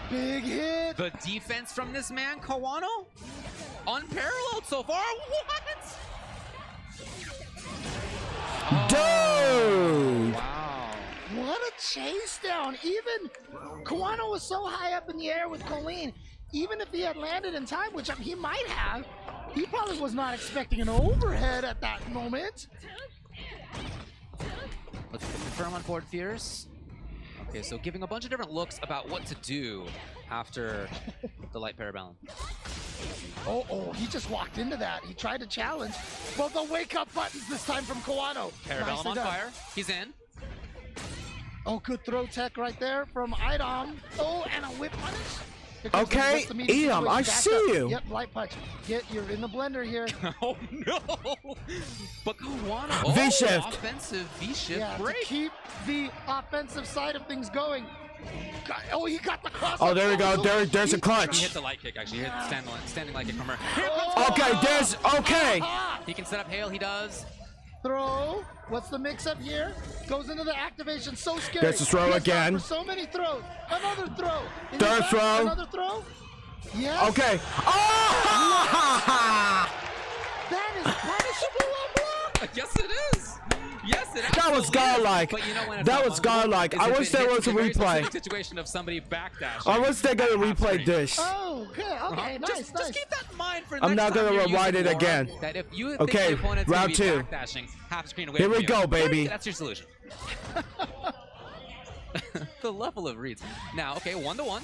Big hit. The defense from this man, Kawano, unparalleled so far. What? Dude! Wow. What a chase down. Even Kawano was so high up in the air with Colleen. Even if he had landed in time, which he might have, he probably was not expecting an overhead at that moment. Looking to confirm on board Fierce. Okay, so giving a bunch of different looks about what to do after the light parabalance. Oh, he just walked into that. He tried to challenge. Well, the wake-up buttons this time from Kawano. Parabellum on fire. He's in. Oh, good throw tech right there from Idom. Oh, and a whip punish. Okay, Idom, I see you. Yep, light punch. You're in the blender here. Oh no! But Kawano, V-shift. Offensive V-shift. Yeah, break. to keep the offensive side of things going. Oh, he got the cross. Oh, there we go. There's a clutch. He hit the light kick. Actually, he hit the standing light kick from her. Okay. He can set up hail. He does. Throw. What's the mix-up here? Goes into the activation. So scary. There's a throw again. For so many throws. Another throw. Third throw. Another throw. Yes. Okay. Oh! That is punishable on block. Yes, it is. Yes, it That was godlike. But you know when it's That not was fungible godlike. is I if wish it there hits was a the very replay. specific situation of somebody backdashing. I wish they got a at half replay screen. dish. Oh, good. Okay, nice, Just nice. keep that in mind for I'm next not time gonna you're rewind using it Laura, again. That if you think Okay, the opponent's round gonna be 2. backdashing half screen away Here from we you, go, baby. That's your solution. The level of reads. Now, okay, 1-to-1.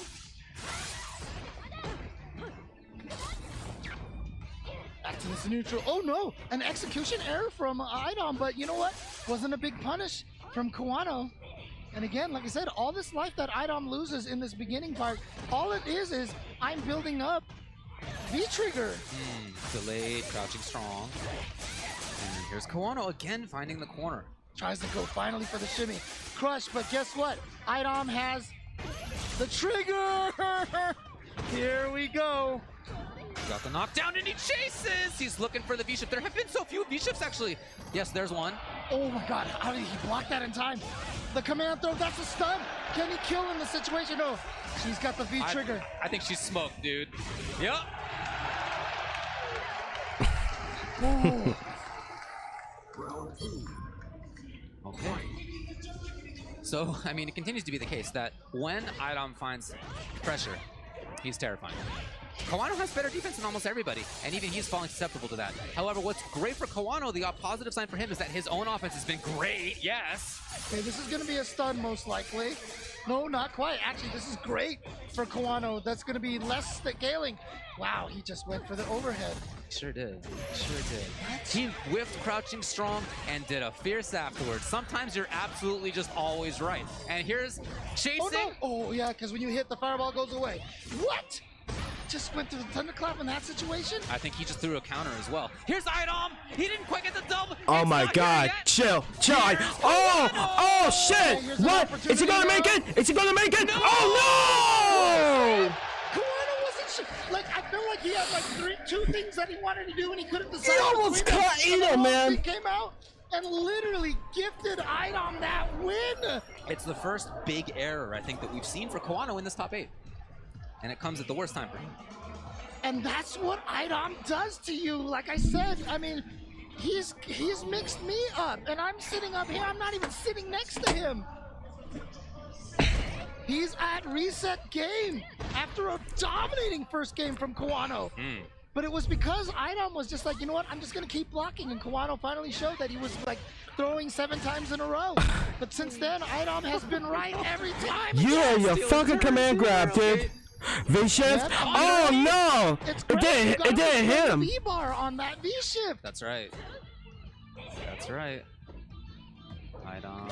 Back to this neutral. Oh no, an execution error from Idom, but you know what? Wasn't a big punish from Kawano. And again, like I said, all this life that Idom loses in this beginning part, all it is I'm building up V-trigger. Delayed, crouching strong. And here's Kawano again finding the corner. Tries to go finally for the shimmy. Crush, but guess what? Idom has the trigger. Here we go. Got the knockdown and he chases! He's looking for the V-shift. There have been so few V-shifts actually. Yes, there's one. Oh my god, how did he block that in time? The command throw, that's a stun. Can he kill in the situation? No, she's got the V-trigger. I think she's smoked, dude. Yep. Okay. So, I mean, it continues to be the case that when Idom finds pressure, he's terrifying. Kawano has better defense than almost everybody, and even he's falling susceptible to that. However, what's great for Kawano, the positive sign for him, is that his own offense has been great, yes. Okay, this is going to be a stun most likely. No, not quite. Actually, this is great for Kawano. That's going to be less scaling. Wow, he just went for the overhead. Sure did. Sure did. He whiffed crouching strong and did a fierce afterwards. Sometimes you're absolutely just always right. And here's chasing. Oh, no. Oh yeah, because when you hit, the fireball goes away. What? Just went through the thunderclap in that situation? I think he just threw a counter as well. Here's Idom. He didn't quite get the double. Oh my god. Chill. Chill. Oh shit. What? Is he gonna make it? Is he gonna make it? Oh no! Kawano wasn't sure. Like, I feel like he had like two things that he wanted to do and he couldn't decide. He almost between them. cut Eno, man. He came out and literally gifted Idom that win. It's the first big error, I think, that we've seen for Kawano in this top 8. And it comes at the worst time for him. And that's what Idom does to you. Like I said, I mean, he's mixed me up, and I'm sitting up here. I'm not even sitting next to him. He's at reset game after a dominating first game from Kawano. But it was because Idom was just like, you know what? I'm just gonna keep blocking, and Kawano finally showed that he was like throwing 7 times in a row. But since then, Idom has been right every time. Yeah, your fucking command grab, dude. V-shift? Oh no! It didn't hit him. V-bar on that V-shift. That's right. That's right. Idom.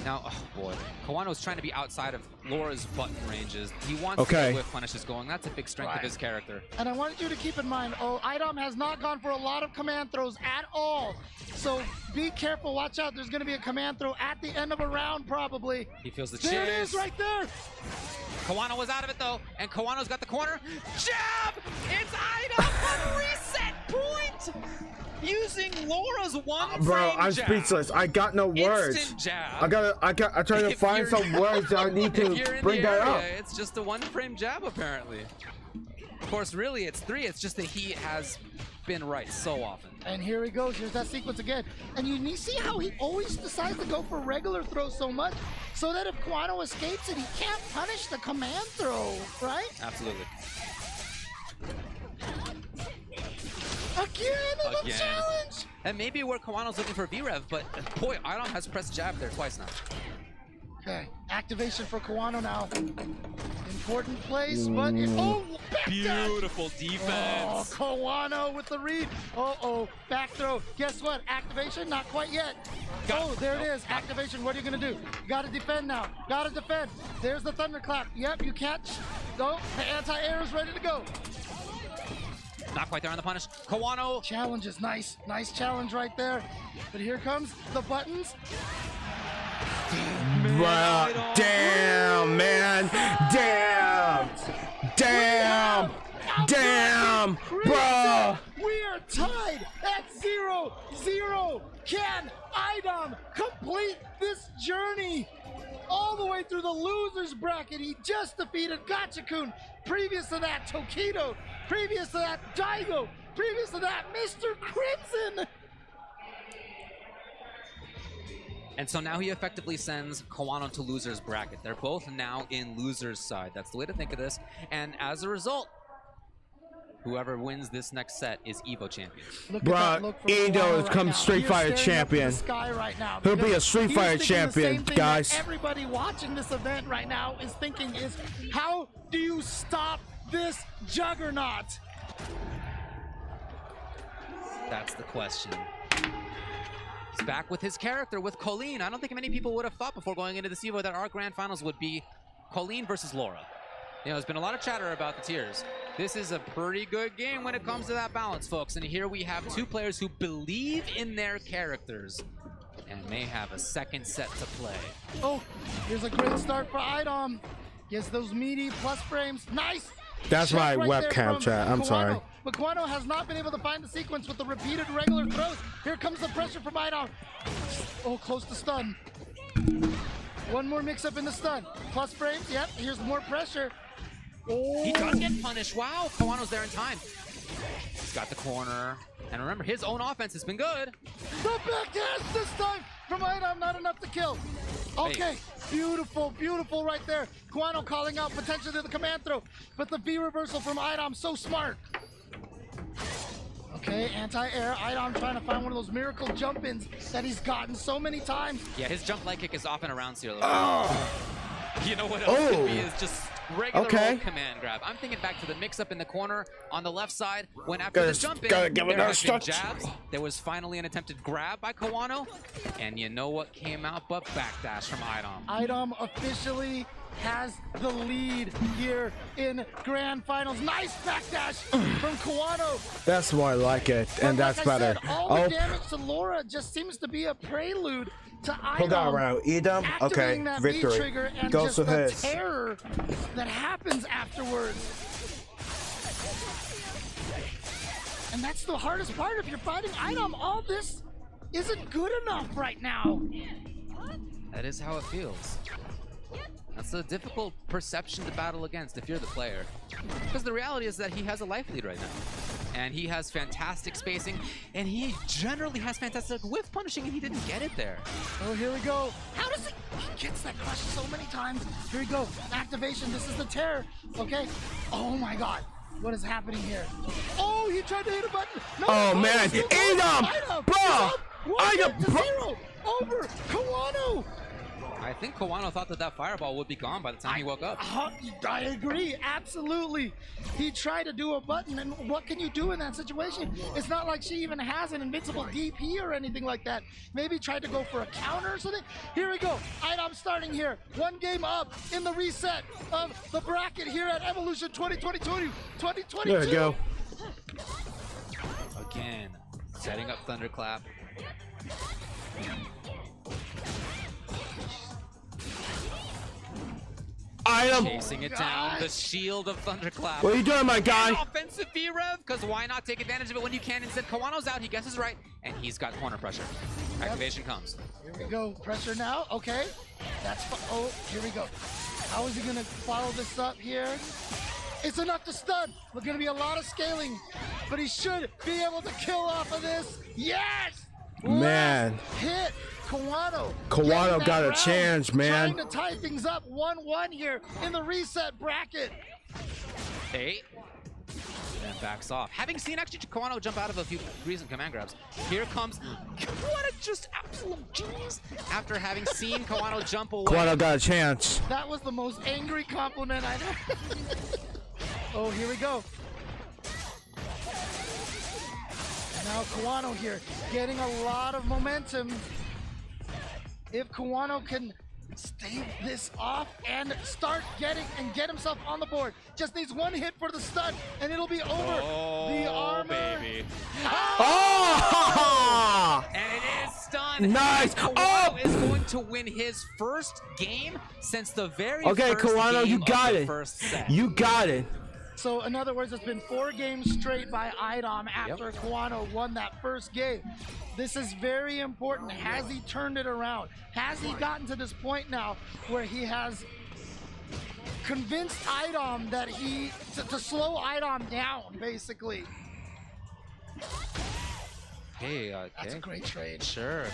Now, oh boy, Kawano's trying to be outside of Laura's button ranges. He wants to get whiff punishes going. That's a big strength of his character. And I wanted you to keep in mind, Idom has not gone for a lot of command throws at all. So be careful, watch out. There's gonna be a command throw at the end of a round, probably. He feels the chase. There it is right there. Kawano was out of it though, and Kawano's got the corner. Jab! It's Idom on reset point! Using Laura's one Bro, I'm jab. speechless. I got no words. Instant jab. I try to find some words that I need to bring that up. It's just a one-frame jab apparently. Of course, really it's 3. It's just that he has been right so often. And here he goes. Here's that sequence again. And you see how he always decides to go for regular throws so much, so that if Kawano escapes it, he can't punish the command throw, right? Absolutely. Again, the challenge! And maybe where Kawano's looking for a V-Rev, but boy, Idom has pressed jab there twice now. Okay, activation for Kawano now. Important place, but beautiful defense. Oh, Kawano with the read. Back throw. Guess what? Activation? Not quite yet. There it is. Activation. What are you gonna do? You gotta defend now. Gotta defend. There's the thunderclap. Yep, you catch. No, the anti-air is ready to go. Not quite there on the punish. Kawano. Challenge is nice. Nice challenge right there. But here comes the buttons. Wow. Damn, man. Damn, bro. We are tied at 0-0. Can Idom complete this journey all the way through the loser's bracket? He just defeated Gachikun. Previous to that, Tokido. Previous to that, Daigo. Previous to that, Mr. Crimson. And so now he effectively sends Kawano to loser's bracket. They're both now in loser's side. That's the way to think of this. And as a result, whoever wins this next set is EVO champion. Bruh, Edo has come Street Fighter champion. He'll be a Street Fighter champion, guys. Everybody watching this event right now is thinking is, how do you stop this juggernaut? That's the question. He's back with his character, with Colleen. I don't think many people would have thought before going into this EVO that our grand finals would be Colleen versus Laura. You know, there's been a lot of chatter about the tiers. This is a pretty good game when it comes to that balance, folks. And here we have two players who believe in their characters and may have a second set to play. Oh, here's a great start for Idom. Gets those meaty plus frames. Nice! That's my webcam chat. I'm sorry. But Kawano has not been able to find the sequence with the repeated regular throws. Here comes the pressure from Idom. Oh, close to stun. One more mix-up in the stun. Plus frames, yep, here's more pressure. Oh. He does get punished. Wow, Kawano's there in time. He's got the corner. And remember, his own offense has been good. The backdash this time from Idom, not enough to kill. Okay, beautiful, beautiful right there. Kawano calling out potentially the command throw, but the V reversal from Idom, so smart. Okay, anti-air. Idom trying to find one of those miracle jump-ins that he's gotten so many times. Yeah, his jump leg kick is often around here. You know what else could be is just regular old command grab. I'm thinking back to the mix-up in the corner on the left side when after the jump in, there has been jabs. There was finally an attempted grab by Kawano, and you know what came out but backdash from Idom. Idom officially has the lead here in grand finals. Nice backdash from Kawano. That's more I like it, and that's better. All the damage to Laura just seems to be a prelude to Idom. Hold on, round. Edom, okay, victory. Goes to his. Terror that happens afterwards. And that's the hardest part. If you're fighting Idom, all this isn't good enough right now. That is how it feels. That's a difficult perception to battle against if you're the player. Because the reality is that he has a life lead right now. And he has fantastic spacing, and he generally has fantastic whiff punishing, and he didn't get it there. Oh, here we go. How does he gets that crush so many times? Here we go. Activation. This is the terror. Okay. Oh my god. What is happening here? Oh, he tried to hit a button. No, oh man, Edom! Bro! Idom! Zero over Kawano! I think Kawano thought that that fireball would be gone by the time he woke up. I agree, absolutely. He tried to do a button, and what can you do in that situation? It's not like she even has an invincible DP or anything like that. Maybe tried to go for a counter or something. Here we go. Idom starting here. One game up in the reset of the bracket here at Evolution 2022. There we go. Again, setting up Thunderclap. Idom chasing it down, the shield of Thunderclap. What are you doing, my guy? An offensive V-Rev, because why not take advantage of it when you can? Instead, Kawano's out, he guesses right, and he's got corner pressure. Activation comes. Here we go, pressure now, okay. That's, oh, here we go. How is he gonna follow this up here? It's enough to stun. There's gonna be a lot of scaling, but he should be able to kill off of this. Yes! Man. Last hit. Kawano got a chance, man. Trying to tie things up 1-1 here in the reset bracket. Hey. And backs off. Having seen actually Kawano jump out of a few recent command grabs, here comes, what a just absolute genius. After having seen Kawano jump away. Kawano got a chance. That was the most angry compliment I've ever. Oh, here we go. Now Kawano here, getting a lot of momentum. If Kawano can stave this off and start getting and get himself on the board, just needs one hit for the stun and it'll be over. Oh, the armor. Baby. Oh! And it is stun. Nice. Kawano is going to win his first game since the very first Kawano, game you got of the it. First set. You got it. So in other words, it's been 4 games straight by Idom after Kawano won that first game. This is very important. Has he turned it around? Has he gotten to this point now where he has convinced Idom that to slow Idom down, basically? Hey, okay. That's a great trade. Sure.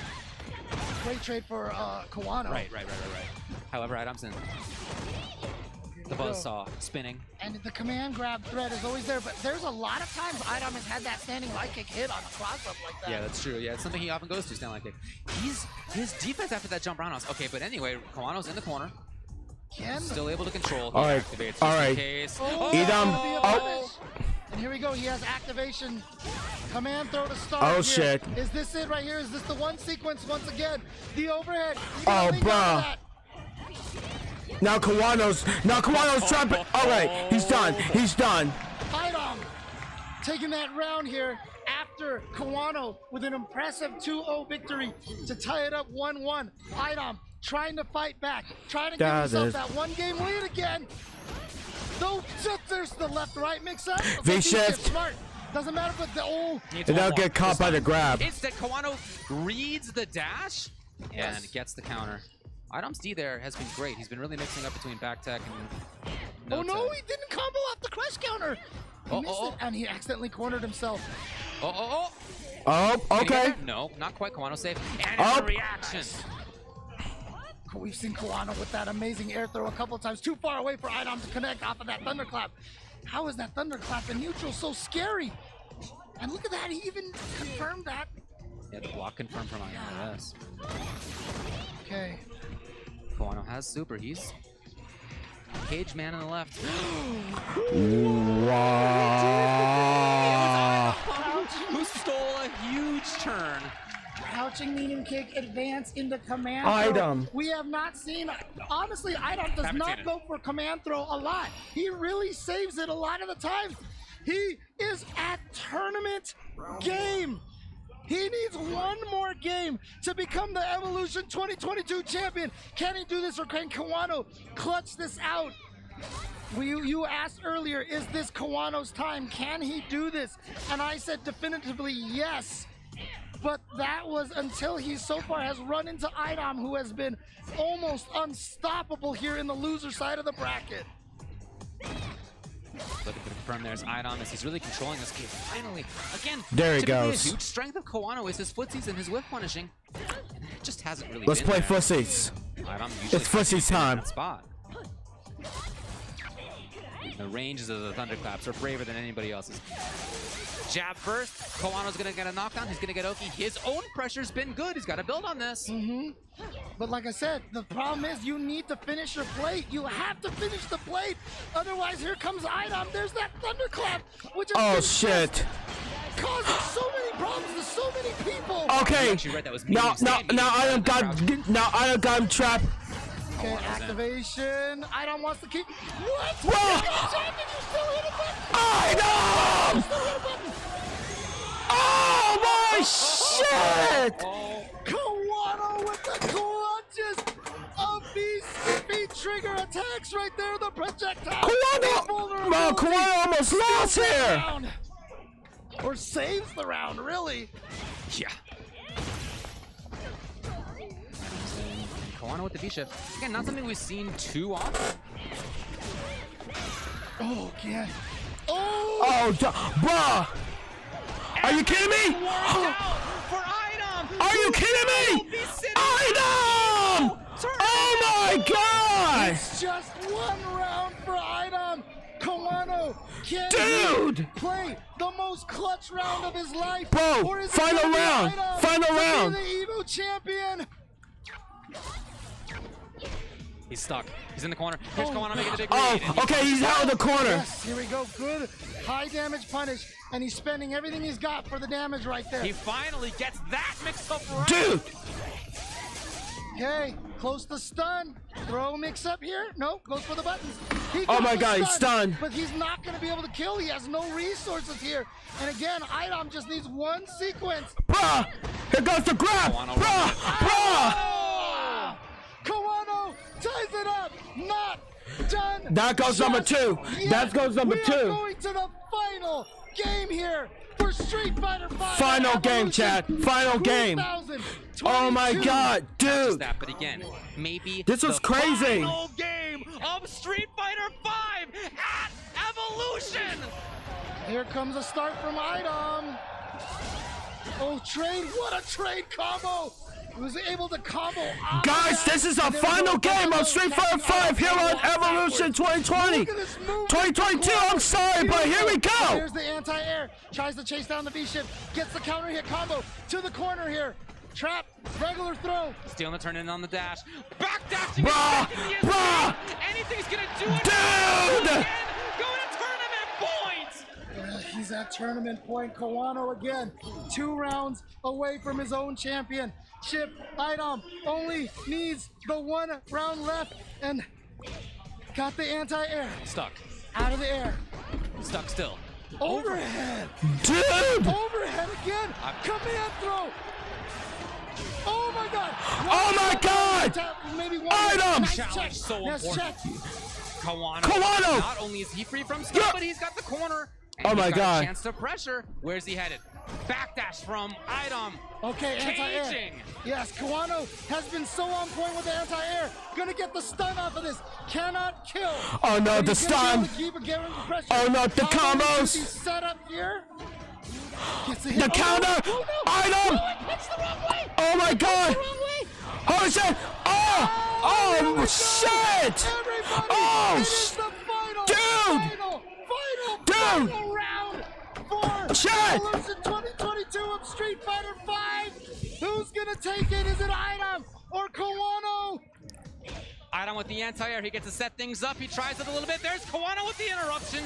Great trade for Kawano. Right. However, Adamson, the buzzsaw spinning. And the command grab threat is always there, but there's a lot of times Idom has had that standing light kick hit on a cross-up like that. Yeah, that's true. Yeah, it's something he often goes to, stand like kick. His defense after that jump roundhouse. Okay, but anyway, Kawano's in the corner. Still able to control. All right. Activates All right. in case. Oh. And here we go. He has activation. Command throw to start. Oh, here. shit. Is this it right here? Is this the one sequence once again? The overhead. Oh, bruh. Now Kawano's trapping. All right, he's done. He's done. Idom taking that round here after Kawano with an impressive 2-0 victory to tie it up 1-1. Idom trying to fight back, trying to give himself that one-game lead again. No, there's the left-right mix-up. V-shift. Smart. Doesn't matter, but And they'll get caught by the grab. Instead, Kawano reads the dash and gets the counter. Idom's D there has been great. He's been really mixing up between back tech and no, he didn't combo off the crush counter. He missed it, and he accidentally cornered himself. Oh, Can he get okay. there? No, not quite. Kawano safe. And it's a reaction. We've seen Kawano with that amazing air throw a couple of times. Too far away for Idom to connect off of that thunderclap. How is that thunderclap in neutral so scary? And look at that, he even confirmed that. Yeah, the block confirmed from Idom, yes. Okay. Kawano has super. He's cage man on the left. Wow. Who stole a huge turn. Crouching medium kick, advance into command Idom. throw. We have not seen, honestly, Idom does not go for command throw a lot. He really saves it a lot of the time. He is at tournament game. He needs one more game to become the Evolution 2022 champion. Can he do this, or can Kawano clutch this out? You asked earlier, is this Kawano's time? Can he do this? And I said definitively yes. But that was until he so far has run into Idom, who has been almost unstoppable here in the loser side of the bracket. Looking to confirm there's Idom as he's really controlling this game. Finally, again, there he typically goes. A huge strength of Kawano is his footsies and his whiff punishing. And it just hasn't really Let's been play there. footsies. Idom It's footsies time. Spot. The ranges of the thunderclaps are braver than anybody else's. Jab first. Kawano's gonna get a knockdown. He's gonna get Oki. His own pressure's been good. He's got to build on this. But like I said, the problem is you need to finish your plate. You have to finish the plate. Otherwise, here comes Idom. There's that thunderclap, which Oh shit. Causing so many problems to so many people. Okay. Now Idom got him trapped. Okay, activation. Idom wants to keep. What? Whoa! Idom! Oh my shit! Kawano with the clutches of these speed trigger attacks right there. The projectile. Kawano almost lost here. Or saves the round, really. Yeah. Kawano with the V-shift. Again, not something we've seen too often. Oh, yeah. Oh, bruh! Are you kidding me? For Idom! Are you kidding me? Idom! Oh my god! It's just one round for Idom. Kawano can't play the most clutch round of his life. Bro, or is it final gonna be round. Idom Final to be round. the EVO champion. He's stuck. He's in the corner. Here's Kawano making the big read. Oh, okay, he's out of the corner. Yes, here we go. Good high damage punish, and he's spending everything he's got for the damage right there. He finally gets that mix up right. Dude! Okay, close to stun. Throw mix up here. Nope, goes for the buttons. He Oh got my the god, he's stunned. But he's not going to be able to kill. He has no resources here. And again, Idom just needs one sequence. Bruh! Here goes the grab! Bruh! Bruh! Kawano ties it up. Not done. That goes number two. That goes number we two. are going to the final game here for Street Fighter V. Final game, chat. Final game. Oh my god, Not just dude. that, but again, maybe This was the crazy. final game of Street Fighter V at Evolution. Here comes a start from Idom. Oh, trade. What a trade combo. was able to combo. Guys, this is our final game of Street Fighter 5 here on Evolution 2020. 2022, I'm sorry, but here we go. Here's the anti-air. Tries to chase down the V-shift. Gets the counter hit combo to the corner here. Trap, regular throw. Stealing the turn in on the dash. Backdashing. Bruh. Anything's gonna do it. Dude. Again. Going to tournament points. He's at tournament point. Kawano again. 2 rounds away from his own championship. Item only needs the 1 round left and got the anti-air. Stuck. Out of the air. Stuck still. Overhead. Dude. Overhead again. Command throw. Oh my god. Oh my god. Maybe one. Item. Nice Challenge check. so Nice important. check. Kawano. Not only is he free from skill, but he's got the corner. And Oh my he's got god. a chance to pressure. Where's he headed? Backdash from Item. Okay, anti-air. Caging. Yes, Kawano has been so on point with the anti-air. Gonna get the stun off of this. Cannot kill. Oh no, But the he's gonna be able stun. to keep it, get him the pressure. Oh no, the combos. He's set up here. Gets The counter. Item. Oh my god. Holy shit. Oh shit. Oh dude. Dude. Final round for Shit. Evolution 2022 of Street Fighter 5. Who's gonna take it? Is it Item or Kawano? Item with the anti-air. He gets to set things up. He tries it a little bit. There's Kawano with the interruption.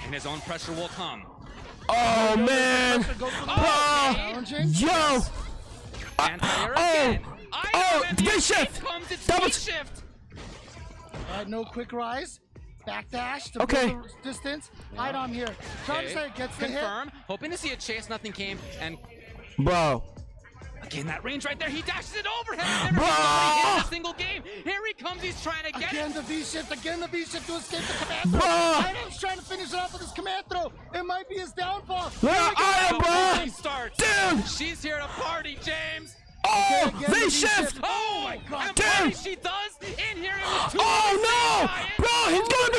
And his own pressure will come. Oh man. Yo. Anti-air again. Oh, and the V-shift. escape comes. It's That was- V-shift. No quick rise. Backdash to Okay. build the distance. Item here. Trying to say gets the hit. Confirm. Hoping to see a chase. Nothing came. And Bro. again, that range right there. He dashes it overhead. Never hit a single game. Here he comes. He's trying to get Again it. the V-shift. Again the V-shift to escape the command throw. Bruh. Item's trying to finish it off with his command throw. It might be his downfall. Where I am, bro. He starts. Dude. She's here to party, James. Oh, again, the V-shift. V-shift. Oh my god. Dude. Party she does. In here it was 2. Oh no! Bro, he's gonna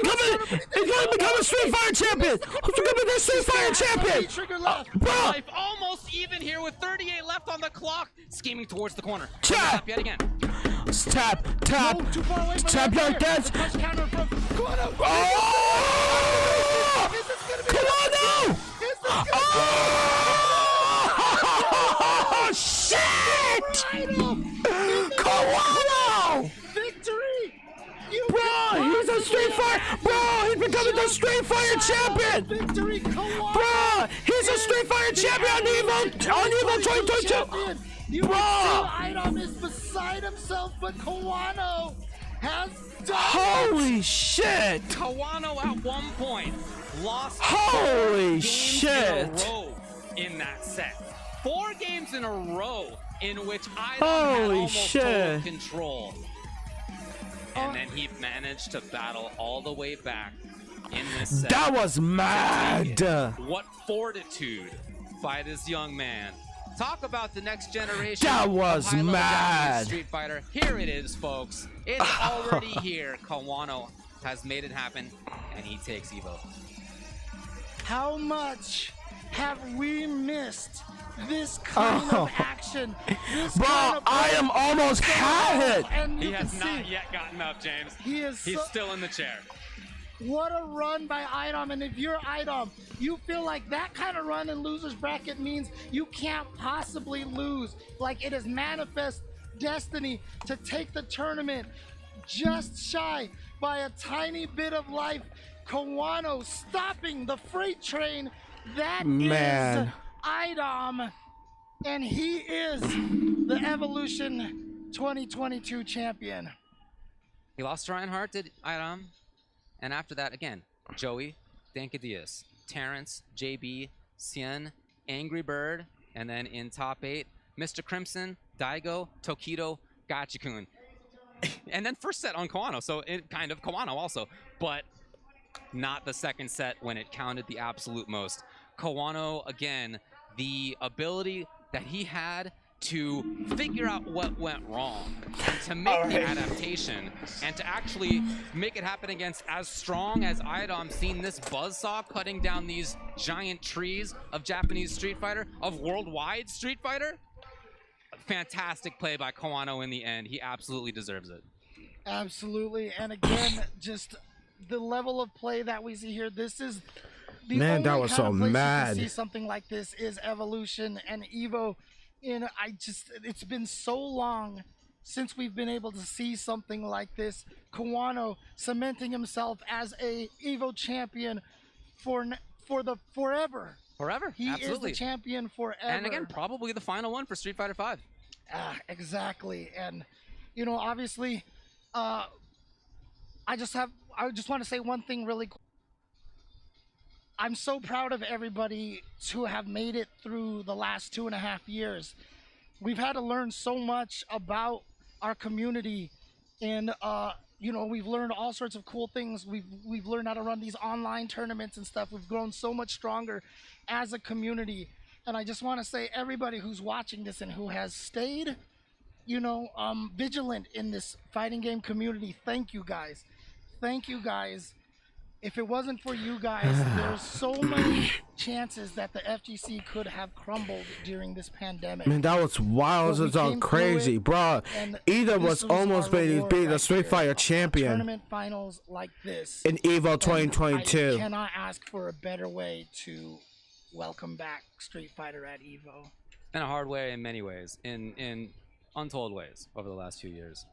become a Street Fighter champion! He's gonna be the Street Fighter champion! Trigger left. Bro! Life almost even here with 38 left on the clock. Scheming towards the corner. Tap. Up yet again. Tap, tap, No, too far away from tap the like player. that! The punch counter from Kawano. Oh! Is this gonna be Kawano! Is this gonna be Oh shit! Kawano! victory? Bro, he's a Street Fighter! Bro, he's becoming the Street Fighter champion! Victory, Kawano. Bro, he's a Street Fighter champion on EVO 2022! You Bro! can see Item is beside himself, but Kawano has done Holy shit! Kawano at one point lost Holy 4 games shit. in a row in that set. 4 games in a row in which Item Holy had almost shit. total control. And then he managed to battle all the way back in this set. That was mad! What fortitude by this young man. Talk about the next generation. That was of high-level mad. Japanese Street Fighter. Here it is, folks. It's already here. Kawano has made it happen, and he takes EVO. How much have we missed this kind of action? This Bro, kind of I am almost had it! And He you has can not see yet gotten up, James. He's still in the chair. What a run by Item, and if you're Item, you feel like that kind of run in loser's bracket means you can't possibly lose. Like it is manifest destiny to take the tournament just shy by a tiny bit of life. Kawano stopping the freight train. That Man. is Item, and he is the Evolution 2022 champion. He lost to Reinhardt, did Item. And after that, again, Joey, Dankadias, Terrence, JB, Cien, Angry Bird, and then in top 8, Mr. Crimson, Daigo, Tokido, Gachikun. And then first set on Kawano, so it kind of Kawano also, but not the second set when it counted the absolute most. Kawano, again, the ability that he had to figure out what went wrong, and to make the adaptation, and to actually make it happen against as strong as Item seen this buzzsaw cutting down these giant trees of Japanese Street Fighter, of worldwide Street Fighter. fantastic play by Kawano in the end. He absolutely deserves it. Absolutely, and again, just the level of play that we see here. This is the Man, only that was kind so of place mad. you can see something like this is Evolution and EVO. And it's been so long since we've been able to see something like this. Kawano cementing himself as a EVO champion for the forever. Forever, He absolutely. is the champion forever. And again, probably the final one for Street Fighter V. Exactly, and you know, obviously, I just want to say one thing really quick. I'm so proud of everybody to have made it through the last 2.5 years. We've had to learn so much about our community, and you know, we've learned all sorts of cool things. We've learned how to run these online tournaments and stuff. We've grown so much stronger as a community, and I just want to say, everybody who's watching this and who has stayed, you know, vigilant in this fighting game community, thank you guys. Thank you guys. If it wasn't for you guys, there's so many chances that the FGC could have crumbled during this pandemic. Man, that was wild as all crazy, bro. Either was almost ready to be the Street Fighter champion Tournament finals like this in EVO 2022. I cannot ask for a better way to welcome back Street Fighter at EVO. In a hard way, in many ways, in untold ways over the last few years.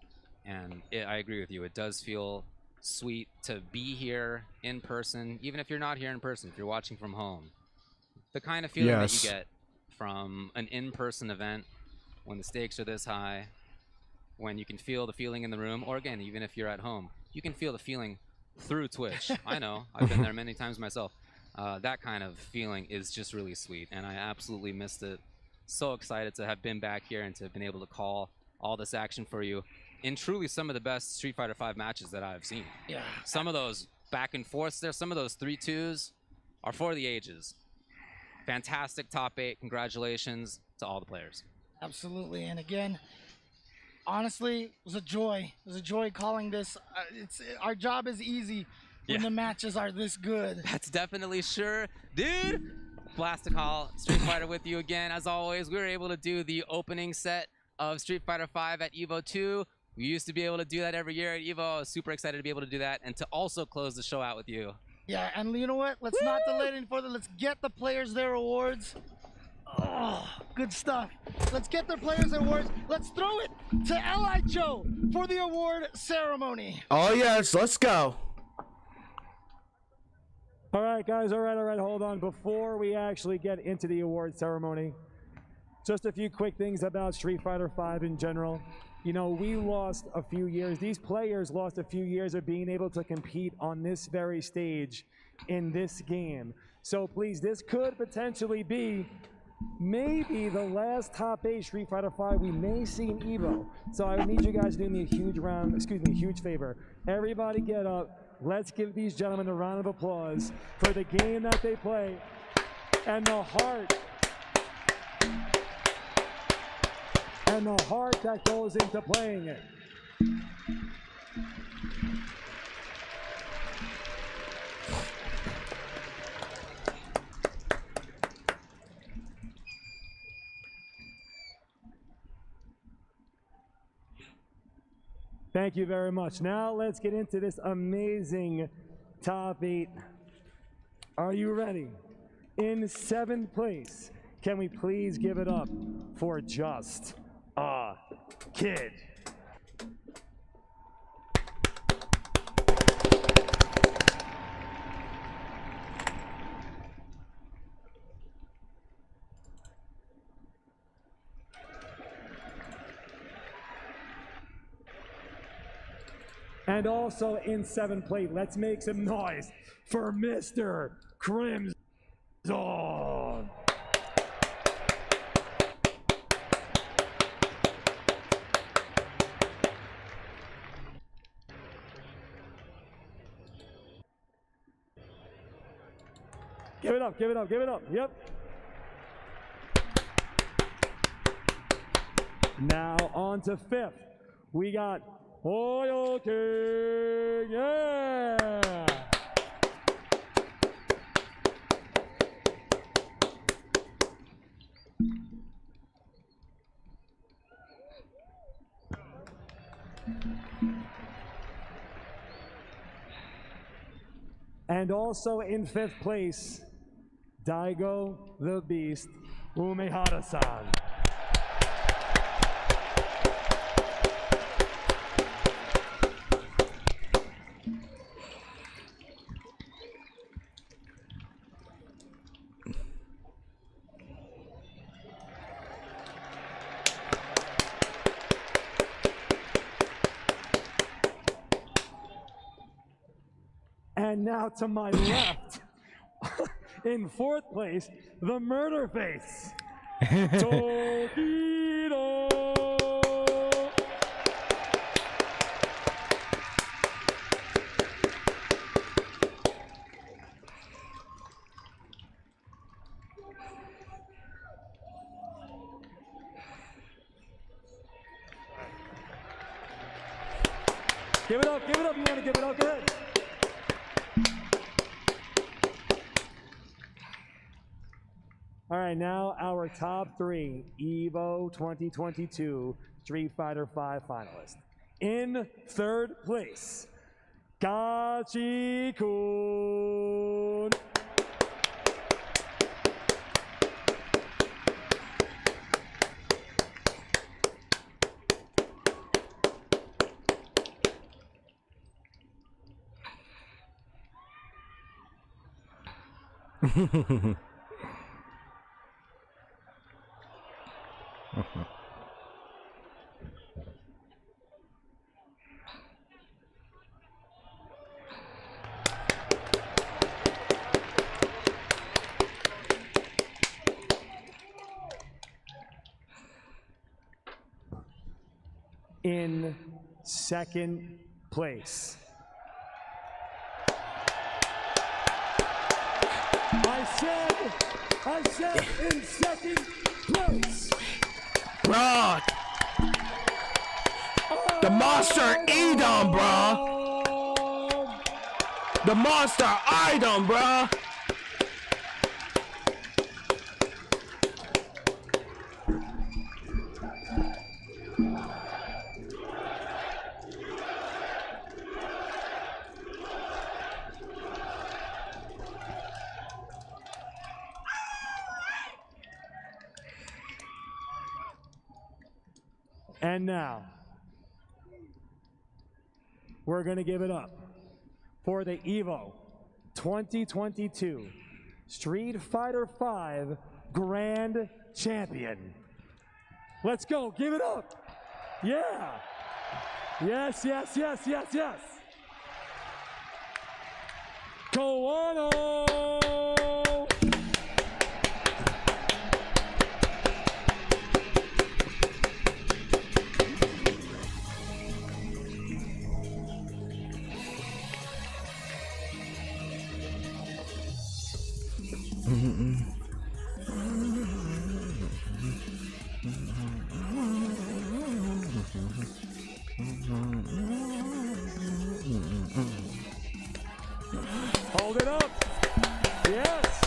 And I agree with you. It does feel sweet to be here in person, even if you're not here in person, if you're watching from home. The kind of feeling that you get from an in-person event when the stakes are this high, when you can feel the feeling in the room, or again, even if you're at home, you can feel the feeling through Twitch. I know, I've been there many times myself. That kind of feeling is just really sweet, and I absolutely missed it. So excited to have been back here and to have been able to call all this action for you in truly some of the best Street Fighter V matches that I've seen. Yeah. Some of those back and forths there, some of those 3-2s are for the ages. Fantastic top 8. Congratulations to all the players. Absolutely. And again, honestly, it was a joy. It was a joy calling this. Our job is easy when the matches are this good. That's definitely sure. Dude, blast to call Street Fighter with you again. As always, we were able to do the opening set of Street Fighter V at EVO 2. We used to be able to do that every year at EVO. I was super excited to be able to do that and to also close the show out with you. Yeah, and you know what? Let's not delay it any further. Let's get the players their awards. Oh, good stuff. Let's get the players their awards. Let's throw it to L.I. Joe for the award ceremony. Oh, yes, let's go. All right, guys, all right, hold on. Before we actually get into the award ceremony, just a few quick things about Street Fighter V in general. You know, we lost a few years. These players lost a few years of being able to compete on this very stage in this game. So please, this could potentially be maybe the last top 8 Street Fighter V we may see in EVO. So I need you guys to do me a huge favor. Everybody get up. Let's give these gentlemen a round of applause for the game that they play and the heart that goes into playing it. Thank you very much. Now let's get into this amazing top 8. Are you ready? In 7th place, can we please give it up for Just a Kid? And also in 7th place, let's make some noise for Mr. Crimson. Give it up, give it up, give it up, yep. Now on to 5th. We got Oil King, yeah! And also in 5th place, Daigo the Beast Umehara-san. And now to my left, in 4th place, the Murder Face, Tokido. Give it up, you want to give it up, good. All right, now our top 3 EVO 2022 Street Fighter V finalists. In 3rd place, Gachi-kun. In 2nd place, I said in 2nd place. Bro, the monster item, bro. The monster item, bro. And now, we're going to give it up for the EVO 2022 Street Fighter V Grand Champion. Let's go, give it up. Yeah. Yes. Kawano! Hold it up. Yes.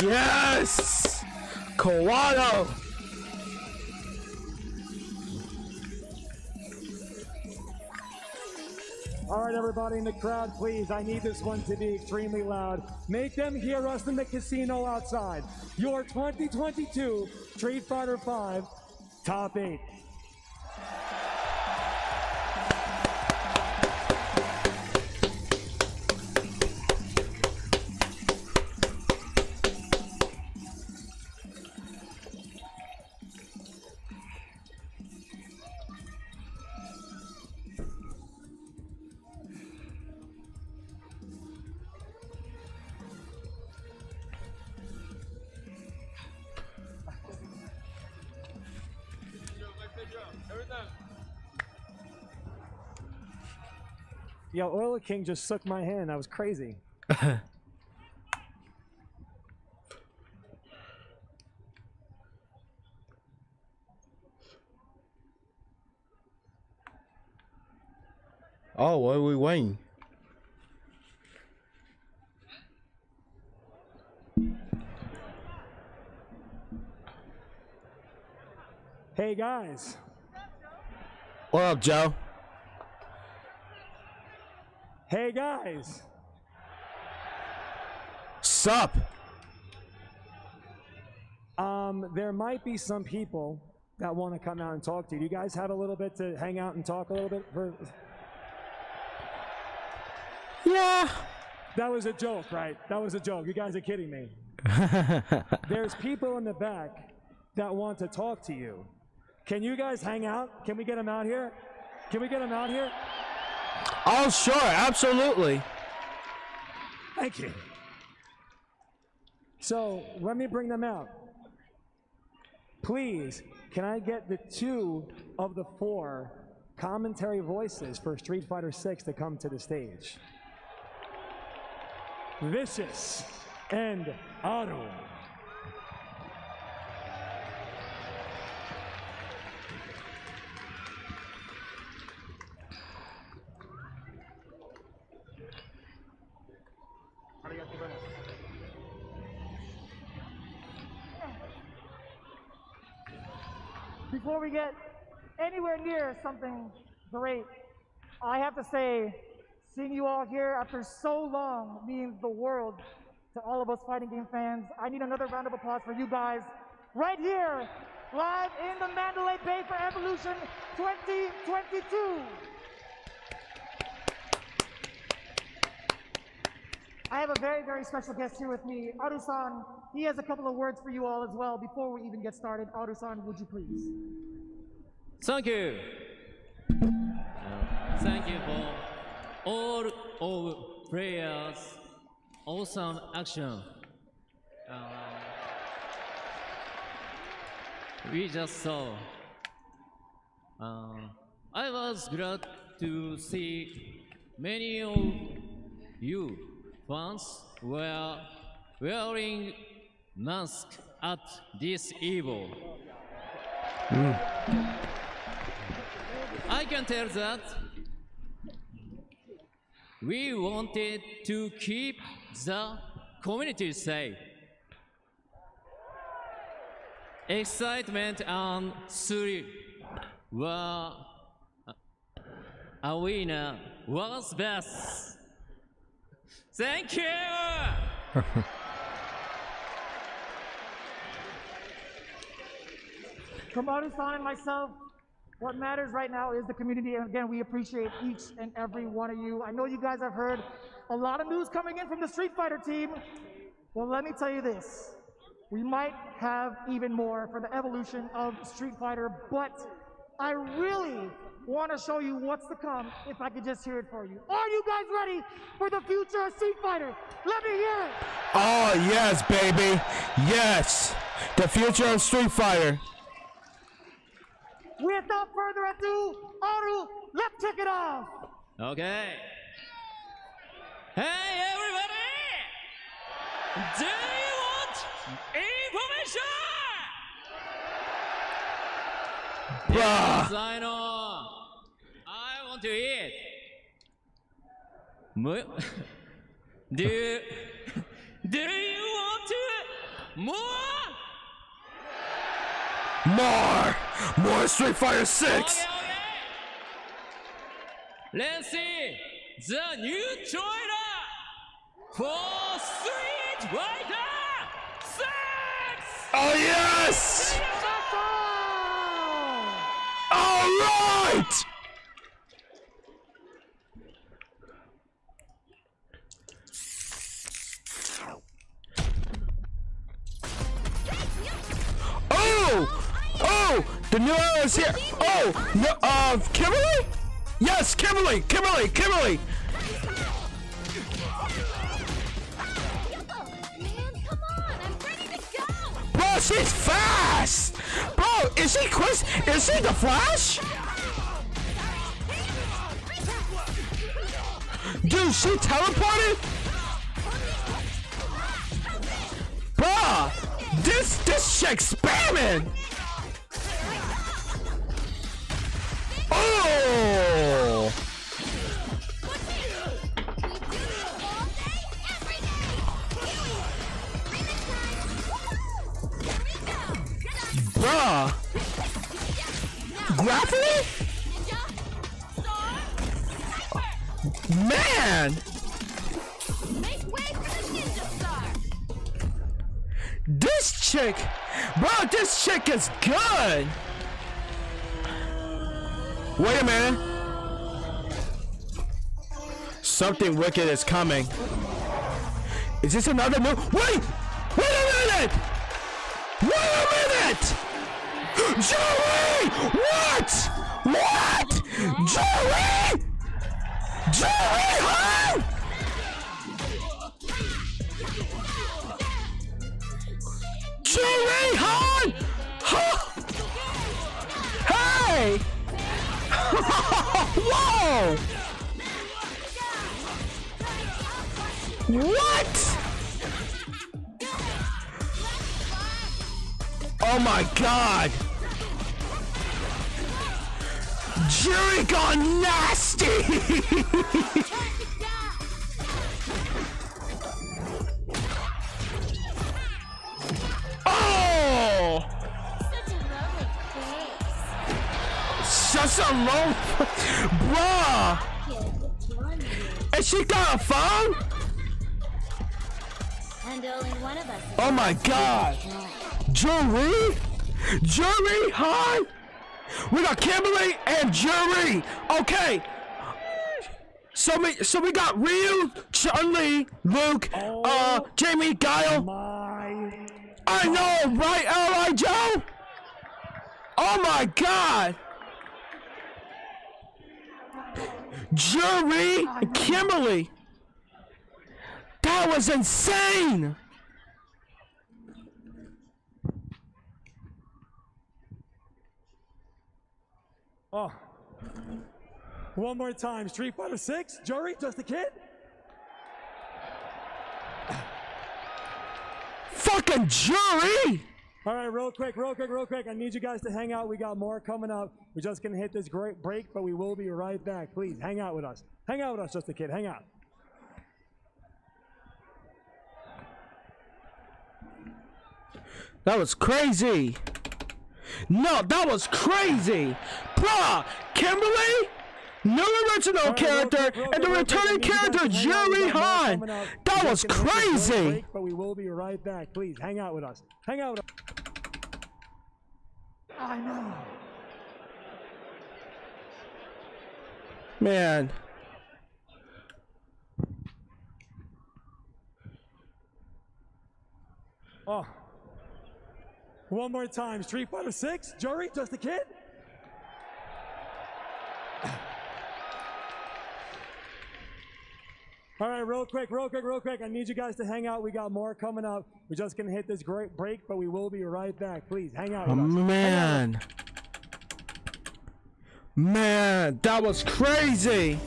Yes. Kawano. All right, everybody in the crowd, please, I need this one to be extremely loud. Make them hear us in the casino outside. Your 2022 Street Fighter V Top 8. Yo, Oil King just sucked my hand. That was crazy. Oh, what are we waiting? Hey, guys. What up, Joe? Hey guys. Sup? There might be some people that want to come out and talk to you. Do you guys have a little bit to hang out and talk a little bit? Yeah. That was a joke, right? That was a joke. You guys are kidding me. There's people in the back that want to talk to you. Can you guys hang out? Can we get them out here? Can we get them out here? Oh, sure, absolutely. Thank you. So let me bring them out. Please, can I get the 2 of the 4 commentary voices for Street Fighter 6 to come to the stage? Vicious and Aru. Before we get anywhere near something great, I have to say, seeing you all here after so long means the world to all of us fighting game fans. I need another round of applause for you guys right here, live in the Mandalay Bay for Evolution 2022. I have a very, very special guest here with me, Aru-san. He has a couple of words for you all as well before we even get started. Aru-san, would you please? Thank you. Thank you for all of players. Awesome action. We just saw. I was glad to see many of you fans were wearing masks at this EVO. I can tell that we wanted to keep the community safe. Excitement and thrill were arena was best. Thank you! From Aru-san and myself, what matters right now is the community, and again, we appreciate each and every one of you. I know you guys have heard a lot of news coming in from the Street Fighter team. Well, let me tell you this. We might have even more for the evolution of Street Fighter, but I really want to show you what's to come if I could just hear it for you. Are you guys ready for the future of Street Fighter? Let me hear it. Oh, yes, baby. Yes. The future of Street Fighter. Without further ado, Aru, let's kick it off. Okay. Hey, everybody! Do you want information? Yes, I know. I want to eat. Do you want to more? More Street Fighter 6. Okay. Let's see the new trailer for Street Fighter 6. Oh yes! All right. Oh, the new era is here. Oh, no, Kimberly? Yes, Kimberly. Bro, she's fast. Bro, is she Chris? Is she the Flash? Dude, she teleported? Bruh, this chick's spamming. Oh! Bruh! Grappling? Man! Make way for the ninja star. This chick, bro, this chick is good. Wait a minute. Something wicked is coming. Is this another new? Wait a minute! Wait a minute! Joey! What? Joey! Huh? Joey, huh? Hey! Whoa! What? Oh my God! Jerry got nasty! Oh! Such a low, bruh! And she got a phone? And only one of us. Oh my God! Jury? Jury, huh? We got Kimberly and Jury. Okay. So we got Ryu, Chun-Li, Luke, Jamie, Guile. I know, right, L.I. Joe? Oh my God! Jury and Kimberly. That was insane. Oh. One more time. Street Fighter 6. Jury, just a kid. Fucking Jury! All right, real quick. I need you guys to hang out. We got more coming up. We're just gonna hit this great break, but we will be right back. Please hang out with us. Hang out with us, just a kid. Hang out. That was crazy. No, that was crazy. Bruh, Kimberly, new original character, and the returning character, Jerry Han. That was crazy. But we will be right back. Please hang out with us. Hang out with us. I know. Man. Oh. One more time. Street Fighter 6. Jury, just a kid. All right, real quick. I need you guys to hang out. We got more coming up. We're just gonna hit this great break, but we will be right back. Please hang out with us. Man. Man, that was crazy.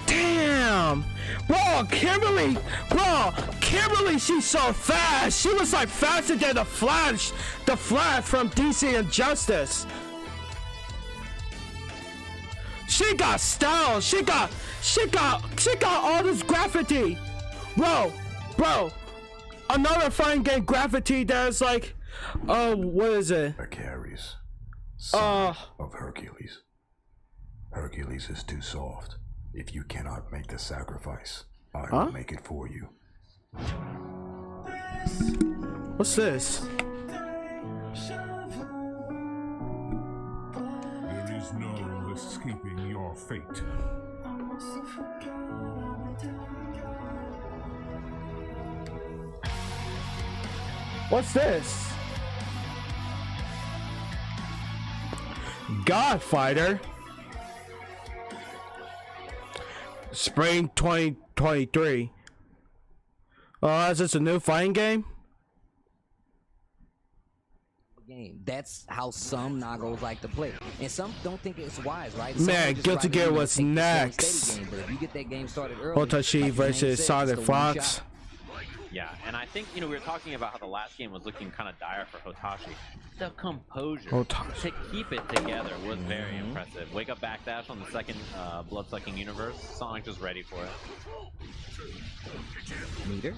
Damn. Bro, Kimberly, she's so fast. She was like faster than the Flash from DC Injustice. She got style. She got all this graffiti. Bro, another fighting game graffiti that's like, what is it? Achilles, son of Hercules. Hercules is too soft. If you cannot make the sacrifice, I will make it for you. What's this? There is no escaping your fate. What's this? Godfighter. Spring 2023. Oh, is this a new fighting game? Game. That's how some Nagos like to play, and some don't think it's wise, right? Man, Guilty Gear was next. Game, but if you get that game started early, Otashi versus Solid Fox. Yeah, and I think, we were talking about how the last game was looking kind of dire for Hotashi. The composure to keep it together was very impressive. Wake Up Backdash on the second Blood-Sucking Universe. Sonic just ready for it. Meter.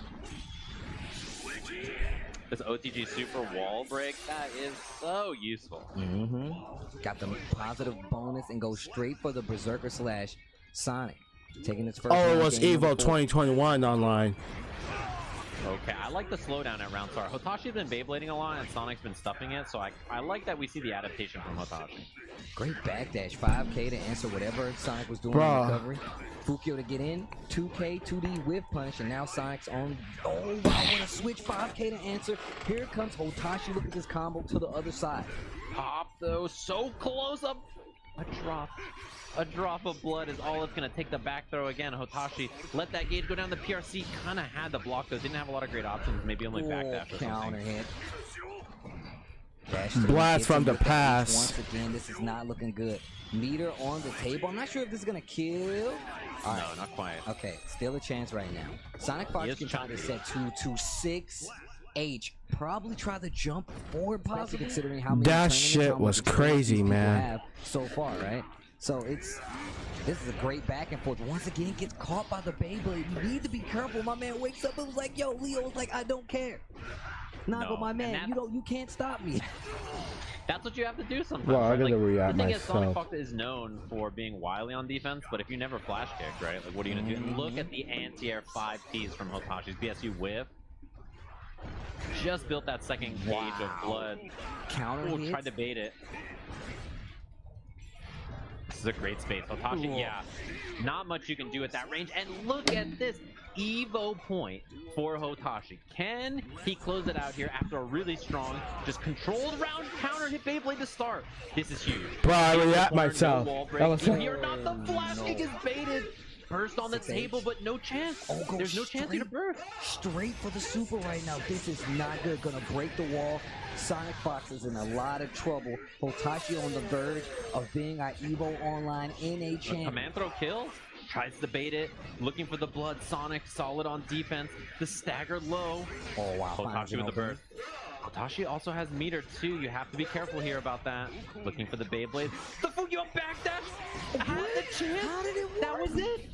This OTG super wall break, that is so useful. Got the positive bonus and go straight for the Berserker slash Sonic. Taking his first Oh, it round was game EVO number 4. 2021 online. Okay, I like the slowdown at round start. Hotoshi's been Beyblading a lot and Sonic's been stuffing it, so I like that we see the adaptation from Hotashi. Great backdash, 5K to answer whatever Sonic was doing Bruh. in recovery. Fukio to get in, 2K, 2D with punish, and now Sonic's on. Oh wow, what a switch, 5K to answer. Here comes Hotashi, look at this combo to the other side. Pop though, so close up. A drop of blood is all it's gonna take. The back throw again. Hotashi let that gauge go down. The PRC kind of had the block though. Didn't have a lot of great options. Maybe only backdash or Counter something. hit. Dash Blast hits from him the with punch. pass. Once again, this is not looking good. Meter on the table. I'm not sure if this is gonna kill. All right. No, not quite. Okay, still a chance right now. Sonic Fox can try to set 2-6. H probably try to jump forward, possibly considering how many That tournaments, shit how much was experience crazy, these people man. have so far, right? So this is a great back and forth. Once again, gets caught by the Beyblade. You need to be careful. My man wakes up and was like, "Yo, Leo was like, I don't care." Nah, No, but my man, and you can't stop me. That's what you have to do sometimes. Well, I right? gotta Like, react the thing is, Sonic myself. Fox is known for being wily on defense, but if you never flash kick, right? Like, what are you gonna do? Look at the anti-air 5Ps from Hotashi's BSU whiff. Just built that second gauge of blood. Counter hits. Tried to bait it. This is a great space. Hotashi, yeah. Not much you can do at that range. And look at this EVO point for Hotashi. Can he close it out here after a really strong, just controlled round counter hit Beyblade to start? This is huge. Bro, I In the react corner, no myself. wall break. That was Here, not the flash kick is baited. Burst on the table, but no chance. There's no chance here to burst. Straight for the super right now. This is not good. Gonna break the wall. Sonic Fox is in a lot of trouble. Hotashi on the verge of being our EVO Online NA champion. Command throw kills. Tries to bait it. Looking for the blood. Sonic solid on defense. The staggered low. Oh wow. Hotashi with the burst. Hotashi also has meter too. You have to be careful here about that. Looking for the Beyblade. The Fukio backdash had the chance. How did it work? That was it.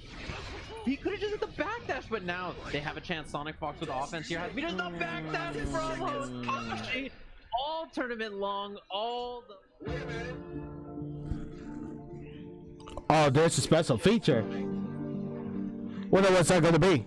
He could have just hit the backdash, but now they have a chance. Sonic Fox with offense here has meters. The backdash from Hotashi. All tournament long. All the. Oh, there's a special feature. What's that gonna be?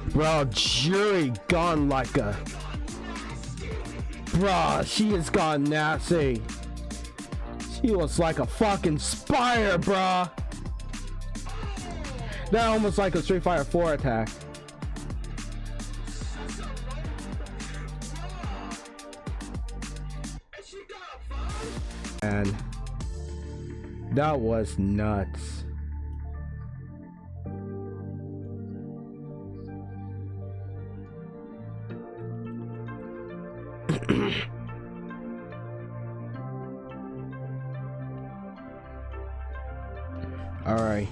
Bro, Jury gone like a... Bro, she has gone nasty. She was like a fucking spire, bro. That almost like a Street Fighter 4 attack. And that was nuts. All right.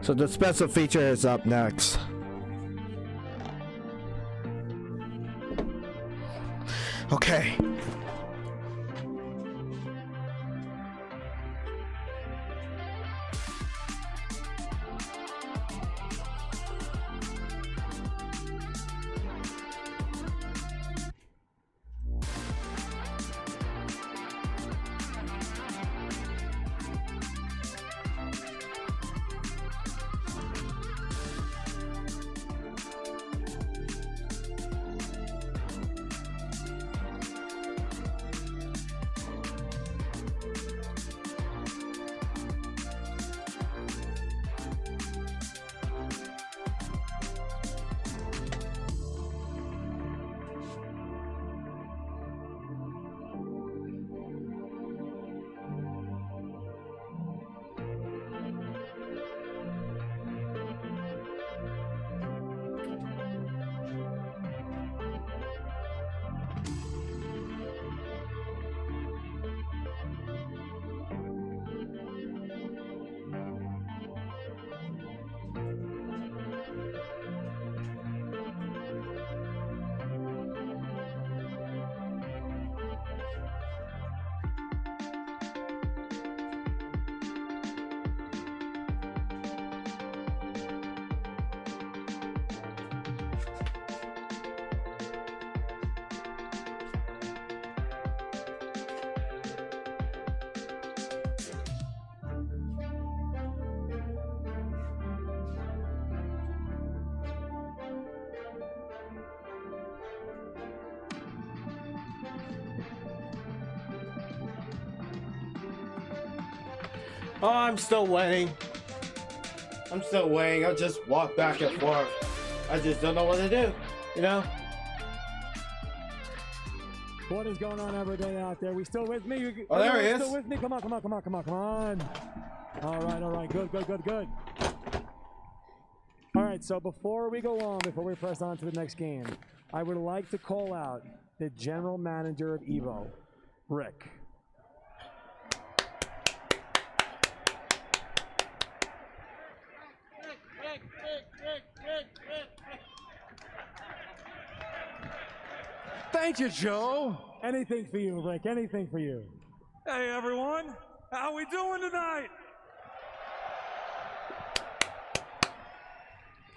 So the special feature is up next. Okay. Oh, I'm still waiting. I'm still waiting. I'll just walk back and forth. I just don't know what to do, you know? What is going on, everybody out there? We still with me? Oh, there he is. Still with me? Come on, come on, come on, come on, come on. All right. Good, good, good, good. All right, so before we go on, before we press on to the next game, I would like to call out the general manager of EVO, Rick. Thank you, Joe. Anything for you, Rick, anything for you. Hey, everyone. How we doing tonight?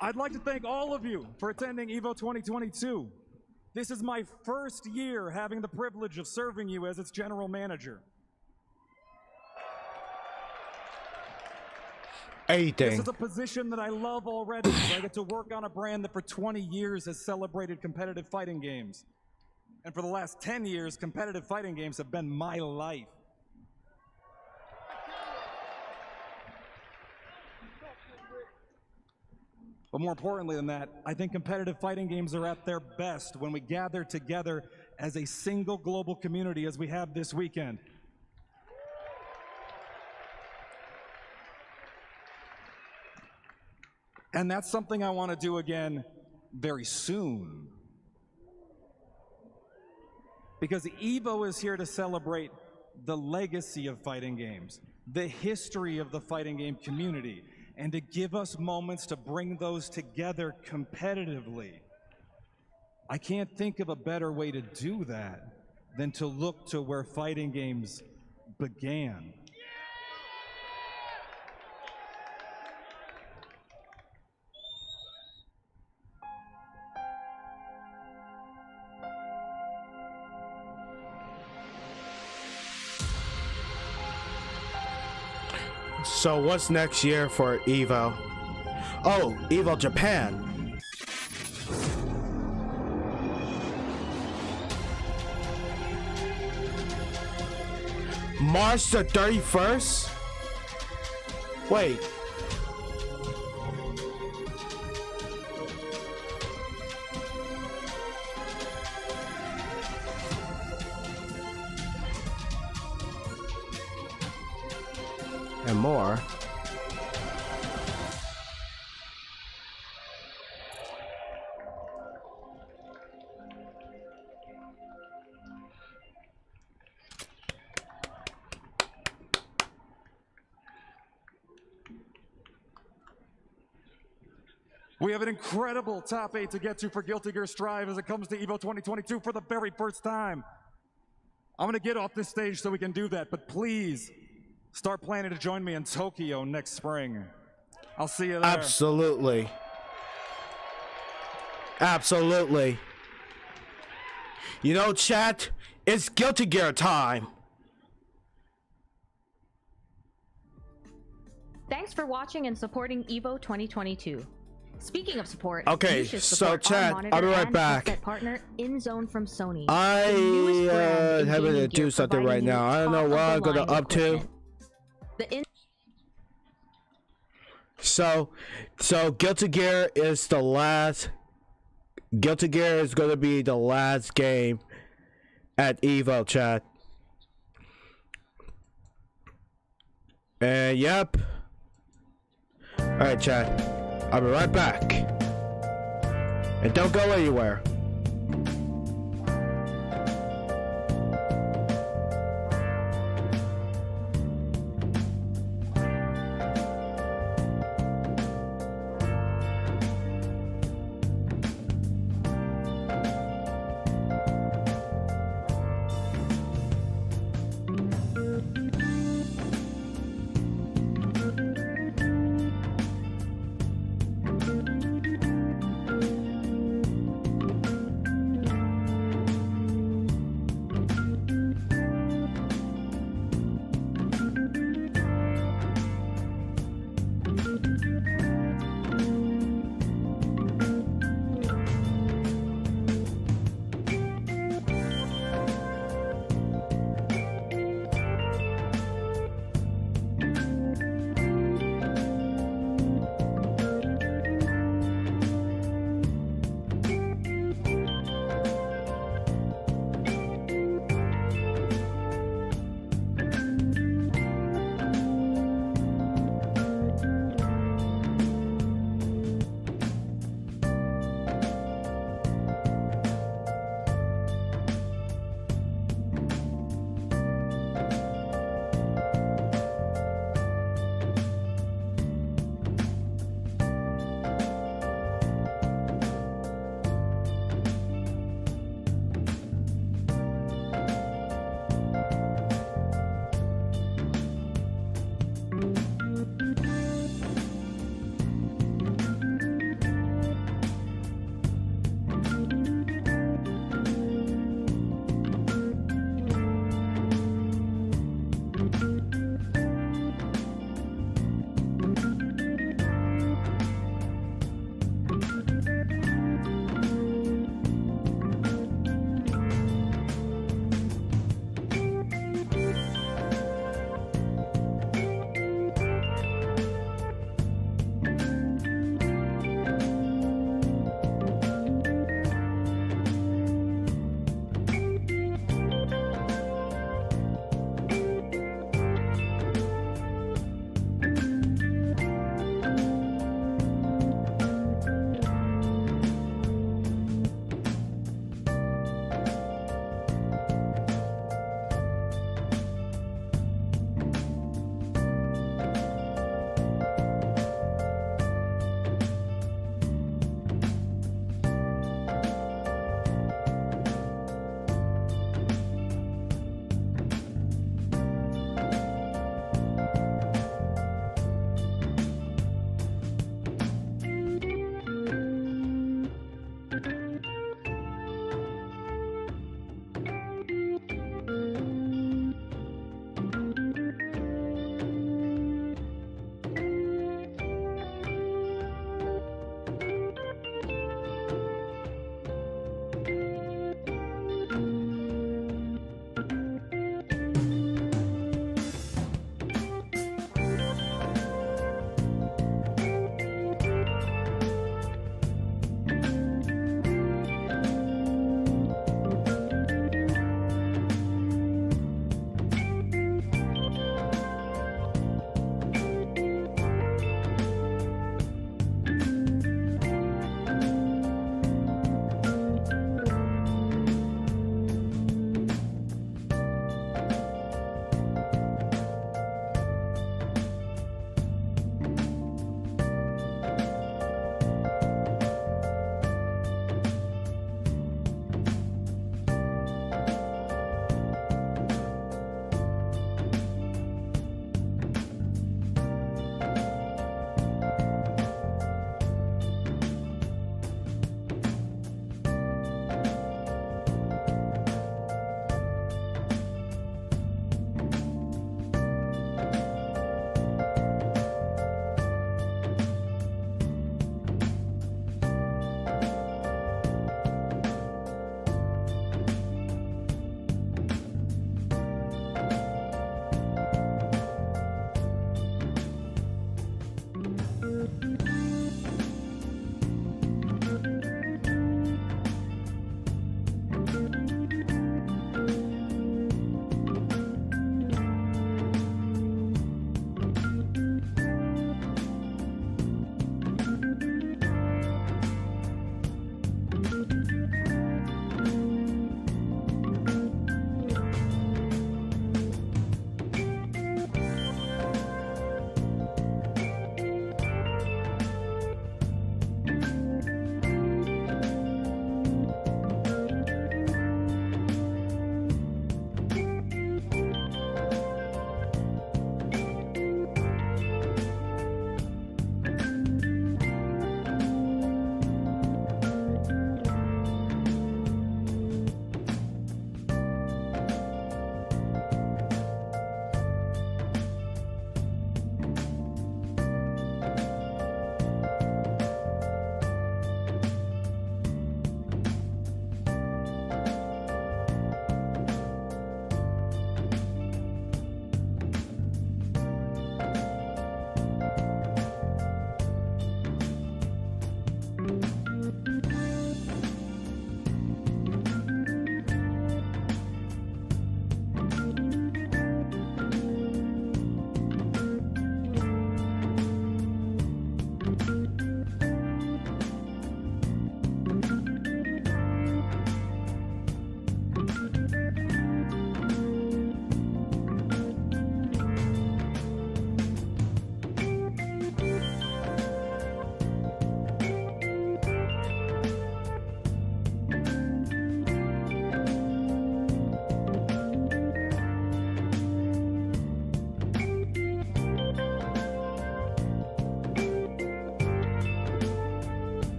I'd like to thank all of you for attending EVO 2022. This is my first year having the privilege of serving you as its general manager. This is a position that I love already. I get to work on a brand that for 20 years has celebrated competitive fighting games. And for the last 10 years, competitive fighting games have been my life. But more importantly than that, I think competitive fighting games are at their best when we gather together as a single global community as we have this weekend. And that's something I want to do again very soon. Because EVO is here to celebrate the legacy of fighting games, the history of the fighting game community, and to give us moments to bring those together competitively. I can't think of a better way to do that than to look to where fighting games began. So what's next year for EVO? Oh, EVO Japan. March the 31st? Wait. And more. We have an incredible top 8 to get to for Guilty Gear Strive as it comes to EVO 2022 for the very first time. I'm gonna get off this stage so we can do that, but please start planning to join me in Tokyo next spring. I'll see you there. Absolutely. Absolutely. You know, chat, it's Guilty Gear time. Thanks for watching and supporting EVO 2022. Speaking of support, okay, you should so support chat, our I'll be right and back. headset partner InZone from Sony. I having to do something right now. I don't know what I'm gonna up to. So Guilty Gear is the last. Guilty Gear is gonna be the last game at EVO, chat. And yep. All right, chat. I'll be right back. And don't go anywhere.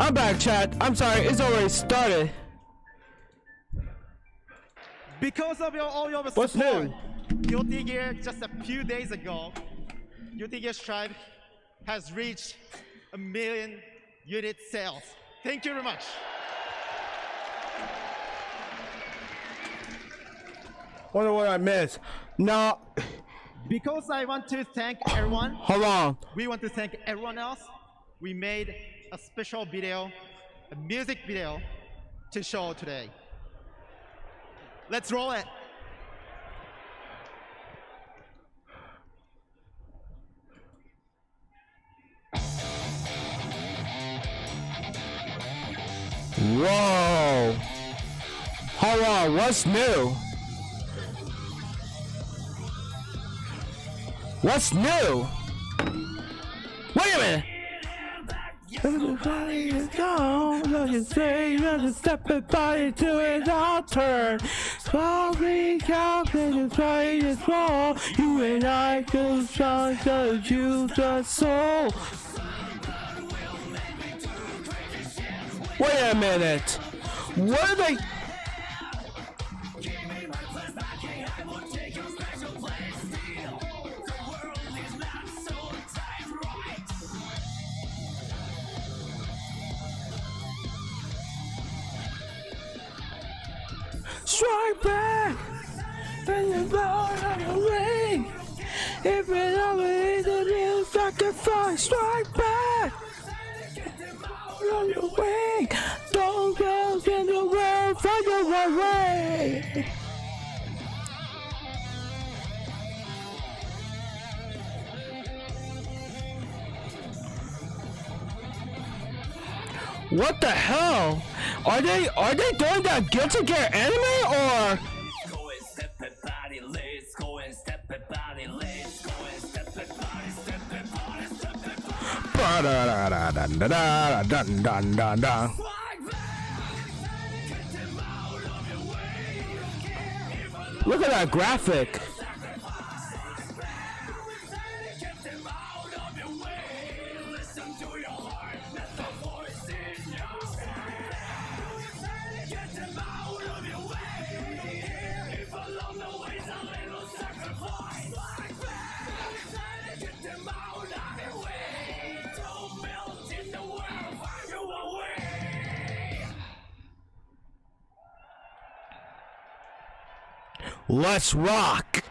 I'm back, chat. I'm sorry, it's already started. Because of all your What's support, new? Guilty Gear just a few days ago, Guilty Gear Strive has reached 1 million unit sales. Thank you very much. Wonder what I missed. No. Because I want to thank everyone. Hold on. We want to thank everyone else. We made a special video, a music video to show today. Let's roll it. Whoa. Hold on, what's new? What's new? Wait a minute. Everybody is gone. Let you say, let you step it body to it all turn. Slowly calculating, trying to fall. You and I feel strong, cause you just soul. Wait a minute. What are they? Strike back! And the ball on the ring! If it always a real sacrifice, strike back! On your wing! Don't go in the world, find your way! What the hell? Are they doing that Guilty Gear anime or? Look at that graphic. Let's rock!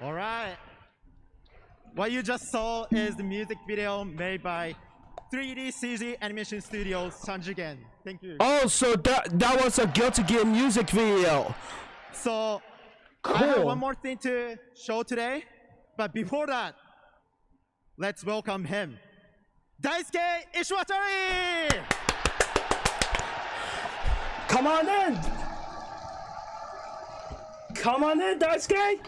All right. What you just saw is the music video made by 3D CG Animation Studios Sanjigen. Thank you. Oh, so that was a Guilty Gear music video. So cool. I have one more thing to show today, but before that, let's welcome him, Daisuke Ishiwatari! Come on in! Come on in, Daisuke!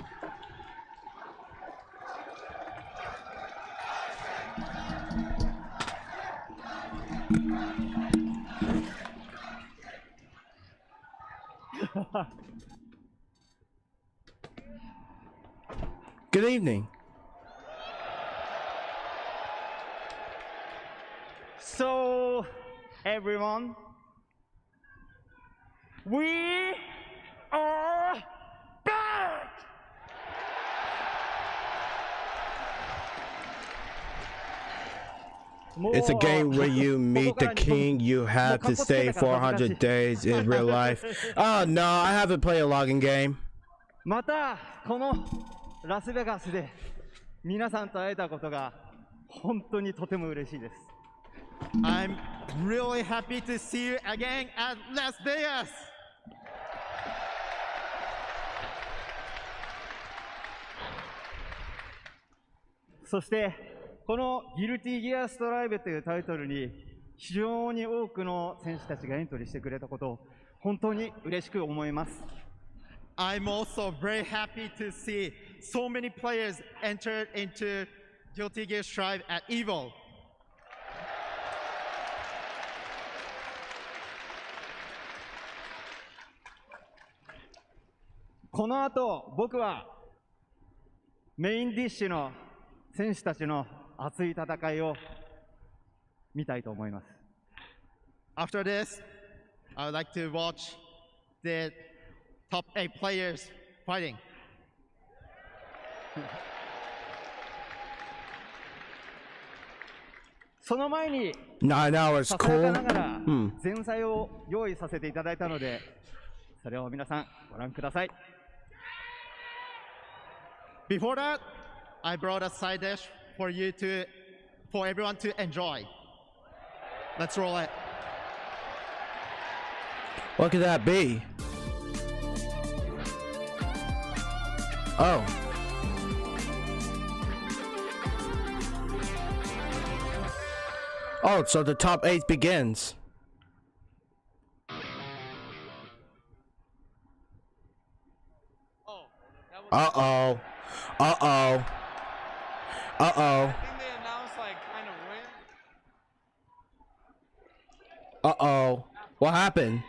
Good evening. So, everyone, we are back! It's a game where you meet the king, you have to stay 400 days in real life. Oh no, I haven't played a logging game. またこのラスベガスで皆さんと会えたことが本当にとても嬉しいです。I'm really happy to see you again at Las Vegas. そしてこのギルティギアストライブというタイトルに非常に多くの選手たちがエントリーしてくれたことを本当に嬉しく思います。I'm also very happy to see so many players entered into Guilty Gear Strive at EVO. この後、僕はメインディッシュの選手たちの熱い戦いを見たいと思います。 After this, I would like to watch the top 8 players fighting. その前に 9 hours ささやかながら cool. 前菜を用意させていただいたので、それを皆さんご覧ください。 Before that, I brought a side dish for everyone to enjoy. Let's roll it. What could that be? Oh. Oh, so the top 8 begins. Uh-oh. Uh-oh. Uh-oh. Uh-oh. What happened?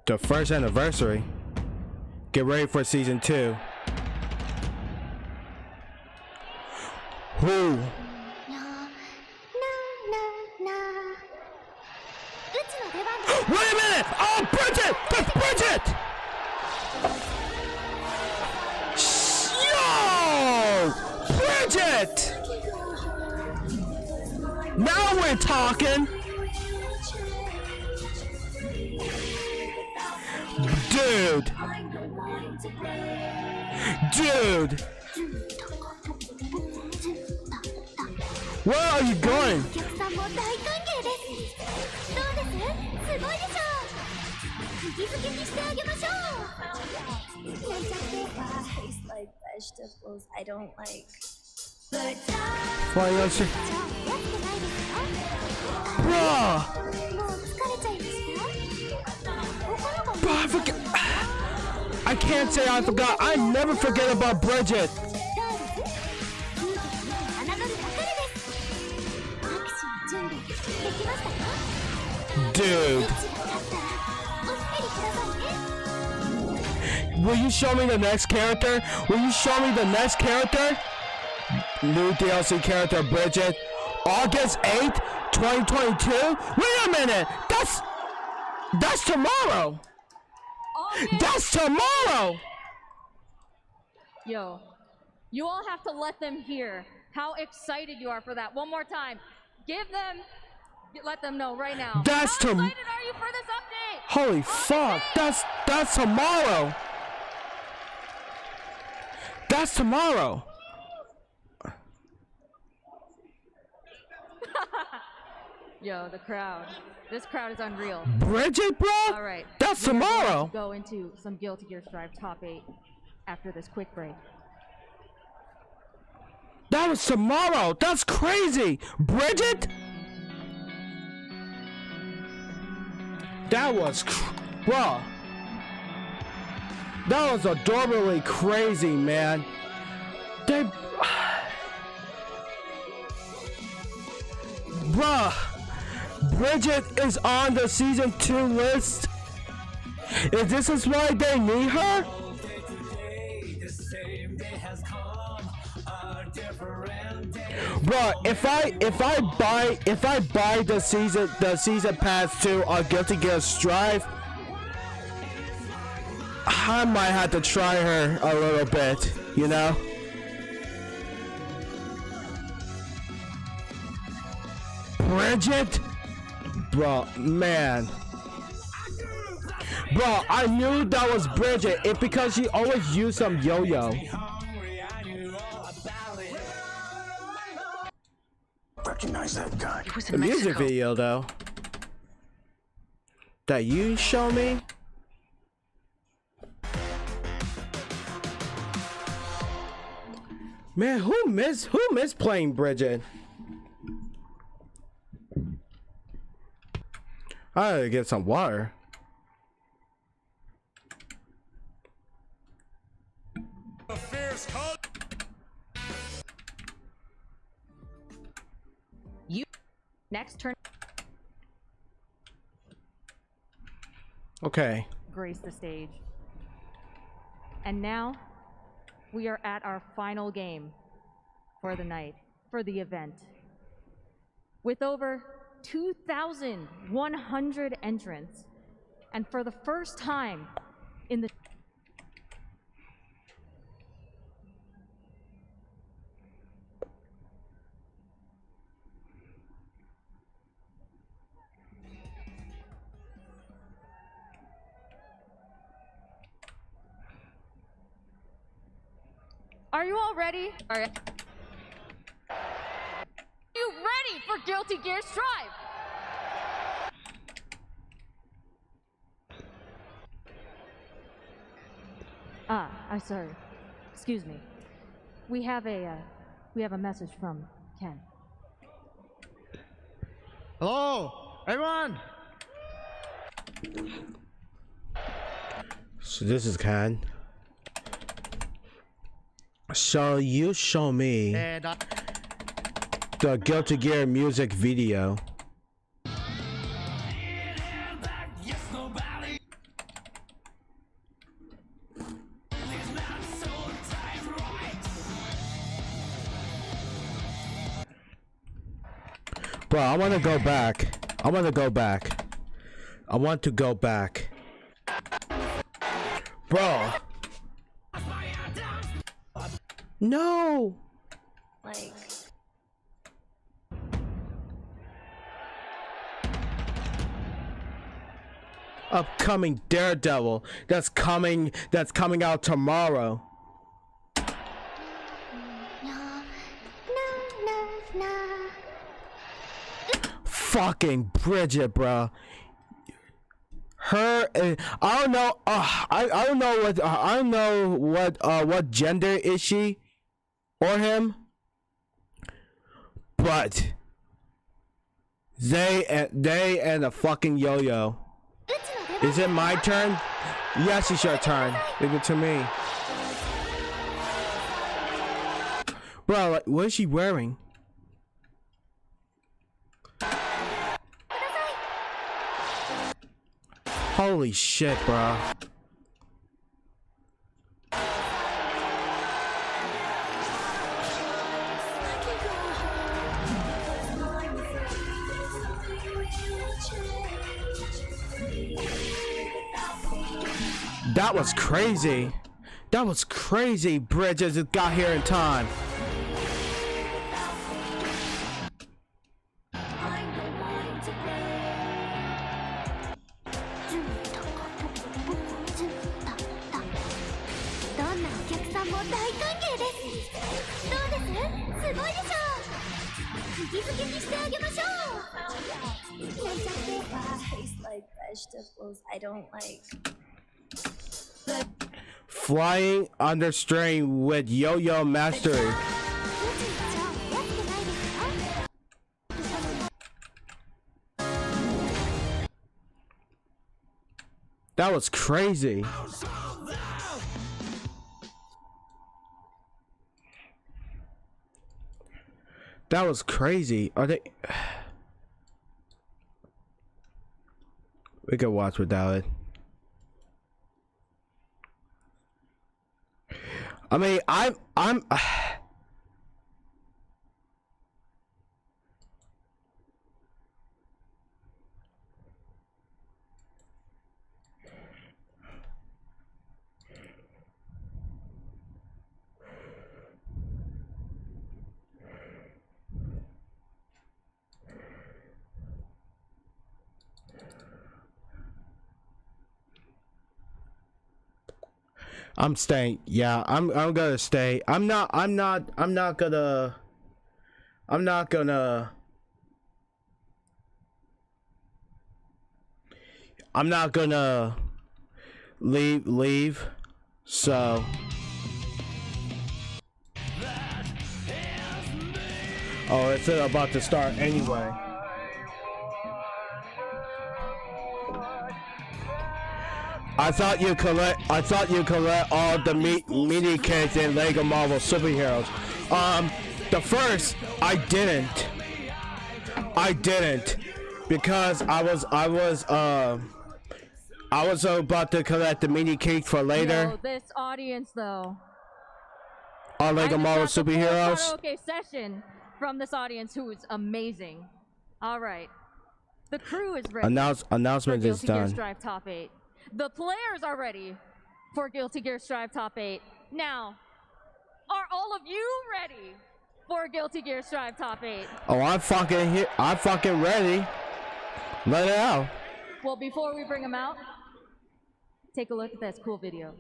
The first anniversary. Get ready for season 2. Who? Wait a minute! Oh, Bridget! That's Bridget! Yo! Bridget! Now we're talking! Dude! Dude! Where are you going? Like vegetables, I don't like. Why you guys? Bruh! Bro, I forget. I can't say I forgot. I never forget about Bridget. Dude. Will you show me the next character? Will you show me the next character? New DLC character Bridget. August 8th, 2022? Wait a minute! That's tomorrow! That's tomorrow! Yo, you all have to let them hear how excited you are for that. One more time. Let them know right now. That's how excited are you for this update? Holy fuck! That's tomorrow! That's tomorrow! Yo, the crowd. This crowd is unreal. Bridget, bro? All right. That's we're going tomorrow. to go into some Guilty Gear Strive top 8 after this quick break. That was tomorrow. That's crazy. Bridget? That was, bro. That was adorably crazy, man. They, bruh. Bridget is on the season 2 list. Is this why they need her? Bro, if I buy the season pass 2 on Guilty Gear Strive, I might have to try her a little bit, you know? Bridget? Bro, man. Bro, I knew that was Bridget. It's because she always used some yo-yo. Recognize that guy. The music video, though, that you show me. Man, who miss playing Bridget? I gotta get some water. Next turn. Okay. Grace the stage. And now we are at our final game for the night, for the event. With over 2,100 entrants, and for the first time in the Are you all ready? All right. You ready for Guilty Gear Strive? I'm sorry. Excuse me. We have a message from Ken. Hello, everyone. So this is Ken. So you show me the Guilty Gear music video. Bro, I want to go back. I want to go back. I want to go back. Bro. No. Like. Upcoming Daredevil. That's coming out tomorrow. Fucking Bridget, bro. Her, I don't know. I don't know what. I don't know what gender is she, or him. But they and a fucking yo-yo. Is it my turn? Yes, it's your turn. Leave it to me, bro. Like, what is she wearing? Holy shit, bro. That was crazy. That was crazy. Bridges got here in time. I don't like. Flying under strain with yo-yo mastery. That was crazy. That was crazy. Are they? We could watch without it. I mean, I'm staying. Yeah, I'm gonna stay. I'm not gonna leave. So oh, it's about to start anyway. I thought you collect all the mini kits in Lego Marvel superheroes. The first I didn't. I didn't, because I was about to collect the mini cake for later. Yo, this audience though. Our Lego Marvel The superheroes. karaoke session from this audience who is amazing. All right. The crew is ready. Announcement for is Guilty Gear done. Strive Top 8. The players are ready for Guilty Gear Strive Top 8. Now, are all of you ready for Guilty Gear Strive Top 8? Oh, I'm fucking here. I'm fucking ready. Let it out. Well, before we bring them out, take a look at this cool video.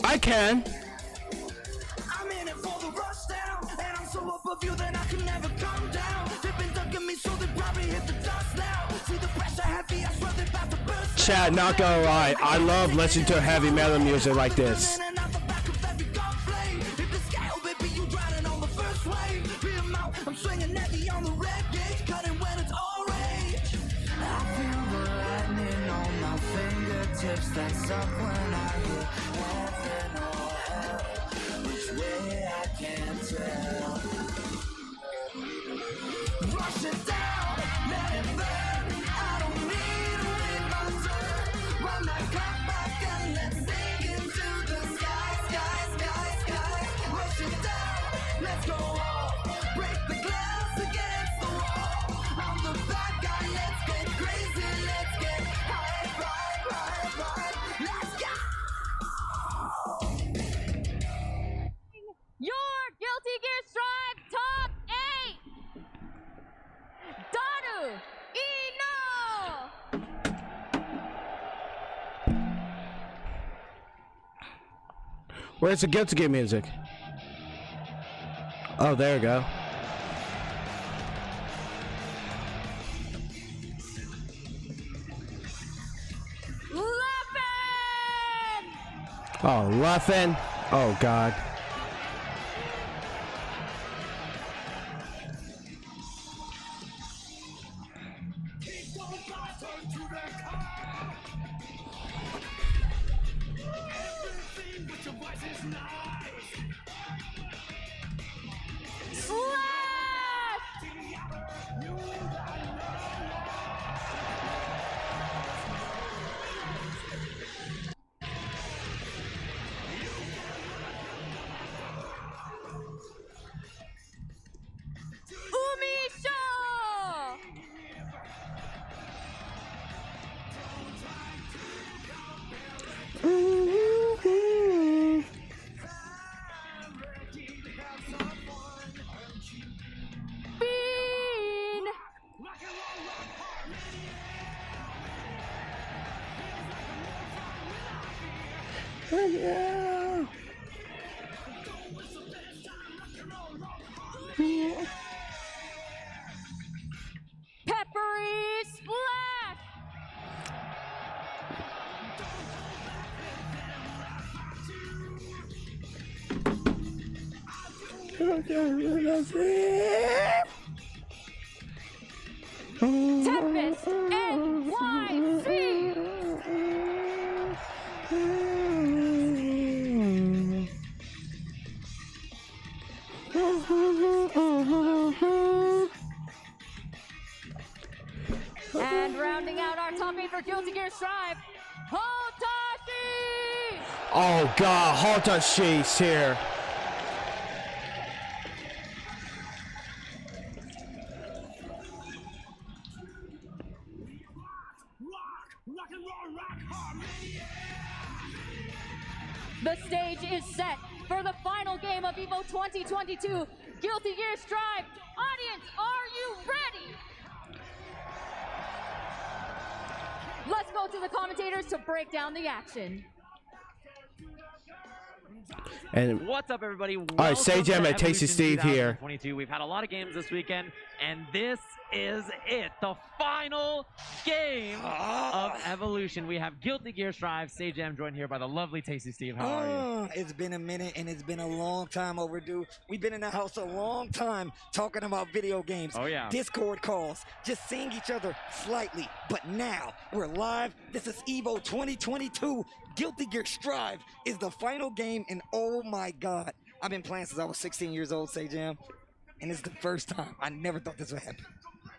I can. I'm in it for the rush down, and I'm so up of you that I can never come down. They've been ducking me, so they probably hit the dust now. See the pressure heavy, I swear they're about to burst. Chad, not gonna lie, I love listening to heavy metal music like this. I'm swinging heavy on the red gauge, cutting when it's orange. I feel the lightning on my fingertips. That's up when I hit heaven or hell. Which way I can't tell. Rush it down, let it burn. I don't need to wait my turn. Run that clock back and let's sing into the sky, sky, sky, sky. Rush it down, let's go off. Break the glass against the wall. I'm the bad guy, let's get crazy, let's get high, right, let's go! Your Guilty Gear Strive Top 8! Danu Ino! Where's the Guilty Gear music? Oh, there we go. Oh, Luffin! Oh, God. Peppery Splash! Tempest NYC! And rounding out our top 8 for Guilty Gear Strive, Hotashi! Oh, God, Hotashi's here. The stage is set for the final game of EVO 2022, Guilty Gear Strive. Audience, are you ready? Let's go to the commentators to break down the action. And what's up, everybody? all right, Sage Jam and Tasty Steve here. We've had a lot of games this weekend, and this is it. The final game of Evolution. We have Guilty Gear Strive. Sage Jam joined here by the lovely Tasty Steve. How are you? It's been a minute, and it's been a long time overdue. We've been in the house a long time talking about video games. Oh, yeah. Discord calls, just seeing each other slightly. But now we're live. This is EVO 2022. Guilty Gear Strive is the final game, and oh my God. I've been playing since I was 16 years old, Sage Jam, and it's the first time. I never thought this would happen.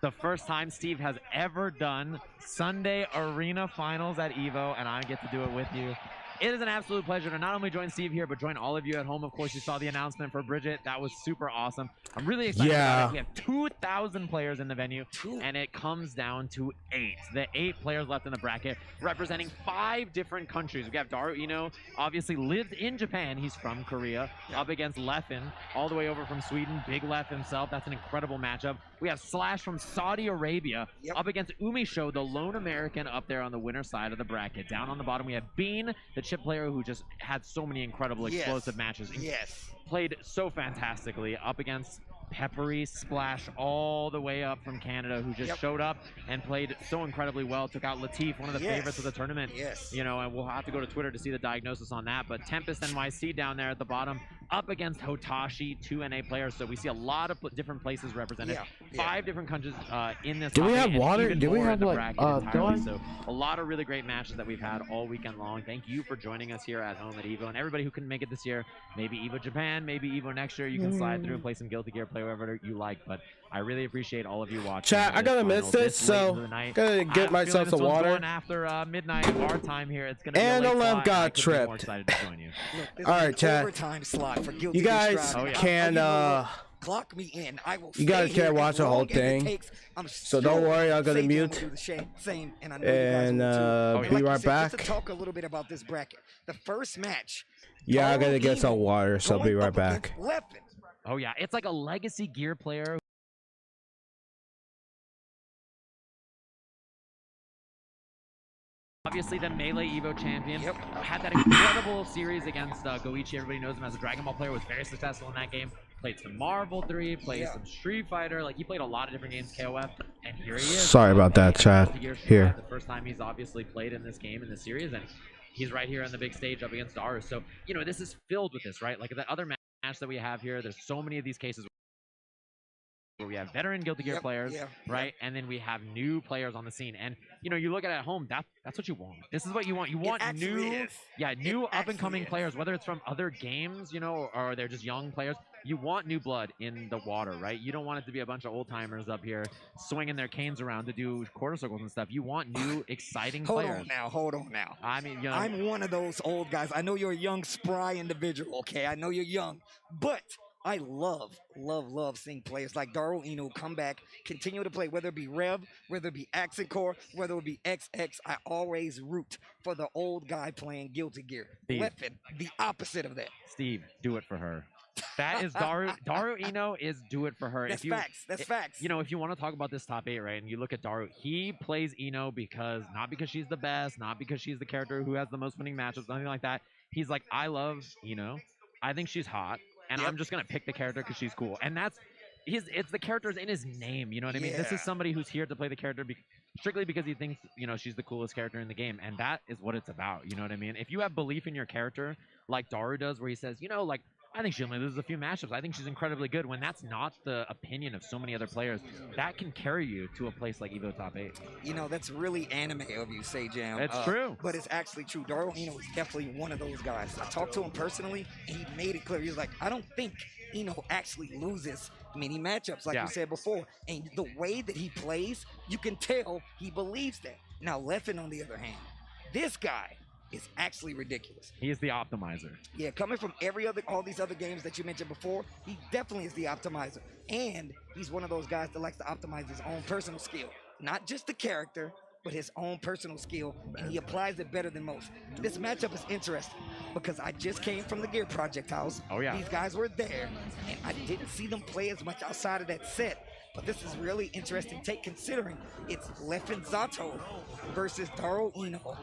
The first time Steve has ever done Sunday Arena Finals at EVO, and I get to do it with you. It is an absolute pleasure to not only join Steve here, but join all of you at home. Of course, you saw the announcement for Bridget. That was super awesome. I'm really excited about it. We have 2,000 players in the venue, and it comes down to 8. The 8 players left in the bracket, representing 5 different countries. We have Daru Ino, obviously lives in Japan. He's from Korea, up against Leffen, all the way over from Sweden. Big Leff himself. That's an incredible matchup. We have Slash from Saudi Arabia, up against Umisho, the lone American, up there on the winner side of the bracket. Down on the bottom, we have Bean, the chip player who just had so many incredible explosive matches. Played so fantastically, up against Peppery Splash all the way up from Canada, who just showed up and played so incredibly well. Took out Latif, one of the favorites of the tournament. You know, and we'll have to go to Twitter to see the diagnosis on that. But Tempest NYC down there at the bottom, up against Hotashi, 2 NA players. So we see a lot of different places represented. 5 different countries in this. Do we have water? Even Do we more have in the like bracket entirely. going? So a lot of really great matches that we've had all weekend long. Thank you for joining us here at home at EVO, and everybody who couldn't make it this year. Maybe EVO Japan, maybe EVO next year. You can slide through and play some Guilty Gear, play wherever you like. But I really appreciate all of you watching. Chat, I gotta miss this, so gotta get myself some water. After midnight our time here, it's gonna And be the a late lamp flight. got I couldn't be tripped. more excited to join you. All right, chat. Overtime slot for Guilty You Gear guys Strive. can Clock me in. I will you guys stay here can't watch as the whole long as it thing, takes. I'm so don't worry. I'm gonna Sage Jam will mute do the same, and I know you guys and will too. be Like you right said, back. Just to talk a little bit about this bracket. The first match. Yeah, I gotta Daru get some Ino water, so I'll be going right up back. against Leffen. Oh yeah, it's like a legacy gear player. Obviously, the Melee EVO champion. Had that incredible series against Goichi. Everybody knows him as a Dragon Ball player. Was very successful in that game. Played some Marvel 3, played some Street Fighter. Like, he played a lot of different games, KOF. And here he is. Sorry about that, chat. Here. The first time he's obviously played in this game, in this series. And he's right here on the big stage up against Daru. So, you know, this is filled with this, right? Like, that other match that we have here, there's so many of these cases where we have veteran Guilty Gear players, right? And then we have new players on the scene. And, you know, you look at it at home, that's what you want. This is what you want. You want new, new up-and-coming players, whether it's from other games, you know, or they're just young players. You want new blood in the water, right? You don't want it to be a bunch of old-timers up here swinging their canes around to do quarter circles and stuff. You want new, exciting players. Hold on now. I mean, you know, I'm one of those old guys. I know you're a young, spry individual, okay? I know you're young, but I love seeing players like Daru Ino come back, continue to play, whether it be Rev, whether it be Accent Core, whether it be XX. I always root for the old guy playing Guilty Gear. Leffen, the opposite of that. Steve, do it for her. That is Daru Ino is do it for her. That's facts. That's facts. You know, if you want to talk about this top 8, right, and you look at Daru, he plays Ino because, not because she's the best, not because she's the character who has the most winning matchups, nothing like that. He's like, I love Ino. I think she's hot. And I'm just going to pick the character because she's cool. And that's, it's the character's in his name, you know what I mean? This is somebody who's here to play the character strictly because he thinks, you know, she's the coolest character in the game. And that is what it's about, you know what I mean? If you have belief in your character, like Daru does, where he says, you know, like, I think she only loses a few matchups. I think she's incredibly good. When that's not the opinion of so many other players, that can carry you to a place like EVO Top 8. You know, that's really anime of you, Sage Jam. It's true. But it's actually true. Daru Ino is definitely one of those guys. I talked to him personally, and he made it clear. He was like, I don't think Ino actually loses many matchups, like you said before. And the way that he plays, you can tell he believes that. Now, Leffen, on the other hand, this guy is actually ridiculous. He is the optimizer. Yeah, coming from all these other games that you mentioned before, he definitely is the optimizer. And he's one of those guys that likes to optimize his own personal skill. Not just the character, but his own personal skill, and he applies it better than most. This matchup is interesting because I just came from the Gear Project house. Oh, yeah. These guys were there, and I didn't see them play as much outside of that set. But this is really interesting take considering it's Leffen Zato versus Daru Ino.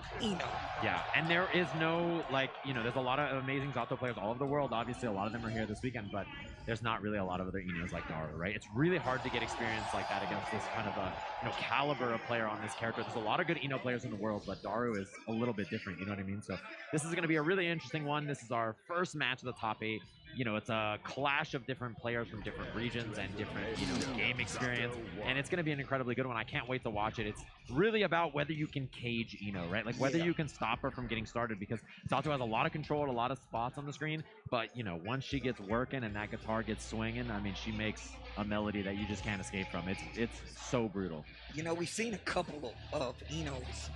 Yeah, and there is no, like, you know, there's a lot of amazing Zato players all over the world. Obviously, a lot of them are here this weekend, but there's not really a lot of other Inos like Daru, right? It's really hard to get experience like that against this kind of a, you know, caliber of player on this character. There's a lot of good Ino players in the world, but Daru is a little bit different, you know what I mean? So this is going to be a really interesting one. This is our first match of the top 8. You know, it's a clash of different players from different regions and different, you know, game experience, and it's going to be an incredibly good one. I can't wait to watch it. It's really about whether you can cage Ino, right? Like whether you can stop her from getting started, because Zato has a lot of control at a lot of spots on the screen, but, you know, once she gets working and that guitar gets swinging, I mean, she makes a melody that you just can't escape from. It's so brutal. You know, we've seen a couple of Inos,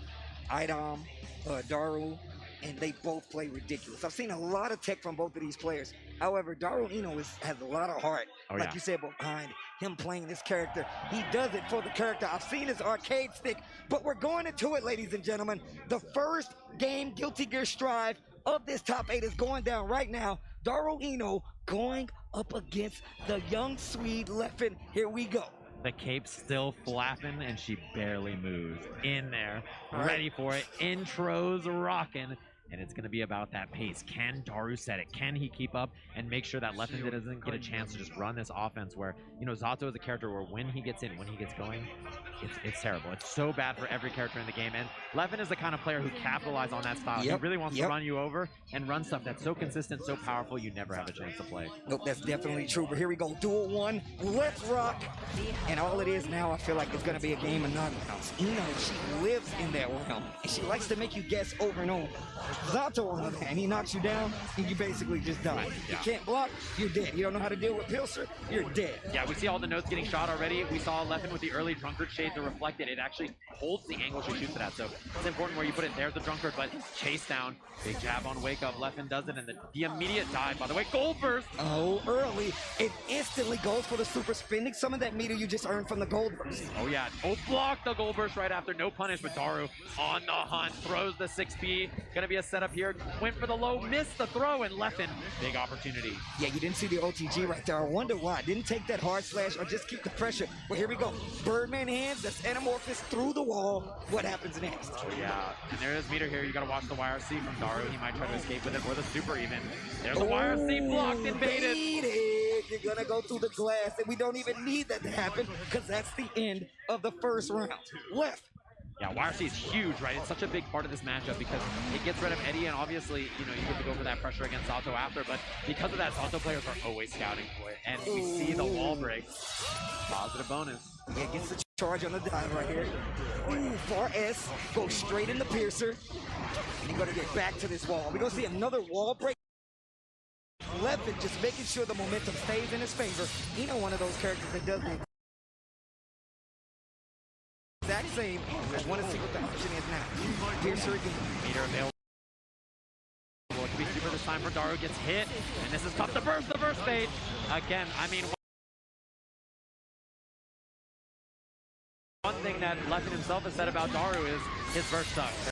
Idom, Daru, and they both play ridiculous. I've seen a lot of tech from both of these players. However, Daru Ino has a lot of heart. Like you said, behind him playing this character. He does it for the character. I've seen his arcade stick, but we're going into it, ladies and gentlemen. The first game Guilty Gear Strive of this top 8 is going down right now. Daru Ino going up against the young Swede Leffen. Here we go. The cape's still flapping, and she barely moves. In there, ready for it. Intros rocking, and it's going to be about that pace. Can Daru set it? Can he keep up and make sure that Leffen doesn't get a chance to just run this offense where, you know, Zato is a character where when he gets in, when he gets going, it's terrible. It's so bad for every character in the game, and Leffen is the kind of player who capitalizes on that style. He really wants to run you over and run stuff that's so consistent, so powerful, you never have a chance to play. Nope, that's definitely true, but here we go. Duel 1, let's rock. And all it is now, I feel like it's going to be a game of knockouts. Ino, she lives in that realm, and she likes to make you guess over and over. Zato, on the other hand, he knocks you down, and you basically just die. You can't block, you're dead. You don't know how to deal with Pilser, you're dead. Yeah, we see all the notes getting shot already. We saw Leffen with the early drunkard shade to reflect it. It actually holds the angle she shoots it at, so it's important where you put it. There's the drunkard, but chase down. Big jab on wake up. Leffen does it, and the immediate dive, by the way, gold burst. Oh, early. It instantly goes for the super spending some of that meter you just earned from the gold burst. Oh, yeah. Oh, block the gold burst right after. No punish, but Daru on the hunt. Throws the 6P. Gonna be a setup here. Went for the low, missed the throw, and Leffen, big opportunity. Yeah, you didn't see the OTG right there. I wonder why. Didn't take that hard slash or just keep the pressure. Well, here we go. Birdman hands, that's Anamorphous through the wall. What happens next? Oh, yeah. And there is meter here. You gotta watch the YRC from Daru. He might try to escape with it, or the super even. There's the YRC blocked and baited. You're gonna go through the glass, and we don't even need that to happen, because that's the end of the first round. Left. Yeah, YRC is huge, right? It's such a big part of this matchup because it gets rid of Eddie, and obviously, you know, you get to go for that pressure against Zato after, but because of that, Zato players are always scouting for it, and we see the wall break. Positive bonus. Yeah, gets the charge on the dive right here. Ooh, far S, goes straight in the piercer, and you're gonna get back to this wall. We're gonna see another wall break. Leffen just making sure the momentum stays in his favor. You know, one of those characters that does the exact same. I want to see what the option is now. Piercer again. Meter available. It could be super this time for Daru. Gets hit, and this is tough to burst the burst bait. Again, I mean, one thing that Leffen himself has said about Daru is his burst sucks.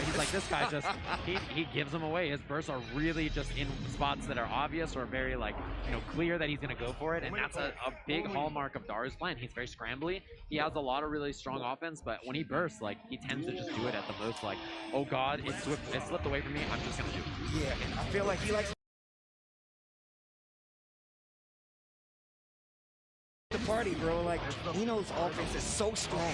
He's like, this guy just, he gives them away. His bursts are really just in spots that are obvious or very, like, you know, clear that he's going to go for it. And that's a big hallmark of Daru's plan. He's very scrambly. He has a lot of really strong offense, but when he bursts, like, he tends to just do it at the most, like, oh God, it slipped away from me. I'm just going to do it. Yeah, and I feel like he likes the party, bro. Like, Ino's offense is so strong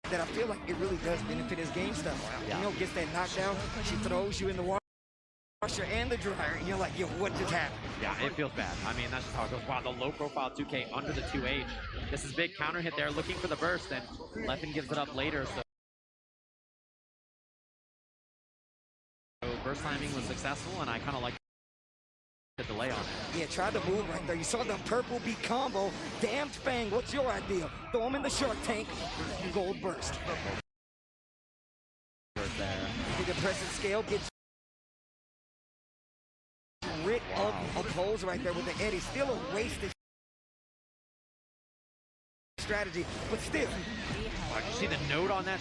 that I feel like it really does benefit his game style. Yeah. Ino gets that knockdown, she throws you in the washer and the dryer, and you're like, yo, what just happened? Yeah, it feels bad. I mean, that's just how it goes. Wow, the low profile 2K under the 2H. This is big counter hit there, looking for the burst, and Leffen gives it up later, so burst timing was successful, and I kind of like the delay on it. Yeah, tried to move right there. You saw the purple beat combo. Damned Fang, what's your idea? Throw him in the shark tank. Gold burst. Burst there. The depressive scale gets rid of opposed right there with the Eddie. Still a wasted strategy, but still. Wow, you see the note on that?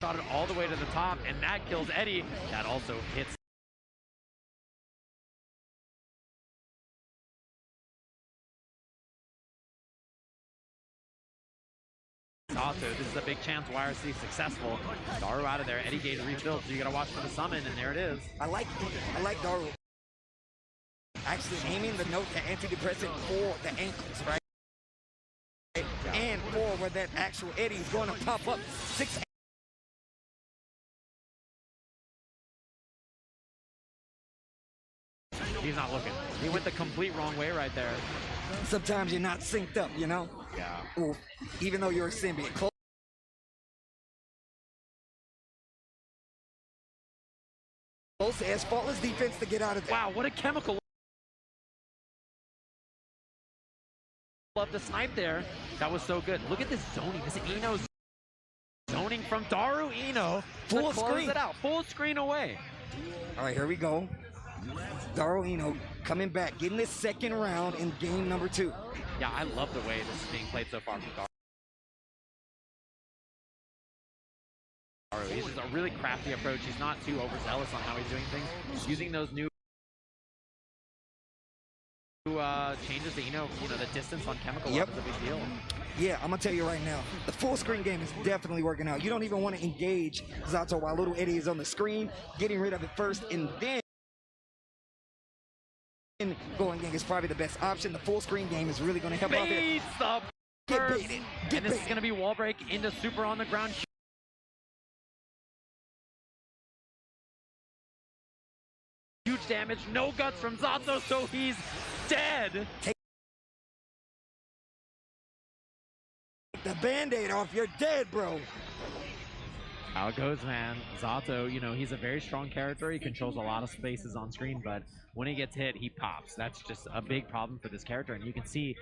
Shot it all the way to the top, and that kills Eddie. That also hits this is a big chance YRC is successful. Daru out of there, Eddie Gage refilled, so you gotta watch for the summon, and there it is. I like Daru actually aiming the note, the antidepressant for the ankles, right? And for where that actual Eddie is going to pop up. 6. He's not looking. He went the complete wrong way right there. Sometimes you're not synced up, you know? Yeah. Ooh, even though you're a symbiote. Close as faultless defense to get out of there. Wow, what a chemical. Love the snipe there. That was so good. Look at this zoning. This Ino zoning from Daru Ino. Full to close screen. it out. Full screen away. All right, here we go. Daru Ino coming back, getting this second round in game number 2. Yeah, I love the way this is being played so far from Daru. He's just a really crafty approach. He's not too overzealous on how he's doing things. Using those new changes to the distance on chemical is a big deal. Yeah, I'm gonna tell you right now, the full screen game is definitely working out. You don't even want to engage Zato while little Eddie is on the screen, getting rid of it first, and then going in is probably the best option. The full screen game is really gonna help out there. Beats the burst. And this is gonna be wall break into super on the ground. Huge damage, no guts from Zato, so he's dead. Take the band-aid off, you're dead, bro. How it goes, man. Zato, he's a very strong character. He controls a lot of spaces on screen, but when he gets hit, he pops. That's just a big problem for this character, and you can see,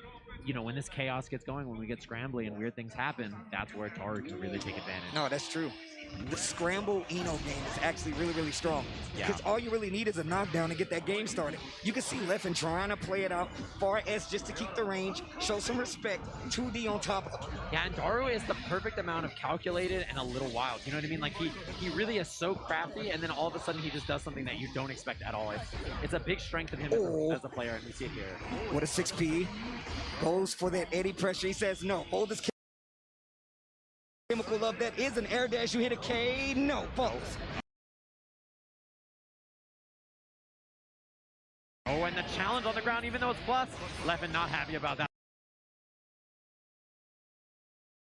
when this chaos gets going, when we get scrambly and weird things happen, that's where Daru can really take advantage. No, that's true. The scramble Eno game is actually really, really strong. Because all you really need is a knockdown to get that game started. You can see Leffen trying to play it out far S just to keep the range, show some respect, 2D on top of it. Yeah, and Daru is the perfect amount of calculated and a little wild. You know what I mean? Like, he really is so crafty, and then all of a sudden he just does something that you don't expect at all. It's a big strength of him as a player, and we see it here. What a 6P. Goes for that Eddie pressure. He says, no, hold this chemical up. That is an air dash. You hit a K. No, false. Oh, and the challenge on the ground, even though it's plus, Leffen not happy about that.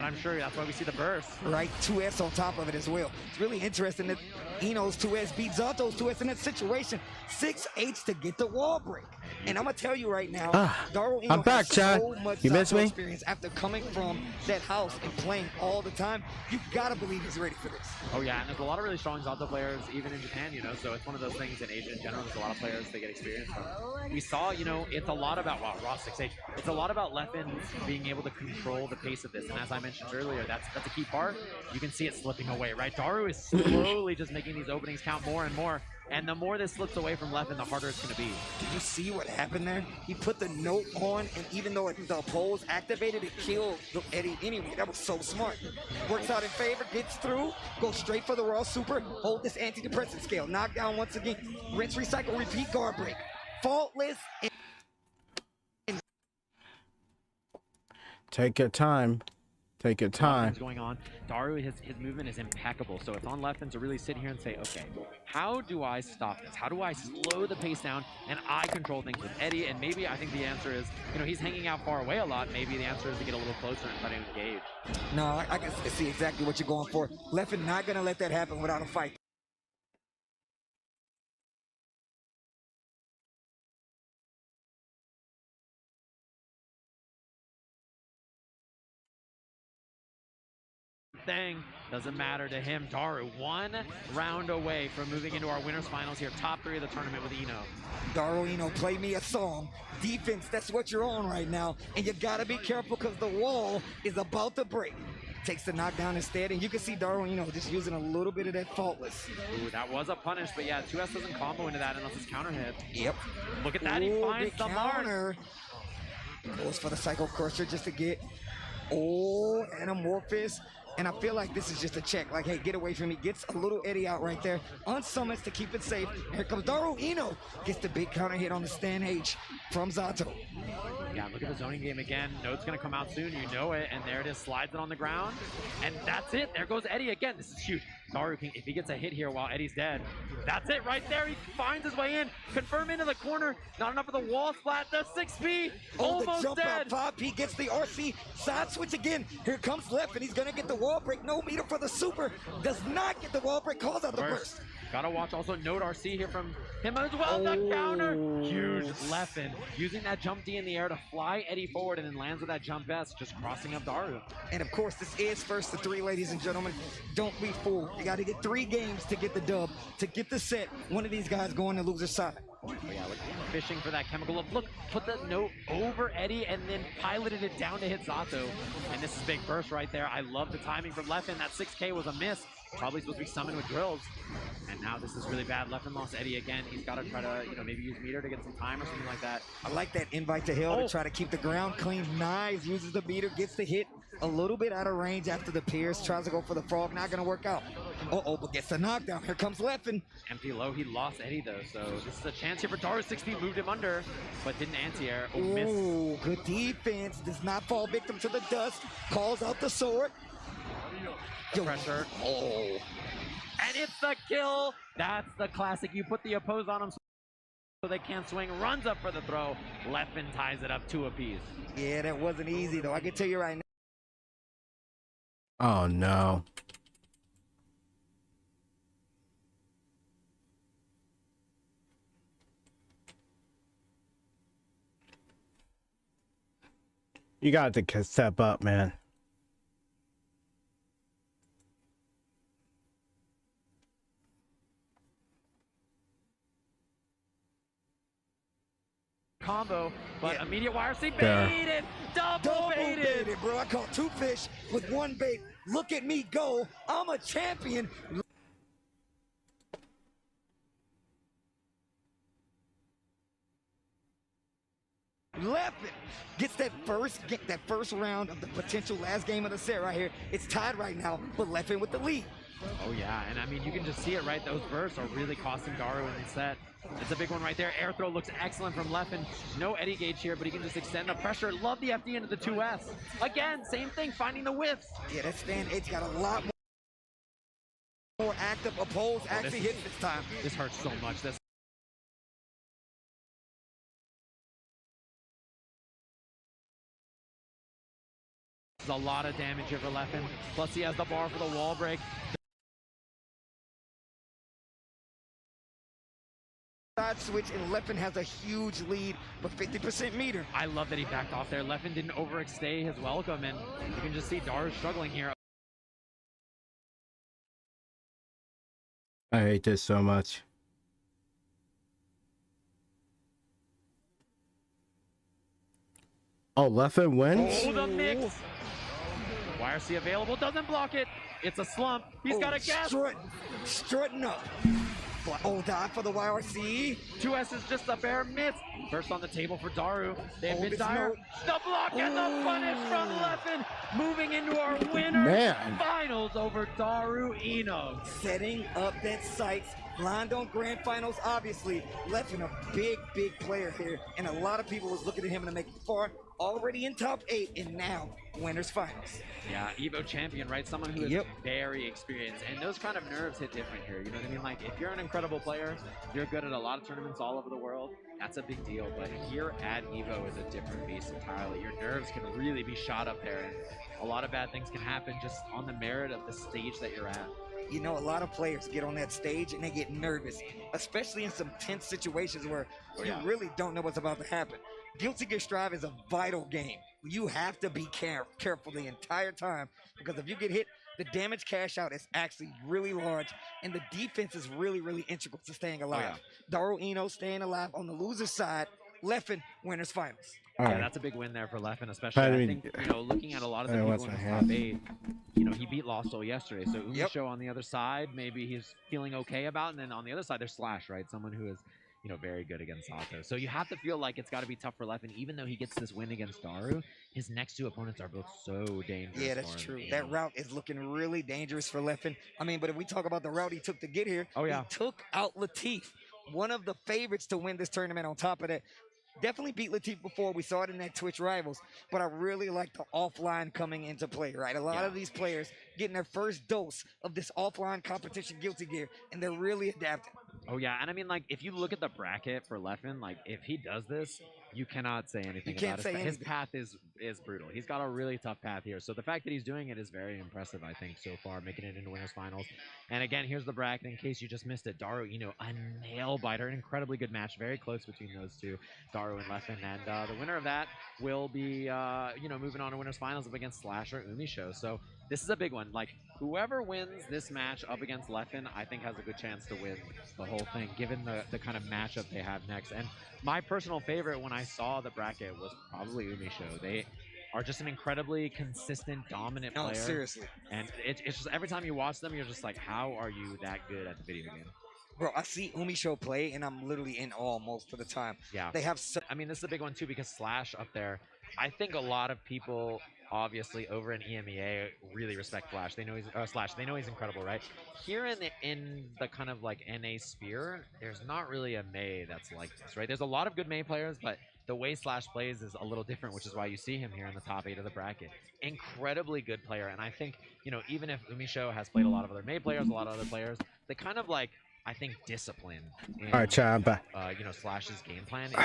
I'm sure that's why we see the burst. Right, 2S on top of it as well. It's really interesting that Eno's 2S beat Zato's 2S in that situation. 6H to get the wall break. And I'm gonna tell you right now, Daru Eno I'm back, has Chad. so much You missed Zato me? experience after coming from that house and playing all the time. You gotta believe he's ready for this. Oh yeah, and there's a lot of really strong Zato players even in Japan, so it's one of those things in Asia in general. There's a lot of players that get experience from. We saw, it's a lot about, wow, Raw 6H. It's a lot about Leffen being able to control the pace of this, and as I mentioned earlier, that's a key part. You can see it slipping away, right? Daru is slowly just making these openings count more and more, and the more this slips away from Leffen, the harder it's going to be. Did you see what happened there? He put the note on, and even though the pose activated, it killed Eddie anyway. That was so smart. Works out in favor, gets through, goes straight for the raw super, hold this antidepressant scale, knockdown once again, rinse, recycle, repeat, guard break. Faultless. Take your time. Take your time. What's going on? Daru, his movement is impeccable, so it's on Leffen to really sit here and say, okay, how do I stop this? How do I slow the pace down and I control things with Eddie? And maybe I think the answer is, he's hanging out far away a lot. Maybe the answer is to get a little closer and try to engage. No, I can see exactly what you're going for. Leffen not gonna let that happen without a fight. Thing doesn't matter to him. Daru, one round away from moving into our winners finals here. Top 3 of the tournament with Eno. Daru Eno, play me a song. Defense, that's what you're on right now. And you gotta be careful because the wall is about to break. Takes the knockdown instead, and you can see Daru Eno just using a little bit of that faultless. Ooh, that was a punish, but yeah, 2S doesn't combo into that unless it's counter hit. Yep. Look at that, he finds the mark. Goes for the Psycho Crusher just to get, Anamorphous. And I feel like this is just a check, like, hey, get away from me. Gets a little Eddie out right there. Unsummons to keep it safe. Here comes Daru Eno. Gets the big counter hit on the Stan H from Zato. Yeah, look at the zoning game again. Node's gonna come out soon, you know it, and there it is, slides it on the ground, and that's it. There goes Eddie again. This is huge. Daru, if he gets a hit here while Eddie's dead, that's it right there. He finds his way in. Confirm into the corner. Not enough of the wall splat. The 6P Oh, the almost jump dead. out 5P gets the RC side switch again. Here comes left, and he's gonna get the wall break. No meter for the super. Does not get the wall break. Calls out the burst. Gotta watch also Node RC here from him as well. The counter. Huge Leffen using that jump D in the air to fly Eddie forward and then lands with that jump S, just crossing up Daru. And of course, this is first to 3, ladies and gentlemen. Don't be fooled. You got to get 3 games to get the dub, to get the set. One of these guys going to loser's side. Oh yeah, look, fishing for that chemical. Look, put the note over Eddie and then piloted it down to hit Zato. And this is big burst right there. I love the timing from Leffen. That 6K was a miss. Probably supposed to be summoned with drills. And now this is really bad. Leffen lost Eddie again. He's got to try to, maybe use meter to get some time or something like that. I like that invite to hell to try to keep the ground clean. Knives uses the meter, gets the hit a little bit out of range after the Pierce. Tries to go for the frog. Not going to work out. But gets the knockdown. Here comes Leffen. Empty low. He lost Eddie though. So this is a chance here for Daru. 6P moved him under, but didn't anti-air. Oh, miss. Ooh, good defense. Does not fall victim to the dust. Calls out the sword. Pressure. Oh. And it's the kill. That's the classic. You put the oppose on them so they can't swing. Runs up for the throw. Leffen ties it up 2 apiece. Yeah, that wasn't easy though. I can tell you right now. Oh no. You got to step up, man. Combo, but Yeah. immediate YRC There. baited, double baited. Bro. I caught 2 fish with 1 bait. Look at me go. I'm a champion. Leffen gets that first round of the potential last game of the set right here. It's tied right now, but Leffen with the lead. Oh yeah, and I mean, you can just see it, right? Those bursts are really costing Daru in the set. It's a big one right there. Air throw looks excellent from Leffen. No Eddie gauge here, but he can just extend the pressure. Love the FD into the 2S. Again, same thing, finding the whiffs. Yeah, that stand edge got a lot more active. Oppose actually hits this time. This hurts so much. This is a lot of damage here for Leffen. Plus he has the bar for the wall break. Side switch, and Leffen has a huge lead, but 50% meter. I love that he backed off there. Leffen didn't overstay his welcome, and you can just see Daru struggling here. I hate this so much. Oh, Leffen wins? Oh, the mix. YRC available, doesn't block it. It's a slump. He's got a gas. Strutting up. Oh, dive for the YRC. 2S is just a bare miss. First on the table for Daru. They have been this dire. note. The block and the punish from Leffen. Moving into our winner Man. finals over Daru Eno. Setting up that sights. Lined on grand finals, obviously. Leffen a big player here. And a lot of people was looking at him to make it far. Already in top 8, and now winners finals. Yeah, EVO champion, right? Someone who is very experienced. And those kind of nerves hit different here. You know what I mean? Like, if you're an incredible player, you're good at a lot of tournaments all over the world, that's a big deal. But here at EVO is a different beast entirely. Your nerves can really be shot up there, and a lot of bad things can happen just on the merit of the stage that you're at. You know, a lot of players get on that stage and they get nervous, especially in some tense situations where you really don't know what's about to happen. Guilty Gear Strive is a vital game. You have to be careful the entire time, because if you get hit, the damage cash out is actually really large, and the defense is really integral to staying alive. Daru Eno staying alive on the loser's side. Leffen winners finals. Yeah, that's a big win there for Leffen, especially. I think, looking at a lot of the people in the top 8, he beat Lost Soul yesterday. So Umisho on the other side, maybe he's feeling okay about, and then on the other side, there's Slash, right? Someone who is, very good against Sato. So you have to feel like it's got to be tough for Leffen. Even though he gets this win against Daru, his next 2 opponents are both so dangerous. Yeah, that's true. That route is looking really dangerous for Leffen. I mean, but if we talk about the route he took to get here, he took out Latif, one of the favorites to win this tournament. On top of that, Definitely beat Latif before. We saw it in that Twitch Rivals. But I really like the offline coming into play, right? A lot of these players getting their first dose of this offline competition Guilty Gear, and they're really adapting. Oh yeah, and I mean, like, if you look at the bracket for Leffen, like, if he does this, you cannot say anything can't about say his anything. path is brutal. He's got a really tough path here, so the fact that he's doing it is very impressive, I think, so far, making it into winners finals. And again, here's the bracket in case you just missed it. Daru, a nail biter, an incredibly good match, very close between those two, Daru and Leffen, and the winner of that will be, moving on to winners finals up against Slash or Umisho. So this is a big one. Like, whoever wins this match up against Leffen, I think has a good chance to win the whole thing, given the kind of matchup they have next. And my personal favorite when I saw the bracket was probably Umisho. They are just an incredibly consistent, dominant player. No, seriously. And it's just every time you watch them, you're just like, how are you that good at the video game? Bro, I see Umisho play, and I'm literally in awe most of the time. Yeah. They have I mean, this is a big one, too, because Slash up there, I think a lot of people, obviously, over in EMEA really respect Slash. They know he's incredible, right? Here in the kind of like NA sphere, there's not really a Mei that's like this, right? There's a lot of good Mei players, but the way Slash plays is a little different, which is why you see him here in the top 8 of the bracket. Incredibly good player, and I think, even if Umisho has played a lot of other Mei players, a lot of other players, they kind of like, I think, discipline in, All right, Chad, I'm back. Slash's game plan is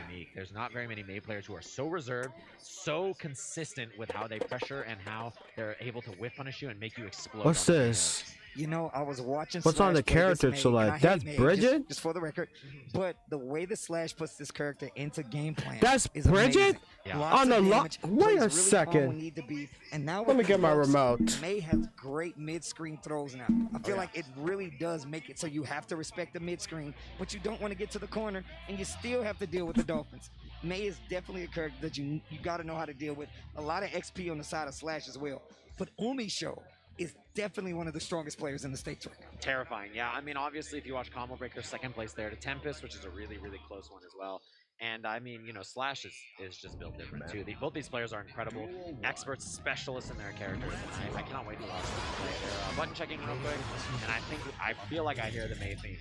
unique. There's not very many Mei players who are so reserved, so consistent with how they pressure and how they're able to whiff punish you and make you explode. What's this? I was watching. What's on the character select? That's Bridget? Just for the record. But the way the Slash puts this character into game plan That's is Bridget? amazing. Yeah. Lots On of the damage, wait plays a really second. calm when need to be. And now Let me get my remote. Mei has great mid-screen throws now. I feel like it really does make it so you have to respect the mid-screen, but you don't want to get to the corner, and you still have to deal with the Dolphins. Mei is definitely a character that you got to know how to deal with. A lot of XP on the side of Slash as well. But Umisho is definitely one of the strongest players in the States right now. Terrifying, yeah. I mean, obviously, if you watch Combo Breaker, second place there to Tempest, which is a really, really close one as well. And I mean, Slash is just built different too. Both these players are incredible, experts, specialists in their characters, and I cannot wait to watch them play. They're button checking real quick, and I feel like I hear the Mei theme.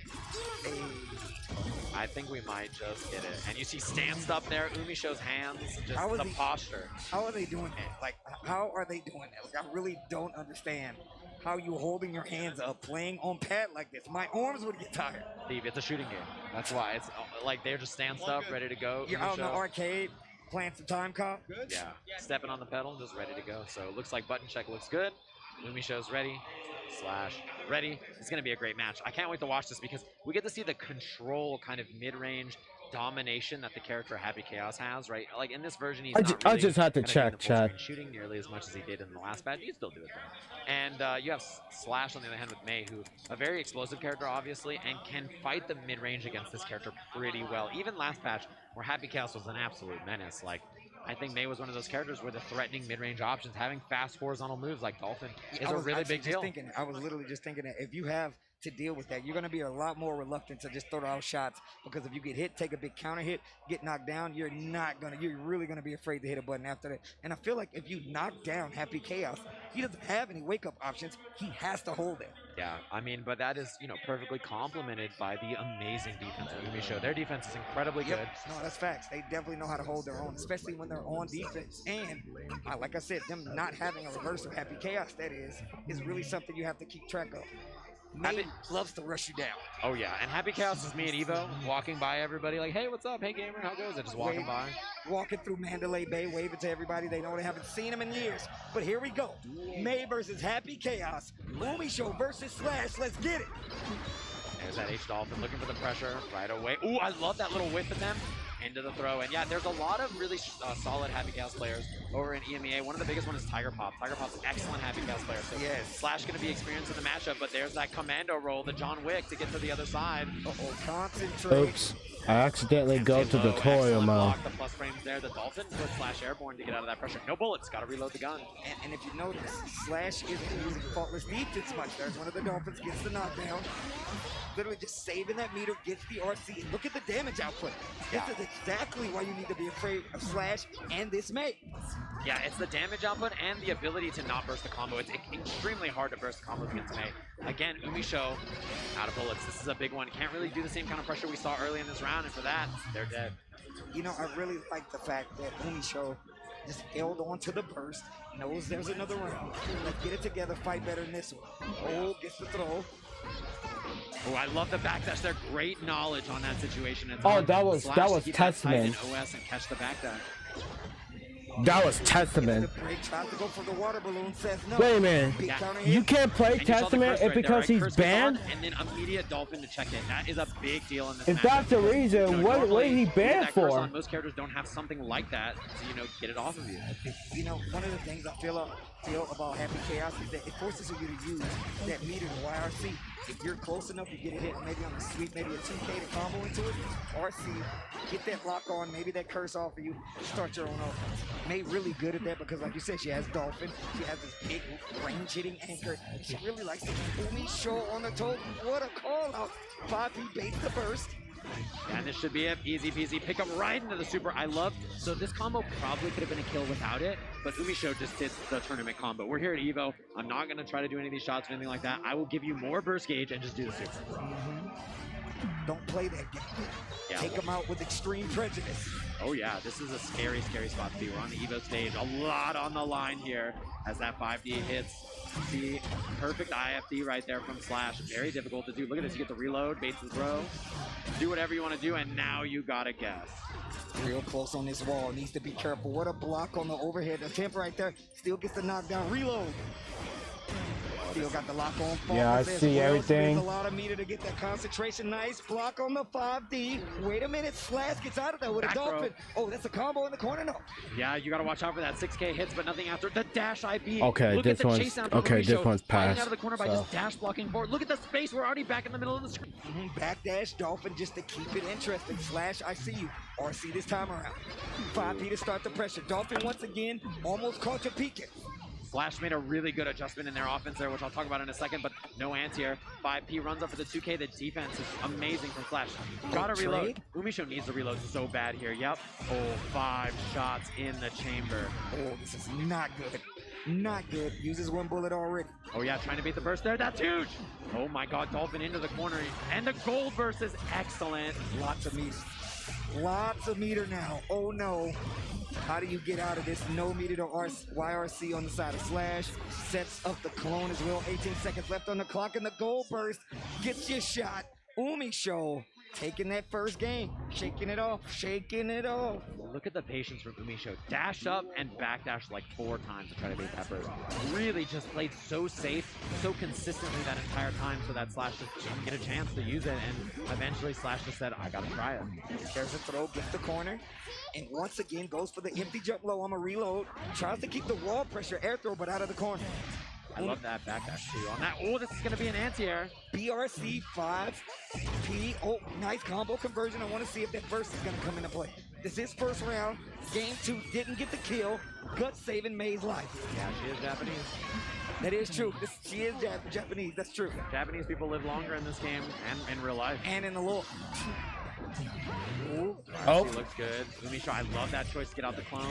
I think we might just get it. And you see stanced up there, Umisho's hands, just the posture. How are they doing that? Like, how are they doing that? Like, I really don't understand how you holding your hands up, playing on pad like this. My arms would get tired. Steve, it's a shooting game. That's why. It's like they're just stanced up, ready to go. You're out in the arcade, playing some time cop. Yeah, stepping on the pedal, just ready to go. So it looks like button check looks good. Umisho's ready. Slash ready. It's going to be a great match. I can't wait to watch this because we get to see the control kind of mid-range domination that the character Happy Chaos has, right? Like in this version, he's not really I just had to check, Chad. shooting nearly as much as he did in the last batch. You still do it though. And you have Slash on the other hand with Mei, who a very explosive character, obviously, and can fight the mid-range against this character pretty well. Even last patch, where Happy Chaos was an absolute menace, like I think Mei was one of those characters where the threatening mid-range options, having fast horizontal moves like Dolphin, is a really big deal. I was literally just thinking that if you have to deal with that, you're going to be a lot more reluctant to just throw out shots, because if you get hit, take a big counter hit, get knocked down, you're really going to be afraid to hit a button after that. And I feel like if you knock down Happy Chaos, he doesn't have any wake-up options. He has to hold it. Yeah, I mean, but that is, perfectly complemented by the amazing defense of Umisho. Their defense is incredibly good. No, that's facts. They definitely know how to hold their own, especially when they're on defense. And like I said, them not having a reverse of Happy Chaos, that is really something you have to keep track of. Mei loves to rush you down. Oh yeah, and Happy Chaos is me and Evo walking by everybody like, hey, what's up? Hey gamer, how goes it? Just walking by. Walking through Mandalay Bay, waving to everybody. They know they haven't seen him in years. But here we go. Mei versus Happy Chaos. Umisho versus Slash. Let's get it. There's that H-Dolphin looking for the pressure right away. Ooh, I love that little whiff of them. Into the throw. And yeah, there's a lot of really solid Happy Chaos players over in EMEA. One of the biggest ones is Tiger Pop. Tiger Pop's an excellent Happy Chaos player. So Slash going to be experienced in the matchup, but there's that commando roll, the John Wick, to get to the other side. Concentrate. Oops. I accidentally go to tutorial mode. The plus frames there. The Dolphin put Slash airborne to get out of that pressure. No bullets. Got to reload the gun. And if you notice, Slash isn't using faultless defense much. There's one of the Dolphins, gets the knockdown. Literally just saving that meter, gets the RC. And look at the damage output. This is exactly why you need to be afraid of Slash and this Mei. Yeah, it's the damage output and the ability to not burst the combo. It's extremely hard to burst the combos against Mei. Again, Umisho, out of bullets. This is a big one. Can't really do the same kind of pressure we saw early in this round, and for that, they're dead. You know, I really like the fact that Umisho just held on to the burst, knows there's another round. Let's get it together, fight better than this one. Oh, gets the throw. Oh, I love the backdash there. Great knowledge on that situation. It's Oh, hard that for was Slash to testament. keep that tight in OS and catch the backdash. That was testament. Break, tries to go for the water balloon, says no. Wait a minute. Big counter You hit. can't play And you saw the testament curse right there, because right? he's Curse goes banned? on, and then immediate dolphin to check in. That is a big deal in this If matchup. that's the reason, You know, what normally, is he you get banned that curse for? on, most characters don't have something like that to, you know, get it off of you. You know, one of the things I feel about Happy Chaos is that it forces you to use that meter to YRC. If you're close enough, you get a hit maybe on the sweep, maybe a 2K to combo into it. RC, get that lock on, maybe that curse off of you, start your own offense. May really good at that because, like you said, she has Dolphin. She has this big range hitting anchor. She really likes to keep Umi show on the toe. What a call out. 5P baits the burst. And this should be it. Easy peasy. Pick up right into the super. I love. So this combo probably could have been a kill without it, but Umisho just did the tournament combo. We're here at EVO. I'm not going to try to do any of these shots or anything like that. I will give you more burst gauge and just do the super. Don't play that game. Yeah. Take them out with extreme prejudice. Oh yeah, this is a scary, scary spot to be. We're on the EVO stage. A lot on the line here as that 5D hits. See, perfect IFD right there from Slash. Very difficult to do. Look at this. You get the reload, baits the throw. Do whatever you want to do, and now you gotta guess. Real close on this wall. Needs to be careful. What a block on the overhead attempt right there. Still gets the knockdown. Reload. Still got the lock on. Yeah, I see everything. A lot of meter to get that concentration. Nice block on the 5D. Wait a minute. Slash gets out of there with a dolphin. Oh, that's a combo in the corner. No. Yeah, you gotta watch out for that 6K hits, but nothing after the dash IB. Okay, Look this at the one's chase down from okay. Umisho, This one's fighting passed. out of the corner by just dash blocking forward. Look at the space. We're already back in the middle of the screen. Backdash Dolphin just to keep it interesting. Slash, I see you. RC this time around. 5D to start the pressure. Dolphin once again almost caught you peeking. Slash made a really good adjustment in their offense there, which I'll talk about in a second, but no anti-air. 5P runs up for the 2K. The defense is amazing from Slash. Gotta reload. Umisho needs to reload so bad here. Yep. Oh, 5 shots in the chamber. Oh, this is not good. Not good. Uses one bullet already. Oh yeah, trying to beat the burst there. That's huge. Oh my God, Dolphin into the corner. And the gold burst is excellent. Lots of meter. Lots of meter now. Oh no. How do you get out of this? No meter to YRC on the side of Slash. Sets up the clone as well. 18 seconds left on the clock, and the gold burst gets your shot. Umisho taking that first game. Shaking it off. Shaking it off. Look at the patience from Umisho. Dash up and backdash like 4 times to try to beat that burst. Really just played so safe, so consistently that entire time so that Slash just didn't get a chance to use it, and eventually Slash just said, I gotta try it. There's a throw, gets the corner, and once again goes for the empty jump low on a reload. Tries to keep the wall pressure air throw, but out of the corner. I love that backdash too on that. Oh, this is gonna be an anti-air. BRC 5P. Oh, nice combo conversion. I want to see if that burst is gonna come into play. This is first round. Game 2 didn't get the kill. Gut saving May's life. Yeah, she is Japanese. That is true. She is Japanese. That's true. Japanese people live longer in this game and in real life. And in the lore. Oh, looks good. Umisho, I love that choice to get out the clone.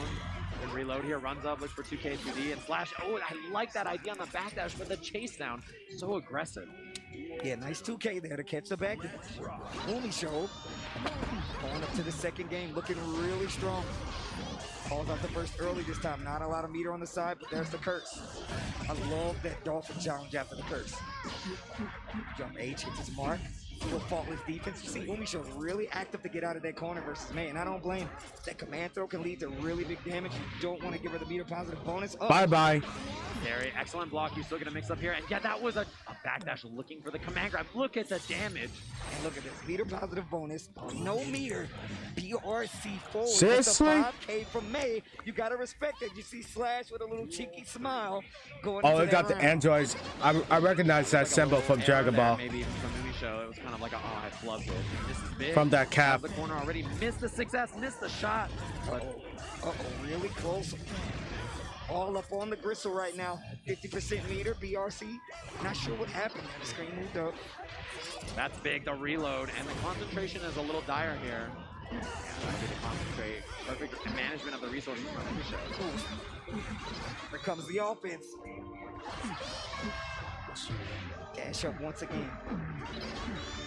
Then reload here, runs up, looks for 2K 2D, and Slash. Oh, I like that idea on the backdash, but the chase down, so aggressive. Yeah, nice 2K there to catch the back. Umisho going up to the second game, looking really strong. Calls out the burst early this time. Not a lot of meter on the side, but there's the curse. I love that Dolphin challenge after the curse. Jump H hits his mark. With faultless defense. You see Umisho's really active to get out of that corner versus May, and I don't blame. That command throw can lead to really big damage. You don't want to give her the meter positive bonus. Oh. Bye-bye. Very excellent block. You're still going to mix up here. And yeah, that was a backdash looking for the command grab. Look at the damage. And look at this. Meter positive bonus. No meter. BRC forward. Seriously? That's a 5K from May. You got to respect it. You see Slash with a little cheeky smile going Oh, into it got that the round. androids. I recognize that symbol from Dragon Ball. Maybe from Umisho, it was kind of like a, oh, I flubbed it. This is big. From that cap. Out of the corner already. Missed the 6S, missed the shot. But really close. All up on the gristle right now. 50% meter, BRC. Not sure what happened. The screen moved up. that's big, the reload, and the concentration is a little dire here. Yeah, I need to concentrate. Perfect management of the resources from Umisho. Here comes the offense. Dash up once again.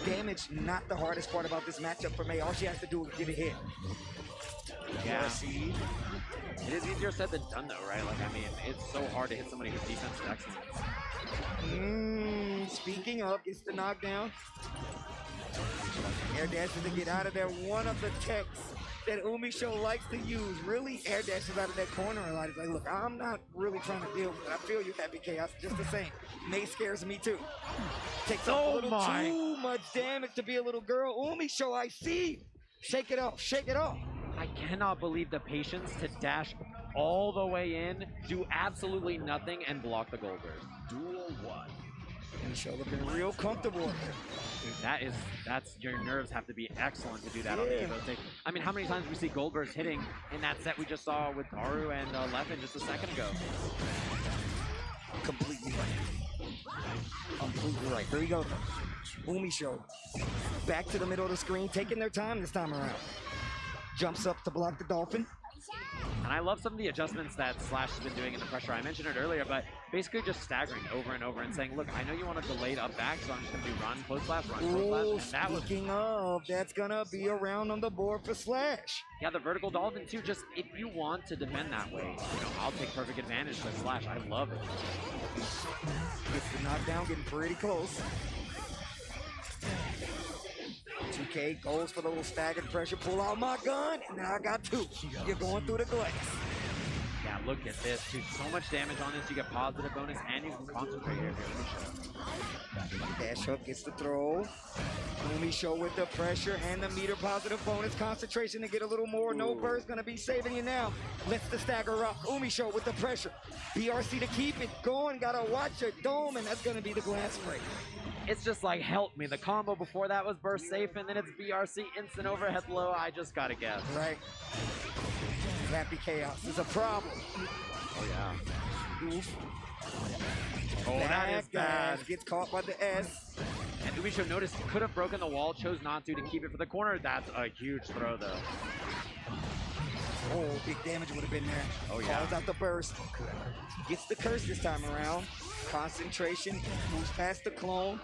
Damage, not the hardest part about this matchup for May. All she has to do is get a hit. Yeah. It is easier said than done, though, right? Like, I mean, it's so hard to hit somebody whose defense is excellent. Speaking of, gets the knockdown. Air dashes to get out of there. One of the techs that Umisho likes to use. Really air dashes out of that corner a lot. He's like, look, I'm not really trying to deal with it. I feel you, Happy Chaos, just the same. May scares me too. Takes a little too much damage to be a little girl. Umisho, I see. Shake it off, shake it off. I cannot believe the patience to dash all the way in, do absolutely nothing, and block the Goldberg. Duel 1. Umisho looking real comfortable. Dude, that's your nerves have to be excellent to do that on the EVO stage. I mean, how many times we see Goldbergs hitting in that set we just saw with Daru and Leffen just a second ago? Completely right. Completely right. Here we go. Umisho back to the middle of the screen, taking their time this time around. Jumps up to block the Dolphin. And I love some of the adjustments that Slash has been doing in the pressure. I mentioned it earlier, but basically just staggering over and over and saying, look, I know you want a delayed up back, so I'm just going to do run, close slash, run, close slash. And Speaking of, that's going to be around on the board for Slash. Yeah, the vertical Dolphin too, just if you want to defend that way, you know, I'll take perfect advantage to Slash. I love it. Gets the knockdown, getting pretty close. 2K goes for the little staggered pressure. Pull out my gun, and now I got two. You're going through the glass. Yeah, look at this, dude. So much damage on this. You get positive bonus, and you can concentrate here. Dash up gets the throw. Umisho with the pressure and the meter positive bonus. Concentration to get a little more. No burst gonna be saving you now. Lets the stagger rock. Umisho with the pressure. BRC to keep it going. Gotta watch your dome, and that's gonna be the glass break. It's just like, help me. The combo before that was burst safe, and then it's BRC instant overhead low. I just gotta guess. Right. Happy Chaos is a problem. Oh, yeah. Oof. Oh, that is bad. Gets caught by the S. And Umisho noticed he could have broken the wall, chose not to keep it for the corner. That's a huge throw, though. Oh, big damage would have been there. Oh, yeah. Calls out the burst. Gets the curse this time around. Concentration, moves past the clone.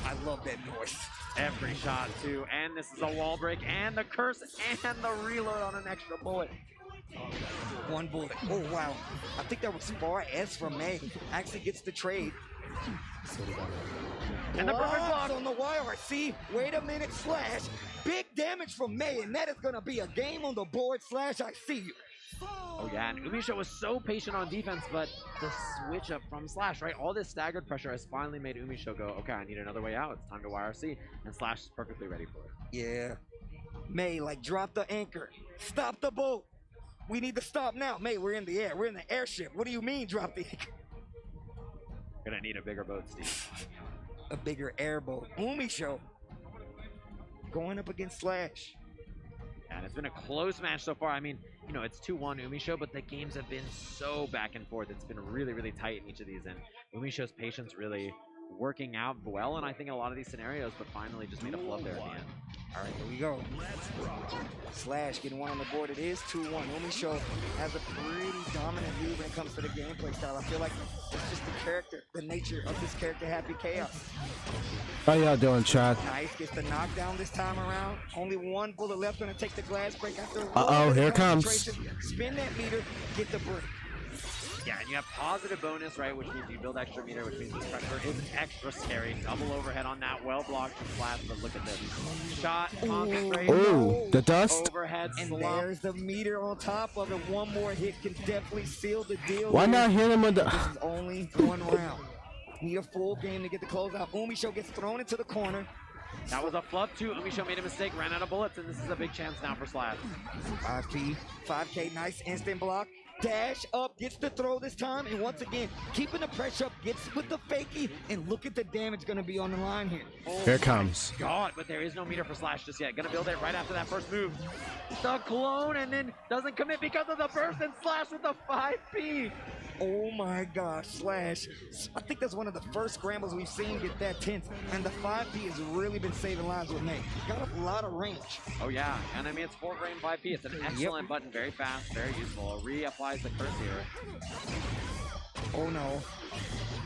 I love that noise. Every shot, too. And this is a wall break, and the curse, and the reload on an extra bullet. One bullet. Oh, wow. I think that was far S from May. Actually gets the trade. And the perfect block on the YRC. Wait a minute, Slash. Big damage from May, and that is going to be a game on the board. Slash, I see you. Oh, yeah, and Umisho was so patient on defense, but the switch up from Slash, right? All this staggered pressure has finally made Umisho go, okay, I need another way out. It's time to YRC, and Slash is perfectly ready for it. Yeah. May, like, drop the anchor. Stop the boat. We need to stop now. May, we're in the air. We're in the airship. What do you mean, drop the anchor? Gonna need a bigger boat, Steve. A bigger airboat. Umisho going up against Slash. And it's been a close match so far. I mean, you know, it's 2-1 Umisho, but the games have been so back and forth. It's been really, really tight in each of these, and Umisho's patience really working out well, and I think in a lot of these scenarios, but finally just made a flub there at the end. All right, here we go. Slash getting one on the board. It is 2-1. Umisho has a pretty dominant lead when it comes to the gameplay style. I feel like it's just the character, the nature of this character, Happy Chaos. How y'all doing, Chad? Nice, gets the knockdown this time around. Only one bullet left, gonna take the glass break after. Uh-oh, here it comes. Spin that meter, get the break. Yeah, and you have positive bonus, right, which means you build extra meter, which means this pressure is extra scary. Double overhead on that, well blocked from Slash, but look at this. Shot, concentrate. Ooh, the dust. Overhead, and slump. there's the meter on top of it. One more hit can definitely seal the deal. Why here. not hit him with the... This is only one round. Need a full game to get the closeout. Umisho gets thrown into the corner. That was a flub too. Umisho made a mistake, ran out of bullets, and this is a big chance now for Slash. 5P, 5K, nice instant block. Dash up, gets the throw this time, and once again, keeping the pressure up, gets with the fakie, and look at the damage gonna be on the line here. Oh, here it comes. God, but there is no meter for Slash just yet. Gonna build it right after that first move. The clone, and then doesn't commit because of the burst, and Slash with the 5P. Oh my gosh, Slash. I think that's one of the first scrambles we've seen get that tense, and the 5P has really been saving lives with Nate. Got a lot of range. Oh yeah, and I mean it's 4-frame 5P. It's an excellent button, very fast, very useful. Reapplies the curse here. Oh no.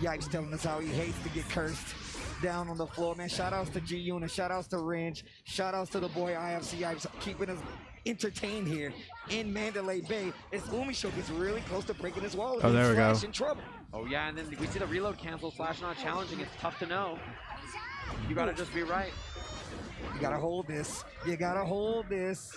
Yipes telling us how he hates to get cursed down on the floor, man. Shout outs to G Unit, shout outs to Ringe, shout outs to the boy IFC Yipes keeping us entertained here in Mandalay Bay as Umisho gets really close to breaking his wall. Oh, there we go. In trouble. Oh yeah, and then we see the reload cancel. Slash not challenging. It's tough to know. You gotta just be right. You gotta hold this. You gotta hold this.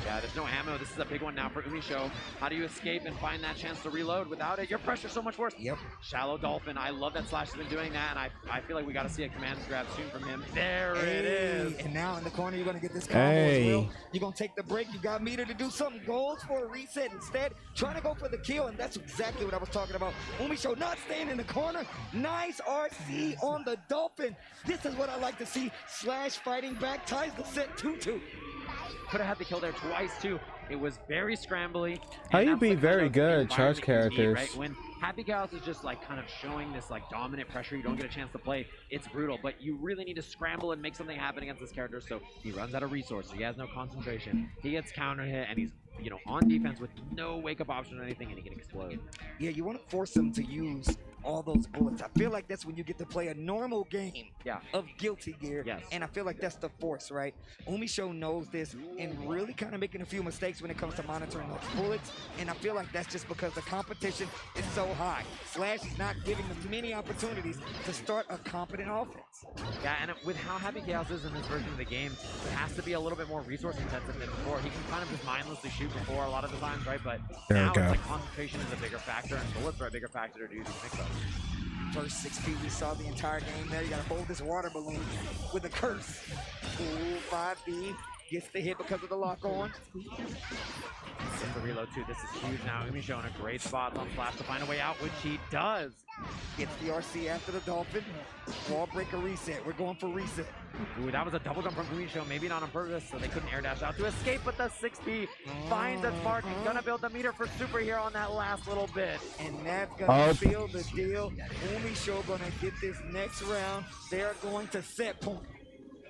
Yeah, there's no ammo. This is a big one now for Umisho. How do you escape and find that chance to reload without it? Your pressure's so much worse. Yep. Shallow Dolphin. I love that Slash has been doing that, and I feel like we got to see a command grab soon from him. There it is. And now in the corner, you're going to get this combo as well. You're going to take the break. You got Meter to do something. Goes for a reset instead. Trying to go for the kill, and that's exactly what I was talking about. Umisho not staying in the corner. Nice RC on the Dolphin. This is what I like to see. Slash fighting back. Ties the set 2-2. Could have had the kill there twice too. It was very scrambly. How you be very good at charge characters? Right? When Happy Chaos is just like kind of showing this like dominant pressure, you don't get a chance to play. It's brutal, but you really need to scramble and make something happen against this character. So he runs out of resources. He has no concentration. He gets counter hit, and he's on defense with no wake up option or anything, and he can explode. Yeah, you want to force him to use all those bullets. I feel like that's when you get to play a normal game of Guilty Gear. Yes. And I feel like that's the force, right? Umisho knows this and really kind of making a few mistakes when it comes to monitoring those bullets. And I feel like that's just because the competition is so high. Slash is not giving them many opportunities to start a competent offense. Yeah, and with how Happy Chaos is in this version of the game, it has to be a little bit more resource intensive than before. He can kind of just mindlessly shoot before a lot of the times, right? But now it's like concentration is a bigger factor, and bullets are a bigger factor to do these mix-ups. First 6P we saw the entire game there. You gotta hold this water balloon with a curse. Ooh, 5B gets the hit because of the lock on. Gets the reload too. This is huge now. Umisho in a great spot on Flash to find a way out, which he does. Gets the RC after the Dolphin. Wall breaker reset. We're going for reset. Ooh, that was a double jump from Umisho. Maybe not on purpose, so they couldn't air dash out to escape, but the 6B finds a spark. He's gonna build the meter for Super here on that last little bit. And that's gonna seal the deal. Umisho gonna get this next round. They're going to set point.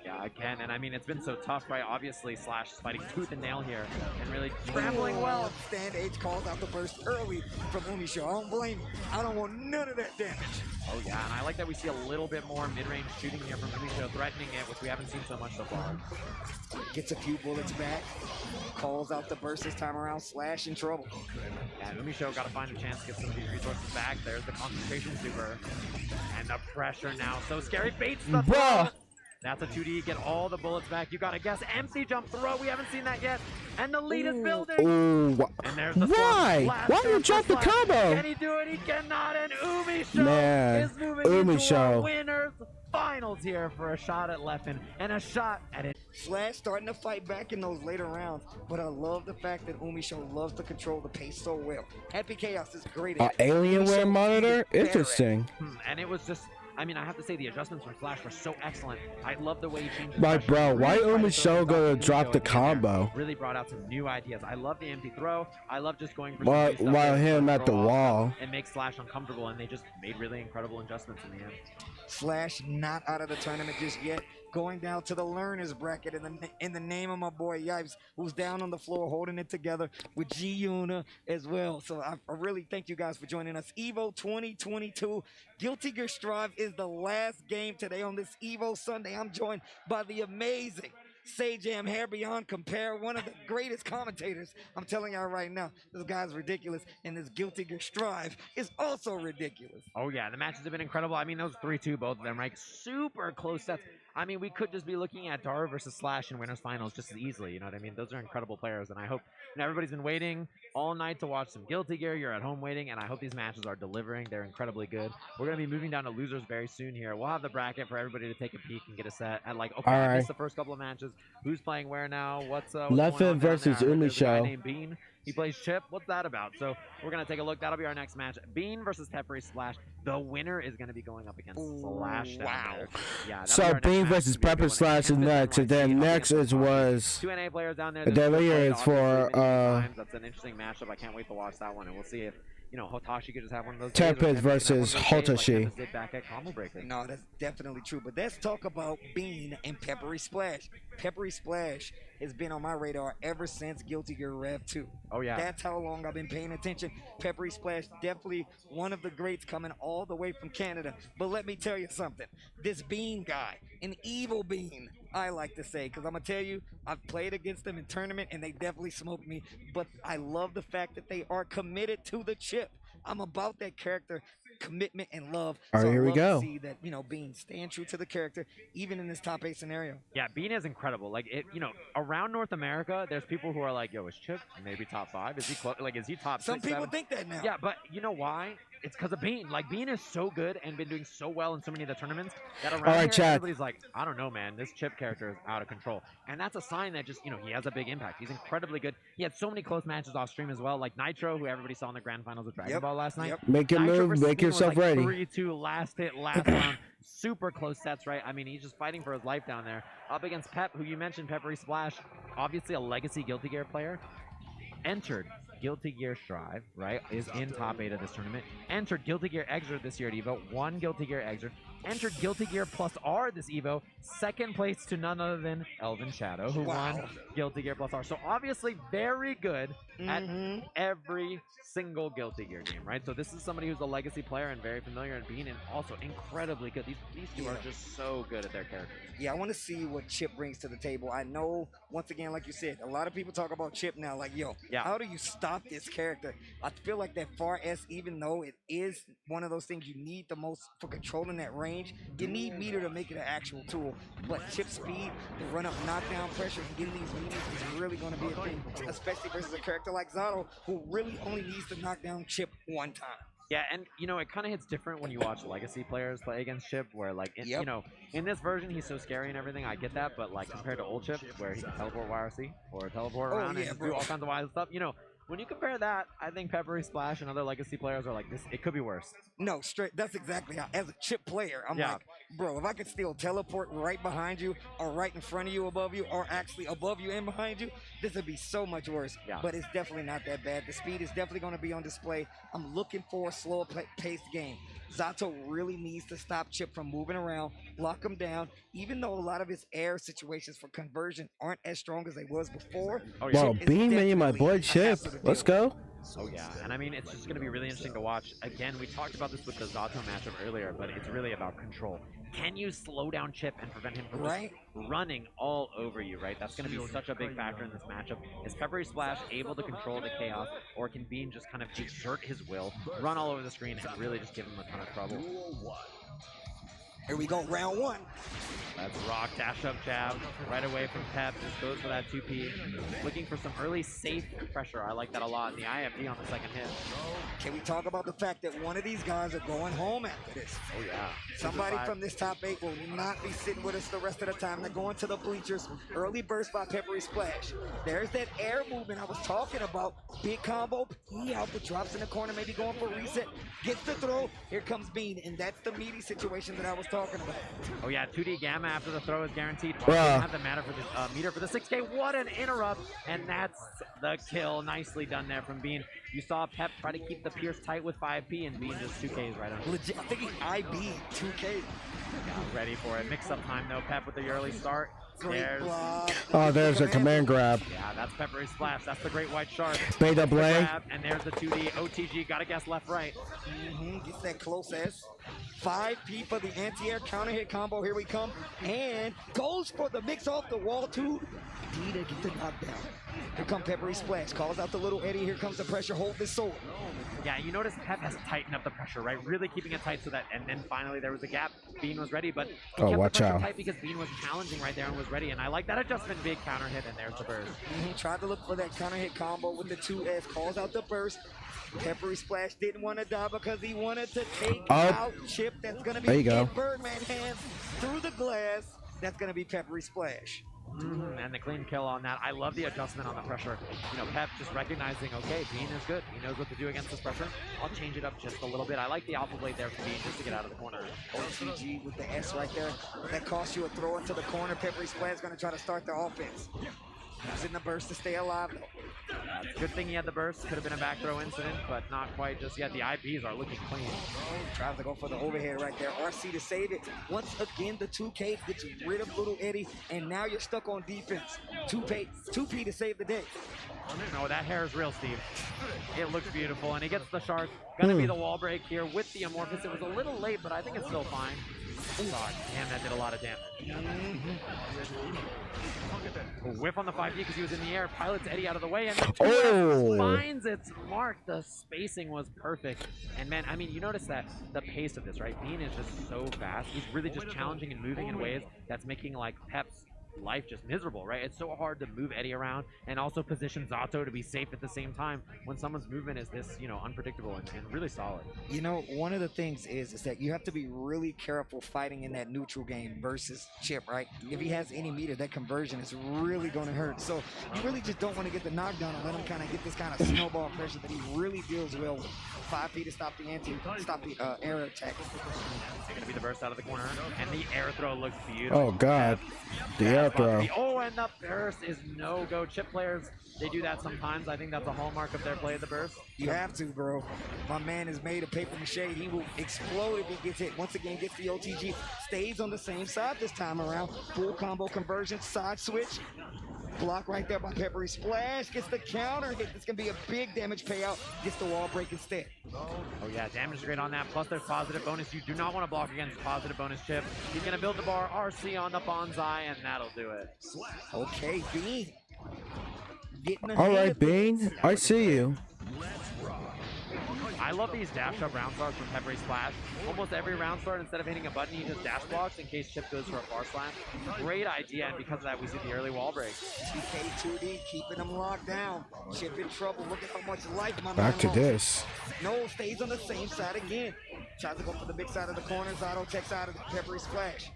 Yeah, again, and I mean, it's been so tough, right? Obviously, Slash is fighting tooth and nail here and really scrambling well. Stand H calls out the burst early from Umisho. I don't blame him. I don't want none of that damage. Oh, yeah, and I like that we see a little bit more mid-range shooting here from Umisho, threatening it, which we haven't seen so much so far. Gets a few bullets back. Calls out the burst this time around. Slash in trouble. Yeah, Umisho got to find a chance to get some of these resources back. There's the concentration super. And the pressure now. So scary. Bates the throw. That's a 2D. Get all the bullets back. You got to guess. MC jump throw. We haven't seen that yet. And the lead is building. Ooh. And there's the Why? Why did you drop the combo? Can he do it? He cannot. And Umisho is moving into our winners finals here for a shot at Leffen and a shot at it. Slash starting to fight back in those later rounds, but I love the fact that Umisho loves to control the pace so well. Happy Chaos is great at Alienware monitor? Interesting. And it was just, I mean, I have to say the adjustments from Slash were so excellent. I love the way he changed. Like, bro, why Umisho gonna drop the combo? Really brought out some new ideas. I love the empty throw. I love just going for while him at the wall. It makes Slash uncomfortable, and they just made really incredible adjustments in the end. Slash not out of the tournament just yet. Going down to the learners bracket in the name of my boy Yipes, who's down on the floor holding it together with G-Una as well. So I really thank you guys for joining us. EVO 2022. Guilty Gear Strive is the last game today on this EVO Sunday. I'm joined by the amazing Sajam Hair Beyond Compare, one of the greatest commentators. I'm telling y'all right now, this guy's ridiculous, and this Guilty Gear Strive is also ridiculous. Oh yeah, the matches have been incredible. I mean, those 3-2, both of them, right? Super close sets. I mean, we could just be looking at Daru versus Slash in winners finals just as easily, you know what I mean? Those are incredible players, and I hope everybody's been waiting all night to watch some Guilty Gear. You're at home waiting, and I hope these matches are delivering. They're incredibly good. We're going to be moving down to losers very soon here. We'll have the bracket for everybody to take a peek and get a set at, like, okay, I missed the first couple of matches. Who's playing where now? What's Leffen versus Umisho. Named Bean. He plays Chip. What's that about? So we're going to take a look. That'll be our next match. Bean versus Peppery Splash. The winner is going to be going up against Slash. Wow. Yeah, so Bean versus Pepper Slash is next, and then next was two NA players down there. then later is for that's an interesting matchup. I can't wait to watch that one, and we'll see if Hotashi could just have one of those. Tempest versus Hotashi. No, that's definitely true. But let's talk about Bean and Peppery Splash. Peppery Splash has been on my radar ever since Guilty Gear Rev 2. Oh, yeah. That's how long I've been paying attention. Peppery Splash, definitely one of the greats coming all the way from Canada. But let me tell you something. This Bean guy, an evil Bean, I like to say, because I'm going to tell you, I've played against them in tournament, and they definitely smoked me. But I love the fact that they are committed to the chip. I'm about that character commitment and love. All right, so here I we love go. to see that, Bean staying true to the character, even in this top 8 scenario. Yeah, Bean is incredible. Like, around North America, there's people who are like, yo, is Chip maybe top 5? Is he is he top 6? Some people 7? think that now. Yeah, but you know why? It's because of Bean. Like, Bean is so good and been doing so well in so many of the tournaments that around All right, here, Chad. everybody's like, I don't know, man. This Chip character is out of control. And that's a sign that just, he has a big impact. He's incredibly good. He had so many close matches off stream as well. Like Nitro, who everybody saw in the grand finals of Dragon Ball last night. Make your Nitro move, versus make Bean was yourself like ready. 3-2 last hit, last round. Super close sets, right? I mean, he's just fighting for his life down there. Up against Pep, who you mentioned, Peppery Splash, obviously a legacy Guilty Gear player. Entered Guilty Gear Strive, right, is in top 8 of this tournament. Entered Guilty Gear Exert this year at EVO, won Guilty Gear Exert. Entered Guilty Gear Plus R this EVO, second place to none other than Elvin Shadow, who won Guilty Gear Plus R. So obviously very good at every single Guilty Gear game, right? So this is somebody who's a legacy player and very familiar and being also incredibly good. These two are just so good at their characters. Yeah, I want to see what Chip brings to the table. I know, once again, like you said, a lot of people talk about Chip now, like, yo, how do you stop this character? I feel like that Far S, even though it is one of those things you need the most for controlling that range, you need meter to make it an actual tool. But Chip speed, the run-up knockdown pressure, and getting these meetings is really going to be a thing, especially versus a character like Zato, who really only needs to knock down Chip one time. Yeah, and it kind of hits different when you watch legacy players play against Chip, where like in this version he's so scary and everything. I get that, but like compared to old Chip, where he can teleport YRC or teleport around and do all kinds of wild stuff, when you compare that, I think Peppery Splash and other legacy players are like this. It could be worse. No, straight. That's exactly how. As a Chip player, I'm like, bro, if I could still teleport right behind you, or right in front of you, above you, or actually above you and behind you, this would be so much worse. Yeah. But it's definitely not that bad. The speed is definitely going to be on display. I'm looking for a slower paced game. Zato really needs to stop Chip from moving around, lock him down. Even though a lot of his air situations for conversion aren't as strong as they was before. Wow, Bean made my boy Chip. Let's go. Oh yeah, and I mean it's just going to be really interesting to watch. Again, we talked about this with the Zato matchup earlier, but it's really about control. Can you slow down Chip and prevent him from just running all over you, right? That's going to be such a big factor in this matchup. Is Peppery Splash able to control the chaos, or can Bean just kind of exert his will, run all over the screen, and really just give him a ton of trouble? Here we go, round 1. That's rock, dash up jab, right away from Pep, just goes for that 2P. Looking for some early safe pressure. I like that a lot. The IFD on the second hit. Can we talk about the fact that one of these guys are going home after this? Oh yeah. Somebody from this top 8 will not be sitting with us the rest of the time. They're going to the bleachers. Early burst by Peppery Splash. There's that air movement I was talking about. Big combo. He out the drops in the corner, maybe going for a reset. Gets the throw. Here comes Bean, and that's the meaty situation that I was talking about. Oh yeah, 2D Gamma after the throw is guaranteed. Bruh. Doesn't have the meter for the 6K. What an interrupt, and that's the kill. Nicely done there from Bean. You saw Pep try to keep the Pierce tight with 5P, and Bean just 2Ks right on. Legit, I think he IB 2K. Yeah, ready for it. Mix-up time though. Pep with the early start. There's a command grab. Yeah, that's Peppery Splash. That's the Great White Shark. Beta Blade. And there's the 2D OTG. Gotta guess left, right. Gets that close S. 5P for the anti-air counter hit combo. Here we come. And goes for the mix off the wall too. D to get the knockdown. Here comes Peppery Splash. Calls out the little Eddie. Here comes the pressure. Hold this sword. Yeah, you notice Pep has tightened up the pressure, right? Really keeping it tight so that, and then finally there was a gap. Bean was ready, but he kept watch the pressure out. tight because Bean was challenging right there and was ready. And I like that adjustment, big counter hit, and there's the burst. Tried to look for that counter hit combo with the 2S. Calls out the burst. Peppery Splash didn't want to die because he wanted to take out Chip. That's going to be in Birdman hands through the glass. That's going to be Peppery Splash. And the clean kill on that. I love the adjustment on the pressure. Pep just recognizing, okay, Bean is good. He knows what to do against this pressure. I'll change it up just a little bit. I like the alpha blade there for Bean just to get out of the corner. OTG with the S right there. That costs you a throw into the corner. Peppery Splash is going to try to start the offense. Using the burst to stay alive though. Yeah, it's a good thing he had the burst. Could have been a back throw incident, but not quite just yet. The IPs are looking clean. Tries to go for the overhead right there. RC to save it. Once again, the 2K gets rid of little Eddie, and now you're stuck on defense. 2P to save the day. No, that hair is real, Steve. It looks beautiful, and he gets the shark. Gonna be the wall break here with the Amorphous. It was a little late, but I think it's still fine. God damn, that did a lot of damage. Whiff on the 5D because he was in the air. Pilots Eddie out of the way, and the finds its mark. The spacing was perfect. And man, I mean, you notice that the pace of this, right? Bean is just so fast. He's really just challenging and moving in ways that's making like Pep's life just miserable, right? It's so hard to move Eddie around and also position Zato to be safe at the same time when someone's movement is this, you know, unpredictable and really solid. You know, one of the things is that you have to be really careful fighting in that neutral game versus Chip, right? If he has any meter, that conversion is really going to hurt. So you really just don't want to get the knockdown and let him kind of get this kind of snowball pressure that he really deals well with. 5 to stop the air attack. It's going to be the burst out of the corner, and the air throw looks beautiful. Oh God, the air throw. And the burst is no go. Chip players, they do that sometimes. I think that's a hallmark of their play of the burst. You have to, bro. My man is made of paper mache. He will explode if he gets hit. Once again, gets the OTG. Stays on the same side this time around. Full combo conversion, side switch. Block right there by Peppery Splash. Gets the counter hit. This can be a big damage payout. Gets the wall break instead. Oh yeah, damage is great on that. Plus there's positive bonus. You do not want to block against positive bonus Chip. He's going to build the bar. RC on the bonsai, and that'll do it. Okay, Bean. All right, Bean. I see you. I love these dash up round starts from Peppery Splash. Almost every round start, instead of hitting a button, he just dash blocks in case Chip goes for a bar slam. Great idea, and because of that, we see the early wall break. TK2D keeping him locked down. Chip in trouble. Look at how much life my man Back to lost. this. No, stays on the same side again. Tries to go for the big side of the corner. Zato checks out of the Peppery Splash.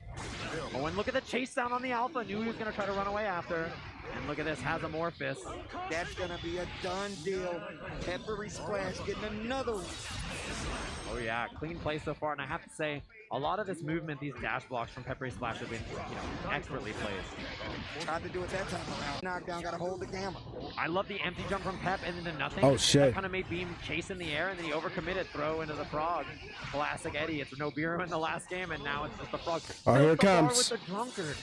Oh, and look at the chase down on the Alpha. Knew he was going to try to run away after. And look at this, has Amorphous. That's going to be a done deal. Peppery Splash getting another one. Oh yeah, clean play so far. And I have to say, a lot of this movement, these dash blocks from Peppery Splash have been, you know, expertly played. Tried to do it that time around. Knockdown, got to hold the gamma. I love the empty jump from Pep and then the nothing. Oh, shit. That kind of made Beam chase in the air, and then he overcommitted, throw into the frog. Classic Eddie. It's no beer in the last game, and now it's just the frog. Oh, here it comes. With the drunkard.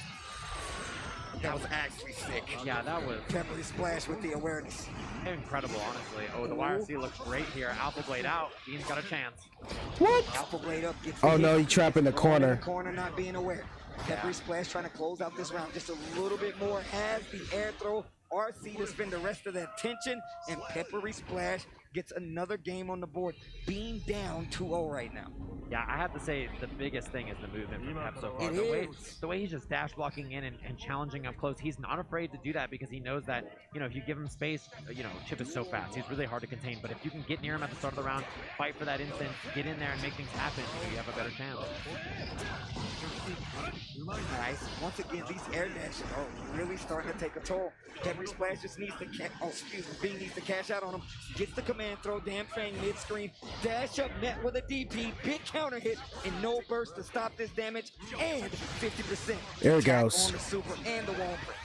That was actually sick. Yeah, that was Peppery Splash with the awareness. Incredible, honestly. Oh, the YRC looks great here. Alpha Blade out. Bean's got a chance. What? Alpha Blade up. Gets Oh the no, hit. he trapped in the corner. Corner, not being aware. Peppery Splash trying to close out this round just a little bit more. Has the air throw. RC to spend the rest of that tension, and Peppery Splash gets another game on the board. Being down 2-0 right now. Yeah, I have to say the biggest thing is the movement from Pep so far. The way he's just dash blocking in and challenging up close. He's not afraid to do that because he knows that, you know, if you give him space, you know, Chip is so fast. He's really hard to contain. But if you can get near him at the start of the round, fight for that instant, get in there and make things happen, you have a better chance. Nice. Once again, these air dashes are really starting to take a toll. Peppery Splash just needs to Bean needs to cash out on him. Gets the command throw, damn Fang mid-screen. Dash up net with a DP, big counter hit, and no burst to stop this damage, and 50%. There it goes. On the super and the wall break.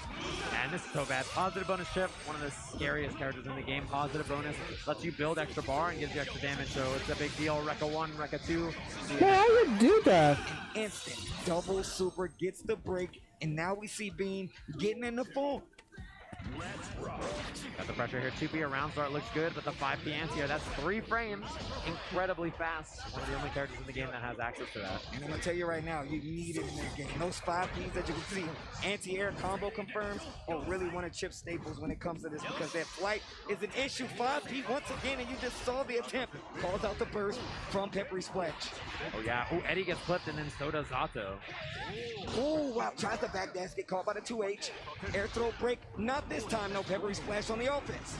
And this is so bad. Positive bonus Chip, one of the scariest characters in the game. Positive bonus lets you build extra bar and gives you extra damage, so it's a big deal. Rekka 1, Rekka 2. Why would you do that? Instant double super gets the break, and now we see Bean getting in the full. Got the pressure here. 2P around start looks good, but the 5P anti-air, that's 3 frames. Incredibly fast. One of the only characters in the game that has access to that. And I'm going to tell you right now, you need it in this game. Those 5Ps that you can see, anti-air combo confirms, are really one of Chip's staples when it comes to this because that flight is an issue. 5P once again, and you just saw the attempt. Calls out the burst from Peppery Splash. Oh yeah, oh, Eddie gets flipped and then so does Zato. Oh wow, tries to backdash, get caught by the 2H. Air throw break, not this time, no Peppery Splash on the offense.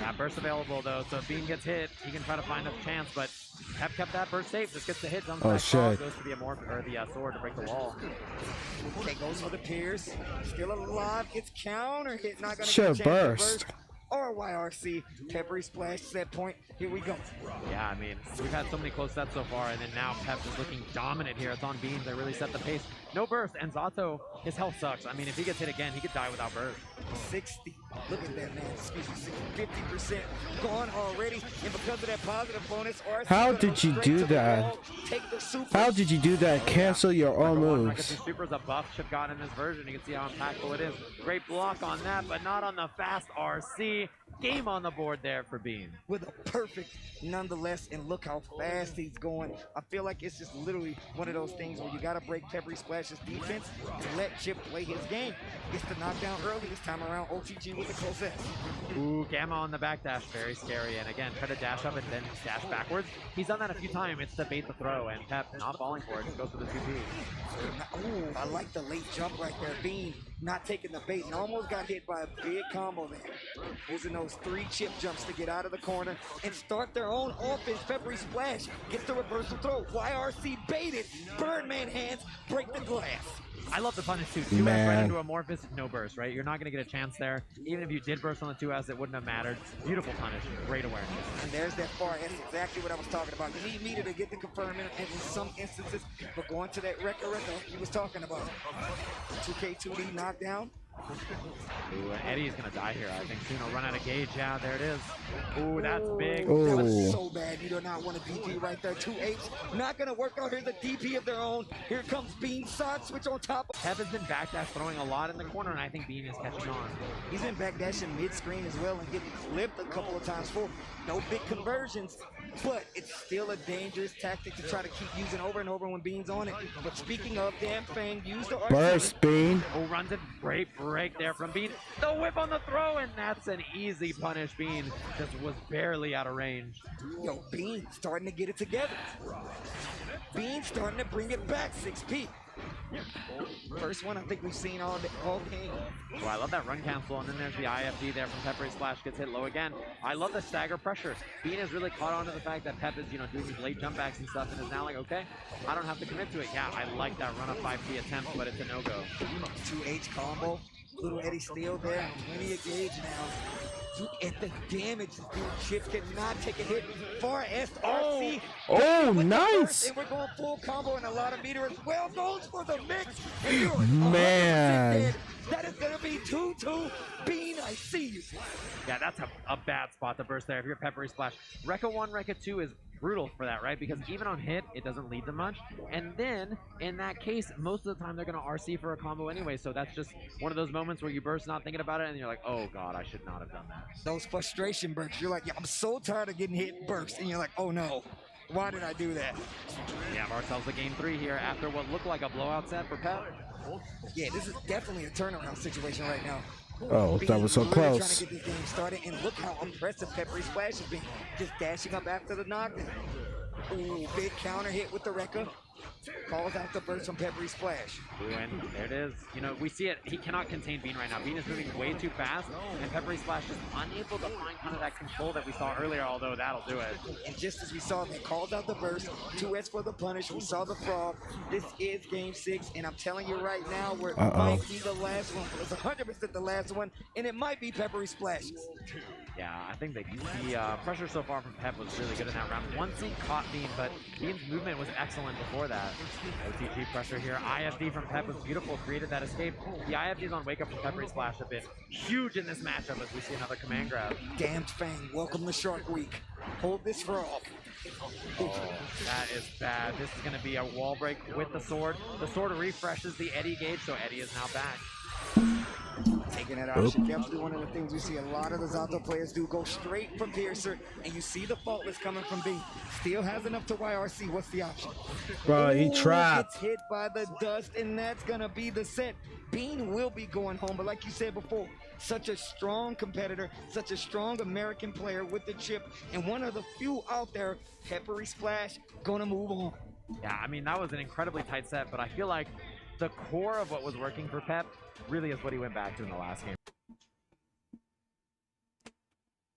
Yeah, burst available though, so if Bean gets hit, he can try to find a chance, but Pep kept that burst safe, just gets the hit, jumps back, shit. goes for the sword to break the wall. Okay, goes for the Pierce, still alive, gets counter hit, not gonna Sure, get a chance to burst. Or YRC, Peppery Splash, set point, here we go. Yeah, I mean, we've had so many close sets so far, and then now Pep is looking dominant here. It's on Beans, they really set the pace. No burst, and Zato, his health sucks. I mean, if he gets hit again, he could die without burst. 60. Look at that, man. Excuse me, 50% gone already. And because of that positive bonus, RC How gonna did go you straight do to the that? wall, take the super. How did you do that? Cancel your own moves. Super's a buff should have gotten in this version. You can see how impactful it is. Great block on that, but not on the fast RC. Game on the board there for Bean. With a perfect nonetheless, and look how fast he's going. I feel like it's just literally one of those things where you got to break Peppery Splash's defense and let Chip play his game. Gets the knockdown early this time around. OTG with the close S. Ooh, Gamma on the back dash, very scary. And again, try to dash up and then dash backwards. He's done that a few times. It's the bait the throw, and Pep not falling for it. Just goes for the 2P. Ooh, I like the late jump right there. Bean not taking the bait and almost got hit by a big combo there. Using those 3 chip jumps to get out of the corner and start their own offense. Peppery Splash gets the reversal throw. YRC baited. Birdman hands break the glass. I love the punish too. 2S right into Amorphous, no burst, right? You're not going to get a chance there. Even if you did burst on the 2S, it wouldn't have mattered. Beautiful punish, great awareness. And there's that far S, exactly what I was talking about. You need meter to get the confirmation in some instances, but going to that record he was talking about. 2K2D knockdown. Ooh, Eddie's gonna die here. I think soon he'll run out of gauge. Yeah, there it is. Ooh, that's big. That was so bad. You do not want a DP right there. 2H not gonna work out. Here's a DP of their own. Here comes Bean. Side switch on top. Pep has been backdash throwing a lot in the corner, and I think Bean is catching on. He's been backdashing mid-screen as well and getting flipped a couple of times for no big conversions, but it's still a dangerous tactic to try to keep using over and over when Bean's on it. But speaking of, Dan Fang used the Burst, Bean. Oh, runs it. Great break there from Bean. The whip on the throw, and that's an easy punish. Bean just was barely out of range. Yo, Bean starting to get it together. Bean starting to bring it back. 6P. First one I think we've seen all game. Oh, I love that run cancel, and then there's the IFD there from Peppery Splash, gets hit low again. I love the stagger pressure. Bean has really caught on to the fact that Pep is, doing these late jump backs and stuff, and is now like, okay, I don't have to commit to it. Yeah, I like that run up 5P attempt, but it's a no-go. 2H combo, little Eddie Steele there, plenty of gauge now. Look at the damage this dude. Chip cannot take a hit. Far S RC. Oh, nice. And we're going full combo and a lot of meter as well. Goes for the mix. Man. That is going to be 2-2. Bean, I see you. Yeah, that's a bad spot to burst there if you're Peppery Splash. Rekka 1, Rekka 2 is brutal for that, right? Because even on hit, it doesn't lead to much. And then, in that case, most of the time they're going to RC for a combo anyway. So that's just one of those moments where you burst not thinking about it, and you're like, oh, God, I should not have done that. Those frustration bursts. You're like, yeah, I'm so tired of getting hit burst. And you're like, oh, no. Why did I do that? Yeah, ourselves a game 3 here after what looked like a blowout set for Pep. Yeah, this is definitely a turnaround situation right now. Oh, that was so really close. Trying to get this game started, and look how impressive Peppery Splash has been, just dashing up after the knockdown. Ooh, big counter hit with the Rekka. Calls out the burst from Peppery Splash. Ooh, and there it is. We see it. He cannot contain Bean right now. Bean is moving way too fast, and Peppery Splash is unable to find kind of that control that we saw earlier, although that'll do it. And just as we saw, they called out the burst. 2S for the punish. We saw the frog. This is game 6, and I'm telling you right now, where it might be the last one. It's 100% the last one, and it might be Peppery Splash. Yeah, I think the pressure so far from Pep was really good in that round. Once he caught Bean, but Bean's movement was excellent before that. OTG pressure here. IFD from Pep was beautiful, created that escape. The IFDs on Wake Up from Peppery Splash have been huge in this matchup as we see another command grab. Damned Fang, welcome to Shark Week. Hold this frog. Oh, that is bad. This is going to be a wall break with the sword. The sword refreshes the Eddie gauge, so Eddie is now back. Taking that option, definitely one of the things we see a lot of the Zato players do. Go straight from Piercer, and you see the faultless coming from B. Still has enough to YRC. What's the option? Bro, he trapped. Gets hit by the dust, and that's gonna be the set. Bean will be going home, but like you said before, such a strong competitor, such a strong American player with the chip, and one of the few out there, Peppery Splash, gonna move on. Yeah, I mean, that was an incredibly tight set, but I feel like the core of what was working for Pep really is what he went back to in the last game.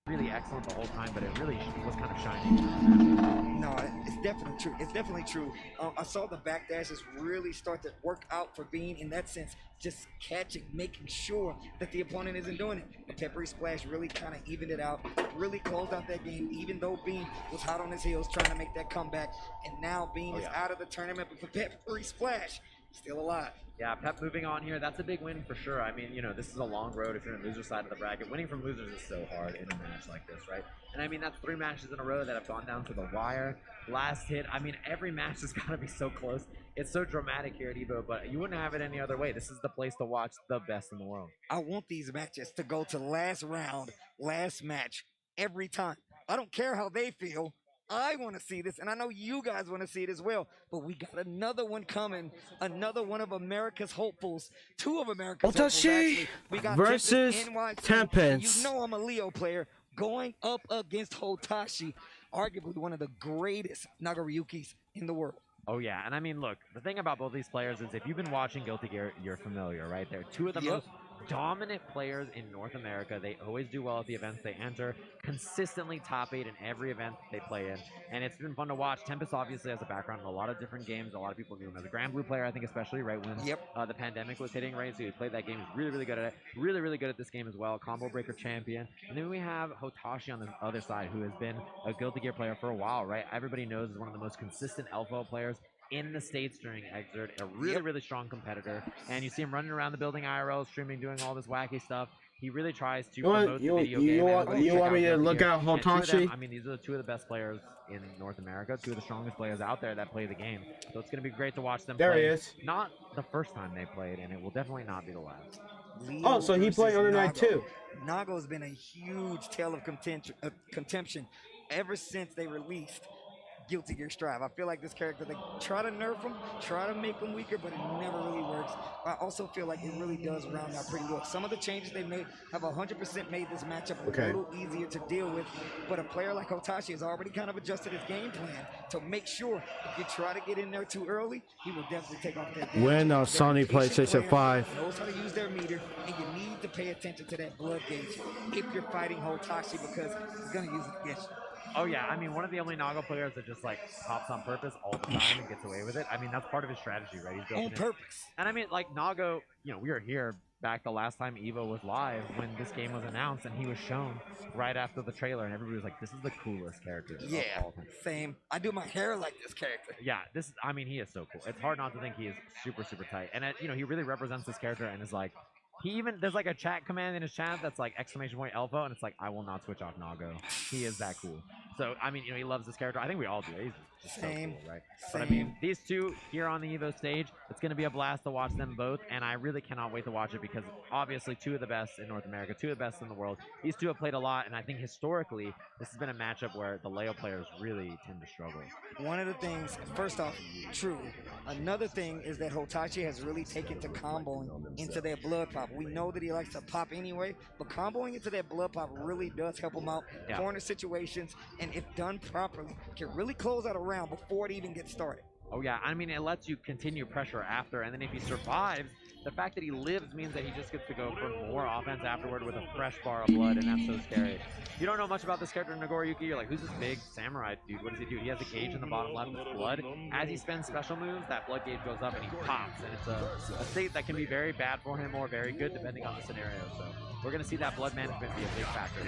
Really excellent the whole time, but it really was kind of shining. No, it's definitely true. It's definitely true. I saw the backdashes really start to work out for Bean in that sense, just catching, making sure that the opponent isn't doing it. But Peppery Splash really kind of evened it out, really closed out that game, even though Bean was hot on his heels trying to make that comeback. And now Bean is out of the tournament, but Peppery Splash Still alive. Yeah, Pep moving on here. That's a big win for sure. I mean, you know, this is a long road if you're in the loser side of the bracket. Winning from losers is so hard in a match like this, right? And I mean, that's 3 matches in a row that have gone down to the wire. Last hit. I mean, every match has got to be so close. It's so dramatic here at EVO, but you wouldn't have it any other way. This is the place to watch the best in the world. I want these matches to go to last round, last match, every time. I don't care how they feel. I want to see this, and I know you guys want to see it as well. But we got another one coming, another one of America's hopefuls, 2 of America's hopefuls. Actually. We got versus Tempest. You know I'm a Leo player going up against Hotashi, arguably one of the greatest Nagaryukis in the world. Oh yeah, and I mean, look, the thing about both these players is if you've been watching Guilty Gear, you're familiar, right? They're 2 of the most dominant players in North America. They always do well at the events they enter, consistently top 8 in every event they play in, and it's been fun to watch. Tempest obviously has a background in a lot of different games. A lot of people knew him as a Grand Blue player, I think, especially right when the pandemic was hitting, right? So he played that game. He's really, really good at it. Really, really good at this game as well. Combo breaker champion. And then we have Hotashi on the other side, who has been a Guilty Gear player for a while, right? Everybody knows is one of the most consistent LFO players in the States during Exert, a really, really strong competitor. And you see him running around the building IRL, streaming, doing all this wacky stuff. He really tries to promote the video game. You want me to look out Hotashi? I mean, these are the 2 of the best players in North America, 2 of the strongest players out there that play the game. So it's going to be great to watch them play. There he is. Not the first time they played, and it will definitely not be the last. Leo so he played under night too. Nago's been a huge tale of contention ever since they released Guilty Gear Strive. I feel like this character, they try to nerf him, try to make him weaker, but it never really works. I also feel like it really does round out pretty well. Some of the changes they made have 100% made this matchup a little easier to deal with, but a player like Hotashi has already kind of adjusted his game plan to make sure if you try to get in there too early, he will definitely take off that damage. When Sony PlayStation 5. Knows how to use their meter, and you need to pay attention to that blood gauge if you're fighting Hotashi, because he's going to use it against you. Oh yeah, I mean, one of the only Nago players that just like pops on purpose all the time and gets away with it. I mean, that's part of his strategy, right? He's built on purpose. And I mean, like Nago, you know, we were here back the last time EVO was live when this game was announced, and he was shown right after the trailer, and everybody was like, "This is the coolest character of all time." Same. I do my hair like this character. Yeah, this. I mean, he is so cool. It's hard not to think he is super, super tight, and you know, he really represents this character, and is like. There's like a chat command in his chat that's like ! Alpha, and it's like, I will not switch off Nago. He is that cool. So, I mean, you know, he loves this character. I think we all do. He's just so cool, right? But I mean, these 2 here on the EVO stage, it's going to be a blast to watch them both, and I really cannot wait to watch it because obviously 2 of the best in North America, 2 of the best in the world. These 2 have played a lot, and I think historically, this has been a matchup where the Leo players really tend to struggle. One of the things, first off, true. Another thing is that Hotashi has really taken to comboing into their blood pop. We know that he likes to pop anyway, but comboing into that blood pop really does help him out. Corner situations, and if done properly, can really close out a round before it even gets started. Oh yeah, I mean, it lets you continue pressure after, and then if he survives, the fact that he lives means that he just gets to go for more offense afterward with a fresh bar of blood, and that's so scary. You don't know much about this character, Nagoriyuki. You're like, who's this big samurai dude? What does he do? He has a gauge in the bottom left with blood. As he spends special moves, that blood gauge goes up and he pops, and it's a state that can be very bad for him or very good depending on the scenario. So we're going to see that blood management be a big factor.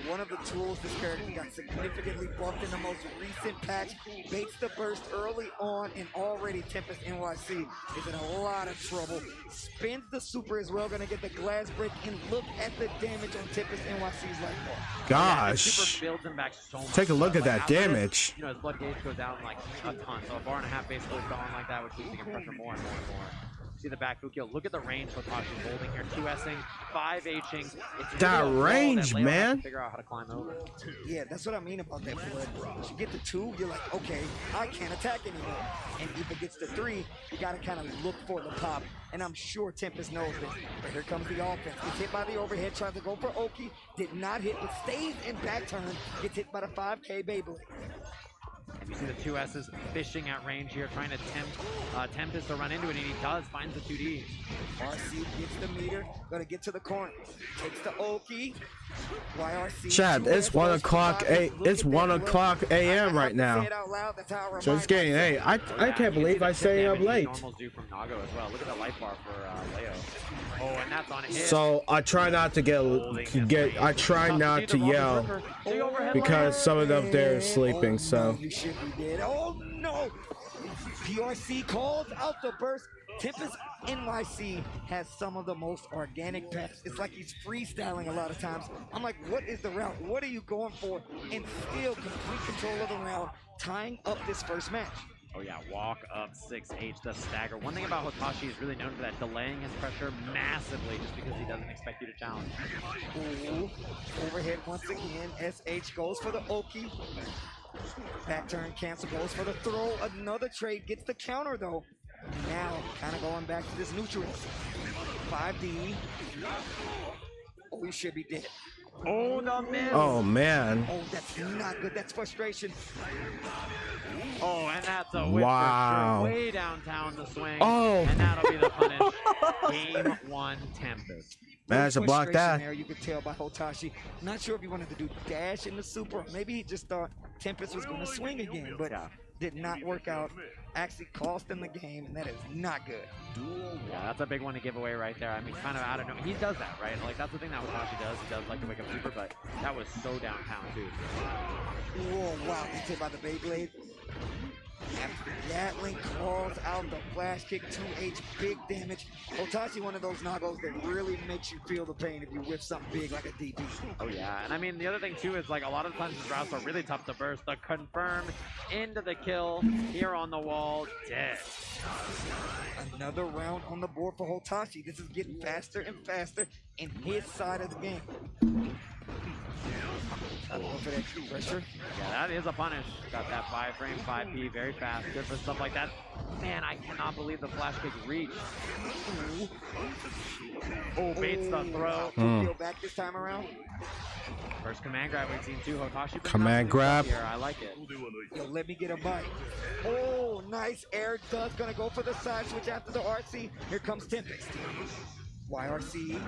One of the tools this character got significantly buffed in the most recent patch. Baits the burst early on, and already Tempest NYC is in a lot of trouble. Spins the super as well, gonna get the glass break, and look at the damage on Tempest NYC's life bar. Gosh. Super builds him back so much. Take a look at that damage. You know, his blood gauge goes down like a ton. So a bar and a half basically gone like that, which keeps him pressure more and more and more. See the back Fukio. Look at the range Hotoshi's holding here. 2S'ing, 5H'ing. That range, man. Figure out how to climb over. Yeah, that's what I mean about that blood. Once you get to 2, you're like, okay, I can't attack anymore. And if it gets to 3, you gotta kind of look for the pop. And I'm sure Tempest knows this. But here comes the offense. Gets hit by the overhead, tries to go for Oki. Did not hit, but stays in back turn. Gets hit by the 5K Beyblade. And you see the 2S's fishing at range here, trying to tempt Tempest to run into it, and he does, finds the 2D. RC gets the meter, gonna get to the corner. Takes the Oki. YRC. Chad, it's 1 o'clock. It's 1 o'clock a.m. right now. So it's getting 8. I can't believe I stayed up late. Normals do from Nago as well. Look at the life bar for Leo. Oh, and that's on a hit. So I try not to I try not to yell because some of them they're sleeping. So. You should be dead. Oh no! BRC calls out the burst. Tempest NYC has some of the most organic paths. It's like he's freestyling a lot of times. I'm like, what is the route? What are you going for? And still complete control of the round, tying up this first match. Oh yeah, walk up 6H, the stagger. One thing about Hotashi is really known for that, delaying his pressure massively just because he doesn't expect you to challenge. Ooh, overhead once again. SH goes for the Oki. Back turn cancel, goes for the throw. Another trade, gets the counter though. Now, kind of going back to this neutral. 5D. Oh, he should be dead. Oh, the miss. Oh, man. Oh, that's not good. That's frustration. Oh, and that's a whip Wow. way downtown the swing. Oh. And that'll be the punish. Game 1, Tempest. Man, it's a block that. There, you could tell by Hotashi. Not sure if he wanted to do dash in the super. Maybe he just thought Tempest was going to swing again, but did not work out. Actually cost him the game, and that is not good. Yeah, that's a big one to give away right there. I mean, kind of out of nowhere. He does that, right? Like, that's the thing that Hotashi does. He does like to wake up super, but that was so downtown, too. Whoa, wow, he's hit by the Beyblade. After the Gatling calls out the flash kick, 2H, big damage. Hotashi, one of those Nagos that really makes you feel the pain if you whip something big like a DP. Oh yeah, and I mean the other thing too is like a lot of times his routes are really tough to burst. The confirm into the kill here on the wall, dead. Another round on the board for Hotashi. This is getting faster and faster in his side of the game. Go for that pressure. Yeah, that is a punish. Got that 5-frame, 5P, very fast. Good for stuff like that. Man, I cannot believe the flash kick reach. Oh, baits the throw. Go back this time around. First command grab we've seen too. Hotashi. Command grab. Here. I like it. Yo, let me get a bite. Oh, nice air dust. Gonna go for the side switch after the RC. Here comes Tempest. YRC.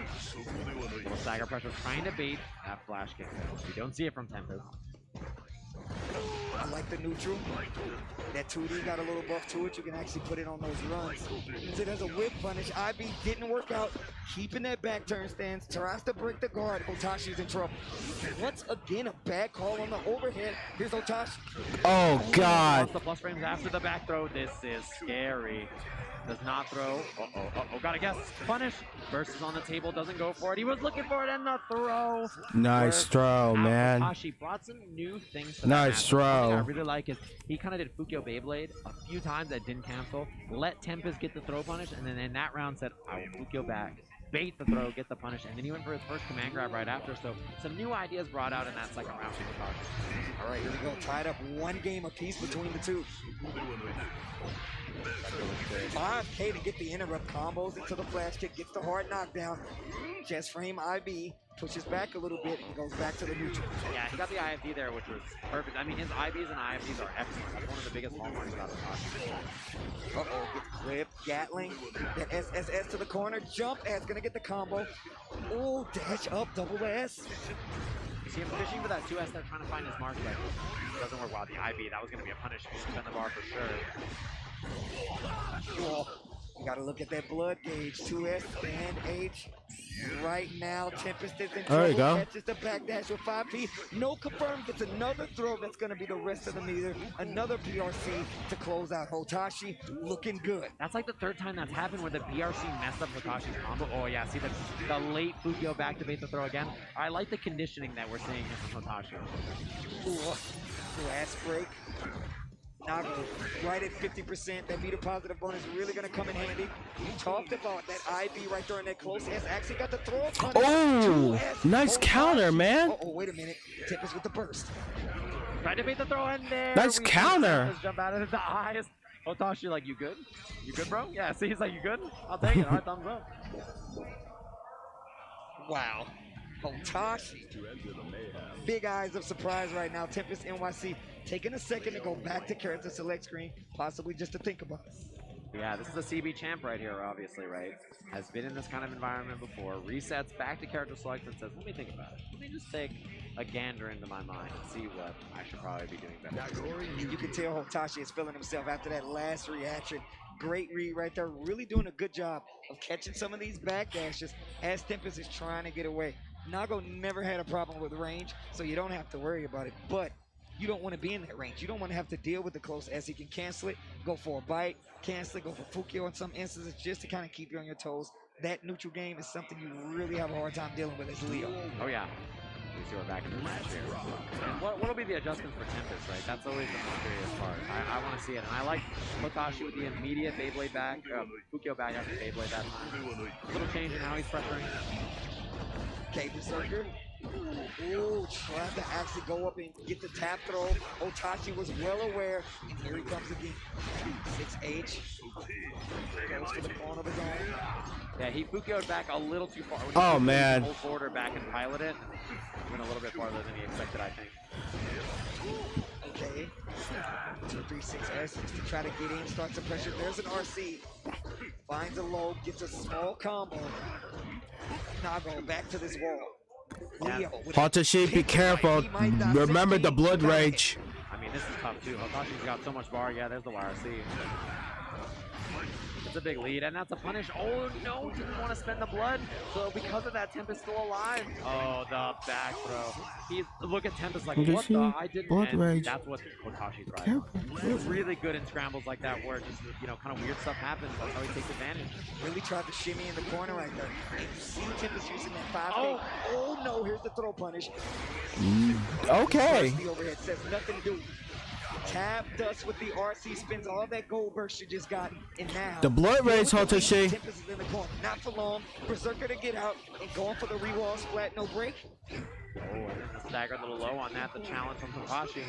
Little stagger pressure trying to bait that flash kick. You don't see it from Tempest. I like the neutral. That 2D got a little buff to it. You can actually put it on those runs. Use it as a whip punish. IB didn't work out. Keeping that back turn stance. Tries to break the guard. Hotashi's in trouble. Once again, a bad call on the overhead. Here's Hotashi. Oh, God. The plus frames after the back throw. This is scary. Does not throw. Gotta guess. Punish. Versus on the table. Doesn't go for it. He was looking for it and the throw. Nice throw, man. Hotashi brought some new things to Nice the match. One thing I throw. really like is he kind of did Fukyo Beyblade a few times that didn't cancel. Let Tempest get the throw punish, and then in that round said, I will Fukyo back. Bait the throw, get the punish, and then he went for his first command grab right after. So some new ideas brought out in that second round for Hotashi. All right, here we go. Tied up one game apiece between the two. 5K to get the interrupt, combos into the flash kick, gets the hard knockdown. Chest frame IB, pushes back a little bit and goes back to the neutral. Yeah, he got the IFD there, which was perfect. I mean, his IBs and IFDs are excellent. That's one of the biggest hallmarks about Hotashi. Uh-oh, gets clipped. Gatling. That SSS to the corner. Jump as gonna get the combo. Oh, dash up, double S. You see him fishing for that 2S there, trying to find his mark, but it doesn't work well. The IB, that was going to be a punish. He spent the bar for sure. Oh, you gotta look at that blood gauge. 2S and H. Right now, Tempest is in trouble. There you go. Catches the backdash with 5P. No confirm. Gets another throw. That's going to be the rest of the meter. Another BRC to close out. Hotashi looking good. That's like the third time that's happened where the BRC messed up Hotashi's combo. Oh yeah, see the late Fukyo back to bait the throw again. I like the conditioning that we're seeing here from Hotashi. Ooh, last break. Nago right at 50%. That meter positive bonus is really going to come in handy. We talked about that IB right there in that close S. Actually got the throw. Oh, nice counter, man. Oh, wait a minute. Tempest with the burst. Tried to bait the throw in there. Nice counter. Tempest jump out of the eyes. Hotashi like, you good? You good, bro? Yeah, see, he's like, you good? I'll take it. All right, thumbs up. Wow. Hotashi. Big eyes of surprise right now. Tempest NYC taking a second to go back to character select screen, possibly just to think about it. Yeah, this is a CB champ right here, obviously, right? Has been in this kind of environment before. Resets back to character select and says, let me think about it. Let me just take a gander into my mind and see what I should probably be doing better. You can tell Hotashi is feeling himself after that last reaction. Great read right there. Really doing a good job of catching some of these backdashes as Tempest is trying to get away. Nago never had a problem with range, so you don't have to worry about it. But you don't want to be in that range. You don't want to have to deal with the close S. You can cancel it, go for a bite, cancel it, go for Fukio in some instances, just to kind of keep you on your toes. That neutral game is something you really have a hard time dealing with as Leo. Oh yeah. We see we're back in the match here. And what'll be the adjustments for Tempest, right? That's always the mysterious part. I want to see it. And I like Hotashi with the immediate Beyblade back, Fukio back after Beyblade that time. Little change in how he's pressuring. Okay, Berserker. Ooh, trying to actually go up and get the tap throw. Hotashi was well aware, and here he comes again. 6H. Goes for the corner of his own. Yeah, he Fukio'd back a little too far. When Oh, man. Hold forward back and pilot it. Went a little bit farther than he expected, I think. Okay. 2-3-6S just to try to get in, start to pressure. There's an RC. Finds a low, gets a small combo. Now going back to this wall. Leo. Hotashi, be careful. Remember the blood rage. I mean, this is tough too. Hotashi's got so much bar. Yeah, there's the YRC. It's a big lead, and that's a punish. Oh no, didn't want to spend the blood. So because of that, Tempest still alive. Oh, the back throw. Look at Tempest like, what the? I didn't. Blood and rage. that's what Hotashi thrives on. He's really good in scrambles like that, where just kind of weird stuff happens. That's how he takes advantage. Really tried to shimmy in the corner right there. And you see Tempest using that 5K. Oh no, here's the throw punish. Okay. The overhead says nothing to do. Tab dust with the RC, spins all that gold burst you just got, and now The blood rage, Hotashi. Tempest is in the corner, not for long. Berserker to get out and going for the rewall splat, no break. Oh, and then the stagger a little low on that. The challenge from Hotashi.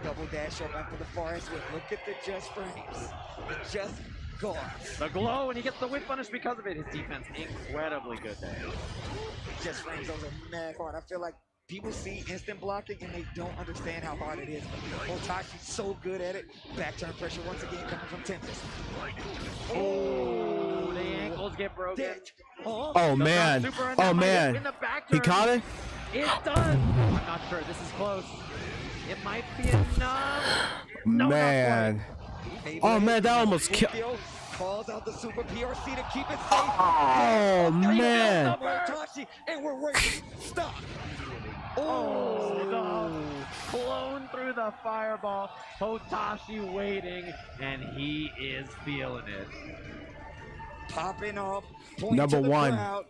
Double dash up after the forest whip. Look at the just frames. The just guards. The glow, and he gets the whip punish because of it. His defense incredibly good there. Just frames, those are mad hard. I feel like people see instant blocking and they don't understand how hard it is. Hotashi's so good at it. Back turn pressure once again coming from Tempest. Oh, the ankles get broken. Oh man. Oh man. He caught it? It does. I'm not sure. This is close. It might be enough. No, Man. Oh man, that almost killed. Calls out the super PRC to keep it safe. Oh man. Hotashi, and we're waiting. Stop. Oh, the clone through the fireball. Hotashi waiting, and he is feeling it. Popping off. Point Number to the one. crowd.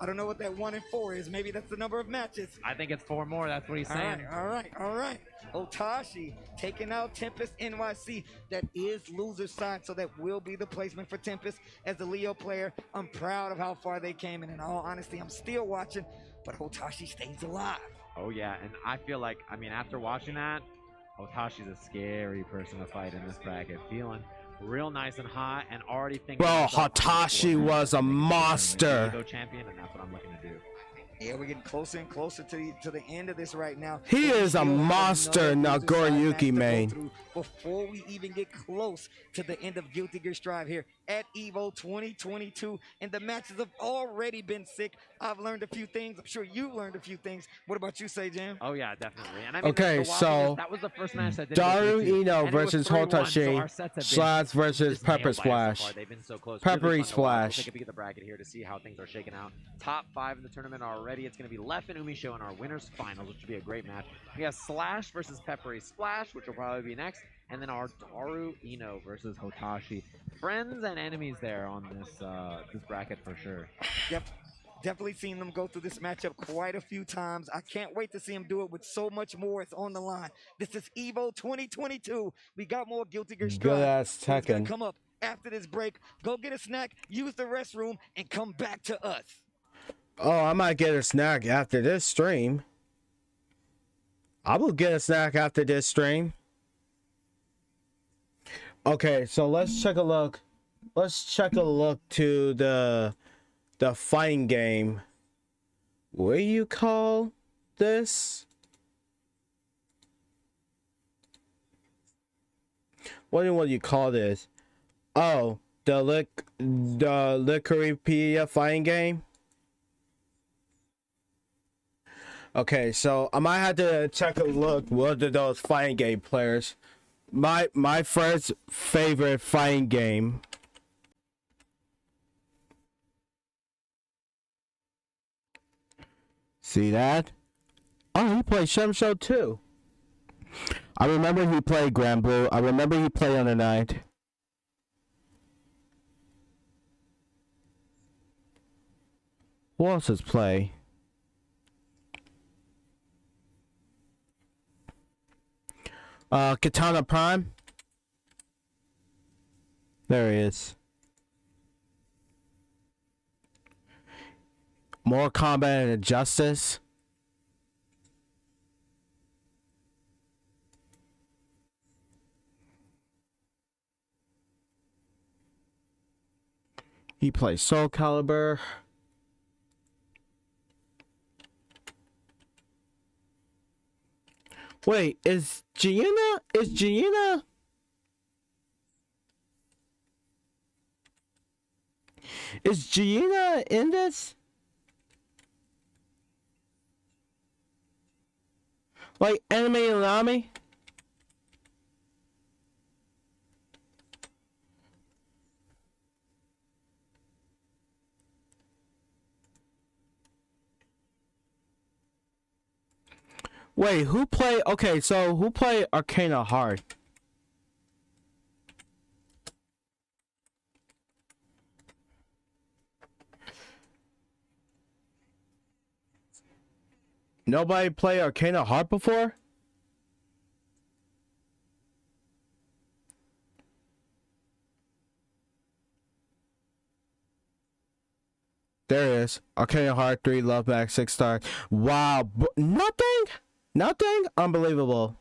I don't know what that 1 and 4 is. Maybe that's the number of matches. I think it's 4 more. That's what he's saying. All right. Hotashi taking out Tempest NYC. That is loser's side, so that will be the placement for Tempest as a Leo player. I'm proud of how far they came, and in all honesty, I'm still watching, but Hotashi stays alive. Oh yeah, and I feel like, after watching that, Hotashi's a scary person to fight in this bracket. Feeling real nice and hot, and already thinking. Bro, Hotashi was a monster. EVO champion, and that's what I'm looking to do. Yeah, we're getting closer and closer to the end of this right now. He is a monster, Nagoriyuki, man. Before we even get close to the end of Guilty Gear Strive here at EVO 2022, and the matches have already been sick. I've learned a few things. I'm sure you've learned a few things. What about you, Jam? Oh yeah, definitely. And Okay, so that was the first match that did Daru Ino and it was versus 3-1, so Hotashi, our sets have been Slash versus just nailed Pepper by us so Splash. far. They've been so close. Peppery Really fun to watch. We'll Splash. take a peek at the bracket here to see how things are shaking out. Top 5 in the tournament already. It's going to be Left and Umi Show in our winners finals, which will be a great match. We have Slash versus Peppery Splash, which will probably be next, and then our Daru Ino versus Hotashi. Friends and enemies there on this this bracket for sure. Yep. Definitely seen them go through this matchup quite a few times. I can't wait to see them do it with so much more. It's on the line. This is EVO 2022. We got more Guilty Gear Strive. Good ass It's gonna Tekken. come up after this break. Go get a snack, use the restroom, and come back to us. Oh, I might get a snack after this stream. I will get a snack after this stream. Okay, so let's check a look. Let's check a look to the fighting game. What do you call this? What do you call this? Oh, the Licoripedia fighting game. Okay, so I might have to check a look. What are those fighting game players? My first favorite fighting game. See that? Oh, he plays Shemsho too. I remember he played Grand Blue. I remember he played on the night. Who else does play? Katana Prime. There he is. More Kombat and Injustice. He plays Soul Calibur. Wait, is Gianna in this? Like Anime Ilami? Wait, who played? Okay, so who played Arcana Heart? Nobody played Arcana Heart before? There it is. Arcana Heart 3, Love Back, 6 star. Wow, nothing? Nothing? Unbelievable.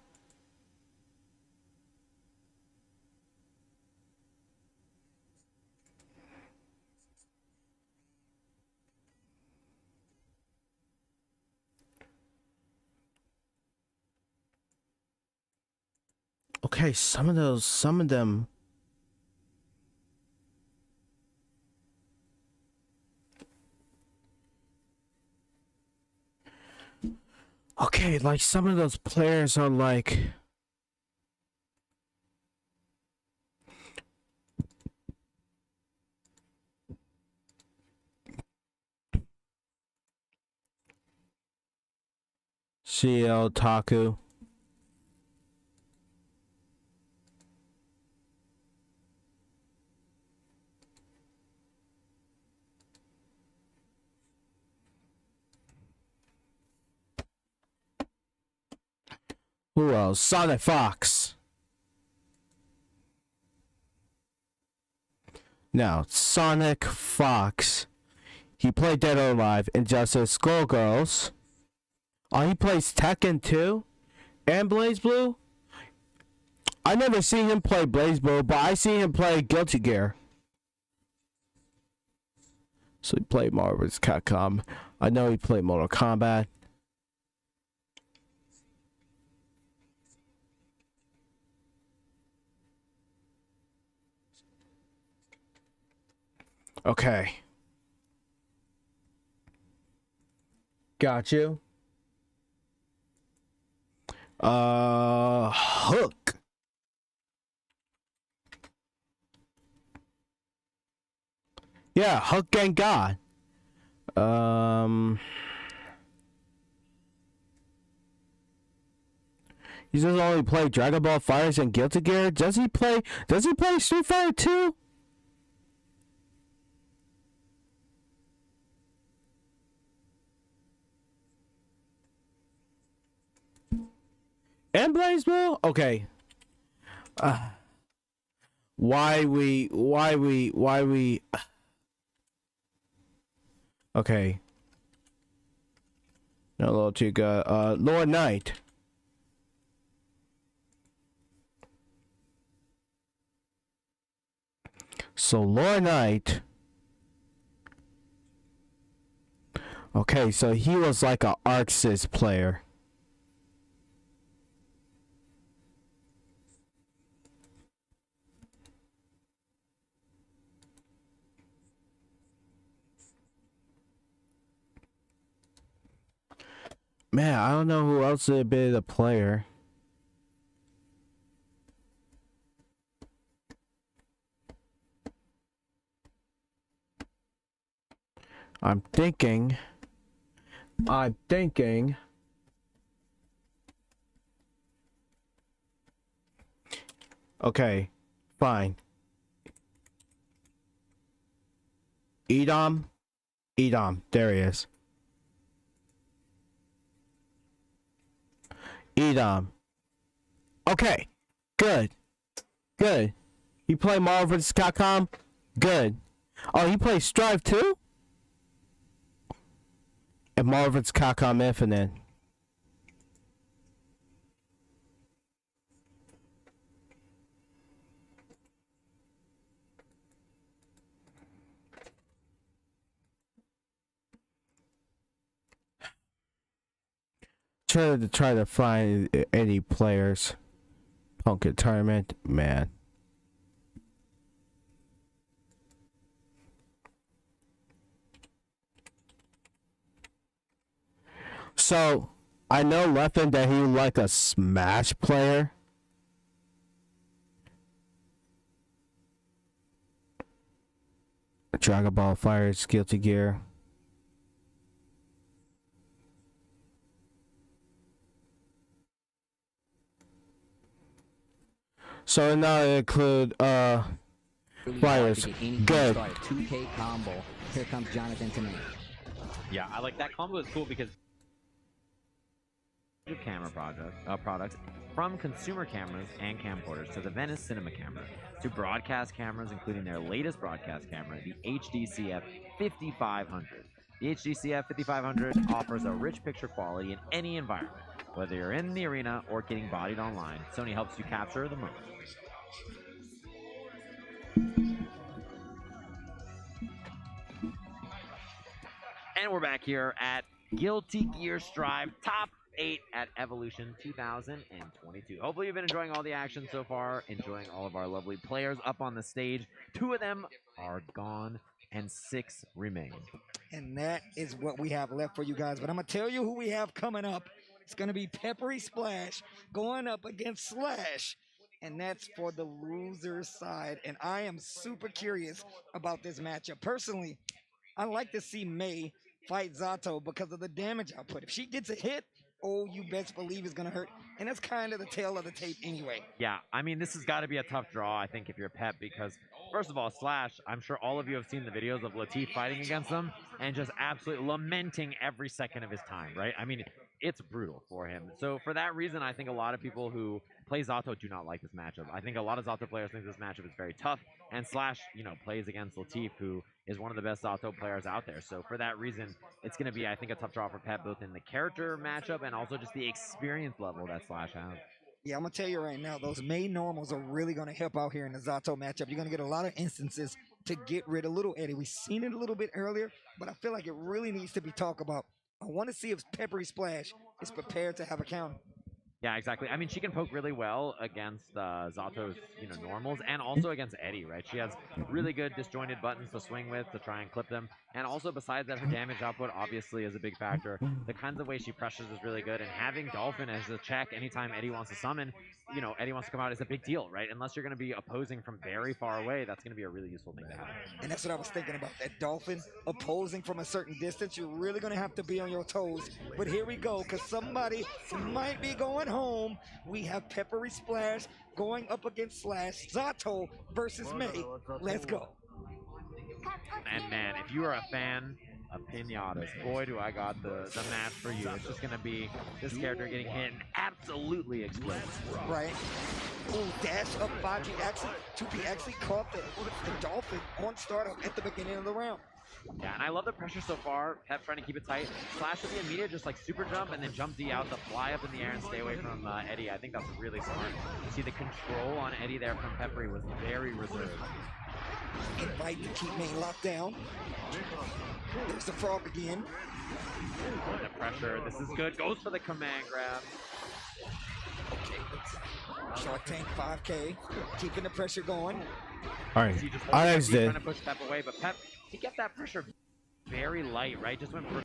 Okay, some of them. Okay, like some of those players are like. CL Taku. Who else? Sonic Fox. Now, Sonic Fox. He played Dead or Alive, Injustice, Skullgirls. Oh, he plays Tekken 2 and Blaze Blue. I never seen him play Blaze Blue, but I seen him play Guilty Gear. So he played Marvel vs. Capcom. I know he played Mortal Kombat. Okay. Got you. Hook. Yeah, Hook and God. He doesn't only play Dragon Ball FighterZ and Guilty Gear. Does he play Street Fighter 2? And Blaze Blue? Okay. Why we okay. No, little Chica. Lord Knight. So Lord Knight. Okay, so he was like a Arc Sys player. Man, I don't know who else would be the player. I'm thinking. Okay, fine. Edom, there he is. Edom. Okay, good. He play Marvel vs. Capcom? Good. Oh, he plays Strive too? And Marvel vs. Capcom Infinite. Try to find any players. Pumpkin tournament, man. So I know Leffen that he like a Smash player. Dragon Ball Fighters, Guilty Gear. So now it include fighters. Good. 2K combo. Here comes Jonathan tonight. Yeah, I like that combo is cool because camera products from consumer cameras and camcorders to the Venice cinema camera to broadcast cameras, including their latest broadcast camera, the HDCF 5500. The HDCF 5500 offers a rich picture quality in any environment. Whether you're in the arena or getting bodied online, Sony helps you capture the moment. And we're back here at Guilty Gear Strive Top 8 at Evolution 2022. Hopefully you've been enjoying all the action so far, enjoying all of our lovely players up on the stage. 2 of them are gone and 6 remain. And that is what we have left for you guys. But I'm going to tell you who we have coming up. It's going to be Peppery Splash going up against Slash. And that's for the loser side. And I am super curious about this matchup. Personally, I like to see May fight Zato because of the damage output. If she gets a hit, oh, you best believe it's going to hurt. And that's kind of the tail of the tape anyway. Yeah, I mean, this has got to be a tough draw, I think, if you're Pep, because, first of all, Slash, I'm sure all of you have seen the videos of Latif fighting against them and just absolutely lamenting every second of his time, right? I mean, it's brutal for him. So for that reason, I think a lot of people who play Zato do not like this matchup. I think a lot of Zato players think this matchup is very tough, and Slash, you know, plays against Latif, who is one of the best Zato players out there. So for that reason, it's going to be, I think, a tough draw for Pep, both in the character matchup and also just the experience level that Slash has. Yeah, I'm going to tell you right now, those May normals are really going to help out here in the Zato matchup. You're going to get a lot of instances to get rid of Little Eddie. We've seen it a little bit earlier, but I feel like it really needs to be talked about. I want to see if Peppery Splash is prepared to have a counter. Yeah, exactly. I mean, she can poke really well against Zato's, you know, normals, and also against Eddie, right? She has really good disjointed buttons to swing with to try and clip them. And also, besides that, her damage output obviously is a big factor. The kinds of ways she pressures is really good, and having Dolphin as a check anytime Eddie wants to summon, you know, Eddie wants to come out is a big deal, right? Unless you're going to be opposing from very far away, that's going to be a really useful thing to have. And that's what I was thinking about, that Dolphin opposing from a certain distance. You're really going to have to be on your toes. But here we go, because somebody might be going home. We have Peppery Splash going up against Slash. Zato versus May. Let's go. And man, if you are a fan of Pinatas, boy, do I got the match for you. It's just going to be this character getting hit and absolutely explodes. Right. Oh, dash up 5G actually. 2P actually caught the Dolphin on startup at the beginning of the round. Yeah, and I love the pressure so far. Pep trying to keep it tight. Slash with the immediate, just like super jump and then jump D out to fly up in the air and stay away from Eddie. I think that's really smart. You see the control on Eddie there from Peppery was very reserved. Invite to keep May locked down. There's the frog again. The pressure. This is good. Goes for the command grab. Okay, Shark Tank 5K. Keeping the pressure going. All right. I did. Trying to push Pep away, but Pep, he kept that pressure very light, right? Just went for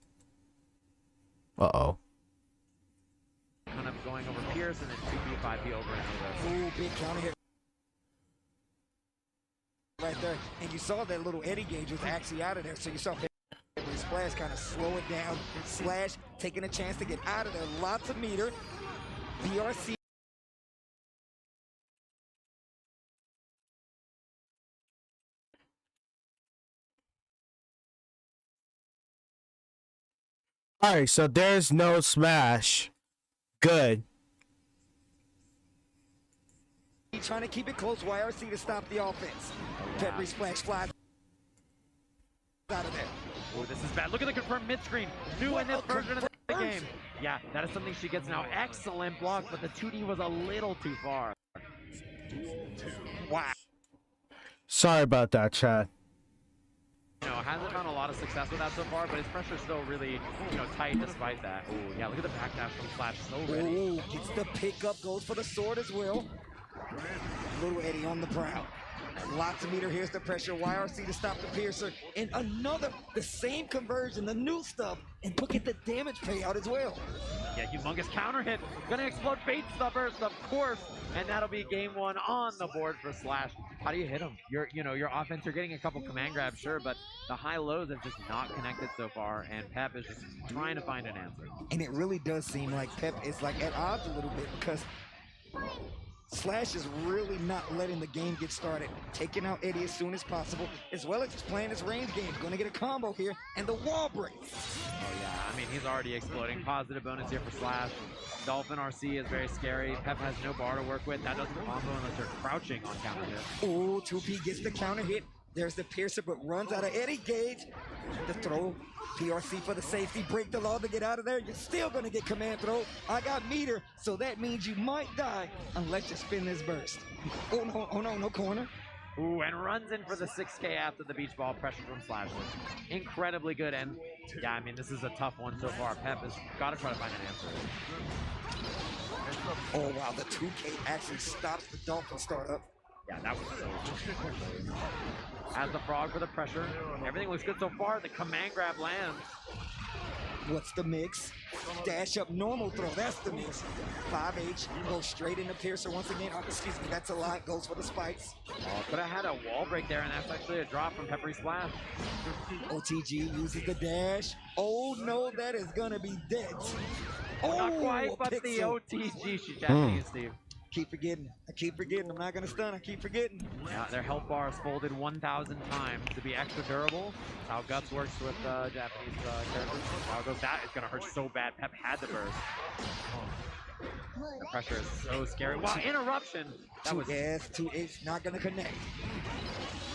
Uh-oh. kind of going over Pierce and then 2P, 5P over and over. Ooh, big counter hit. Right there. And you saw that little Eddie gauge was actually out of there. So you saw Peppery Splash kind of slow it down. Slash taking a chance to get out of there. Lots of meter. BRC Alright, so there's no smash. Good. Trying to keep it close. YRC to stop the offense. Peppery Splash flies out of there. Oh, this is bad. Look at the confirmed mid-screen. New in this version of the game. Yeah, that is something she gets now. Excellent block, but the 2D was a little too far. Wow. Sorry about that, chat. You know, hasn't found a lot of success with that so far, but his pressure's still really, you know, tight despite that. Oh, yeah, look at the backdash from Slash. So ready. Ooh, gets the pickup, goes for the sword as well. Little Eddie on the prowl. Lots of meter, here's the pressure. YRC to stop the piercer. And another, the same conversion, the new stuff. And look at the damage payout as well. Yeah, humongous counter hit. Gonna explode Fate's the burst, of course. And that'll be game one on the board for Slash. How do you hit him? Your offense, you're getting a couple command grabs, sure, but the high lows have just not connected so far, and Pep is just trying to find an answer. And it really does seem like Pep is like at odds a little bit because Slash is really not letting the game get started, taking out Eddie as soon as possible, as well as just playing his range game. Going to get a combo here, and the wall break. Oh yeah, I mean, he's already exploding. Positive bonus here for Slash. Dolphin RC is very scary. Pep has no bar to work with. That doesn't combo unless they're crouching on counter hit. Ooh, 2P gets the counter hit. There's the piercer, but runs out of Eddie gauge. The throw, PRC for the safety. Break the law to get out of there. You're still going to get command throw. I got meter, so that means you might die unless you spin this burst. Oh no, no corner. Ooh, and runs in for the 6K after the beach ball. Pressure from Slash was incredibly good. And yeah, I mean, this is a tough one so far. Pep has got to try to find an answer. Oh wow, the 2K actually stops the Dolphin startup. Yeah, that was so. Has the frog for the pressure. Everything looks good so far. The command grab lands. What's the mix? Dash up normal throw. That's the mix. 5H goes straight into piercer once again. Oh, excuse me, that's a lot. Goes for the spikes. Oh, could have had a wall break there, and that's actually a drop from Peppery Splash. OTG uses the dash. Oh no, that is gonna be dead. Oh, not quite, but the OTG. She's Japanese, Steve. Keep forgetting. I keep forgetting. I'm not gonna stun. I keep forgetting. Yeah, their health bar is folded 1,000 times to be extra durable. That's how Guts works with Japanese characters. Wow, that is gonna hurt so bad. Pep had the burst. The pressure is so scary. Wow, interruption. That was 2H not gonna connect.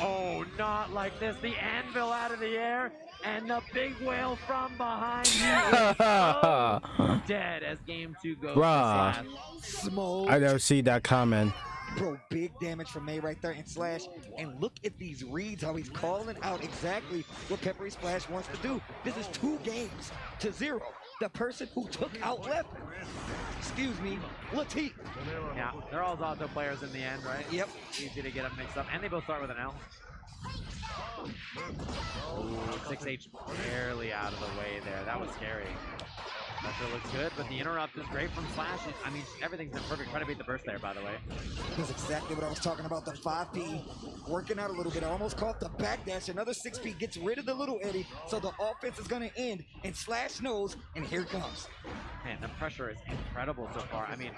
Oh, not like this. The anvil out of the air. And the big whale from behind you so dead as game 2 goes to Slash. Smoke. I don't see that comment. Bro, big damage from May right there in Slash. And look at these reads, how he's calling out exactly what Peppery Splash wants to do. This is 2 games to 0. The person who took out left, excuse me, Latif. Yeah, they're all Zato players in the end, right? Yep. Easy to get them mixed up. And they both start with an L. Ooh, 6H barely out of the way there. That was scary. Pressure looks good, but the interrupt is great from Slash. I mean, everything's been perfect. Try to beat the burst there, by the way. That's exactly what I was talking about. The 5P working out a little bit. I almost caught the backdash. Another 6P gets rid of the little Eddie, so the offense is going to end. And Slash knows, and here it comes. Man, the pressure is incredible so far. I mean,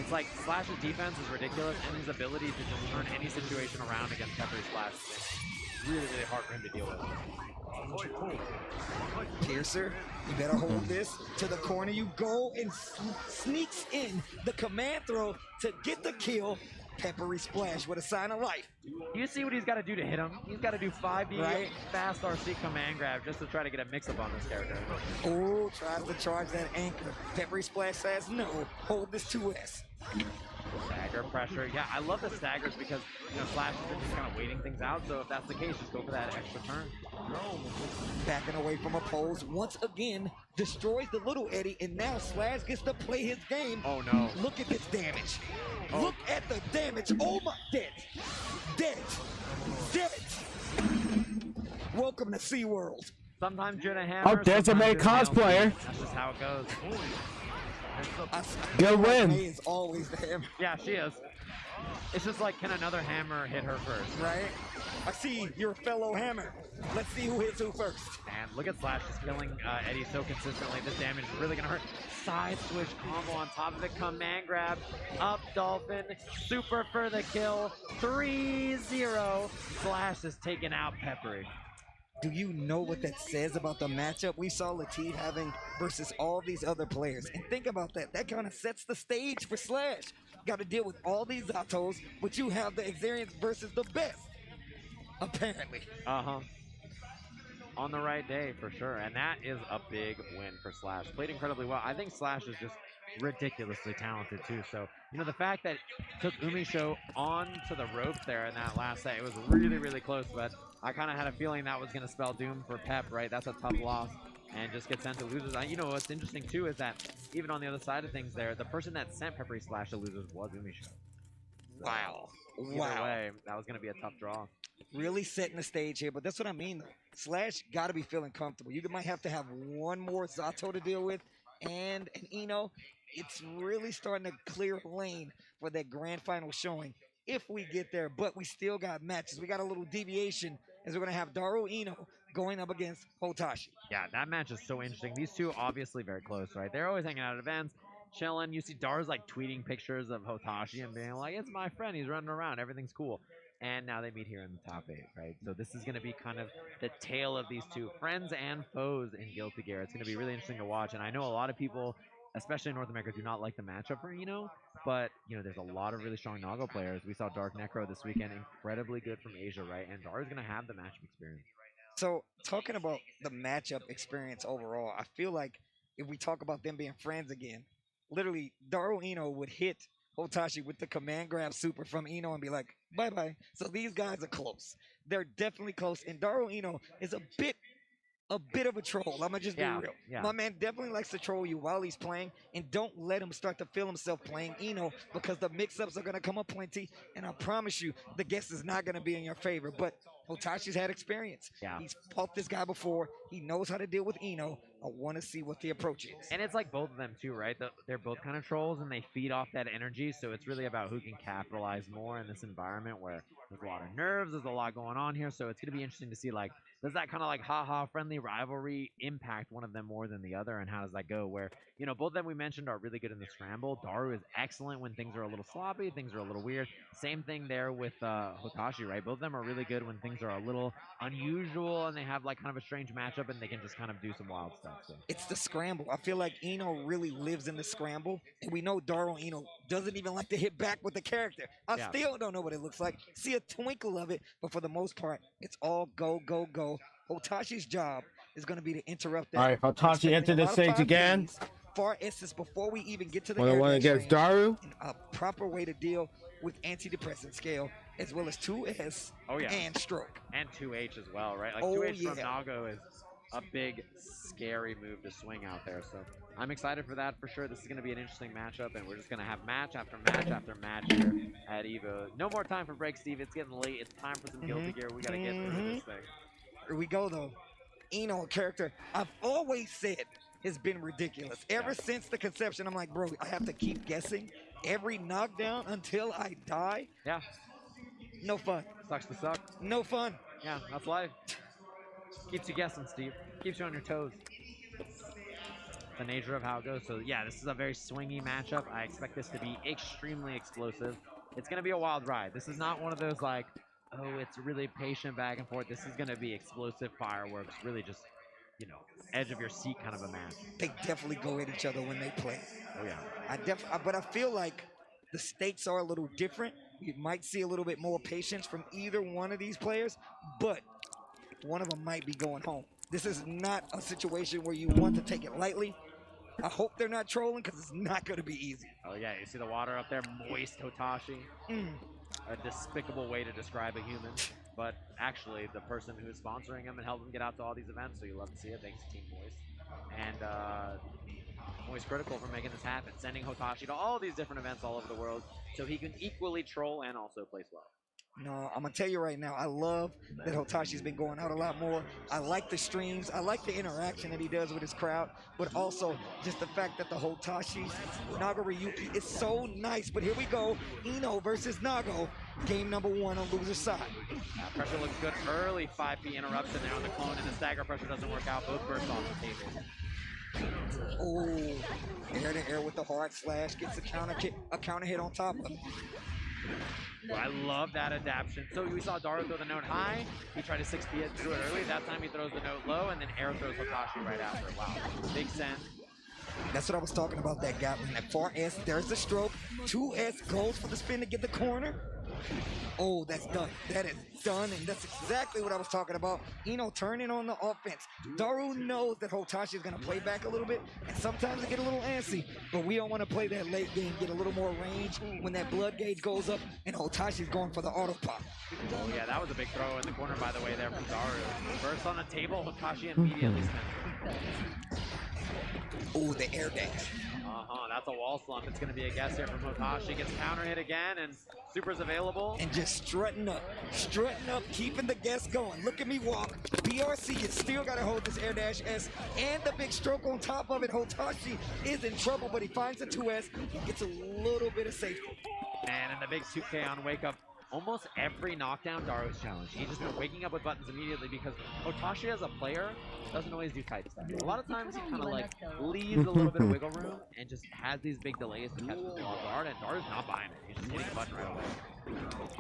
it's like Slash's defense is ridiculous, and his ability to just turn any situation around against Peppery Splash is really, really hard for him to deal with. Piercer, you better hold this. To the corner you go, and sneaks in the command throw to get the kill. Peppery Splash with a sign of life. You see what he's got to do to hit him? He's got to do 5D right. fast RC command grab just to try to get a mix-up on this character. Oh, tries to charge that anchor. Peppery Splash says no. Hold this 2S. Stagger pressure. Yeah, I love the staggers because, you know, Slash is just kind of waiting things out. So if that's the case, just go for that extra turn. Backing away from a pose. Once again, destroys the little Eddie. And now Slash gets to play his game. Oh, no. Look at this damage. Oh. Look at the damage. Oh, my. Dead. Dead. Dead. Welcome to SeaWorld. Sometimes you're the hammer. Oh, there's a May cosplayer. That's just how it goes. Good win. May is always the hammer. Yeah, she is. It's just like, can another hammer hit her first? Right? I see your fellow hammer. Let's see who hits who first. And look at Slash just killing Eddie so consistently. This damage is really gonna hurt. Side switch combo on top of it. Command grab. Up Dolphin. Super for the kill. 3-0. Slash is taking out Peppery. Do you know what that says about the matchup we saw Latif having versus all these other players? And think about that. That kind of sets the stage for Slash. Got to deal with all these Zatos, but you have the Xarians versus the best, apparently. On the right day, for sure. And that is a big win for Slash. Played incredibly well. I think Slash is just ridiculously talented, too. So, you know, the fact that took Umisho on to the ropes there in that last set, it was really, really close. But I kind of had a feeling that was going to spell doom for Pep, right? That's a tough loss. And just get sent to losers. You know, what's interesting, too, is that even on the other side of things there, the person that sent Peppery Slash to losers was Umisho. Wow. Either way, that was going to be a tough draw. Really setting the stage here, but that's what I mean. Slash got to be feeling comfortable. You might have to have one more Zato to deal with and an Eno. It's really starting to clear a lane for that grand final showing if we get there, but we still got matches. We got a little deviation as we're going to have Daru Eno going up against Hotashi. Yeah, that match is so interesting. These two obviously very close, right? They're always hanging out at events, chilling. You see Daru's like tweeting pictures of Hotashi and being like, it's my friend, he's running around, everything's cool. And now they meet here in the top 8, right? So this is going to be kind of the tale of these two friends and foes in Guilty Gear. It's going to be really interesting to watch. And I know a lot of people, especially in North America, do not like the matchup for Eno, but, you know, there's a lot of really strong Nago players. We saw Dark Necro this weekend, incredibly good from Asia, right? And Daru's going to have the matchup experience. So, talking about the matchup experience overall, I feel like if we talk about them being friends again, literally, Daru Eno would hit Hotashi with the command grab super from Eno and be like, bye-bye. So these guys are close. They're definitely close. And Daru Eno is a bit of a troll. I'm going to just be real. Yeah. My man definitely likes to troll you while he's playing, and don't let him start to feel himself playing Eno because the mix-ups are going to come up plenty, and I promise you, the guess is not going to be in your favor. But Hotashi's had experience. Yeah. He's fought this guy before. He knows how to deal with Eno. I want to see what the approach is. And it's like both of them too, right? They're both kind of trolls and they feed off that energy. So it's really about who can capitalize more in this environment where there's a lot of nerves, there's a lot going on here. So it's going to be interesting to see, like, does that kind of like haha friendly rivalry impact one of them more than the other, and how does that go? Where, you know, both of them we mentioned are really good in the scramble. Daru is excellent when things are a little sloppy, things are a little weird. Same thing there with Hotashi, right? Both of them are really good when things are a little unusual and they have like kind of a strange matchup and they can just kind of do some wild stuff. So. It's the scramble. I feel like Eno really lives in the scramble, and we know Daru Eno doesn't even like to hit back with the character. I still don't know what it looks like. See a twinkle of it, but for the most part, it's all go, go, go. Hotashi's job is going to be to interrupt that. All right, Hotashi entered the stage again. Far essence before we even get to the One against Daru. A proper way to deal with antidepressant scale, as well as 2S and stroke. And 2H as well, right? Like 2H from Nago is a big, scary move to swing out there. So I'm excited for that for sure. This is going to be an interesting matchup, and we're just going to have match after match after match here at EVO. No more time for break, Steve. It's getting late. It's time for some Guilty Gear. We got to get through this thing. Here we go, though. Eno, a character I've always said has been ridiculous. Ever since the conception, I'm like, bro, I have to keep guessing every knockdown until I die. Yeah. No fun. Sucks to suck. No fun. Yeah, that's life. Keeps you guessing, Steve. Keeps you on your toes. The nature of how it goes. So yeah, this is a very swingy matchup. I expect this to be extremely explosive. It's going to be a wild ride. This is not one of those like, oh, it's really patient back and forth. This is going to be explosive fireworks. Really just, you know, edge of your seat kind of a match. They definitely go at each other when they play. Oh yeah. But I feel like the stakes are a little different. You might see a little bit more patience from either one of these players, but one of them might be going home. This is not a situation where you want to take it lightly. I hope they're not trolling, because it's not going to be easy. Oh yeah, you see the water up there, moist Hotashi. A despicable way to describe a human, but actually the person who's sponsoring him and helping him get out to all these events, so you love to see it. Thanks to Team Moist. And Moist Critical for making this happen, sending Hotashi to all these different events all over the world so he can equally troll and also place well. No, I'm going to tell you right now, I love that Hotashi's been going out a lot more. I like the streams. I like the interaction that he does with his crowd, but also just the fact that the Hotashi Nago Ryuki is so nice. But here we go, Eno versus Nago, game number 1 on loser's side. Pressure looks good early, 5P interruption there on the clone, and the stagger pressure doesn't work out. Both burst off the table. Oh, air to air with the hard slash, gets a counter hit on top of it. I love that adaptation. So we saw Daru throw the note high. He tried to 6P it through it early. That time he throws the note low and then air throws Hotashi right after. Wow. Big send. That's what I was talking about, that gap. When that far S, there's the stroke. 2S goes for the spin to get the corner. Oh, that's done. That is done, and that's exactly what I was talking about. Turning on the offense. Daru knows that Hotashi is going to play back a little bit, and sometimes they get a little antsy, but we don't want to play that late game, get a little more range when that blood gauge goes up, and Hotashi's going for the auto pop. Oh yeah, that was a big throw in the corner, by the way, there from Daru. First on the table, Hotashi immediately spins. Oh, the air dash. That's a wall slump. It's going to be a guess here from Hotashi. Gets counter hit again, and Super's available. And just strutting up, keeping the guess going. Look at me walk. BRC, you still got to hold this air dash S and the big stroke on top of it. Hotashi is in trouble, but he finds the 2S. He gets a little bit of safety. And in the big 2K on wake up, almost every knockdown Daru's challenge. He's just been waking up with buttons immediately because Hotashi as a player doesn't always do type stuff. A lot of times he kind of like leaves a little bit of wiggle room and just has these big delays to catch the off guard, and Daru's not buying it. He's just hitting the button right away.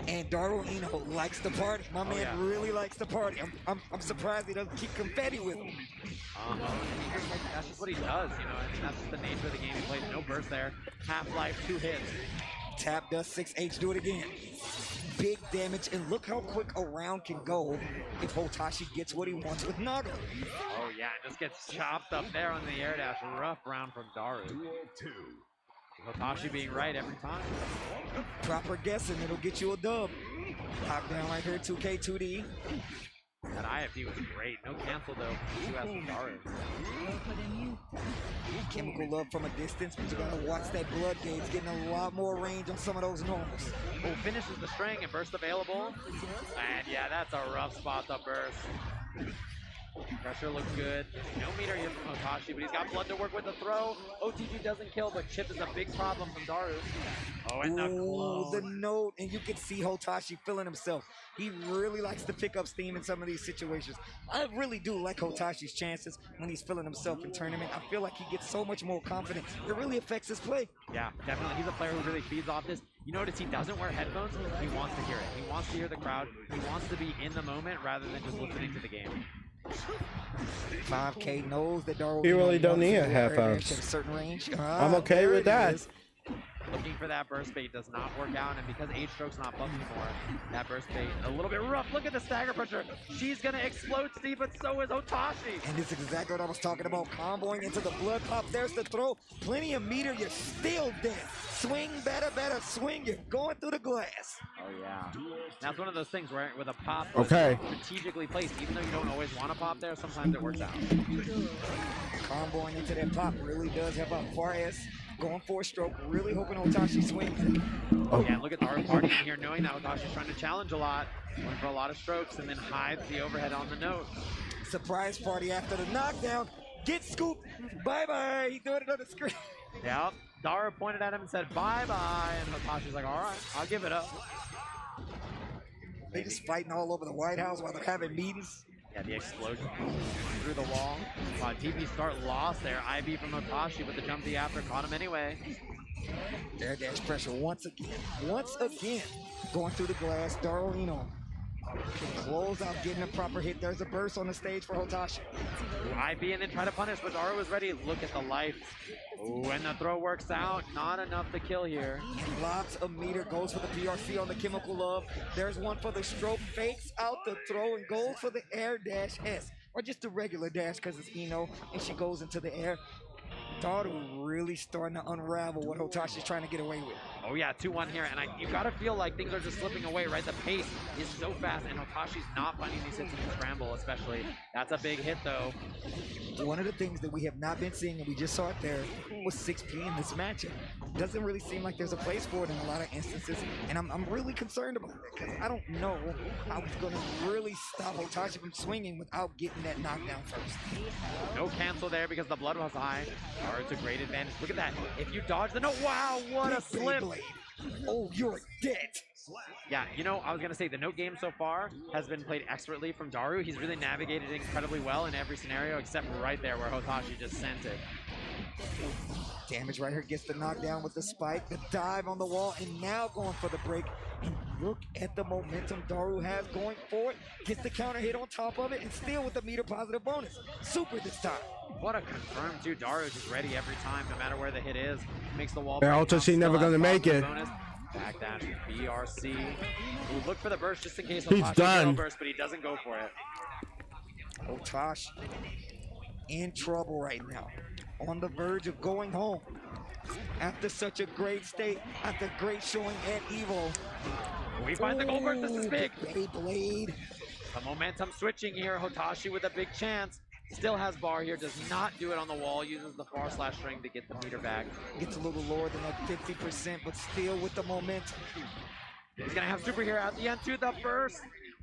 And Daru likes the party. My man really likes the party. I'm surprised he doesn't keep confetti with him. That's just what he does, and that's just the nature of the game he plays. No burst there. Half-life, 2 hits. Tap does 6H, do it again. Big damage, and look how quick a round can go if Hotashi gets what he wants with Naga. Oh yeah, and just gets chopped up there on the air dash. Rough round from Daru. Hotashi being right every time. Proper guessing, it'll get you a dub. Top down right here, 2K, 2D. That IFD was great. No cancel though. 2S from Daru. Chemical love from a distance, but you gotta watch that blood gauge, getting a lot more range on some of those normals. Oh, finishes the string and burst available. And yeah, that's a rough spot to burst. Pressure looks good. No meter here from Hotashi, but he's got blood to work with the throw. OTG doesn't kill, but chip is a big problem from Daru. Oh, and the note, and you can see Hotashi feeling himself. He really likes to pick up steam in some of these situations. I really do like Hotashi's chances when he's feeling himself in tournament. I feel like he gets so much more confident. It really affects his play. Yeah, definitely. He's a player who really feeds off this. You notice he doesn't wear headphones. He wants to hear it. He wants to hear the crowd. He wants to be in the moment rather than just listening to the game. 5K knows that Daru. You really don't need a headphones. Certain range. I'm okay with that. Looking for that burst bait does not work out, and because H-Stroke's not buffed anymore, that burst bait a little bit rough. Look at the stagger pressure. She's gonna explode, Steve, but so is Hotashi. And this is exactly what I was talking about. Comboing into the blood pop. There's the throw. Plenty of meter. You're still dead. Swing better, swing. You're going through the glass. Oh yeah. That's one of those things where with a pop strategically placed, even though you don't always want to pop there, sometimes it works out. Comboing into that pop really does have a far S. Going for a stroke, really hoping Hotashi swings. Oh yeah, look at our party in here knowing that Hotashi's trying to challenge a lot, going for a lot of strokes, and then hides the overhead on the note. Surprise party after the knockdown. Get scooped. Bye-bye. He threw it on the screen. Yeah, Daru pointed at him and said bye-bye, and Hotashi's like, all right, I'll give it up. They just fighting all over the White House while they're having meetings. Yeah, the explosion through the wall. TP start lost there. IB from Hotashi, but the jump D after caught him anyway. Air dash pressure once again. Going through the glass. Daru can close out, getting a proper hit. There's a burst on the stage for Hotashi. IB and then try to punish, but Daru was ready. Look at the life. Ooh, and the throw works out. Not enough to kill here. Lots of meter goes for the PRC on the chemical love. There's one for the stroke. Fakes out the throw and goes for the air dash S. Or just the regular dash because it's Eno and she goes into the air. Daru really starting to unravel what Hotashi's trying to get away with. Oh yeah, 2-1 here, and you gotta feel like things are just slipping away, right? The pace is so fast, and Hotashi's not finding these hits in the scramble, especially. That's a big hit, though. One of the things that we have not been seeing, and we just saw it there, was 6P in this matchup. Doesn't really seem like there's a place for it in a lot of instances, and I'm really concerned about that, because I don't know how he's gonna really stop Hotashi from swinging without getting that knockdown first. No cancel there because the blood was high. It's a great advantage. Look at that. If you dodge the note, wow, what a slip. Oh, you're dead. Yeah, I was going to say the note game so far has been played expertly from Daru. He's really navigated incredibly well in every scenario except right there where Hotashi just sent it. Damage right here gets the knockdown with the spike, the dive on the wall, and now going for the break. And look at the momentum Daru has going forward. Gets the counter hit on top of it, and still with the meter positive bonus. Super this time. What a confirm too. Daru is ready every time, no matter where the hit is. Makes the wall. And also, she's never gonna make it. Backdash BRC. Ooh, look for the burst just in case. He's Hotashi done. Burst, but he doesn't go for it. Hotashi in trouble right now. On the verge of going home. After such a great state, after great showing at EVO. We find the gold burst. This is big. Beyblade. The momentum switching here. Hotashi with a big chance. Still has bar here. Does not do it on the wall. Uses the far slash string to get the meter back. Gets a little lower than that 50%, but still with the momentum. He's gonna have super here at the end to the first.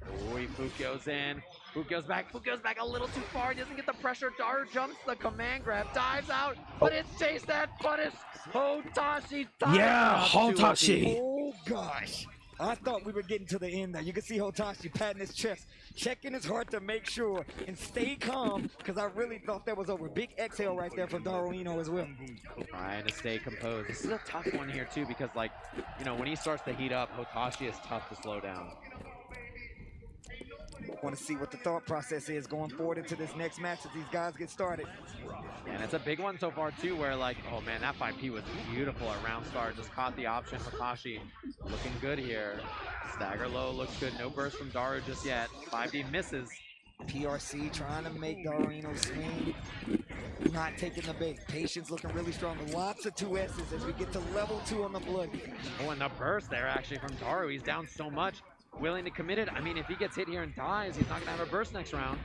Oh, Fukyo's in. Fukyo's back a little too far. He doesn't get the pressure. Daru jumps the command grab, dives out, but it's chase that punish. Hotashi. Yeah, Hotashi. Oh gosh. I thought we were getting to the end there. You can see Hotashi patting his chest, checking his heart to make sure and stay calm, because I really thought that was over. Big exhale right there for Daru Ino as well. Trying to stay composed. This is a tough one here too, because like, you know, when he starts to heat up, Hotashi is tough to slow down. Want to see what the thought process is going forward into this next match as these guys get started. And it's a big one so far too, where like, oh man, that 5P was beautiful at round start. Just caught the option. Hotashi looking good here. Stagger low looks good. No burst from Daru just yet. 5D misses. PRC trying to make Daru Ino swing. Not taking the bait. Patience looking really strong. Lots of 2S's as we get to level 2 on the blood. Oh, and the burst there actually from Daru. He's down so much. Willing to commit it. I mean, if he gets hit here and dies, he's not going to have a burst next round.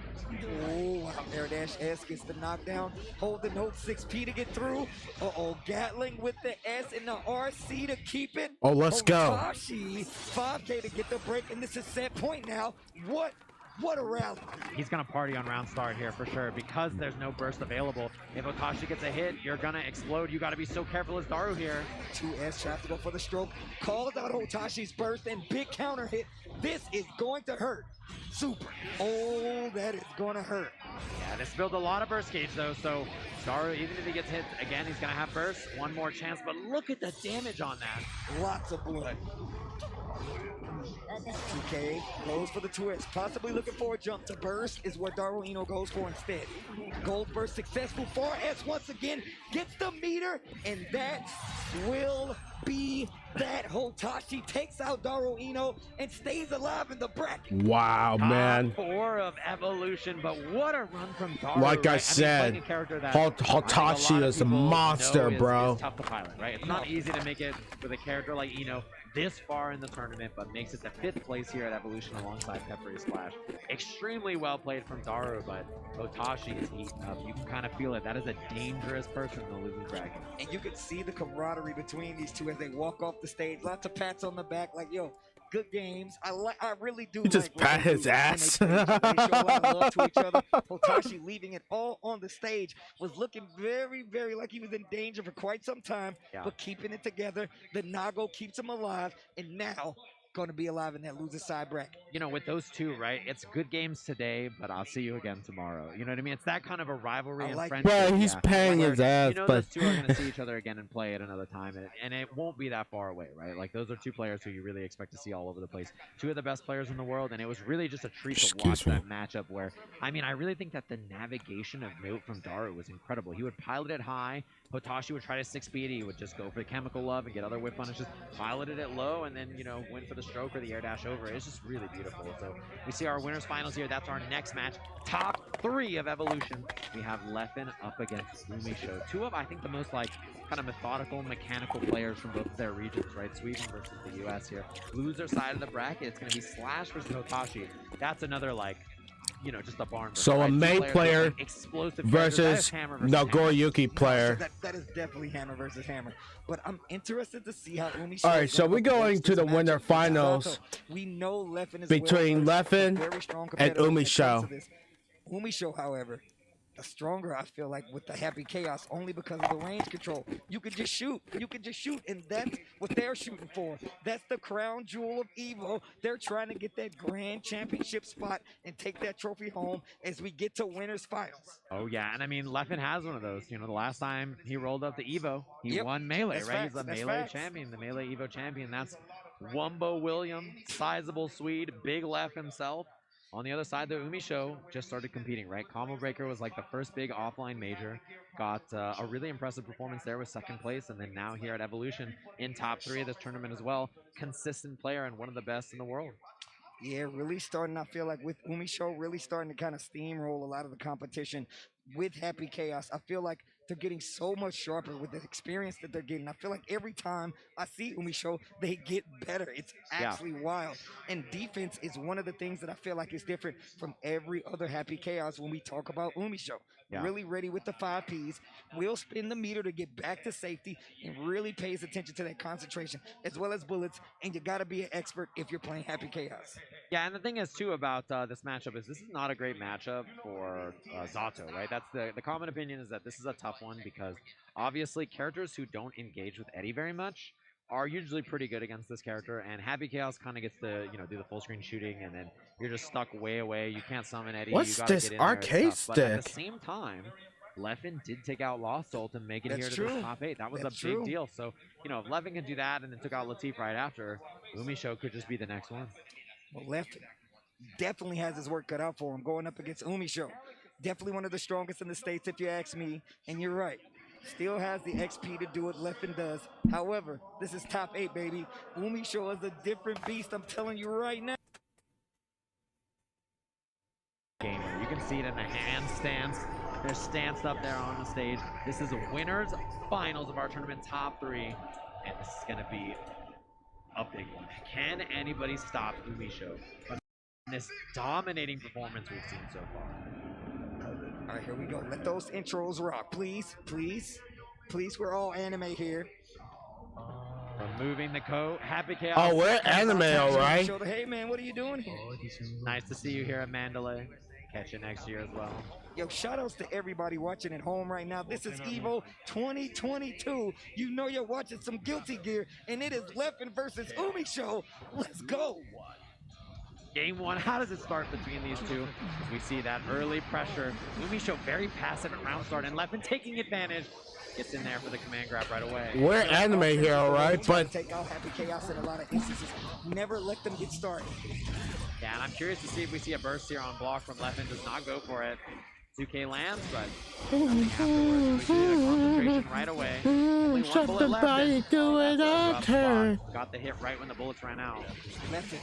Oh, air dash S gets the knockdown. Hold the note 6P to get through. Uh-oh, Gatling with the S and the RC to keep it. Oh, let's go. Hotashi, 5K to get the break, and this is set point now. What a rally. He's going to party on round start here for sure, because there's no burst available. If Hotashi gets a hit, you're going to explode. You got to be so careful as Daru here. 2S tries to go for the stroke. Calls out Hotashi's burst and big counter hit. This is going to hurt. Super. Oh, that is going to hurt. Yeah, this builds a lot of burst gauge though, so Daru, even if he gets hit again, he's going to have burst. One more chance, but look at the damage on that. Lots of blood. 2K goes for the 2S, possibly looking for a jump. To burst is what Daru Ino goes for instead. Gold burst successful. 4S once again gets the meter, and that will be that. Hotashi takes out Daru Ino and stays alive in the bracket. Wow, man. Top 4 of Evolution, but what a run from Daru. Like I right? said, mean, Hotashi is a monster, bro. Is tough to pilot, right? It's not easy to make it with a character like Ino this far in the tournament, but makes it to 5th place here at Evolution alongside Peppery Splash. Extremely well played from Daru, but Hotashi is eating up. You can kind of feel it. That is a dangerous person in the losers bracket. And you can see the camaraderie between these two as they walk off the stage. Lots of pats on the back, like, yo, good games. I really do. He just pat his ass. They show a lot of love to each other. Hotashi leaving it all on the stage was looking very, very like he was in danger for quite some time, but keeping it together. The Nago keeps him alive, and now going to be alive in that loser side bracket. You know, with those two, right? It's good games today, but I'll see you again tomorrow. You know what I mean? It's that kind of a rivalry and friendship. Bro, he's paying his ass, you know, but those two are going to see each other again and play at another time, and it won't be that far away, right? Like, those are two players who you really expect to see all over the place. Two of the best players in the world, and it was really just a treat to watch that matchup where, I mean, I really think that the navigation of note from Daru was incredible. He would pilot it high. Hotashi would try to 6-speed. He would just go for the chemical love and get other whip punishes, piloted it low, and then, you know, went for the stroke or the air dash over. It's just really beautiful. So we see our winners finals here. That's our next match. Top 3 of Evolution. We have Leffen up against Umisho. Two of, I think, the most like kind of methodical, mechanical players from both of their regions, right? Sweden versus the US here. Loser side of the bracket, it's going to be Slash versus Hotashi. That's another like, you know, just a barn. So right? a May player versus Nagoriyuki player. That is definitely Hammer versus Hammer. But I'm interested to see how Umisho. All right, so we're going to the winner finals. We know Leffen is between Leffen and Umisho. Umisho, however, stronger, I feel like, with the Happy Chaos only because of the range control. You could just shoot. You could just shoot, and that's what they're shooting for. That's the crown jewel of EVO. They're trying to get that grand championship spot and take that trophy home as we get to winners finals. Oh yeah, and I mean, Leffen has one of those. You know, the last time he rolled up the EVO, he won Melee, That's right? facts. He's the That's Melee facts. champion, the Melee EVO champion. That's Wumbo William, sizable Swede, big Leff himself. On the other side, the Umi Show just started competing, right? Combo Breaker was like the first big offline major. Got a really impressive performance there with second place, and then now here at Evolution in top 3 of this tournament as well. Consistent player and one of the best in the world. Yeah, really starting, I feel like, with Umi Show, really starting to kind of steamroll a lot of the competition with Happy Chaos. I feel like they're getting so much sharper with the experience that they're getting. I feel like every time I see Umi Show, they get better. It's actually wild. And defense is one of the things that I feel like is different from every other Happy Chaos when we talk about Umi Show. Yeah. Really ready with the 5 Ps, will spin the meter to get back to safety, and really pays attention to that concentration as well as bullets. And you got to be an expert if you're playing Happy Chaos. Yeah, and the thing is, too, about this matchup is this is not a great matchup for Zato, right? That's the common opinion, is that this is a tough one because obviously characters who don't engage with Eddie very much are usually pretty good against this character, and Happy Chaos kind of gets to, you know, do the full screen shooting, and then you're just stuck way away. You can't summon Eddie. What's you gotta this get in there. It's arcade tough. But at the stick? same time, Leffen did take out Lost Soul to make it That's here to true. the top 8. That was That's a big true. deal. So, you know, if Leffen can do that and then took out Latif right after, Umi Show could just be the next one. Well, Leffen definitely has his work cut out for him going up against Umi Show. Definitely one of the strongest in the States, if you ask me. And you're right. Still has the XP to do what Leffen does. However, this is top 8, baby. Umi Show is a different beast, I'm telling you right now. Game. You can see it in the handstands. They're stanced up there on the stage. This is a winners finals of our tournament top 3, and this is going to be a big one. Can anybody stop Umi Show from this dominating performance we've seen so far? All right, here we go. Let those intros rock, please, please, please. We're all anime here. Removing the coat, Happy Chaos. Oh, we're anime, all right. Hey, man, what are you doing here? Nice to see you here at Mandalay. Catch you next year as well. Yo, shout outs to everybody watching at home right now. This is EVO 2022. You know you're watching some Guilty Gear, and it is Leffen versus Umi Show. Let's go. Game 1, how does it start between these two? We see that early pressure. Umi Show very passive at round start, and Leffen taking advantage. Gets in there for the command grab right away. We're anime here, all right, but Take out Happy Chaos in a lot of instances. Never let them get started. Yeah, and I'm curious to see if we see a burst here on block from Leffen. Does not go for it. 2K lands, but nothing afterwards. We see the concentration right away. Only one shut bullet the left. body, do it Rough after. spot. Got the hit right when the bullets ran out. Leffen,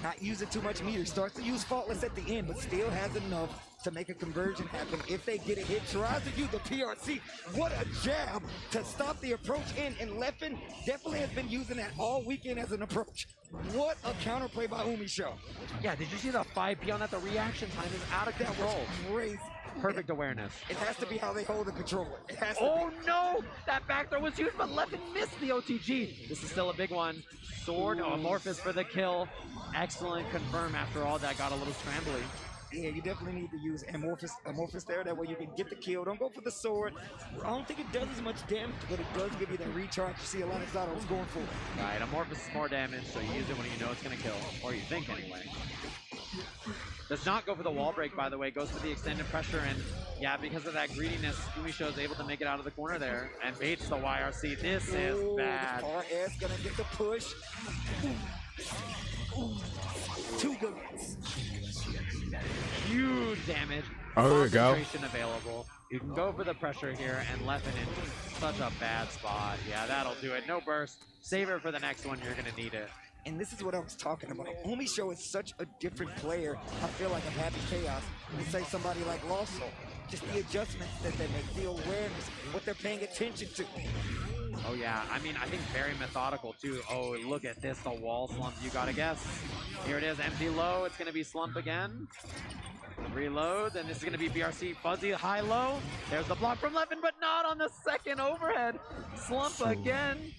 not using too much meter. Starts to use Faultless at the end, but still has enough to make a conversion happen. If they get a hit, tries to use the PRC. What a jab to stop the approach in. And Leffen definitely has been using that all weekend as an approach. What a counterplay by Umi Show. Yeah, did you see the 5P on that? The reaction time is out of control. Crazy. Perfect awareness. It has to be how they hold the controller. It has to Oh no! That back throw was huge, but Leffen missed the OTG. This is still a big one. Sword, Amorphous for the kill. Excellent confirm after all that. Got a little scrambly. Yeah, you definitely need to use Amorphous there. That way you can get the kill. Don't go for the sword. I don't think it does as much damage, but it does give you that recharge. You see a lot of Zato's going for it. Right, Amorphous is more damage, so you use it when you know it's going to kill. Or you think, anyway. Does not go for the wall break, by the way. Goes for the extended pressure, and yeah, because of that greediness, Umi Show is able to make it out of the corner there and baits the YRC. This is bad. The far ass gonna get the push. Two good ones. Huge damage. Oh, there we go. Concentration available. You can go for the pressure here, and Leffen in such a bad spot. Yeah, that'll do it. No burst. Save it for the next one. You're going to need it. And this is what I was talking about. Umi Show is such a different player, I feel like, of Happy Chaos. You say somebody like Lost Soul. Just the adjustments that they make, the awareness, what they're paying attention to. Oh, yeah. I mean, I think very methodical, too. Oh, look at this. The wall slump. You got to guess. Here it is. Empty low. It's going to be slump again. Reload. And this is going to be BRC. Fuzzy high low. There's the block from Leffen, but not on the second overhead. Slump again.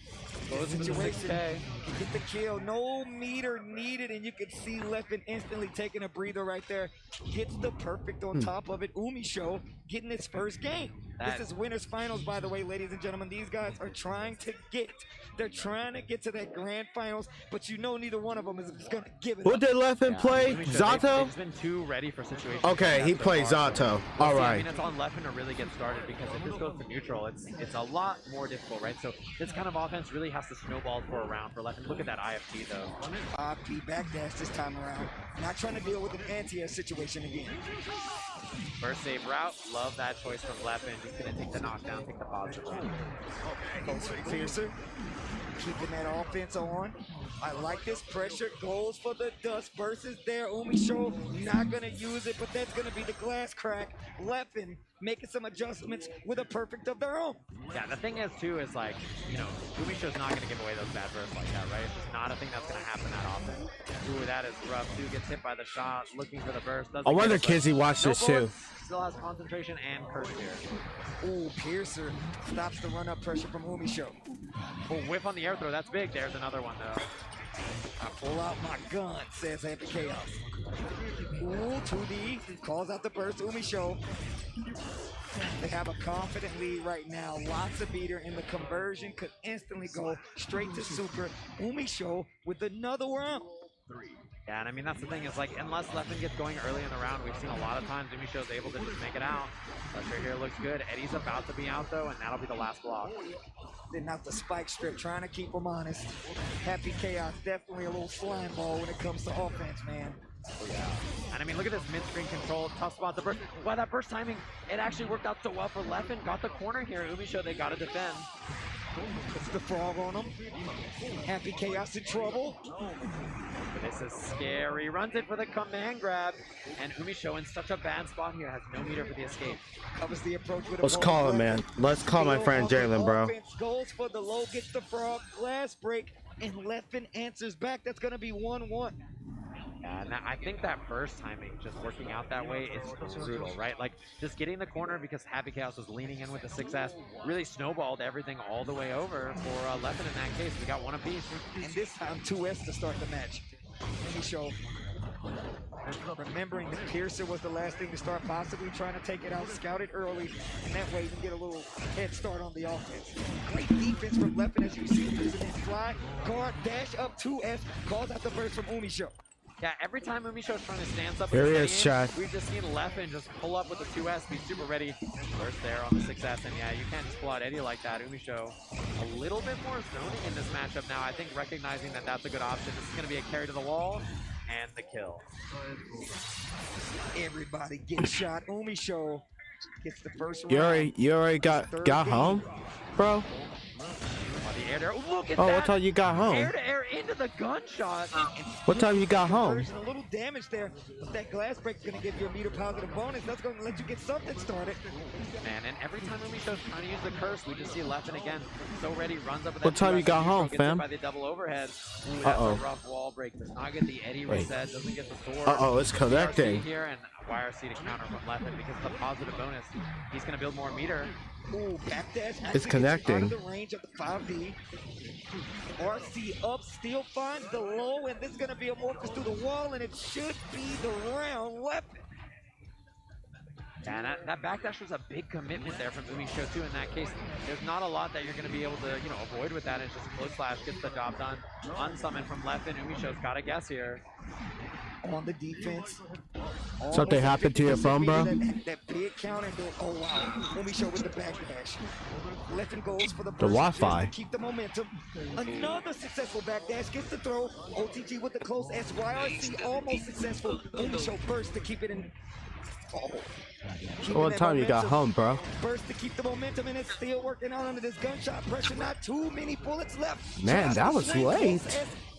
situation. Can get the kill. No meter needed, and you can see Leffen instantly taking a breather right there. Gets the perfect on top of it. Umi Show getting its first game. This is winners finals, by the way, ladies and gentlemen. These guys are trying to get. They're trying to get to that grand finals, but you know neither one of them is going to give it Who up. did Leffen play? Zato? They've been too ready for situations. Okay, like he that so played far. Zato. Well, All see, I right. mean, it's on Leffen to really get started because if this goes to neutral, it's a lot more difficult, right? So this kind of offense really has to snowball for a round for Leffen. Look at that IFT though. IFT backdash this time around. Not trying to deal with an anti-air situation again. First save route, love that choice from Leffen. Just gonna take the knockdown, take the positive. Goes for Fiercer. Keeping that offense on. I like this pressure. Goes for the dust versus there. Umi Show not going to use it, but that's going to be the glass crack. Leffen making some adjustments with a perfect of their own. Yeah, the thing is too is like, you know, Umi Show's not going to give away those bad bursts like that, right? It's just not a thing that's going to happen that often. Ooh, that is rough. Dude gets hit by the shot, looking for the burst. I wonder Kizzy watched this too. Still has concentration and curse here. Ooh, Piercer stops the run-up pressure from Umi Show. Oh, whiff on the air throw. That's big. There's another one though. I pull out my gun, says Happy Chaos. Ooh, 2D calls out the burst. Umi Show. They have a confident lead right now. Lots of meter, and the conversion could instantly go straight to super. Umi Show with another round. Yeah, and I mean, that's the thing is like, unless Leffen gets going early in the round, we've seen a lot of times Umi Show's able to just make it out. Pressure here looks good. Eddie's about to be out though, and that'll be the last block. Then out the spike strip, trying to keep them honest. Happy Chaos, definitely a little slime ball when it comes to offense, man. Yeah. And I mean, look at this mid-screen control, tough spot. The burst, wow, that burst timing, it actually worked out so well for Leffen. Got the corner here. Umi Show, they got to defend. Puts the frog on him. Happy Chaos in trouble. This is scary. Runs it for the command grab. And Umi Show in such a bad spot here. Has no meter for the escape. Covers the approach with a Let's call him, man. Let's call my friend Jalen, bro. Offense goes for the low, gets the frog, glass break, and Leffen answers back. That's going to be 1-1. Yeah, and I think that burst timing, just working out that way, is brutal, right? Like, just getting the corner because Happy Chaos was leaning in with the 6S, really snowballed everything all the way over for Leffen in that case. We got one apiece. And this time, 2S to start the match. Umi Show. Remembering that Piercer was the last thing to start, possibly trying to take it out, scout it early, and that way you can get a little head start on the offense. Great defense from Leffen as you see him using his fly, guard, dash up 2S, calls out the burst from Umi Show. Yeah, every time Umi Show's trying to stand up, Here he is, Chad. We've just seen Leffen just pull up with the 2S, be super ready. First there on the 6S, and yeah, you can't just pull out Eddie like that. Umi Show a little bit more zoning in this matchup now. I think recognizing that that's a good option. This is going to be a carry to the wall and the kill. Everybody gets shot. Umi Show gets the first round. You already got home, bro? The air to air. Look at Oh, that. what time you got home? Air to air into the gunshot. What time you got home? A little damage there, but that glass break is going to give you a meter positive bonus. That's going to let you get something started. Man, and every time Umi Show's trying to use the curse, we just see Leffen again. So ready, runs up with that. What time you got home, gets hit fam? by the double overhead. Ooh, that's a rough wall break. Does not get the Eddie reset. Doesn't get the sword. It's connecting. YRC here and YRC to counter from Leffen because of the positive bonus. He's going to build more meter. Ooh, backdash. It's connecting. Out of the range of the 5D. RC up, still finds the low, and this is going to be amorphous through the wall, and it should be the round weapon. Yeah, and that backdash was a big commitment there from Umi Show too. In that case, there's not a lot that you're going to be able to, avoid with that. It's just close slash gets the job done. Unsummon from Leffen. Umi Show's got a guess here. On the defense. Something happened to your phone, bro? That big counter. Oh, wow. Umi Show with the backdash. Leffen goes for the Wi-Fi. to keep the momentum. Another successful backdash. Gets the throw. OTG with the close SYRC. Almost successful. Umi Show burst to keep it in. What time you got home, bro? Burst to keep the momentum, and it's still working out under this gunshot pressure. Not too many bullets left. Man, that was late.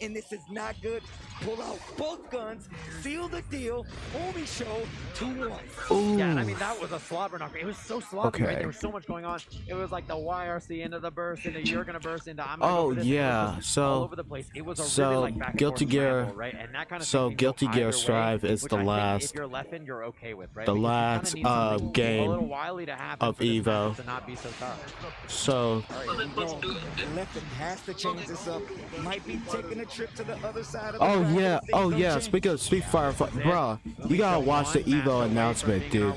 And this is not good. Pull out both guns, seal the deal. Umi Show 2-1. Yeah, and I mean that was a slobber knocker. It was so sloppy, right? Okay. There was so much going on. It was like the YRC into the burst, into you're gonna burst into I'm gonna go for this. Yeah. all So over the place. It was a really like back and Guilty forth Gear. scramble, right? And that kind of So thing can go Guilty Gear either way, Strive is which the I think last. If you're Leffen, you're okay with, right? right? the Because you kinda last need something a game little wily to happen of for this EVO. match to not be so tough. So Leffen has to change this up. Might be taking a trip to the other side of the oh bracket yeah, if things oh don't yeah. change. Speaking of Street Fighter, bruh, you gotta watch the EVO announcement, dude.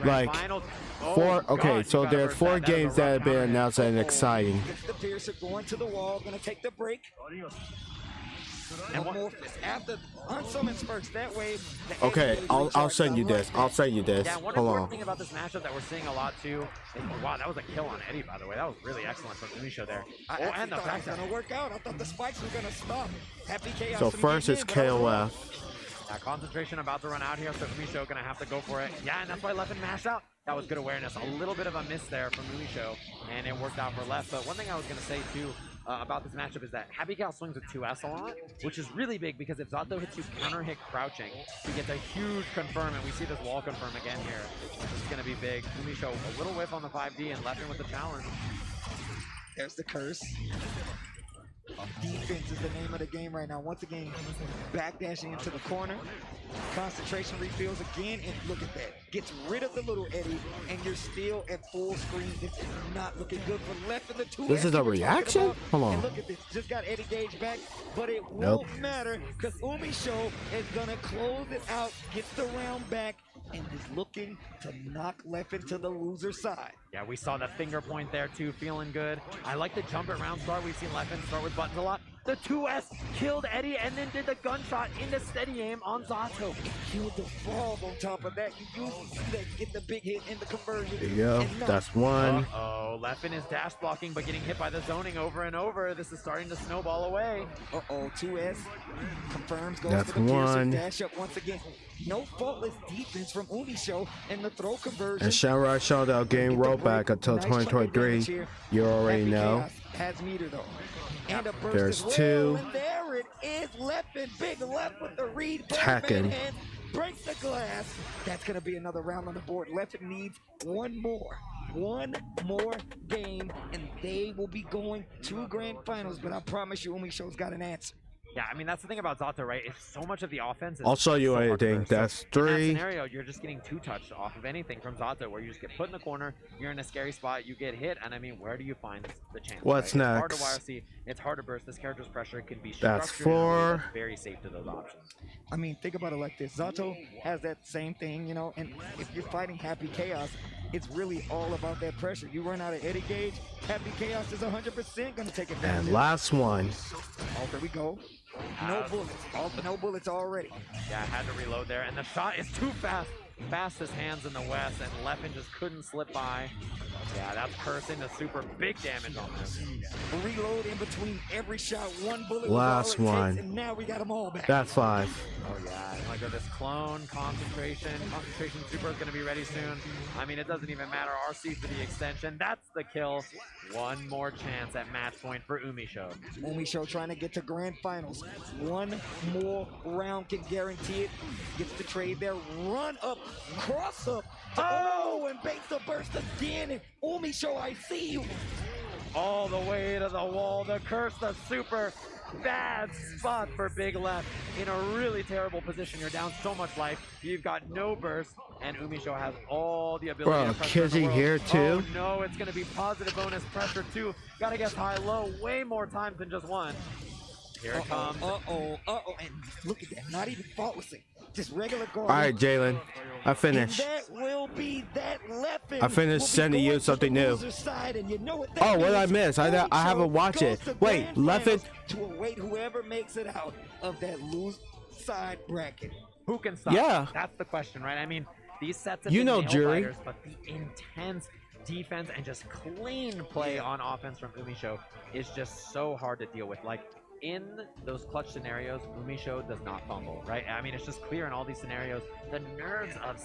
Like, okay, so there's 4 games that have been announced and exciting. The Piercer going to the wall, gonna take the break. And after unsummons first, that way. Okay, I'll send you this. I'll send you this. Yeah, one Hold important on. thing about this matchup that we're seeing a lot too is, wow, that was a kill on Eddie, by the way. That was really excellent from Umisho there. I And the thought it was back gonna work out. I thought the spikes were gonna stop. Happy Chaos. So from first getting is in, but I was wrong. KOF. concentration about to run out here, so Umisho gonna have to go for it. Yeah, and that's why Leffen mashed out. That was good awareness. A little bit of a miss there from Umisho, and it worked out for Left. But one thing I was gonna say too about this matchup is that Happy Cow swings with 2S a lot, which is really big because if Zato hits you counter hit crouching, he gets a huge confirm, and we see this wall confirm again here. This is gonna be big. Umisho a little whiff on the 5D and Leffen with the challenge. There's the curse. Defense is the name of the game right now. Once again, backdashing into the corner. Concentration refills again, and look at that. Gets rid of the little Eddie, and you're still at full screen. This is not looking good for Left in the 2. This is a reaction? Hold on. And look at this. Just got Eddie Gage back, but it won't matter because Umisho is going to close it out, gets the round back, and is looking to knock Left into the loser side. Yeah, we saw the finger point there too, feeling good. I like the jump at round start. We've seen Leffen start with buttons a lot. The 2S killed Eddie and then did the gunshot into steady aim on Zato. Killed the frog on top of that. You usually see that get the big hit in the conversion. There you go. That's one. Uh-oh, Leffen is dash blocking, but getting hit by the zoning over and over. This is starting to snowball away. Uh-oh, 2S confirms, goes That's for the one. dash up once again. No faultless defense from Umisho and the throw conversion. And Samurai Showdown game rollback until 2023. You already know. Has meter though. And a burst There's as well, 2. and there it is. Leffen, big Left with the read. Tacking. And breaks the glass. That's gonna be another round on the board. Leffen needs one more game, and they will be going to grand finals. But I promise you, Umisho's got an answer. Yeah, I mean, that's the thing about Zato, right? It's so much of the offense is I'll show you so hard to anything. burst. That's In that 3. scenario, you're just getting 2-touched off of anything from Zato, where you just get put in the corner, you're in a scary spot, you get hit, and I mean, where do you find the chance? What's right? It's hard next? to YRC, it's hard to burst. This character's pressure can be That's structured in a way 4. that's very safe to those options. I mean, think about it like this. Zato has that same thing, you know, and if you're fighting Happy Chaos, it's really all about that pressure. You run out of Eddie Gage, Happy Chaos is 100% going to take advantage. And last one. Oh, there we go. No bullets. No bullets already. Yeah, I had to reload there, and the shot is too fast. Fastest hands in the West, and Leffen just couldn't slip by. Yeah, that's cursing the super big damage on this. Reload in between every shot. One bullet. Last one. Takes, and now we got them all back. That's 5. Oh yeah, look at this clone, concentration super is gonna be ready soon. I mean, it doesn't even matter, RC for the extension, that's the kill. One more chance at match point for Umisho. Umisho trying to get to grand finals. One more round can guarantee it. Gets the trade there, run up, cross up. Oh, and baits the burst again. And Umisho, I see you. All the way to the wall, the curse, the super. Bad spot for Big Left. In a really terrible position. You're down so much life. You've got no burst, and Umisho has all the ability. Bro, to pressure in the Kizzy world. here too. Oh no, it's gonna be positive bonus pressure too. Gotta guess high-low way more times than just one. Here it comes. And look at that, not even faultlessing. Just regular guard. All right, Jalen. I finished. And that will be that Leffen. I finished sending you something new. And you know what Oh, what did I miss? I haven't watched it. Wait, Leffen. To await whoever makes it out of that lose side bracket. Who can stop? Yeah. That's the question, right? I mean, these sets have You been know, nail Jury. biters, but the intense defense and just clean play on offense from Umisho is just so hard to deal with. Like, in those clutch scenarios, Umisho does not fumble, right? I mean, it's just clear in all these scenarios. The nerves of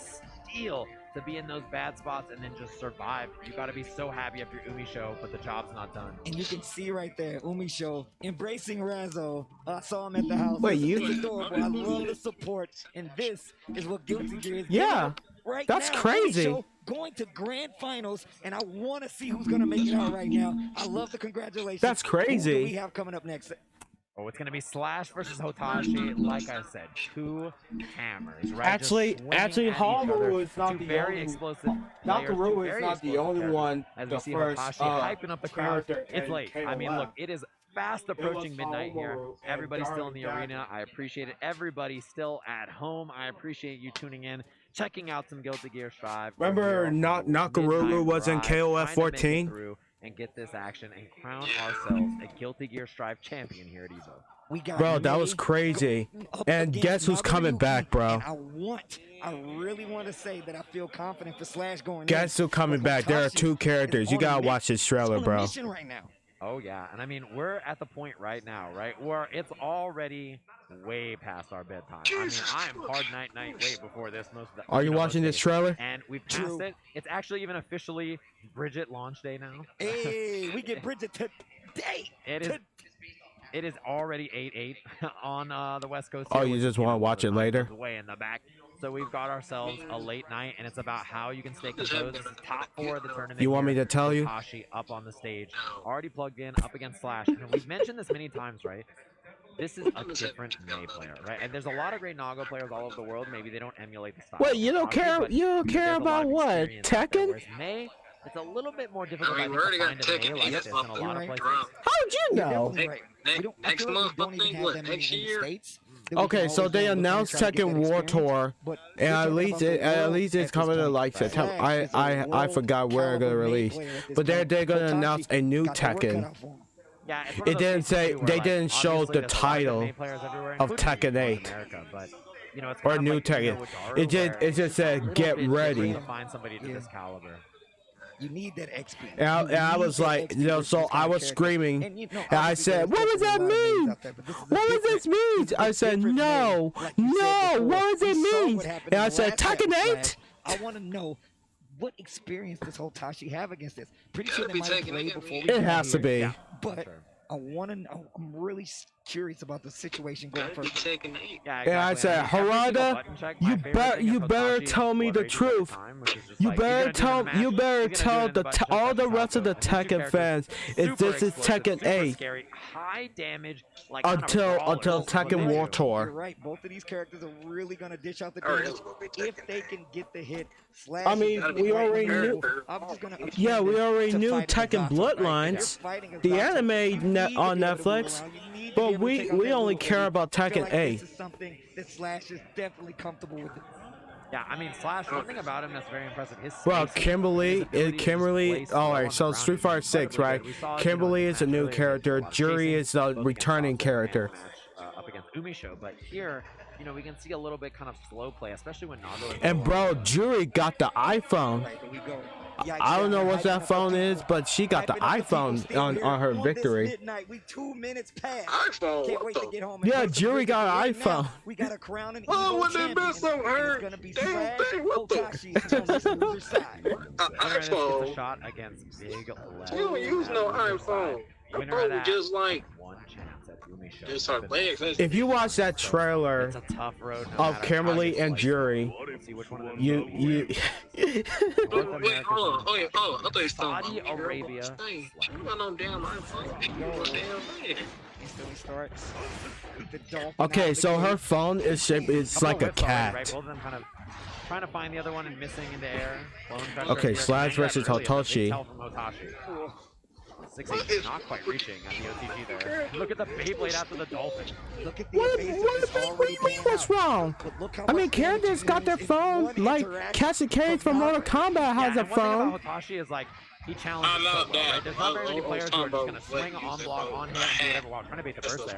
steel to be in those bad spots and then just survive. You got to be so happy if you're Umisho, but the job's not done. And you can see right there, Umisho embracing Razzo. I saw him at the house. Wait, you- It's adorable. I love the support. And this is what Guilty Gear is. Yeah, Right that's now, crazy. Umisho going to grand finals, and I want to see who's going to make it out right now. I love the congratulations. That's crazy. Who do we have coming up next? Oh, it's gonna be Slash versus Hotashi. Like I said, two hammers, right? Actually, Haru is not the very only. explosive. Nakaru is not the only one. As The we see first Hotashi hyping up the crowd. character It's in late. I mean, KOF. look, it is fast approaching midnight here. Everybody's still in the arena. I appreciate it. Everybody still at home. I appreciate you tuning in, checking out some Guilty Gear Strive. Remember, Nakaruru was in KOF 14. And get this action and crown ourselves a Guilty Gear Strive champion here at EVO. Bro, that was crazy. And guess who's coming back, bro? I really want to say that I feel confident for Slash going. Guess who's coming back? There are two characters. You gotta watch this trailer, bro. Right now. Oh yeah, and I mean we're at the point right now, right, where it's already way past our bedtime. I mean, I am hard night wait before this. Most of the, Are you watching this trailer? And we've passed it. It's actually even officially Bridget launch day now. Hey, we get Bridget today. It is already 8/8 on the West Coast. Oh, here, you which just is, want to watch it later? Way in the back. So we've got ourselves a late night, and it's about how you can stay composed. This is top 4 of the tournament. You want me to tell you? Tashi up on the stage, already plugged in, up against Slash. And we've mentioned this many times, right? This is a different May player, right? And there's a lot of great Nago players all over the world. Maybe they don't emulate the style. Wait, you don't care? You don't care about what? Tekken? Whereas May, it's a little bit more difficult to find a May like this in a lot of places. How'd you know? Next month, next year. Okay, so they announced Tekken War Tour, and at least it's coming to like September. I forgot where they're gonna release, but they're gonna announce a new Tekken. It didn't say, they didn't show the title of Tekken 8 or new Tekken. It just said get ready. You need that XP. And I was like, you know, so I was screaming, and I said, what does that mean? What does this mean? I said, no, what does it mean? And I said, Tekken 8? I want to know what experience does Hotashi have against this. Pretty sure they might have played before we It has to be. But I want to know. I'm really curious about the situation going forward. And I said, Harada, you better tell me the truth. You better tell all the rest of the Tekken fans if this is Tekken 8 high damage, like until Tekken War Tour. You're right. Both of these characters are really gonna dish out the damage if they can get the hit. Slash I mean, we already knew. Yeah, we already knew Tekken Bloodlines, the anime on Netflix, but we only care about Tekken 8. This is something that Slash is definitely comfortable with. Yeah, I mean, Slash, one thing about him that's very impressive, his well, Kimberly, alright, so Street Fighter 6, right? Kimberly is a new character, Jury is a returning character. Up against Umisho, but here, you know, we can see a little bit kind of slow play, especially when Nago is and bro, Jury got the iPhone. I don't know what that phone is, but she got the iPhone on her victory. Midnight, we 2 minutes past. iPhone. Can't wait to get home. Yeah, Jury got an iPhone. We got a crown and oh, when they mess so hurt. Damn thing, what the? iPhone. A shot against Big Lev. You don't use no iPhone. Winner of that, just like one chance at Umisho. just her legs. If you watch that trailer of Kimberly and Jury, you Wait, hold on. I thought you Saudi Arabia. I'm not no damn iPhone. okay, so her phone is shaped. It's like a cat. Both of them kind of trying to find the other one and missing in the air. Okay, Slash versus Hotashi. 6-8, not quite reaching on the OTG there. Look at the Beyblade after the Dolphin. Look at the What do you mean what's wrong? I mean, characters got their phone, like Cassie Cage from Mortal Kombat has a phone. One thing about Hotashi is like, he challenges so well, right? There's not very many players who are just going to swing on block on him and do whatever while trying to bait the burst there.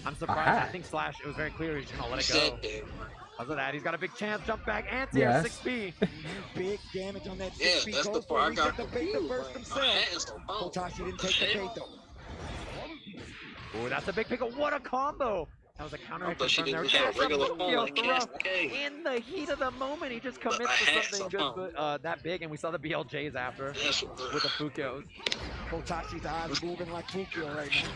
I'm surprised. I think Slash, it was very clear he's going to let it go. Because of that, he's got a big chance. Jump back, anti-air, 6B. Big damage on that 6B. Yeah, that's the part I got. The bait the burst himself. Hotashi didn't take the bait though. Ooh, that's a big pickle. What a combo! That was a counter hit from there. In the heat of the moment, he just commits to something good, that big, and we saw the BLJs after with the Fukios. Hotashi's eyes moving like Fukio right now.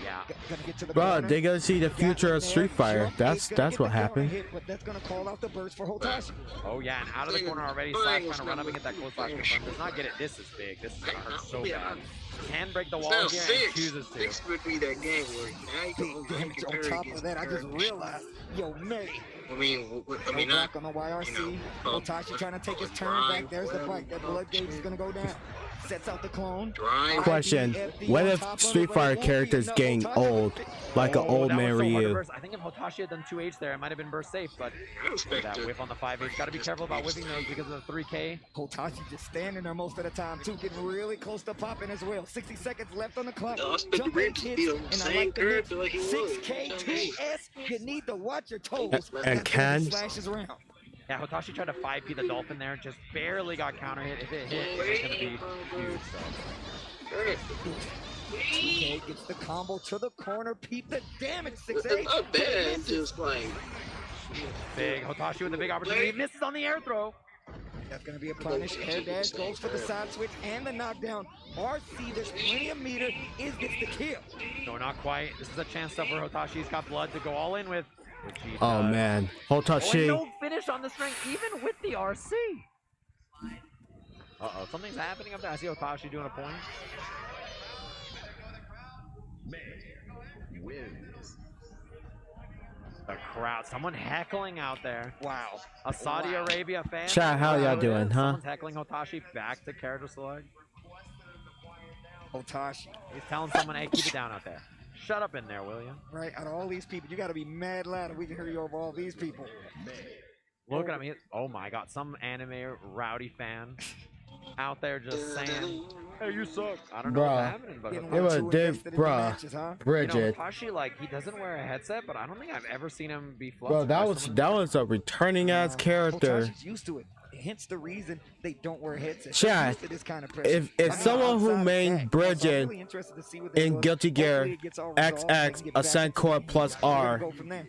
Yeah, Gonna get to the Bro, corner. they gonna see the future of Street Fighter. Jump, That's gonna get what the counter happened. hit, but that's gonna call out the burst for Hotashi. Oh yeah, and out of the corner already. Slash trying to run up and get that close slash confirm. Does not get it. This is big. This is gonna hurt so bad. Can break the wall here and chooses to. 6 would be that game where now you can Damage on top of that, I just realized, yo, May. I mean, Back on the YRC. Hotashi trying to take his turn back. There's the fight. That blood gauge is gonna go down. Sets out the clone. Question: what if Street Fighter characters getting old, like an old man Ryu? I think if Hotashi had done 2H there, it might have been burst safe, but that whip on the 5H. Got to be careful about whipping those because of the 3K. Hotashi just standing there most of the time, too, getting really close to popping as well. 60 seconds left on the clock. Jump in hits, and I like the hits. 6K, 2S, you need to watch your toes. And can slashes around. Yeah, Hotashi tried to 5P the Dolphin there, just barely got counter hit. If it hit, it's going to be huge. So. 2K gets the combo to the corner. Peep the damage. 6A. Not bad, just like. Big Hotashi with a big opportunity. He misses on the air throw. That's going to be a punish. Air dash goes for the side switch and the knockdown. RC, there's plenty of meter. Is this the kill? No, not quite. This is a chance up where Hotashi's got blood to go all in with. Oh man, Hotashi. No finish on this ring, even with the RC. Uh-oh, something's happening up there. I see Hotashi doing a point. The crowd, someone heckling out there. Wow. A Saudi Arabia fan. Chat, how y'all doing, huh? Someone's heckling Hotashi back to character select. Hotashi. He's telling someone, hey, keep it down out there. Shut up in there, will you? Right, out of all these people, you got to be mad loud and we can hear you over all these people. Look at him. Oh my god, some anime rowdy fan out there just saying, hey, you suck. I don't know what's happening, but it was Bridget. You know, Hotashi, like, he doesn't wear a headset, but I don't think I've ever seen him be Bro, flustered. that was a returning ass character. Hotashi's used to it. Hence the reason they don't wear headsets. Chat, Kind of if someone who made Bridget in Guilty Gear XX Ascent Core plus R, Yeah,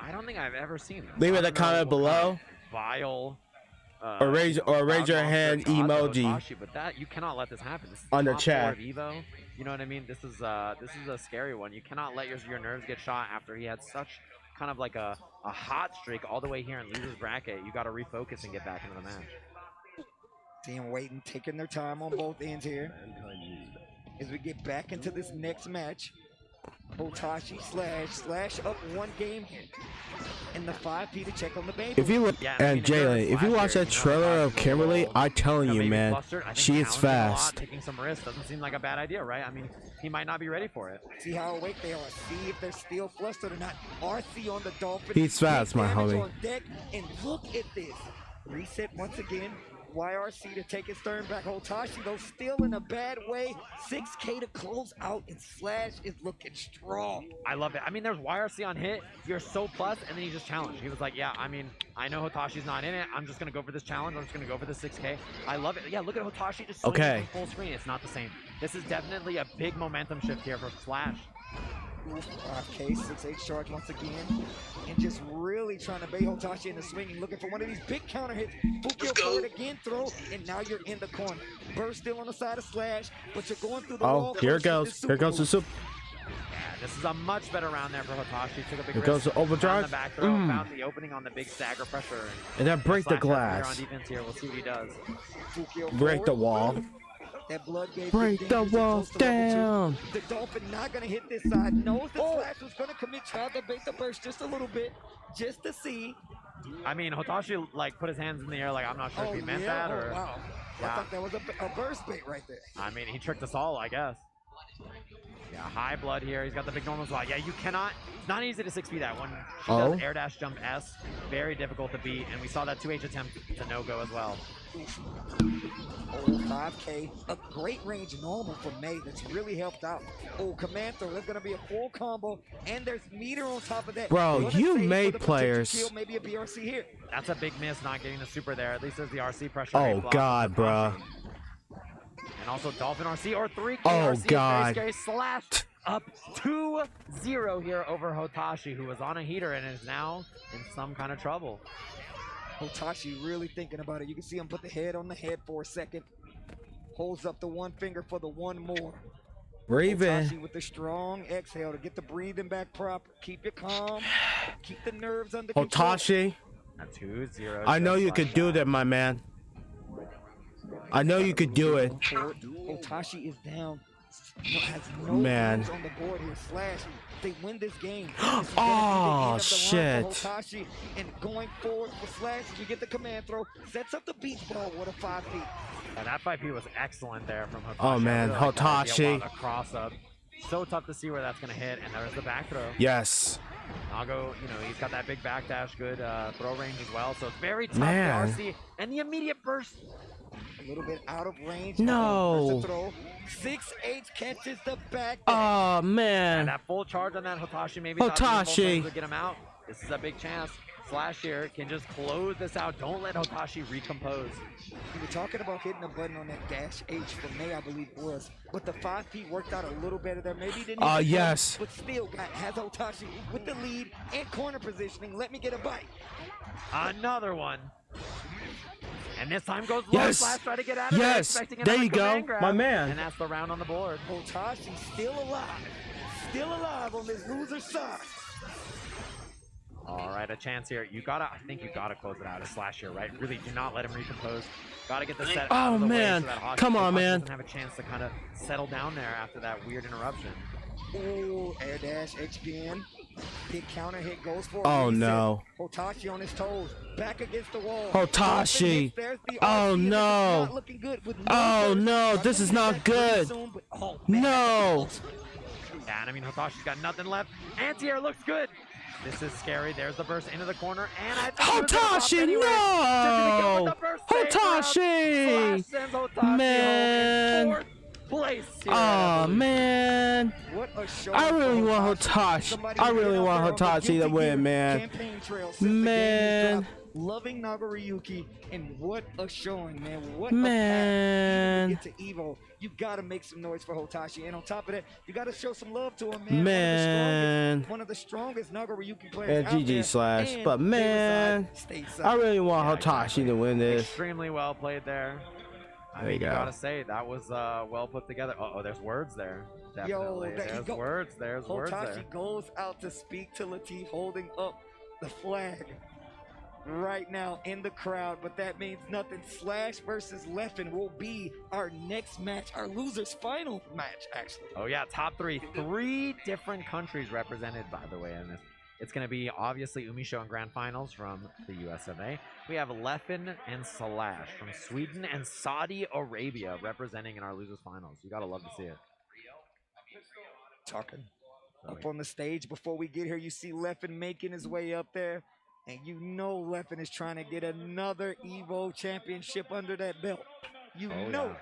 I don't think I've ever seen him. leave it in the comment below. Vile. Or raise your hand emoji. Hotashi, but that you cannot let this happen. This is On the top chat. 4 of EVO. You know what I mean? This is a scary one. You cannot let your nerves get shot after he had such kind of like a hot streak all the way here and loses bracket. You got to refocus and get back into the match. Team waiting, taking their time on both ends here. As we get back into this next match, Hotashi slash up 1 game here. And the 5P to check on the baby. If you look, and Jalen, if you watch that trailer of Kimberly, I'm telling you, man, she is fast. Taking some risks doesn't seem like a bad idea, right? I mean, he might not be ready for it. See how awake they are. See if they're still flustered or not. RC on the Dolphin. He's fast, my homie. On deck, and look at this. Reset once again. YRC to take his turn back. Hotashi, though, still in a bad way. 6K to close out, and Slash is looking strong. I love it. I mean, there's YRC on hit. You're so plus, and then he just challenged. He was like, yeah, I mean, I know Hotashi's not in it. I'm just going to go for this challenge. I'm just going to go for the 6K. I love it. Yeah, look at Hotashi just swinging full screen. It's not the same. This is definitely a big momentum shift here for Slash. 5K, 6H charge once again, and just really trying to bait Hotashi into swinging, looking for one of these big counter hits. Fukio forward again, throw, and now you're in the corner. Burst still on the side of Slash, but you're going through the wall. Here it goes. Here goes the soup. Yeah, this is a much better round there for Hotashi. Took a big Here goes the overdrive. Found the back throw, found the opening on the big stagger pressure. And then break the Slash glass. on defense here. We'll see what he does. Break the wall. That blood gauge Break the walls down. The Dolphin not going to hit this side. Knows that Slash was going to commit. Tried to bait the burst just a little bit, just to see. I mean, Hotashi like put his hands in the air like I'm not sure if he meant that or. Wow. Yeah. I thought that was a burst bait right there. I mean, he tricked us all, I guess. Yeah, high blood here. He's got the big normal slot. Yeah, you cannot. It's not easy to 6B that one. She does air dash jump S. Very difficult to beat, and we saw that 2H attempt to no go as well. 5K, a great range normal for May that's really helped out. Command throw, there's going to be a full combo, and there's meter on top of that. Bro, you May players. Maybe a BRC here. That's a big miss, not getting the super there. At least there's the RC pressure. Oh, God, bro. And also Dolphin RC or 3K Oh, RC. God. Very scary. Slash up 2-0 here over Hotashi, who was on a heater and is now in some kind of trouble. Hotashi really thinking about it. You can see him put the head on the head for a second. Holds up the one finger for the one more. Breathing. Hotashi with the strong exhale to get the breathing back proper. Keep it calm. Keep the nerves under control. Hotashi. 2-0. I know you could do that, my man. I know you could do it. Hotashi is down. Has no Man. points on the board here. Slash. They win this game. Oh, shit. Hotashi and going forward for Slash. We get the command throw. Sets up the beach ball. What a 5 feet. And that 5P was excellent there from Hotashi. Oh, man. I really like that idea Hotashi. while the cross up. So tough to see where that's going to hit. And there's the back throw. Yes. Nago, you know, he's got that big backdash, good throw range as well. So it's very tough Man. to RC. And the immediate burst. A little bit out of range. No. Throw. 6-8 catches the back. Oh, man. And that full charge on that Hotashi maybe Hotashi. to get him out. This is a big chance. Slash here can just close this out. Don't let Hotashi recompose. We were talking about hitting a button on that dash H for May, I believe it was. But the 5P worked out a little better there. Maybe he didn't hit the yes. button, but still has Hotashi with the lead and corner positioning. Let me get a bite. Another one. And this time goes low. Yes. Slash try to get out of Yes. it. Expecting There another you go. command grab. My man. And that's the round on the board. Hotashi still alive. Still alive on this loser's side. All right, a chance here. I think you gotta close it out. A Slash here, right? Really do not let him recompose. Gotta get the set out Oh, of the man. way so that Come on, Hotashi man. doesn't have a chance to kind of settle down there after that weird interruption. Ooh, air dash HPN. Big counter hit goes for Oh, a reset. no. Hotashi on his toes, back against the wall. Hotashi. There's the Oh, RC, and no. it's not looking good with Oh, burst. no. Not This gonna is be not back very good. soon, but, oh, man, No. Yeah, and I mean, Hotashi's got nothing left. Anti-air looks good. This is scary. There's the burst into the corner, and I think he was gonna pop Hotashi, anyway. Just gonna go with no. the burst save route. Hotashi. Slash sends Hotashi Man. home in 4th place here. Oh, man. What a show I really for want Hotashi. Hotashi. Somebody I get really out want there on the Hotashi to Guilty win, Gear man. campaign trail since the game has Man. dropped. Loving Nagoriyuki, and what a showing, man. What Man. a path. Even to get to EVO, you gotta make some noise for Hotashi, and on top of that, you gotta show some love to him, man. Man. One of the strongest Nagoriyuki players And out GG there, Slash. and But, they man, reside stateside. I really want Hotashi to win this. Extremely well played there. I There mean, you you go. gotta say that was well put together. Oh, there's words there. Yo, Definitely. there you There's go. words. There's words there. Hotashi goes out to speak to Latif, holding up the flag right now in the crowd, but that means nothing. Slash versus Leffen will be our next match, our loser's final match, actually. Oh yeah, top 3. 3 different countries represented, by the way, in this. It's going to be obviously Umisho and Grand Finals from the US of A. We have Leffen and Slash from Sweden and Saudi Arabia representing in our losers finals. You got to love to see it. Talking up on the stage before we get here, you see Leffen making his way up there, and you know Leffen is trying to get another EVO championship under that belt. You know it.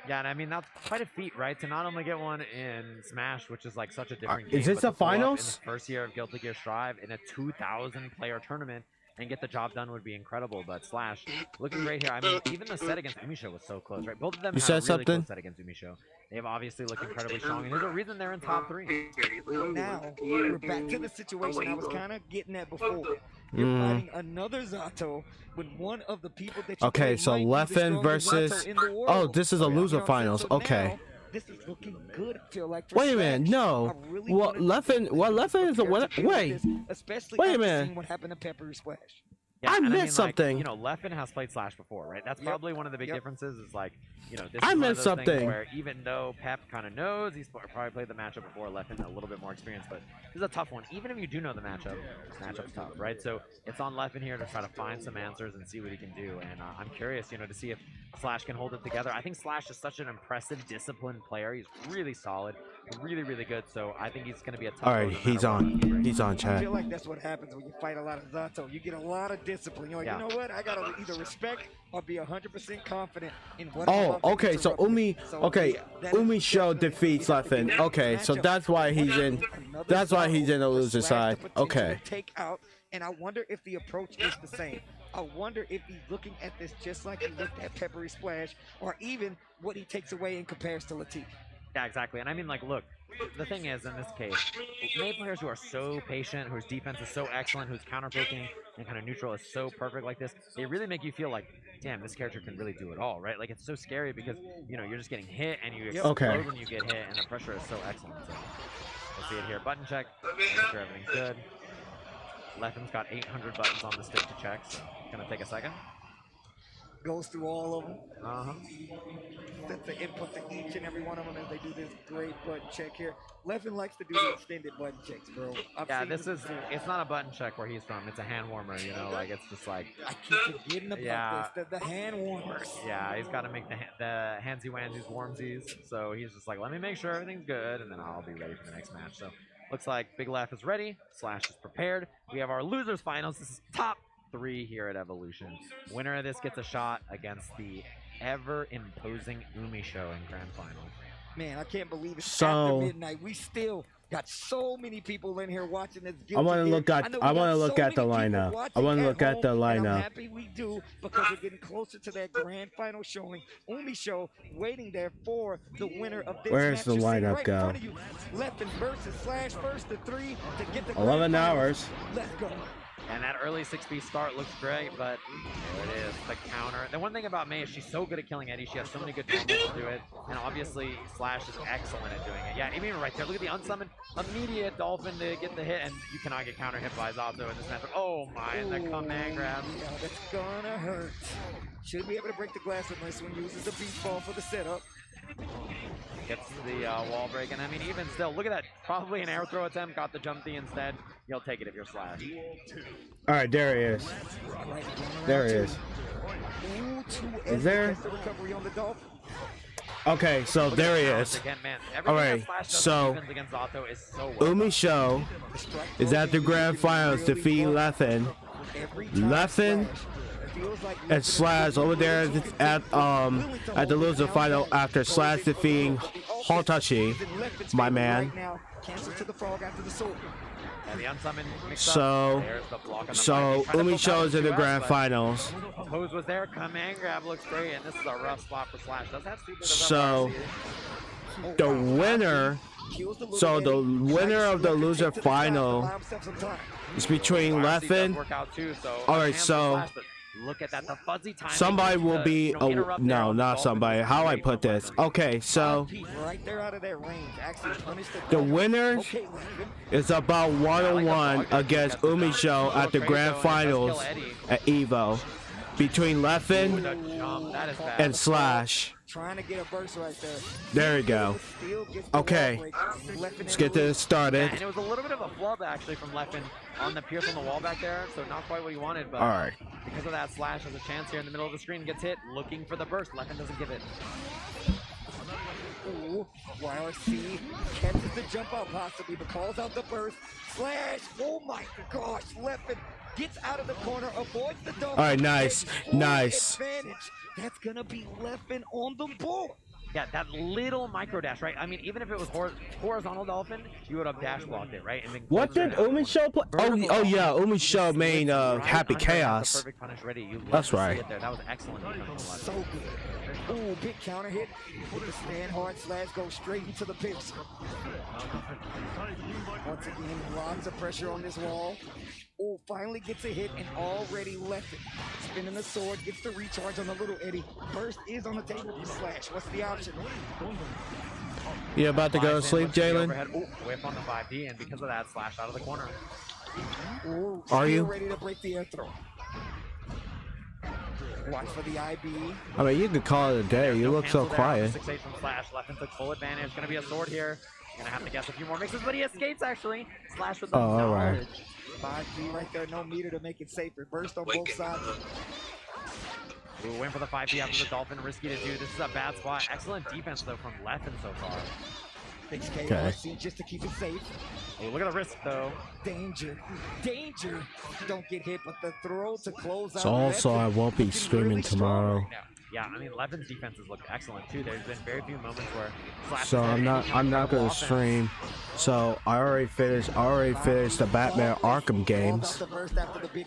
Yeah, and I mean, that's quite a feat, right? To not only get one in Smash, which is like such a different Is game, this but the to pull up finals? in the first year of Guilty Gear Strive in a 2,000-player tournament and get the job done would be incredible. But Slash looking great here. I mean, even the set against Umisho was so close, right? Both of them You had said a really something? close set against Umisho. They've obviously looked incredibly strong, and there's a reason they're in top 3. Now, we're back to the situation I was kind of getting at before. You're Mm. fighting another Zato with one of the people that you Okay, play so might be the Leffen strongest versus. Zato in the world. Oh, this is a You know loser what I'm saying? finals. So Okay. now, this is looking good, I feel like. For Wait a minute, Slash. no. I really Well, wanted Leffen. Well, Leffen is the winner. to deal with Wait. this, especially Wait a after minute. seeing what happened to Peppery Splash. Yeah, I and missed mean, like, something. you know, Leffen has played Slash before, right? That's probably one of the big differences. Is like, you know, this I is one of missed those things something. where even though Pep kind of knows, he's probably played the matchup before. Leffen a little bit more experienced, but this is a tough one. Even if you do know the matchup's tough, right? So it's on Leffen here to try to find some answers and see what he can do. And I'm curious, you know, to see if Slash can hold it together. I think Slash is such an impressive, disciplined player. He's really solid, really, really good. So I think he's going to be a tough. All right, loser no he's matter what. on. He's on, I chat. feel like that's what happens when you fight a lot of Zato. You get a lot of discipline. You're like, Yeah. you know what? I gotta either respect or be 100% confident in what I'm Oh, about to okay. So interrupt. Umi. So, Okay, yeah, that Umi is show definitely- defeats you have to Leffen. get Okay, so matchup. that's why he's in. Another That's why he's in the Zato loser for Slash side. to potentially Okay. Take out, and I wonder if the approach is the same. I wonder if he's looking at this just like he looked at Peppery Splash, or even what he takes away in comparison to Latif. Yeah, exactly. And I mean, like, look, the thing is, in this case, made players who are so patient, whose defense is so excellent, whose counter picking and kind of neutral is so perfect like this, they really make you feel like, damn, this character can really do it all, right? Like, it's so scary because, you know, you're just getting hit and you explode when you get hit, and the pressure is so excellent. So, we'll see it here. Button check. Make sure everything's good. Leffen's got 800 buttons on the stick to check, so it's going to take a second. Goes through all of them. Uh-huh. Sets the input to each and every one of them as they do this great button check here. Leffen likes to do the extended button checks, bro. Yeah, it's not a button check where he's from. It's a hand warmer, you know, like, it's just like... I keep forgetting about this, the hand warmers. Yeah, he's got to make the handsy-wansies warmsies, so he's just like, let me make sure everything's good, and then I'll be ready for the next match. So, looks like Big Laugh is ready, Slash is prepared. We have our losers finals. This is top 3 here at Evolution. Winner of this gets a shot against the ever-imposing Umi Show in Grand Final. Man, I can't believe it's after midnight. We still got so many people in here watching this. I want to look at the lineup. I want to look at the lineup. I'm happy we do because we're getting closer to that grand final showing. Umi Show waiting there for the winner of this Where's match. the lineup go? Leffen versus Slash first to 3 to get the 11 hours. Let's go. And that early 6B start looks great, but there it is, the counter. The one thing about May is she's so good at killing Eddie. She has so many good combos to do it. And obviously, Slash is excellent at doing it. Yeah, even right there, look at the unsummoned immediate Dolphin to get the hit, and you cannot get counter hit by Zato in this match. Oh my, and the command grab. Yeah, that's gonna hurt. Should be able to break the glass with this one. Uses the beach ball for the setup. Gets the wall break, and I mean, even still, look at that. Probably an air throw attempt, got the jump D instead. You'll take it if you're Slash. All right, there he is. There he is. Is there? Okay, so there he is. All right, so Umi Show is at the grand finals defeating Leffen. Leffen and Slash over there at the loser final after Slash defeating Hotachi, my man. So Umi Show is in the grand finals. Pose was there, command grab looks great, and this is a rough spot for Slash. Does have stupid so the winner of the loser final is between Leffen. All right, so look at that, the fuzzy time. Somebody will be no, not somebody. How I put this? Okay, so the winner is about 1-on-1 against Umi Show at the grand finals at EVO between Leffen and Slash. Trying to get a burst right there. There we go. Okay, let's get this started. Yeah, and it was a little bit of a flub actually from Leffen on the pierce on the wall back there, so not quite what he wanted, but all right. Because of that, Slash has a chance here in the middle of the screen, gets hit, looking for the burst. Leffen doesn't give it. Ooh, YRC catches the jump out possibly, but calls out the burst. Slash, oh my gosh, Leffen gets out of the corner, avoids the double. All right, nice. Advantage. That's gonna be Leffen on the board. Yeah, that little micro dash, right? I mean, even if it was horizontal Dolphin, you would have dash blocked it, right? And then what did Umi Show play? Oh yeah, Umi Show made Happy Chaos. That's right. That was excellent. So good. Ooh, big counter hit. With the stand hard Slash goes straight into the pips. Once again, lots of pressure on this wall. Oh, finally gets a hit and already left it. Spinning the sword, gets the recharge on the little Eddie. Burst is on the table for Slash. What's the option? You about to go to sleep, Jalen? Whip on the 5D, and because of that, Slash out of the corner. Ooh, are you ready to break the air throw? Watch for the IB. I mean, you could call it a day. You look so quiet. 6-8 from Slash. Leffen took full advantage. Gonna be a sword here. Gonna have to guess a few more mixes, but he escapes actually. Slash with the all right. 5D right there, no meter to make it safer. Burst on both sides. We'll win for the 5D after the Dolphin. Risky to do. This is a bad spot. Excellent defense though from Leffen so far. Thanks, KRC, just to keep it safe. Oh, look at the risk though. Danger. Danger. Don't get hit, but the throw to close out. So also, I won't be streaming tomorrow. Yeah, I mean, Leffen's defenses look excellent too. There's been very few moments where Slash so I'm not gonna stream. So I already finished the Batman Arkham games.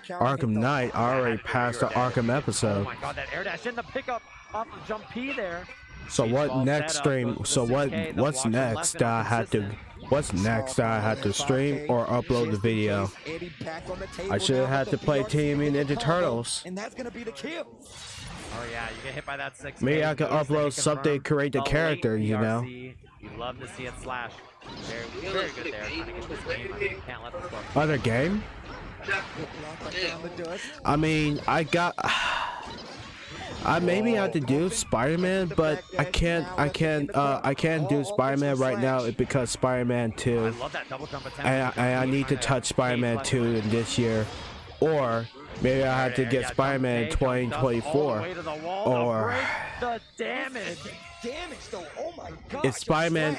Arkham Knight, I already passed the Arkham episode. Oh my god, that air dash in the pickup off of jump P there. So what next stream? So what's next that I had to? What's next that I had to stream or upload the video? I should have had to play Team Ninja Turtles. And that's gonna be the kill. Oh yeah, you get hit by that 6. Maybe I could upload something, create the character, you know. You love to see it slash. Very good there. Trying to get this game. I mean, you can't let this go. Other game? I mean, I maybe have to do Spider-Man, but I can't do Spider-Man right now because Spider-Man 2. And I need to touch Spider-Man 2 in this year, or maybe I have to get Spider-Man in 2024, or the damage though. Oh my god. if Spider-Man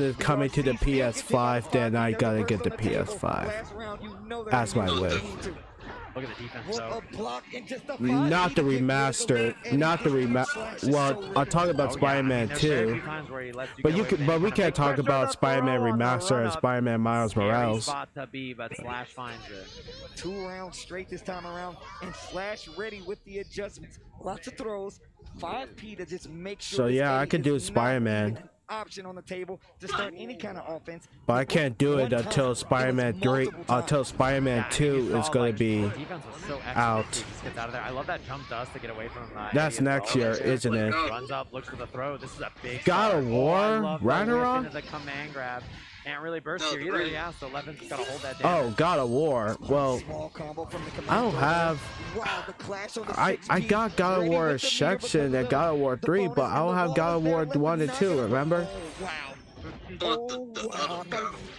is coming to the PS5, then I gotta get the PS5. That's my wish. Look at the defense, though. Not the remaster, well, I'll talk about Spider-Man 2, but we can't talk about Spider-Man remaster and Spider-Man Miles Morales. But Slash finds it. 2 rounds straight this time around, and Slash ready with the adjustments. Lots of throws. 5P to just make sure. So yeah, I could do Spider-Man. Option on the table to start any kind of offense. But I can't do it until Spider-Man 3, until Spider-Man 2 is going to be out. I love that jump dust to get away from That's next year, isn't it? Runs up, looks for the throw. This is a big God of War? Ragnarok? The command grab. Can't really burst here either. Yeah, so Levin's got to hold that down. Oh, God of War. Well, I don't have. I got God of War section and God of War 3, but I don't have God of War 1 and 2. Remember? Oh, wow.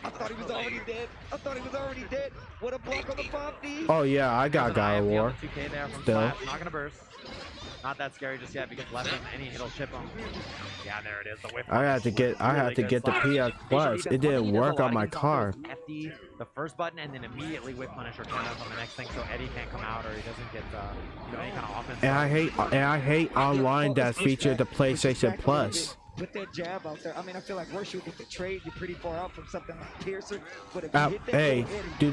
I thought he was already dead. I thought he was already dead. What a block on the 5D. Oh yeah, I got God of War. Still. Not gonna burst. Not that scary just yet because left him any hit'll chip him. Yeah, there it is. The whip. I had to get the PS Plus. It didn't work on my car. FD, the first button, and then immediately whip punish or count on the next thing, so Eddie can't come out or he doesn't get any kind of offense. And I hate online that featured the PlayStation Plus. Put that jab out there. I mean, I feel like once you get the trade, you're pretty far out from something like Piercer. But if you hit that hey, do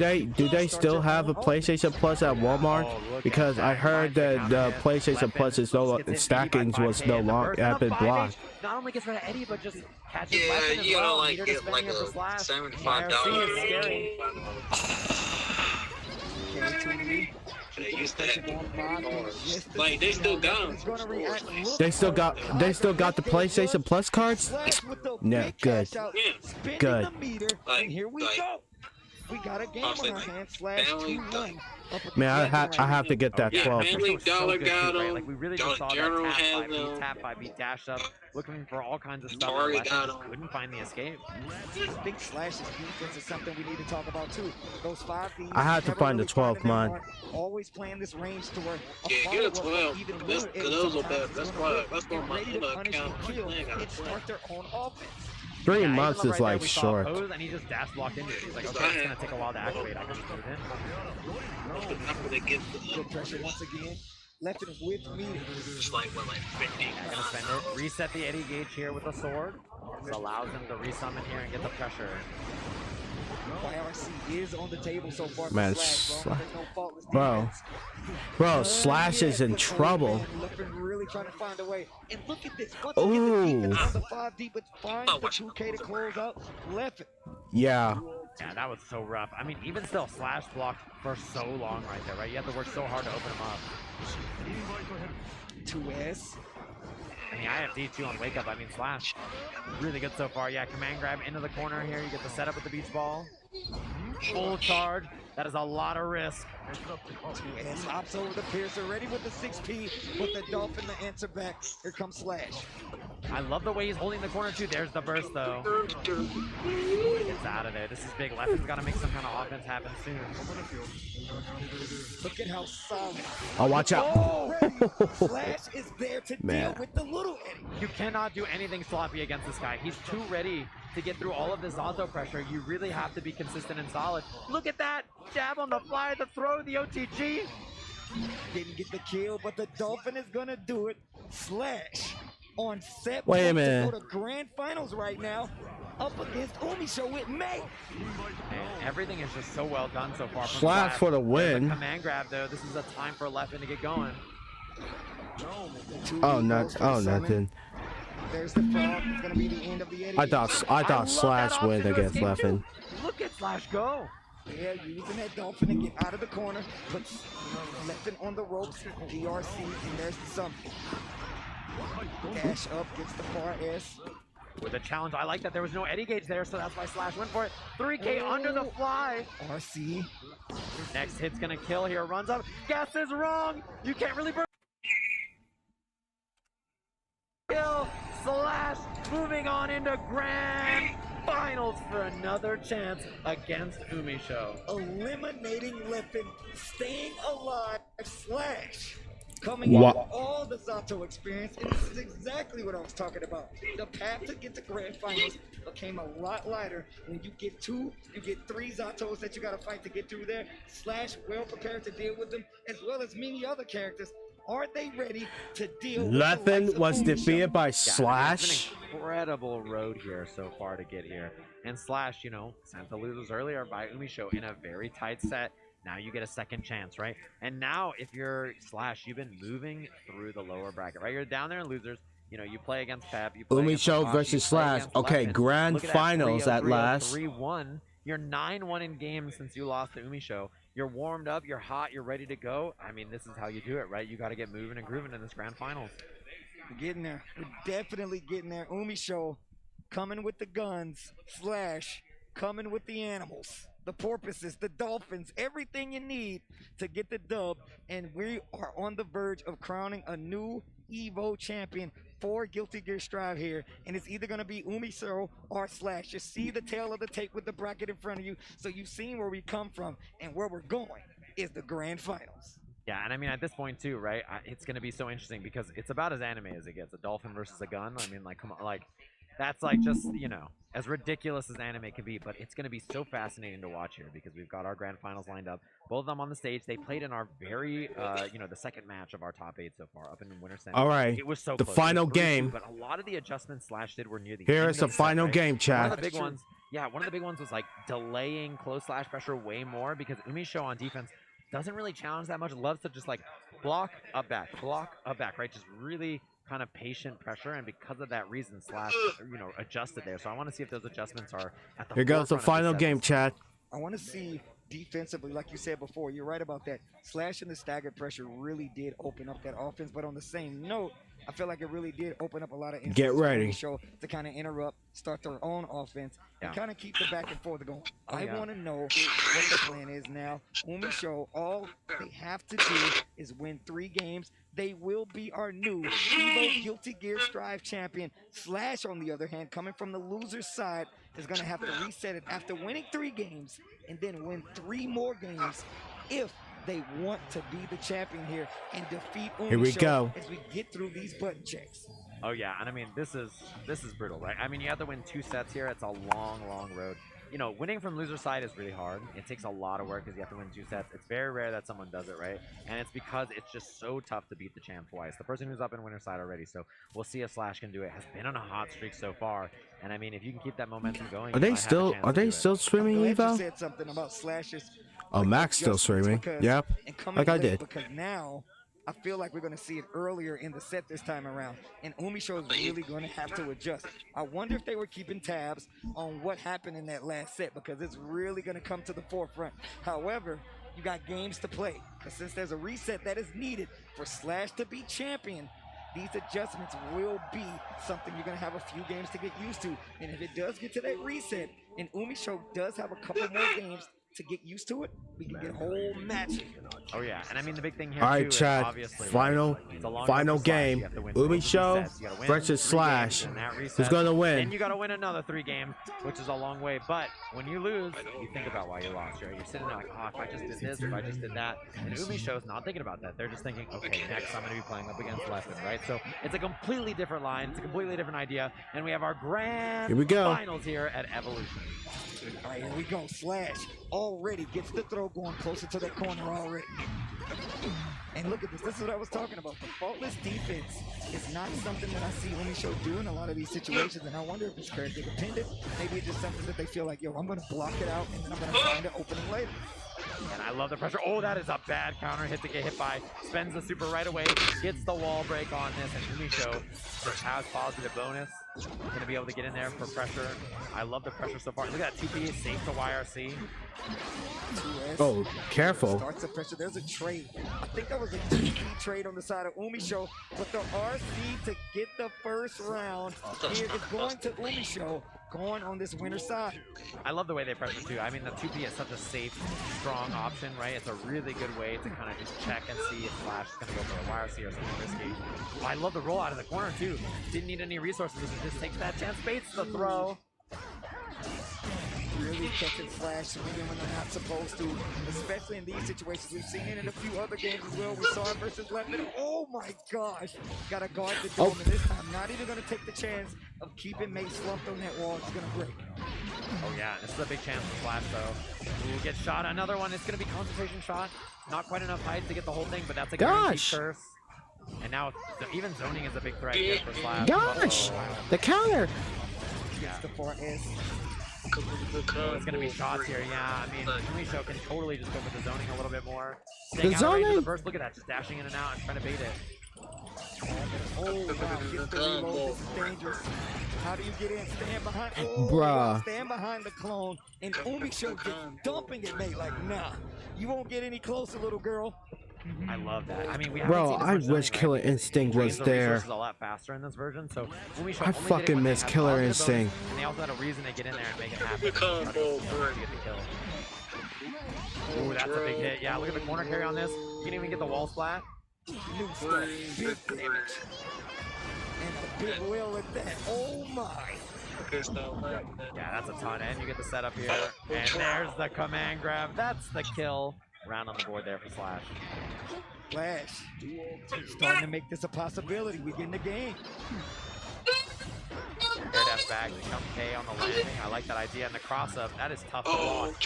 they still have a PlayStation Plus at Walmart? Because I heard that the PlayStation Plus is stackings was no longer have been blocked. Not only gets rid of Eddie, but just catches Yeah, you gotta like get like a $75. They used to have like they still got them. They still got the PlayStation Plus cards? No, good. Good. And here we go. We got a game on our hands. Slash 2-1. Man, I have to get that 12. Family Dollar got them. Like we really just saw General that had them. tap 5B dash up, looking for all kinds of stuff. Target got Just couldn't find the escape. I think Slash's defense is something we need to talk about too. Those 5Ds. I had to find the 12 month. Always playing this range to where Get a 12. Those are bad. That's why my account. It's start their own offense. 3 months is like short. And he just dash blocked into it. He's like, okay, it's gonna take a while to activate. I can just put it in. Good pressure once again. Left it with me. Just like 50. Gonna spend it. Reset the Eddie gauge here with the sword. This allows him to resummon here and get the pressure. YRC is on the table so far. Man, bro, Slash is in trouble. Really trying to find a way. And look at this. Ooh. On the 5D, but finds the 2K to close out. Left it. Yeah. Yeah, that was so rough. I mean, even still, Slash blocked for so long right there, right? You have to work so hard to open him up. 2S. I mean, I have D2 on Wake Up. I mean, Slash, really good so far. Yeah, command grab into the corner here. You get the setup with the beach ball. Full charge. That is a lot of risk. 2S hops over the Piercer, ready with the 6P, with the Dolphin to answer back. Here comes Slash. I love the way he's holding the corner too. There's the burst though. Gets out of there. This is big. Left has got to make some kind of offense happen soon. Look at how solid. Oh, watch out. Oh, Slash is there to deal with the little Eddie. You cannot do anything sloppy against this guy. He's too ready to get through all of this auto pressure. You really have to be consistent and solid. Look at that. Jab on the fly, the throw, the OTG. Didn't get the kill, but the Dolphin is going to do it. Slash on set. Wait a minute. To go to grand finals right now. Up against Umisho with May. Man, everything is just so well done so far. Slash for the win. The command grab though. This is a time for Leffen to get going. Oh, nothing. There's the frog. It's gonna be the end of the Eddie. I thought Slash win against Leffen. Look at Slash go. Yeah, using that dolphin to get out of the corner. Puts Leffen on the ropes. DRC, and there's the something. Dash up, gets the far S. With a challenge, I like that there was no Eddie gauge there, so that's why Slash went for it. 3K under the fly. RC. Next hit's gonna kill here. Runs up. Gas is wrong. You can't really burn. Kill. Slash moving on into grand finals for another chance against Umisho. Eliminating Leffen, staying alive. Slash. Coming in with all the Zato experience, and this is exactly what I was talking about. The path to get to grand finals became a lot lighter when you get 2, you get 3 Zatos that you gotta fight to get through there. Slash well prepared to deal with them, as well as many other characters. Are they ready to deal with Leffen was defeated by It's Slash. been an incredible road here so far to get here. And Slash, you know, sent the losers earlier by Umisho in a very tight set. Now you get a second chance, right? And now if you're Slash, you've been moving through the lower bracket, right? You're down there in losers. You know, you play against Pep. You play against Umisho Akashi, versus you play Slash. against Okay, Leffen. grand Look at that, finals 3-0, at 3-0, last. 3-1. You're 9-1 in games since you lost to Umisho. You're warmed up, you're hot, you're ready to go. I mean, this is how you do it, right? You got to get moving and grooving in this grand finals. We're getting there. We're definitely getting there. Umisho coming with the guns. Slash coming with the animals. The porpoises, the dolphins, everything you need to get the dub. And we are on the verge of crowning a new EVO champion for Guilty Gear Strive here. And it's either going to be Umisho or Slash. You see the tail of the tape with the bracket in front of you. So you've seen where we come from, and where we're going is the grand finals. Yeah, and I mean, at this point, too, right, it's going to be so interesting because it's about as anime as it gets. A dolphin versus a gun. I mean, like, come on, like, that's like just, you know, as ridiculous as anime can be, but it's going to be so fascinating to watch here because we've got our grand finals lined up. Both of them on the stage. They played in our very, you know, the second match of our top 8 so far up in Winter Center. All right, it was so the close. final It was 3-2, game. But a lot of the adjustments Slash did were near the Here end is of the set, final right? game, Chad. One of the big ones, yeah, one of the big ones was like delaying close Slash pressure way more because Umisho on defense doesn't really challenge that much. Loves to just like block, up, back, right? Just really kind of patient pressure, and because of that reason, Slash, you know, adjusted there. So I want to see if those adjustments are at the Here goes the forefront of final set. game, Chad. I want to see defensively, like you said before, you're right about that. Slash and the staggered pressure really did open up that offense, but on the same note, I feel like it really did open up a lot of instances Get ready. for the show to kind of interrupt, start their own offense, and kind of keep the back and forth going. I want to know what the plan is now. Umisho, all they have to do is win 3 games. They will be our new EVO Guilty Gear Strive champion. Slash, on the other hand, coming from the loser's side, is going to have to reset it after winning 3 games and then win 3 more games if they want to be the champion here and defeat Umisho Here we go. as we get through these button checks. Oh yeah, and I mean this is brutal, right? I mean you have to win 2 sets here. It's a long road. You know, winning from loser side is really hard. It takes a lot of work because you have to win 2 sets. It's very rare that someone does it, right? And it's because it's just so tough to beat the champ twice. The person who's up in winner side already, so we'll see if Slash can do it. Has been on a hot streak so far, and I mean if you can keep that momentum going, Are they still streaming I'm glad EVO? you said something about Slash's Oh, Mac's still streaming. Yep, like I did. Because now I feel like we're going to see it earlier in the set this time around, and Umisho is really going to have to adjust. I wonder if they were keeping tabs on what happened in that last set because it's really going to come to the forefront. However, you got games to play, and since there's a reset that is needed for Slash to be champion, these adjustments will be something you're going to have a few games to get used to. And if it does get to that reset, and Umisho does have a couple more games to get used to it, we can get a whole match. Oh yeah, and I mean the big thing here All too right, is Chad. obviously Final game. Umisho versus Slash. Who's gonna win? Then you got to win another 3 games, which is a long way. But when you lose, you think about why you lost, right? You're sitting there like, oh, if I just did this, if I just did that. And Umisho's not thinking about that. They're just thinking, okay, next I'm going to be playing up against Leffen, right? So it's a completely different line. It's a completely different idea. And we have our grand finals here at Evolution. All right, here we go. Slash already gets the throw going closer to that corner already. And look at this. This is what I was talking about. The faultless defense is not something that I see Umisho do in a lot of these situations, and I wonder if it's character dependent. Maybe it's just something that they feel like, yo, I'm going to block it out, and then I'm going to find an opening later. And I love the pressure. Oh, that is a bad counter hit to get hit by. Spends the super right away, gets the wall break on this, and Umisho just has positive bonus. Gonna be able to get in there for pressure. I love the pressure so far. Look at that 2P, safe to YRC. Oh, careful. Starts the pressure. There's a trade. I think that was a 2P trade on the side of Umisho, but the RC to get the first round here is going to Umisho, going on this winner side. I love the way they pressure too. I mean, the 2P is such a safe, strong option, right? It's a really good way to kind of just check and see if Flash is going to go for a YRC or something risky. Oh, I love the roll out of the corner too. Didn't need any resources. Just takes that chance, baits the throw. Really catching Flash swinging when they're not supposed to, especially in these situations. We've seen it in a few other games as well. We saw it versus Lemon. Oh my gosh! Gotta guard the dome, and this time not even gonna take the chance of keeping Mate slumped on that wall. It's gonna break. Oh yeah, this is a big chance for Flash though. Ooh, get shot. Another one. It's gonna be concentration shot. Not quite enough height to get the whole thing, but that's a guaranteed curse. And now even zoning is a big threat here for Flash. Gosh! The counter! Gets the 4S. Oh, it's gonna be shots here, yeah. I mean, Umisho can totally just go for the zoning a little bit more. The Staying out of range of zoning? the burst. Look at that, just dashing in and out and trying to bait it. Oh wow, gets the reload. This is dangerous. How do you get in? Stand behind. Oh, Bruh. Stand behind the clone, and Umisho just dumping it, mate. Like, nah, you won't get any closer, little girl. I love that. I mean, we Bro, I wish Killer Instinct was there. A lot faster in this version, so Umisho I only fucking did it when miss they had Killer positive Instinct. bonus, and they also had a reason to get in there and make it happen. To get the kill. Ooh, that's a big hit. Yeah, look at the corner carry on this. You can even get the wall splat. New stuff, big damage, and a big wheel at that. Oh my! Yeah, that's a ton, and you get the setup here. And there's the command grab. That's the kill. Round on the board there for Slash. Flash, starting to make this a possibility. We get in the game. Air dash back, jump K on the landing. I like that idea. And the cross up, that is tough to block.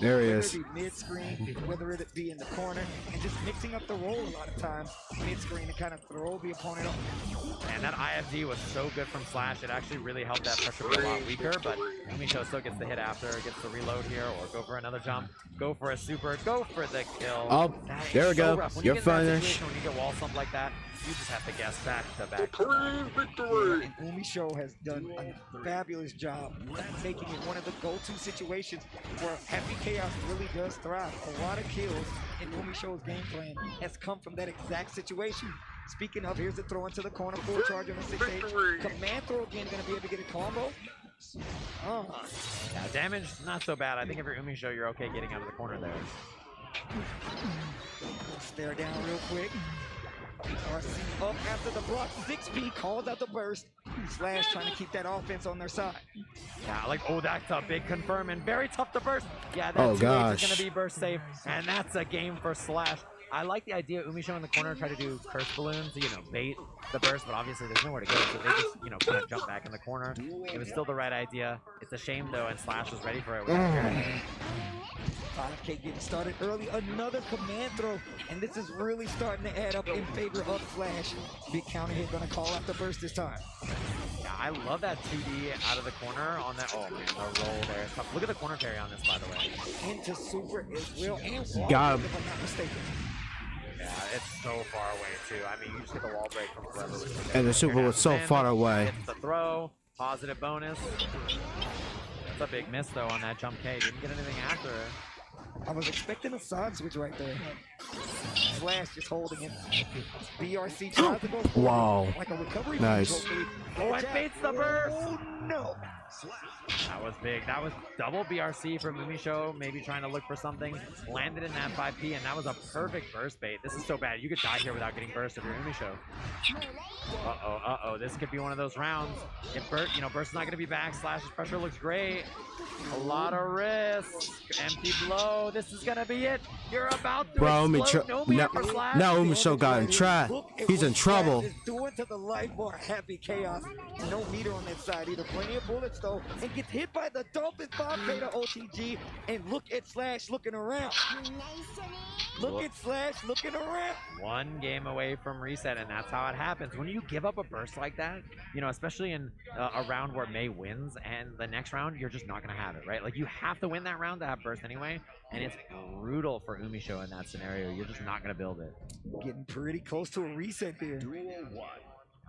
There he is. Whether it be mid-screen, whether it be in the corner, and just mixing up the roll a lot of times mid-screen to kind of throw the opponent off. And that IFD was so good from Slash. It actually really helped that pressure be a lot weaker, but Umisho still gets the hit after, gets the reload here, or go for another jump, go for a super, go for the kill. Oh, there we go. You're finished. When you get wall slumped like that, you just have to guess back to back. And Umisho has done a fabulous job making it one of the go-to situations where Happy Chaos really does thrive. A lot of kills in Umisho's game plan has come from that exact situation. Speaking of, here's the throw into the corner, full charge on the 6H. Command throw again, gonna be able to get a combo. Yeah, damage, not so bad. I think if you're Umisho, you're okay getting out of the corner there. Stare down real quick. RC up after the block. 6P calls out the burst. Slash trying to keep that offense on their side. Yeah, like, oh, that's a big confirm and very tough to burst. Yeah, that 2H is going to be burst safe, and that's a game for Slash. I like the idea of Umisho in the corner try to do curse balloons, you know, bait the burst, but obviously there's nowhere to go, so they just, you know, kind of jump back in the corner. It was still the right idea. It's a shame, though, and Slash was ready for it. 5K getting started early. Another command throw, and this is really starting to add up in favor of Flash. Big counter hit, gonna call out the burst this time. Yeah, I love that 2D out of the corner on that. Oh, man, the roll there. Look at the corner carry on this, by the way. Into super as well, and got him. if I'm not mistaken. Yeah, it's so far away, too. I mean, you just get the wall break from forever. And the super was so far away. It's the throw, positive bonus. That's a big miss, though, on that jump K. Didn't get anything after. I was expecting a side switch right there. Flash just holding it. BRC tries to go Wow. like a recovery. Nice. Oh, it baits the burst. Oh, no. That was big. That was double BRC from Umisho, maybe trying to look for something. Landed in that 5P, and that was a perfect burst bait. This is so bad. You could die here without getting burst if you're Umisho. Uh-oh. This could be one of those rounds. If burst, you know, burst is not going to be back. Slash's pressure looks great. A lot of risk. Empty blow. this is gonna be it. You're about to Bro, explode. now Umisho got in trap. He's in trouble. Is doing to the life bar. Happy chaos. No meter on that side either. Plenty of bullets though, and gets hit by the Dolphin 5K to OTG. And look at Slash looking around. Look at Slash looking around. One game away from reset, and that's how it happens. When you give up a burst like that, you know, especially in a round where May wins, and the next round, you're just not going to have it, right? Like, you have to win that round to have burst anyway, and it's brutal for Umisho in that scenario. You're just not going to build it. Getting pretty close to a reset here.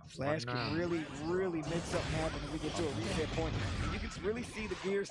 Flash can really, really make something happen if we get to a reset point. And you can really see the gears